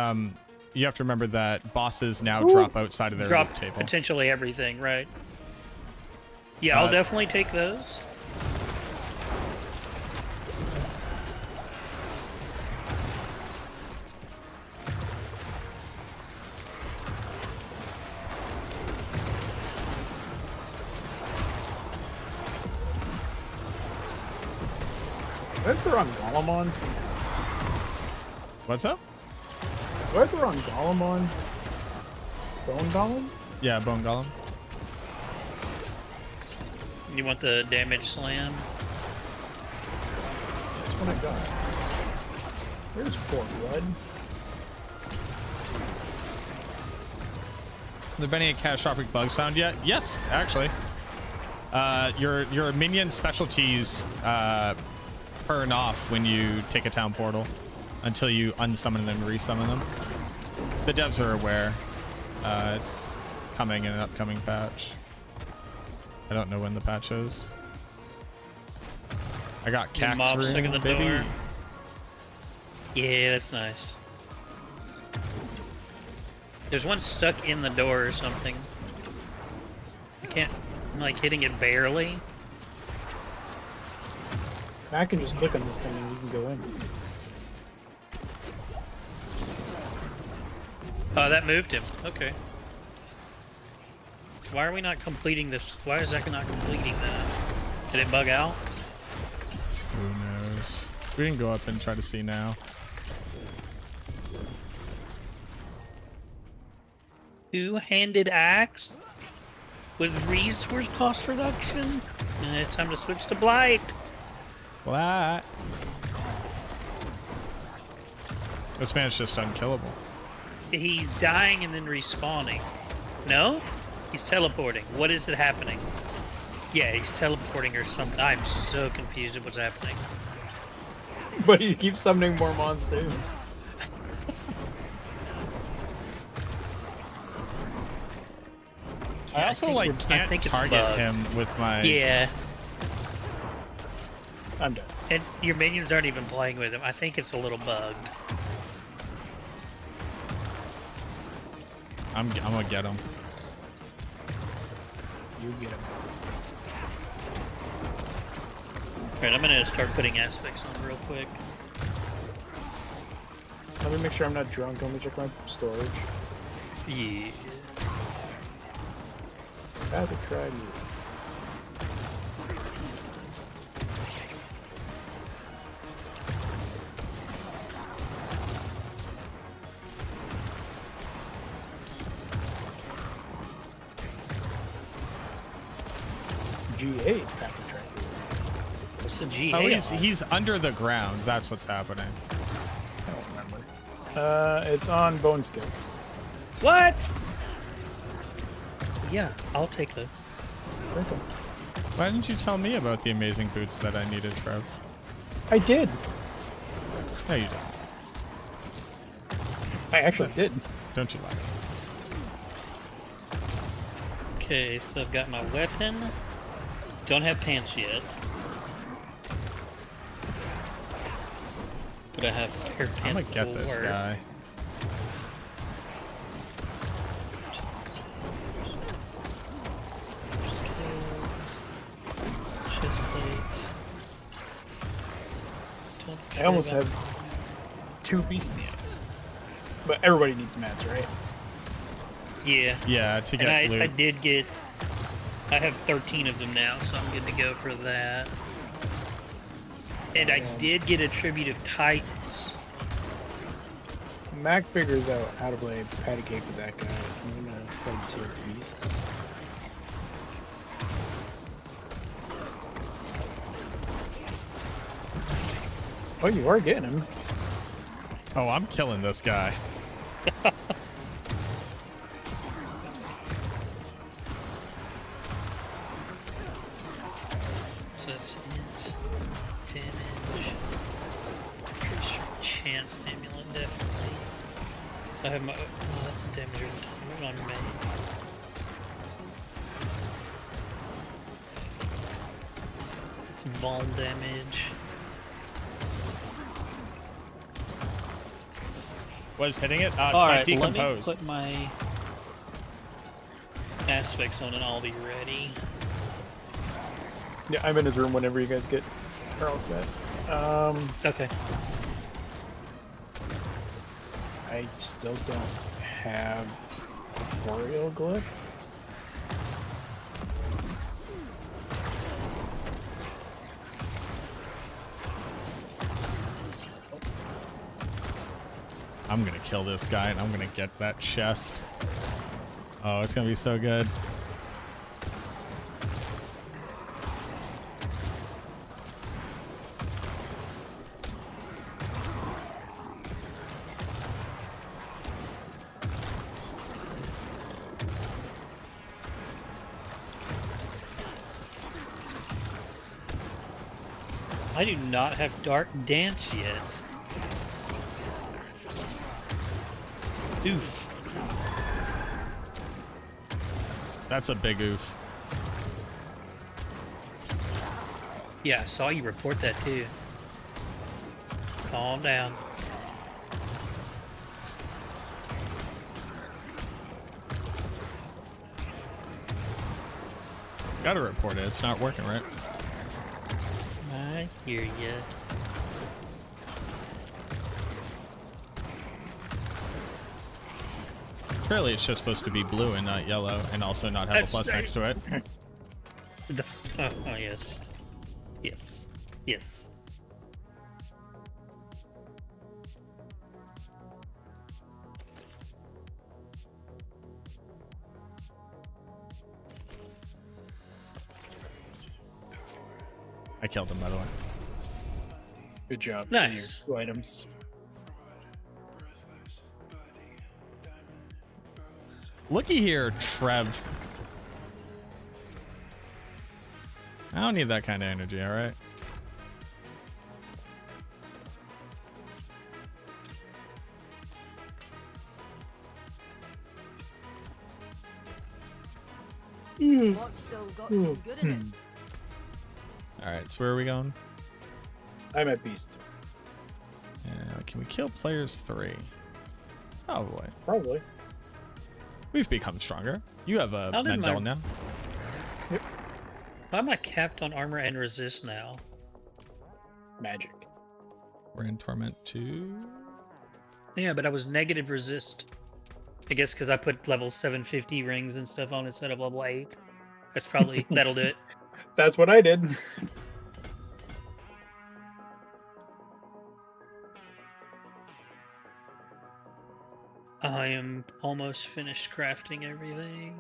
you have to remember that bosses now drop outside of their Drop loot table. potentially everything, right? Yeah, I'll definitely take those. Do I have the wrong Golem on? What's up? Do I have the wrong Golem on? Bone Golem? Yeah, Bone Golem. You want the damage slam? That's what I got. Where's Poor Blood? Have there been any catastrophic bugs found yet? Yes, actually. Your minion specialties burn off when you take a town portal until you unsummon them and resummon them. The devs are aware. It's coming in an upcoming patch. I don't know when the patch is. I got Cax Mob stuck in room, the baby. door. Yeah, that's nice. There's one stuck in the door or something. I can't, I'm like hitting it barely. I can just click on this thing and you can go in. Oh, that moved him. Okay. Why are we not completing this? Why is that not completing that? Did it bug out? Who knows? We can go up and try to see now. Two-handed axe with resource cost reduction. And it's time to switch to blight. What? This man's just unkillable. He's dying and then respawning. No? He's teleporting. What is it happening? Yeah, he's teleporting or something. I'm so confused at what's happening. But you keep summoning more monsters. I also like can't target him with my. Yeah. I'm done. And your minions aren't even playing with him. I think it's a little bugged. I'm gonna get him. You get him. Alright, I'm gonna start putting aspects on real quick. Let me make sure I'm not drunk. Let me check my storage. Yeah. I have to try you. G8 have to try you. What's a GA? Oh, on? he's under the ground. That's what's happening. I don't remember. It's on bone skills. What? Yeah, I'll take this. Okay. Why didn't you tell me about the amazing boots that I needed, Trev? I did. No, you didn't. I actually did. Don't you lie. Okay, so I've got my weapon. Don't have pants yet. But I have a pair of pants. I'm gonna get this guy. I almost have 2 beast nails. But everybody needs mats, right? Yeah. Yeah, to get and loot. I did get... I have 13 of them now, so I'm good to go for that. And I did get a tribute of Titans. Mac figures out how to play patty cake with that guy. I'm gonna play tier beast. Oh, you are getting him. Oh, I'm killing this guy. So that's it. Damage. Chance amulet, definitely. So I have my... Oh, that's a damage over time. I'm on maze. It's ball damage. Was hitting it? It's All my right, decompose. let me put my aspects on and I'll be ready. Yeah, I'm in his room whenever you guys get all set. Okay. I still don't have Oriole Glyph. I'm gonna kill this guy and I'm gonna get that chest. Oh, it's gonna be so good. I do not have Dark Dance yet. Oof. That's a big oof. Yeah, I saw you report that too. Calm down. Gotta report it. It's not working, right? I hear ya. Surely it's just supposed to be blue and not yellow, and also not have a plus next to it. Oh, yes. Yes. Yes. I killed him, by the way. Good job. Nice. 2 items. Looky here, Trev. I don't need that kind of energy, alright? What's still got some good in it? Alright, so where are we going? I'm at beast. Can we kill players 3? Probably. Probably. We've become stronger. You have a How did Mendel my- now. Why am I capped on armor and resist now? Magic. We're in Torment 2. Yeah, but I was negative resist. I guess because I put level 750 rings and stuff on instead of level 8. That's probably, that'll do it. That's what I did. I am almost finished crafting everything.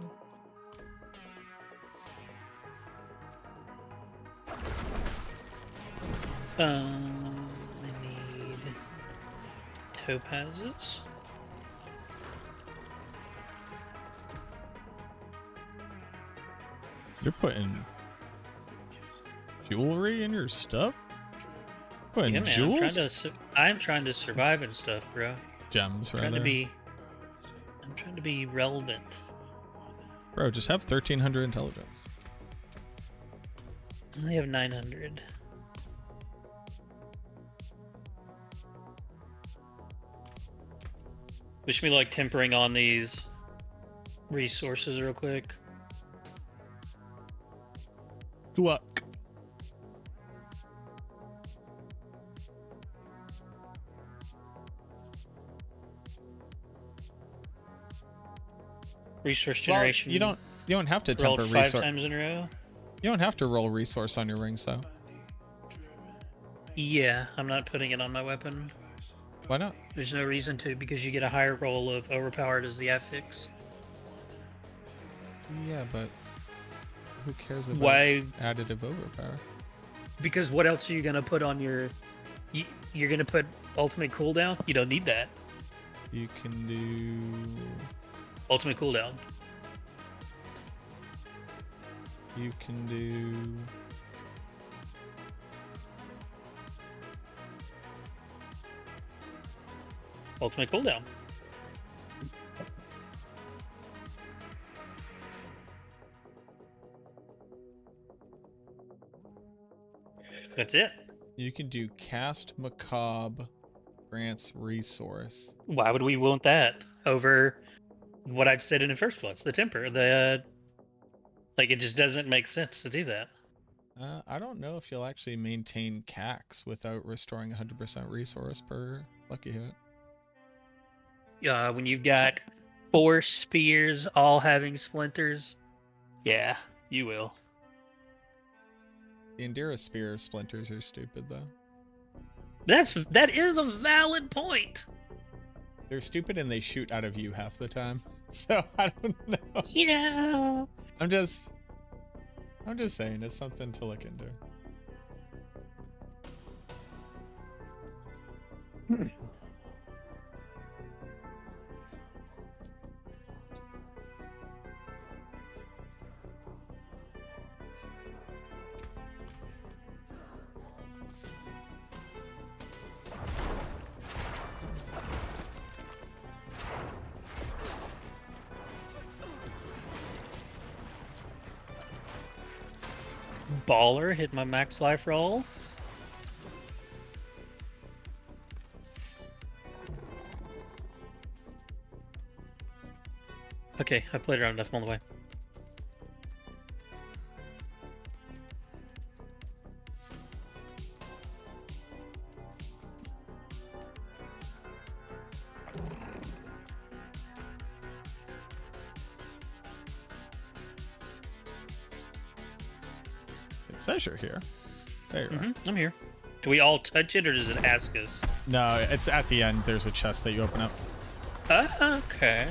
I need topazes. You're putting jewelry in your stuff? Putting Yeah, man, jewels? I'm trying to survive and stuff, bro. Gems, I'm rather. I'm trying to be relevant. Bro, just have 1300 intelligence. I only have 900. Wish me like tempering on these resources real quick. Luck. Resource generation. Well, you don't have to rolled temper 5 resource. times in a row. You don't have to roll resource on your rings though. Yeah, I'm not putting it on my weapon. Why not? There's no reason to, because you get a higher roll of overpowered as the affix. Yeah, but who cares about Why? additive overpower? Because what else are you gonna put on your? You're gonna put ultimate cooldown? You don't need that. You can do ultimate cooldown. You can do ultimate cooldown. That's it. You can do cast macabre grants resource. Why would we want that over what I'd said in the first place? The temper, like, it just doesn't make sense to do that. I don't know if you'll actually maintain CAX without restoring 100% resource per lucky hit. When you've got 4 spears all having splinters, yeah, you will. The Indira spear splinters are stupid though. That is a valid point. They're stupid and they shoot out of you half the time. So I don't know. Yeah. I'm just saying it's something to look into. Baller, hit my max life roll. Okay, I played around enough on the way. It says you're here. There you are. I'm here. Do we all touch it, or does it ask us? No, it's at the end. There's a chest that you open up. Okay.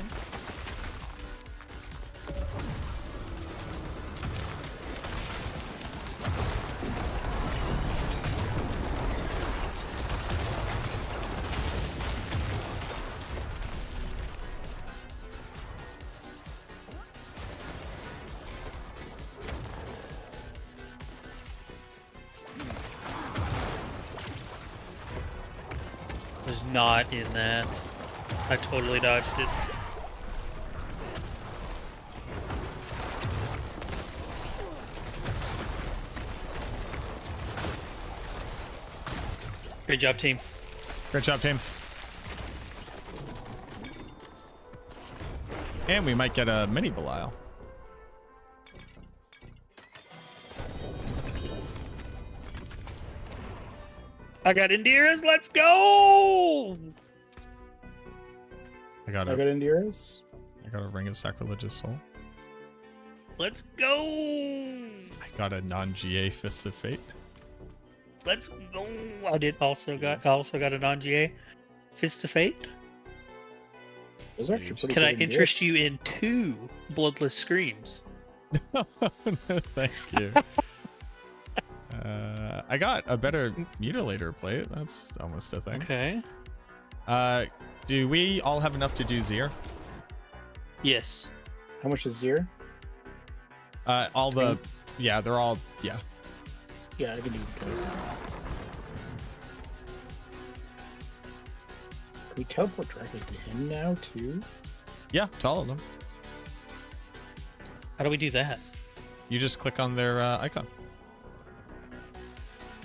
Was not in that. I totally dodged it. Great job, team. Great job, team. And we might get a mini Belial. I got Indira's. Let's go! I got Indira's. I got a Ring of Sacrilegious Soul. Let's go! I got a non-GA Fists of Fate. Let's go! I also got a non-GA Fist of Fate. It was actually pretty Can I good interest you in 2 Bloodless Screams? No, thank you. I got a better mutilator plate. That's almost a thing. Okay. Do we all have enough to do Zir? Yes. How much is Zir? All the, yeah, they're all, yeah. Yeah, I can do those. Can we teleport directly to him now, too? Yeah, to all of them. How do we do that? You just click on their icon.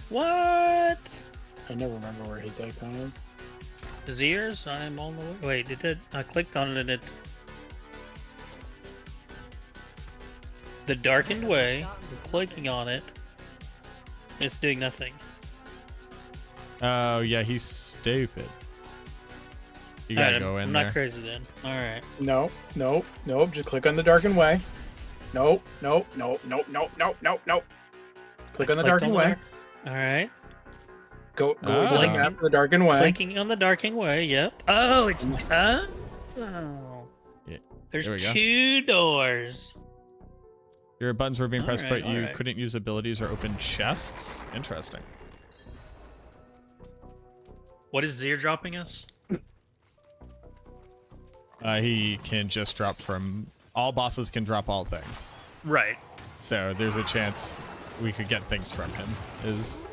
What? I never remember where his icon is. Zir's? I'm on the way. Wait, did it? I clicked on it and it. The darkened way. I'm clicking on it. It's doing nothing. Oh, yeah, he's stupid. You gotta go in I'm there. not crazy then. Alright. No. Just click on the darkened way. No. Click on the darkened way. Alright. Go to the map for the darkened way. Clicking on the darkened way, yep. Oh, it's oh. Yeah. There's There we go. 2 doors. Your buttons were being pressed, but you alright. couldn't use abilities or open chests? Interesting. What is Zir dropping us? He can just drop from... All bosses can drop all things. Right. So there's a chance we could get things from him, is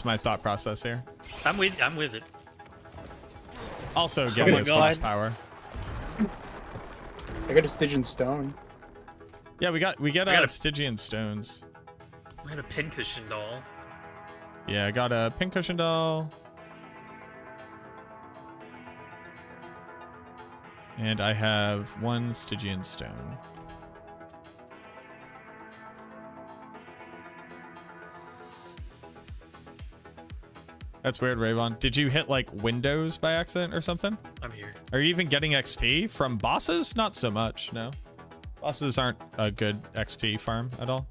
my thought process here. I'm with it. Also getting his boss power. I got a Stygian stone. Yeah, we get Stygian stones. I had a pincushion doll. Yeah, I got a pincushion doll. And I have 1 Stygian stone. That's weird, Rayvon. Did you hit like Windows by accident or something? I'm here. Are you even getting XP from bosses? Not so much, no. Bosses aren't a good XP farm at all.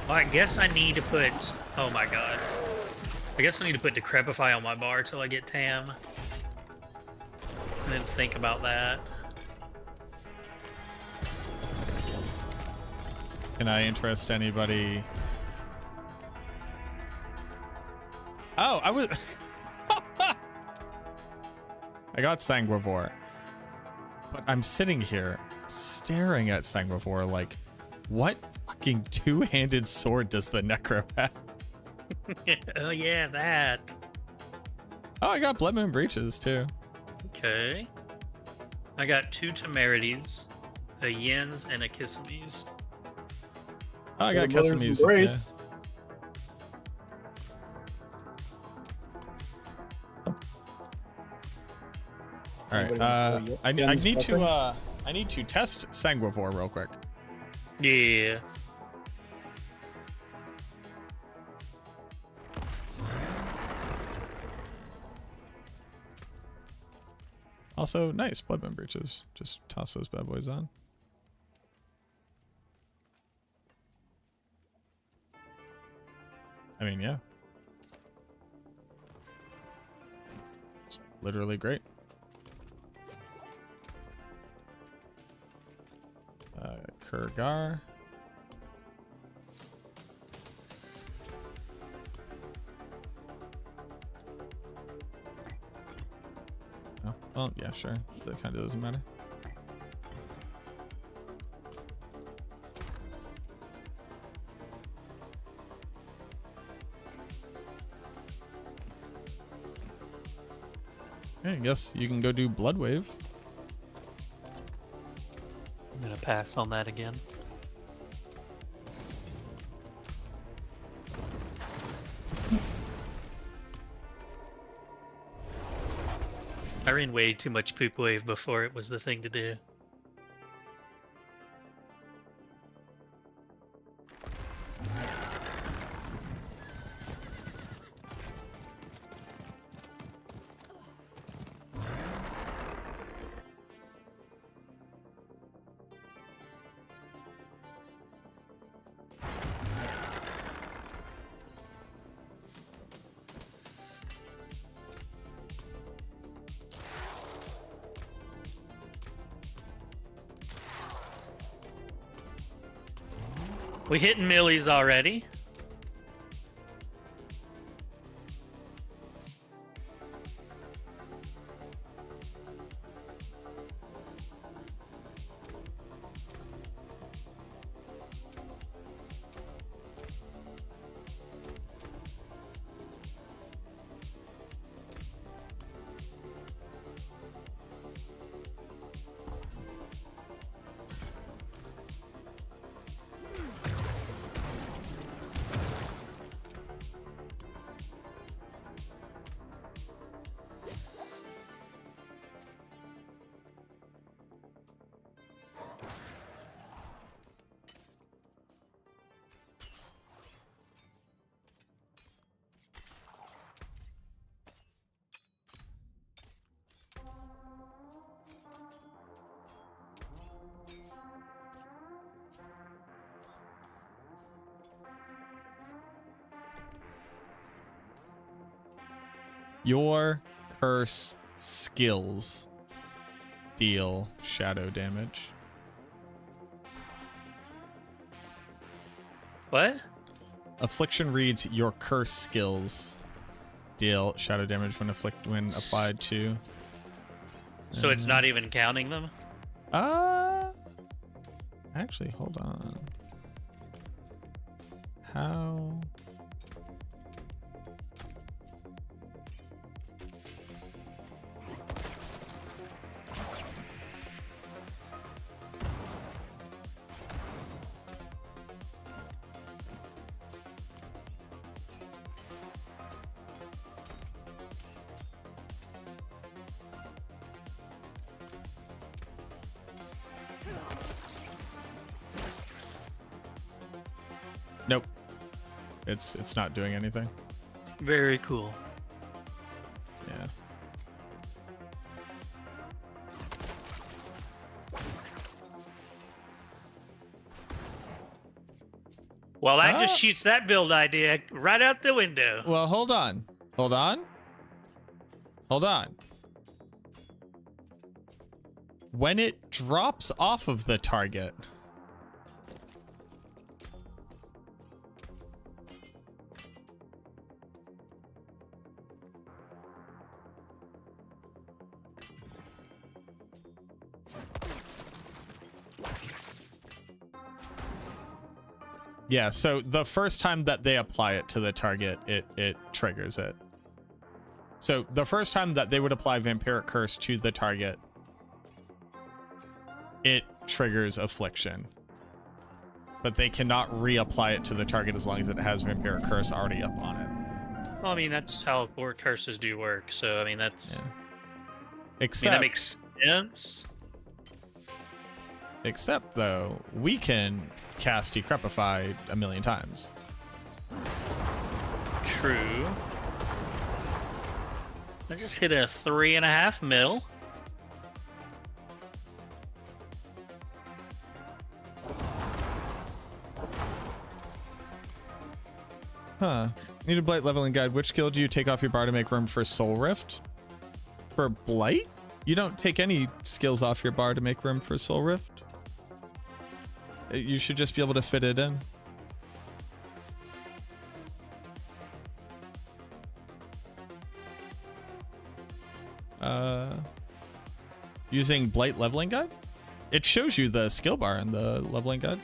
I guess I need to put... Oh my god. I guess I need to put Decrepify on my bar till I get Tam. And then think about that. Can I interest anybody? Oh, I was... I got Sanguivore. But I'm sitting here staring at Sanguivore like, what fucking two-handed sword does the Necro have? Oh yeah, that. Oh, I got Blood Moon Breaches too. Okay. I got 2 Temerities, a Yens, and a Kissames. Oh, I got Mother's Kissames. Embrace. All right. I need to test Sanguivore real quick. Yeah. Also, nice Blood Moon Breaches. Just toss those bad boys on. I mean, yeah. It's literally great. Kurgar. Oh, well, yeah, sure. That kind of doesn't matter. Okay, I guess you can go do Blood Wave. I'm gonna pass on that again. I ran way too much Poop Wave before it was the thing to do. We hitting millies already. Your curse skills deal shadow damage. What? Affliction reads your curse skills deal shadow damage when applied to. So it's not even counting them? Actually, hold on. How? Nope. It's not doing anything. Very cool. Yeah. Well, that just shoots that build idea right out the window. Well, hold on. Hold on. Hold on. When it drops off of the target, yeah, so the first time that they apply it to the target, it triggers it. So the first time that they would apply Vampiric Curse to the target, it triggers Affliction. But they cannot reapply it to the target as long as it has Vampiric Curse already up on it. Well, I mean, that's how core curses do work, so I mean, that's... Yeah. Except... I mean, that makes sense. Except, though, we can cast Decrepify a million times. True. I just hit a 3.5 mil. Huh. Need a Blight leveling guide. Which skill do you take off your bar to make room for Soul Rift? For Blight? You don't take any skills off your bar to make room for Soul Rift. You should just be able to fit it in. Using Blight leveling guide? It shows you the skill bar in the leveling guide.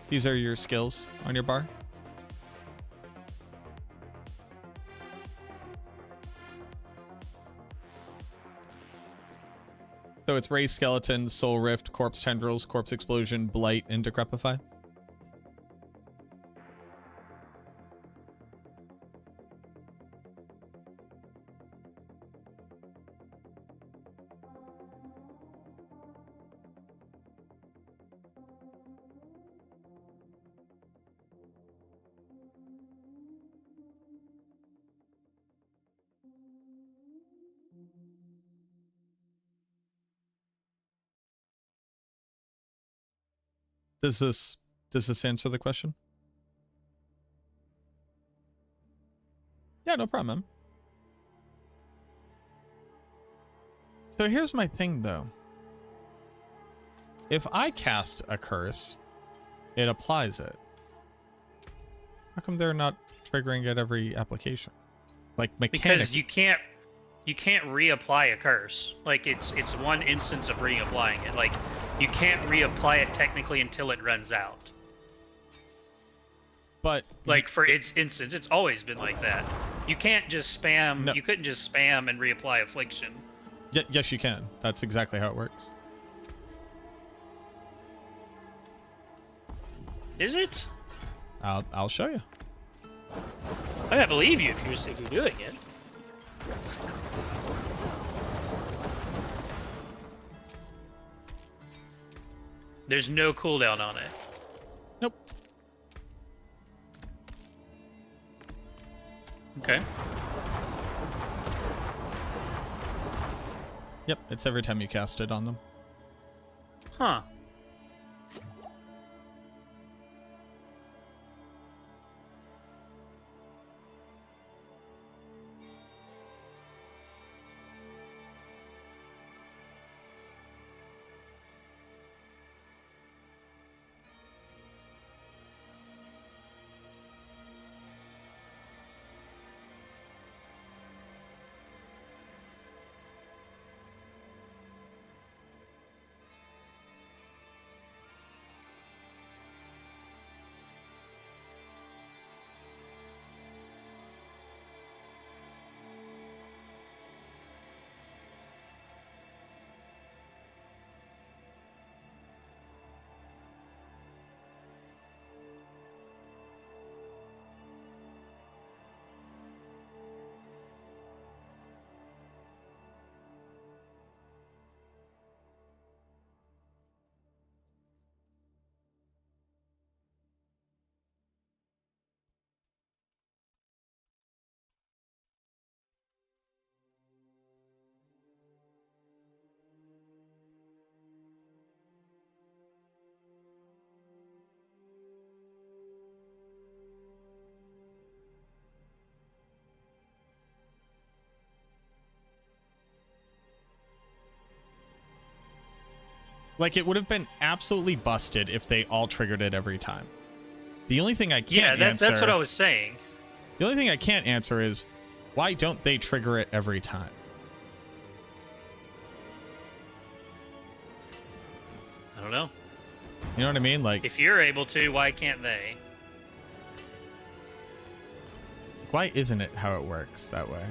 These are your skills on your bar. So it's Raised Skeleton, Soul Rift, Corpse Tendrils, Corpse Explosion, Blight, and Decrepify. Does this answer the question? Yeah, no problem. So here's my thing, though. If I cast a curse, it applies it. How come they're not triggering it every application? Like mechanic. Because you can't reapply a curse. Like it's one instance of reapplying it. Like you can't reapply it technically until it runs out. But like for its instance, it's always been like that. You can't just spam. No. You couldn't just spam and reapply affliction. Yes, you can. That's exactly how it works. Is it? I'll show you. I believe you if you're doing it. There's no cooldown on it. Nope. Okay. Yep, it's every time you cast it on them. Huh. Like, it would have been absolutely busted if they all triggered it every time. The only thing I can't answer... that's what I was saying. The only thing I can't answer is, why don't they trigger it every time? I don't know. You know what I mean? Like, If you're able to, why can't they? why isn't it how it works that way?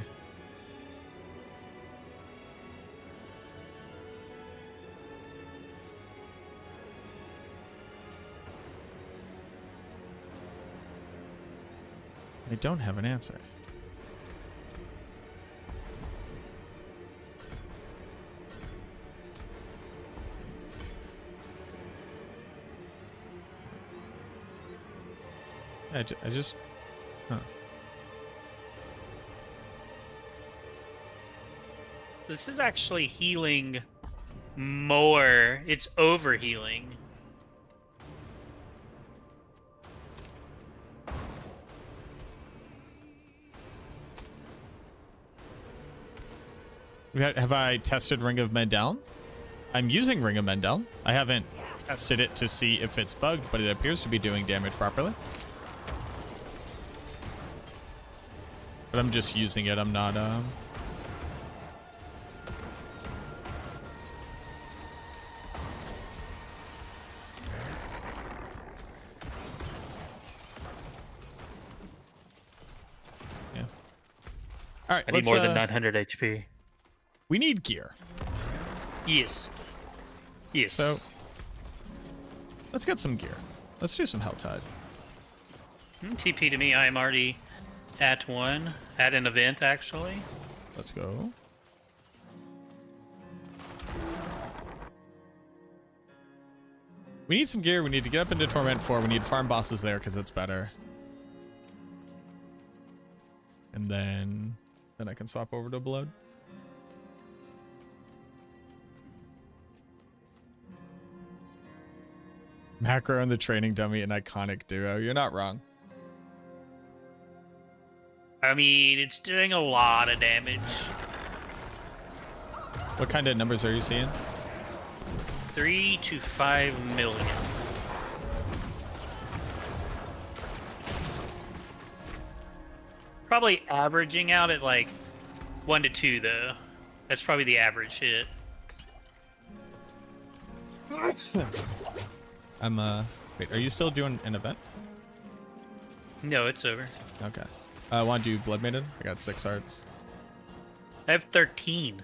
I don't have an answer. I just... Huh. This is actually healing more. It's over healing. Have I tested Ring of Mendel? I'm using Ring of Mendel. I haven't tested it to see if it's bugged, but it appears to be doing damage properly. But I'm just using it. I'm not... Yeah. All right, I need more than 900 HP. We need gear. Yes. Yes. So, let's get some gear. Let's do some Helltide. TP to me, I am already at one. At an event, actually. Let's go. We need some gear. We need to get up into Torment 4. We need to farm bosses there because it's better. And then I can swap over to Blood. Macro and the training dummy, an iconic duo. You're not wrong. I mean, it's doing a lot of damage. What kind of numbers are you seeing? 3 to 5 million. Probably averaging out at like 1 to 2 though. That's probably the average hit. Wait, are you still doing an event? No, it's over. Okay. I want to do Blood Maiden. I got 6 hearts. I have 13.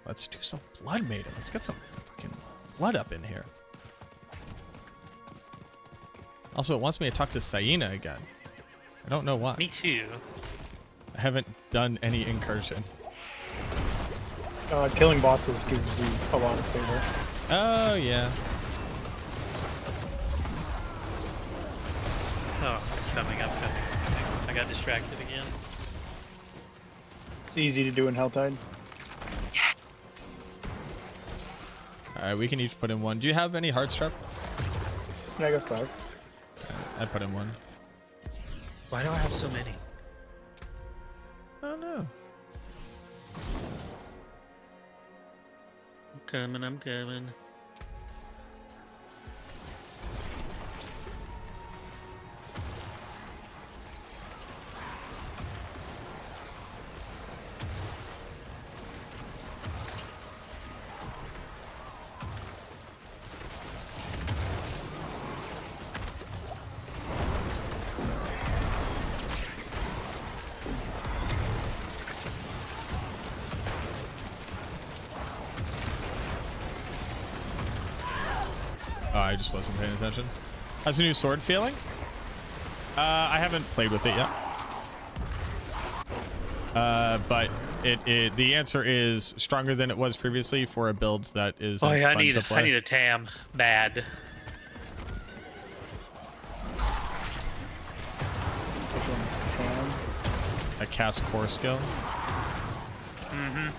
Let's do some Blood Maiden. Let's get some fucking blood up in here. Also, it wants me to talk to Saina again. I don't know why. Me too. I haven't done any incursion. Killing bosses gives you a lot of favor. Oh, yeah. Oh, coming up. I got distracted again. It's easy to do in Helltide. Alright, we can each put in 1. Do you have any heart strap? Yeah, I got 5. I put in 1. Why do I have so many? I don't know. I'm coming. Oh, I just wasn't paying attention. How's the new sword feeling? I haven't played with it yet. But the answer is stronger than it was previously for a build that is Oh yeah, fun to play. I need a TAM bad. Which one's the fan? A cast core skill. Mm-hmm.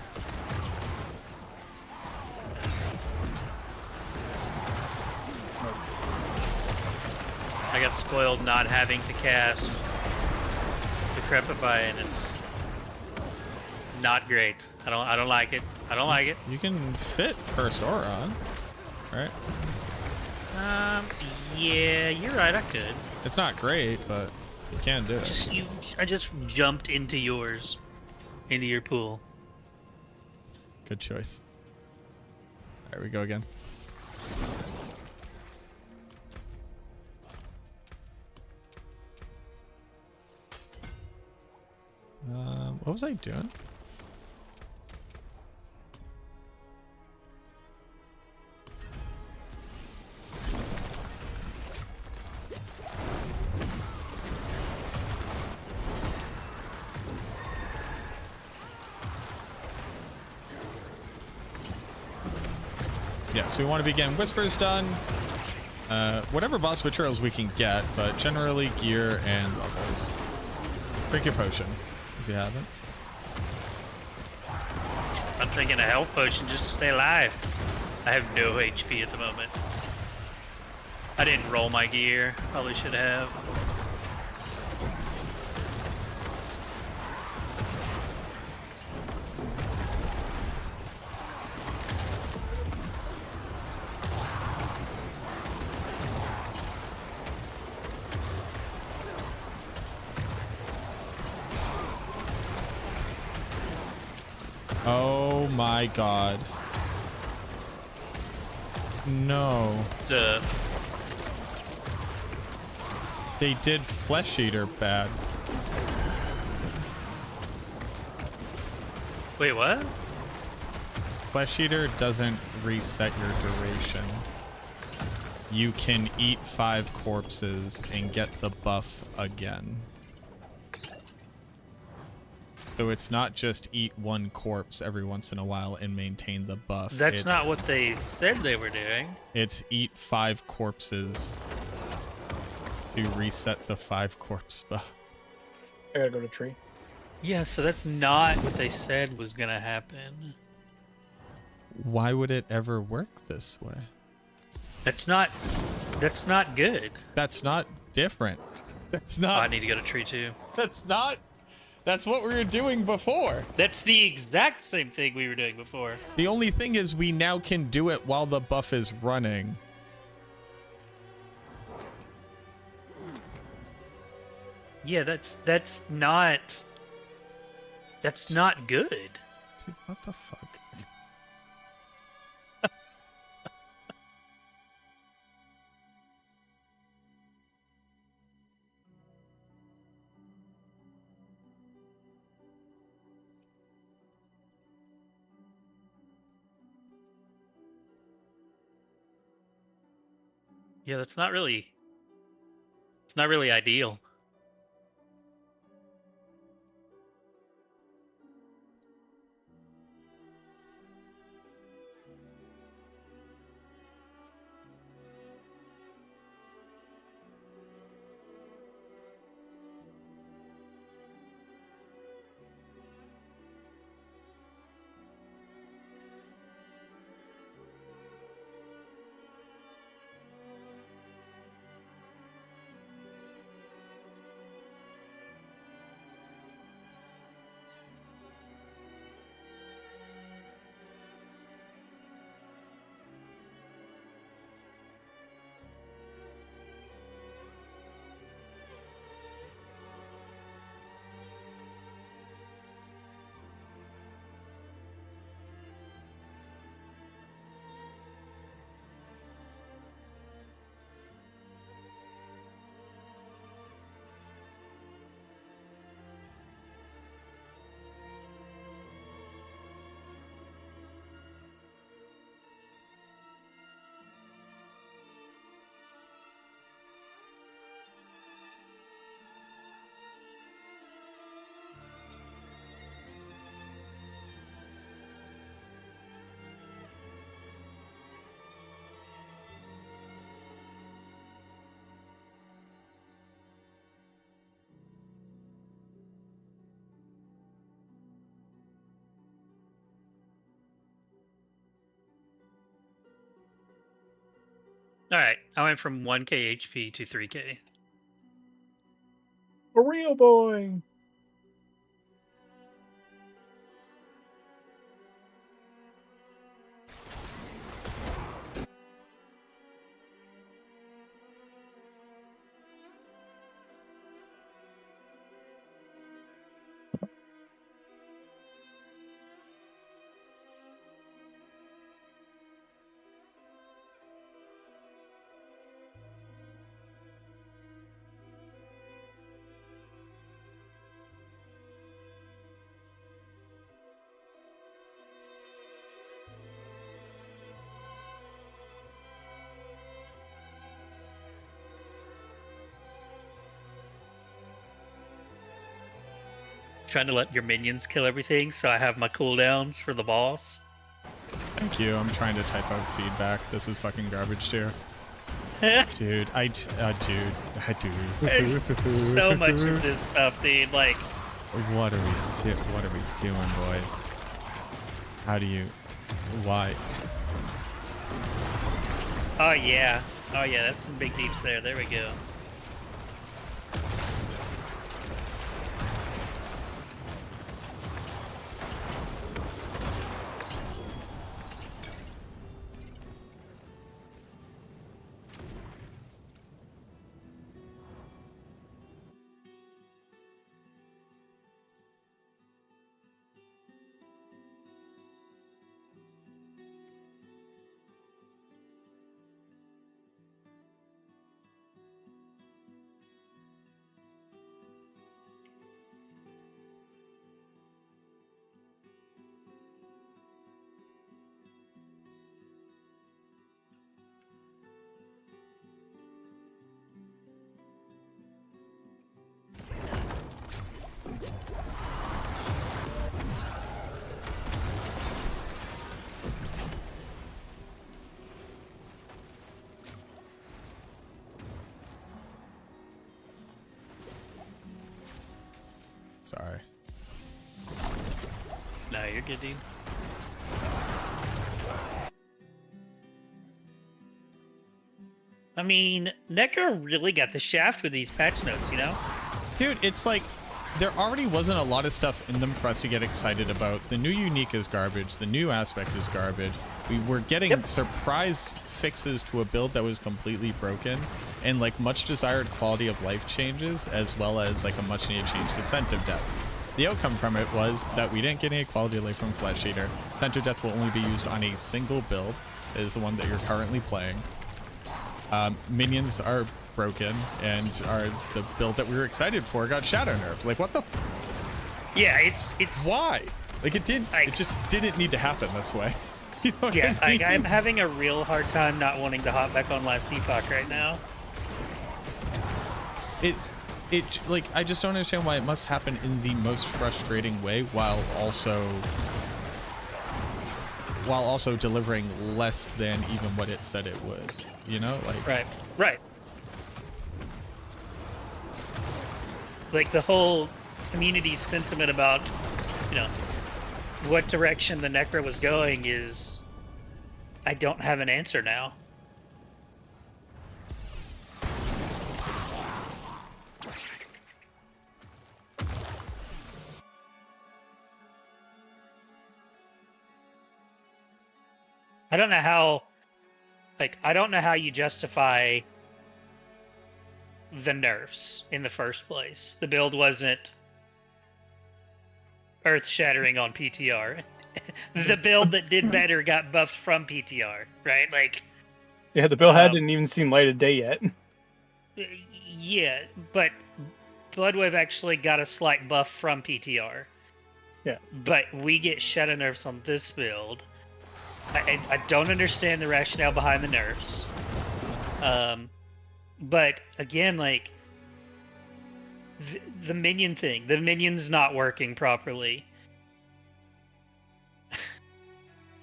I got spoiled not having to cast Decrepify, and it's not great. I don't like it. I don't like it. You can fit Cursed Aura on, right? Yeah, you're right. I could. It's not great, but you can do it. I just jumped into your pool. Good choice. There we go again. What was I doing? Yes, we want to be getting Whispers done. Whatever boss materials we can get, but generally gear and levels. Drink your potion, if you haven't. I'm drinking a health potion just to stay alive. I have no HP at the moment. I didn't roll my gear. Probably should have. Oh my god. No. They did Flesh Eater bad. Wait, what? Flesh Eater doesn't reset your duration. You can eat 5 corpses and get the buff again. So it's not just eat 1 corpse every once in a while and maintain the buff. That's not what they said they were doing. It's eat 5 corpses to reset the 5 corpse buff. I gotta go to tree. Yeah, so that's not what they said was gonna happen. Why would it ever work this way? That's not good. That's not different. That's Oh, not. I need to go to tree too. That's not That's what we were doing before. That's the exact same thing we were doing before. The only thing is we now can do it while the buff is running. Yeah, that's not good. Dude, what the fuck? Yeah, it's not really ideal. All right, I went from 1k HP to 3k. A real boy. Trying to let your minions kill everything, so I have my cooldowns for the boss. Thank you. I'm trying to type out feedback. This is fucking garbage tier. Dude, dude. There's so much of this stuff, dude. Like, what are we doing, boys? How do you? Why? oh yeah, that's some big deeps there. There we go. Sorry. No, you're good, dude. I mean, Necro really got the shaft with these patch notes, you know? Dude, it's like there already wasn't a lot of stuff in them for us to get excited about. The new unique is garbage. The new aspect is garbage. We were getting surprise fixes to a build that was completely broken, and like much desired quality of life changes, as well as like a much needed change to Scent of Death. The outcome from it was that we didn't get any quality of life from Flesh Eater. Scent of Death will only be used on a single build, is the one that you're currently playing. Minions are broken, and the build that we were excited for got shadow nerfed. Like, what the? Yeah, it's why? Like, it just didn't need to happen this way. You know what yeah, I mean? I'm having a real hard time not wanting to hop back on Last Epoch right now. It like, I just don't understand why it must happen in the most frustrating way, while also delivering less than even what it said it would. You know, like right. Like the whole community sentiment about, you know, what direction the Necro was going is, I don't have an answer now. I don't know how, like, I don't know how you justify the nerfs in the first place. The build wasn't earth-shattering on PTR. The build that did better got buffed from PTR, right? Like, yeah, the build hadn't even seen light of day yet. Yeah, but Bloodwave actually got a slight buff from PTR. Yeah. But we get shadow nerfs on this build. I don't understand the rationale behind the nerfs. But again, like, the minion thing, the minion's not working properly.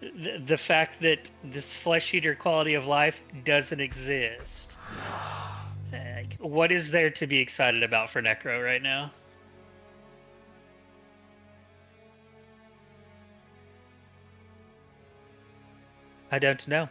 The fact that this Flesh Eater quality of life doesn't exist. What is there to be excited about for Necro right now? I don't know.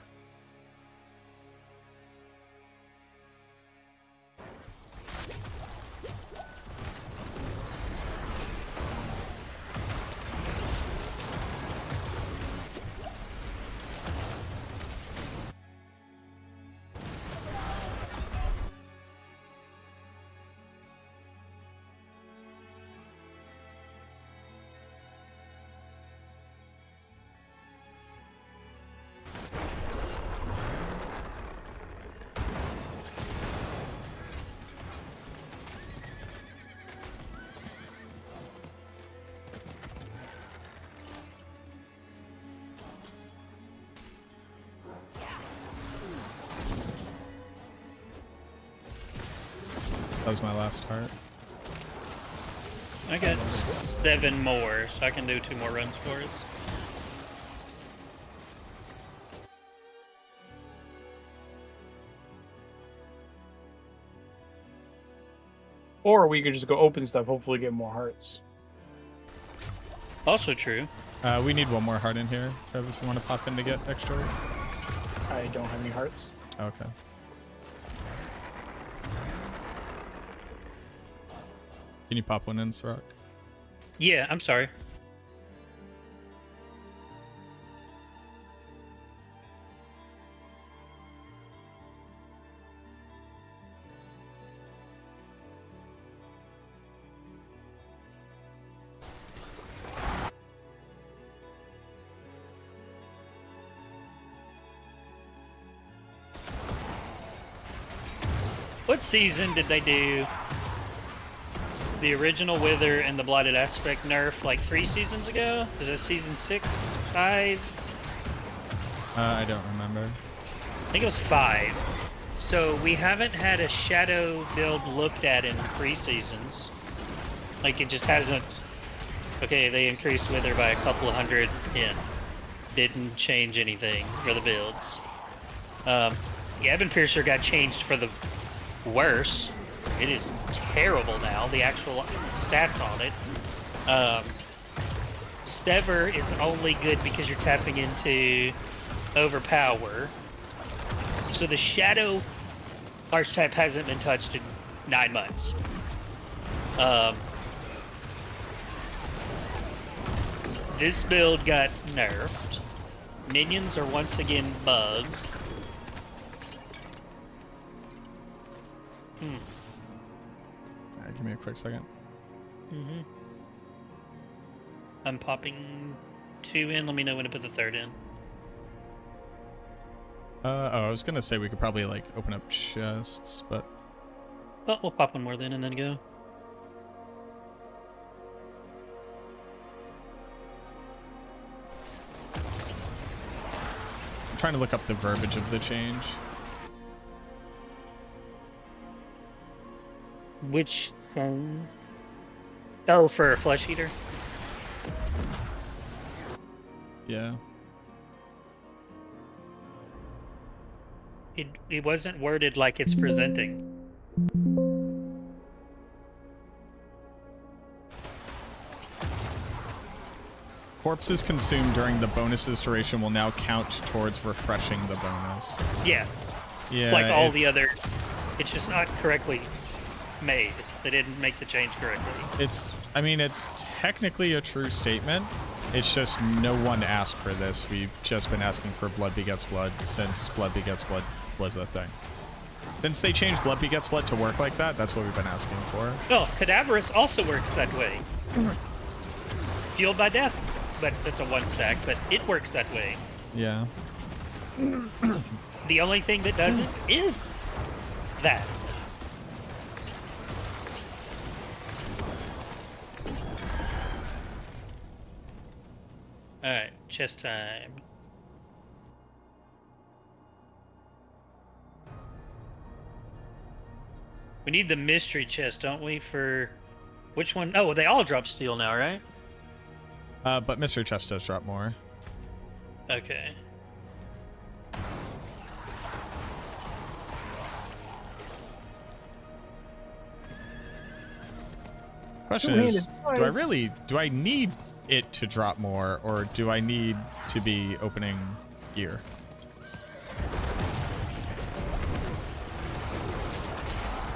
That was my last heart. I got 7 more, so I can do 2 more runs for us. Or we could just go open stuff, hopefully get more hearts. Also true. We need 1 more heart in here, Trev, if you want to pop in to get extra. I don't have any hearts. Okay. Can you pop one in, Sirach? Yeah, I'm sorry. What season did they do the original Wither and the Blighted Aspect nerf like 3 seasons ago? Was it season 6, 5? I don't remember. I think it was 5. So we haven't had a shadow build looked at in 3 seasons. Like, it just hasn't. Okay, they increased Wither by a couple of hundred in. Didn't change anything for the builds. Yeah, Ebon Piercer got changed for the worse. It is terrible now, the actual stats on it. Sever is only good because you're tapping into Overpower. So the Shadow archetype hasn't been touched in 9 months. This build got nerfed. Minions are once again bugged. Alright, give me a quick second. I'm popping 2 in. Let me know when to put the 3rd in. I was gonna say we could probably like open up chests, but Well, we'll pop 1 more then and then go. I'm trying to look up the verbiage of the change. Which Oh, for a Flesh Eater? Yeah. It wasn't worded like it's presenting. Corpses consumed during the bonus's duration will now count towards refreshing the bonus. Yeah. Yeah. Like all the other. It's just not correctly made. They didn't make the change correctly. I mean, it's technically a true statement. It's just no one asked for this. We've just been asking for Blood Begets Blood since Blood Begets Blood was a thing. Since they changed Blood Begets Blood to work like that, that's what we've been asking for. No, Cadaverous also works that way. Fueled by Death, but that's a 1 stack, but it works that way. Yeah. The only thing that doesn't is that. Alright, chest time. We need the mystery chest, don't we, for... Which one? Oh, they all drop steel now, right? But mystery chest does drop more. Okay. Question is, do I need it to drop more, or do I need to be opening gear?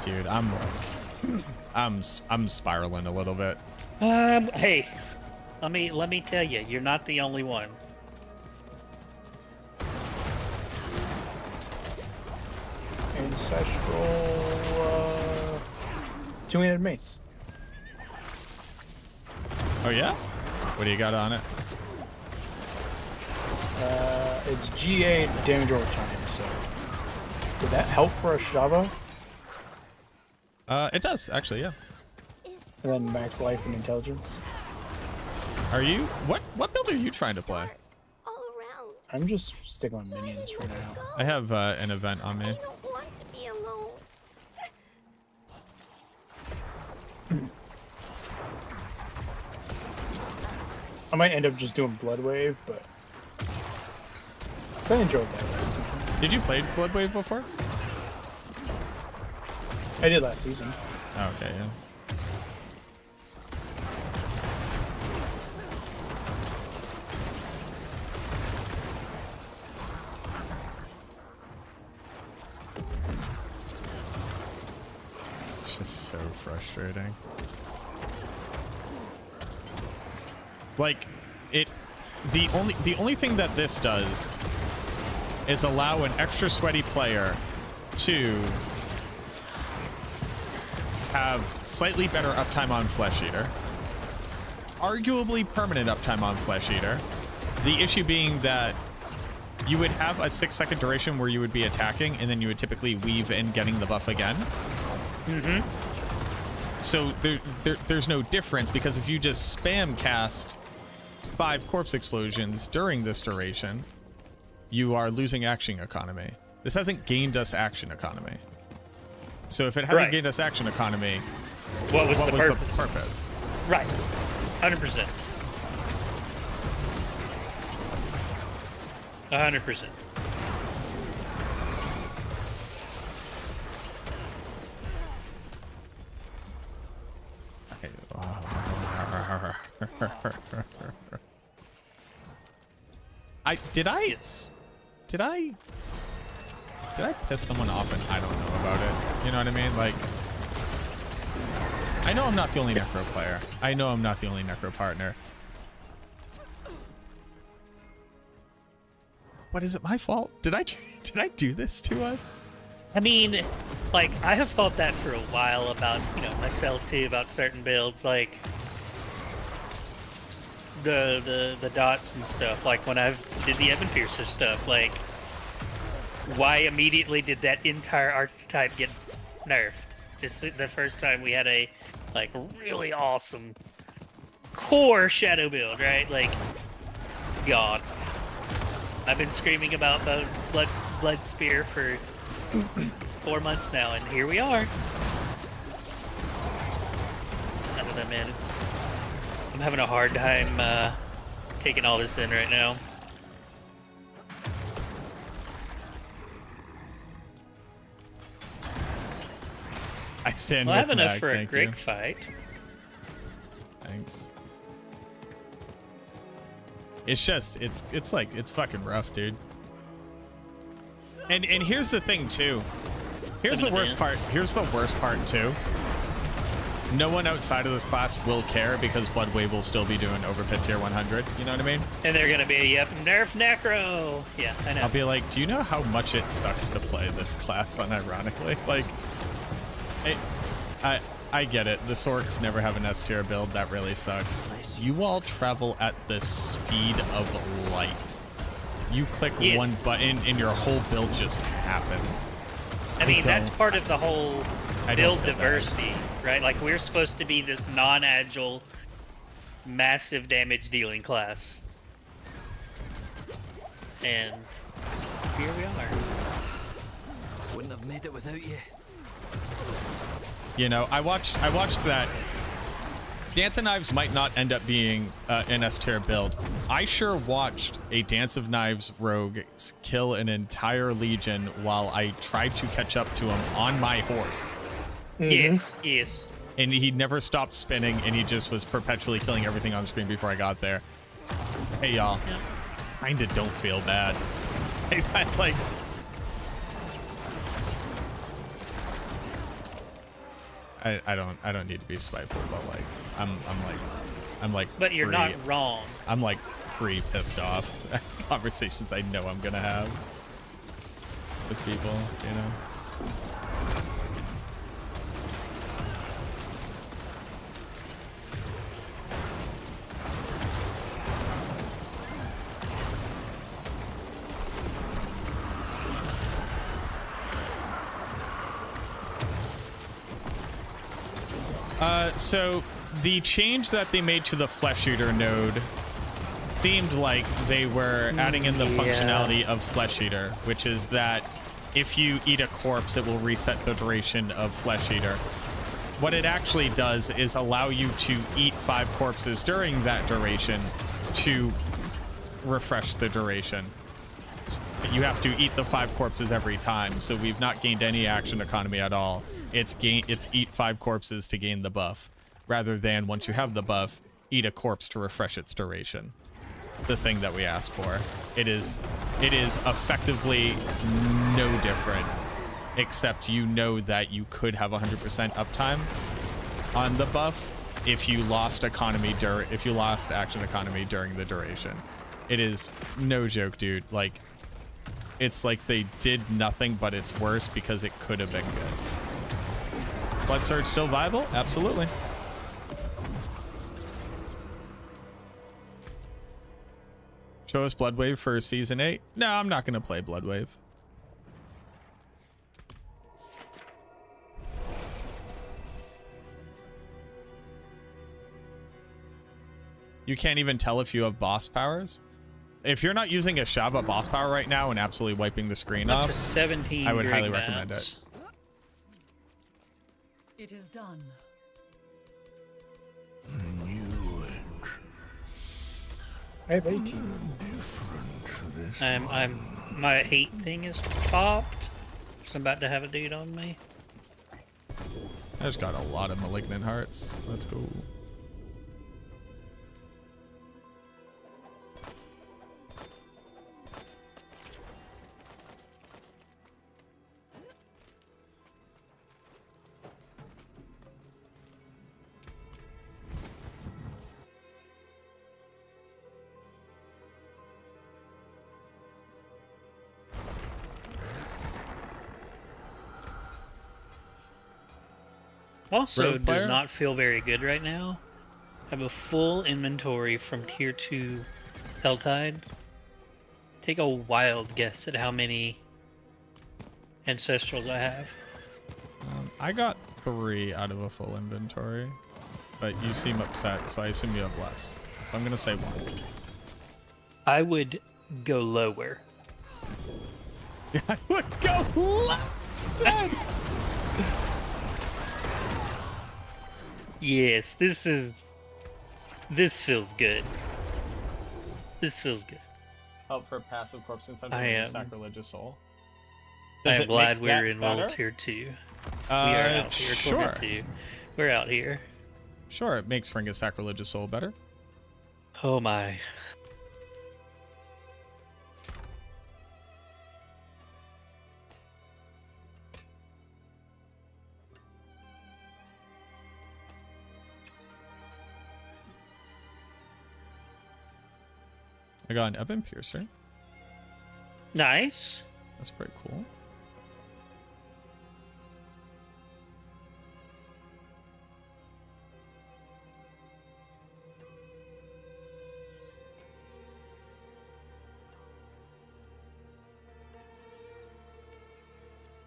Dude, I'm like, I'm spiraling a little bit. Hey, let me tell you, you're not the only one. Ancestral, 2-handed mace. Oh yeah? What do you got on it? It's GA damage over time, so... Did that help for a Shava? It does, actually, yeah. And then max life and intelligence. Are you... What build are you trying to play? I'm just sticking on minions for now. I have an event on me. I don't want to be alone. I might end up just doing Blood Wave, but... I enjoyed that last season. Did you play Blood Wave before? I did last season. Oh, okay, yeah. It's just so frustrating. Like, the only thing that this does is allow an extra sweaty player to have slightly better uptime on Flesh Eater, arguably permanent uptime on Flesh Eater. The issue being that you would have a 6-second duration where you would be attacking, and then you would typically weave in getting the buff again. So there's no difference, because if you just spam cast 5 corpse explosions during this duration, you are losing action economy. This hasn't gained us action economy. So if it hasn't gained us action economy, what was the purpose? Right. 100%. 100%. Did I piss someone off and I don't know about it? You know what I mean? Like, I know I'm not the only Necro player. I know I'm not the only Necro partner. What is it my fault? Did I do this to us? I mean, like, I have thought that for a while about, myself too, about certain builds, like the dots and stuff, like when I did the Evan Piercer stuff, like, why immediately did that entire archetype get nerfed? This is the first time we had a, like, really awesome core shadow build, right? Like, God. I've been screaming about the blood spear for 4 months now, and here we are. I don't know, man. I'm having a hard time taking all this in right now. I stand well, with I have enough Mag, for a thank Greg you. fight. Thanks. It's just, it's fucking rough, dude. And here's the thing too. Here's the worst part. Here's the worst part too. No one outside of this class will care because Bloodwave will still be doing Overpit tier 100. You know what I mean? And they're gonna be, yep, nerf Necro. Yeah, I know. I'll be like, do you know how much it sucks to play this class unironically? Like, I get it. The Sorks never have an S tier build. That really sucks. You all travel at the speed of light. You click one button and your whole build just happens. I mean, that's part of the whole build diversity, right? Like, we're supposed to be this non-agile, massive damage dealing class. And here we are. Wouldn't have made it without you. You know, I watched that. Dance of Knives might not end up being an S tier build. I sure watched a Dance of Knives rogue kill an entire legion while I tried to catch up to him on my horse. Yes, yes. And he never stopped spinning, and he just was perpetually killing everything on the screen before I got there. Hey, y'all. Kinda don't feel bad. Like... I don't need to be spiteful, but like I'm like But you're not wrong. I'm like pretty pissed off at conversations I know I'm gonna have with people, you know. So the change that they made to the Flesh Eater node seemed like they were adding in the functionality of Flesh Eater, which is that if you eat a corpse, it will reset the duration of Flesh Eater. What it actually does is allow you to eat 5 corpses during that duration to refresh the duration. So you have to eat the 5 corpses every time, so we've not gained any action economy at all. It's eat 5 corpses to gain the buff, rather than once you have the buff, eat a corpse to refresh its duration. The thing that we asked for. It is effectively no different, except you know that you could have 100% uptime on the buff if you lost action economy during the duration. It is no joke, dude. Like, it's like they did nothing, but it's worse because it could have been good. Blood Surge still viable? Absolutely. Show us Bloodwave for Season 8? No, I'm not going to play Bloodwave. You can't even tell if you have boss powers? If you're not using a Shaba boss power right now and absolutely wiping the screen Up off, to 17 I would highly Greg recommend maps. it. It is done. I have 18. My hate thing is popped. So I'm about to have a dude on me. I just got a lot of malignant hearts. Let's go. Also, Rogue does player? not feel very good right now. I have a full inventory from tier 2 Helltide. Take a wild guess at how many ancestrals I have. I got 3 out of a full inventory, but you seem upset, so I assume you have less. So I'm gonna say 1. I would go lower. I would go lower. Yes, this feels good. This feels good. Help for passive corpse and I am sacrilegious soul. I Does am it glad make we're that in world better? tier 2. We are out here. Sure. Torment 2. We're out here. Sure, it makes Fringus Sacrilegious Soul better. Oh my. I got an Ebon Piercer. Nice. That's pretty cool.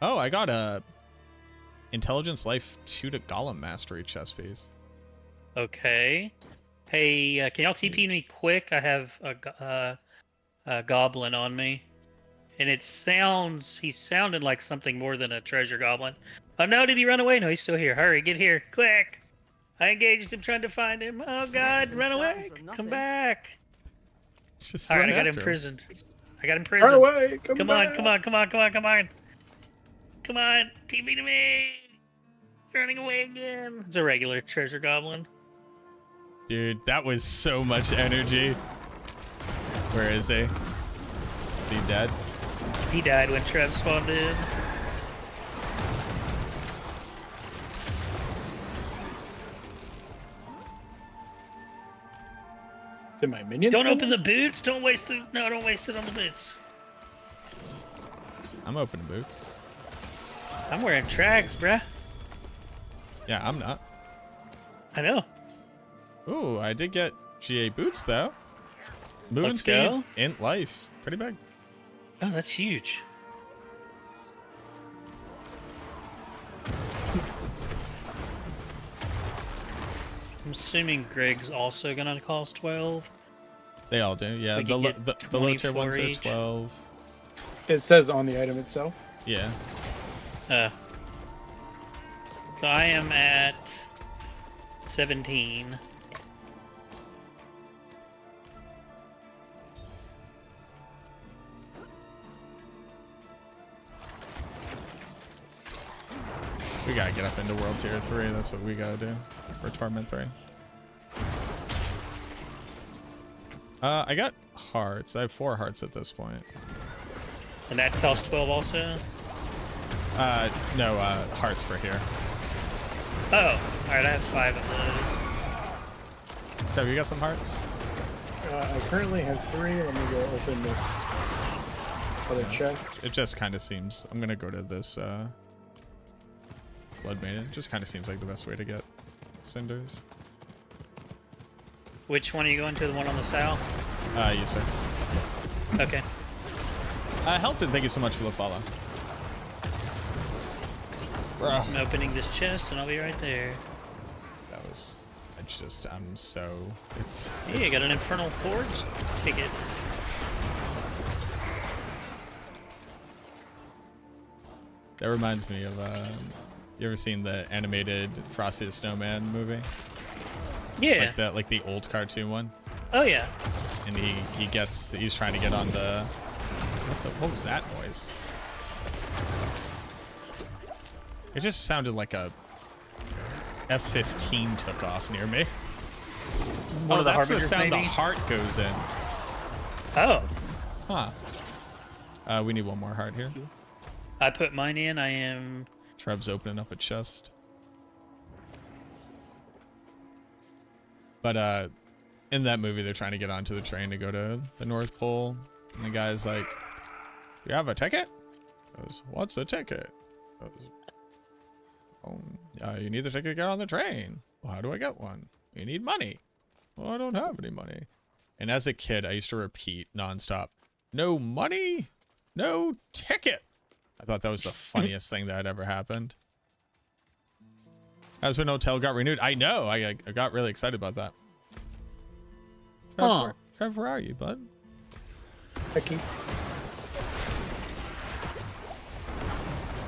Oh, I got a Intelligence Life 2 to Golem Mastery chest piece. Okay. Hey, can y'all TP me quick? I have a goblin on me. And he's sounding like something more than a treasure goblin. Oh no, did he run away? No, he's still here. Hurry, get here, quick. I engaged him trying to find him. Oh god, run away. Come back. Just Alright, I got run him after him. imprisoned. I got him imprisoned. Run away! Come on, come on, come on, come on, come on. Come on, TP to me. It's running away again. It's a regular treasure goblin. Dude, that was so much energy. Where is he? Is he dead? He died when Trev spawned in. Did my minions Don't come open in? the boots. Don't waste it. No, don't waste it on the boots. I'm opening boots. I'm wearing trags, bruh. Yeah, I'm not. I know. Ooh, I did get GA boots though. Moving Let's speed, go. int life, pretty big. Oh, that's huge. I'm assuming Greg's also gonna cost 12. They all do. Yeah, We the could lo- get the low tier 24 ones are each. 12. It says on the item itself. Yeah. So I am at 17. We gotta get up into World Tier 3. That's what we gotta do for Torment 3. I got hearts. I have 4 hearts at this point. And that costs 12 also? No, hearts for here. Oh, alright, I have 5 of those. Have you got some hearts? I currently have 3. Let me go open this other chest. It just kind of seems... I'm gonna go to this, Blood Maiden. It just kind of seems like the best way to get cinders. Which one are you going to? The one on the south? Yes, sir. Okay. Helton, thank you so much for the follow. Bro. I'm opening this chest and I'll be right there. That was... I'm so... It's... Yeah, you got an infernal forge? Take it. That reminds me of, you ever seen the animated Frosty the Snowman movie? Yeah. Like the old cartoon one? Oh yeah. And he's trying to get on the... What was that noise? It just sounded like a F-15 took off near me. One of the that's the Harbingers, sound maybe? the heart goes in. Oh. Huh. We need one more heart here. I put mine in. I am... Trev's opening up a chest. But in that movie, they're trying to get onto the train to go to the North Pole. And the guy's like, "You have a ticket?" He goes, "What's a ticket?" He goes, "Oh, You need the ticket to get on the train. Well, how do I get one? You need money. Well, I don't have any money. And as a kid, I used to repeat nonstop, no money, no ticket. I thought that was the funniest thing that had ever happened. Husband Hotel got renewed. I know. I got really excited about that. Trev, where are you, bud? Becky.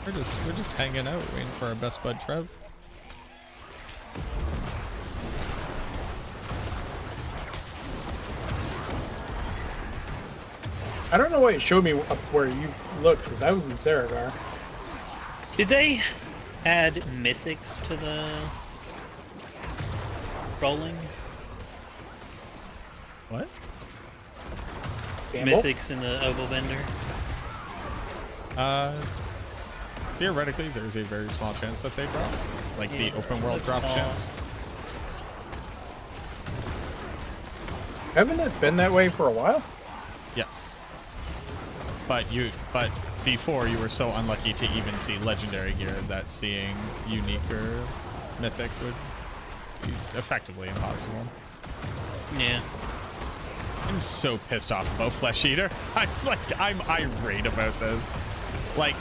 We're just hanging out, waiting for our best bud Trev. I don't know why it showed me up where you looked, because I was in Saragar. Did they add mythics to the rolling? What? Gamble? Mythics in the Oval Bender? Theoretically, there's a very small chance that they drop. Like the open world drop chance. Haven't it been that way for a while? Yes. But before you were so unlucky to even see legendary gear that seeing unique or mythic would be effectively impossible. Yeah. I'm so pissed off about Flesh Eater. I'm irate about this. Like,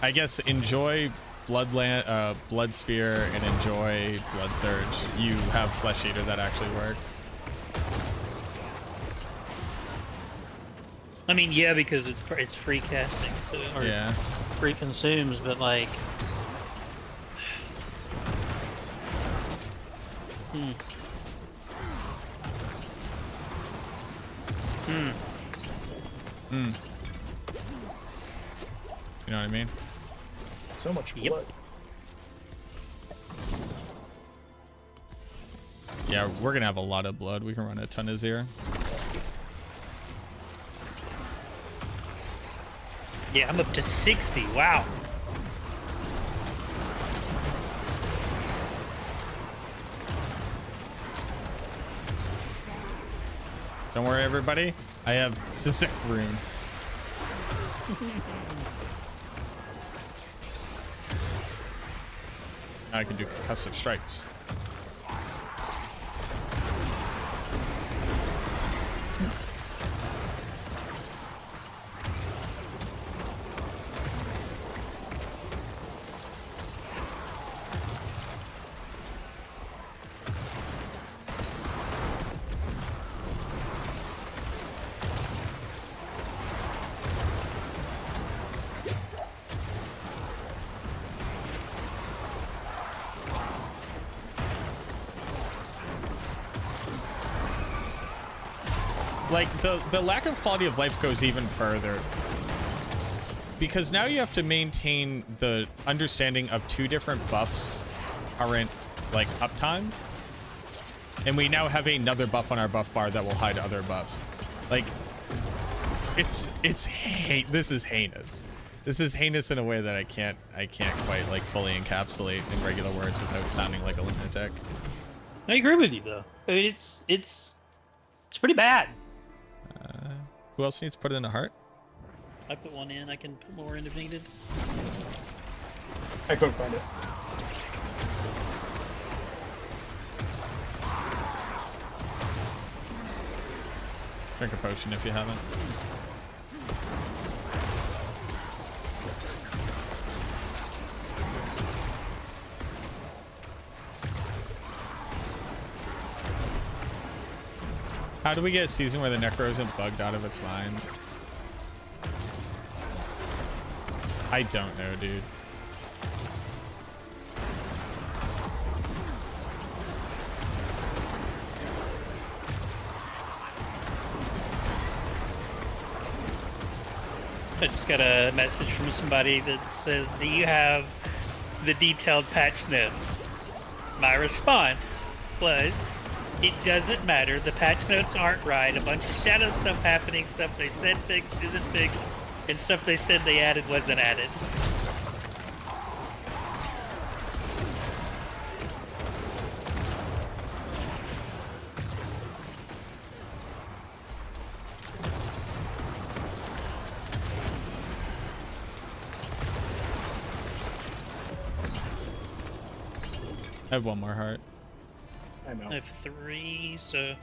I guess enjoy Blood Spear and enjoy Blood Surge. You have Flesh Eater that actually works. I mean, yeah, because it's free casting, so or yeah, free consumes, but like, You know what I mean? So much blood. Yeah, we're gonna have a lot of blood. We can run a ton of Zero. yeah, I'm up to 60. Wow. Don't worry, everybody. I have Sisek Rune. Now I can do concussive strikes. Like, the lack of quality of life goes even further. Because now you have to maintain the understanding of two different buffs' current, like, uptime. And we now have another buff on our buff bar that will hide other buffs. Like, this is heinous. This is heinous in a way that I can't quite, like, fully encapsulate in regular words without sounding like a lunatic. I agree with you, though. I mean, it's pretty bad. Who else needs to put it in a heart? I put one in. I can put more in if needed. I couldn't find it. Drink a potion if you haven't. How do we get a season where the Necro isn't bugged out of its mind? I don't know, dude. I just got a message from somebody that says, do you have the detailed patch notes? My response was, it doesn't matter. The patch notes aren't right. A bunch of shadow stuff happening, stuff they said fixed isn't fixed, and stuff they said they added wasn't added. I have one more heart. I know. I have 3, so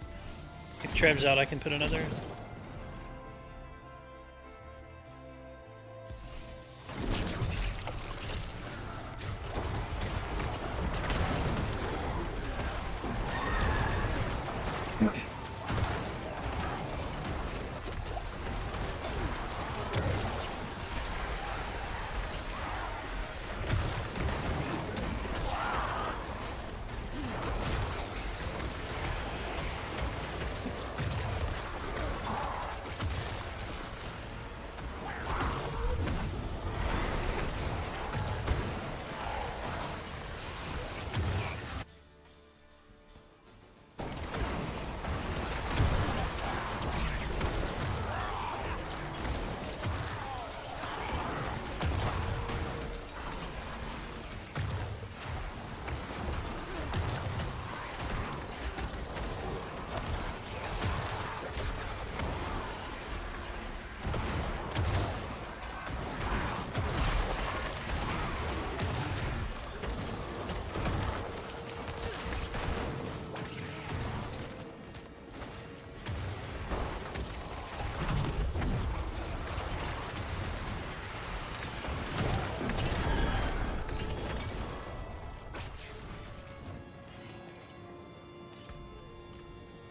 if Trev's out, I can put another.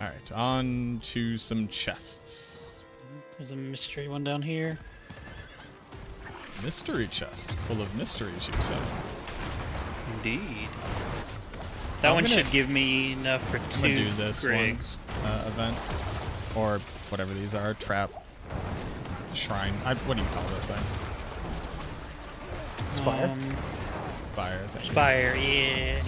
Alright, on to some chests. There's a mystery one down here. Mystery chest, full of mysteries, you say? Indeed. That one should give me enough for 2 I'm gonna do this Griggs. one event, or whatever these are. Trap, shrine. What do you call this thing? Spire. Spire. Spire, yeah.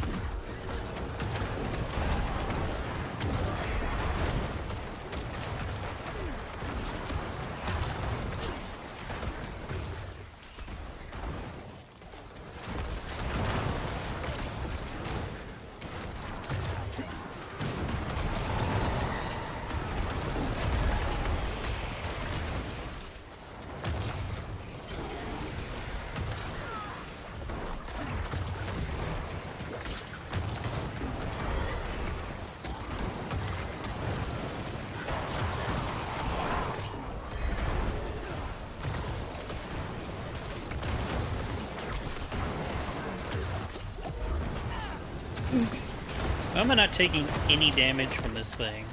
Why am I not taking any damage from this thing?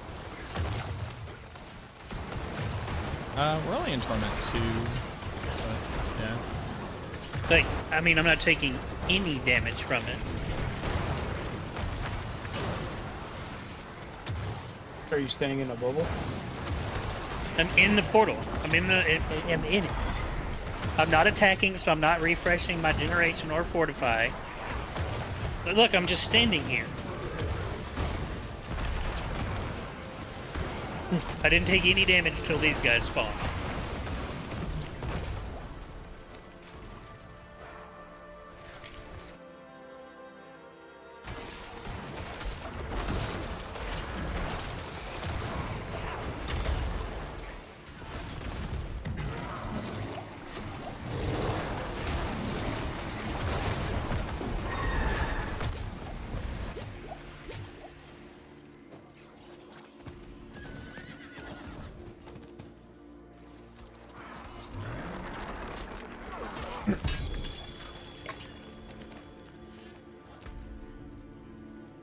We're only in Torment 2, but yeah. Like, I mean, I'm not taking any damage from it. Are you staying in a bubble? I'm in the portal. I'm in it. I'm not attacking, so I'm not refreshing my generation or fortify. But look, I'm just standing here. I didn't take any damage till these guys spawned.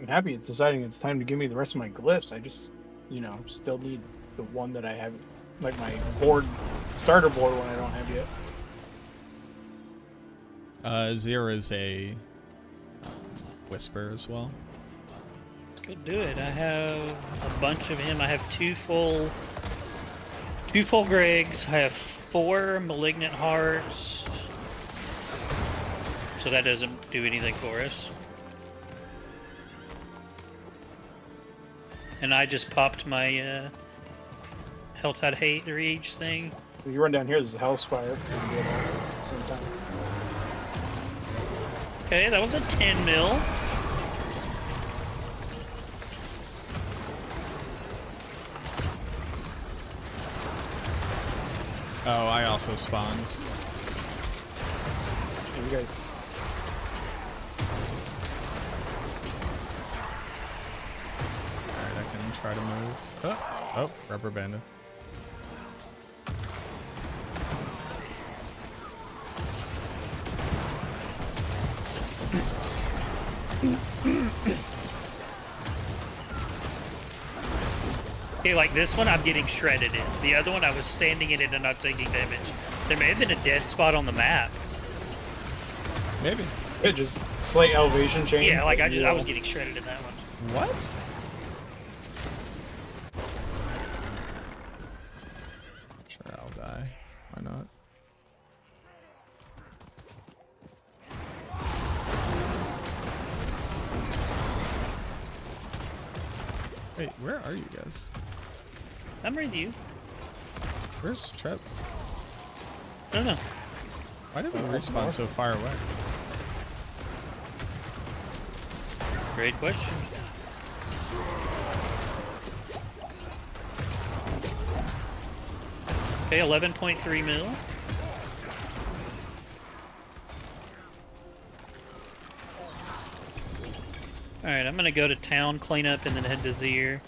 I'm happy it's deciding it's time to give me the rest of my glyphs. I just, still need the one that I have, like my starter board one I don't have yet. Zero is a whisper as well. Let's go do it. I have a bunch of him. I have two full Griggs. I have 4 malignant hearts. So that doesn't do anything for us. And I just popped my Helltide Hate Rage thing. When you run down here, there's a Hellspire. You can do it all at the same time. Okay, that was a 10 mil. Oh, I also spawned. You guys. try to move. Oh, rubber banded. Okay, like this one, I'm getting shredded in. The other one, I was standing in it and not taking damage. There may have been a dead spot on the map. Maybe. Yeah, just slight elevation change. Yeah, like I was getting shredded in that one. What? Sure, I'll die. Why not? Wait, where are you guys? I'm with you. Where's Trev? I don't know. Why did we respawn so far away? Great question. Okay, 11.3 mil. Alright, I'm gonna go to town, clean up, and then head to Zier.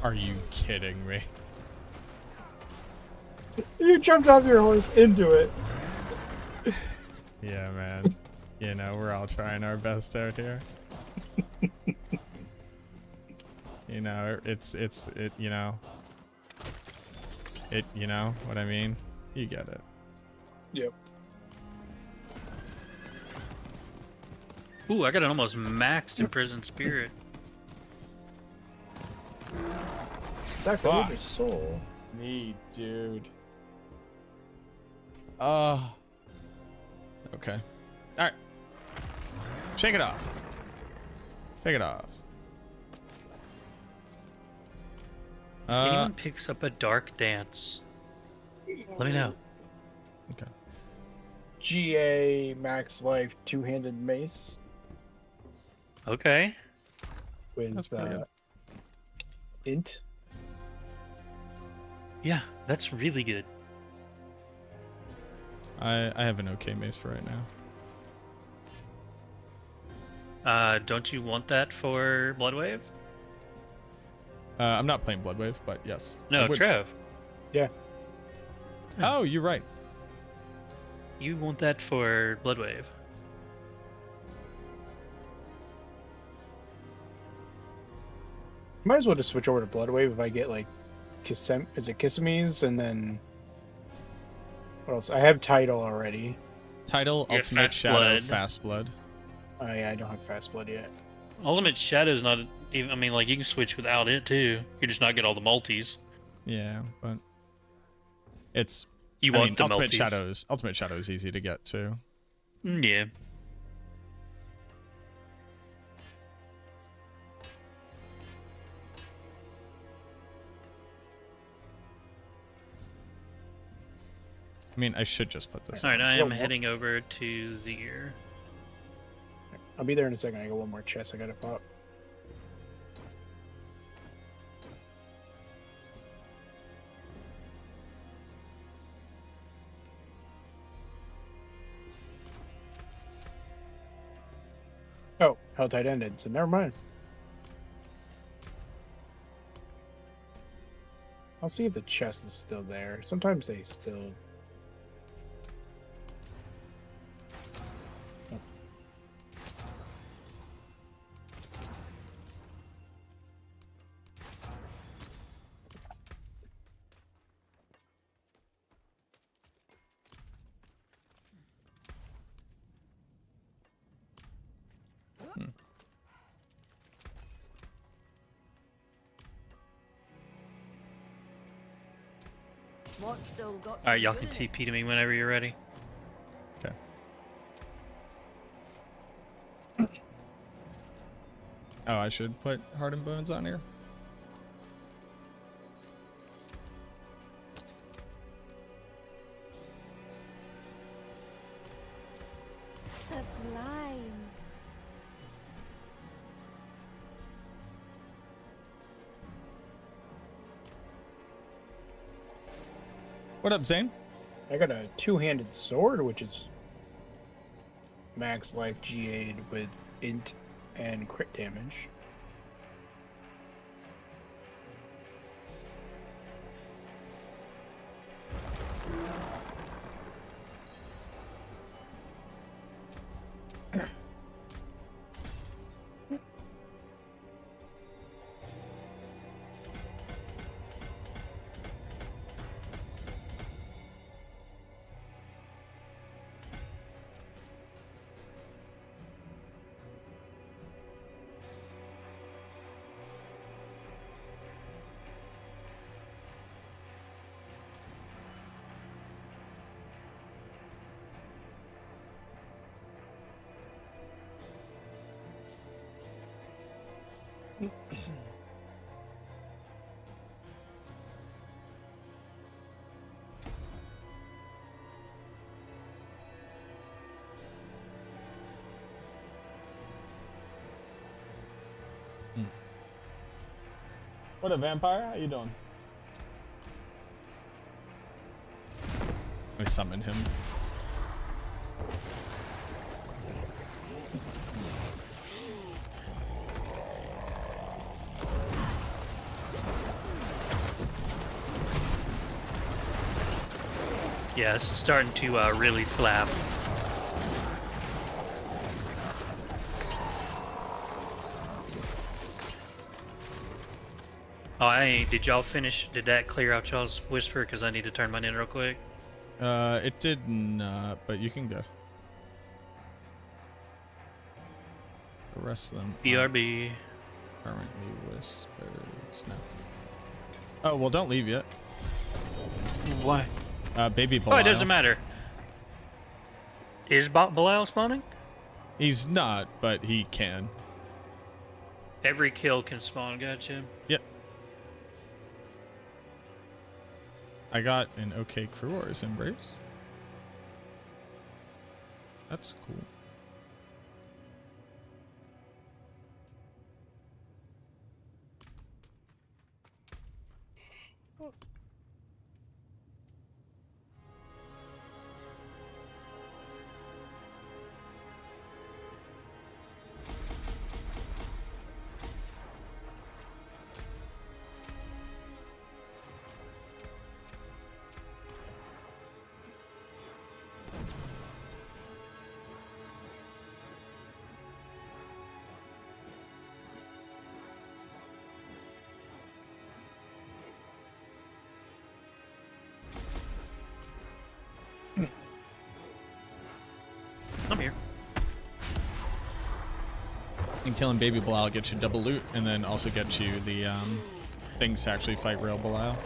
Are you kidding me? You jumped off your horse into it. Yeah, man. You know, we're all trying our best out here. You know, you know what I mean? You get it. Yep. Ooh, I got an almost maxed imprisoned spirit. Zach, I need a soul. Me, dude. Okay. Alright. Shake it off. Shake it off. If anyone picks up a dark dance, let me know. Okay. GA max life two-handed mace. Okay. With That's pretty good. int. Yeah, that's really good. I have an okay mace for right now. Don't you want that for Bloodwave? I'm not playing Bloodwave, but yes. No, Trev. Yeah. Oh, you're right. You want that for Bloodwave. Might as well just switch over to Bloodwave if I get like is it Kissimmee and then what else? I have Title already. Title, Yeah, Ultimate Fast Shadow, Blood. Fast Blood. Oh yeah, I don't have Fast Blood yet. Ultimate Shadow's not even. I mean, like you can switch without it too. You just not get all the multis. Yeah, but it's You I want mean, the Ultimate multis. Shadows. Ultimate Shadow is easy to get too. Yeah. I mean, I should just put this. All right, on. I am heading over to Zier. I'll be there in a second. I got one more chest I gotta pop. Oh, Hell Tide ended, so never mind. I'll see if the chest is still there. Sometimes they still... Oh. What's still got All right, some y'all good can in it? TP to me whenever you're ready. Okay. Oh, I should put Heart and Bones on here. Sublime. What up, Zane? I got a two-handed sword, which is max life GA'd with int and crit damage. What a vampire? How you doing? I summon him. Yeah, it's starting to really slap. Oh, did y'all finish? Did that clear out y'all's whisper? Because I need to turn mine in real quick. It did not, but you can go. The rest of them. BRB. Currently whispers. No. Oh well, don't leave yet. Why? Baby Belial. Oh, it doesn't matter. Is Belial spawning? He's not, but he can. Every kill can spawn. Gotcha. Yep. I got an OK crew or his embrace. That's cool. I'm here. And killing Baby Belial gets you double loot, and then also gets you the things to actually fight real Belial.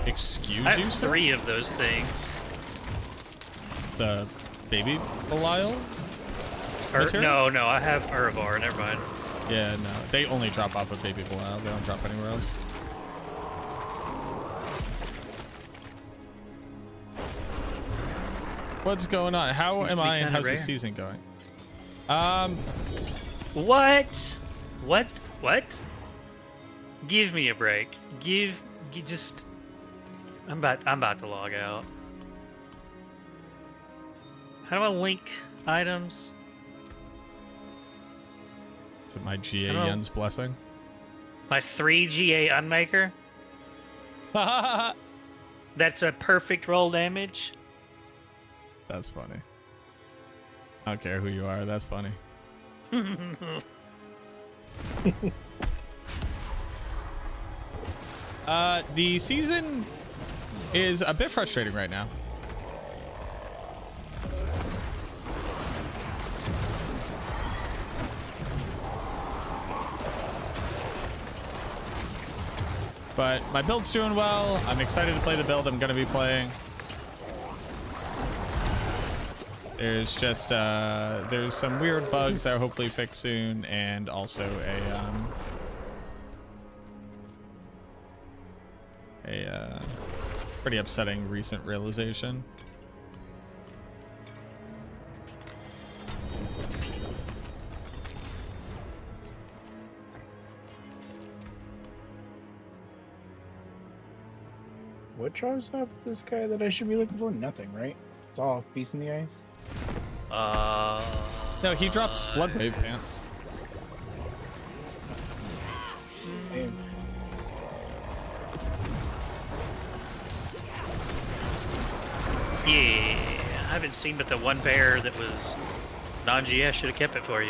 Excuse I you, have sir? 3 of those things. The Baby Belial? No, I have Uravar. Never mind. Yeah, no. They only drop off of Baby Belial. They don't drop anywhere else. What's going on? How Seems am to be I and kinda how's the rare. season going? What? What? Give me a break. Just. I'm about to log out. How do I link items? Is it my GA Hello? Yen's blessing? My 3 GA Unmaker? That's a perfect roll damage. That's funny. I don't care who you are. That's funny. The season is a bit frustrating right now. But my build's doing well. I'm excited to play the build I'm going to be playing. There's just there's some weird bugs that will hopefully fix soon, and also a pretty upsetting recent realization. What drives up this guy that I should be looking for? Nothing, right? It's all Beast in the Ice. No, he drops Bloodwave pants. Damn. Yeah, I haven't seen but the one pair that was non-GS. Should have kept it for you.